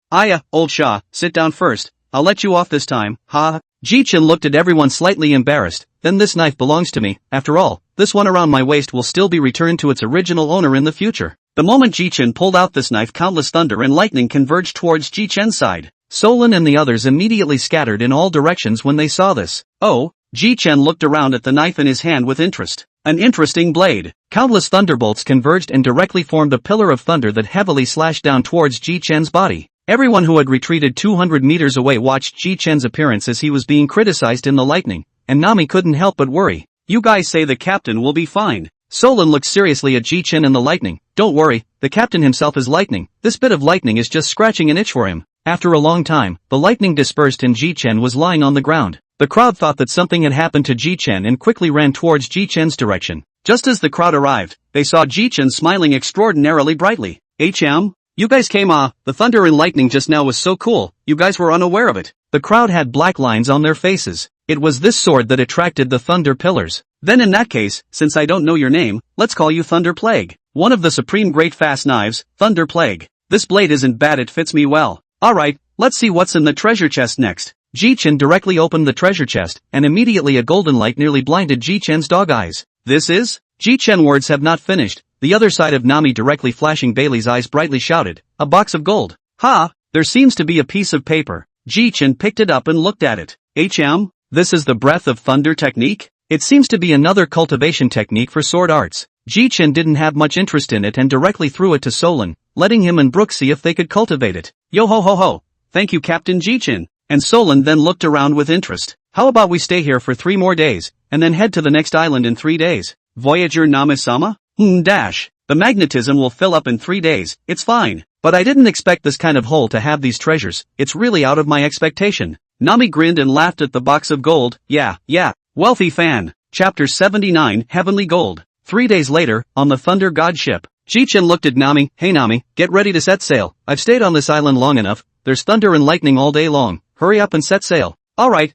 Old Shah, sit down first. I'll let you off this time, ha. Ji Chen looked at everyone slightly embarrassed. Then this knife belongs to me. After all, this one around my waist will still be returned to its original owner in the future. The moment Ji Chen pulled out this knife, countless thunder and lightning converged towards Ji Chen's side. Solon and the others immediately scattered in all directions when they saw this. Oh, Ji Chen looked around at the knife in his hand with interest. An interesting blade. Countless thunderbolts converged and directly formed a pillar of thunder that heavily slashed down towards Ji Chen's body. Everyone who had retreated 200 meters away watched Ji Chen's appearance as he was being criticized in the lightning, and Nami couldn't help but worry. You guys say the captain will be fine. Solon looked seriously at Ji Chen in the lightning. Don't worry, the captain himself is lightning. This bit of lightning is just scratching an itch for him. After a long time, the lightning dispersed and Ji Chen was lying on the ground. The crowd thought that something had happened to Ji Chen and quickly ran towards Ji Chen's direction. Just as the crowd arrived, they saw Ji Chen smiling extraordinarily brightly. You guys came the thunder and lightning just now was so cool, you guys were unaware of it. The crowd had black lines on their faces. It was this sword that attracted the thunder pillars. Then in that case, since I don't know your name, let's call you Thunder Plague. One of the supreme great fast knives, Thunder Plague. This blade isn't bad, it fits me well. Alright, let's see what's in the treasure chest next. Ji Chen directly opened the treasure chest, and immediately a golden light nearly blinded Ji Chen's dog eyes. This is? Ji Chen words have not finished. The other side of Nami directly flashing Bailey's eyes brightly shouted, a box of gold. Ha! There seems to be a piece of paper. Ji Chen picked it up and looked at it. This is the breath of thunder technique? It seems to be another cultivation technique for sword arts. Ji Chen didn't have much interest in it and directly threw it to Solon, letting him and Brooke see if they could cultivate it. Yo ho ho ho! Thank you, Captain Ji Chen. And Solon then looked around with interest. How about we stay here for 3 more days, and then head to the next island in 3 days? Voyager Nami-sama? The magnetism will fill up in 3 days, it's fine. But I didn't expect this kind of hole to have these treasures, it's really out of my expectation. Nami grinned and laughed at the box of gold. Yeah. Wealthy fan. Chapter 79, Heavenly Gold. 3 days later, on the Thunder God ship. Ji Chen looked at Nami. Hey Nami, get ready to set sail. I've stayed on this island long enough, there's thunder and lightning all day long. Hurry up and set sail. Alright,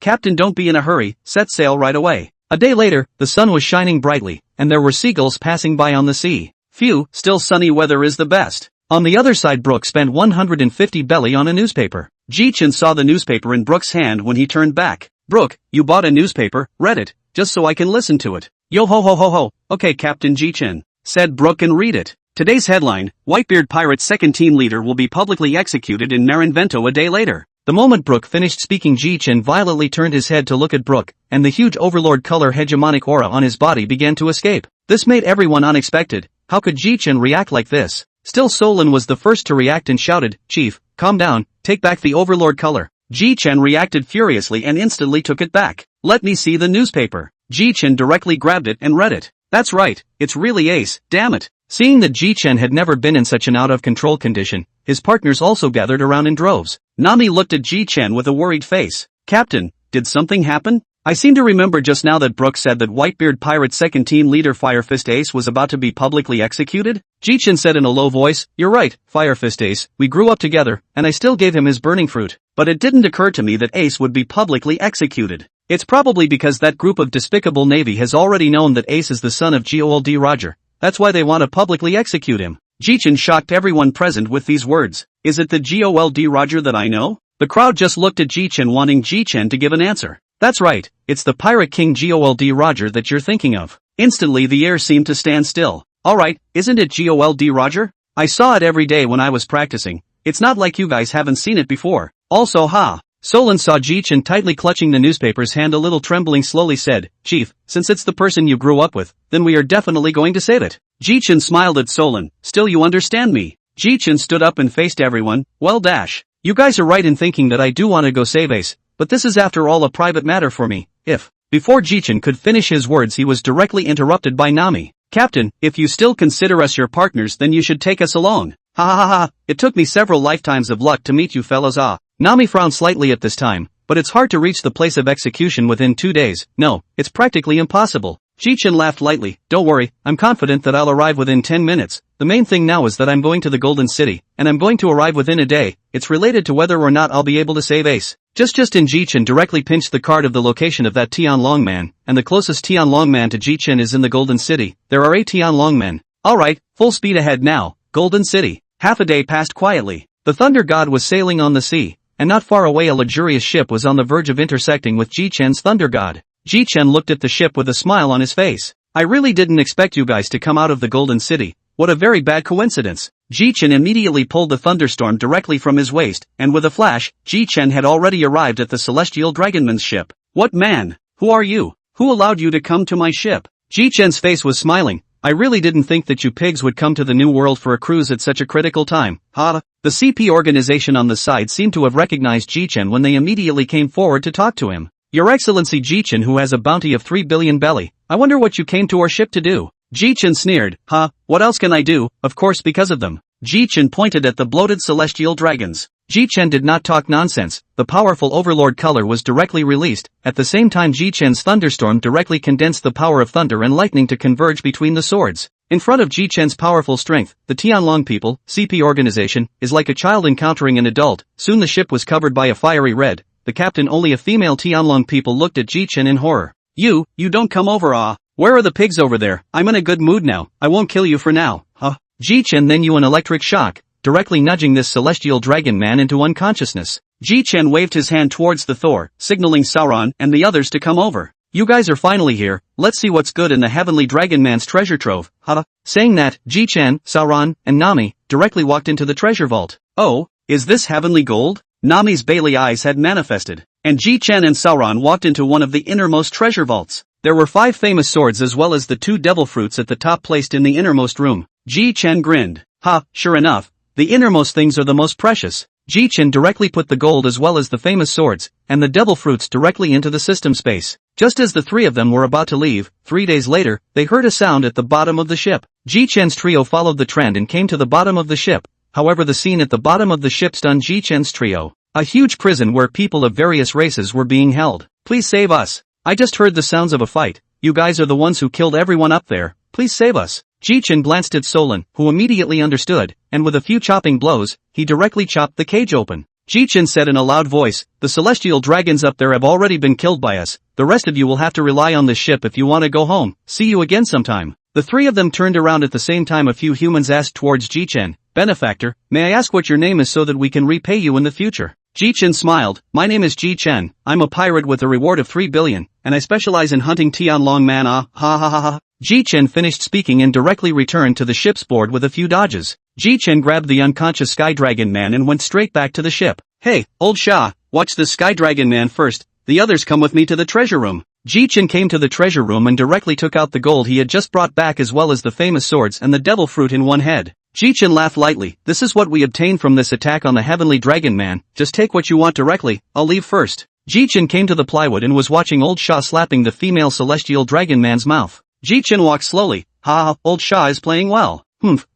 Captain, don't be in a hurry, set sail right away. A day later, the sun was shining brightly, and there were seagulls passing by on the sea. Phew, still sunny weather is the best. On the other side, Brooke spent 150 belly on a newspaper. Ji Chen saw the newspaper in Brooke's hand when he turned back. Brooke, you bought a newspaper, read it, just so I can listen to it. Yo ho ho ho ho, okay Captain Ji Chen, said Brooke, and read it. Today's headline, Whitebeard Pirate's second team leader will be publicly executed in Marinvento a day later. The moment Brooke finished speaking, Ji Chen violently turned his head to look at Brooke, and the huge overlord color hegemonic aura on his body began to escape. This made everyone unexpected. How could Ji Chen react like this? Still, Solon was the first to react and shouted, "Chief, calm down, take back the overlord color." Ji Chen reacted furiously and instantly took it back. "Let me see the newspaper." Ji Chen directly grabbed it and read it. "That's right, it's really ace, damn it." Seeing that Ji Chen had never been in such an out-of-control condition, his partners also gathered around in droves. Nami looked at Ji Chen with a worried face. "Captain, did something happen? I seem to remember just now that Brooke said that Whitebeard Pirate's second team leader Firefist Ace was about to be publicly executed?" Ji Chen said in a low voice, "You're right, Firefist Ace, we grew up together, and I still gave him his burning fruit. But it didn't occur to me that Ace would be publicly executed. It's probably because that group of despicable Navy has already known that Ace is the son of Gold Roger. That's why they want to publicly execute him." Ji Chen shocked everyone present with these words. "Is it the Gold Roger that I know?" The crowd just looked at Ji Chen, wanting Ji Chen to give an answer. "That's right, it's the Pirate King Gold Roger that you're thinking of." Instantly the air seemed to stand still. "Alright, isn't it Gold Roger? I saw it every day when I was practicing. It's not like you guys haven't seen it before. Also ha." Solon saw Ji Chen tightly clutching the newspaper's hand, a little trembling, slowly said, "Chief, since it's the person you grew up with, then we are definitely going to save it." Ji Chen smiled at Solon. "Still, you understand me?" Ji Chen stood up and faced everyone. "Well dash. You guys are right in thinking that I do want to go save Ace, but this is after all a private matter for me. If..." Before Ji Chen could finish his words, he was directly interrupted by Nami. "Captain, if you still consider us your partners, then you should take us along." "Ha ha ha ha, it took me several lifetimes of luck to meet you fellas ah." Nami frowned slightly at this time, "But it's hard to reach the place of execution within 2 days. No, it's practically impossible." Ji Chen laughed lightly. "Don't worry, I'm confident that I'll arrive within 10 minutes. The main thing now is that I'm going to the Golden City, and I'm going to arrive within a day. It's related to whether or not I'll be able to save Ace." Just in Ji Chen directly pinched the card of the location of that Tianlong man, and the closest Tianlong man to Ji Chen is in the Golden City. There are 8 Tianlong men. Alright, full speed ahead now, Golden City. Half a day passed quietly. The Thunder God was sailing on the sea, and not far away a luxurious ship was on the verge of intersecting with Ji Chen's Thunder God. Ji Chen looked at the ship with a smile on his face. "I really didn't expect you guys to come out of the Golden City. What a very bad coincidence." Ji Chen immediately pulled the thunderstorm directly from his waist, and with a flash, Ji Chen had already arrived at the Celestial Dragonman's ship. "What man? Who are you? Who allowed you to come to my ship?" Ji Chen's face was smiling. "I really didn't think that you pigs would come to the New World for a cruise at such a critical time." Ha! The CP organization on the side seemed to have recognized Ji Chen when they immediately came forward to talk to him. "Your Excellency Ji Chen, who has a bounty of 3 billion belly, I wonder what you came to our ship to do." Ji Chen sneered. What else can I do? Of course, because of them." Ji Chen pointed at the bloated celestial dragons. Ji Chen did not talk nonsense. The powerful overlord color was directly released. At the same time, Ji Chen's thunderstorm directly condensed the power of thunder and lightning to converge between the swords. In front of Ji Chen's powerful strength, the Tianlong people, CP organization, is like a child encountering an adult. Soon the ship was covered by a fiery red. The captain, only a female Tianlong people, looked at Ji Chen in horror. You don't come over ah. Where are the pigs over there? I'm in a good mood now. I won't kill you for now, huh? Ji Chen then you an electric shock, directly nudging this celestial dragon man into unconsciousness. Ji Chen waved his hand towards the Thor, signaling Sauron and the others to come over. "You guys are finally here, let's see what's good in the heavenly dragon man's treasure trove, huh?" Saying that, Ji Chen, Sauron, and Nami directly walked into the treasure vault. "Oh, is this heavenly gold?" Nami's Bailey eyes had manifested, and Ji Chen and Sauron walked into one of the innermost treasure vaults. There were 5 famous swords as well as the 2 devil fruits at the top placed in the innermost room. Ji Chen grinned. Sure enough, the innermost things are the most precious." Ji Chen directly put the gold as well as the famous swords, and the devil fruits directly into the system space. Just as the 3 of them were about to leave, 3 days later, they heard a sound at the bottom of the ship. Ji Chen's trio followed the trend and came to the bottom of the ship. However, the scene at the bottom of the ship stunned Ji Chen's trio. A huge prison where people of various races were being held. "Please save us. I just heard the sounds of a fight. You guys are the ones who killed everyone up there. Please save us." Ji Chen glanced at Solon, who immediately understood, and with a few chopping blows, he directly chopped the cage open. Ji Chen said in a loud voice, the celestial dragons up there have already been killed by us. The rest of you will have to rely on this ship if you want to go home. See you again sometime. The three of them turned around at the same time. A few humans asked towards Ji Chen, benefactor, may I ask what your name is so that we can repay you in the future? Ji Chen smiled, my name is Ji Chen, I'm a pirate with a reward of 3 billion, and I specialize in hunting Tianlong man ha ha ha ha. Ji Chen finished speaking and directly returned to the ship's board with a few dodges. Ji Chen grabbed the unconscious Sky Dragon man and went straight back to the ship. Hey, old Sha, watch the Sky Dragon man first, the others come with me to the treasure room. Ji Chen came to the treasure room and directly took out the gold he had just brought back as well as the famous swords and the devil fruit in one head. Ji Chen laughed lightly, this is what we obtained from this attack on the Heavenly Dragon Man, just take what you want directly, I'll leave first. Ji Chen came to the plywood and was watching old Sha slapping the female celestial dragon man's mouth. Ji Chen walked slowly, ha, old Sha is playing well.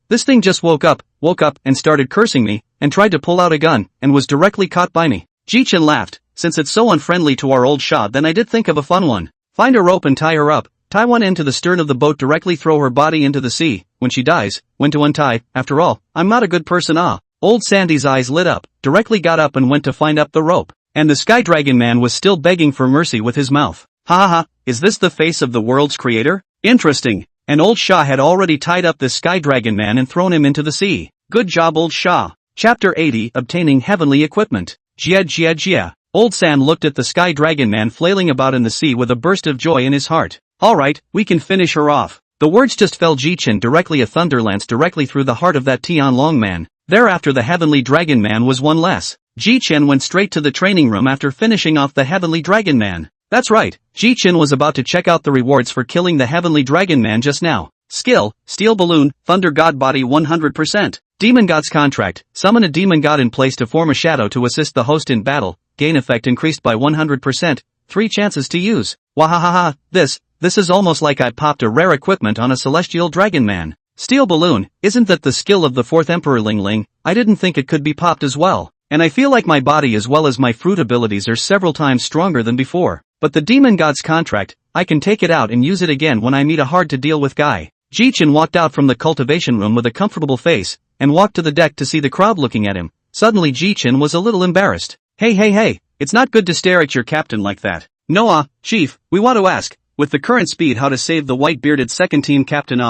This thing just woke up and started cursing me, and tried to pull out a gun, and was directly caught by me. Ji Chen laughed, since it's so unfriendly to our old Sha then I did think of a fun one. Find a rope and tie her up, tie one end to the stern of the boat directly throw her body into the sea, when she dies, when to untie, after all, I'm not a good person Old Sandy's eyes lit up, directly got up and went to find up the rope, and the Sky Dragon man was still begging for mercy with his mouth. Ha, is this the face of the world's creator? Interesting. And old Sha had already tied up this Sky Dragon man and thrown him into the sea. Good job old Sha. Chapter 80 Obtaining Heavenly Equipment. Jia. Old San looked at the Sky Dragon man flailing about in the sea with a burst of joy in his heart. Alright, we can finish her off. The words just fell Ji Chen directly a thunder lance directly through the heart of that Tianlong man. Thereafter the Heavenly Dragon man was one less. Ji Chen went straight to the training room after finishing off the Heavenly Dragon man. That's right, Ji Chen was about to check out the rewards for killing the Heavenly Dragon man just now. Skill, Steel Balloon, Thunder God Body 100%. Demon God's Contract, summon a demon god in place to form a shadow to assist the host in battle, gain effect increased by 100%, 3 chances to use. Wahahaha, this is almost like I popped a rare equipment on a celestial dragon man. Steel Balloon, isn't that the skill of the 4th Emperor Ling Ling? I didn't think it could be popped as well. And I feel like my body as well as my fruit abilities are several times stronger than before. But the Demon God's Contract, I can take it out and use it again when I meet a hard to deal with guy. Ji Chen walked out from the cultivation room with a comfortable face, and walked to the deck to see the crowd looking at him. Suddenly Ji Chen was a little embarrassed. Hey, it's not good to stare at your captain like that. No chief, we want to ask, with the current speed how to save the white-bearded second team captain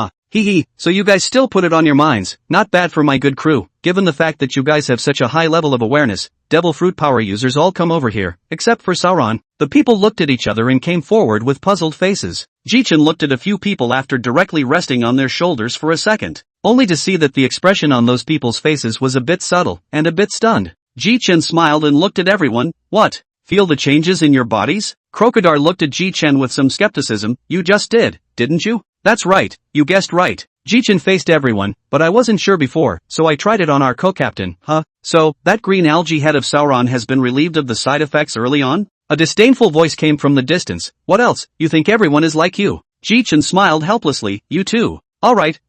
so you guys still put it on your minds, not bad for my good crew, given the fact that you guys have such a high level of awareness, devil fruit power users all come over here, except for Sauron. The people looked at each other and came forward with puzzled faces. Ji Chen looked at a few people after directly resting on their shoulders for a second, only to see that the expression on those people's faces was a bit subtle, and a bit stunned. Ji Chen smiled and looked at everyone, what? Feel the changes in your bodies? Crocodile looked at Ji Chen with some skepticism, you just did, didn't you? That's right, you guessed right. Ji Chen faced everyone, but I wasn't sure before, so I tried it on our co-captain, So, that green algae head of Sauron has been relieved of the side effects early on? A disdainful voice came from the distance, what else, you think everyone is like you? Ji Chen smiled helplessly, you too. Alright,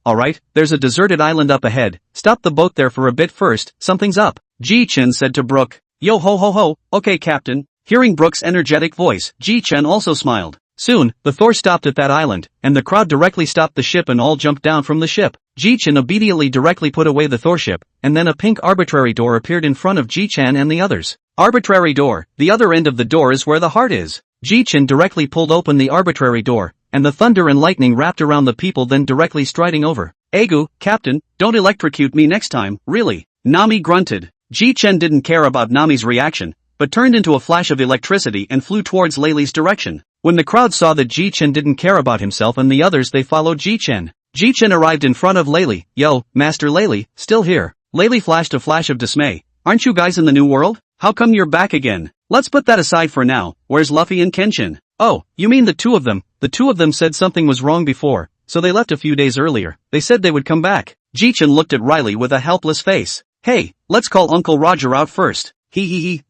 there's a deserted island up ahead, stop the boat there for a bit first, something's up. Ji Chen said to Brooke. Yo ho, okay captain. Hearing Brooke's energetic voice, Ji Chen also smiled. Soon, the Thor stopped at that island, and the crowd directly stopped the ship and all jumped down from the ship. Ji Chen obediently directly put away the Thor ship, and then a pink arbitrary door appeared in front of Ji Chen and the others. Arbitrary door, the other end of the door is where the heart is. Ji Chen directly pulled open the arbitrary door, and the thunder and lightning wrapped around the people then directly striding over. Egu, captain, don't electrocute me next time, really. Nami grunted. Ji Chen didn't care about Nami's reaction, but turned into a flash of electricity and flew towards Layli's direction. When the crowd saw that Ji Chen didn't care about himself and the others they followed Ji Chen. Ji Chen arrived in front of Layli. Yo, Master Layli, still here. Layli flashed a flash of dismay. Aren't you guys in the new world? How come you're back again? Let's put that aside for now, where's Luffy and Kenshin? Oh, you mean the two of them? The two of them said something was wrong before, so they left a few days earlier. They said they would come back. Ji Chen looked at Riley with a helpless face. Hey, let's call Uncle Roger out first.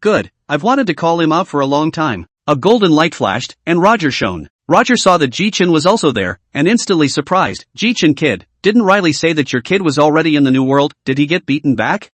Good. I've wanted to call him out for a long time. A golden light flashed, and Roger shone. Roger saw that Ji Chen was also there, and instantly surprised. Ji Chen kid, didn't Riley say that your kid was already in the new world? Did he get beaten back?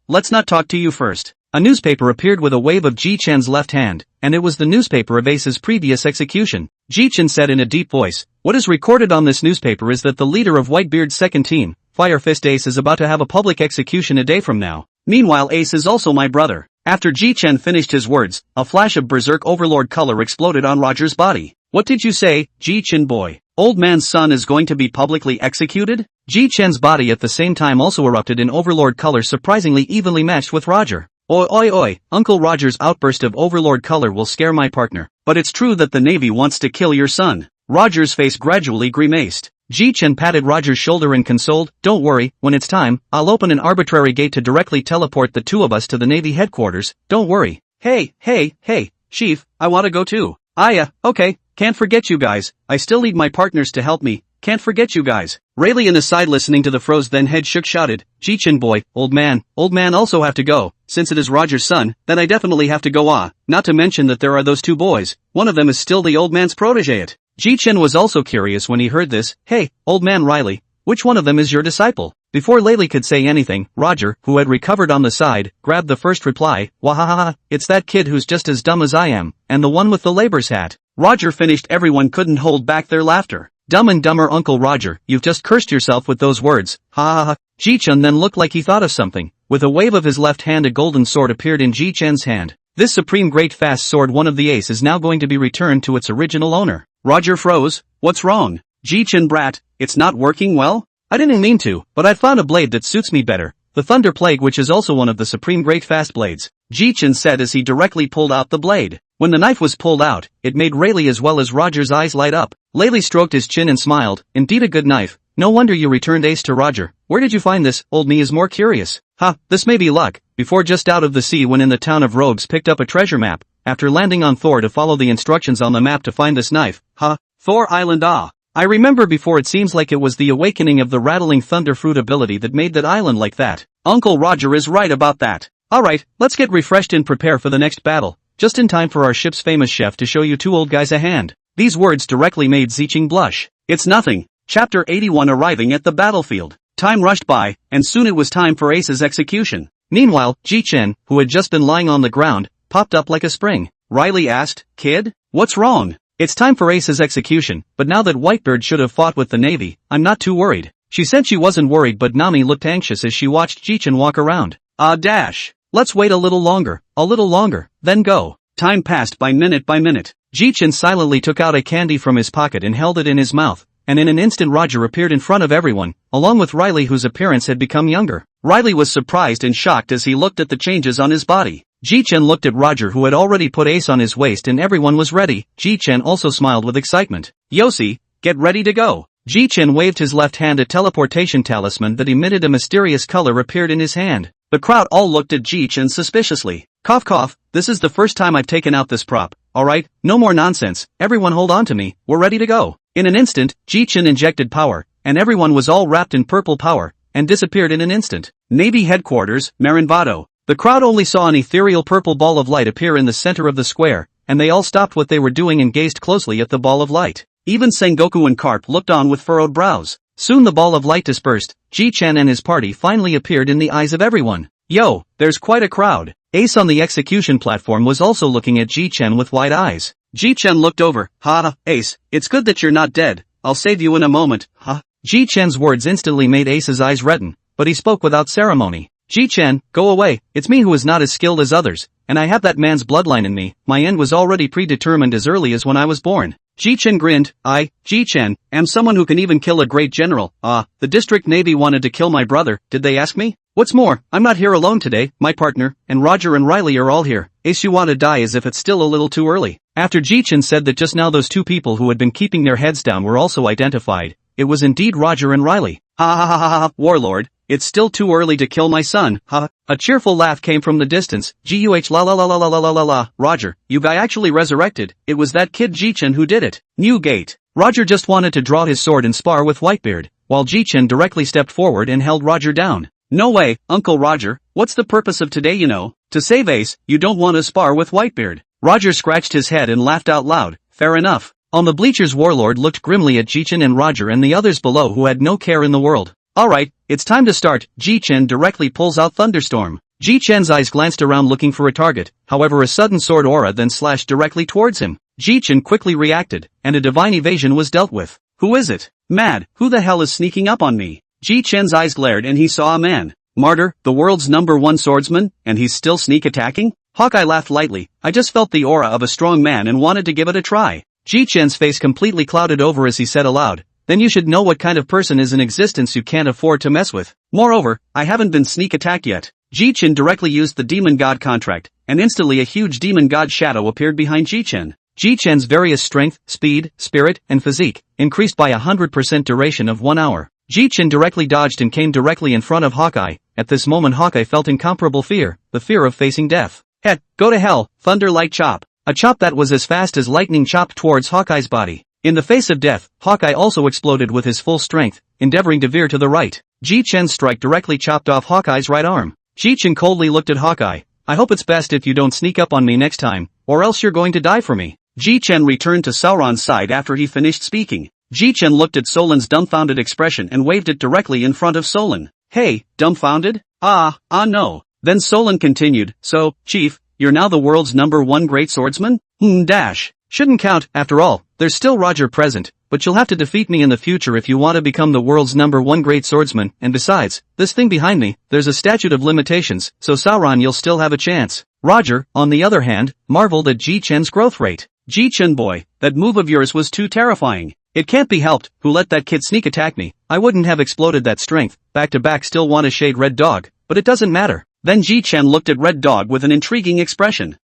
Let's not talk to you first. A newspaper appeared with a wave of Ji Chen's left hand, and it was the newspaper of Ace's previous execution. Ji Chen said in a deep voice, what is recorded on this newspaper is that the leader of Whitebeard's second team, Fire Fist Ace, is about to have a public execution a day from now. Meanwhile Ace is also my brother. After Ji Chen finished his words, a flash of berserk overlord color exploded on Roger's body. What did you say, Ji Chen boy? Old man's son is going to be publicly executed? Ji Chen's body at the same time also erupted in overlord color, surprisingly evenly matched with Roger. Oi oi oi, Uncle Roger's outburst of overlord color will scare my partner. But it's true that the Navy wants to kill your son. Roger's face gradually grimaced. Ji Chen patted Roger's shoulder and consoled, don't worry, when it's time, I'll open an arbitrary gate to directly teleport the two of us to the Navy headquarters, don't worry. Hey, Chief, I wanna go too. Okay, can't forget you guys, I still need my partners to help me, can't forget you guys. Rayleigh in the side listening to the froze then head shook shouted, Ji Chen boy, old man also have to go, since it is Roger's son, then I definitely have to go not to mention that there are those two boys, one of them is still the old man's protege. Ji Chen was also curious when he heard this, hey, old man Riley, which one of them is your disciple? Before Laylee could say anything, Roger, who had recovered on the side, grabbed the first reply, wahahaha, it's that kid who's just as dumb as I am, and the one with the labor's hat. Roger finished. Everyone couldn't hold back their laughter. Dumb and Dumber Uncle Roger, you've just cursed yourself with those words, ha ha ha. Ji Chen then looked like he thought of something. With a wave of his left hand a golden sword appeared in Ji Chen's hand. This supreme great fast sword, one of the ace, is now going to be returned to its original owner. Roger froze. What's wrong? Ji Chen brat, it's not working well? I didn't mean to, but I found a blade that suits me better. The Thunder Plague, which is also one of the supreme great fast blades. Ji Chen said as he directly pulled out the blade. When the knife was pulled out, it made Rayleigh as well as Roger's eyes light up. Laylee stroked his chin and smiled, indeed a good knife. No wonder you returned ace to Roger. Where did you find this? Old me is more curious. This may be luck. Before just out of the sea when in the town of Rogues picked up a treasure map. After landing on Thor to follow the instructions on the map to find this knife. Thor Island. I remember before, it seems like it was the awakening of the rattling thunder fruit ability that made that island like that. Uncle Roger is right about that. Alright, let's get refreshed and prepare for the next battle. Just in time for our ship's famous chef to show you two old guys a hand. These words directly made Zicheng blush. It's nothing. Chapter 81. Arriving at the battlefield. Time rushed by, and soon it was time for Ace's execution. Meanwhile, Ji Chen, who had just been lying on the ground, popped up like a spring. Riley asked, kid, what's wrong? It's time for Ace's execution, but now that Whitebeard should have fought with the Navy, I'm not too worried. She said she wasn't worried, but Nami looked anxious as she watched Ji Chen walk around. Let's wait a little longer, then go. Time passed by minute. Ji Chen silently took out a candy from his pocket and held it in his mouth, and in an instant Roger appeared in front of everyone, along with Riley, whose appearance had become younger. Riley was surprised and shocked as he looked at the changes on his body. Ji Chen looked at Roger, who had already put Ace on his waist, and everyone was ready. Ji Chen also smiled with excitement. Yossi, get ready to go. Ji Chen waved his left hand. A teleportation talisman that emitted a mysterious color appeared in his hand. The crowd all looked at Ji Chen suspiciously. Cough cough, this is the first time I've taken out this prop. Alright, no more nonsense, everyone hold on to me, we're ready to go. In an instant, Ji Chen injected power, and everyone was all wrapped in purple power, and disappeared in an instant. Navy headquarters, Marinvado. The crowd only saw an ethereal purple ball of light appear in the center of the square, and they all stopped what they were doing and gazed closely at the ball of light. Even Sengoku and Carp looked on with furrowed brows. Soon the ball of light dispersed. Ji Chen and his party finally appeared in the eyes of everyone. Yo, there's quite a crowd. Ace on the execution platform was also looking at Ji Chen with wide eyes. Ji Chen looked over. Ace, it's good that you're not dead. I'll save you in a moment. Ji Chen's words instantly made Ace's eyes redden, but he spoke without ceremony. Ji Chen, go away, it's me who is not as skilled as others, and I have that man's bloodline in me. My end was already predetermined as early as when I was born. Ji Chen grinned. I, Ji Chen, am someone who can even kill a great general. The district navy wanted to kill my brother, did they ask me? What's more, I'm not here alone today, my partner, and Roger and Riley are all here. Ace, you want to die as if it's still a little too early. After Ji Chen said that just now those two people who had been keeping their heads down were also identified, it was indeed Roger and Riley. Warlord, it's still too early to kill my son, A cheerful laugh came from the distance. Guh la la la la la la la la la. Roger, you guy actually resurrected, it was that kid Ji Chen who did it. New gate. Roger just wanted to draw his sword and spar with Whitebeard, while Ji Chen directly stepped forward and held Roger down. No way, Uncle Roger, what's the purpose of today, you know? To save Ace, you don't want to spar with Whitebeard. Roger scratched his head and laughed out loud. Fair enough. On the bleachers, Warlord looked grimly at Ji Chen and Roger and the others below who had no care in the world. Alright, it's time to start. Ji Chen directly pulls out Thunderstorm. Ji Chen's eyes glanced around looking for a target, however a sudden sword aura then slashed directly towards him. Ji Chen quickly reacted, and a divine evasion was dealt with. Who is it? Mad, who the hell is sneaking up on me? Ji Chen's eyes glared and he saw a man. Martyr, the world's #1 swordsman, and he's still sneak attacking? Hawkeye laughed lightly. I just felt the aura of a strong man and wanted to give it a try. Ji Chen's face completely clouded over as he said aloud, then you should know what kind of person is in existence you can't afford to mess with. Moreover, I haven't been sneak attacked yet. Ji Chen directly used the demon god contract, and instantly a huge demon god shadow appeared behind Ji Chen. Ji Chen's various strength, speed, spirit, and physique increased by 100% duration of 1 hour. Ji Chen directly dodged and came directly in front of Hawkeye. At this moment Hawkeye felt incomparable fear, the fear of facing death. Heck, go to hell, thunder light chop. A chop that was as fast as lightning chopped towards Hawkeye's body. In the face of death, Hawkeye also exploded with his full strength, endeavoring to veer to the right. Ji Chen's strike directly chopped off Hawkeye's right arm. Ji Chen coldly looked at Hawkeye. I hope it's best if you don't sneak up on me next time, or else you're going to die for me. Ji Chen returned to Sauron's side after he finished speaking. Ji Chen looked at Solan's dumbfounded expression and waved it directly in front of Solan. Hey, dumbfounded? No. Then Solan continued, so, Chief, you're now the world's #1 great swordsman? Shouldn't count, after all, there's still Roger present, but you'll have to defeat me in the future if you want to become the world's #1 great swordsman, and besides, this thing behind me, there's a statute of limitations, so Sauron you'll still have a chance. Roger, on the other hand, marveled at Ji Chen's growth rate. Ji Chen boy, that move of yours was too terrifying. It can't be helped, who let that kid sneak attack me? I wouldn't have exploded that strength, back to back still want to shade Red Dog, but it doesn't matter. Then Ji Chen looked at Red Dog with an intriguing expression.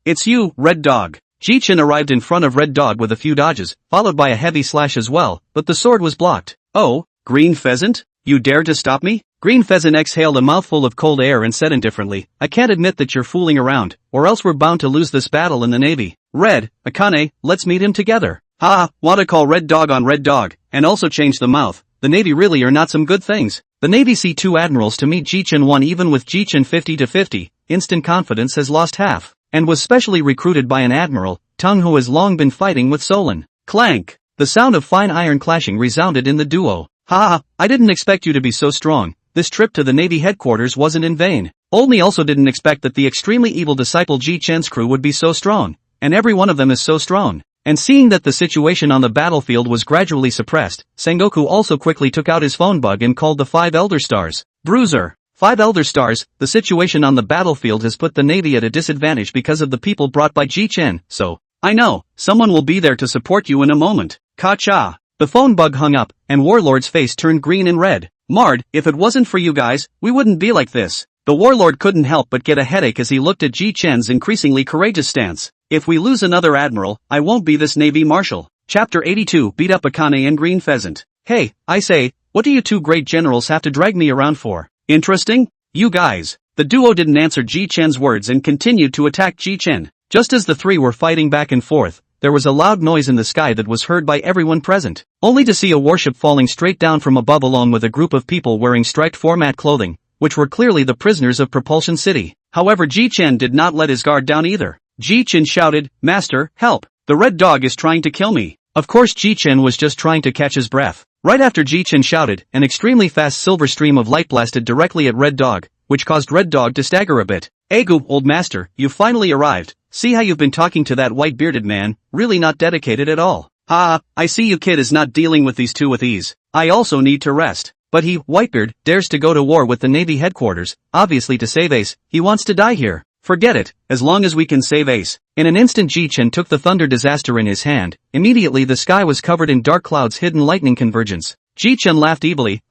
It's you, Red Dog. Ji Chen arrived in front of Red Dog with a few dodges, followed by a heavy slash as well, but the sword was blocked. Oh, Green Pheasant? You dare to stop me? Green Pheasant exhaled a mouthful of cold air and said indifferently, I can't admit that you're fooling around, or else we're bound to lose this battle in the Navy. Red, Akane, let's meet him together. Want to call Red Dog on Red Dog, and also change the mouth. The Navy really are not some good things. The Navy see 2 admirals to meet Ji Chen 1 even with Ji Chen 50-50, instant confidence has lost half, and was specially recruited by an admiral, Tung who has long been fighting with Solan. Clank! The sound of fine iron clashing resounded in the duo. I didn't expect you to be so strong. This trip to the Navy headquarters wasn't in vain. Olney also didn't expect that the extremely evil disciple Ji Chen's crew would be so strong, and every one of them is so strong. And seeing that the situation on the battlefield was gradually suppressed, Sengoku also quickly took out his phone bug and called the 5 Elder Stars. Bruiser. 5 Elder Stars, the situation on the battlefield has put the Navy at a disadvantage because of the people brought by Ji Chen, so, I know, someone will be there to support you in a moment. Ka-cha. The phone bug hung up, and Warlord's face turned green and red. Mard, if it wasn't for you guys, we wouldn't be like this. The Warlord couldn't help but get a headache as he looked at Ji Chen's increasingly courageous stance. If we lose another admiral, I won't be this Navy Marshal. Chapter 82 Beat Up Akane and Green Pheasant. Hey, I say, what do you 2 great generals have to drag me around for? Interesting? You guys. The duo didn't answer Ji Chen's words and continued to attack Ji Chen. Just as the 3 were fighting back and forth, there was a loud noise in the sky that was heard by everyone present, only to see a warship falling straight down from above along with a group of people wearing striped format clothing, which were clearly the prisoners of Propulsion City. However, Ji Chen did not let his guard down either. Ji Chen shouted, Master, help! The Red Dog is trying to kill me. Of course Ji Chen was just trying to catch his breath. Right after Ji Chen shouted, an extremely fast silver stream of light blasted directly at Red Dog, which caused Red Dog to stagger a bit. Egu, old master, you've finally arrived. See how you've been talking to that white-bearded man, really not dedicated at all. I see you kid is not dealing with these 2 with ease. I also need to rest. But he, Whitebeard, dares to go to war with the Navy headquarters, obviously to save Ace, he wants to die here. Forget it, as long as we can save Ace. In an instant Ji Chen took the thunder disaster in his hand, immediately the sky was covered in dark clouds hidden lightning convergence. Ji Chen laughed evilly,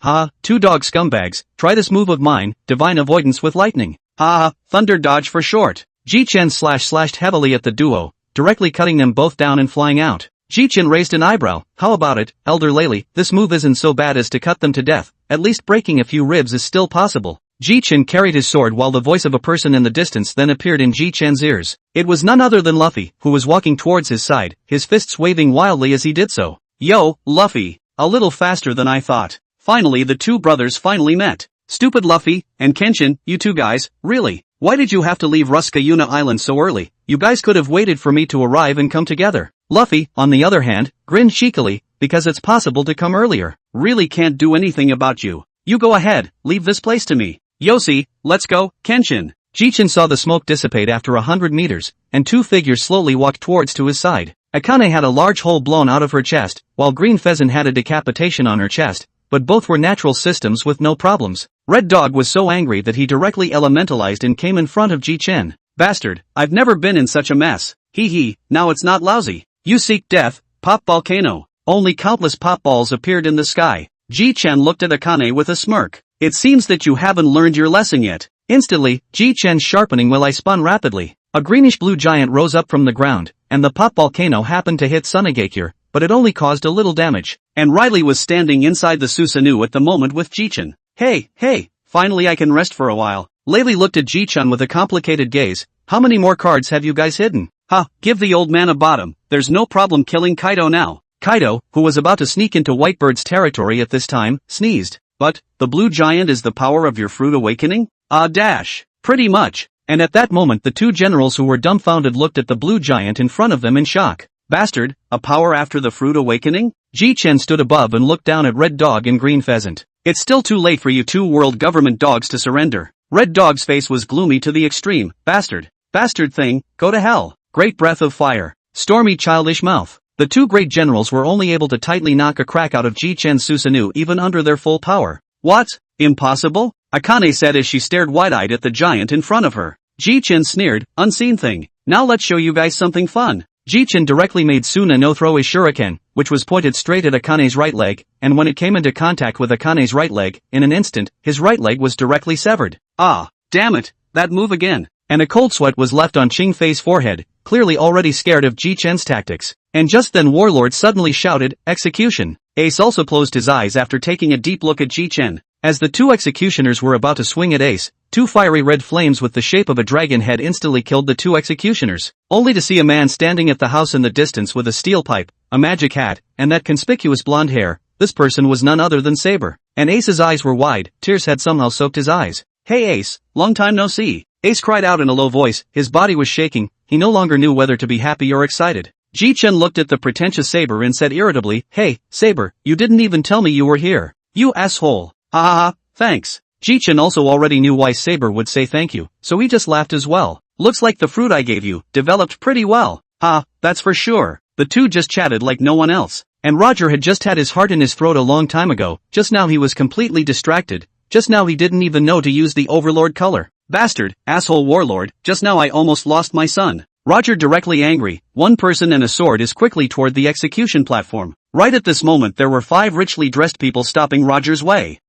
2 dog scumbags, try this move of mine, divine avoidance with lightning. Thunder dodge for short. Ji Chen slashed heavily at the duo, directly cutting them both down and flying out. Ji Chen raised an eyebrow, how about it, Elder Lely, this move isn't so bad as to cut them to death, at least breaking a few ribs is still possible. Ji Chen carried his sword while the voice of a person in the distance then appeared in Ji Chen's ears. It was none other than Luffy, who was walking towards his side, his fists waving wildly as he did so. Yo, Luffy! A little faster than I thought. Finally the 2 brothers finally met. Stupid Luffy, and Kenshin, you 2 guys, really? Why did you have to leave Ruskayuna Island so early? You guys could have waited for me to arrive and come together. Luffy, on the other hand, grinned cheekily, because it's possible to come earlier. Really can't do anything about you. You go ahead, leave this place to me. Yoshi, let's go, Kenshin. Ji Chen saw the smoke dissipate after 100 meters, and 2 figures slowly walked towards to his side. Akane had a large hole blown out of her chest, while Green Pheasant had a decapitation on her chest, but both were natural systems with no problems. Red Dog was so angry that he directly elementalized and came in front of Ji Chen. Bastard, I've never been in such a mess. Hee hee, now it's not lousy. You seek death, pop volcano. Only countless pop balls appeared in the sky. Ji Chen looked at Akane with a smirk. It seems that you haven't learned your lesson yet. Instantly, Ji Chen's sharpening will eye spun rapidly. A greenish-blue giant rose up from the ground, and the pop volcano happened to hit Sunagakure, but it only caused a little damage. And Riley was standing inside the Susanoo at the moment with Ji Chen. Hey, finally I can rest for a while. Laylee looked at Ji Chen with a complicated gaze. How many more cards have you guys hidden? Ha, give the old man a bottom, there's no problem killing Kaido now. Kaido, who was about to sneak into Whitebird's territory at this time, sneezed. But, the blue giant is the power of your fruit awakening? Pretty much. And at that moment the two generals who were dumbfounded looked at the blue giant in front of them in shock. Bastard, a power after the fruit awakening? Ji Chen stood above and looked down at Red Dog and Green Pheasant. It's still too late for you two world government dogs to surrender. Red Dog's face was gloomy to the extreme. Bastard thing, go to hell. Great breath of fire. Stormy childish mouth. The two great generals were only able to tightly knock a crack out of Ji Chen's Susanoo even under their full power. What? Impossible? Akane said as she stared wide-eyed at the giant in front of her. Ji Chen sneered, unseen thing. Now let's show you guys something fun. Ji Chen directly made Suna-no throw his shuriken, which was pointed straight at Akane's right leg, and when it came into contact with Akane's right leg, in an instant, his right leg was directly severed. Ah, damn it, that move again. And a cold sweat was left on Ching Fei's forehead, clearly already scared of Ji Chen's tactics. And just then Warlord suddenly shouted, execution. Ace also closed his eyes after taking a deep look at Ji Chen. As the two executioners were about to swing at Ace, two fiery red flames with the shape of a dragon head instantly killed the two executioners, only to see a man standing at the house in the distance with a steel pipe, a magic hat, and that conspicuous blonde hair. This person was none other than Saber. And Ace's eyes were wide, tears had somehow soaked his eyes. Hey Ace, long time no see. Ace cried out in a low voice, his body was shaking, he no longer knew whether to be happy or excited. Ji Chen looked at the pretentious Saber and said irritably, hey, Saber, you didn't even tell me you were here. You asshole. Ha ha ha, thanks. Ji Chen also already knew why Saber would say thank you, so he just laughed as well. Looks like the fruit I gave you developed pretty well. Ha, that's for sure. The two just chatted like no one else. And Roger had just had his heart in his throat a long time ago, just now he was completely distracted, just now he didn't even know to use the Overlord color. Bastard, asshole warlord, just now I almost lost my son. Roger directly angry, one person and a sword is quickly toward the execution platform. Right at this moment there were 5 richly dressed people stopping Roger's way.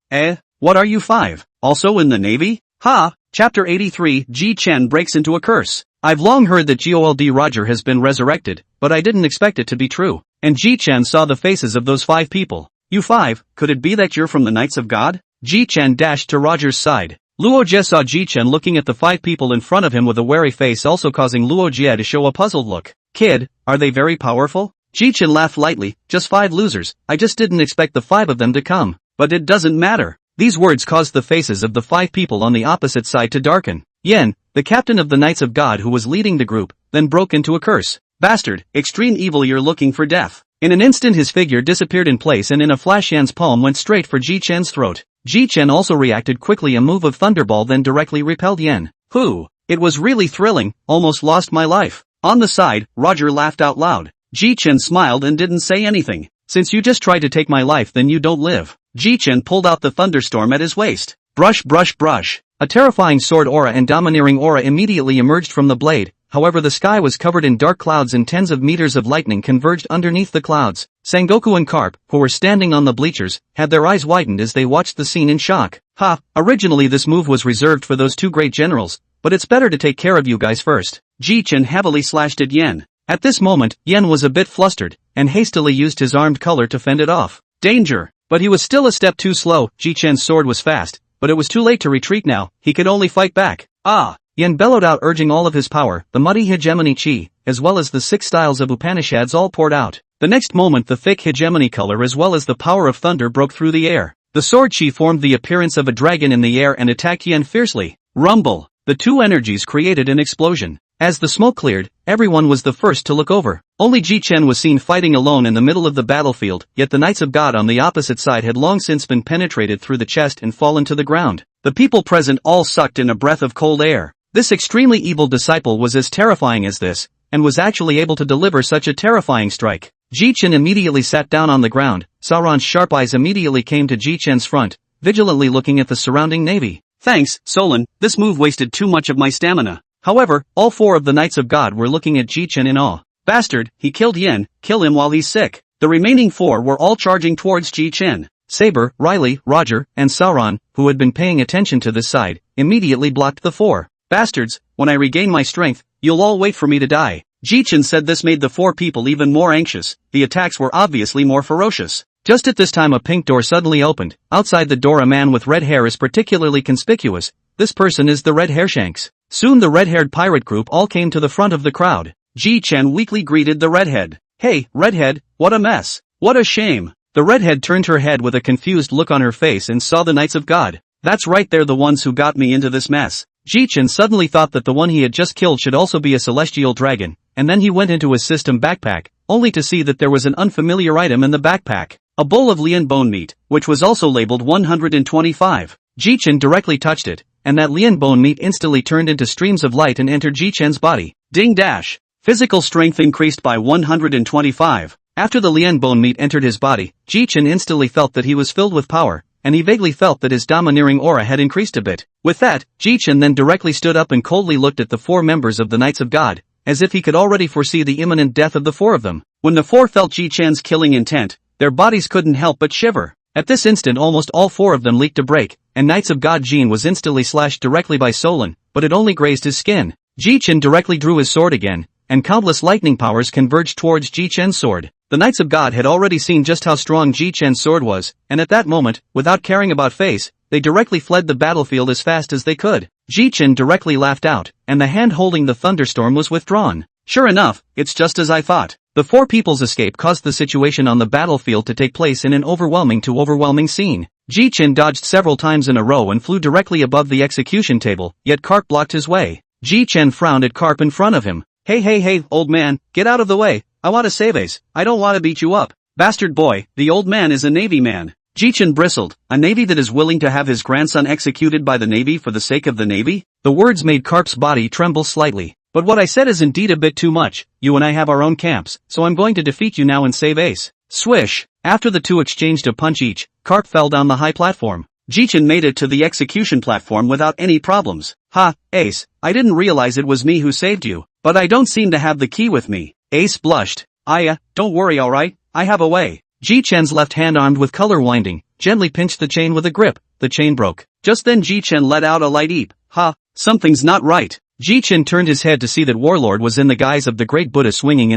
What are you 5? Also in the Navy? Ha! Chapter 83, Ji Chen breaks into a curse. I've long heard that Gold Roger has been resurrected, but I didn't expect it to be true. And Ji Chen saw the faces of those 5 people. You 5, could it be that you're from the Knights of God? Ji Chen dashed to Roger's side. Luo Jie saw Ji Chen looking at the 5 people in front of him with a wary face, also causing Luo Jie to show a puzzled look. Kid, are they very powerful? Ji Chen laughed lightly, just 5 losers, I just didn't expect the 5 of them to come. But it doesn't matter. These words caused the faces of the 5 people on the opposite side to darken. Yen, the captain of the Knights of God who was leading the group, then broke into a curse. Bastard, extreme evil, you're looking for death. In an instant his figure disappeared in place and in a flash Yen's palm went straight for Ji Chen's throat. Ji Chen also reacted quickly, a move of Thunderball then directly repelled Yen. Whew, it was really thrilling, almost lost my life. On the side, Roger laughed out loud. Ji Chen smiled and didn't say anything. Since you just tried to take my life then you don't live. Ji Chen pulled out the thunderstorm at his waist. Brush brush brush. A terrifying sword aura and domineering aura immediately emerged from the blade. However, the sky was covered in dark clouds and tens of meters of lightning converged underneath the clouds. Sengoku and Carp, who were standing on the bleachers, had their eyes widened as they watched the scene in shock. Ha, originally this move was reserved for those 2 great generals, but it's better to take care of you guys first. Ji Chen heavily slashed at Yen. At this moment, Yen was a bit flustered, and hastily used his armed color to fend it off. Danger! But he was still a step too slow. Ji Chen's sword was fast, but it was too late to retreat now, he could only fight back. Ah! Yen bellowed out, urging all of his power, the muddy hegemony chi, as well as the 6 styles of Upanishads all poured out. The next moment the thick hegemony color as well as the power of thunder broke through the air. The sword chi formed the appearance of a dragon in the air and attacked Yen fiercely. Rumble! The 2 energies created an explosion. As the smoke cleared, everyone was the first to look over. Only Ji Chen was seen fighting alone in the middle of the battlefield, yet the Knights of God on the opposite side had long since been penetrated through the chest and fallen to the ground. The people present all sucked in a breath of cold air. This extremely evil disciple was as terrifying as this, and was actually able to deliver such a terrifying strike. Ji Chen immediately sat down on the ground. Sauron's sharp eyes immediately came to Ji Chen's front, vigilantly looking at the surrounding navy. Thanks, Solon, this move wasted too much of my stamina. However, all 4 of the Knights of God were looking at Ji Chen in awe. Bastard, he killed Yin, kill him while he's sick. The remaining 4 were all charging towards Ji Chen. Saber, Riley, Roger, and Sauron, who had been paying attention to this side, immediately blocked the 4. Bastards, when I regain my strength, you'll all wait for me to die. Ji Chen said this made the 4 people even more anxious. The attacks were obviously more ferocious. Just at this time a pink door suddenly opened. Outside the door a man with red hair is particularly conspicuous. This person is the Red Hairshanks. Soon the red-haired pirate group all came to the front of the crowd. Ji Chen weakly greeted the redhead. Hey, redhead, what a mess. What a shame. The redhead turned her head with a confused look on her face and saw the Knights of God. That's right, they're the ones who got me into this mess. Ji Chen suddenly thought that the one he had just killed should also be a celestial dragon, and then he went into his system backpack, only to see that there was an unfamiliar item in the backpack. A bowl of lian bone meat, which was also labeled 125. Ji Chen directly touched it, and that lian bone meat instantly turned into streams of light and entered Ji Chen's body. Ding dash. Physical strength increased by 125. After the lian bone meat entered his body, Ji Chen instantly felt that he was filled with power, and he vaguely felt that his domineering aura had increased a bit. With that, Ji Chen then directly stood up and coldly looked at the 4 members of the Knights of God, as if he could already foresee the imminent death of the 4 of them. When the 4 felt Ji Chen's killing intent, their bodies couldn't help but shiver. At this instant almost all 4 of them leaked a break, and Knights of God Jean was instantly slashed directly by Solon, but it only grazed his skin. Ji Chen directly drew his sword again, and countless lightning powers converged towards Ji Chen's sword. The Knights of God had already seen just how strong Ji Chen's sword was, and at that moment, without caring about face, they directly fled the battlefield as fast as they could. Ji Chen directly laughed out, and the hand holding the thunderstorm was withdrawn. Sure enough, it's just as I thought. The 4 people's escape caused the situation on the battlefield to take place in an overwhelming scene. Ji Chen dodged several times in a row and flew directly above the execution table, yet Carp blocked his way. Ji Chen frowned at Carp in front of him. Hey, old man, get out of the way. I want to save Ace. I don't want to beat you up. Bastard boy, the old man is a Navy man. Ji Chen bristled. A Navy that is willing to have his grandson executed by the Navy for the sake of the Navy? The words made Carp's body tremble slightly. But what I said is indeed a bit too much. You and I have our own camps, so I'm going to defeat you now and save Ace. Swish! After the 2 exchanged a punch each, Carp fell down the high platform. Ji Chen made it to the execution platform without any problems. Ha, Ace, I didn't realize it was me who saved you, but I don't seem to have the key with me. Ace blushed. Don't worry, alright, I have a way. Ji Chen's left hand, armed with color winding, gently pinched the chain with a grip. The chain broke. Just then Ji Chen let out a light eep. Ha, something's not right. Ji Chen turned his head to see that Warlord was in the guise of the great Buddha swinging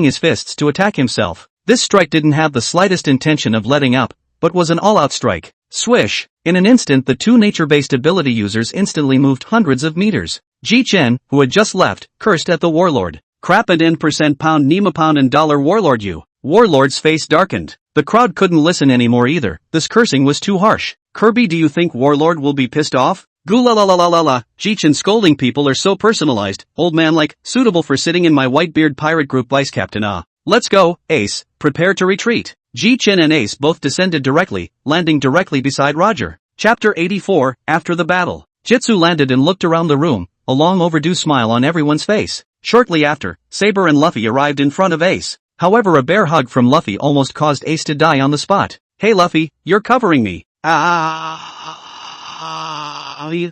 his fists to attack himself. This strike didn't have the slightest intention of letting up, but was an all-out strike. Swish! In an instant the 2 nature-based ability users instantly moved hundreds of meters. Ji Chen, who had just left, cursed at the Warlord. Crap and N % pound Nima pound and dollar Warlord you. Warlord's face darkened. The crowd couldn't listen anymore either. This cursing was too harsh. Kirby, do you think Warlord will be pissed off? Goo la la la la la la. Ji Chen scolding people are so personalized, old man like, suitable for sitting in my Whitebeard pirate group vice captain. Let's go, Ace, prepare to retreat. Ji Chen and Ace both descended directly, landing directly beside Roger. Chapter 84, After the Battle. Jitsu landed and looked around the room, a long overdue smile on everyone's face. Shortly after, Saber and Luffy arrived in front of Ace. However, a bear hug from Luffy almost caused Ace to die on the spot. Hey Luffy, you're covering me.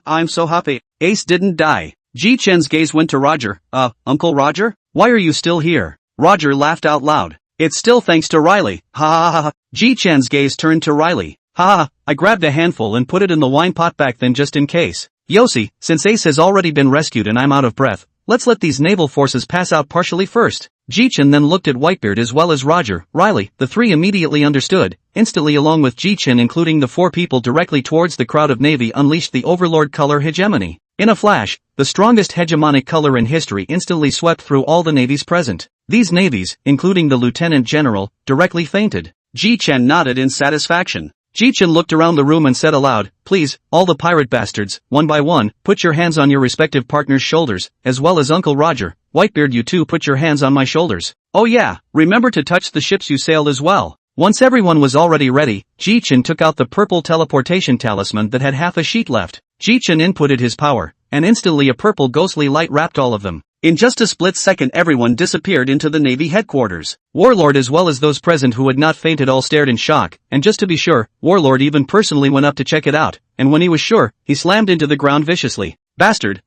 I'm so happy. Ace didn't die. Ji Chen's gaze went to Roger. Uncle Roger? Why are you still here? Roger laughed out loud. It's still thanks to Riley. Ha ha ha ha. Ji Chen's gaze turned to Riley. Ha ha, I grabbed a handful and put it in the wine pot back then just in case. Yossi, since Ace has already been rescued and I'm out of breath, let's let these naval forces pass out partially first. Ji Chen then looked at Whitebeard as well as Roger, Riley. The 3 immediately understood. Instantly, along with Ji Chen, including the 4 people directly towards the crowd of Navy, unleashed the Overlord color hegemony. In a flash, the strongest hegemonic color in history instantly swept through all the navies present. These navies, including the Lieutenant General, directly fainted. Ji Chen nodded in satisfaction. Ji Chen looked around the room and said aloud, please, all the pirate bastards, one by one, put your hands on your respective partners' shoulders, as well as Uncle Roger. Whitebeard, you too, put your hands on my shoulders. Oh yeah, remember to touch the ships you sailed as well. Once everyone was already ready, Ji Chen took out the purple teleportation talisman that had half a sheet left. Ji Chen inputted his power, and instantly a purple ghostly light wrapped all of them. In just a split second everyone disappeared into the Navy headquarters. Warlord as well as those present who had not fainted all stared in shock, and just to be sure, Warlord even personally went up to check it out, and when he was sure, he slammed into the ground viciously. Bastard,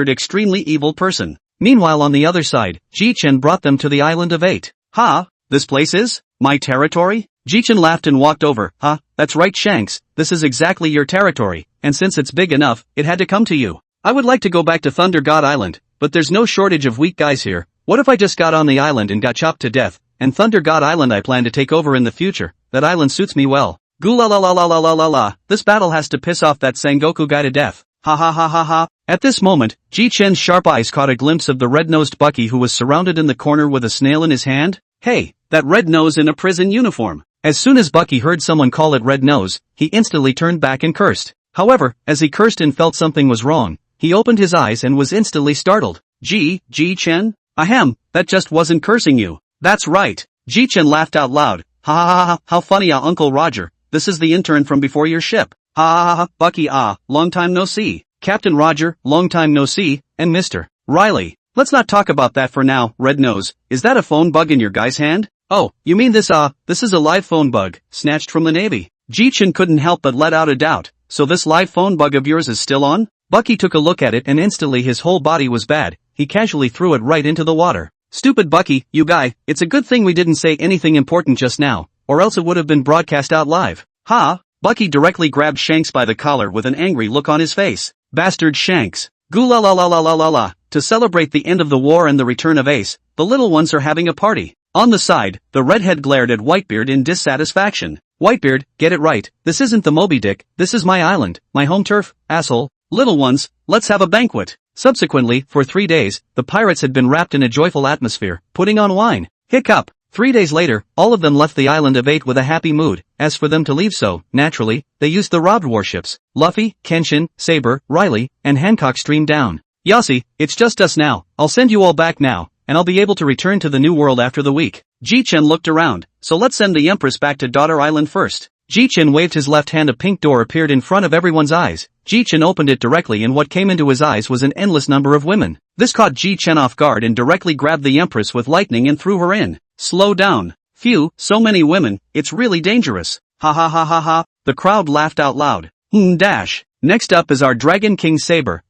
extremely evil person. Meanwhile on the other side, Ji Chen brought them to the island of 8. Ha, this place is my territory? Ji Chen laughed and walked over. That's right Shanks, this is exactly your territory, and since it's big enough, it had to come to you. I would like to go back to Thunder God Island, but there's no shortage of weak guys here. What if I just got on the island and got chopped to death, and Thunder God Island I plan to take over in the future, that island suits me well. Goo la la la la la la la la, this battle has to piss off that Sengoku guy to death. Ha ha ha ha ha. At this moment, Ji Chen's sharp eyes caught a glimpse of the red-nosed Bucky who was surrounded in the corner with a snail in his hand. Hey, that red nose in a prison uniform. As soon as Bucky heard someone call it red nose, he instantly turned back and cursed. However, as he cursed and felt something was wrong, he opened his eyes and was instantly startled. Ji Chen? Ahem, that just wasn't cursing you. That's right. Ji Chen laughed out loud. Ha ha ha ha, how funny Uncle Roger, this is the intern from before your ship. Ha ha ha, Bucky long time no see. Captain Roger, long time no see, and Mr. Riley. Let's not talk about that for now, Red Nose. Is that a phone bug in your guy's hand? Oh, you mean this is a live phone bug, snatched from the Navy. Ji Chen couldn't help but let out a doubt. So this live phone bug of yours is still on? Bucky took a look at it and instantly his whole body was bad. He casually threw it right into the water. Stupid Bucky, you guy, it's a good thing we didn't say anything important just now, or else it would have been broadcast out live. Ha! Bucky directly grabbed Shanks by the collar with an angry look on his face. Bastard Shanks. Goo la la la la la la la. To celebrate the end of the war and the return of Ace, the little ones are having a party. On the side, the redhead glared at Whitebeard in dissatisfaction. Whitebeard, get it right, this isn't the Moby Dick, this is my island, my home turf, asshole. Little ones, let's have a banquet. Subsequently, for 3 days, the pirates had been wrapped in a joyful atmosphere, putting on wine. Hiccup. 3 days later, all of them left the island of 8 with a happy mood. As for them to leave so, naturally, they used the robbed warships. Luffy, Kenshin, Saber, Riley, and Hancock streamed down. Yossi, it's just us now, I'll send you all back now, and I'll be able to return to the New World after the week. Ji Chen looked around, so let's send the Empress back to Daughter Island first. Ji Chen waved his left hand. A pink door appeared in front of everyone's eyes. Ji Chen opened it directly and what came into his eyes was an endless number of women. This caught Ji Chen off guard and directly grabbed the Empress with lightning and threw her in. Slow down. Phew, so many women, it's really dangerous. Ha ha ha ha ha. The crowd laughed out loud. Dash. Next up is our Dragon King Saber.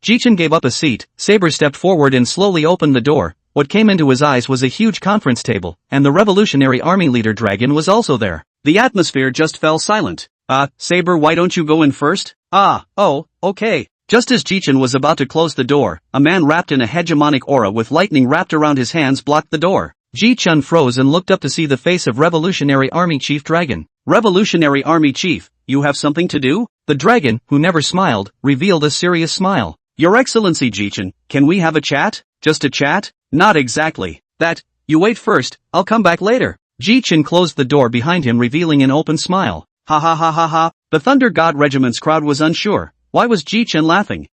Ji Chen gave up a seat. Saber stepped forward and slowly opened the door. What came into his eyes was a huge conference table, and the Revolutionary Army leader Dragon was also there. The atmosphere just fell silent. Saber, why don't you go in first? Oh, okay. Just as Ji Chen was about to close the door, a man wrapped in a hegemonic aura with lightning wrapped around his hands blocked the door. Ji Chen froze and looked up to see the face of Revolutionary Army Chief Dragon. Revolutionary Army Chief, you have something to do? The dragon, who never smiled, revealed a serious smile. Your Excellency Ji Chen, can we have a chat? Just a chat? Not exactly. That, you wait first, I'll come back later. Ji Chen closed the door behind him revealing an open smile. Ha ha ha ha ha. The Thunder God Regiment's crowd was unsure. Why was Ji Chen laughing?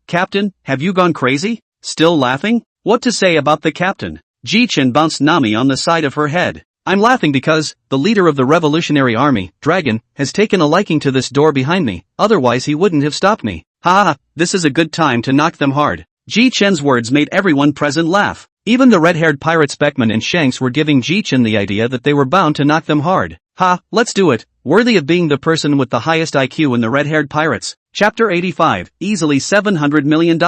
Captain, have you gone crazy? Still laughing? What to say about the captain? Ji Chen bounced Nami on the side of her head. I'm laughing because, the leader of the Revolutionary Army, Dragon, has taken a liking to this door behind me, otherwise he wouldn't have stopped me. Ha, this is a good time to knock them hard. Ji Chen's words made everyone present laugh. Even the red-haired pirates Beckman and Shanks were giving Ji Chen the idea that they were bound to knock them hard. Let's do it. Worthy of being the person with the highest IQ in the red-haired pirates. Chapter 85, easily $700 million.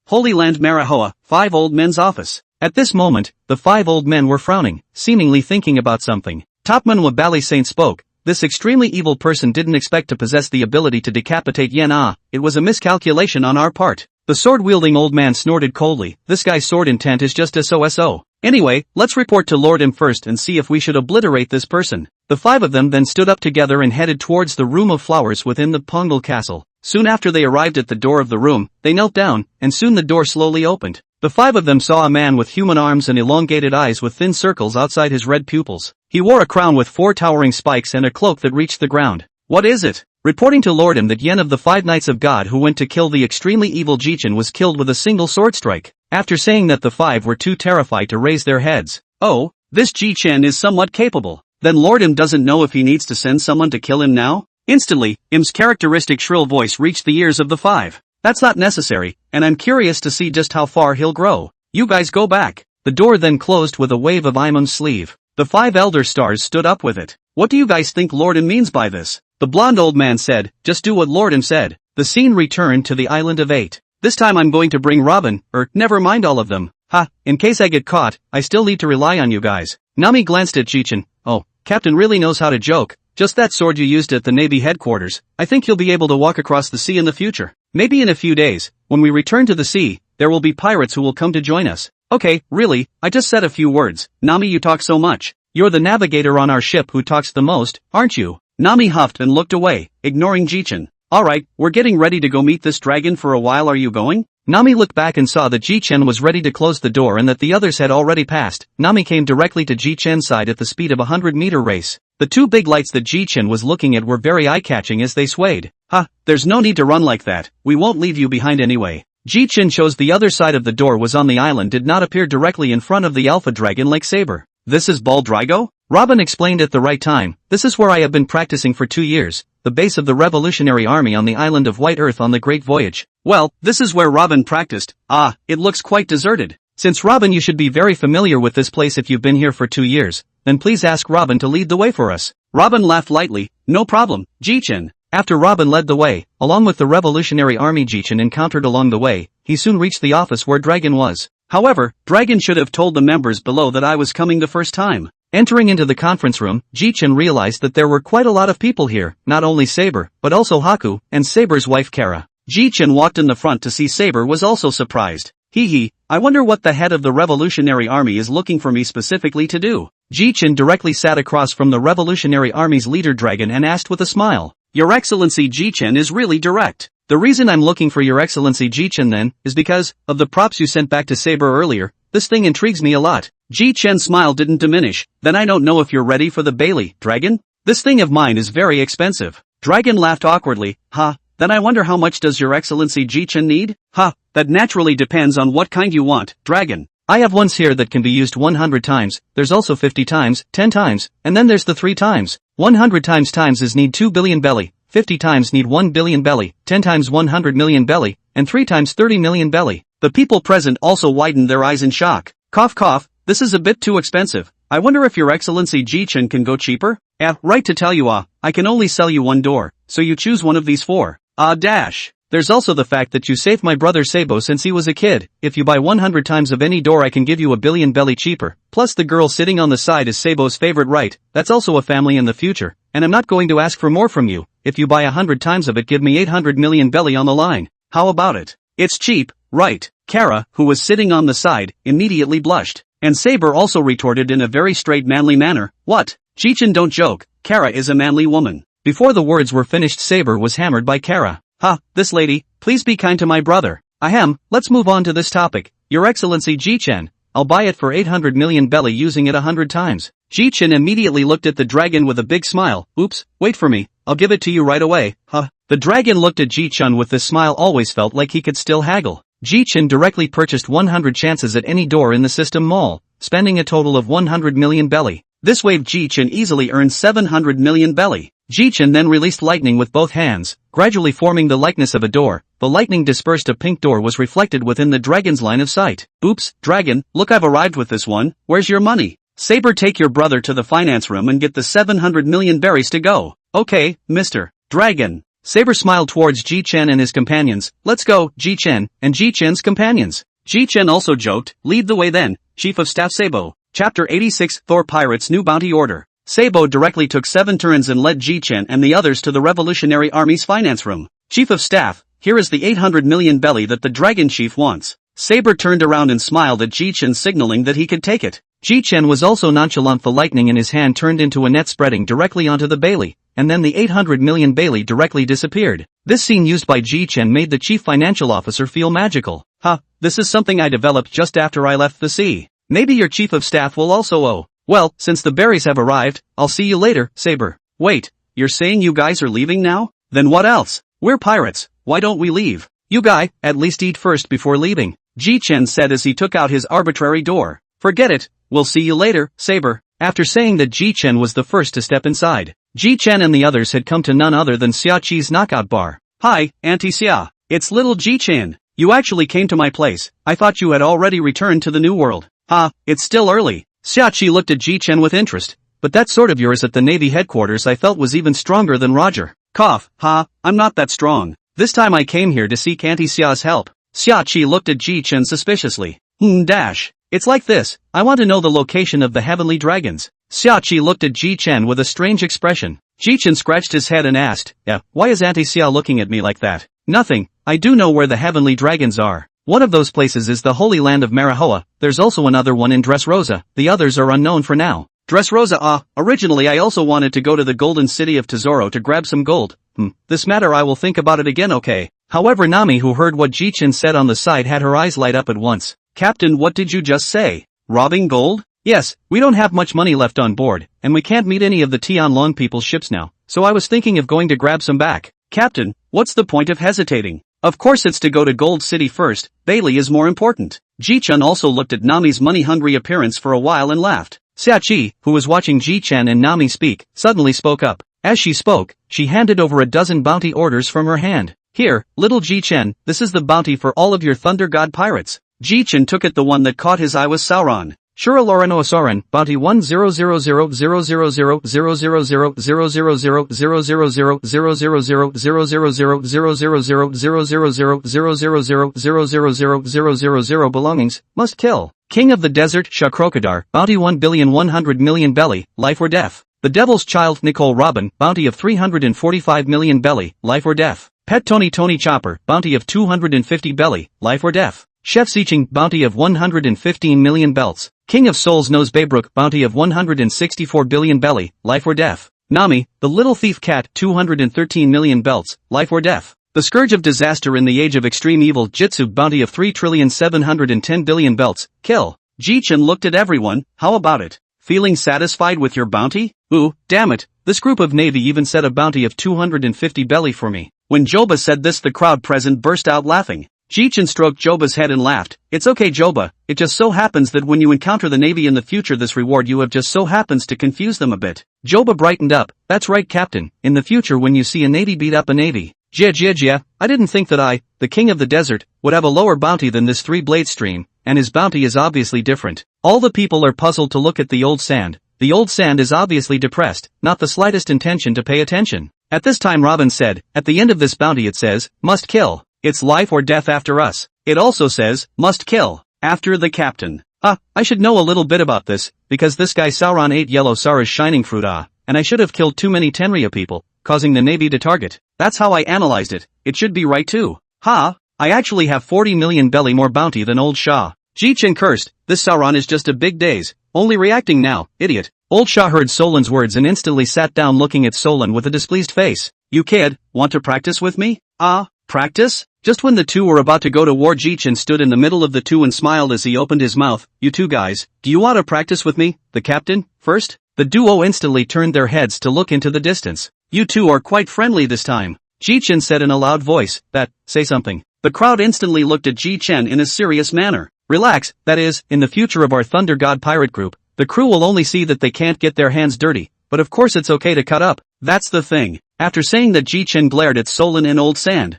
Holy Land Marihoa, 5 old men's office. At this moment, the 5 old men were frowning, seemingly thinking about something. Top Manhwa Bally Saint spoke. This extremely evil person didn't expect to possess the ability to decapitate Yen. It was a miscalculation on our part. The sword-wielding old man snorted coldly. This guy's sword intent is just SOSO. Anyway, let's report to Lord M first and see if we should obliterate this person. The 5 of them then stood up together and headed towards the room of flowers within the Pongal castle. Soon after they arrived at the door of the room, they knelt down, and soon the door slowly opened. The 5 of them saw a man with human arms and elongated eyes with thin circles outside his red pupils. He wore a crown with 4 towering spikes and a cloak that reached the ground. What is it? Reporting to Lord M that Yen of the 5 Knights of God who went to kill the extremely evil Ji Chen was killed with a single sword strike. After saying that the 5 were too terrified to raise their heads. Oh, this Ji Chen is somewhat capable. Then Lord M doesn't know if he needs to send someone to kill him now? Instantly, M's characteristic shrill voice reached the ears of the 5. That's not necessary, and I'm curious to see just how far he'll grow. You guys go back. The door then closed with a wave of Imon's sleeve. The 5 elder stars stood up with it. What do you guys think Lorden means by this? The blonde old man said, just do what Lorden said. The scene returned to the island of 8. This time I'm going to bring Robin, never mind all of them. Ha, in case I get caught, I still need to rely on you guys. Nami glanced at Ji Chen. Oh, Captain really knows how to joke. Just that sword you used at the Navy headquarters. I think you'll be able to walk across the sea in the future. Maybe in a few days, when we return to the sea, there will be pirates who will come to join us. Okay, really, I just said a few words. Nami, you talk so much. You're the navigator on our ship who talks the most, aren't you? Nami huffed and looked away, ignoring Ji Chen. Alright, we're getting ready to go meet this dragon for a while, are you going? Nami looked back and saw that Ji Chen was ready to close the door and that the others had already passed. Nami came directly to Ji Chen's side at the speed of a 100-meter race. The 2 big lights that Ji Chen was looking at were very eye-catching as they swayed. Ha, there's no need to run like that, we won't leave you behind anyway. Ji Chen chose the other side of the door was on the island did not appear directly in front of the alpha dragon like Saber. This is Bald Drago? Robin explained at the right time, this is where I have been practicing for 2 years, the base of the Revolutionary Army on the island of White Earth on the Great Voyage. Well, this is where Robin practiced. Ah, it looks quite deserted. Since Robin you should be very familiar with this place if you've been here for 2 years, then please ask Robin to lead the way for us. Robin laughed lightly, no problem, Ji Chen. After Robin led the way, along with the Revolutionary Army Ji Chen encountered along the way, he soon reached the office where Dragon was. However, Dragon should have told the members below that I was coming the first time. Entering into the conference room, Ji Chen realized that there were quite a lot of people here, not only Saber, but also Haku, and Saber's wife Kara. Ji Chen walked in the front to see Saber was also surprised. Hee, I wonder what the head of the Revolutionary Army is looking for me specifically to do. Ji Chen directly sat across from the Revolutionary Army's leader Dragon and asked with a smile. Your Excellency Ji Chen is really direct. The reason I'm looking for Your Excellency Ji Chen then, is because, of the props you sent back to Saber earlier, this thing intrigues me a lot. Ji Chen's smile didn't diminish, then I don't know if you're ready for the Bailey, Dragon? This thing of mine is very expensive. Dragon laughed awkwardly, then I wonder how much does Your Excellency Ji Chen need? That naturally depends on what kind you want, Dragon. I have ones here that can be used 100 times, there's also 50 times, 10 times, and then there's the 3 times. 100 times is need 2 billion belly, 50 times need 1 billion belly, 10 times 100 million belly, and 3 times 30 million belly. The people present also widened their eyes in shock. Cough cough, this is a bit too expensive. I wonder if Your Excellency Ji Chen can go cheaper? Right to tell you I can only sell you 1 door, so you choose one of these 4. There's also the fact that you saved my brother Sabo since he was a kid. If you buy 100 times of any door I can give you 1 billion belly cheaper. Plus the girl sitting on the side is Sabo's favorite, right? That's also a family in the future. And I'm not going to ask for more from you. If you buy 100 times of it give me 800 million belly on the line. How about it? It's cheap, right? Kara, who was sitting on the side, immediately blushed. And Saber also retorted in a very straight manly manner, what? Ji Chen, don't joke, Kara is a manly woman. Before the words were finished Saber was hammered by Kara. This lady, please be kind to my brother. Ahem, let's move on to this topic. Your Excellency Ji Chen, I'll buy it for 800 million belly using it 100 times. Ji Chen immediately looked at the dragon with a big smile. Oops, wait for me, I'll give it to you right away. The dragon looked at Ji Chen with this smile, always felt like he could still haggle. Ji Chen directly purchased 100 chances at any door in the system mall, spending a total of 100 million belly. This way Ji Chen easily earned 700 million belly. Ji Chen then released lightning with both hands, gradually forming the likeness of a door. The lightning dispersed, a pink door was reflected within the dragon's line of sight. Oops, dragon, look, I've arrived with this one. Where's your money? Saber, take your brother to the finance room and get the 700 million berries to go. Okay, Mr. Dragon. Saber smiled towards Ji Chen and his companions. Let's go, Ji Chen, and Ji Chen's companions. Ji Chen also joked, lead the way then, Chief of Staff Sabo. Chapter 86, Thor Pirates' New Bounty Order. Sabo directly took 7 turns and led Ji Chen and the others to the Revolutionary Army's finance room. Chief of Staff, here is the 800 million belly that the Dragon Chief wants. Saber turned around and smiled at Ji Chen, signaling that he could take it. Ji Chen was also nonchalant. The lightning in his hand turned into a net spreading directly onto the Bailey, and then the 800 million Bailey directly disappeared. This scene used by Ji Chen made the Chief Financial Officer feel magical. This is something I developed just after I left the sea. Maybe your Chief of Staff will also Well, since the berries have arrived, I'll see you later, Saber. Wait, you're saying you guys are leaving now? Then what else? We're pirates, why don't we leave? You guy, at least eat first before leaving, Ji Chen said as he took out his arbitrary door. Forget it, we'll see you later, Saber. After saying that, Ji Chen was the first to step inside. Ji Chen and the others had come to none other than Xia Qi's knockout bar. Hi, Auntie Xia. It's little Ji Chen. You actually came to my place. I thought you had already returned to the new world. It's still early. Xiaoqi looked at Ji Chen with interest. But that sword of yours at the Navy headquarters I felt was even stronger than Roger. Cough, I'm not that strong. This time I came here to seek Auntie Xia's help. Xiaoqi looked at Ji Chen suspiciously. It's like this, I want to know the location of the heavenly dragons. Xiaoqi looked at Ji Chen with a strange expression. Ji Chen scratched his head and asked, why is Auntie Xia looking at me like that? Nothing, I do know where the heavenly dragons are. One of those places is the Holy Land of manhwa, there's also another one in Dressrosa, the others are unknown for now. Dressrosa, originally I also wanted to go to the golden city of Tesoro to grab some gold. This matter I will think about it again, okay? However, Nami, who heard what Ji Chen said on the side, had her eyes light up at once. Captain, what did you just say? Robbing gold? Yes, we don't have much money left on board, and we can't meet any of the Tianlong people's ships now, so I was thinking of going to grab some back. Captain, what's the point of hesitating? Of course it's to go to Gold City first, Bailey is more important. Ji Chen also looked at Nami's money-hungry appearance for a while and laughed. Xiaoqi, who was watching Ji Chen and Nami speak, suddenly spoke up. As she spoke, she handed over a dozen bounty orders from her hand. Here, little Ji Chen, this is the bounty for all of your Thunder God pirates. Ji Chen took it. The one that caught his eye was Sauron. Shura Lorano Sauron, bounty 1000000000000000000000000000000000000000000000000000000000000000000000000000000000000000000000000000000000000000000000000000000000000000000000000000000000000000000000000000000000000000000000000000000000000000000000000000000000000000000000000000000000000000000000000000000000000000000000000000000000000000000000000000000000000000000000000000000000000000000000000000000000000000000000000000000000000000000000000000000000000000000000000000000000000000000000000000000000000000000000000000000000000000000000000000000000000000000Life or death. The Devil's Child Nicole Robin, bounty of 345 million belly, life or death. Pet Tony Tony Chopper, bounty of 250 belly, life or death. Chef Siching, bounty of 115 million belts. King of Souls Nose Baybrook, bounty of 164 billion belly, life or death. Nami, the Little Thief Cat, 213 million belts, life or death. The Scourge of Disaster in the Age of Extreme Evil Jitsu, bounty of 3,710,000,000,000 belts, kill. Ji Chen looked at everyone. How about it? Feeling satisfied with your bounty? Ooh, damn it, this group of Navy even set a bounty of 250 belly for me. When Joba said this, the crowd present burst out laughing. Ji Chen stroked Joba's head and laughed. It's okay, Joba, it just so happens that when you encounter the Navy in the future, this reward you have just so happens to confuse them a bit. Joba brightened up. That's right, Captain, in the future when you see a Navy beat up a Navy. Jia, I didn't think that I, the King of the Desert, would have a lower bounty than this three-blade stream, and his bounty is obviously different. All the people are puzzled to look at the old sand. The old sand is obviously depressed, not the slightest intention to pay attention. At this time Robin said, at the end of this bounty it says, must kill. It's life or death after us. It also says, must kill, after the captain. I should know a little bit about this, because this guy Sauron ate yellow Sara's shining fruit and I should have killed too many Tenrya people, causing the Navy to target. That's how I analyzed it. It should be right too. I actually have 40 million belly more bounty than old Shah. Ji Chen cursed, this Sauron is just a big daze, only reacting now, idiot. Old Shah heard Solan's words and instantly sat down looking at Solan with a displeased face. You kid, want to practice with me? Practice? Just when the two were about to go to war, Ji Chen stood in the middle of the two and smiled as he opened his mouth. You two guys, do you want to practice with me, the captain, first? The duo instantly turned their heads to look into the distance. You two are quite friendly this time. Ji Chen said in a loud voice. Say something. The crowd instantly looked at Ji Chen in a serious manner. Relax, that is, in the future of our Thunder God pirate group, the crew will only see that they can't get their hands dirty, but of course it's okay to cut up. That's the thing. After saying that, Ji Chen glared at Solan and Old Sand.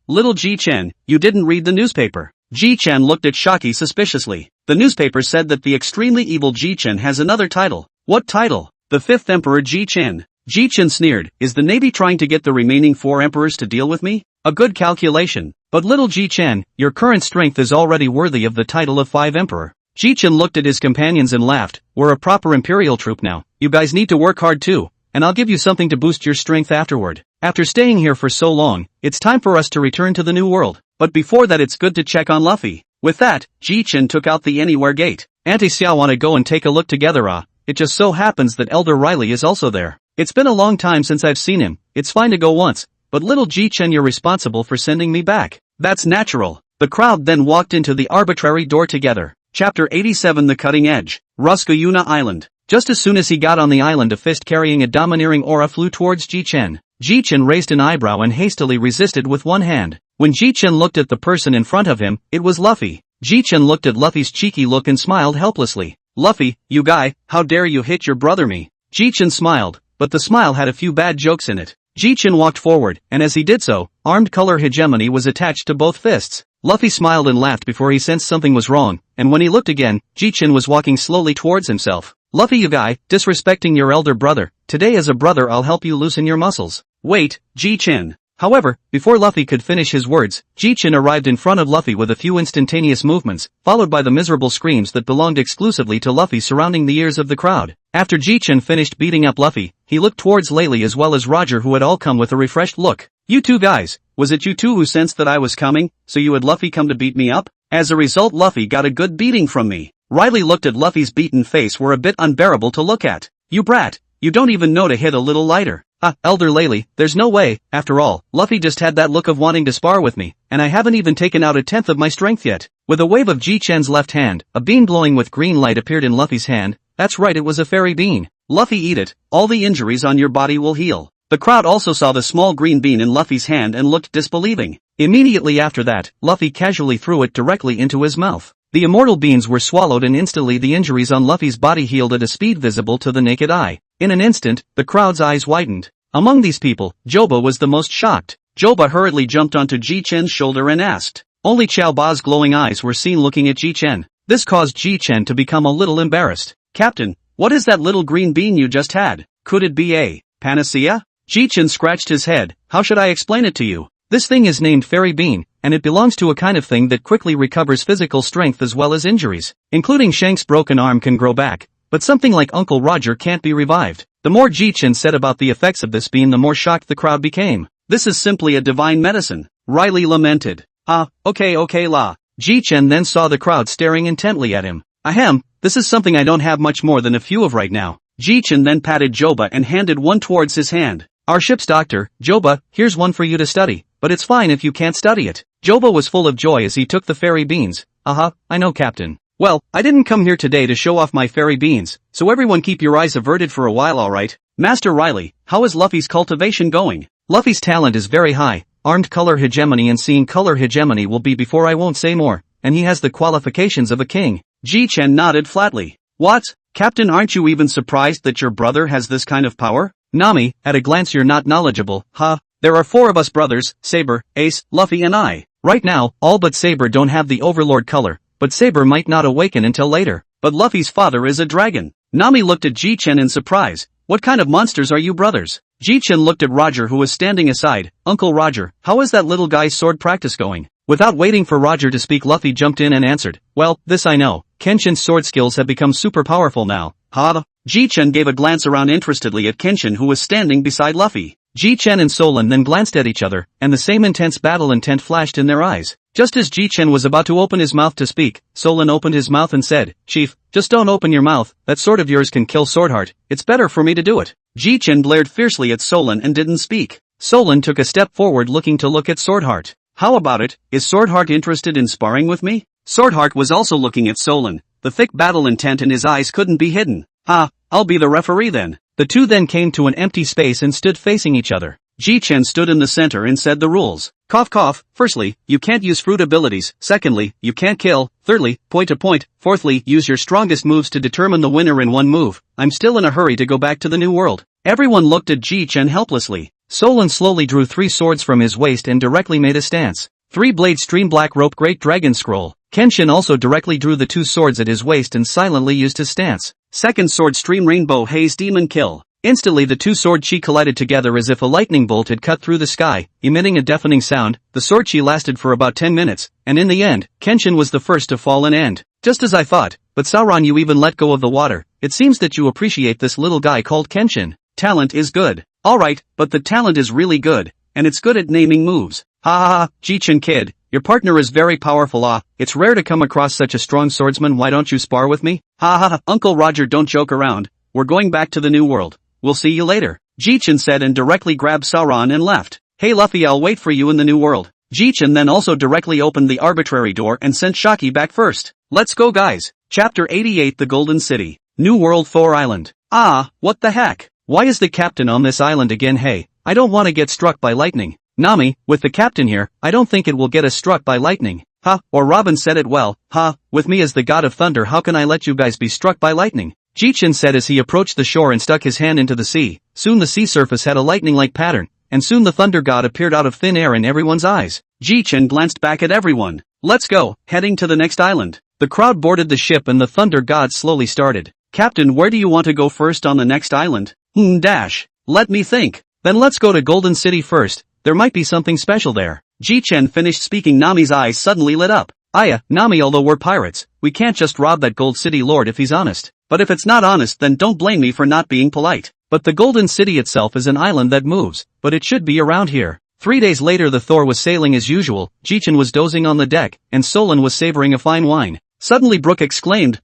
Little Ji Chen, you didn't read the newspaper. Ji Chen looked at Haki suspiciously. The newspaper said that the extremely evil Ji Chen has another title. What title? The 5th Emperor Ji Chen. Ji Chen sneered. Is the Navy trying to get the remaining 4 emperors to deal with me? A good calculation. But little Ji Chen, your current strength is already worthy of the title of 5 Emperor. Ji Chen looked at his companions and laughed. We're a proper imperial troop now. You guys need to work hard too, and I'll give you something to boost your strength afterward. After staying here for so long, it's time for us to return to the new world. But before that, it's good to check on Luffy. With that, Ji Chen took out the Anywhere gate. Auntie Xiao wanna go and take a look together. It just so happens that Elder Riley is also there. It's been a long time since I've seen him. It's fine to go once, but little Ji Chen, you're responsible for sending me back. That's natural. The crowd then walked into the arbitrary door together. Chapter 87, The Cutting Edge. Ruskayuna Island. Just as soon as he got on the island, a fist carrying a domineering aura flew towards Ji Chen. Ji Chen raised an eyebrow and hastily resisted with one hand. When Ji Chen looked at the person in front of him, it was Luffy. Ji Chen looked at Luffy's cheeky look and smiled helplessly. Luffy, you guy, how dare you hit your brother me? Ji Chen smiled, but the smile had a few bad jokes in it. Ji Chen walked forward, and as he did so, armed color hegemony was attached to both fists. Luffy smiled and laughed before he sensed something was wrong, and when he looked again, Ji Chen was walking slowly towards himself. Luffy, you guy, disrespecting your elder brother. Today as a brother I'll help you loosen your muscles. Wait, Ji Chen. However, before Luffy could finish his words, Ji Chen arrived in front of Luffy with a few instantaneous movements, followed by the miserable screams that belonged exclusively to Luffy surrounding the ears of the crowd. After Ji Chen finished beating up Luffy, he looked towards Laylee as well as Roger, who had all come with a refreshed look. You two guys, was it you two who sensed that I was coming, so you had Luffy come to beat me up? As a result, Luffy got a good beating from me. Riley looked at Luffy's beaten face, were a bit unbearable to look at. You brat, you don't even know to hit a little lighter. Elder Laylee, there's no way. After all, Luffy just had that look of wanting to spar with me, and I haven't even taken out 1/10 of my strength yet. With a wave of Ji Chen's left hand, a bean glowing with green light appeared in Luffy's hand. That's right, it was a fairy bean. Luffy, eat it, all the injuries on your body will heal. The crowd also saw the small green bean in Luffy's hand and looked disbelieving. Immediately after that, Luffy casually threw it directly into his mouth. The immortal beans were swallowed and instantly the injuries on Luffy's body healed at a speed visible to the naked eye. In an instant, the crowd's eyes widened. Among these people, Joba was the most shocked. Joba hurriedly jumped onto Ji Chen's shoulder and asked. Only Chao Ba's glowing eyes were seen looking at Ji Chen. This caused Ji Chen to become a little embarrassed. Captain, what is that little green bean you just had? Could it be a panacea? Ji Chen scratched his head. How should I explain it to you? This thing is named Fairy Bean, and it belongs to a kind of thing that quickly recovers physical strength as well as injuries. Including Shank's broken arm can grow back, but something like Uncle Roger can't be revived. The more Ji Chen said about the effects of this bean, the more shocked the crowd became. This is simply a divine medicine, Riley lamented. Okay la. Ji Chen then saw the crowd staring intently at him. Ahem, this is something I don't have much more than a few of right now. Ji Chen then patted Joba and handed one towards his hand. Our ship's doctor, Joba, here's one for you to study, but it's fine if you can't study it. Joba was full of joy as he took the fairy beans. I know, Captain. Well, I didn't come here today to show off my fairy beans, so everyone keep your eyes averted for a while, alright? Master Riley, how is Luffy's cultivation going? Luffy's talent is very high, armed color hegemony and seeing color hegemony will be before I won't say more, and he has the qualifications of a king. Ji Chen nodded flatly. What? Captain, aren't you even surprised that your brother has this kind of power? Nami, at a glance you're not knowledgeable, There are 4 of us brothers, Saber, Ace, Luffy and I. Right now, all but Saber don't have the overlord color. But Saber might not awaken until later. But Luffy's father is a dragon. Nami looked at Ji Chen in surprise. What kind of monsters are you brothers? Ji Chen looked at Roger, who was standing aside. Uncle Roger, how is that little guy's sword practice going? Without waiting for Roger to speak, Luffy jumped in and answered. Well, this I know. Kenshin's sword skills have become super powerful now. Ji Chen gave a glance around interestedly at Kenshin, who was standing beside Luffy. Ji Chen and Solon then glanced at each other, and the same intense battle intent flashed in their eyes. Just as Ji Chen was about to open his mouth to speak, Solon opened his mouth and said, Chief, just don't open your mouth, that sword of yours can kill Swordheart, it's better for me to do it. Ji Chen glared fiercely at Solon and didn't speak. Solon took a step forward looking to look at Swordheart. How about it, is Swordheart interested in sparring with me? Swordheart was also looking at Solon, the thick battle intent in his eyes couldn't be hidden. I'll be the referee then. The two then came to an empty space and stood facing each other. Ji Chen stood in the center and said the rules. Cough cough. Firstly, you can't use fruit abilities. Secondly, you can't kill. Thirdly, point to point. Fourthly, use your strongest moves to determine the winner in one move. I'm still in a hurry to go back to the new world. Everyone looked at Ji Chen helplessly. Solon slowly drew 3 swords from his waist and directly made a stance. 3-blade stream black rope great dragon scroll. Kenshin also directly drew the 2 swords at his waist and silently used his stance. Second sword stream rainbow haze demon kill. Instantly the 2 sword chi collided together as if a lightning bolt had cut through the sky, emitting a deafening sound. The sword chi lasted for about 10 minutes, and in the end, Kenshin was the first to fall and end. Just as I thought, but Sauron, you even let go of the water. It seems that you appreciate this little guy called Kenshin. Talent is good. Alright, but the talent is really good, and it's good at naming moves. Ji Chen kid, your partner is very powerful. It's rare to come across such a strong swordsman. Why don't you spar with me? Uncle Roger, don't joke around. We're going back to the new world. We'll see you later. Ji Chen said and directly grabbed Sauron and left. Hey Luffy, I'll wait for you in the new world. Ji Chen then also directly opened the arbitrary door and sent Shaki back first. Let's go guys. Chapter 88 The Golden City. New World 4 Island. What the heck? Why is the captain on this island again? Hey, I don't want to get struck by lightning. Nami, with the captain here, I don't think it will get us struck by lightning. Or Robin said it well. With me as the god of thunder, how can I let you guys be struck by lightning? Ji Chen said as he approached the shore and stuck his hand into the sea. Soon the sea surface had a lightning-like pattern, and soon the thunder god appeared out of thin air in everyone's eyes. Ji Chen glanced back at everyone. Let's go, heading to the next island. The crowd boarded the ship and the thunder god slowly started. Captain, where do you want to go first on the next island? Let me think. Then let's go to Golden City first, there might be something special there. Ji Chen finished speaking. Nami's eyes suddenly lit up. Nami, although we're pirates, we can't just rob that Gold City lord if he's honest. But if it's not honest, then don't blame me for not being polite. But the Golden City itself is an island that moves, but it should be around here. 3 days later the Thor was sailing as usual, Ji Chen was dozing on the deck, and Solon was savoring a fine wine. Suddenly Brooke exclaimed,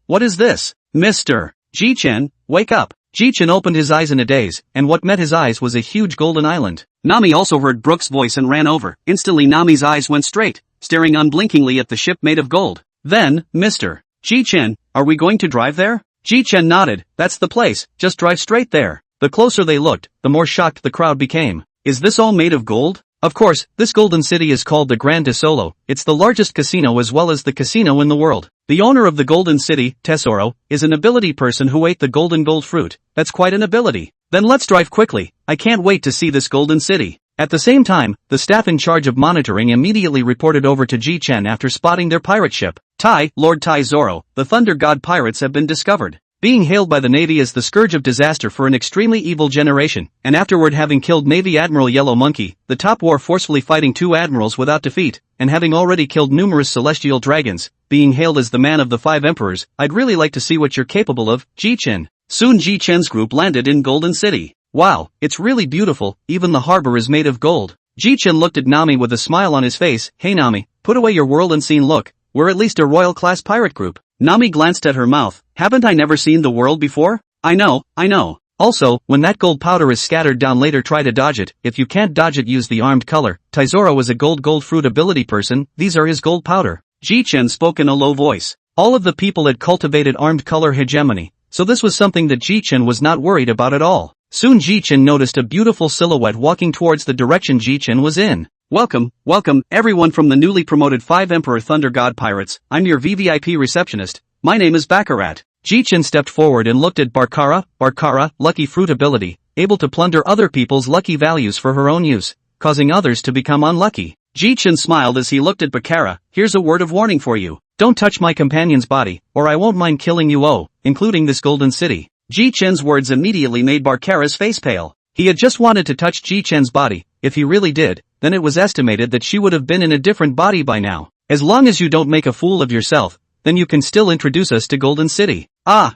what is this? Mr. Ji Chen, wake up. Ji Chen opened his eyes in a daze, and what met his eyes was a huge golden island. Nami also heard Brooke's voice and ran over. Instantly Nami's eyes went straight, staring unblinkingly at the ship made of gold. Then, Mr. Ji Chen, are we going to drive there? Ji Chen nodded. That's the place, just drive straight there. The closer they looked, the more shocked the crowd became. Is this all made of gold? Of course, this golden city is called the Grand Tesoro. It's the largest casino as well as the casino in the world. The owner of the golden city, Tesoro, is an ability person who ate the golden gold fruit. That's quite an ability. Then let's drive quickly. I can't wait to see this golden city. At the same time, the staff in charge of monitoring immediately reported over to Ji Chen after spotting their pirate ship. Lord Tai Zoro, the Thunder God pirates have been discovered. Being hailed by the Navy as the scourge of disaster for an extremely evil generation, and afterward having killed Navy Admiral Yellow Monkey, the top war forcefully fighting 2 admirals without defeat, and having already killed numerous celestial dragons, being hailed as the man of the 5 emperors, I'd really like to see what you're capable of, Ji Chen. Soon Ji Chen's group landed in Golden City. Wow, it's really beautiful, even the harbor is made of gold. Ji Chen looked at Nami with a smile on his face. Hey Nami, put away your world and scene look, we're at least a royal class pirate group. Nami glanced at her mouth. Haven't I never seen the world before? I know. Also, when that gold powder is scattered down later try to dodge it, if you can't dodge it use the armed color. Taizoro is a gold fruit ability person, these are his gold powder. Ji Chen spoke in a low voice. All of the people had cultivated armed color hegemony, so this was something that Ji Chen was not worried about at all. Soon Ji Chen noticed a beautiful silhouette walking towards the direction Ji Chen was in. Welcome, everyone from the newly promoted 5 Emperor Thunder God Pirates, I'm your VVIP receptionist, my name is Baccarat. Ji Chen stepped forward and looked at Barcara, lucky fruit ability, able to plunder other people's lucky values for her own use, causing others to become unlucky. Ji Chen smiled as he looked at Baccara. Here's a word of warning for you. Don't touch my companion's body, or I won't mind killing you including this golden city. Ji Chen's words immediately made Barcara's face pale. He had just wanted to touch Ji Chen's body. If he really did, then it was estimated that she would have been in a different body by now. As long as you don't make a fool of yourself, then you can still introduce us to Golden City.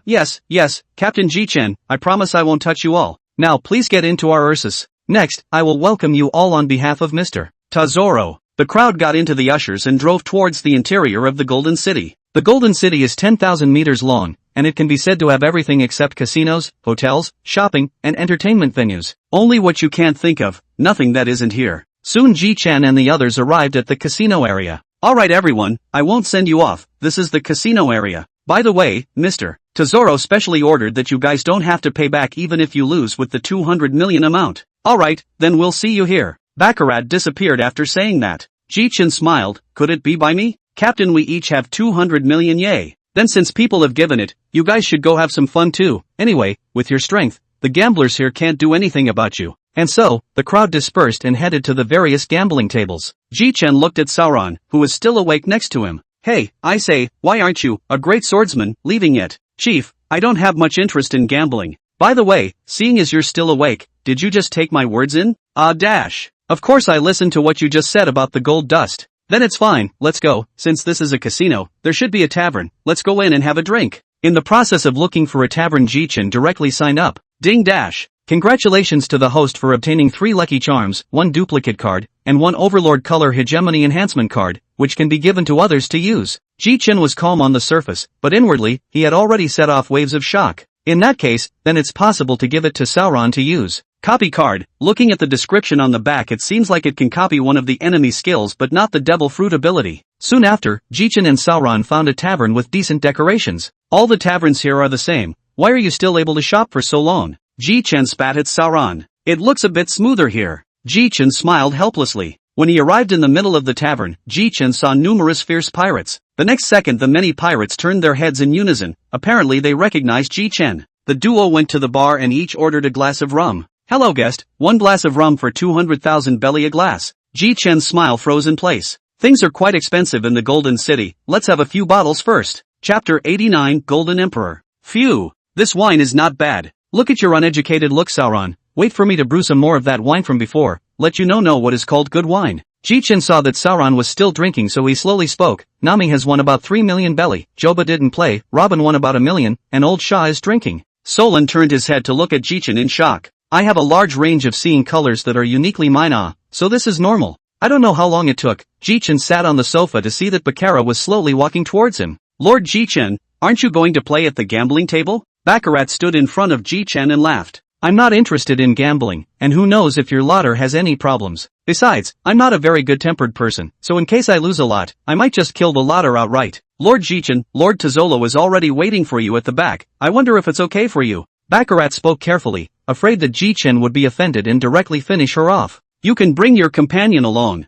Yes, Captain Ji Chen, I promise I won't touch you all. Now please get into our Ursus. Next, I will welcome you all on behalf of Mr. Tazoro. The crowd got into the ushers and drove towards the interior of the Golden City. The Golden City is 10,000 meters long, and it can be said to have everything except casinos, hotels, shopping, and entertainment venues. Only what you can't think of, nothing that isn't here. Soon Ji Chen and the others arrived at the casino area. Alright everyone, I won't send you off, this is the casino area. By the way, Mr. Tesoro specially ordered that you guys don't have to pay back even if you lose with the 200 million amount. Alright, then we'll see you here. Baccarat disappeared after saying that. Ji Chen smiled. Could it be by me? Captain, we each have 200 million, yay. Then since people have given it, you guys should go have some fun too. Anyway, with your strength, the gamblers here can't do anything about you. And so, the crowd dispersed and headed to the various gambling tables. Ji Chen looked at Sauron, who was still awake next to him. Hey, I say, why aren't you, a great swordsman, leaving yet? Chief, I don't have much interest in gambling. By the way, seeing as you're still awake, did you just take my words in? Of course I listened to what you just said about the gold dust. Then it's fine, let's go. Since this is a casino, there should be a tavern. Let's go in and have a drink. In the process of looking for a tavern, Ji Chen directly signed up. Ding dash. Congratulations to the host for obtaining 3 lucky charms, 1 duplicate card, and 1 Overlord Color Hegemony Enhancement card, which can be given to others to use. Ji Chen was calm on the surface, but inwardly, he had already set off waves of shock. In that case, then it's possible to give it to Sauron to use. Copy card. Looking at the description on the back, it seems like it can copy one of the enemy skills but not the Devil Fruit ability. Soon after, Ji Chen and Sauron found a tavern with decent decorations. All the taverns here are the same. Why are you still able to shop for so long? Ji Chen spat at Sauron. It looks a bit smoother here. Ji Chen smiled helplessly. When he arrived in the middle of the tavern, Ji Chen saw numerous fierce pirates. The next second the many pirates turned their heads in unison. Apparently they recognized Ji Chen. The duo went to the bar and each ordered a glass of rum. Hello guest, 1 glass of rum for 200,000 belly a glass. Ji Chen's smile froze in place. Things are quite expensive in the Golden City, let's have a few bottles first. Chapter 89 Golden Emperor. Phew, this wine is not bad. Look at your uneducated look, Sauron. Wait for me to brew some more of that wine from before, let you know what is called good wine. Ji Chen saw that Sauron was still drinking, so he slowly spoke. Nami has won about 3 million belly, Joba didn't play, Robin won about 1 million, and old Shah is drinking. Solon turned his head to look at Ji Chen in shock. I have a large range of seeing colors that are uniquely mine, so this is normal. I don't know how long it took. Ji Chen sat on the sofa to see that Baccarat was slowly walking towards him. Lord Ji Chen, aren't you going to play at the gambling table? Baccarat stood in front of Ji Chen and laughed. I'm not interested in gambling, and who knows if your lotter has any problems. Besides, I'm not a very good-tempered person, so in case I lose a lot, I might just kill the lotter outright. Lord Ji Chen, Lord Tazolo is already waiting for you at the back. I wonder if it's okay for you. Baccarat spoke carefully, afraid that Ji Chen would be offended and directly finish her off. You can bring your companion along.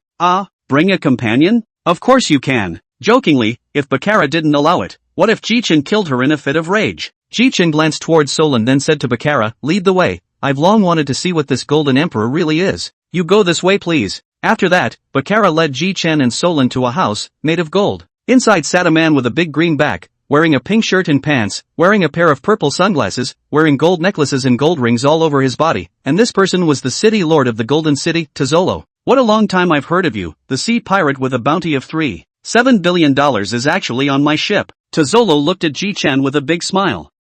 Bring a companion? Of course you can. Jokingly, if Baccarat didn't allow it, what if Ji Chen killed her in a fit of rage? Ji Chen glanced towards Solon, then said to Baccarat, lead the way. I've long wanted to see what this Golden Emperor really is. You go this way please. After that, Baccarat led Ji Chen and Solon to a house, made of gold. Inside sat a man with a big green back, wearing a pink shirt and pants, wearing a pair of purple sunglasses, wearing gold necklaces and gold rings all over his body, and this person was the city lord of the Golden City, Tazolo. What a long time I've heard of you. The sea pirate with a bounty of $3.7 billion is actually on my ship. Tazolo looked at Ji Chen with a big smile.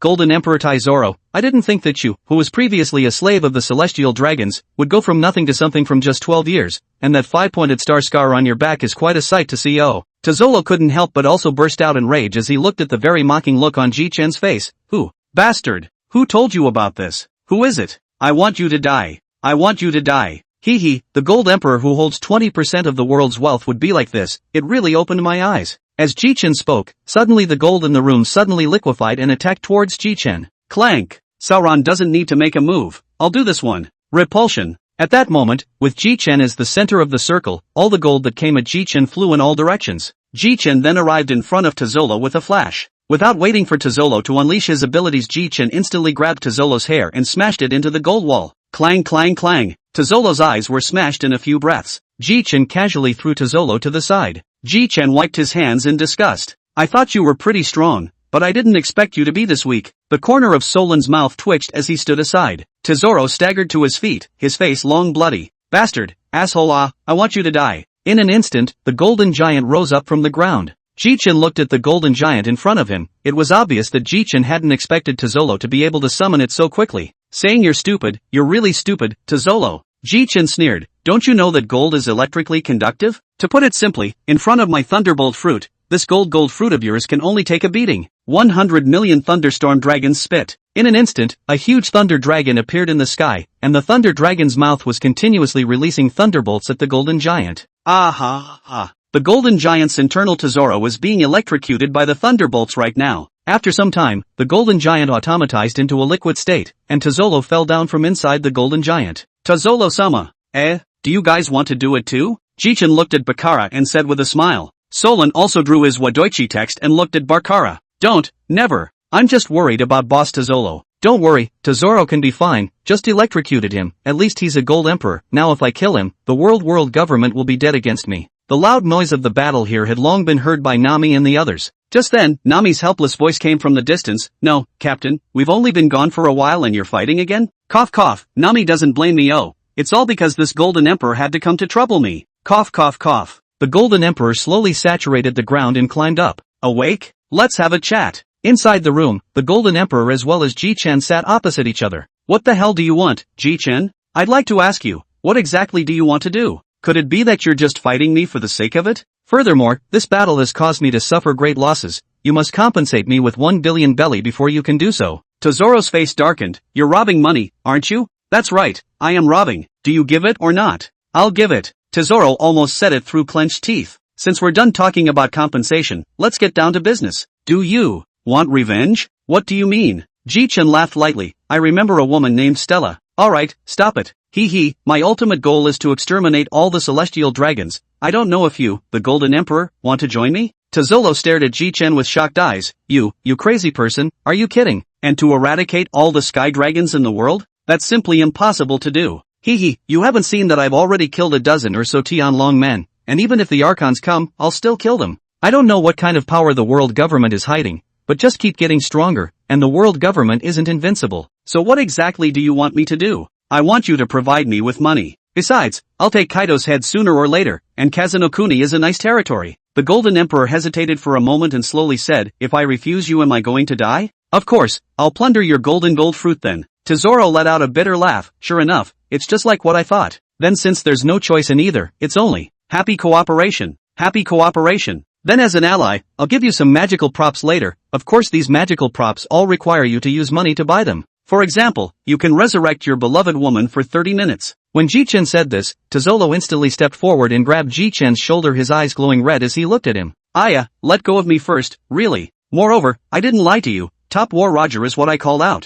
Golden Emperor Tizoro, I didn't think that you, who was previously a slave of the celestial dragons, would go from nothing to something from just 12 years, and that 5-pointed star scar on your back is quite a sight to see. Tazolo couldn't help but also burst out in rage as he looked at the very mocking look on Ji Chen's face. Who? Bastard! Who told you about this? Who is it? I want you to die. I want you to die. Hee, the Gold Emperor who holds 20% of the world's wealth would be like this. It really opened my eyes. As Ji Chen spoke, suddenly the gold in the room suddenly liquefied and attacked towards Ji Chen. Clank! Sauron doesn't need to make a move. I'll do this one. Repulsion. At that moment, with Ji Chen as the center of the circle, all the gold that came at Ji Chen flew in all directions. Ji Chen then arrived in front of Tazolo with a flash. Without waiting for Tazolo to unleash his abilities, Ji Chen instantly grabbed Tazolo's hair and smashed it into the gold wall. Clang clang clang. Tazolo's eyes were smashed in a few breaths. Ji Chen casually threw Tazolo to the side. Ji Chen wiped his hands in disgust. I thought you were pretty strong, but I didn't expect you to be this weak. The corner of Solon's mouth twitched as he stood aside. Tazoro staggered to his feet, his face long bloody. Bastard, asshole, I want you to die. In an instant, the golden giant rose up from the ground. Ji Chen looked at the golden giant in front of him. It was obvious that Ji Chen hadn't expected Tazolo to be able to summon it so quickly. Saying you're stupid, you're really stupid, Tazolo. Ji Chen sneered, don't you know that gold is electrically conductive? To put it simply, in front of my thunderbolt fruit, this gold fruit of yours can only take a beating. 100 million thunderstorm dragons spit. In an instant, a huge thunder dragon appeared in the sky, and the thunder dragon's mouth was continuously releasing thunderbolts at the golden giant. The golden giant's internal Tazoro was being electrocuted by the thunderbolts right now. After some time, the golden giant automatized into a liquid state, and Tazolo fell down from inside the golden giant. Tazolo-sama. Do you guys want to do it too? Ji Chen looked at Baccarat and said with a smile. Solon also drew his Wadoichi text and looked at Baccarat. Don't, never. I'm just worried about Boss Tazolo. Don't worry, Tazoro can be fine, just electrocuted him, at least he's a gold emperor. Now if I kill him, the world government will be dead against me. The loud noise of the battle here had long been heard by Nami and the others. Just then, Nami's helpless voice came from the distance. No, Captain, we've only been gone for a while and you're fighting again? Cough cough, Nami doesn't blame me. It's all because this golden emperor had to come to trouble me. Cough cough cough. The golden emperor slowly saturated the ground and climbed up. Awake? Let's have a chat. Inside the room, the golden emperor as well as Ji Chen sat opposite each other. What the hell do you want, Ji Chen? I'd like to ask you, what exactly do you want to do? Could it be that you're just fighting me for the sake of it? Furthermore, this battle has caused me to suffer great losses. You must compensate me with 1 billion belly before you can do so. Tazoro's face darkened. You're robbing money, aren't you? That's right, I am robbing. Do you give it or not? I'll give it. Tazoro almost said it through clenched teeth. Since we're done talking about compensation, let's get down to business. Do you want revenge? What do you mean? Ji Chen laughed lightly. I remember a woman named Stella. Alright, stop it. My ultimate goal is to exterminate all the celestial dragons. I don't know if you, the Golden Emperor, want to join me? Tazolo stared at Ji Chen with shocked eyes. You crazy person, are you kidding? And to eradicate all the sky dragons in the world? That's simply impossible to do. Hee, you haven't seen that I've already killed a dozen or so Tianlong men, and even if the Archons come, I'll still kill them. I don't know what kind of power the world government is hiding, but just keep getting stronger, and the world government isn't invincible. So what exactly do you want me to do? I want you to provide me with money. Besides, I'll take Kaido's head sooner or later, and Kazunokuni is a nice territory. The Golden Emperor hesitated for a moment and slowly said, if I refuse you, am I going to die? Of course, I'll plunder your golden gold fruit then. Tesoro let out a bitter laugh. Sure enough, it's just like what I thought. Then since there's no choice in either, it's only happy cooperation. Happy cooperation. Then as an ally, I'll give you some magical props later. Of course these magical props all require you to use money to buy them. For example, you can resurrect your beloved woman for 30 minutes. When Ji Chen said this, Tezolo instantly stepped forward and grabbed Ji Chen's shoulder, his eyes glowing red as he looked at him. Aya, let go of me first, really. Moreover, I didn't lie to you. Top War Roger is what I called out.